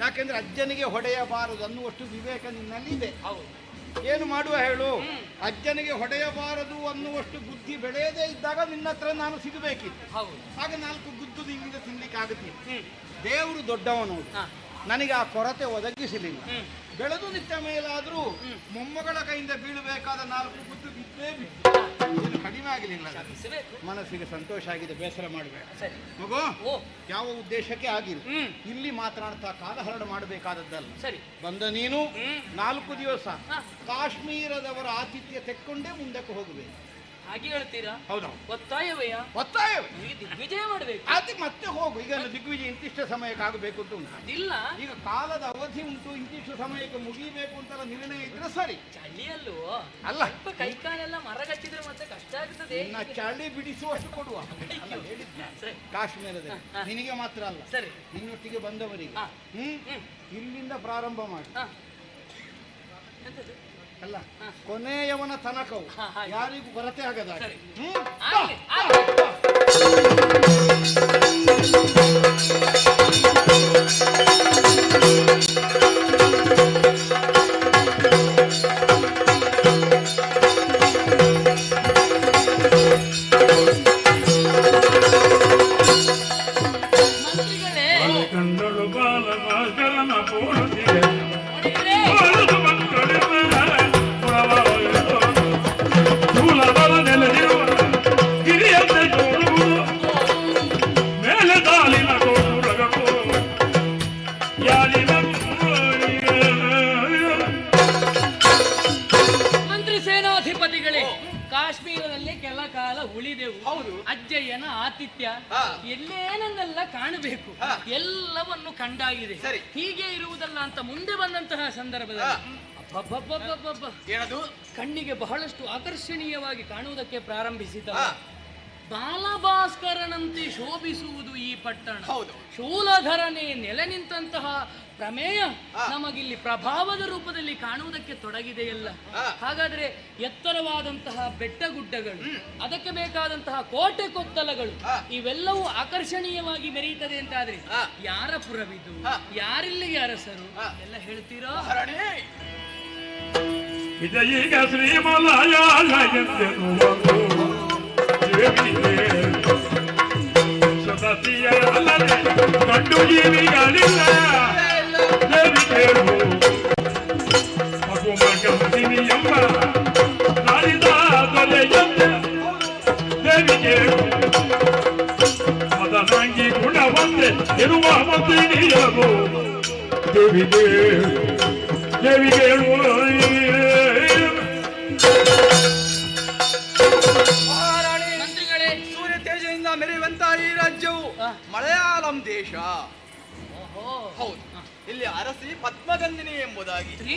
ಯಾಕೆಂದ್ರೆ ಅಜ್ಜನಿಗೆ ಹೊಡೆಯಬಾರದು ಅನ್ನುವಷ್ಟು ವಿವೇಕ ನಿನ್ನಲ್ಲಿದೆ. ಏನು ಮಾಡುವ ಹೇಳು? ಅಜ್ಜನಿಗೆ ಹೊಡೆಯಬಾರದು ಅನ್ನುವಷ್ಟು ಬುದ್ಧಿ ಬೆಳೆಯದೇ ಇದ್ದಾಗ ನಿನ್ನ ಹತ್ರ ನಾನು ಸಿಗಬೇಕಿತ್ತು. ಆಗ 4 ಗುದ್ದು ನಿನ್ನಿಂದ ತಿನ್ಲಿಕ್ಕೆ ಆಗುತ್ತಿತ್ತು. ದೇವರು ದೊಡ್ಡವನು, ನನಗೆ ಆ ಕೊರತೆ ಒದಗಿಸಲಿಲ್ಲ. ಬೆಳೆದು ನಿಂತ ಮೇಲಾದ್ರೂ ಮೊಮ್ಮಗಳ ಕೈಯಿಂದ ಬೀಳಬೇಕಾದ 4 ಗುದ್ದು ಬಿದ್ದೇ ಬಿಟ್ಟು ಏನು ಕಡಿಮೆ ಆಗಲಿಲ್ಲ. ಮನಸ್ಸಿಗೆ ಸಂತೋಷ ಆಗಿದೆ, ಬೇಸರ ಮಾಡಬೇಡ ಮಗು. ಯಾವ ಉದ್ದೇಶಕ್ಕೆ ಆಗಿಲ್ಲ, ಇಲ್ಲಿ ಮಾತನಾಡ್ತಾ ಕಾಲಹರಣ ಮಾಡಬೇಕಾದದ್ದಲ್ಲ. ಬಂದ ನೀನು 4 ದಿವಸ ಕಾಶ್ಮೀರದವರ ಆತಿಥ್ಯ ತೆಕ್ಕೊಂಡೇ ಮುಂದಕ್ಕೆ ಹೋಗಬೇಕು. ಹಾಗೆ ಹೇಳ್ತೀರಾ? ಹೌದು. ಒತ್ತಾಯವಯ್ಯ? ಒತ್ತಾಯ. ದಿಗ್ವಿಜಯ ಮಾಡಬೇಕು. ಅದು ಮತ್ತೆ ಹೋಗು. ಈಗ ದಿಗ್ವಿಜಯ ಇಂತಿಷ್ಟು ಸಮಯಕ್ಕೆ ಆಗಬೇಕು ಅಂತ ಉಂಟು. ಇಲ್ಲ, ಈಗ ಕಾಲದ ಅವಧಿ ಉಂಟು, ಇಂತಿಷ್ಟು ಸಮಯಕ್ಕೆ ಮುಗಿಬೇಕು ಅಂತೆಲ್ಲ ನಿರ್ಣಯ ಇದ್ರೆ ಸರಿ. ಚಳಿಯಲ್ಲೂ ಅಲ್ಲ, ಕೈ ಕಾಲೆಲ್ಲ ಮರಗಟ್ಟಿದ್ರೆ ಮತ್ತೆ ಕಷ್ಟ ಆಗ್ತದೆ. ಚಳಿ ಬಿಡಿಸುವಷ್ಟು ಕೊಡುವ ಕಾಶ್ಮೀರದ ನಿನಗೆ ಮಾತ್ರ ಅಲ್ಲ, ಸರಿ, ನಿನ್ನೊಟ್ಟಿಗೆ ಬಂದವರಿಗೆ. ಇಲ್ಲಿಂದ ಪ್ರಾರಂಭ ಮಾಡಿ ಅಲ್ಲ, ಕೊನೆಯವನ ತನಕವು ಯಾರಿಗೂ ಕೊರತೆ ಆಗದ. ಕಂಡಳು ಬಾಲಭಾಸ್ಕರನ ಪೂರ್ತಿ ಚೂಲಬಲ ನೆಲೆದಿರುವ ಗಿರಿಯಂತೆ ತೋರುವುದು ಮೇಲೆ ದಾಲಿನ ಗೋಪುರಗೋ ಯಾರಿನ ಮಂತ್ರಿ ಸೇನಾಧಿಪತಿಗಳೇ, ಕಾಶ್ಮೀರದಲ್ಲಿ ಕೆಲ ಕಾಲ ಉಳಿದೆವು. ಅಜ್ಜಯ್ಯನ ಆತಿಥ್ಯ ಎಲ್ಲೇನನ್ನೆಲ್ಲ ಕಾಣಬೇಕು, ಎಲ್ಲವನ್ನು ಕಂಡಾಗಿದೆ. ಹೀಗೆ ಇರುವುದಲ್ಲ ಅಂತ ಮುಂದೆ ಬಂದಂತಹ ಸಂದರ್ಭದಲ್ಲಿ ಏನದು ಕಣ್ಣಿಗೆ ಬಹಳಷ್ಟು ಆಕರ್ಷಣೀಯವಾಗಿ ಕಾಣುವುದಕ್ಕೆ ಪ್ರಾರಂಭಿಸಿದ. ಬಾಲಭಾಸ್ಕರನಂತೆ ಶೋಭಿಸುವುದು ಈ ಪಟ್ಟಣ. ಶೂಲಧರನೇ ನೆಲೆ ನಿಂತಹ ಪ್ರಮೇಯ ನಮಗಿಲ್ಲಿ ಪ್ರಭಾವದ ರೂಪದಲ್ಲಿ ಕಾಣುವುದಕ್ಕೆ ತೊಡಗಿದೆಯಲ್ಲ. ಹಾಗಾದ್ರೆ ಎತ್ತರವಾದಂತಹ ಬೆಟ್ಟಗುಡ್ಡಗಳು, ಅದಕ್ಕೆ ಬೇಕಾದಂತಹ ಕೋಟೆ ಕೊತ್ತಲಗಳು, ಇವೆಲ್ಲವೂ ಆಕರ್ಷಣೀಯವಾಗಿ ಮೆರೆಯುತ್ತದೆ ಅಂತಾದ್ರೆ ಯಾರ ಪುರವಿದು, ಯಾರಿಲ್ಲಿಗೆ ಅರಸರು ಎಲ್ಲ ಹೇಳ್ತೀರೋ? ಇದೀಗ ಶ್ರೀಮಲಯ ಸದತಿಯ ಅಲ್ಲದೆ ಗಂಡು ಜೀವಿಗಳಿಲ್ಲ. ದೇವಿ ಕೇಳು ಮಗುಮಗಂದಿನಿ ಎಂಬ ನಾಡಿದ ದೊರೆಯಂತೆ. ದೇವಿ ಕೇಳು ಮದನಂಗಿ ಗುಣವಂತೆ ಇರುವ ಮಂತ್ರಿನಿಯರು. ದೇವಿಗೆ ದೇವಿಗೇಳು ಮಂತ್ರಿಗಳೇ, ಸೂರ್ಯ ತೇಜದಿಂದ ಮೆರೆಯುವಂತಹ ಈ ರಾಜ್ಯವು ಮಲಯಾಳಂ ದೇಶ. ಹೌದು, ಇಲ್ಲಿ ಅರಸಿ ಪದ್ಮಗಂಧಿನಿ ಎಂಬುದಾಗಿ ಸ್ತ್ರೀ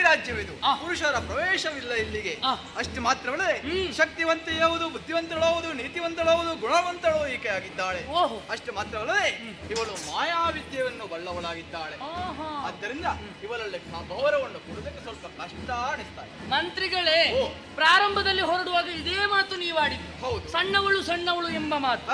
ರಾಜ್ಯವಿದು. ಪುರುಷರ ಪ್ರವೇಶವಿಲ್ಲ ಇಲ್ಲಿಗೆ. ಅಷ್ಟು ಮಾತ್ರವಲ್ಲದೆ ಶಕ್ತಿವಂತೆಯಾವುದು, ಬುದ್ಧಿವಂತಳಾವುದು, ನೀತಿವಂತಳಾವುದು, ಗುಣವಂತಳು ಈಕೆ ಆಗಿದ್ದಾಳೆ. ಅಷ್ಟು ಮಾತ್ರವಲ್ಲದೆ ಇವಳು ಮಾಯಾವಿದ್ಯೆಯನ್ನು ಬಲ್ಲವಳಾಗಿದ್ದಾಳೆ. ಆದ್ದರಿಂದ ಇವಳಲ್ಲಿ ಗೌರವವನ್ನು ಕೊಡುವುದಕ್ಕೆ ಸ್ವಲ್ಪ ಕಷ್ಟ ಅನಿಸ್ತಾರೆ. ಮಂತ್ರಿಗಳೇ, ಪ್ರಾರಂಭದಲ್ಲಿ ಹೊರಡುವಾಗ ಇದೇ ಮಾತು ನೀವಾಡಿದ್ದು. ಹೌದು, ಸಣ್ಣವಳು ಸಣ್ಣವಳು ಎಂಬ ಮಾತು.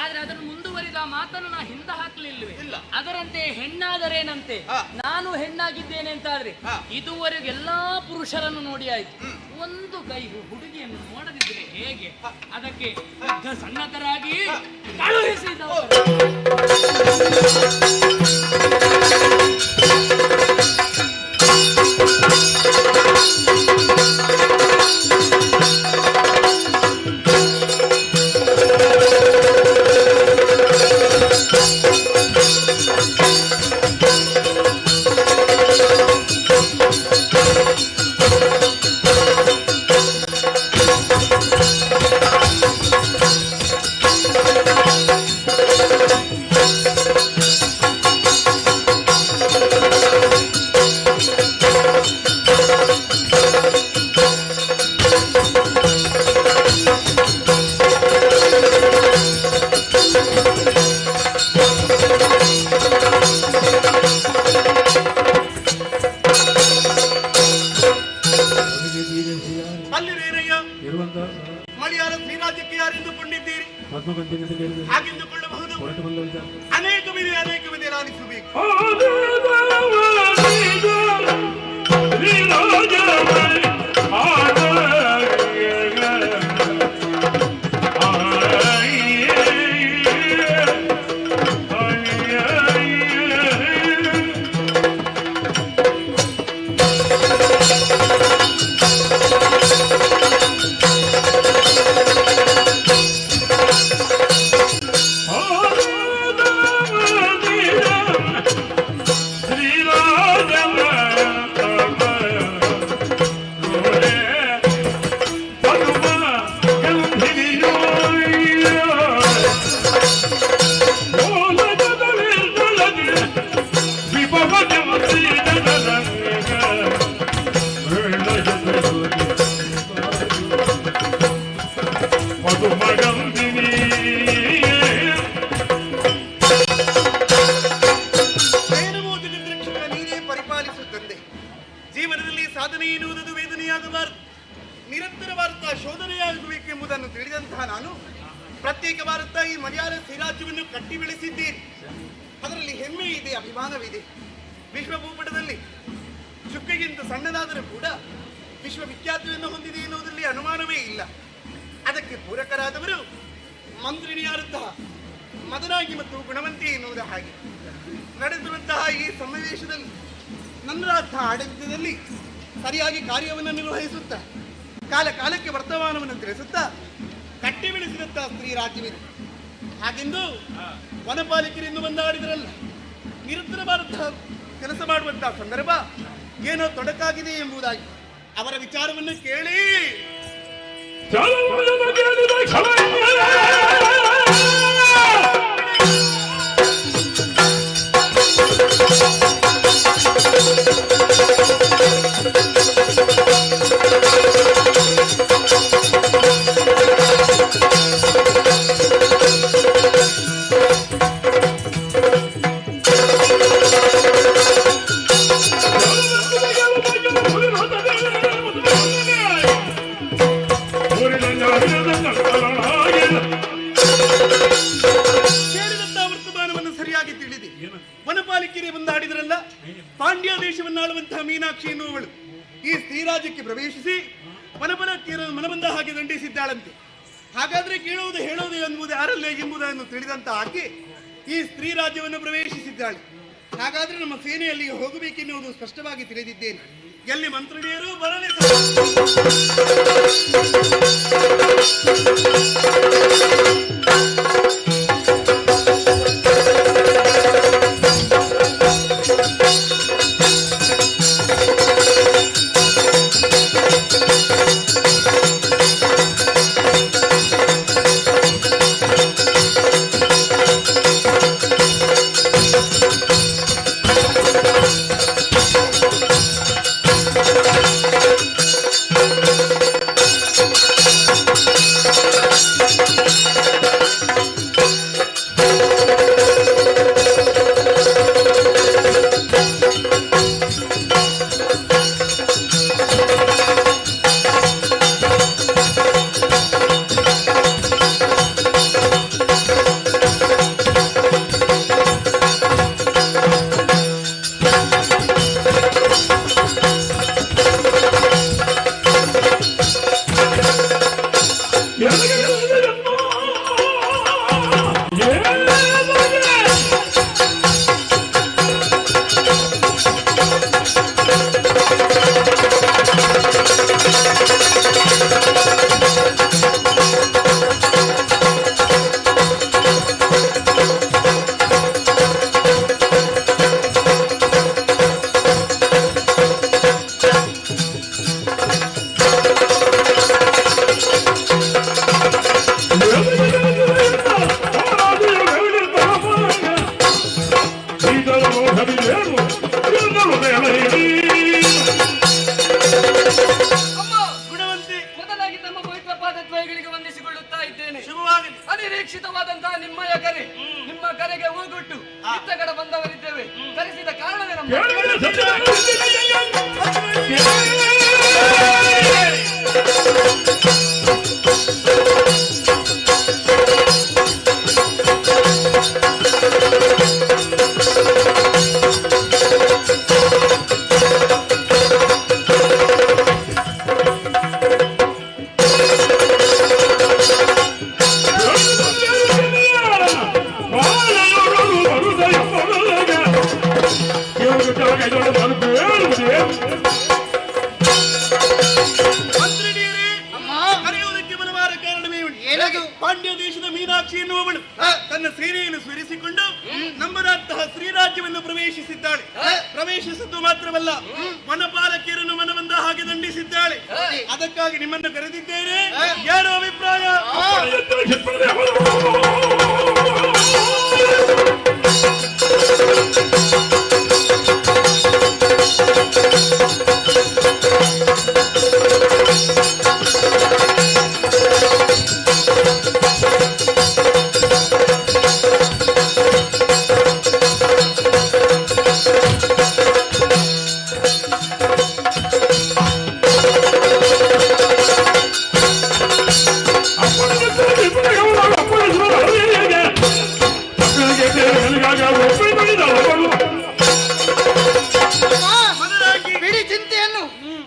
ಆದ್ರೆ ಅದನ್ನು ಮುಂದುವರಿದ ಮಾತನ್ನು ನಾ ಹಿಂದೆ ಹಾಕಲಿಲ್ವೇ? ಅದರಂತೆ ಹೆಣ್ಣಾದರೇನಂತೆ, ನಾನು ಹೆಣ್ಣಾಗಿದ್ದೇನೆ ಅಂತಾದ್ರೆ ಇದುವರೆಗೆ ಎಲ್ಲಾ ಪುರುಷರನ್ನು ನೋಡಿ ಆಯ್ತು. ಒಂದು ಕೈ ಹುಡುಗಿಯನ್ನು ನೋಡದಿದ್ರೆ ಹೇಗೆ? ಅದಕ್ಕೆ ಸಣ್ಣತರಾಗಿ ಕಳುಹಿಸಿದವರು. ಪದ್ಮಗಂಟೆ ಅಂತ ಕೇಳಿದ್ರೆ ಹಾಗೆಂದುಕೊಳ್ಳಬಹುದು. ಹೊರಟು ಬಂದ ವಿಚಾರ ಅನೇಕ ವಿಧಿ ಲಾಲಿಸಬೇಕು. ಜೀವನದಲ್ಲಿ ಸಾಧನೆ ಎನ್ನುವುದು ವೇದನೆಯಾಗಬಾರದು, ನಿರಂತರವಾದ ಶೋಧನೆಯಾಗಬೇಕೆಂಬುದನ್ನು ತಿಳಿದಂತಹ ನಾನು ಪ್ರತ್ಯೇಕವಾದ ಈ ಮರ್ಯಾದೆ ಶ್ರೀರಾಜ್ಯವನ್ನು ಕಟ್ಟಿ ಬೆಳೆಸಿದ್ದೇನೆ. ಅದರಲ್ಲಿ ಹೆಮ್ಮೆ ಇದೆ, ಅಭಿಮಾನವಿದೆ. ವಿಶ್ವಭೂಪಟದಲ್ಲಿ ಚುಕ್ಕೆಗಿಂತ ಸಣ್ಣದಾದರೂ ಕೂಡ ವಿಶ್ವವಿಖ್ಯಾತಿಯನ್ನು ಹೊಂದಿದೆ ಎನ್ನುವುದರಲ್ಲಿ ಅನುಮಾನವೇ ಇಲ್ಲ. ಅದಕ್ಕೆ ಪೂರಕರಾದವರು ಮಂತ್ರಿಣಿಯಾದಂತಹ ಮದನಾಗಿ ಮತ್ತು ಗುಣವಂತಿ ಎನ್ನುವುದ ಹಾಗೆ ನಡೆದಿರುವಂತಹ ಈ ಸನ್ನಿವೇಶದಲ್ಲಿ ನನ್ನ ಆಡಳಿತದಲ್ಲಿ ಸರಿಯಾಗಿ ಕಾರ್ಯವನ್ನು ನಿರ್ವಹಿಸುತ್ತಾ ಕಾಲ ಕಾಲಕ್ಕೆ ವರ್ತಮಾನವನ್ನು ತಿಳಿಸುತ್ತಾ ಕಟ್ಟಿ ಬೆಳೆಸಿದಂತಹ ಸ್ತ್ರೀ ರಾಜ್ಯವಿದೆ. ಹಾಗೆಂದು ವನಪಾಲಿಕರಿಂದ ಬಂದಾಡಿದರಲ್ಲ, ನಿರಂತರವಾದಂತಹ ಕೆಲಸ ಮಾಡುವಂತಹ ಸಂದರ್ಭ ಏನೋ ತೊಡಕಾಗಿದೆ ಎಂಬುದಾಗಿ ಅವರ ವಿಚಾರವನ್ನು ಕೇಳಿ ಮೀನಾಕ್ಷಿ ಎನ್ನುವಳು ಈ ಸ್ತ್ರೀರಾಜ್ಯಕ್ಕೆ ಪ್ರವೇಶಿಸಿ ವನಪಲಕ್ಕಿಯರನ್ನು ಮನಬಂದ ಹಾಗೆ ದಂಡಿಸಿದ್ದಾಳಂತೆ. ಹಾಗಾದ್ರೆ ಕೇಳುವುದು ಹೇಳುವುದು ಎಂಬುದು ಯಾರಲ್ಲೇ ಎಂಬುದನ್ನು ತಿಳಿದಂತ ಆಕೆ ಈ ಸ್ತ್ರೀ ರಾಜ್ಯವನ್ನು ಪ್ರವೇಶಿಸಿದ್ದಾಳೆ. ಹಾಗಾದ್ರೆ ನಮ್ಮ ಸೇನೆಯಲ್ಲಿ ಹೋಗಬೇಕೆನ್ನುವುದು ಸ್ಪಷ್ಟವಾಗಿ ತಿಳಿದಿದ್ದೇನೆ. ಎಲ್ಲಿ ಮಂತ್ರಿಣಿಯರು ಬರಲಿ. ಅನಿರೀಕ್ಷಿತವಾದಂತಹ ನಿಮ್ಮಯ ಕರೆ, ನಿಮ್ಮ ಕರೆಗೆ ಹೂಗುಟ್ಟು ಇತ್ತ ಕಡೆ ಬಂದವರಿದ್ದೇವೆ. ಕರೆಸಿದ ಕಾರಣವೇ ನಮ್ಮ ಪಾಂಡ್ಯ ದೇಶದ ಮೀನಾಕ್ಷಿ ಎನ್ನುವವಳು ತನ್ನ ಸೇನೆಯನ್ನು ಸ್ಮರಿಸಿಕೊಂಡು ನಮ್ಮದಂತಹ ಶ್ರೀರಾಜ್ಯವನ್ನು ಪ್ರವೇಶಿಸಿದ್ದಾಳೆ. ಪ್ರವೇಶಿಸಿದ್ದು ಮಾತ್ರವಲ್ಲ, ವನಪಾಲಕಿಯರನ್ನು ಮನಬಂದ ಹಾಗೆ ದಂಡಿಸಿದ್ದಾಳೆ. ಅದಕ್ಕಾಗಿ ನಿಮ್ಮನ್ನು ಕರೆದಿದ್ದೇನೆ. ಏನು ಅಭಿಪ್ರಾಯ? ಬಿಡಿ ಚಿಂತೆಯನ್ನು.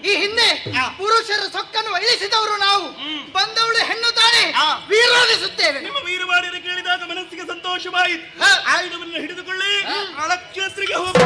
ಈ ಹಿಂದೆ ಪುರುಷರ ಸೊಕ್ಕನ್ನು ಅಳಿಸಿದವರು ನಾವು. ಬಂದವಳು ಹೆಣ್ಣು ತಾನೆ, ವಿರೋಧಿಸುತ್ತೇವೆ. ನಿಮ್ಮ ವೀರವಾಣಿಯನ್ನು ಕೇಳಿದಾಗ ಮನಸ್ಸಿಗೆ ಸಂತೋಷವಾಯಿತು. ಆಯುಧವನ್ನು ಹಿಡಿದುಕೊಳ್ಳಿ, ರಣಕ್ಷೇತ್ರಿಗೆ ಹೋಗಿ.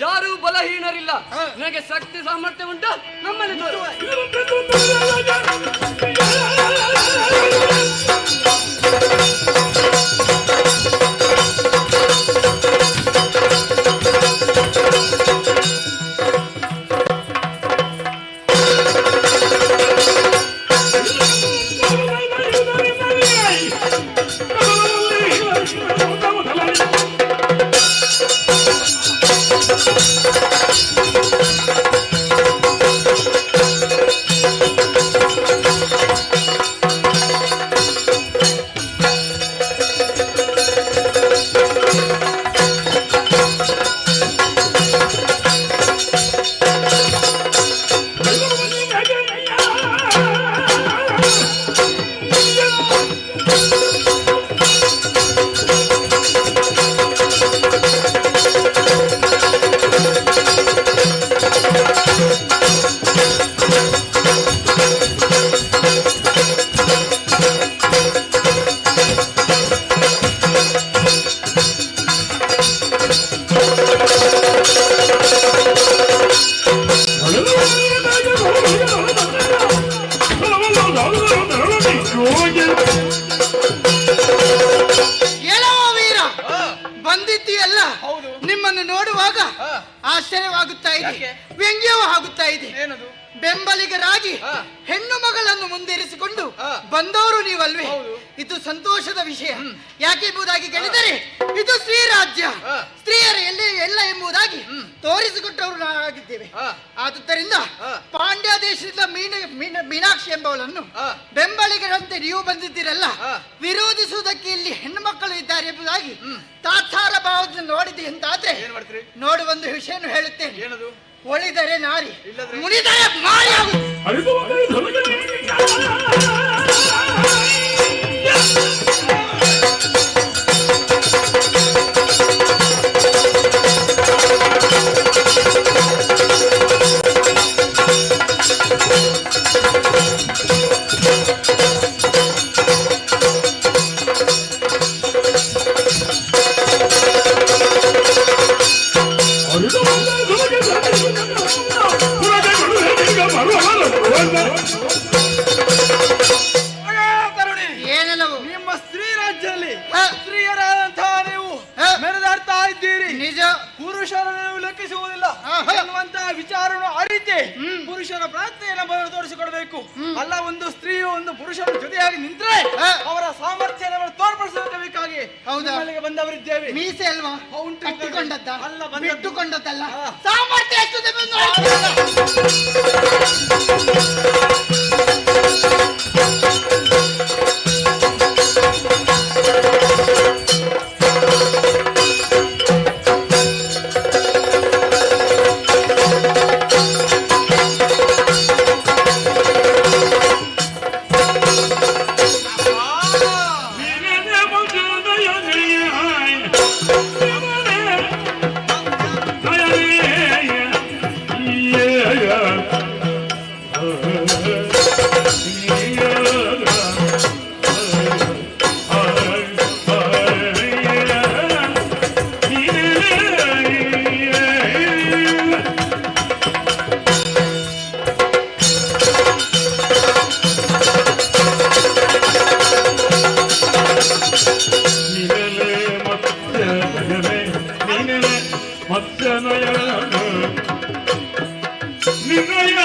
ಯಾರು ಬಲಹೀನರಿಲ್ಲ. ನನಗೆ ಶಕ್ತಿ ಸಾಮರ್ಥ್ಯ ಉಂಟು, ನಮ್ಮಲ್ಲಿ ತೋರುವ. ನಿಮ್ಮನ್ನು ನೋಡುವಾಗ ಆಶ್ಚರ್ಯವಾಗುತ್ತಾ ಇದೆ, ವ್ಯಂಗ್ಯವೂ ಆಗುತ್ತಾ ಇದೆ. ಬೆಂಬಲಿಗರಾಗಿ ಹೆಣ್ಣು ಮಗಳನ್ನು ಮುಂದಿರಿಸಿಕೊಂಡು ಬಂದವರು ನೀವಲ್ವೇ? ಇದು ಸಂತೋಷದ ವಿಷಯ. ಯಾಕೆಂಬುದಾಗಿ ಕೇಳಿದರೆ ಇದು ಶ್ರೀರಾಜ್ಯ, ಸ್ತ್ರೀಯರ ಎಲ್ಲ ಎಂಬುದಾಗಿ ತೋರಿಸಿಕೊಟ್ಟವರು ನಾವಾಗಿದ್ದೇವೆ. ಆದುದರಿಂದ ಪಾಂಡ್ಯ ದೇಶದಿಂದ ಮೀನಾಕ್ಷಿ ಎಂಬವಳನ್ನು ಬೆಂಬಲಿಗರಂತೆ ನೀವು ಬಂದಿದ್ದೀರಲ್ಲ, ವಿರೋಧಿಸುವುದಕ್ಕೆ ಇಲ್ಲಿ ಹೆಣ್ಣು ಮಕ್ಕಳು ಇದ್ದಾರೆ ಎಂಬುದಾಗಿ ತಾತ್ಸಾರ ಭಾವದಿಂದ ನೋಡಿದೆ ಎಂತಾದ್ರೆ ನೋಡು, ಒಂದು ವಿಷಯವನ್ನು ಹೇಳುತ್ತೇನೆ. ಒಳಿದರೆ ನಾರಿ, ಮುನಿದರೆ ಮಾರಿ ಏನೆಲ್ಲವೂ ನಿಮ್ಮ ಸ್ತ್ರೀ ರಾಜ್ಯದಲ್ಲಿ ಸ್ತ್ರೀಯರಾದಂತಹ ನೀವು ಮೆರೆದಾಡ್ತಾ ಇದ್ದೀರಿ. ನಿಜ, ಪುರುಷರನ್ನು ಲೆಕ್ಕಿಸುವುದಿಲ್ಲ ಎನ್ನುವಂತಹ ವಿಚಾರವನ್ನು ಅರಿತೆ ಪುರುಷರ ಪ್ರಾರ್ಥನೆಯನ್ನು ಮೊದಲು ತೋರಿಸಿಕೊಡಬೇಕು. ಅಲ್ಲ, ಒಂದು ಸ್ತ್ರೀಯು ಒಂದು ಪುರುಷರ ಜೊತೆಯಾಗಿ ನಿಂತರೆ ಅವರ ಸಾಮರ್ಥ್ಯ ತೋರ್ಪಡಿಸಬೇಕಾಗಿ ಅಲ್ಲಿಗೆ ಬಂದವರಿದ್ದೇವೆ. ಮೀಸೆ ಅಲ್ವಾ ಕಟ್ಟಿಕೊಂಡದ್ದ ಅಲ್ಲ, ಬಿಟ್ಟುಕೊಂಡದ್ದಲ್ಲ, ಸಾಮರ್ಥ್ಯ ಎಷ್ಟು ನಯ ನಿನ್ನಯ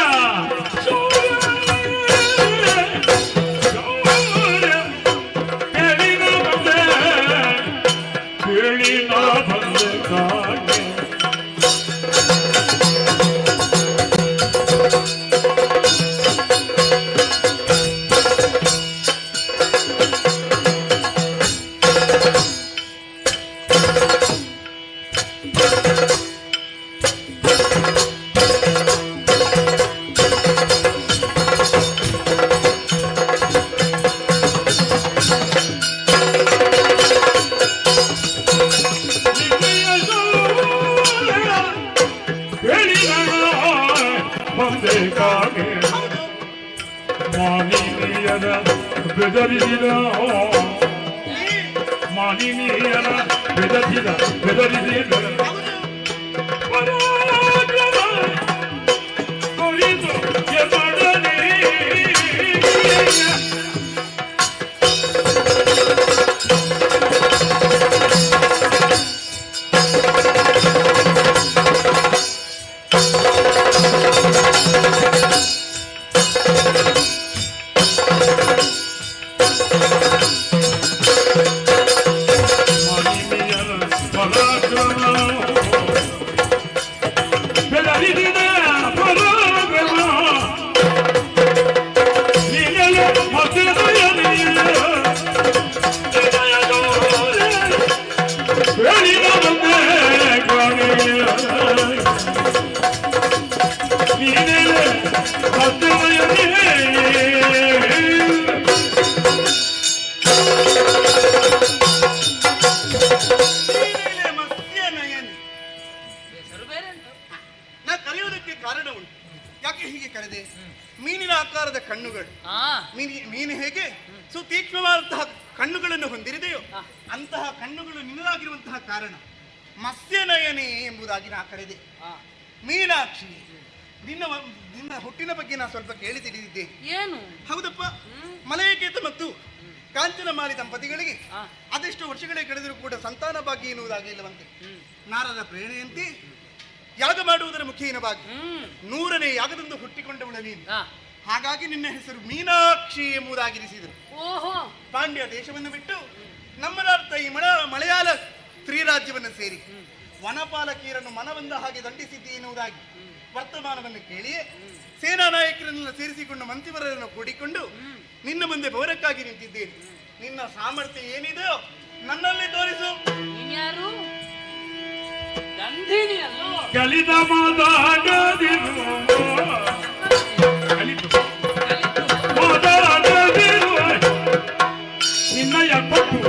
ಮಾನಿನಿಯರ ಬೆದರಿಸಿದ ಮಾನಿನಿಯರ ಬೆದರಿಸಿದ ಪರಾಕ್ರಮ ಕುರಿತು ಎಬಡನೆ ಮೀನಿನ ಆಕಾರದ ಕಣ್ಣುಗಳು, ಮೀನು ಹೇಗೆ ಸುತೀಕ್ಷ್ಣವಾದಂತಹ ಕಣ್ಣುಗಳನ್ನು ಹೊಂದಿರಿದೆಯೋ ಅಂತಹ ಕಣ್ಣುಗಳು ನಿನ್ನದಾಗಿರುವಂತಹ ಕಾರಣ ಮತ್ಸ್ಯನಯನೆ ಎಂಬುದಾಗಿ ನಾ ಕರೆದೆ. ಮೀನಾಕ್ಷಿ, ನಿನ್ನ ಹುಟ್ಟಿನ ಬಗ್ಗೆ ನಾ ಸ್ವಲ್ಪ ಕೇಳಿ ತಿಳಿದಿದ್ದೆ. ಏನು? ಹೌದಪ್ಪ, ಮಲಯಕೇತ ಮತ್ತು ಕಾಂಚನಮಾಲಿ ದಂಪತಿಗಳಿಗೆ ಅದೆಷ್ಟು ವರ್ಷಗಳೇ ಕಳೆದರೂ ಕೂಡ ಸಂತಾನ ಭಾಗ್ಯ ಎನ್ನುವುದಾಗಿ ಇಲ್ಲವಂತೆ. ನಾರದ ಪ್ರೇರಣೆಯಂತೆ ಯಾಗ ಮಾಡುವುದರ ಮುಖೇನವಾಗಿ 100ನೇ ಯಾಗದಂದು ಹುಟ್ಟಿಕೊಂಡವಳ ನೀನು. ಹಾಗಾಗಿ ನಿನ್ನ ಹೆಸರು ಮೀನಾಕ್ಷಿ ಎಂಬುದಾಗಿರಿಸಿದರು. ಪಾಂಡ್ಯ ದೇಶವನ್ನು ಬಿಟ್ಟು ನಮ್ಮನಾರ್ಥ ಈ ಮಲಯಾಳ ತ್ರಿರಾಜ್ಯವನ್ನು ಸೇರಿ ವನಪಾಲಕಿಯರನ್ನು ಮನಬಂದ ಹಾಗೆ ದಂಡಿಸಿದ್ದೆ ಎನ್ನುವುದಾಗಿ ವರ್ತಮಾನವನ್ನು ಕೇಳಿಯೇ ಸೇನಾ ನಾಯಕರನ್ನೆಲ್ಲ ಸೇರಿಸಿಕೊಂಡು ಮಂತ್ರಿವರನ್ನು ಕೂಡಿಕೊಂಡು ನಿನ್ನ ಮುಂದೆ ಬಹುರಕ್ಕಾಗಿ ನಿಂತಿದ್ದೇನೆ. ನಿನ್ನ ಸಾಮರ್ಥ್ಯ ಏನಿದೆಯೋ ನನ್ನಲ್ಲಿ ತೋರಿಸು. ಕಲಿತ ಮಾತಾಡದಿರು ನಿನ್ನಯ ಕೊಪ್ಪು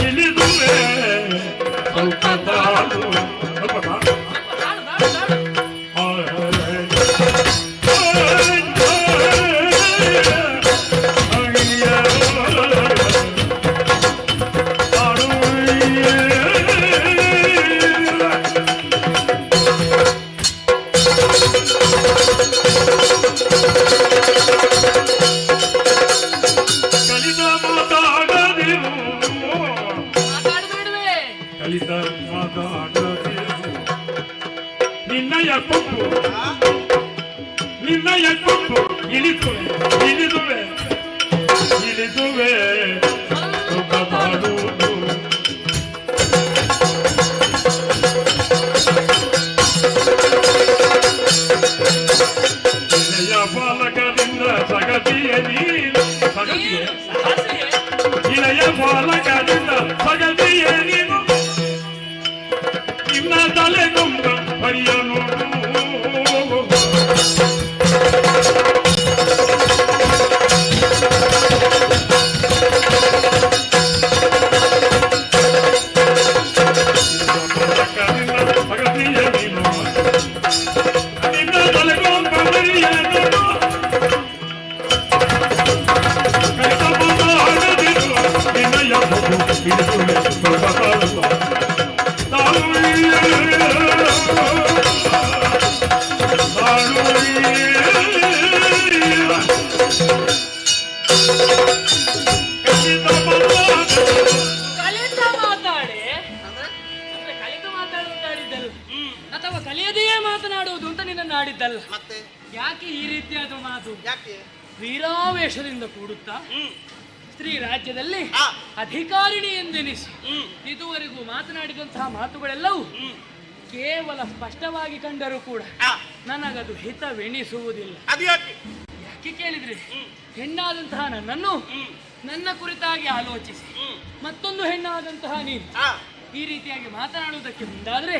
ಇಳಿದುವೆ ನಿನ್ನಯ ಕೊಪ್ಪು ಇಳಿದುವೆ ಇಳೆಯ ಬಾಲಕದಿಂದ ಸಗತಿಯ ನೀನು ಇಳೆಯ ಬಾಲಕದಿಂದ ಸಗತಿಯ ನೀನು ನಿನ್ನ ತಲೆಗೊಂಬ ಹರಿಯ ನೋಡು ಅಥವಾ ಕಲಿಯದೆಯೇ ಮಾತನಾಡುವುದು ಅಂತ ನಿನ್ನನ್ನು ಆಡಿದ್ದಲ್ಲ. ಮತ್ತೆ ಯಾಕೆ ಈ ರೀತಿಯಾದ ಮಾತು? ಯಾಕೆ? ವೀರಾವೇಶದಿಂದ ಕೂಡುತ್ತಾ ಸ್ತ್ರೀ ರಾಜ್ಯದಲ್ಲಿ ಅಧಿಕಾರಿಣಿ ಎಂದೆನಿಸಿ ಇದುವರೆಗೂ ಮಾತನಾಡಿದಂತಹ ಮಾತುಗಳೆಲ್ಲವೂ ಕೇವಲ ಸ್ಪಷ್ಟವಾಗಿ ಕಂಡರೂ ಕೂಡ ನನಗದು ಹಿತವೆನಿಸುವುದಿಲ್ಲ. ಯಾಕೆ ಕೇಳಿದ್ರೆ, ಹೆಣ್ಣಾದಂತಹ ನನ್ನನ್ನು ನನ್ನ ಕುರಿತಾಗಿ ಆಲೋಚಿಸಿ ಮತ್ತೊಂದು ಹೆಣ್ಣಾದಂತಹ ನೀನು ಈ ರೀತಿಯಾಗಿ ಮಾತನಾಡುವುದಕ್ಕೆ ಮುಂದಾದ್ರೆ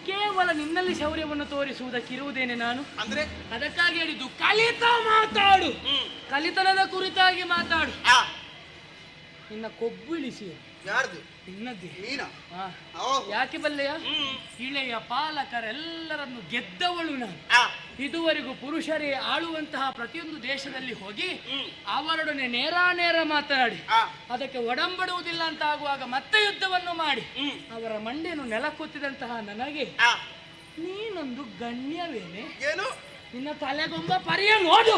ಕೇವಲ ನಿನ್ನಲ್ಲಿ ಶೌರ್ಯವನ್ನು ತೋರಿಸುವುದಕ್ಕಿರುವುದೇನೆ ನಾನು. ಅಂದ್ರೆ ಅದಕ್ಕಾಗಿ ಹೇಳಿದ್ದು ಕಲಿತ ಮಾತಾಡು, ಕಲಿತನದ ಕುರಿತಾಗಿ ಮಾತಾಡು. ನಿನ್ನ ಕೊಬ್ಬಿಳಿಸಿ ಯಾರ್ದು? ನಿನ್ನದ್ದೇ. ನೀನಾ? ಯಾಕೆ ಬಲ್ಲೆಯ? ಇಳೆಯ ಪಾಲಕರೆಲ್ಲರನ್ನು ಗೆದ್ದವಳು ನಾನು. ಇದುವರೆಗೂ ಪುರುಷರೇ ಆಳುವಂತಹ ಪ್ರತಿಯೊಂದು ದೇಶದಲ್ಲಿ ಹೋಗಿ ಅವರೊಡನೆ ನೇರ ಮಾತನಾಡಿ ಅದಕ್ಕೆ ಒಡಂಬಡುವುದಿಲ್ಲ ಅಂತ ಆಗುವಾಗ ಮತ್ತೆ ಯುದ್ಧವನ್ನು ಮಾಡಿ ಅವರ ಮಂಡೆಯನ್ನು ನೆಲಕ್ಕೊತ್ತಿದಂತಹ ನನಗೆ ನೀನೊಂದು ಗಣ್ಯವೇನೆ? ಏನು? ನಿನ್ನ ತಲೆಗೊಂಬ ಪರಿಯ ನೋಡು.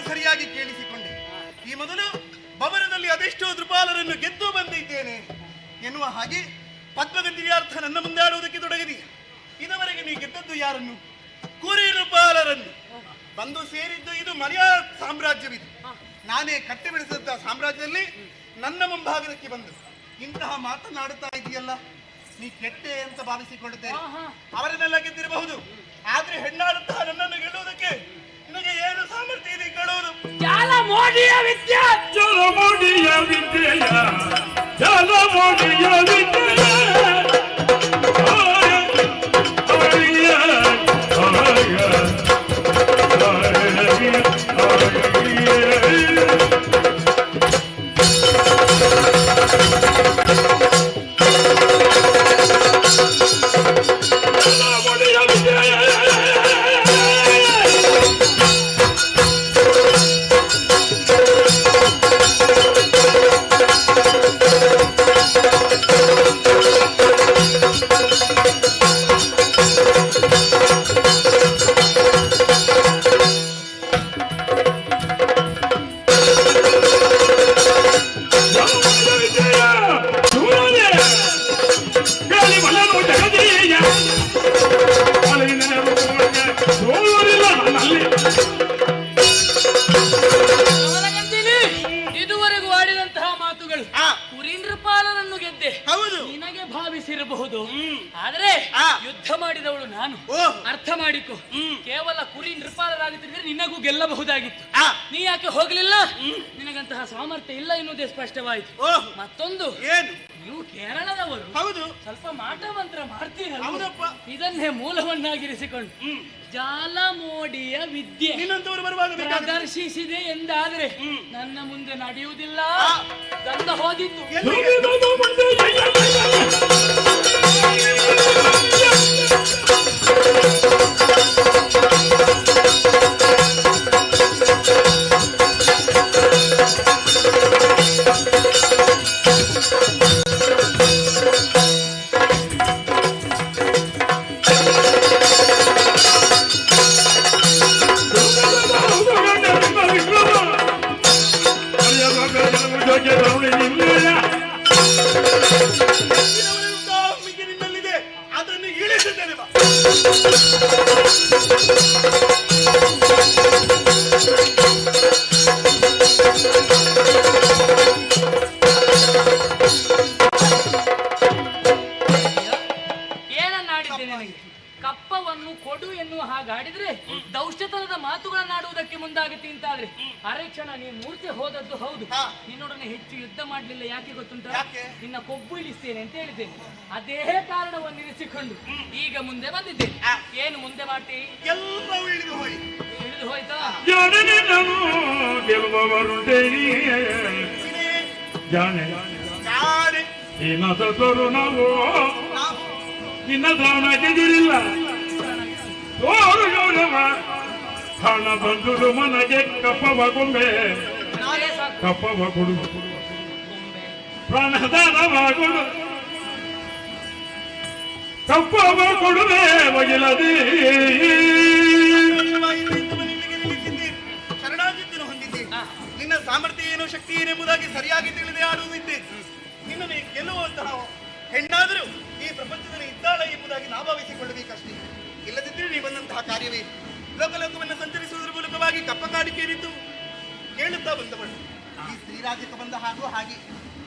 ಸರಿಯಾಗಿ ಕೇಳಿಸಿಕೊಂಡೆ. ಈ ಮೊದಲು ಭವನದಲ್ಲಿ ಅದೆಷ್ಟೋ ದೃಪಾಲರನ್ನು ಗೆದ್ದು ಬಂದಿದ್ದೇನೆ ಎನ್ನುವ ಹಾಗೆ ಪದ್ಮಗಂಧಿಯಾರ್ಥ ನನ್ನ ಮುಂದೆ ಆಡುವುದಕ್ಕೆ ತೊಡಗಿದೆಯ. ಇದುವರೆಗೆ ನೀ ಗೆದ್ದದ್ದು ಯಾರನ್ನು? ಕುರಿ ನೃಪಾಲರನ್ನು. ಬಂದು ಸೇರಿದ್ದು ಇದು ಮಲಯಾಳ ಸಾಮ್ರಾಜ್ಯವಿದೆ. ನಾನೇ ಕಟ್ಟಿ ಬೆಳೆಸಿದಂತಹ ಸಾಮ್ರಾಜ್ಯದಲ್ಲಿ ನನ್ನ ಮುಂಭಾಗಕ್ಕೆ ಬಂದು ಇಂತಹ ಮಾತನಾಡುತ್ತಾ ಇದೆಯಲ್ಲ, ನೀ ಕೆಟ್ಟೆ ಅಂತ ಭಾವಿಸಿಕೊಳ್ಳುತ್ತೇನೆ. ಅವರನ್ನೆಲ್ಲ ಗೆದ್ದಿರಬಹುದು, ಆದ್ರೆ ಹೆಣ್ಣಾಡುತ್ತಾ ನನ್ನನ್ನು ಗೆಲ್ಲುವುದಕ್ಕೆ ನಿನಗೆ ಏನು ಸಾಮರ್ಥ್ಯ ಇದೆ ಗೆಲ್ಲುವುದು? ಜಾಲಮೋಡಿಯ ವಿದ್ಯೆ, ಜಾಲಮೋಡಿಯ ವಿದ್ಯೆಯ, ಜಾಲಮೋಡಿಯ ವಿದ್ಯೆಯ. ಇದುವರೆಗೂ ಆಡಿದಂತಹ ಮಾತುಗಳು ಕುರೀಂದ್ರಪಾಲರನ್ನು ಗೆದ್ದೆ ನಿನಗೆ ಭಾವಿಸಿರಬಹುದು, ಆದ್ರೆ ಯುದ್ಧ ಮಾಡಿದವಳು ನಾನು. ಅರ್ಥ ಮಾಡಿಕೊ, ಕೇವಲ ಕುರೀಂದ್ರಪಾಲರಾಗುತ್ತಿದ್ರೆ ನಿನಗೂ ಗೆಲ್ಲಬಹುದಾಗಿತ್ತು. ನೀ ಯಾಕೆ ಹೋಗ್ಲಿಲ್ಲ? ನಿನಗಂತಹ ಸಾಮರ್ಥ್ಯ ಇಲ್ಲ ಎನ್ನುವುದೇ ಸ್ಪಷ್ಟವಾಯಿತು. ಮತ್ತೊಂದು, ನೀವು ಕೇರಳದವರು? ಹೌದು. ಸ್ವಲ್ಪ ಮಾಟ ಮಂತ್ರ ಮಾಡ್ತೀರಲ್ಲ? ಹೌದಪ್ಪ. ಇದನ್ನೇ ಮೂಲವನ್ನಾಗಿರಿಸಿಕೊಂಡು ಜಾಲಮೋಡಿಯ ವಿದ್ಯೆ ನಿನ್ನಂತವರು ಬರುವಾಗ ಪ್ರದರ್ಶಿಸಿದೆ ಎಂದಾದ್ರೆ ನನ್ನ ಮುಂದೆ ನಡೆಯುವುದಿಲ್ಲ. ಗಂಧ ಹೋದಿತ್ತು. ನಿನ್ನಲ್ಲಿದೆ, ಅದನ್ನು ಇಳಿಸುತ್ತೇನೆ ಬಾ. ಏನನ್ನಾಡಿದ್ದೆ ನನಗೆ? ಕಪ್ಪವನ್ನು ಕೊಡು ಎನ್ನುವ ಹಾಗಾಡಿದ್ರೆ ದೌಷ್ಟ್ಯತನದ ಮಾತುಗಳನ್ನಾಡುವುದಕ್ಕೆ ಮುಂದಾಗತ್ತೆ ಅಂತಾದ್ರೆ ಅರೆ ಕ್ಷಣ ನೀನು ಮೂರ್ತಿ ಹೋದದ್ದು ಹೌದು. ನಿನ್ನೊಡನೆ ಹೆಚ್ಚು ಯುದ್ಧ ಮಾಡ್ಲಿಲ್ಲ. ಯಾಕೆ ಗೊತ್ತುಂಟ? ನಿನ್ನ ಕೊಬ್ಬು ಇಳಿಸ್ತೇನೆ ಅಂತ ಹೇಳಿದ್ದೇನೆ. ಅದೇ ಕಾರಣವನ್ನು ಇರಿಸಿಕೊಂಡು ಈಗ ಮುಂದೆ ಬಂದಿದ್ದೇನೆ. ಏನು ಮುಂದೆ ಮಾಡ್ತಿ? ಎಲ್ಲವೂ ಇಳಿದು ಹೋಯ್ತಾ? ನಿನ್ನ ದ್ರಾವಣಗೆದಿರಿಲ್ಲ ತೋರು ಗೌರವ ಹಣ ಬಂದುದು ಮನಗೆ ಕಪ್ಪವ ಗೊಂಬೆ ಕಪ್ಪವ ಕೊಡು ಪ್ರಾಣದಾನವಾಗುಡು ಕಪ್ಪವ ಕೊಡುವೆ ಒಗಿಲದಿ ಶರಣಾಗತಿಯನ್ನು ಹೊಂದಿದ್ದೆ. ನಿನ್ನ ಸಾಮರ್ಥ್ಯ ಏನು, ಶಕ್ತಿ ಏನೆಂಬುದಾಗಿ ಸರಿಯಾಗಿ ತಿಳಿದೇ ಆಡುವುದಿದ್ದೆ. ನಿನ್ನನ್ನು ಗೆಲ್ಲುವಂತಹ ಹೆಣ್ಣಾದರೂ ಈ ಪ್ರಪಂಚದಲ್ಲಿ ಇದ್ದಾಳೆ ಎಂಬುದಾಗಿ ನಾ ಭಾವಿಸಿಕೊಳ್ಳಬೇಕಷ್ಟೇ. ಇಲ್ಲದಿದ್ದರೆ ನೀ ಬಂದಂತಹ ಕಾರ್ಯವೇ. ಲೋಕಲೋಕವನ್ನು ಸಂಚರಿಸುವುದರ ಮೂಲಕವಾಗಿ ಕಪ್ಪ ಕಾಡಿಕೇರಿದ್ದು ಕೇಳುತ್ತಾ ಬಂದವಳು. ಈ ಶ್ರೀರಾಜ್ಯಕ್ಕೆ ಬಂದ ಹಾಗೆ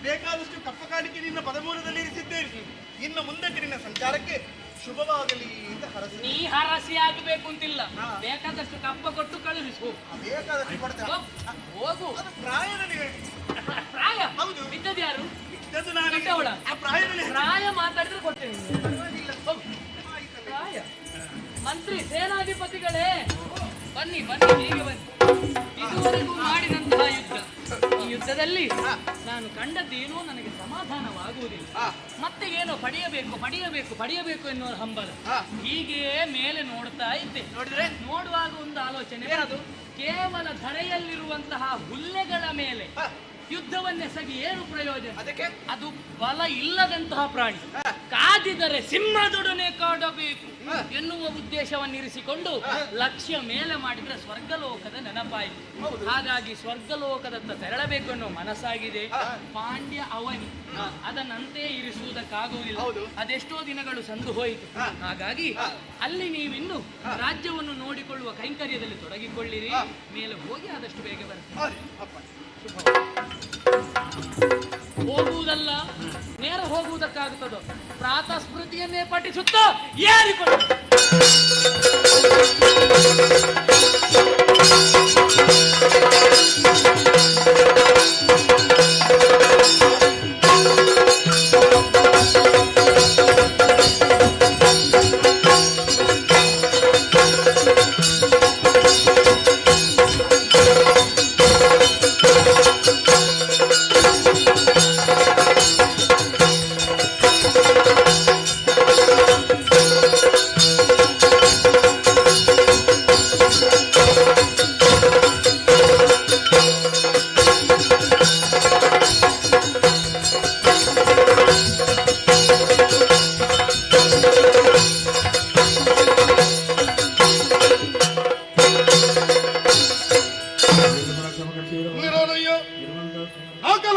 ಬೇಕಾದಷ್ಟು ಕಪ್ಪ ಕಾಡಿಕೆ ನಿನ್ನ ಪದಮೂಲದಲ್ಲಿ ಇರಿಸಿದ್ದೇನೆ. ಇನ್ನು ಮುಂದಕ್ಕೆ ನಿನ್ನ ಸಂಚಾರಕ್ಕೆ ಶುಭವಾಗಲಿ ಅಂತ ಹರಸಿ. ನೀ ಹರಸಿ ಆಗಬೇಕು ಅಂತಿಲ್ಲ, ಬೇಕಾದಷ್ಟು ಕಪ್ಪ ಕೊಟ್ಟು ಕಳುಹಿಸು. ಬೇಕಾದಷ್ಟು ಕೊಡ್ತೇನೆ. ಹೋಗು. ಅದು ಪ್ರಾಯದಲ್ಲಿ ಹೇಳಿ. ಪ್ರಾಯ? ಹೌದು. ಬಿದ್ದದ್ದು ಯಾರು? ಬಿದ್ದದ್ದು ನಾನು. ಪ್ರಾಯದಲ್ಲಿ ಪ್ರಾಯ ಮಾತಾಡಿದ್ರೆ ಕೊಡ್ತೇನೆ. ಪ್ರಾಯ ಮಂತ್ರಿ ಸೇನಾಧಿಪತಿಗಳೇ ಬನ್ನಿ ಬನ್ನಿ, ಹೀಗೆ ಬನ್ನಿ. ಇದುವರೆಗೂ ಮಾಡಿದಂತಹ ಯುದ್ಧ, ಈ ಯುದ್ಧದಲ್ಲಿ ನಾನು ಕಂಡದ್ದೇನೋ ನನಗೆ ಸಮಾಧಾನವಾಗುವುದಿಲ್ಲ. ಮತ್ತೆ ಏನೋ ಪಡೆಯಬೇಕು ಎನ್ನುವ ಹಂಬಲ. ಹೀಗೆ ಮೇಲೆ ನೋಡ್ತಾ ಇದ್ದೆ. ನೋಡುವಾಗ ಒಂದು ಆಲೋಚನೆ, ಕೇವಲ ಧರೆಯಲ್ಲಿರುವಂತಹ ಹುಲ್ಲೆಗಳ ಮೇಲೆ ಯುದ್ಧವನ್ನೆಸಗಿ ಏನು ಪ್ರಯೋಜನ? ಅದಕ್ಕೆ ಅದು ಬಲ ಇಲ್ಲದಂತಹ ಪ್ರಾಣಿ. ಕಾದಿದರೆ ಸಿಂಹದೊಡನೆ ಕಾಡಬೇಕು ಎನ್ನುವ ಉದ್ದೇಶವನ್ನಿರಿಸಿಕೊಂಡು ಲಕ್ಷ್ಯ ಮೇಲೆ ಮಾಡಿದ್ರೆ ಸ್ವರ್ಗಲೋಕದ ನೆನಪಾಯಿತು. ಹಾಗಾಗಿ ಸ್ವರ್ಗಲೋಕದತ್ತ ತೆರಳಬೇಕು ಅನ್ನೋ ಮನಸ್ಸಾಗಿದೆ. ಪಾಂಡ್ಯ ಅವನಿ ಅದನ್ನಂತೆ ಇರಿಸುವುದಕ್ಕಾಗುವುದಿಲ್ಲ. ಅದೆಷ್ಟೋ ದಿನಗಳು ಸಂದು ಹೋಯಿತು. ಹಾಗಾಗಿ ಅಲ್ಲಿ ನೀವಿನ್ನು ರಾಜ್ಯವನ್ನು ನೋಡಿಕೊಳ್ಳುವ ಕೈಂಕರ್ಯದಲ್ಲಿ ತೊಡಗಿಕೊಳ್ಳಿರಿ. ಮೇಲೆ ಹೋಗಿ ಆದಷ್ಟು ಬೇಗ ಬರ್ತೇನೆ. ಹೋಗುವುದಲ್ಲ, ನೇರ ಹೋಗುವುದಕ್ಕಾಗುತ್ತದೋ? ಪ್ರಾತಃ ಸ್ಮೃತಿಯನ್ನೇ ಪಠಿಸುತ್ತಾ ಏರಿಕೊಳ್ಳಿ.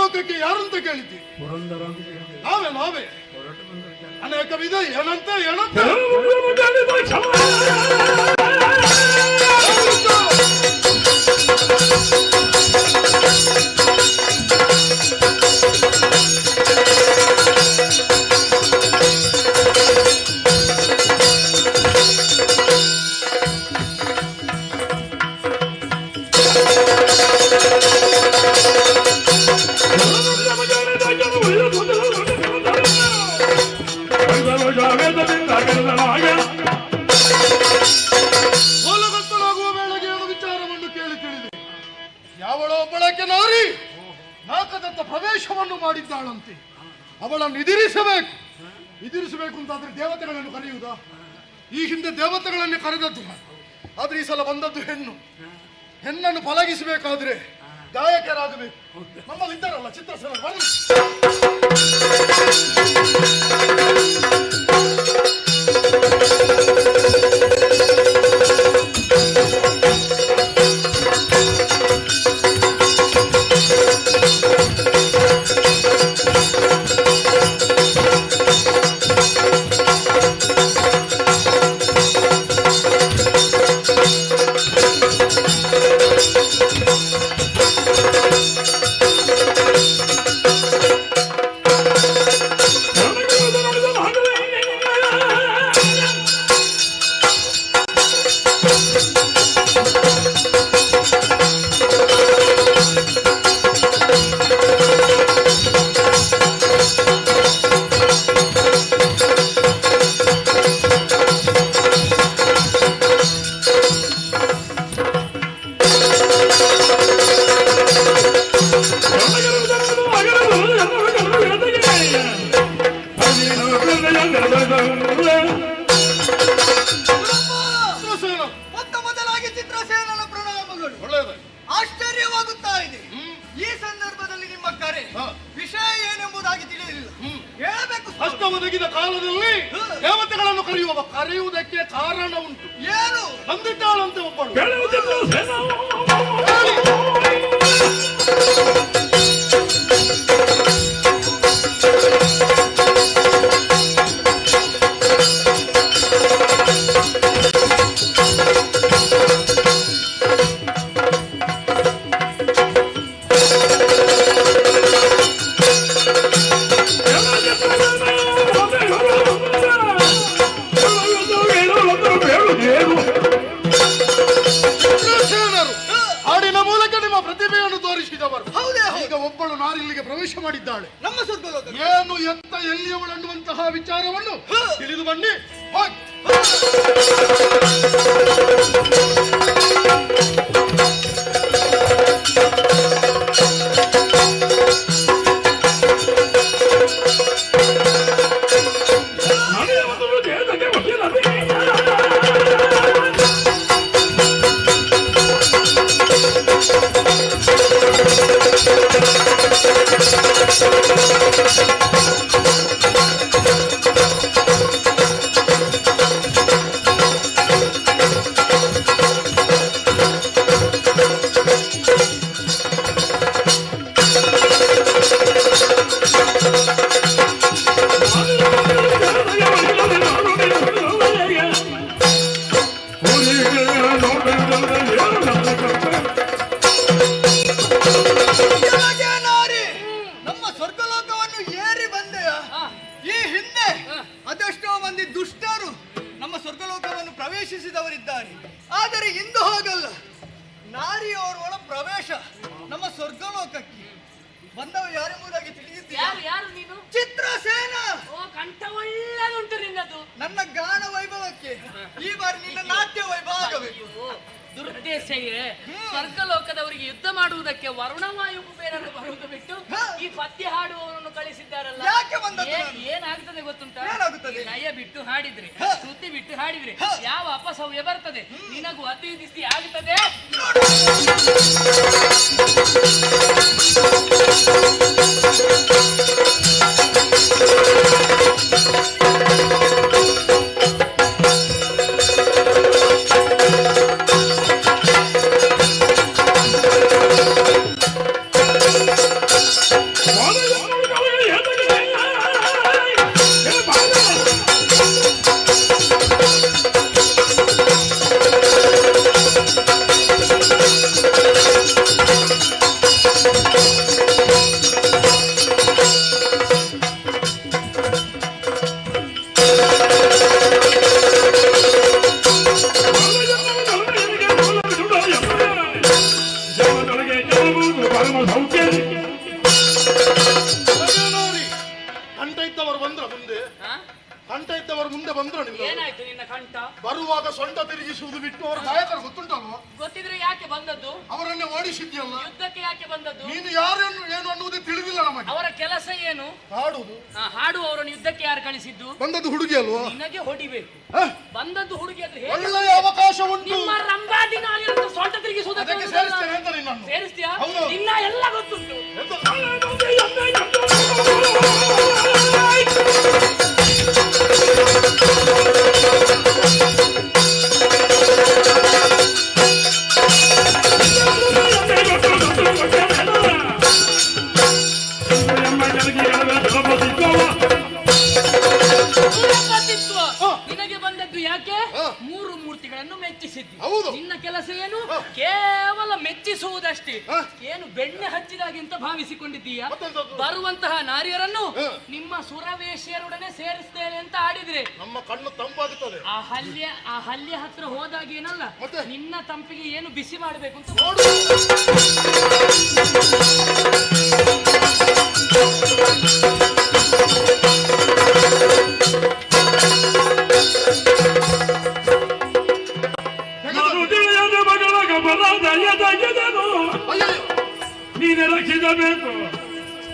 ಲೋಕಕ್ಕೆ ಯಾರಂತ ಕೇಳಿದ್ದಿ? ನಾವೇ ಅನೇಕ ವಿಧ ಏನಂತ ಮೂಲಗತ್ತಲಾಗುವ ವೇಳೆಗೆ ಏನು ವಿಚಾರವನ್ನು ಕೇಳಿ ತಿಳಿದೆ. ಯಾವಳೋ ಒಬ್ಬಳಕ್ಕೆ ನಾರಿ ನಾಕದತ್ತ ಪ್ರವೇಶವನ್ನು ಮಾಡಿದ್ದಾಳಂತೆ. ಅವಳನ್ನು ಎದುರಿಸಬೇಕು ಅಂತಾದ್ರೆ ದೇವತೆಗಳನ್ನು ಕರೆಯುವುದಾ? ಈ ಹಿಂದೆ ದೇವತೆಗಳನ್ನೇ ಕರೆದದ್ದು, ಆದ್ರೆ ಈ ಸಲ ಬಂದದ್ದು ಹೆಣ್ಣನ್ನು ಪಳಗಿಸಬೇಕಾದ್ರೆ ಗಾಯಕರಾಗಬೇಕು. ನಮ್ಮಲ್ಲಿ ಇದ್ದಾರಲ್ಲ ಚಿತ್ರಸೇನ, ಬನ್ನಿ. ಮೊದಲಾಗಿ ಚಿತ್ರಸೇನನ ಪ್ರಣಾಮಗಳು. ಆಶ್ಚರ್ಯವಾಗುತ್ತಾ ಇದೆ. ಈ ಸಂದರ್ಭದಲ್ಲಿ ನಿಮ್ಮ ಕರೆ ವಿಷಯ ಏನೆಂಬುದಾಗಿ ತಿಳಿಯಲಿಲ್ಲ. ಹೇಳಬೇಕು. ಅಷ್ಟ ಒದಗಿದ ಕಾಲದಲ್ಲಿ ದೇವತೆಗಳನ್ನು ಕರೆಯುವುದಕ್ಕೆ ಕಾರಣ ಉಂಟು. ಏನು? ಬಂದಿದ್ದಾಳಂತೆ ಒಬ್ಬಳು. ಹಾಡಿನ ಮೂಲಕ ನಿಮ್ಮ ಪ್ರತಿಭೆಯನ್ನು ತೋರಿಸಿದವರು. ಈಗ ಒಬ್ಬಳು ನಾರಿಲ್ಲಿಗೆ ಪ್ರವೇಶ ಮಾಡಿದ್ದಾಳೆ. ನಮ್ಮ ಸ್ವರ್ಗಲೋಕ ಏನು ಎತ್ತ ಎಲ್ಲಿಯವಳು ಅನ್ನುವಂತಹ ವಿಚಾರವನ್ನು ತಿಳಿದು ಬನ್ನಿ. ನಮ್ಮ ಸ್ವರ್ಗಲೋಕವನ್ನು ಏರಿ ಬಂದೆಯ. ಈ ಹಿಂದೆ ಅದೆಷ್ಟೋ ಮಂದಿ ದುಷ್ಟರು ನಮ್ಮ ಸ್ವರ್ಗಲೋಕವನ್ನು ಪ್ರವೇಶಿಸಿದವರಿದ್ದಾರೆ. ಆದರೆ ಇಂದು ಹೋಗಲ್ಲ. ನಾರಿಯವರ ಪ್ರವೇಶ ನಮ್ಮ ಸ್ವರ್ಗಲೋಕಕ್ಕೆ ಬಂದವ ಯಾರೆಂಬುದಾಗಿ ತಿಳಿಯುತ್ತೀರಾ? ಯಾರು ನೀನು? ಚಿತ್ರಸೇನ. ಓ, ಕಂಠ ಒಳ್ಳೆದುಂಟು ನಿನ್ನದು. ನನ್ನ ಗಾನ ವೈಭವಕ್ಕೆ ಈ ಬಾರಿ ನಿನ್ನ ನಾಟ್ಯ ವೈಭವ ಆಗಬೇಕು. ದುರುದ್ದೇಶಯೇ, ಸ್ವರ್ಗಲೋಕದವರಿಗೆ ಯುದ್ಧ ಮಾಡುವುದಕ್ಕೆ ವರುಣವಾಯು ಕುಬೇರನ್ನು ಬರುವುದು ಬಿಟ್ಟು ಈ ಪದ್ಯ ಹಾಡುವವರನ್ನು ಕಳಿಸಿದ್ದಾರಲ್ಲ. ಯಾಕೆ ಬಂದದ್ದು? ಏನಾಗ್ತದೆ ಗೊತ್ತುಂಟಾ? ಏನಾಗುತ್ತದೆ? ನಯ ಬಿಟ್ಟು ಹಾಡಿದ್ರೆ, ಶ್ರುತಿ ಬಿಟ್ಟು ಹಾಡಿದ್ರೆ ಯಾವ ಅಪಸವ್ಯ ಬರ್ತದೆ? ನಿನಗೂ ಅತಿ ದಿಸ್ತಿ ಆಗುತ್ತದೆ. ಅವರು ಮುಂದೆ ಬಂದ್ರು ನಿಮ್ಗೆ ಏನಾಯ್ತು ನಿನ್ನ ಕಂಠ? ಬರುವಾಗ ಸೊಂಟ ತಿರುಗಿಸುವುದು ಬಿಟ್ಟು ಅವರ ಗಾಯಕರು ಗೊತ್ತುಂಟಲ್ವ? ಗೊತ್ತಿದ್ರೆ ಯಾಕೆ ಬಂದದ್ದು? ಅವರನ್ನೇ ಓಡಿಸಿದ್ಯಲ್ಲ. ಯುದ್ಧಕ್ಕೆ ಯಾಕೆ ಬಂದದ್ದು? ನೀನು ಯಾರನ್ನು ಏನು ಅನ್ನುವುದೇ ತಿಳಿದಿಲ್ಲ ನಮಗೆ. ಅವರ ಕೆಲಸ ಏನು? ಹಾಡುದು. ಹಾಡುವವರನ್ನು ಯುದ್ಧಕ್ಕೆ ಯಾರು ಕಳಿಸಿದ್ದು? ಬಂದದ್ದು ಹುಡುಗಿ ಅಲ್ವಾ? ನಿನಗೆ ಹೊಡಿಬೇಕು. ಬಂದದ್ದು ಹುಡುಗಿ ಆದ್ರೆ ಒಳ್ಳೆಯ ಅವಕಾಶ ಉಂಟು. ನಿಮ್ಮ ರಂಭಾದಿನಾಲಿರಂತ ಸೊಂಟ ತಿರುಗಿಸುವುದಕ್ಕೆ ಸೇರಿಸ್ತೇನೆ ಅಂತ ನಿನ್ನನ್ನು. ಸೇರಿಸ್ತೀಯಾ? ಹೌದು. ನಿನ್ನ ಎಲ್ಲ ಗೊತ್ತುಂಟು. ನಿನಗೆ ಬಂದದ್ದು ಯಾಕೆ? ಮೂರು ಮೂರ್ತಿಗಳನ್ನು ಮೆಚ್ಚಿಸಿದ್ದು. ನಿನ್ನ ಕೆಲಸ ಏನು? ಕೇವಲ ಮೆಚ್ಚಿಸುವುದಷ್ಟೇ. ಏನು ಬೆಣ್ಣೆ ಹಚ್ಚಿದಾಗಿಂತ ಭಾವಿಸಿಕೊಂಡಿದ್ದೀಯಾ? ಬರುವಂತಹ ನಾರಿಯರನ್ನು ನಿಮ್ಮ ಸುರವೇಶಿಯರೊಡನೆ ಸೇರಿಸ್ತೇವೆ ಅಂತ ಆಡಿದ್ರೆ ನಮ್ಮ ಕಣ್ಣು ತಂಪಾಗುತ್ತದೆ. ಆ ಹಲ್ಲೆ ಹತ್ರ ಹೋದಾಗ ಏನಲ್ಲ, ನಿನ್ನ ತಂಪಿಗೆ ಏನು ಬಿಸಿ ಮಾಡಬೇಕು ಅಂತ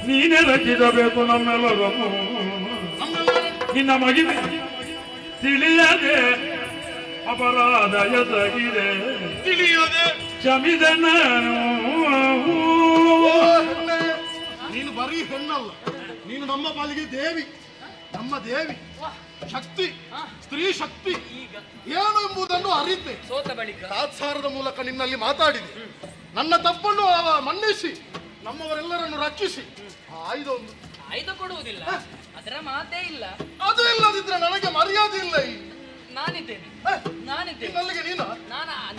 ನೀನೇ ರಚಿಸಬೇಕು ನಮ್ಮೆಲ್ಲರನ್ನು. ನಿನ್ನ ಮಗಿವೆ ತಿಳಿಯದೆ ಅಪರಾಧ ಎಸಗಿದೆ, ಕ್ಷಮಿದೆ ನಾನು. ನೀನು ಬರೀ ಹೆಣ್ಣಲ್ಲ, ನೀನು ನಮ್ಮ ಪಾಲಿಗೆ ದೇವಿ, ನಮ್ಮ ದೇವಿ ಶಕ್ತಿ, ಸ್ತ್ರೀ ಶಕ್ತಿ ಏನು ಎಂಬುದನ್ನು ಅರಿತೆ. ಸೋತ ಬಳಿಕ ತಾತ್ಸಾರದ ಮೂಲಕ ನಿನ್ನಲ್ಲಿ ಮಾತಾಡಿದೆ. ನನ್ನ ತಪ್ಪನ್ನು ಮನ್ನಿಸಿ ನಮ್ಮವರೆಲ್ಲರನ್ನು ರಕ್ಷಿಸಿ ಆಯ್ದು ಕೊಡುವುದಿಲ್ಲ, ಅದರ ಮಾತೇ ಇಲ್ಲ. ಅದು ಇಲ್ಲದಿದ್ರೆ ನನಗೆ ಮರ್ಯಾದೆ ಇಲ್ಲ. ನಾನಿದ್ದೇನೆ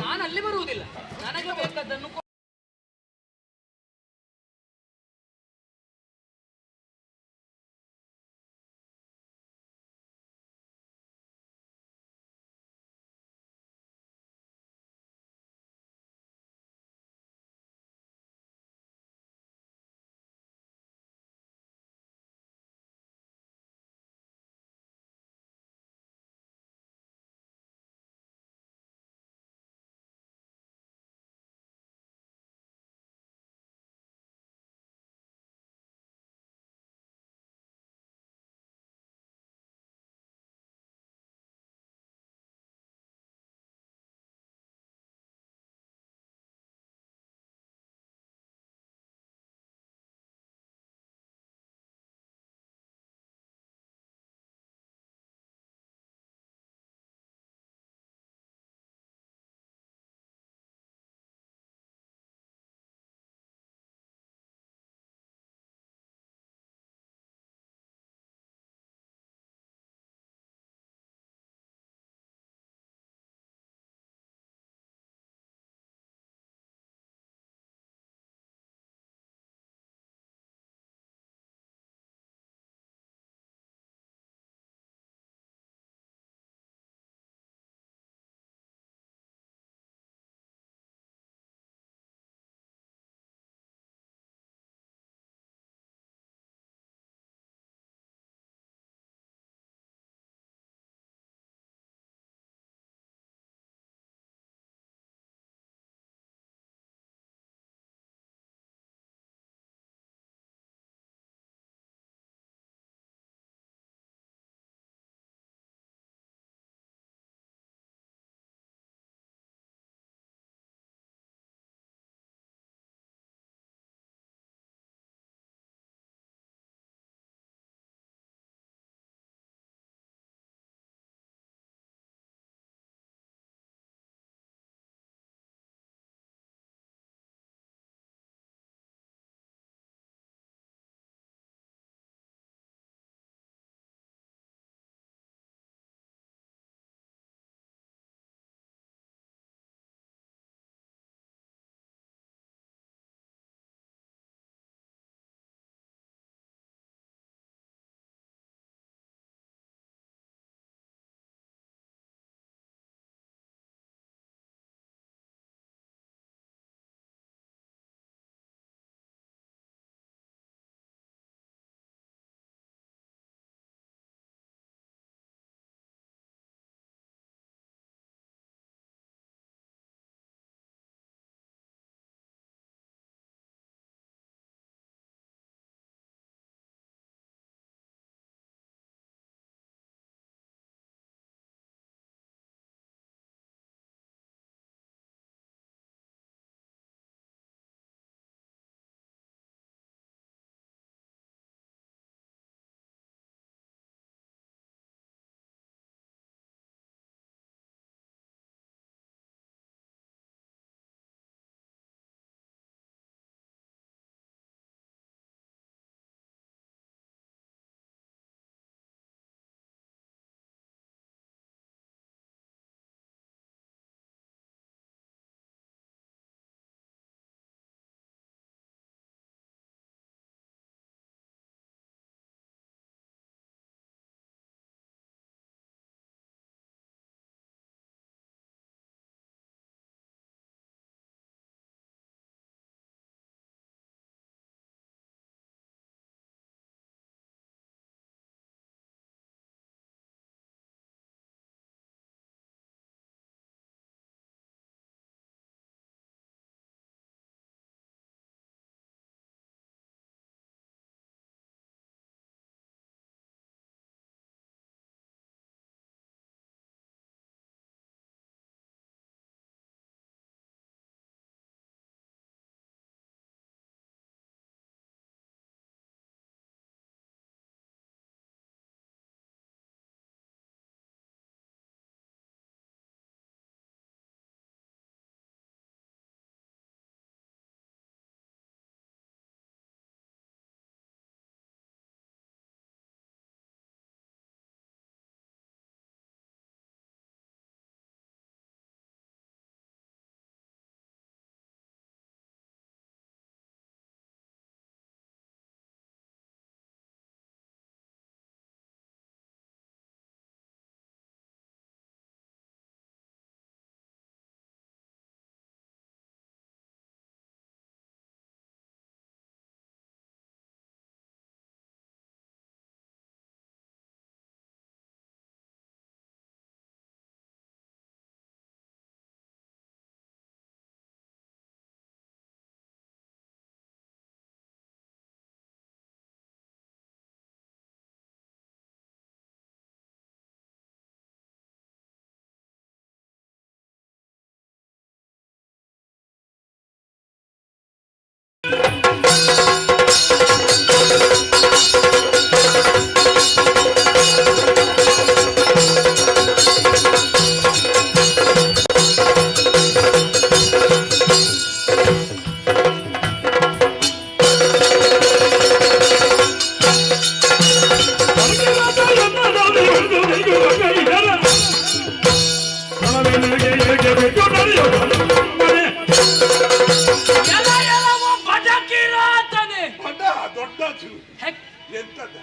ನಾನು ಅಲ್ಲಿ ಬರುವುದಿಲ್ಲ. ನನಗೆ ಬೇಕಾದ್ದನ್ನು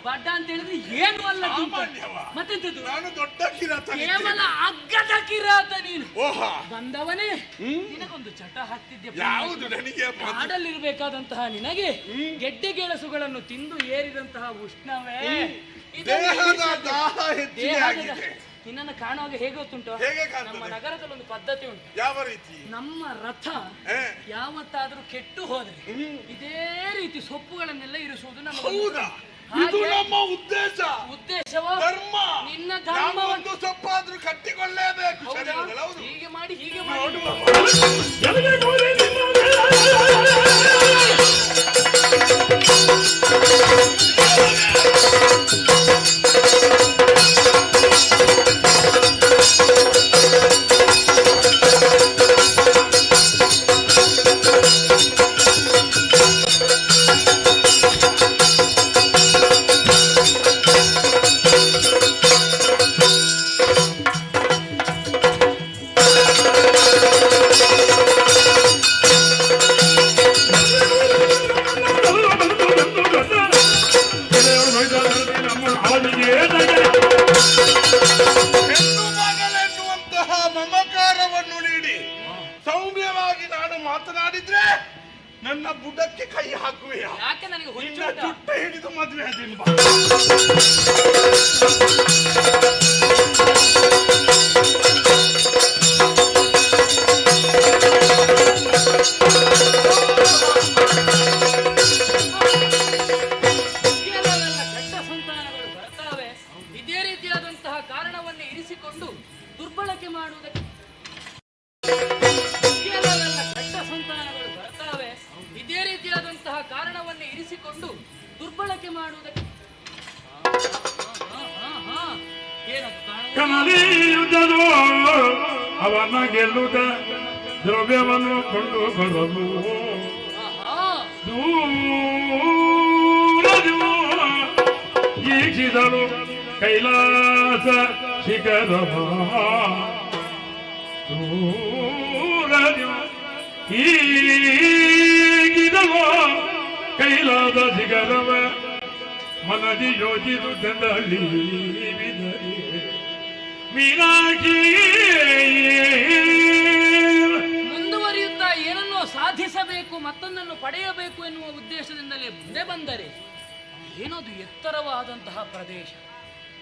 ಬಡ್ಡ ಅಂತ ಹೇಳಿದ್ರೆ ಏನು ಅಲ್ಲ, ಮತ್ತೆಂತದ್ದು? ನಾನು ದೊಡ್ಡ ಕಿರಾತ. ಕೇವಲ ಅಗ್ಗದ ಕಿರಾತ ನೀನು. ಬಂದವನೇ ನಿನಗೊಂದು ಚಟ ಹಾಕ್ತಿದ್ದೆ. ಯಾವುದು ನನಗೆ ಕಾಡಲ್ಲಿರ್ಬೇಕಾದಂತಹ ನಿನಗೆ ಗೆಡ್ಡೆ ಗೆಣಸುಗಳನ್ನು ತಿಂದು ಏರಿದಂತಹ ಉಷ್ಣವೇ ನಿನ್ನನ್ನು ಕಾಣುವಾಗ ಹೇಗೆ ಗೊತ್ತುಂಟು? ನಮ್ಮ ನಗರದಲ್ಲಿ ಒಂದು ಪದ್ಧತಿ ಉಂಟು. ಯಾವ ರೀತಿ? ನಮ್ಮ ರಥ ಯಾವತ್ತಾದ್ರೂ ಕೆಟ್ಟು ಹೋದ್ರೆ ಇದೇ ರೀತಿ ಸೊಪ್ಪುಗಳನ್ನೆಲ್ಲ ಇರಿಸುವುದು ನಮ್ಮ ಉದ್ದೇಶವ. ಧರ್ಮ. ನಿನ್ನ ಧರ್ಮವನ್ನು ಸೊಪ್ಪಾದ್ರೂ ಕಟ್ಟಿಕೊಳ್ಳಲೇಬೇಕು. ಹೀಗೆ ಮಾಡಿ ಹೀಗೆ ಮಾಡಿ ಮಮಕಾರವನ್ನು ನೀಡಿ ಸೌಮ್ಯವಾಗಿ ನಾನು ಮಾತನಾಡಿದ್ರೆ ನನ್ನ ಬುಡಕ್ಕೆ ಕೈ ಹಾಕುವೆಯಾ? ಯಾಕೆ ನನಗೆ ಜುಟ್ಟ ಹಿಡಿದು ಮದುವೆ ಅದಿಲ್ವ? ಕೆಟ್ಟ ಸಂತಾನಗಳು ಬರ್ತಾವೆ. ಇದೇ ರೀತಿಯಾದಂತಹ ಕಾರಣವನ್ನು ಇರಿಸಿಕೊಂಡು ದುರ್ಬಳಕೆ ಮಾಡುವುದಕ್ಕೆ ಕೆಟ್ಟ ಸಂತಾನಗಳು ಬರ್ತಾವೆ. ಇದೇ ರೀತಿಯಾದಂತಹ ಕಾರಣವನ್ನು ಇರಿಸಿಕೊಂಡು ದುರ್ಬಳಕೆ ಮಾಡುವುದಕ್ಕೆ ಕನಲಿಯುವುದನು ಅವನ ಗೆಲ್ಲುತ್ತ ದ್ರವ್ಯವನ್ನು ಕೊಂಡು ಬರಲು ದೂರದಿವ ಈಕ್ಷಿಸಲು ಕೈಲಾಸ ಶಿಖರವ ದೂರದಿವ ಈಗಿದವ ಕೈಲಾದ ಶಿಖರವ ಮನದಿ ಯೋಚಿಸುತ್ತಲ್ಲಿ ಬಿದರೆ ಮೀನಾಕ್ಷಿ ಮುಂದುವರಿಯುತ್ತಾ ಏನನ್ನೋ ಸಾಧಿಸಬೇಕು, ಮತ್ತೊಂದನ್ನು ಪಡೆಯಬೇಕು ಎನ್ನುವ ಉದ್ದೇಶದಿಂದಲೇ ಮುಂದೆ ಬಂದರೆ ಏನೋದು ಎತ್ತರವಾದಂತಹ ಪ್ರದೇಶ,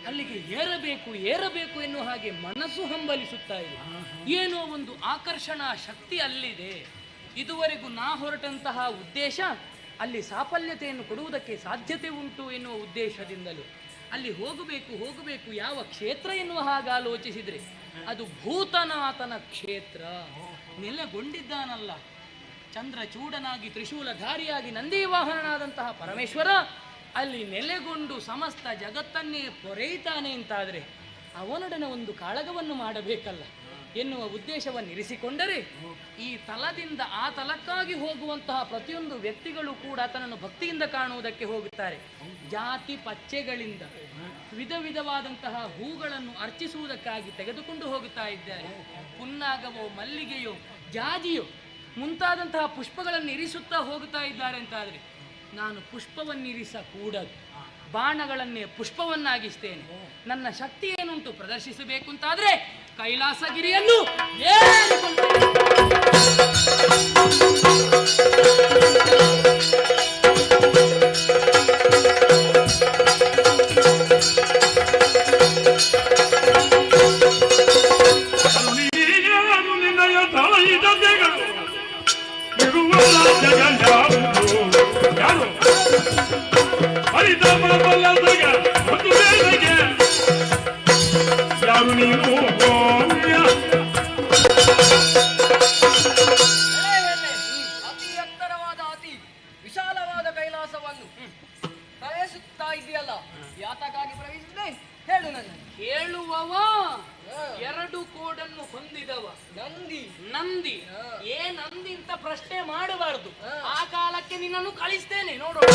ಅಲ್ಲಿಗೆ ಏರಬೇಕು ಎನ್ನುವ ಹಾಗೆ ಮನಸ್ಸು ಹಂಬಲಿಸುತ್ತಾ ಇದೆ. ಏನೋ ಒಂದು ಆಕರ್ಷಣಾ ಶಕ್ತಿ ಅಲ್ಲಿದೆ. ಇದುವರೆಗೂ ನಾ ಹೊರಟಂತಹ ಉದ್ದೇಶ ಅಲ್ಲಿ ಸಾಫಲ್ಯತೆಯನ್ನು ಕೊಡುವುದಕ್ಕೆ ಸಾಧ್ಯತೆ ಉಂಟು ಎನ್ನುವ ಉದ್ದೇಶದಿಂದಲೂ ಅಲ್ಲಿ ಹೋಗಬೇಕು. ಯಾವ ಕ್ಷೇತ್ರ ಎನ್ನುವ ಹಾಗೆ ಆಲೋಚಿಸಿದ್ರೆ ಅದು ಭೂತನಾಥನ ಕ್ಷೇತ್ರ. ನೆಲೆಗೊಂಡಿದ್ದಾನಲ್ಲ ಚಂದ್ರಚೂಡನಾಗಿ ತ್ರಿಶೂಲಧಾರಿಯಾಗಿ ನಂದಿ ವಾಹನನಾದಂತಹ ಪರಮೇಶ್ವರ ಅಲ್ಲಿ ನೆಲೆಗೊಂಡು ಸಮಸ್ತ ಜಗತ್ತನ್ನೇ ಪೊರೆಯುತ್ತಾನೆ ಅಂತಾದರೆ ಅವನೊಡನೆ ಒಂದು ಕಾಳಗವನ್ನು ಮಾಡಬೇಕಲ್ಲ ಎನ್ನುವ ಉದ್ದೇಶವನ್ನು ಇರಿಸಿಕೊಂಡರೆ ಈ ತಲದಿಂದ ಆ ತಲಕ್ಕಾಗಿ ಹೋಗುವಂತಹ ಪ್ರತಿಯೊಂದು ವ್ಯಕ್ತಿಗಳು ಕೂಡ ಆತನನ್ನು ಭಕ್ತಿಯಿಂದ ಕಾಣುವುದಕ್ಕೆ ಹೋಗುತ್ತಾರೆ. ಜಾತಿ ಪಚ್ಚೆಗಳಿಂದ ವಿಧವಾದಂತಹ ಹೂಗಳನ್ನು ಅರ್ಚಿಸುವುದಕ್ಕಾಗಿ ತೆಗೆದುಕೊಂಡು ಹೋಗುತ್ತಾ ಇದ್ದಾರೆ. ಪುನ್ನಾಗವೋ, ಮಲ್ಲಿಗೆಯೋ, ಜಾಜಿಯೋ ಮುಂತಾದಂತಹ ಪುಷ್ಪಗಳನ್ನು ಇರಿಸುತ್ತಾ ಹೋಗುತ್ತಾ ಇದ್ದಾರೆ ಅಂತಾದರೆ ನಾನು ಪುಷ್ಪವನ್ನಿರಿಸಕೂಡದು, ಬಾಣಗಳನ್ನೇ ಪುಷ್ಪವನ್ನಾಗಿಸ್ತೇನೆ. ನನ್ನ ಶಕ್ತಿ ಏನುಂಟು ಪ್ರದರ್ಶಿಸಬೇಕು ಅಂತಾದ್ರೆ ಕೈಲಾಸಗಿರಿಯನ್ನು ಅತಿ ಎತ್ತರವಾದ ಅತಿ ವಿಶಾಲವಾದ ಕೈಲಾಸವನ್ನು ಪ್ರವೇಶಿಸುತ್ತಾ ಇದೆಯಲ್ಲ, ಯಾತಕ್ಕಾಗಿ ಪ್ರವೇಶಿಸಿದೆ ಹೇಳು. ನನ್ನ ಹೇಳುವವ ಎರಡು ಕೋಡನ್ನು ಹೊಂದಿದವ ನಂದಿ. ನಂದಿ ಅಂತ ಪ್ರಶ್ನೆ ಮಾಡಬಾರದು. ಆ ಕಾಲಕ್ಕೆ ನಿನ್ನನ್ನು ಕಳಿಸ್ತೇನೆ ನೋಡೋಣ.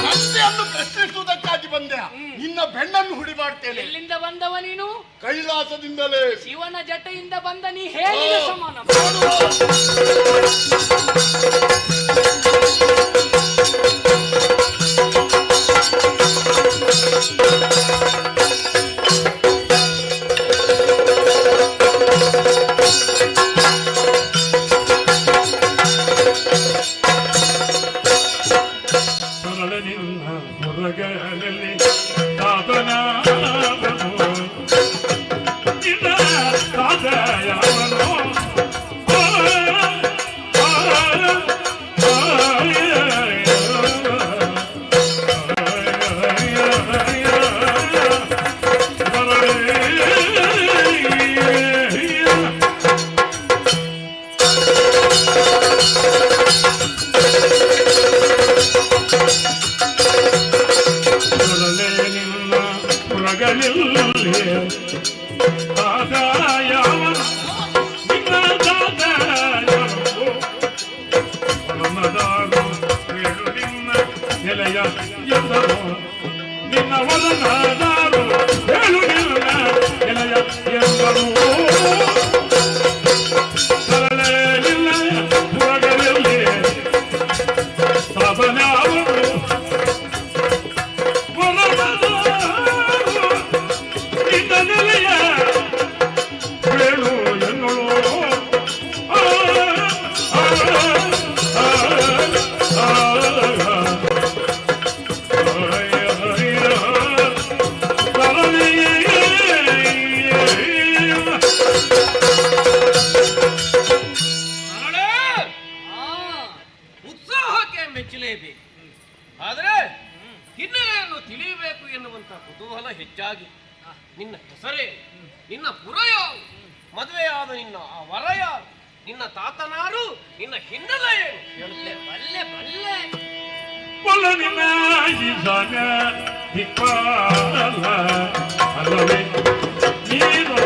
ಕತ್ತೆಯನ್ನು ಪ್ರಶ್ನಿಸುವುದಕ್ಕಾಗಿ ಬಂದೆ. ನಿನ್ನ ಬೆಣ್ಣನ್ನು ಹುಡಿ ಮಾಡ್ತೇನೆ. ಎಲ್ಲಿಂದ ಬಂದವ ನೀನು? ಕೈಲಾಸದಿಂದಲೇ. ಶಿವನ ಜಟೆಯಿಂದ ಬಂದ ನೀ ಹೇಗೆ ಸಮಾನ? ಆದರೆ ಹಿನ್ನೆಲೆಯನ್ನು ತಿಳಿಯಬೇಕು ಎನ್ನುವಂತ ಕುತೂಹಲ ಹೆಚ್ಚಾಗಿ ನಿನ್ನ ಹೆಸರೇ, ನಿನ್ನ ಪುರ ಯಾವುದು, ಮದುವೆಯಾದ ನಿನ್ನ ಆ ವರ ಯಾರು, ನಿನ್ನ ತಾತನಾರು, ನಿನ್ನ ಹಿನ್ನೆಲೆ ಏನು ಹೇಳುತ್ತೆ. ಬಲ್ಲೆ ಬಲ್ಲೆ ಅಲ್ಲವೇ ನೀನು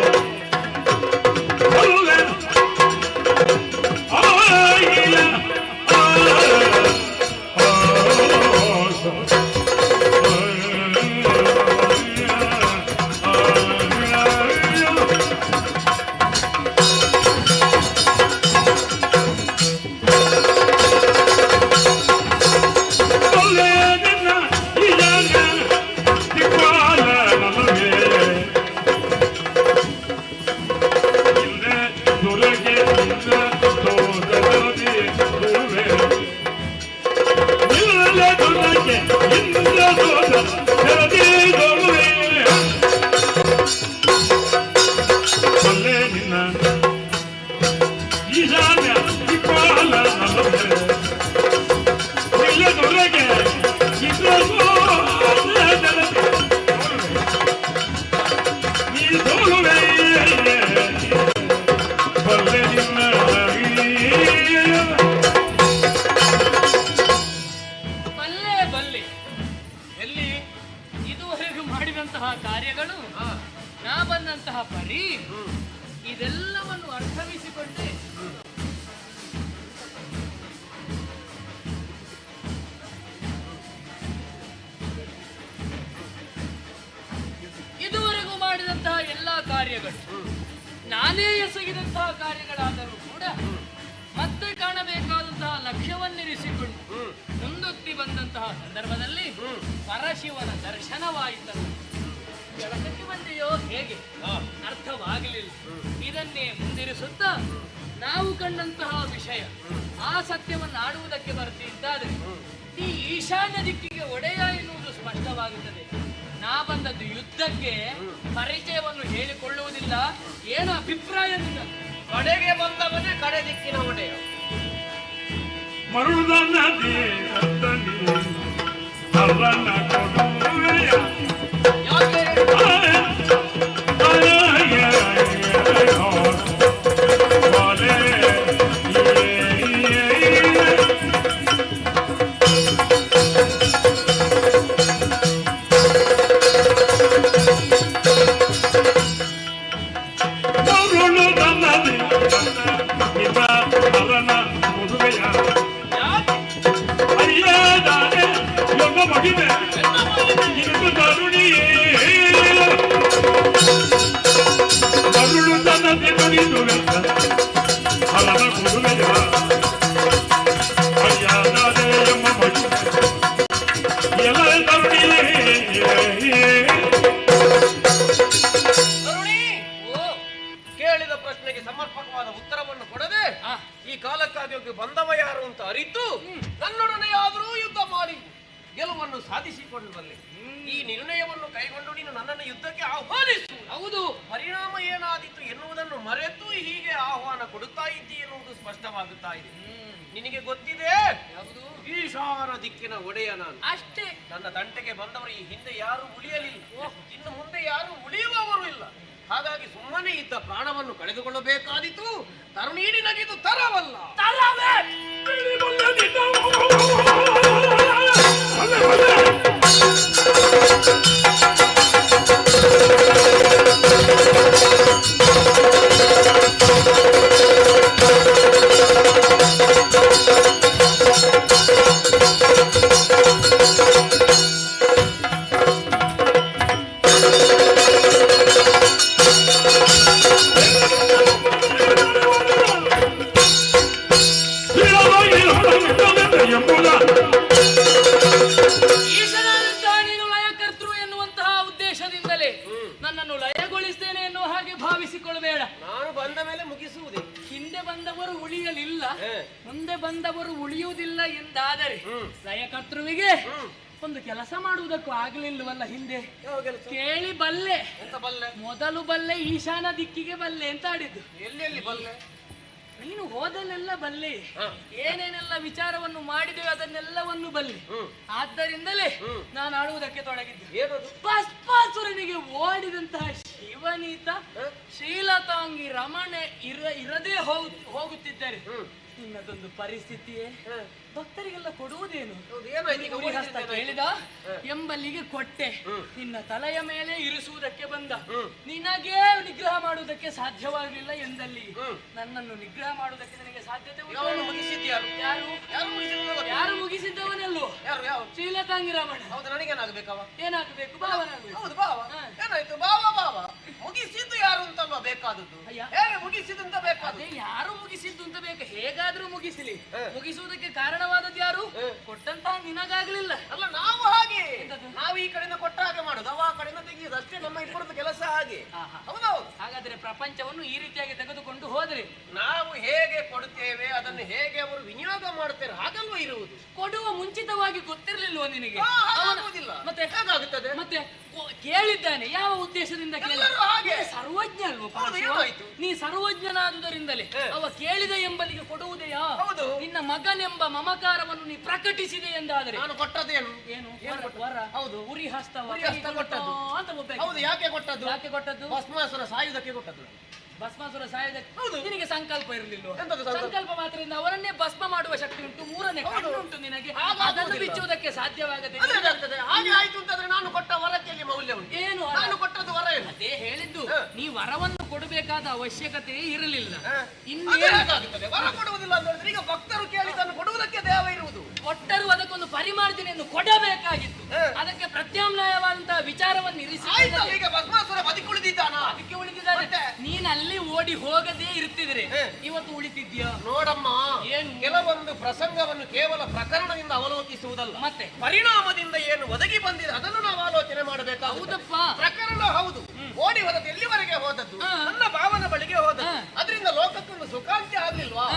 ಕಾರ್ಯಗಳು ನಾ ಬಂದಂತಹ ಪರಿ ಇದೆಲ್ಲವನ್ನು ಅರ್ಥವಿಸಿಕೊಂಡೆ ಇದುವರೆಗೂ ಮಾಡಿದಂತಹ ಎಲ್ಲಾ ಕಾರ್ಯಗಳು ನಾನೇ ಎಸಗಿದಂತಹ ಕಾರ್ಯಗಳಾದರೂ ಕೂಡ ಮತ್ತೆ ಕಾಣಬೇಕಾದಂತಹ ಲಕ್ಷ್ಯವನ್ನಿರಿಸಿಕೊಂಡು ಮುಂದೊತ್ತಿ ಬಂದಂತಹ ಸಂದರ್ಭದಲ್ಲಿ ಪರಶಿವನ ದರ್ಶನವಾಯಿತಲ್ಲ. ಕೆಲಸಕ್ಕೆ ಬಂದೆಯೋ ಹೇಗೆ ಅರ್ಥವಾಗಲಿಲ್ಲ. ಇದನ್ನೇ ಮುಂದಿರಿಸುತ್ತಾ ನಾವು ಕಂಡಂತಹ ವಿಷಯ ಆ ಸತ್ಯವನ್ನು ಆಡುವುದಕ್ಕೆ ಬರ್ತಿದ್ದಾದರೆ ಈ ಈಶಾನ್ಯ ದಿಕ್ಕಿಗೆ ಒಡೆಯ ಎನ್ನುವುದು ಸ್ಪಷ್ಟವಾಗುತ್ತದೆ. ನಾ ಬಂದದ್ದು ಯುದ್ಧಕ್ಕೆ, ಪರಿಚಯವನ್ನು ಹೇಳಿಕೊಳ್ಳುವುದಿಲ್ಲ. ಏನು ಅಭಿಪ್ರಾಯವಿಲ್ಲ. ಕಡೆಗೆ ಬಂದವನೇ ಕಡೆ ದಿಕ್ಕಿನ ಒಡೆಯ. Yeah. ಅರಿತು ನನ್ನೊಡನೆಯಾದರೂ ಯುದ್ಧ ಮಾಡಿ ಗೆಲುವನ್ನು ಸಾಧಿಸಿಕೊಂಡು ಬಲ್ಲೆ. ಈ ನಿರ್ಣಯವನ್ನು ಕೈಗೊಂಡು ನೀನು ನನ್ನನ್ನು ಯುದ್ಧಕ್ಕೆ ಆಹ್ವಾನಿಸು. ಹೌದು, ಪರಿಣಾಮ ಏನಾದೀತು ಎನ್ನುವುದನ್ನು ಮರೆತು ಹೀಗೆ ಆಹ್ವಾನ ಕೊಡುತ್ತಾ ಇದ್ದಿ ಎನ್ನುವುದು ಸ್ಪಷ್ಟವಾಗುತ್ತಾ ಇದೆ. ನಿನಗೆ ಗೊತ್ತಿದೆ, ಈಶಾನ ದಿಕ್ಕಿನ ಒಡೆಯ ನಾನು. ಅಷ್ಟೇ. ನನ್ನ ತಂಟೆಗೆ ಬಂದವರು ಈ ಹಿಂದೆ ಯಾರು ಉಳಿಯಲಿಲ್ಲ, ಇನ್ನು ಮುಂದೆ ಯಾರು ಉಳಿಯುವವರು ಇಲ್ಲ. ಹಾಗಾಗಿ ಸುಮ್ಮನೆ ಇದ್ದ ಪ್ರಾಣವನ್ನು ಕಳೆದುಕೊಳ್ಳಬೇಕಾದೀತು. ತರುಣೀಡಿನಗಿದು ತರವಲ್ಲ. ತರವೇ ಈಶನಾದಂತಹ ನೀನು ಲಯಕರ್ತೃ ಎನ್ನುವಂತಹ ಉದ್ದೇಶದಿಂದಲೇ ನನ್ನನ್ನು ಲಯಗೊಳಿಸ್ತೇನೆ ಎನ್ನುವ ಹಾಗೆ ಭಾವಿಸಿಕೊಳ್ಳಬೇಡ. ನಾನು ಬಂದ ಮೇಲೆ ಮುಗಿಸುವುದೇ. ಹಿಂದೆ ಬಂದವರು ಉಳಿಯಲಿಲ್ಲ, ಮುಂದೆ ಬಂದವರು ಉಳಿಯುವುದಿಲ್ಲ ಎಂದಾದರೆ ಲಯಕರ್ತೃವಿಗೆ ಒಂದು ಕೆಲಸ ಮಾಡುವುದಕ್ಕೂ ಆಗಲಿಲ್ಲವಲ್ಲ. ಹಿಂದೆ ಕೇಳಿ ಬಲ್ಲೆ, ಮೊದಲು ಬಲ್ಲೆ ಈಶಾನ ದಿಕ್ಕಿಗೆ ಬಲ್ಲೆ ಅಂತ ಆಡಿದ್ದು. ಎಲ್ಲೆಲ್ಲಿ ಬಲ್ಲೆ? ನೀನು ಹೋದಲ್ಲೆಲ್ಲ ಬಲ್ಲೆ, ಏನೇನೆಲ್ಲ ವಿಚಾರವನ್ನು ಮಾಡಿದ್ದೇವೆ ಅದನ್ನೆಲ್ಲವನ್ನು ಬಲ್ಲೆ. ಆದ್ದರಿಂದಲೇ ನಾನು ಆಡುವುದಕ್ಕೆ ತೊಡಗಿದ್ದೆ. ಭಸ್ಮಾಸುರನಿಗೆ ಓಡಿದಂತಹ ಶಿವನೀತ ಶ್ರೀಲತಾಂಗಿ ರಮಣೆ ಇರದೇ ಹೋಗುತ್ತಿದ್ದರೆ ನಿನ್ನದೊಂದು ಪರಿಸ್ಥಿತಿಯೇ. ಭಕ್ತರಿಗೆಲ್ಲ ಕೊಡುವುದೇನು? ಹಸ್ತ ಕೇಳಿದ ಎಂಬಲ್ಲಿಗೆ ಕೊಟ್ಟೆ. ನಿನ್ನ ತಲೆಯ ಮೇಲೆ ಇರಿಸುವುದಕ್ಕೆ ಬಂದ. ನಿನಗೇ ನಿಗ್ರಹ ಮಾಡುವುದಕ್ಕೆ ಸಾಧ್ಯವಾಗಲಿಲ್ಲ ಎಂದಲ್ಲಿ ನನ್ನನ್ನು ನಿಗ್ರಹ ಮಾಡುವುದಕ್ಕೆ ನನಗೆ ಸಾಧ್ಯತೆ ಯಾರು ಮುಗಿಸಿದ್ದವನೆಲ್ಲೋ? ಶ್ರೀಲತಾಂಗಿ ರಮಣ. ಹೌದು, ನನಗೇನಾಗಬೇಕವ? ಏನಾಗಬೇಕು? ಭಾವನಾಗಬೇಕು. ಹೌದು, ಭಾವ. ಏನಾಯ್ತು? ಭಾವ ಭಾವ ಮುಗಿಸಿದ್ದು ಯಾರು ಅಂತಲ್ವಾ ಬೇಕಾದದ್ದು? ಹೇಗೆ ಮುಗಿಸಿದ್ದು ಅಂತ ಬೇಕಾದ್ರೆ ಯಾರು ಮುಗಿಸಿದ್ದು ಅಂತ ಬೇಕು? ಹೇಗಾದ್ರೂ ಮುಗಿಸಲಿ. ಮುಗಿಸುವುದಕ್ಕೆ ಕಾರಣವಾದದ್ದು ಯಾರು? ಕೊಟ್ಟಂತಹ ನಿನಗಾಗ್ಲಿಲ್ಲ ಅಲ್ಲ. ನಾವು ಹಾಗೆ, ನಾವು ಈ ಕಡೆಯಿಂದ ಕೊಟ್ಟ ಹಾಗೆ ಮಾಡುದು, ಅವ ಆ ಕಡೆಯಿಂದ ತೆಗೆಯುದು ಅಷ್ಟೇ ನಮ್ಮ ಇಬ್ಬರದ ಕೆಲಸ ಹಾಗೆ. ಹೌದೌದು. ಹಾಗಾದ್ರೆ ಪ್ರಪಂಚವನ್ನು ಈ ರೀತಿಯಾಗಿ ತೆಗೆದುಕೊಂಡು ಹೋದ್ರೆ ನಾವು ಹೇಗೆ ಕೊಡುತ್ತೇವೆ ಅದನ್ನು ಹೇಗೆ ಅವರು ವಿನಿಯೋಗ ಮಾಡುತ್ತಾರೆ ಹಾಗಲ್ವ ಇರುವುದು. ಕೊಡುವ ಮುಂಚಿತವಾಗಿ ಗೊತ್ತಿರ್ಲಿಲ್ವ ನಿನಗೆ? ಮತ್ತೆ ಹೇಗಾಗುತ್ತದೆ? ಮತ್ತೆ ಕೇಳಿದ್ದಾನೆ ಯಾವ ಉದ್ದೇಶದಿಂದ ಹಾಗೆ ಸರ್ವಜ್ಞ ಅಲ್ವ? ನೀ ಸರ್ವಜ್ಞನಾದುದರಿಂದಲೇ ಅವ ಕೇಳಿದ ಎಂಬಲಿಗೆ ಕೊಡುವುದೆಯಾ? ನಿನ್ನ ಮಗನೆಂಬ ಮಮಕಾರವನ್ನು ನೀ ಪ್ರಕಟಿಸಿದೆ ಎಂದಾದರೆ ನಾನು ಕೊಟ್ಟದೇನು? ಏನು ವರ? ಹೌದು, ಉರಿ ಹಸ್ತ ಕೊಟ್ಟದ್ದು ಅಂತ. ಹೌದು. ಯಾಕೆ ಕೊಟ್ಟದ್ದು? ಯಾಕೆ ಕೊಟ್ಟದ್ದು? ಭಸ್ಮಾಸುರ ಸಾಯುವುದಕ್ಕೆ ಕೊಟ್ಟದ್ದು. ಭಸ್ಮಾಸುರ ಸಾಯುವುದಕ್ಕೆ ನಿನಗೆ ಸಂಕಲ್ಪ ಇರಲಿಲ್ಲ? ಎಂತದು ಸಂಕಲ್ಪ ಮಾತ್ರದಿಂದ ಅವರನ್ನೇ ಭಸ್ಮ ಮಾಡುವ ಶಕ್ತಿ ಉಂಟು. ಮೂರನೇ ಕಣ್ಣು ಉಂಟು ನಿನಗೆ. ಅದನ್ನು ಬಿಚ್ಚುವುದಕ್ಕೆ ಸಾಧ್ಯವಾಗದೆ ಹಾಗೆ ಆಯ್ತು ಅಂತಂದ್ರೆ ನಾನು ಕೊಟ್ಟ ವರಕ್ಕೆ ಮೌಲ್ಯ ಉಂಟು. ಏನು? ನಾನು ಕೊಟ್ಟದ್ದು ವರ ಏನು? ಅದೇ ಹೇಳಿದ್ದು, ನೀ ವರವನ್ನು ಕೊಡಬೇಕಾದ ಅವಶ್ಯಕತೆ ಇರಲಿಲ್ಲ. ಇನ್ನೇನಾಗುತ್ತದೆ? ವರ ಕೊಡುವುದಿಲ್ಲ ಅಂತ ಹೇಳಿದ್ರೆ ಈಗ ಭಕ್ತರು ಕೇಳಿದ್ದನ್ನು ಕೊಡುವುದಕ್ಕೆ ದೇವ ಇರುವುದು. ಕೊಟ್ಟರು ಅದಕ್ಕೊಂದು ಪರಿಮಾರ್ಜನೆಯನ್ನು ಕೊಡಬೇಕಾಗಿತ್ತು. ಅದಕ್ಕೆ ಪ್ರತ್ಯಾಮ್ನಾಯವಾದಂತಹ ವಿಚಾರವನ್ನು ಇರಿಸಿ ಈಗ ಭಸ್ಮಾಸುರ ಬದುಕುಳಿದಿದ್ದಾನ? ಅದಕ್ಕೆ ಉಳಿದಿದ್ದಾನೆ. ನೀನ್ ಅಲ್ಲಿ ಓಡಿ ಹೋಗದೇ ಇರ್ತಿದ್ರೆ ಇವತ್ತು ಉಳಿತಿದ್ಯಾ? ನೋಡಮ್ಮ, ಏನು ಕೆಲವೊಂದು ಪ್ರಸಂಗವನ್ನು ಕೇವಲ ಪ್ರಕರಣದಿಂದ ಅವಲೋಕಿಸುವುದಲ್ಲ, ಮತ್ತೆ ಪರಿಣಾಮದಿಂದ ಏನು ಒದಗಿ ಬಂದಿದೆ ಅದನ್ನು ನಾವು ಆಲೋಚನೆ ಮಾಡಬೇಕಾಗುತ್ತದೆ. ಹೌದಪ್ಪ, ಪ್ರಕರಣ ಹೌದು, ಓಡಿ ಹೋದದ್ದು ಎಲ್ಲಿವರೆಗೆ ಹೋದದ್ದು? ನನ್ನ ಭಾವನ ಬಳಿಗೆ ಹೋದದ್ದು. ಅದರಿಂದ ಲೋಕಕ್ಕೊಂದು ಸುಖಾಂತಿ ಆಗ್ಲಿಲ್ವಾ?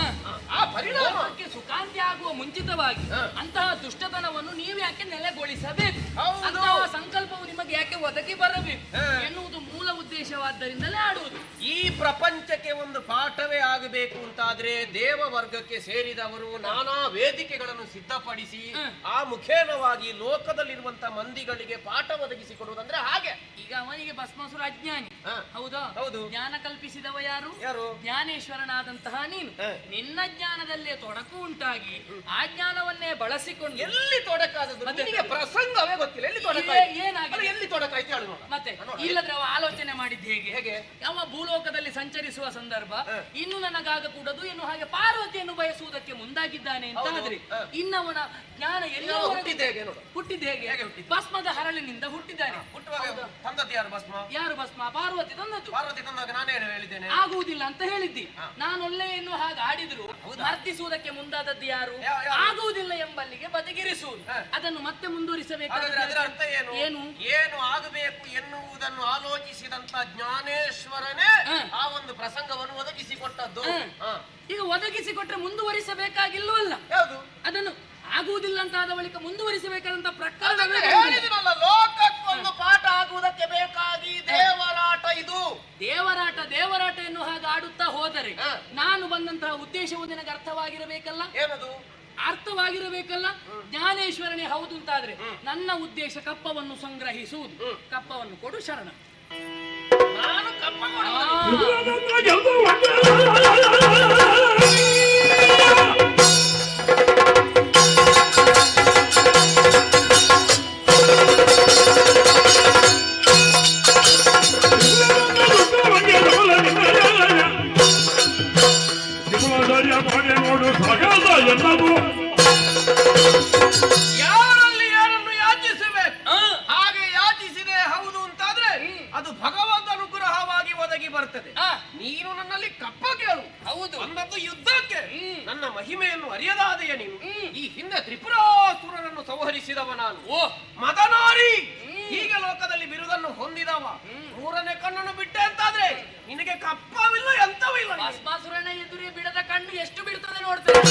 ಆ ಪರಿಣಾಮಕ್ಕೆ ಸುಖಾಂತಿ ಆಗುವ ಮುಂಚಿತವಾಗಿ ಅಂತಹ ದುಷ್ಟತನವನ್ನು ನೀವು ಯಾಕೆ ನೆಲೆಗೊಳಿಸಬೇಕು? ಅಂತಹ ಸಂಕಲ್ಪವು ನಿಮಗೆ ಯಾಕೆ ಒದಗಿ ಬರಬೇಕು ಎನ್ನುವುದು ಮೂಲ ಉದ್ದೇಶವಾದ್ದರಿಂದಲೇ ಆಡುವುದು. ಈ ಪ್ರಪಂಚಕ್ಕೆ ಒಂದು ಪಾಠವೇ ಆಗಬೇಕು ಅಂತಾದ್ರೆ ದೇವ ವರ್ಗಕ್ಕೆ ಸೇರಿದವರು ನಾನಾ ವೇದಿಕೆಗಳನ್ನು ಸಿದ್ಧಪಡಿಸಿ ಆ ಮುಖೇನವಾಗಿ ಲೋಕದಲ್ಲಿರುವಂತಹ ಮಂದಿಗಳಿಗೆ ಪಾಠ ಒದಗಿಸಿಕೊಡುವುದಂದ್ರೆ ಹಾಗೆ. ಈಗ ಅವನಿಗೆ ಭಸ್ಮಾಸುರ ಅಜ್ಞಾನಿ, ಹೌದಾ? ಹೌದು. ಜ್ಞಾನ ಕಲ್ಪಿಸಿದವ ಯಾರು? ಯಾರು? ಜ್ಞಾನೇಶ್ವರನಾದಂತಹ ನೀನು. ನಿನ್ನ ಜ್ಞಾನದಲ್ಲೇ ತೊಡಕು ಉಂಟಾಗಿ ಆ ಜ್ಞಾನವನ್ನೇ ಬಳಸಿಕೊಂಡು ಎಲ್ಲಿ ತೊಡಕಾದದ್ದು? ಪ್ರಸಂಗವೇ ಗೊತ್ತಿಲ್ಲ. ಎಲ್ಲಿ ಏನಾಗಿದೆ? ಎಲ್ಲಿ ತೊಡಕಾಯ್ತು ಹೇಳು. ಮತ್ತೆ ಇಲ್ಲದ್ರೆ ಅವ ಆಲೋಚನೆ ಮಾಡಿದ್ದು ಹೇಗೆ? ಯಾವ ಭೂಲೋಕದಲ್ಲಿ ಸಂಚರಿಸುವ ಸಂದರ್ಭ ಇನ್ನು ನನಗಾಗ ಕೂಡದು, ಇನ್ನು ಹಾಗೆ ಪಾರ್ವತಿಯನ್ನು ಬಯಸುವುದಕ್ಕೆ ಮುಂದಾಗಿದ್ದಾನೆ ಅಂತ ಆದ್ರೆ ಇನ್ನವನ ಜ್ಞಾನ ಎಲ್ಲ ಹುಟ್ಟಿದ ಹೇಗೆ? ಭಸ್ಮದ ಹರಳಿನಿಂದ ಹುಟ್ಟಿದ್ದಾನೆ. ತಂದದ್ದು ಯಾರು ಭಸ್ಮ? ಯಾರು ಭಸ್ಮ? ಪಾರ್ವತಿ ತಂದದ್ದು. ಪಾರ್ವತಿ ತಂದಾಗ ನಾನೇನು ಹೇಳಿದ್ದೇನೆ? ಆಗುವುದಿಲ್ಲ ಅಂತ ಹೇಳಿದ್ದಿ. ನಾನೊಲ್ಲೆ ಎನ್ನುವ ಹಾಗೆ ಆಡಿದ್ರು ಮರ್ತಿಸುವುದಕ್ಕೆ ಮುಂದಾದದ್ದು ಯಾರು? ಆಗುವುದಿಲ್ಲ ಎಂಬ ಅಲ್ಲಿಗೆ ಬದಿಗಿರಿಸುವುದು. ಅದನ್ನು ಮತ್ತೆ ಹಾಗಾದ್ರೆ ಮುಂದುವರಿಸಬೇಕಾದ್ರೆ ಅದರ ಅರ್ಥ ಏನು? ಏನು ಏನು ಆಗಬೇಕು ಎನ್ನುವುದನ್ನು ಆಲೋಚಿಸಿದಂತ ಜ್ಞಾನೇಶ್ವರನೇ ಆ ಒಂದು ಪ್ರಸಂಗವನ್ನು ಒದಗಿಸಿಕೊಟ್ಟದ್ದು. ಈಗ ಒದಗಿಸಿಕೊಟ್ರೆ ಮುಂದುವರಿಸಬೇಕಾಗಿಲ್ವಲ್ಲ? ಯಾವುದು? ಅದನ್ನು ಆಗುವುದಿಲ್ಲ ಅಂತ ಆದ ಬಳಿಕ ಮುಂದುವರಿಸಬೇಕಾದಂತ ಪ್ರಕರಣ ಹೇಳಿದಿನಲ್ಲ, ಲೋಕಕ್ಕೊಂದು ಪಾಠ ಆಗುವುದಕ್ಕೆ ಬೇಕಾಗಿ ದೇವರಾಟ ಇದು. ದೇವರಾಟ ಎನ್ನುವ ಹಾಗೆ ಆಡುತ್ತಾ ಹೋದರೆ ನಾನು ಬಂದಂತಹ ಉದ್ದೇಶವು ನಿನಗೆ ಅರ್ಥವಾಗಿರಬೇಕಲ್ಲ? ಏನದು? ಅರ್ಥವಾಗಿರಬೇಕಲ್ಲ. ಜ್ಞಾನೇಶ್ವರನೇ ಹೌದು ಅಂತಾದ್ರೆ ನನ್ನ ಉದ್ದೇಶ ಕಪ್ಪವನ್ನು ಸಂಗ್ರಹಿಸುವುದು. ಕಪ್ಪವನ್ನು ಕೊಡು ಶರಣ. ನಾನು ಕಪ್ಪ ಯಾರಲ್ಲಿ ಯಾರನ್ನು ಯಾಚಿಸಬೇಕು ಹಾಗೆ ಯಾಚಿಸಿದೆ ಹೌದು ಅಂತಾದ್ರೆ ಅದು ಭಗವಂತ ಅನುಗ್ರಹವಾಗಿ ಒದಗಿ ಬರ್ತದೆ. ನೀನು ನನ್ನಲ್ಲಿ ಕಪ್ಪ ಕೇಳು. ಹೌದು, ಅನ್ನದ್ದು ಯುದ್ಧಕ್ಕೆ ನನ್ನ ಮಹಿಮೆಯನ್ನು ಅರಿಯದಾದೆಯ ನೀನು. ಈ ಹಿಂದೆ ತ್ರಿಪುರಾಸುರನನ್ನು ಸಂಹರಿಸಿದವ ನಾನು. ಮದನಾರಿ ಹೀಗೆ ಲೋಕದಲ್ಲಿ ಬಿರುದನ್ನು ಹೊಂದಿದವ. ಮೂರನೇ ಕಣ್ಣನ್ನು ಬಿಟ್ಟೆ ಅಂತಾದ್ರೆ ನಿನಗೆ ಕಪ್ಪವಿಲ್ಲ ಎಂತವಿಲ್ಲ. ಭಸ್ಮಾಸುರನ ಎದುರೇ ಬಿಡದ ಕಣ್ಣು ಎಷ್ಟು ಬಿಡ್ತದೆ ನೋಡ್ತೇನೆ.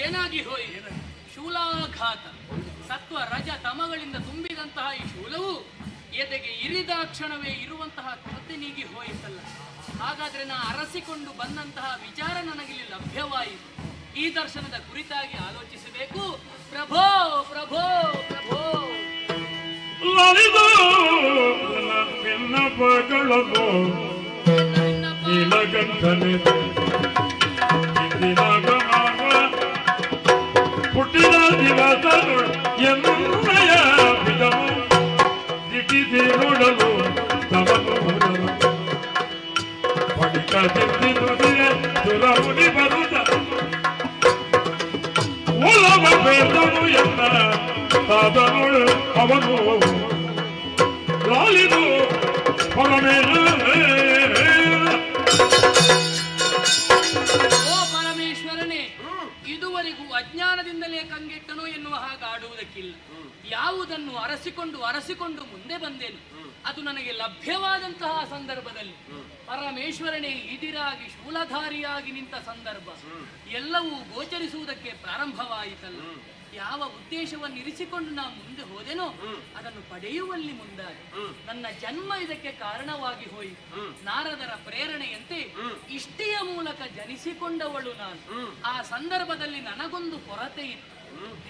ಏನಾಗಿ ಹೋಯಿತು? ಶೂಲಾಘಾತ, ಸತ್ವ ರಜ ತಮಗಳಿಂದ ತುಂಬಿದಂತಹ ಈ ಶೂಲವು ಎದೆಗೆ ಇರಿದ ಕ್ಷಣವೇ ಇರುವಂತಹ ಕೊರತೆ ನೀಗಿ ಹೋಯಿತಲ್ಲ. ಹಾಗಾದ್ರೆ ನಾ ಅರಸಿಕೊಂಡು ಬಂದಂತಹ ವಿಚಾರ ನನಗಿಲ್ಲಿ ಲಭ್ಯವಾಯಿತು. ಈ ದರ್ಶನದ ಕುರಿತಾಗಿ ಆಲೋಚಿಸಬೇಕು. ಪ್ರಭೋ ಪ್ರಭೋ ಪ್ರಭೋ ಹುಟ್ಟಿದ ದಿವಸ ಎನ್ನುಯ ದಿಟ್ಟಿಸಿ ನೋಡಲು ತಮನು ಪಡಿಕ ತಿಂದಿ ನುಡಿರೆ ಸುರಮುನಿ ಬರುತ್ತ ಒಲವ ಬೇದನು ಎನ್ನ ಸಾಧನೋಳು ಅವನು ಲಾಲಿದು ಪರಮೇಶ್ವರನೇ, ಇದುವರೆಗೂ ಅಜ್ಞಾನದಿಂದಲೇ ಕಂಗೆಟ್ಟನು ಎನ್ನುವ ಹಾಗೆ ಆಡುವುದಕ್ಕಿಲ್ಲ. ಯಾವುದನ್ನು ಅರಸಿಕೊಂಡು ಮುಂದೆ ಬಂದೇನು ಅದು ನನಗೆ ಲಭ್ಯವಾದಂತಹ ಸಂದರ್ಭದಲ್ಲಿ ಪರಮೇಶ್ವರನೇ ಇದಿರಾಗಿ ಶೂಲಧಾರಿಯಾಗಿ ನಿಂತ ಸಂದರ್ಭ ಎಲ್ಲವೂ ಗೋಚರಿಸುವುದಕ್ಕೆ ಪ್ರಾರಂಭವಾಯಿತಲ್ಲ. ಯಾವ ಉದ್ದೇಶವನ್ನು ಇರಿಸಿಕೊಂಡು ನಾ ಮುಂದೆ ಹೋದೆನೋ ಅದನ್ನು ಪಡೆಯುವಲ್ಲಿ ಮುಂದಾಗಿ ನನ್ನ ಜನ್ಮ ಇದಕ್ಕೆ ಕಾರಣವಾಗಿ ಹೋಯಿತು. ನಾರದರ ಪ್ರೇರಣೆಯಂತೆ ಇಷ್ಟಿಯ ಮೂಲಕ ಜನಿಸಿಕೊಂಡವಳು ನಾನು. ಆ ಸಂದರ್ಭದಲ್ಲಿ ನನಗೊಂದು ಕೊರತೆ ಇತ್ತು.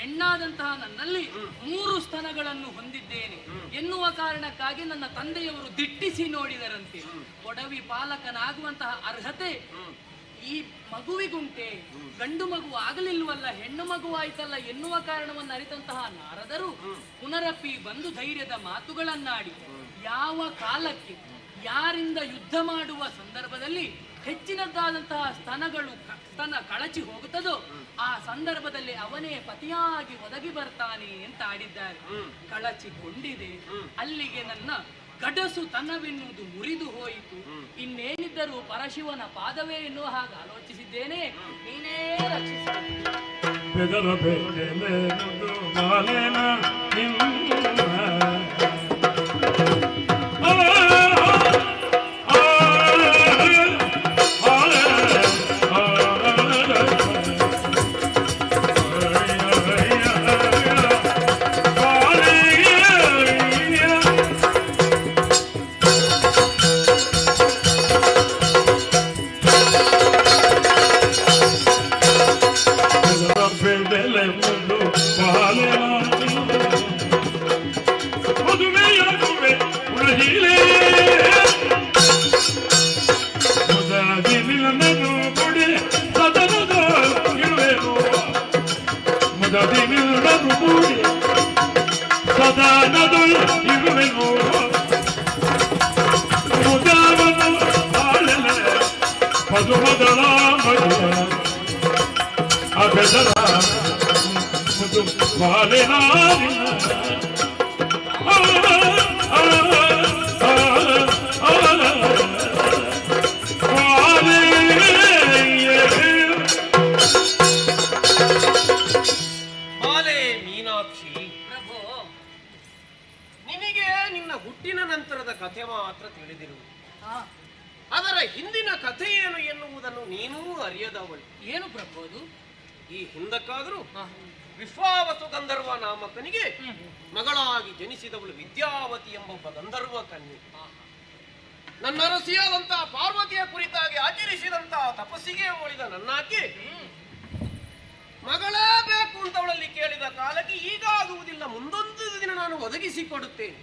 ಹೆಣ್ಣಾದಂತಹ ನನ್ನಲ್ಲಿ 3 ಸ್ತನಗಳನ್ನು ಹೊಂದಿದ್ದೇನೆ ಎನ್ನುವ ಕಾರಣಕ್ಕಾಗಿ ನನ್ನ ತಂದೆಯವರು ದಿಟ್ಟಿಸಿ ನೋಡಿದರಂತೆ. ಕೊಡವಿ ಪಾಲಕನಾಗುವಂತಹ ಅರ್ಹತೆ ಈ ಮಗುವಿಗುಂಟೆ, ಗಂಡು ಮಗು ಆಗಲಿಲ್ವಲ್ಲ, ಹೆಣ್ಣು ಮಗುವಾಯ್ತಲ್ಲ ಎನ್ನುವ ಕಾರಣವನ್ನು ಅರಿತಂತಹ ನಾರದರು ಪುನರಪ್ಪಿ ಬಂದು ಧೈರ್ಯದ ಮಾತುಗಳನ್ನಾಡಿ ಯಾವ ಕಾಲಕ್ಕೆ ಯಾರಿಂದ ಯುದ್ಧ ಮಾಡುವ ಸಂದರ್ಭದಲ್ಲಿ ಹೆಚ್ಚಿನದ್ದಾದಂತಹ ಸ್ತನ ಕಳಚಿ ಹೋಗುತ್ತದೋ ಆ ಸಂದರ್ಭದಲ್ಲಿ ಅವನೇ ಪತಿಯಾಗಿ ಒದಗಿ ಬರ್ತಾನೆ ಅಂತ ಆಡಿದ್ದಾರೆ. ಕಳಚಿಕೊಂಡಿದೆ. ಅಲ್ಲಿಗೆ ನನ್ನ ಗಡಸು ತನವೆನ್ನುವುದು ಮುರಿದು ಹೋಯಿತು. ಇನ್ನೇನಿದ್ದರೂ ಪರಶಿವನ ಪಾದವೇ ಎನ್ನುವ ಹಾಗೆ ಆಲೋಚಿಸಿದ್ದೇನೆ. ನೀನೇ Bele mundo, ಎಲ್ಲರೂ ಕೂಡಿ ಸದಾ ನದು ಇರುವೆನು ಮುದಾವನ್ನು ಆಳಲೆ ಪದುಮದಳ ಮಡಿಯ ಅಗದರ ಮುದು ಬಾಲೆನಾರಿನ ಹುಟ್ಟಿನ ನಂತರದ ಕಥೆ ಮಾತ್ರ ತಿಳಿದಿರುವುದು. ಅದರ ಹಿಂದಿನ ಕಥೆ ಏನು ಎನ್ನುವುದನ್ನು ನೀನೂ ಅರಿಯದವಳು. ಏನು ಪ್ರಭು ಅದು? ಈ ಹಿಂದಕ್ಕಾದರೂ ವಿಶ್ವಾವಸು ಗಂಧರ್ವ ನಾಮಕನಿಗೆ ಮಗಳಾಗಿ ಜನಿಸಿದವಳು ವಿದ್ಯಾವತಿ ಎಂಬ ಗಂಧರ್ವ ಕನ್ಯೆ. ನನ್ನ ಅರಸಿಯಾದಂತಹ ಪಾರ್ವತಿಯ ಕುರಿತಾಗಿ ಆಚರಿಸಿದಂತಹ ತಪಸ್ಸಿಗೆ ಒಳಿದ ನನ್ನಾಕೆ ಮಗಳೇ ಬೇಕು ಅಂತ ಅವಳಲ್ಲಿ ಕೇಳಿದ ಕಾಲಕ್ಕೆ ಈಗ ಆಗುವುದಿಲ್ಲ, ಮುಂದೊಂದು ದಿನ ನಾನು ಒದಗಿಸಿಕೊಡುತ್ತೇನೆ.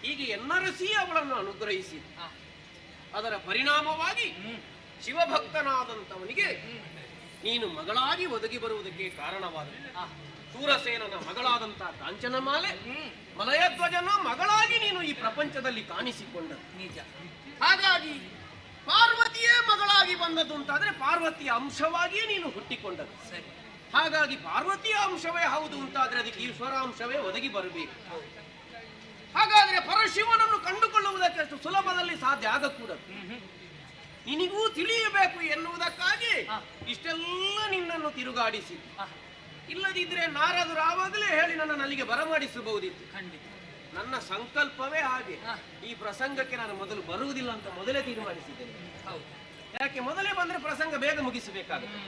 ಹೀಗೆ ಎನ್ನರಸಿ ಅವಳನ್ನು ಅನುಗ್ರಹಿಸಿ ಅದರ ಪರಿಣಾಮವಾಗಿ ಶಿವಭಕ್ತನಾದಂಥವನಿಗೆ ನೀನು ಮಗಳಾಗಿ ಒದಗಿ ಬರುವುದಕ್ಕೆ ಕಾರಣವಾದ ಸೂರಸೇನನ ಮಗಳಾದಂತಹ ಕಾಂಚನಮಾಲೆ ಮಲಯಧ್ವಜನ ಮಗಳಾಗಿ ನೀನು ಈ ಪ್ರಪಂಚದಲ್ಲಿ ಕಾಣಿಸಿಕೊಂಡ ನಿಜ. ಹಾಗಾಗಿ ಪಾರ್ವತಿಯೇ ಮಗಳಾಗಿ ಬಂದದ್ದು ಅಂತಾದ್ರೆ ಪಾರ್ವತಿಯ ಅಂಶವಾಗಿಯೇ ನೀನು ಹುಟ್ಟಿಕೊಂಡದ್ದು ಸರಿ. ಹಾಗಾಗಿ ಪಾರ್ವತಿಯ ಅಂಶವೇ ಹೌದು ಅಂತಾದ್ರೆ ಅದಕ್ಕೆ ಈಶ್ವರಾಂಶವೇ ಒದಗಿ ಬರಬೇಕು. ಹಾಗಾದ್ರೆ ಪರಶಿವನನ್ನು ಕಂಡುಕೊಳ್ಳುವುದಕ್ಕೆ ಅಷ್ಟು ಸುಲಭದಲ್ಲಿ ಸಾಧ್ಯ ಆಗಕೂಡದು. ನಿನಗೂ ತಿಳಿಯಬೇಕು ಎನ್ನುವುದಕ್ಕಾಗಿ ಇಷ್ಟೆಲ್ಲ ನಿನ್ನನ್ನು ತಿರುಗಾಡಿಸಿ, ಇಲ್ಲದಿದ್ರೆ ನಾರದರು ಆವಾಗಲೇ ಹೇಳಿ ನನ್ನನ್ನು ಅಲ್ಲಿಗೆ ಬರಮಾಡಿಸಬಹುದಿತ್ತು. ಖಂಡಿತ ನನ್ನ ಸಂಕಲ್ಪವೇ ಹಾಗೆ. ಈ ಪ್ರಸಂಗಕ್ಕೆ ನಾನು ಮೊದಲು ಬರುವುದಿಲ್ಲ ಅಂತ ಮೊದಲೇ ತೀರ್ಮಾನಿಸಿದ್ದೇನೆ. ಯಾಕೆ ಮೊದಲೇ ಬಂದ್ರೆ ಪ್ರಸಂಗ ಬೇಗ ಮುಗಿಸಬೇಕಾಗುತ್ತೆ.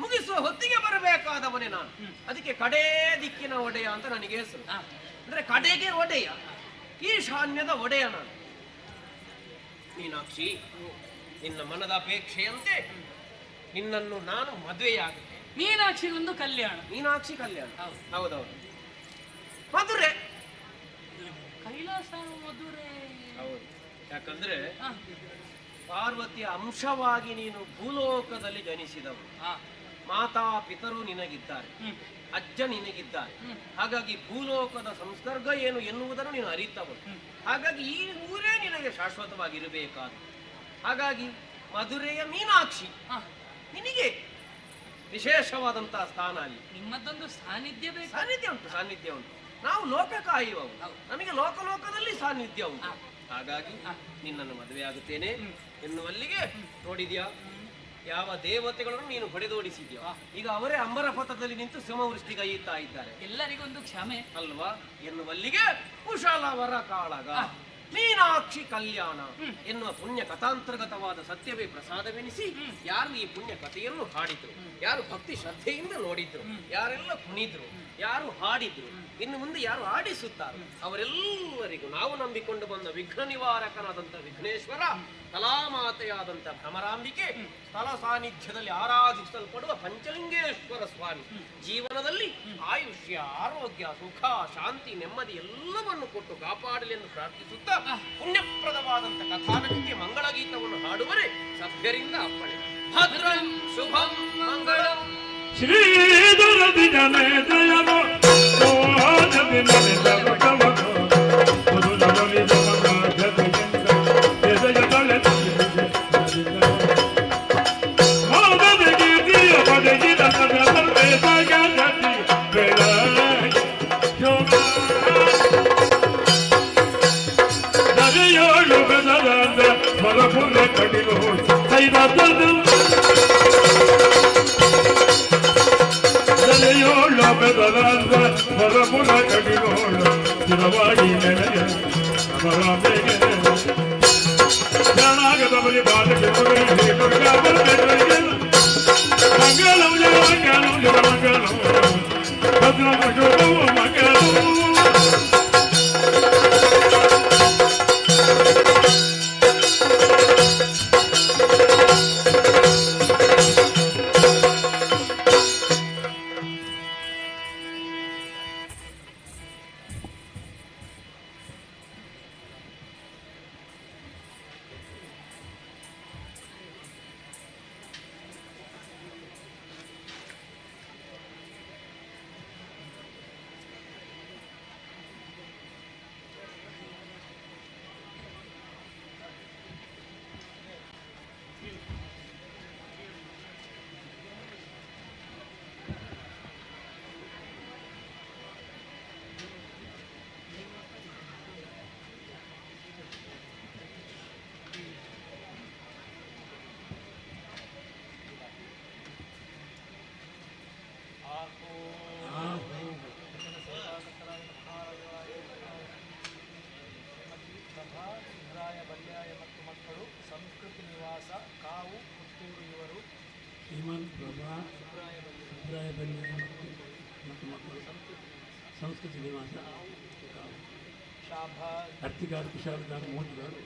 ಮುಗಿಸುವ ಹೊತ್ತಿಗೆ ಬರಬೇಕಾದವನೇ ನಾನು. ಅದಕ್ಕೆ ಕಡೇ ದಿಕ್ಕಿನ ಒಡೆಯ ಅಂತ ನನಗೆ ಹೆಸರು. ಅಂದ್ರೆ ಕಡೆಗೆ ಒಡೆಯ, ಈಶಾನ್ಯದ ಒಡೆಯ ನಾನು. ಮೀನಾಕ್ಷಿ, ನಿನ್ನ ಮನದ ಅಪೇಕ್ಷೆಯಂತೆ ನಿನ್ನನ್ನು ನಾನು ಮದುವೆಯಾಗುತ್ತೆ. ಮೀನಾಕ್ಷಿ ಒಂದು ಕಲ್ಯಾಣ. ಮೀನಾಕ್ಷಿ ಕಲ್ಯಾಣ, ಹೌದೌದು. ಮಧುರೆ ಕೈಲಾಸ ಮಧುರೆ. ಹೌದು, ಯಾಕಂದ್ರೆ ಪಾರ್ವತಿಯ ಅಂಶವಾಗಿ ನೀನು ಭೂಲೋಕದಲ್ಲಿ ಜನಿಸಿದವು. ಮಾತಾ ಪಿತರು ನಿನಗಿದ್ದಾರೆ, ಅಜ್ಜ ನಿನಗಿದ್ದಾರೆ. ಹಾಗಾಗಿ ಭೂಲೋಕದ ಸಂಸರ್ಗ ಏನು ಎನ್ನುವುದನ್ನು ನೀನು ಅರಿತವಳು. ಹಾಗಾಗಿ ಈ ಊರೇ ನಿನಗೆ ಶಾಶ್ವತವಾಗಿರಬೇಕಾದ. ಹಾಗಾಗಿ ಮಧುರೆಯ ಮೀನಾಕ್ಷಿ ನಿನಗೆ ವಿಶೇಷವಾದಂತಹ ಸ್ಥಾನ ಅಲ್ಲಿ. ನಿಮ್ಮದೊಂದು ಸಾನ್ನಿಧ್ಯ ಬೇಕು. ಸಾನ್ನಿಧ್ಯ ಉಂಟು. ನಾವು ಲೋಕ ಕಾಯುವವು, ನಮಗೆ ಲೋಕಲೋಕದಲ್ಲಿ ಸಾನ್ನಿಧ್ಯ ಉಂಟು. ಹಾಗಾಗಿ ನಿನ್ನನ್ನು ಮದುವೆ ಆಗುತ್ತೇನೆ ಎನ್ನುವಲ್ಲಿಗೆ ನೋಡಿದ್ಯಾ ಯಾವ ದೇವತೆಗಳನ್ನು ನೀನು ಹೊಡೆದೋಡಿಸಿದ್ಯಾ. ಈಗ ಅವರೇ ಅಂಬರ ಪಥದಲ್ಲಿ ನಿಂತು ಸಿಂಹವೃಷ್ಟಿಗೈಯುತ್ತಾ ಇದ್ದಾರೆ. ಎಲ್ಲರಿಗೊಂದು ಕ್ಷಮೆ ಅಲ್ವಾ ಎನ್ನುವಲ್ಲಿಗೆ ಕುಶಲವರ ಕಾಳಗ ಮೀನಾಕ್ಷಿ ಕಲ್ಯಾಣ ಎನ್ನುವ ಪುಣ್ಯ ಕಥಾಂತರ್ಗತವಾದ ಸತ್ಯವೇ ಪ್ರಸಾದವೆನಿಸಿ ಯಾರು ಈ ಪುಣ್ಯ ಕಥೆಯನ್ನು ಹಾಡಿದ್ರು, ಯಾರು ಭಕ್ತಿ ಶ್ರದ್ಧೆಯಿಂದ ನೋಡಿದ್ರು, ಯಾರೆಲ್ಲ ಕುಣಿದ್ರು, ಯಾರು ಹಾಡಿದ್ರು, ಇನ್ನು ಮುಂದೆ ಯಾರು ಆಡಿಸುತ್ತಾರೆ ಅವರೆಲ್ಲರಿಗೂ ನಾವು ನಂಬಿಕೊಂಡು ಬಂದ ವಿಘ್ನ ನಿವಾರಕನಾದಂಥ ವಿಘ್ನೇಶ್ವರ, ಕಲಾಮಾತೆಯಾದಂಥ ಭ್ರಮರಾಂಬಿಕೆ, ಸ್ಥಳ ಸಾನ್ನಿಧ್ಯದಲ್ಲಿ ಆರಾಧಿಸಲ್ಪಡುವ ಪಂಚಲಿಂಗೇಶ್ವರ ಸ್ವಾಮಿ ಜೀವನದಲ್ಲಿ ಆಯುಷ್ಯ, ಆರೋಗ್ಯ, ಸುಖ, ಶಾಂತಿ, ನೆಮ್ಮದಿ ಎಲ್ಲವನ್ನು ಕೊಟ್ಟು ಕಾಪಾಡಲಿ ಎಂದು ಪ್ರಾರ್ಥಿಸುತ್ತಾ ಪುಣ್ಯಪ್ರದವಾದಂಥ ಕಥಾನಕಕ್ಕೆ ಮಂಗಳಗೀತವನ್ನು ಹಾಡುವರೆ ಸಭ್ಯರಿಂದ ಅಪ್ಪಣೆ. ಭದ್ರಂ ಶುಭಂ ಮಂಗಳಂ. ಶ್ರೀಧರದಿ ಜನೇ ಜಯನೋ ಜದಿ ಮನಿದರು ಕವಕೋ ಮಧುರಲಿ ಜಮಗ ಜಗದಿಂದ ಜಯ ದಳೆ ಮಾದದೆ ಗೀತಿಯ ಪದಗಿದ ಸದರ್ವೆ ಜಗತಿ ಬೇಡ ಯೋಗ ದರೆಯೋಳು ಬೆದರಂದ ಮರಪುರ ಕಡಿಲು ಸೈದದ್ದು ದರೆಯೋಳ ಬೆದರಂದ ಮರಪುರ ಕಡಿಲೋಳು ಸ್ಥಿರವಾಗಿ ನೆಲೆಯ ಅಮರಾಂಬೆಗೆ ಜನಾಗದ ಬಲಿ ಬಾಲಕ ಮಂಗಳಂ ಜಯ ಮಂಗಳಂ ಜಯ ಮಂಗಳಂ ಭದ್ರಂ ಶುಭಂ ಮಂಗಳಂ. ಸುಮನ್ ಪ್ರಭಾ ಸುಬ್ರಾಯ ಬನ್ನಿ ಮತ್ತು ಮಕ್ಕಳು ಸಂಸ್ಕೃತಿ ನಿವಾಸ ಅರ್ತಿಗಾರ ಕುಶಾಲಗಾರ ಮೋದಿಗಳು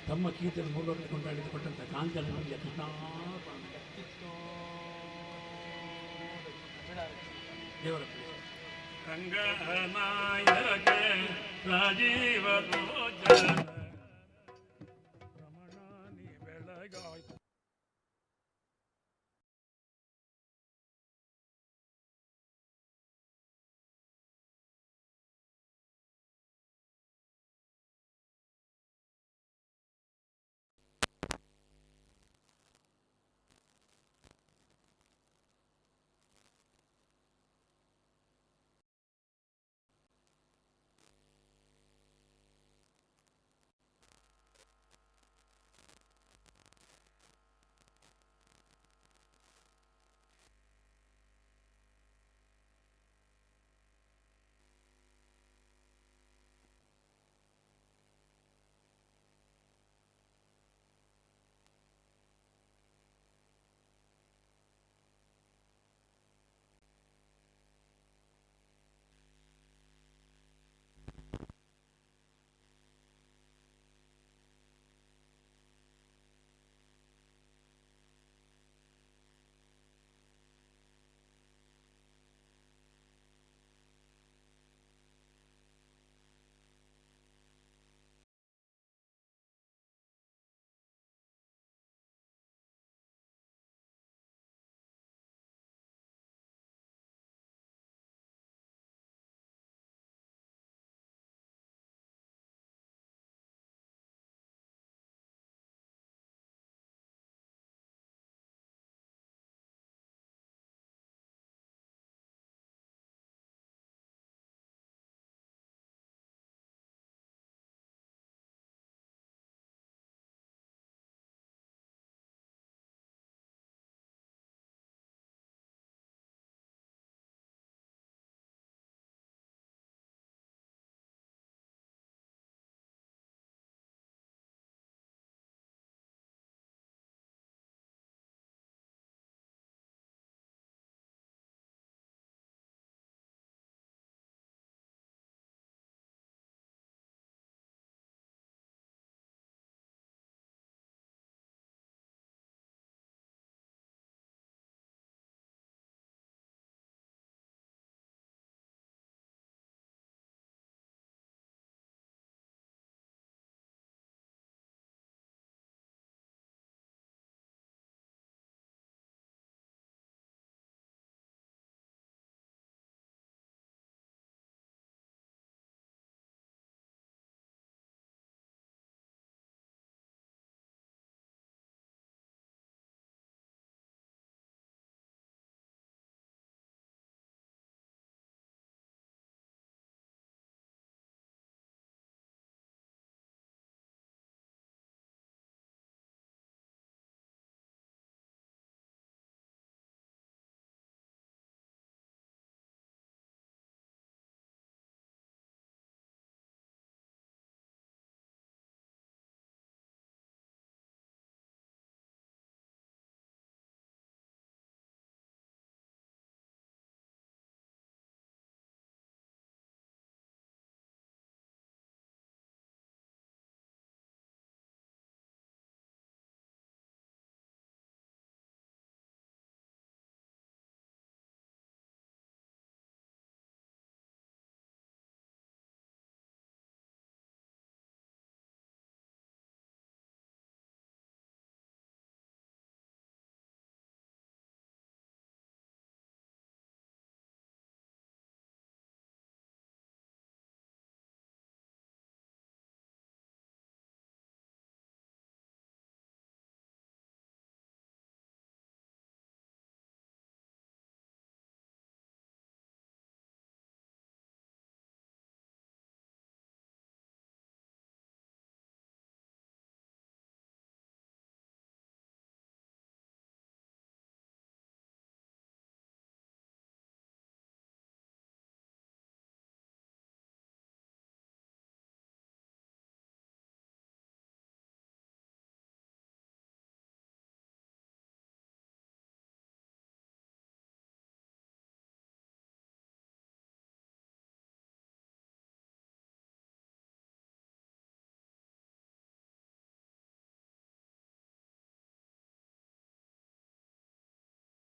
ತಮ್ಮ ಕೀರ್ತಿಯನ್ನು ಮೂಲಕ ಕೊಂಡಾಡಿಕೊಂಡಂಥ ಕಾಂಚನ ಮಂಡ್ಯ ಕೃಷ್ಣ ದೇವರ ರಂಗನಾಯಕ ರಾಜೀವ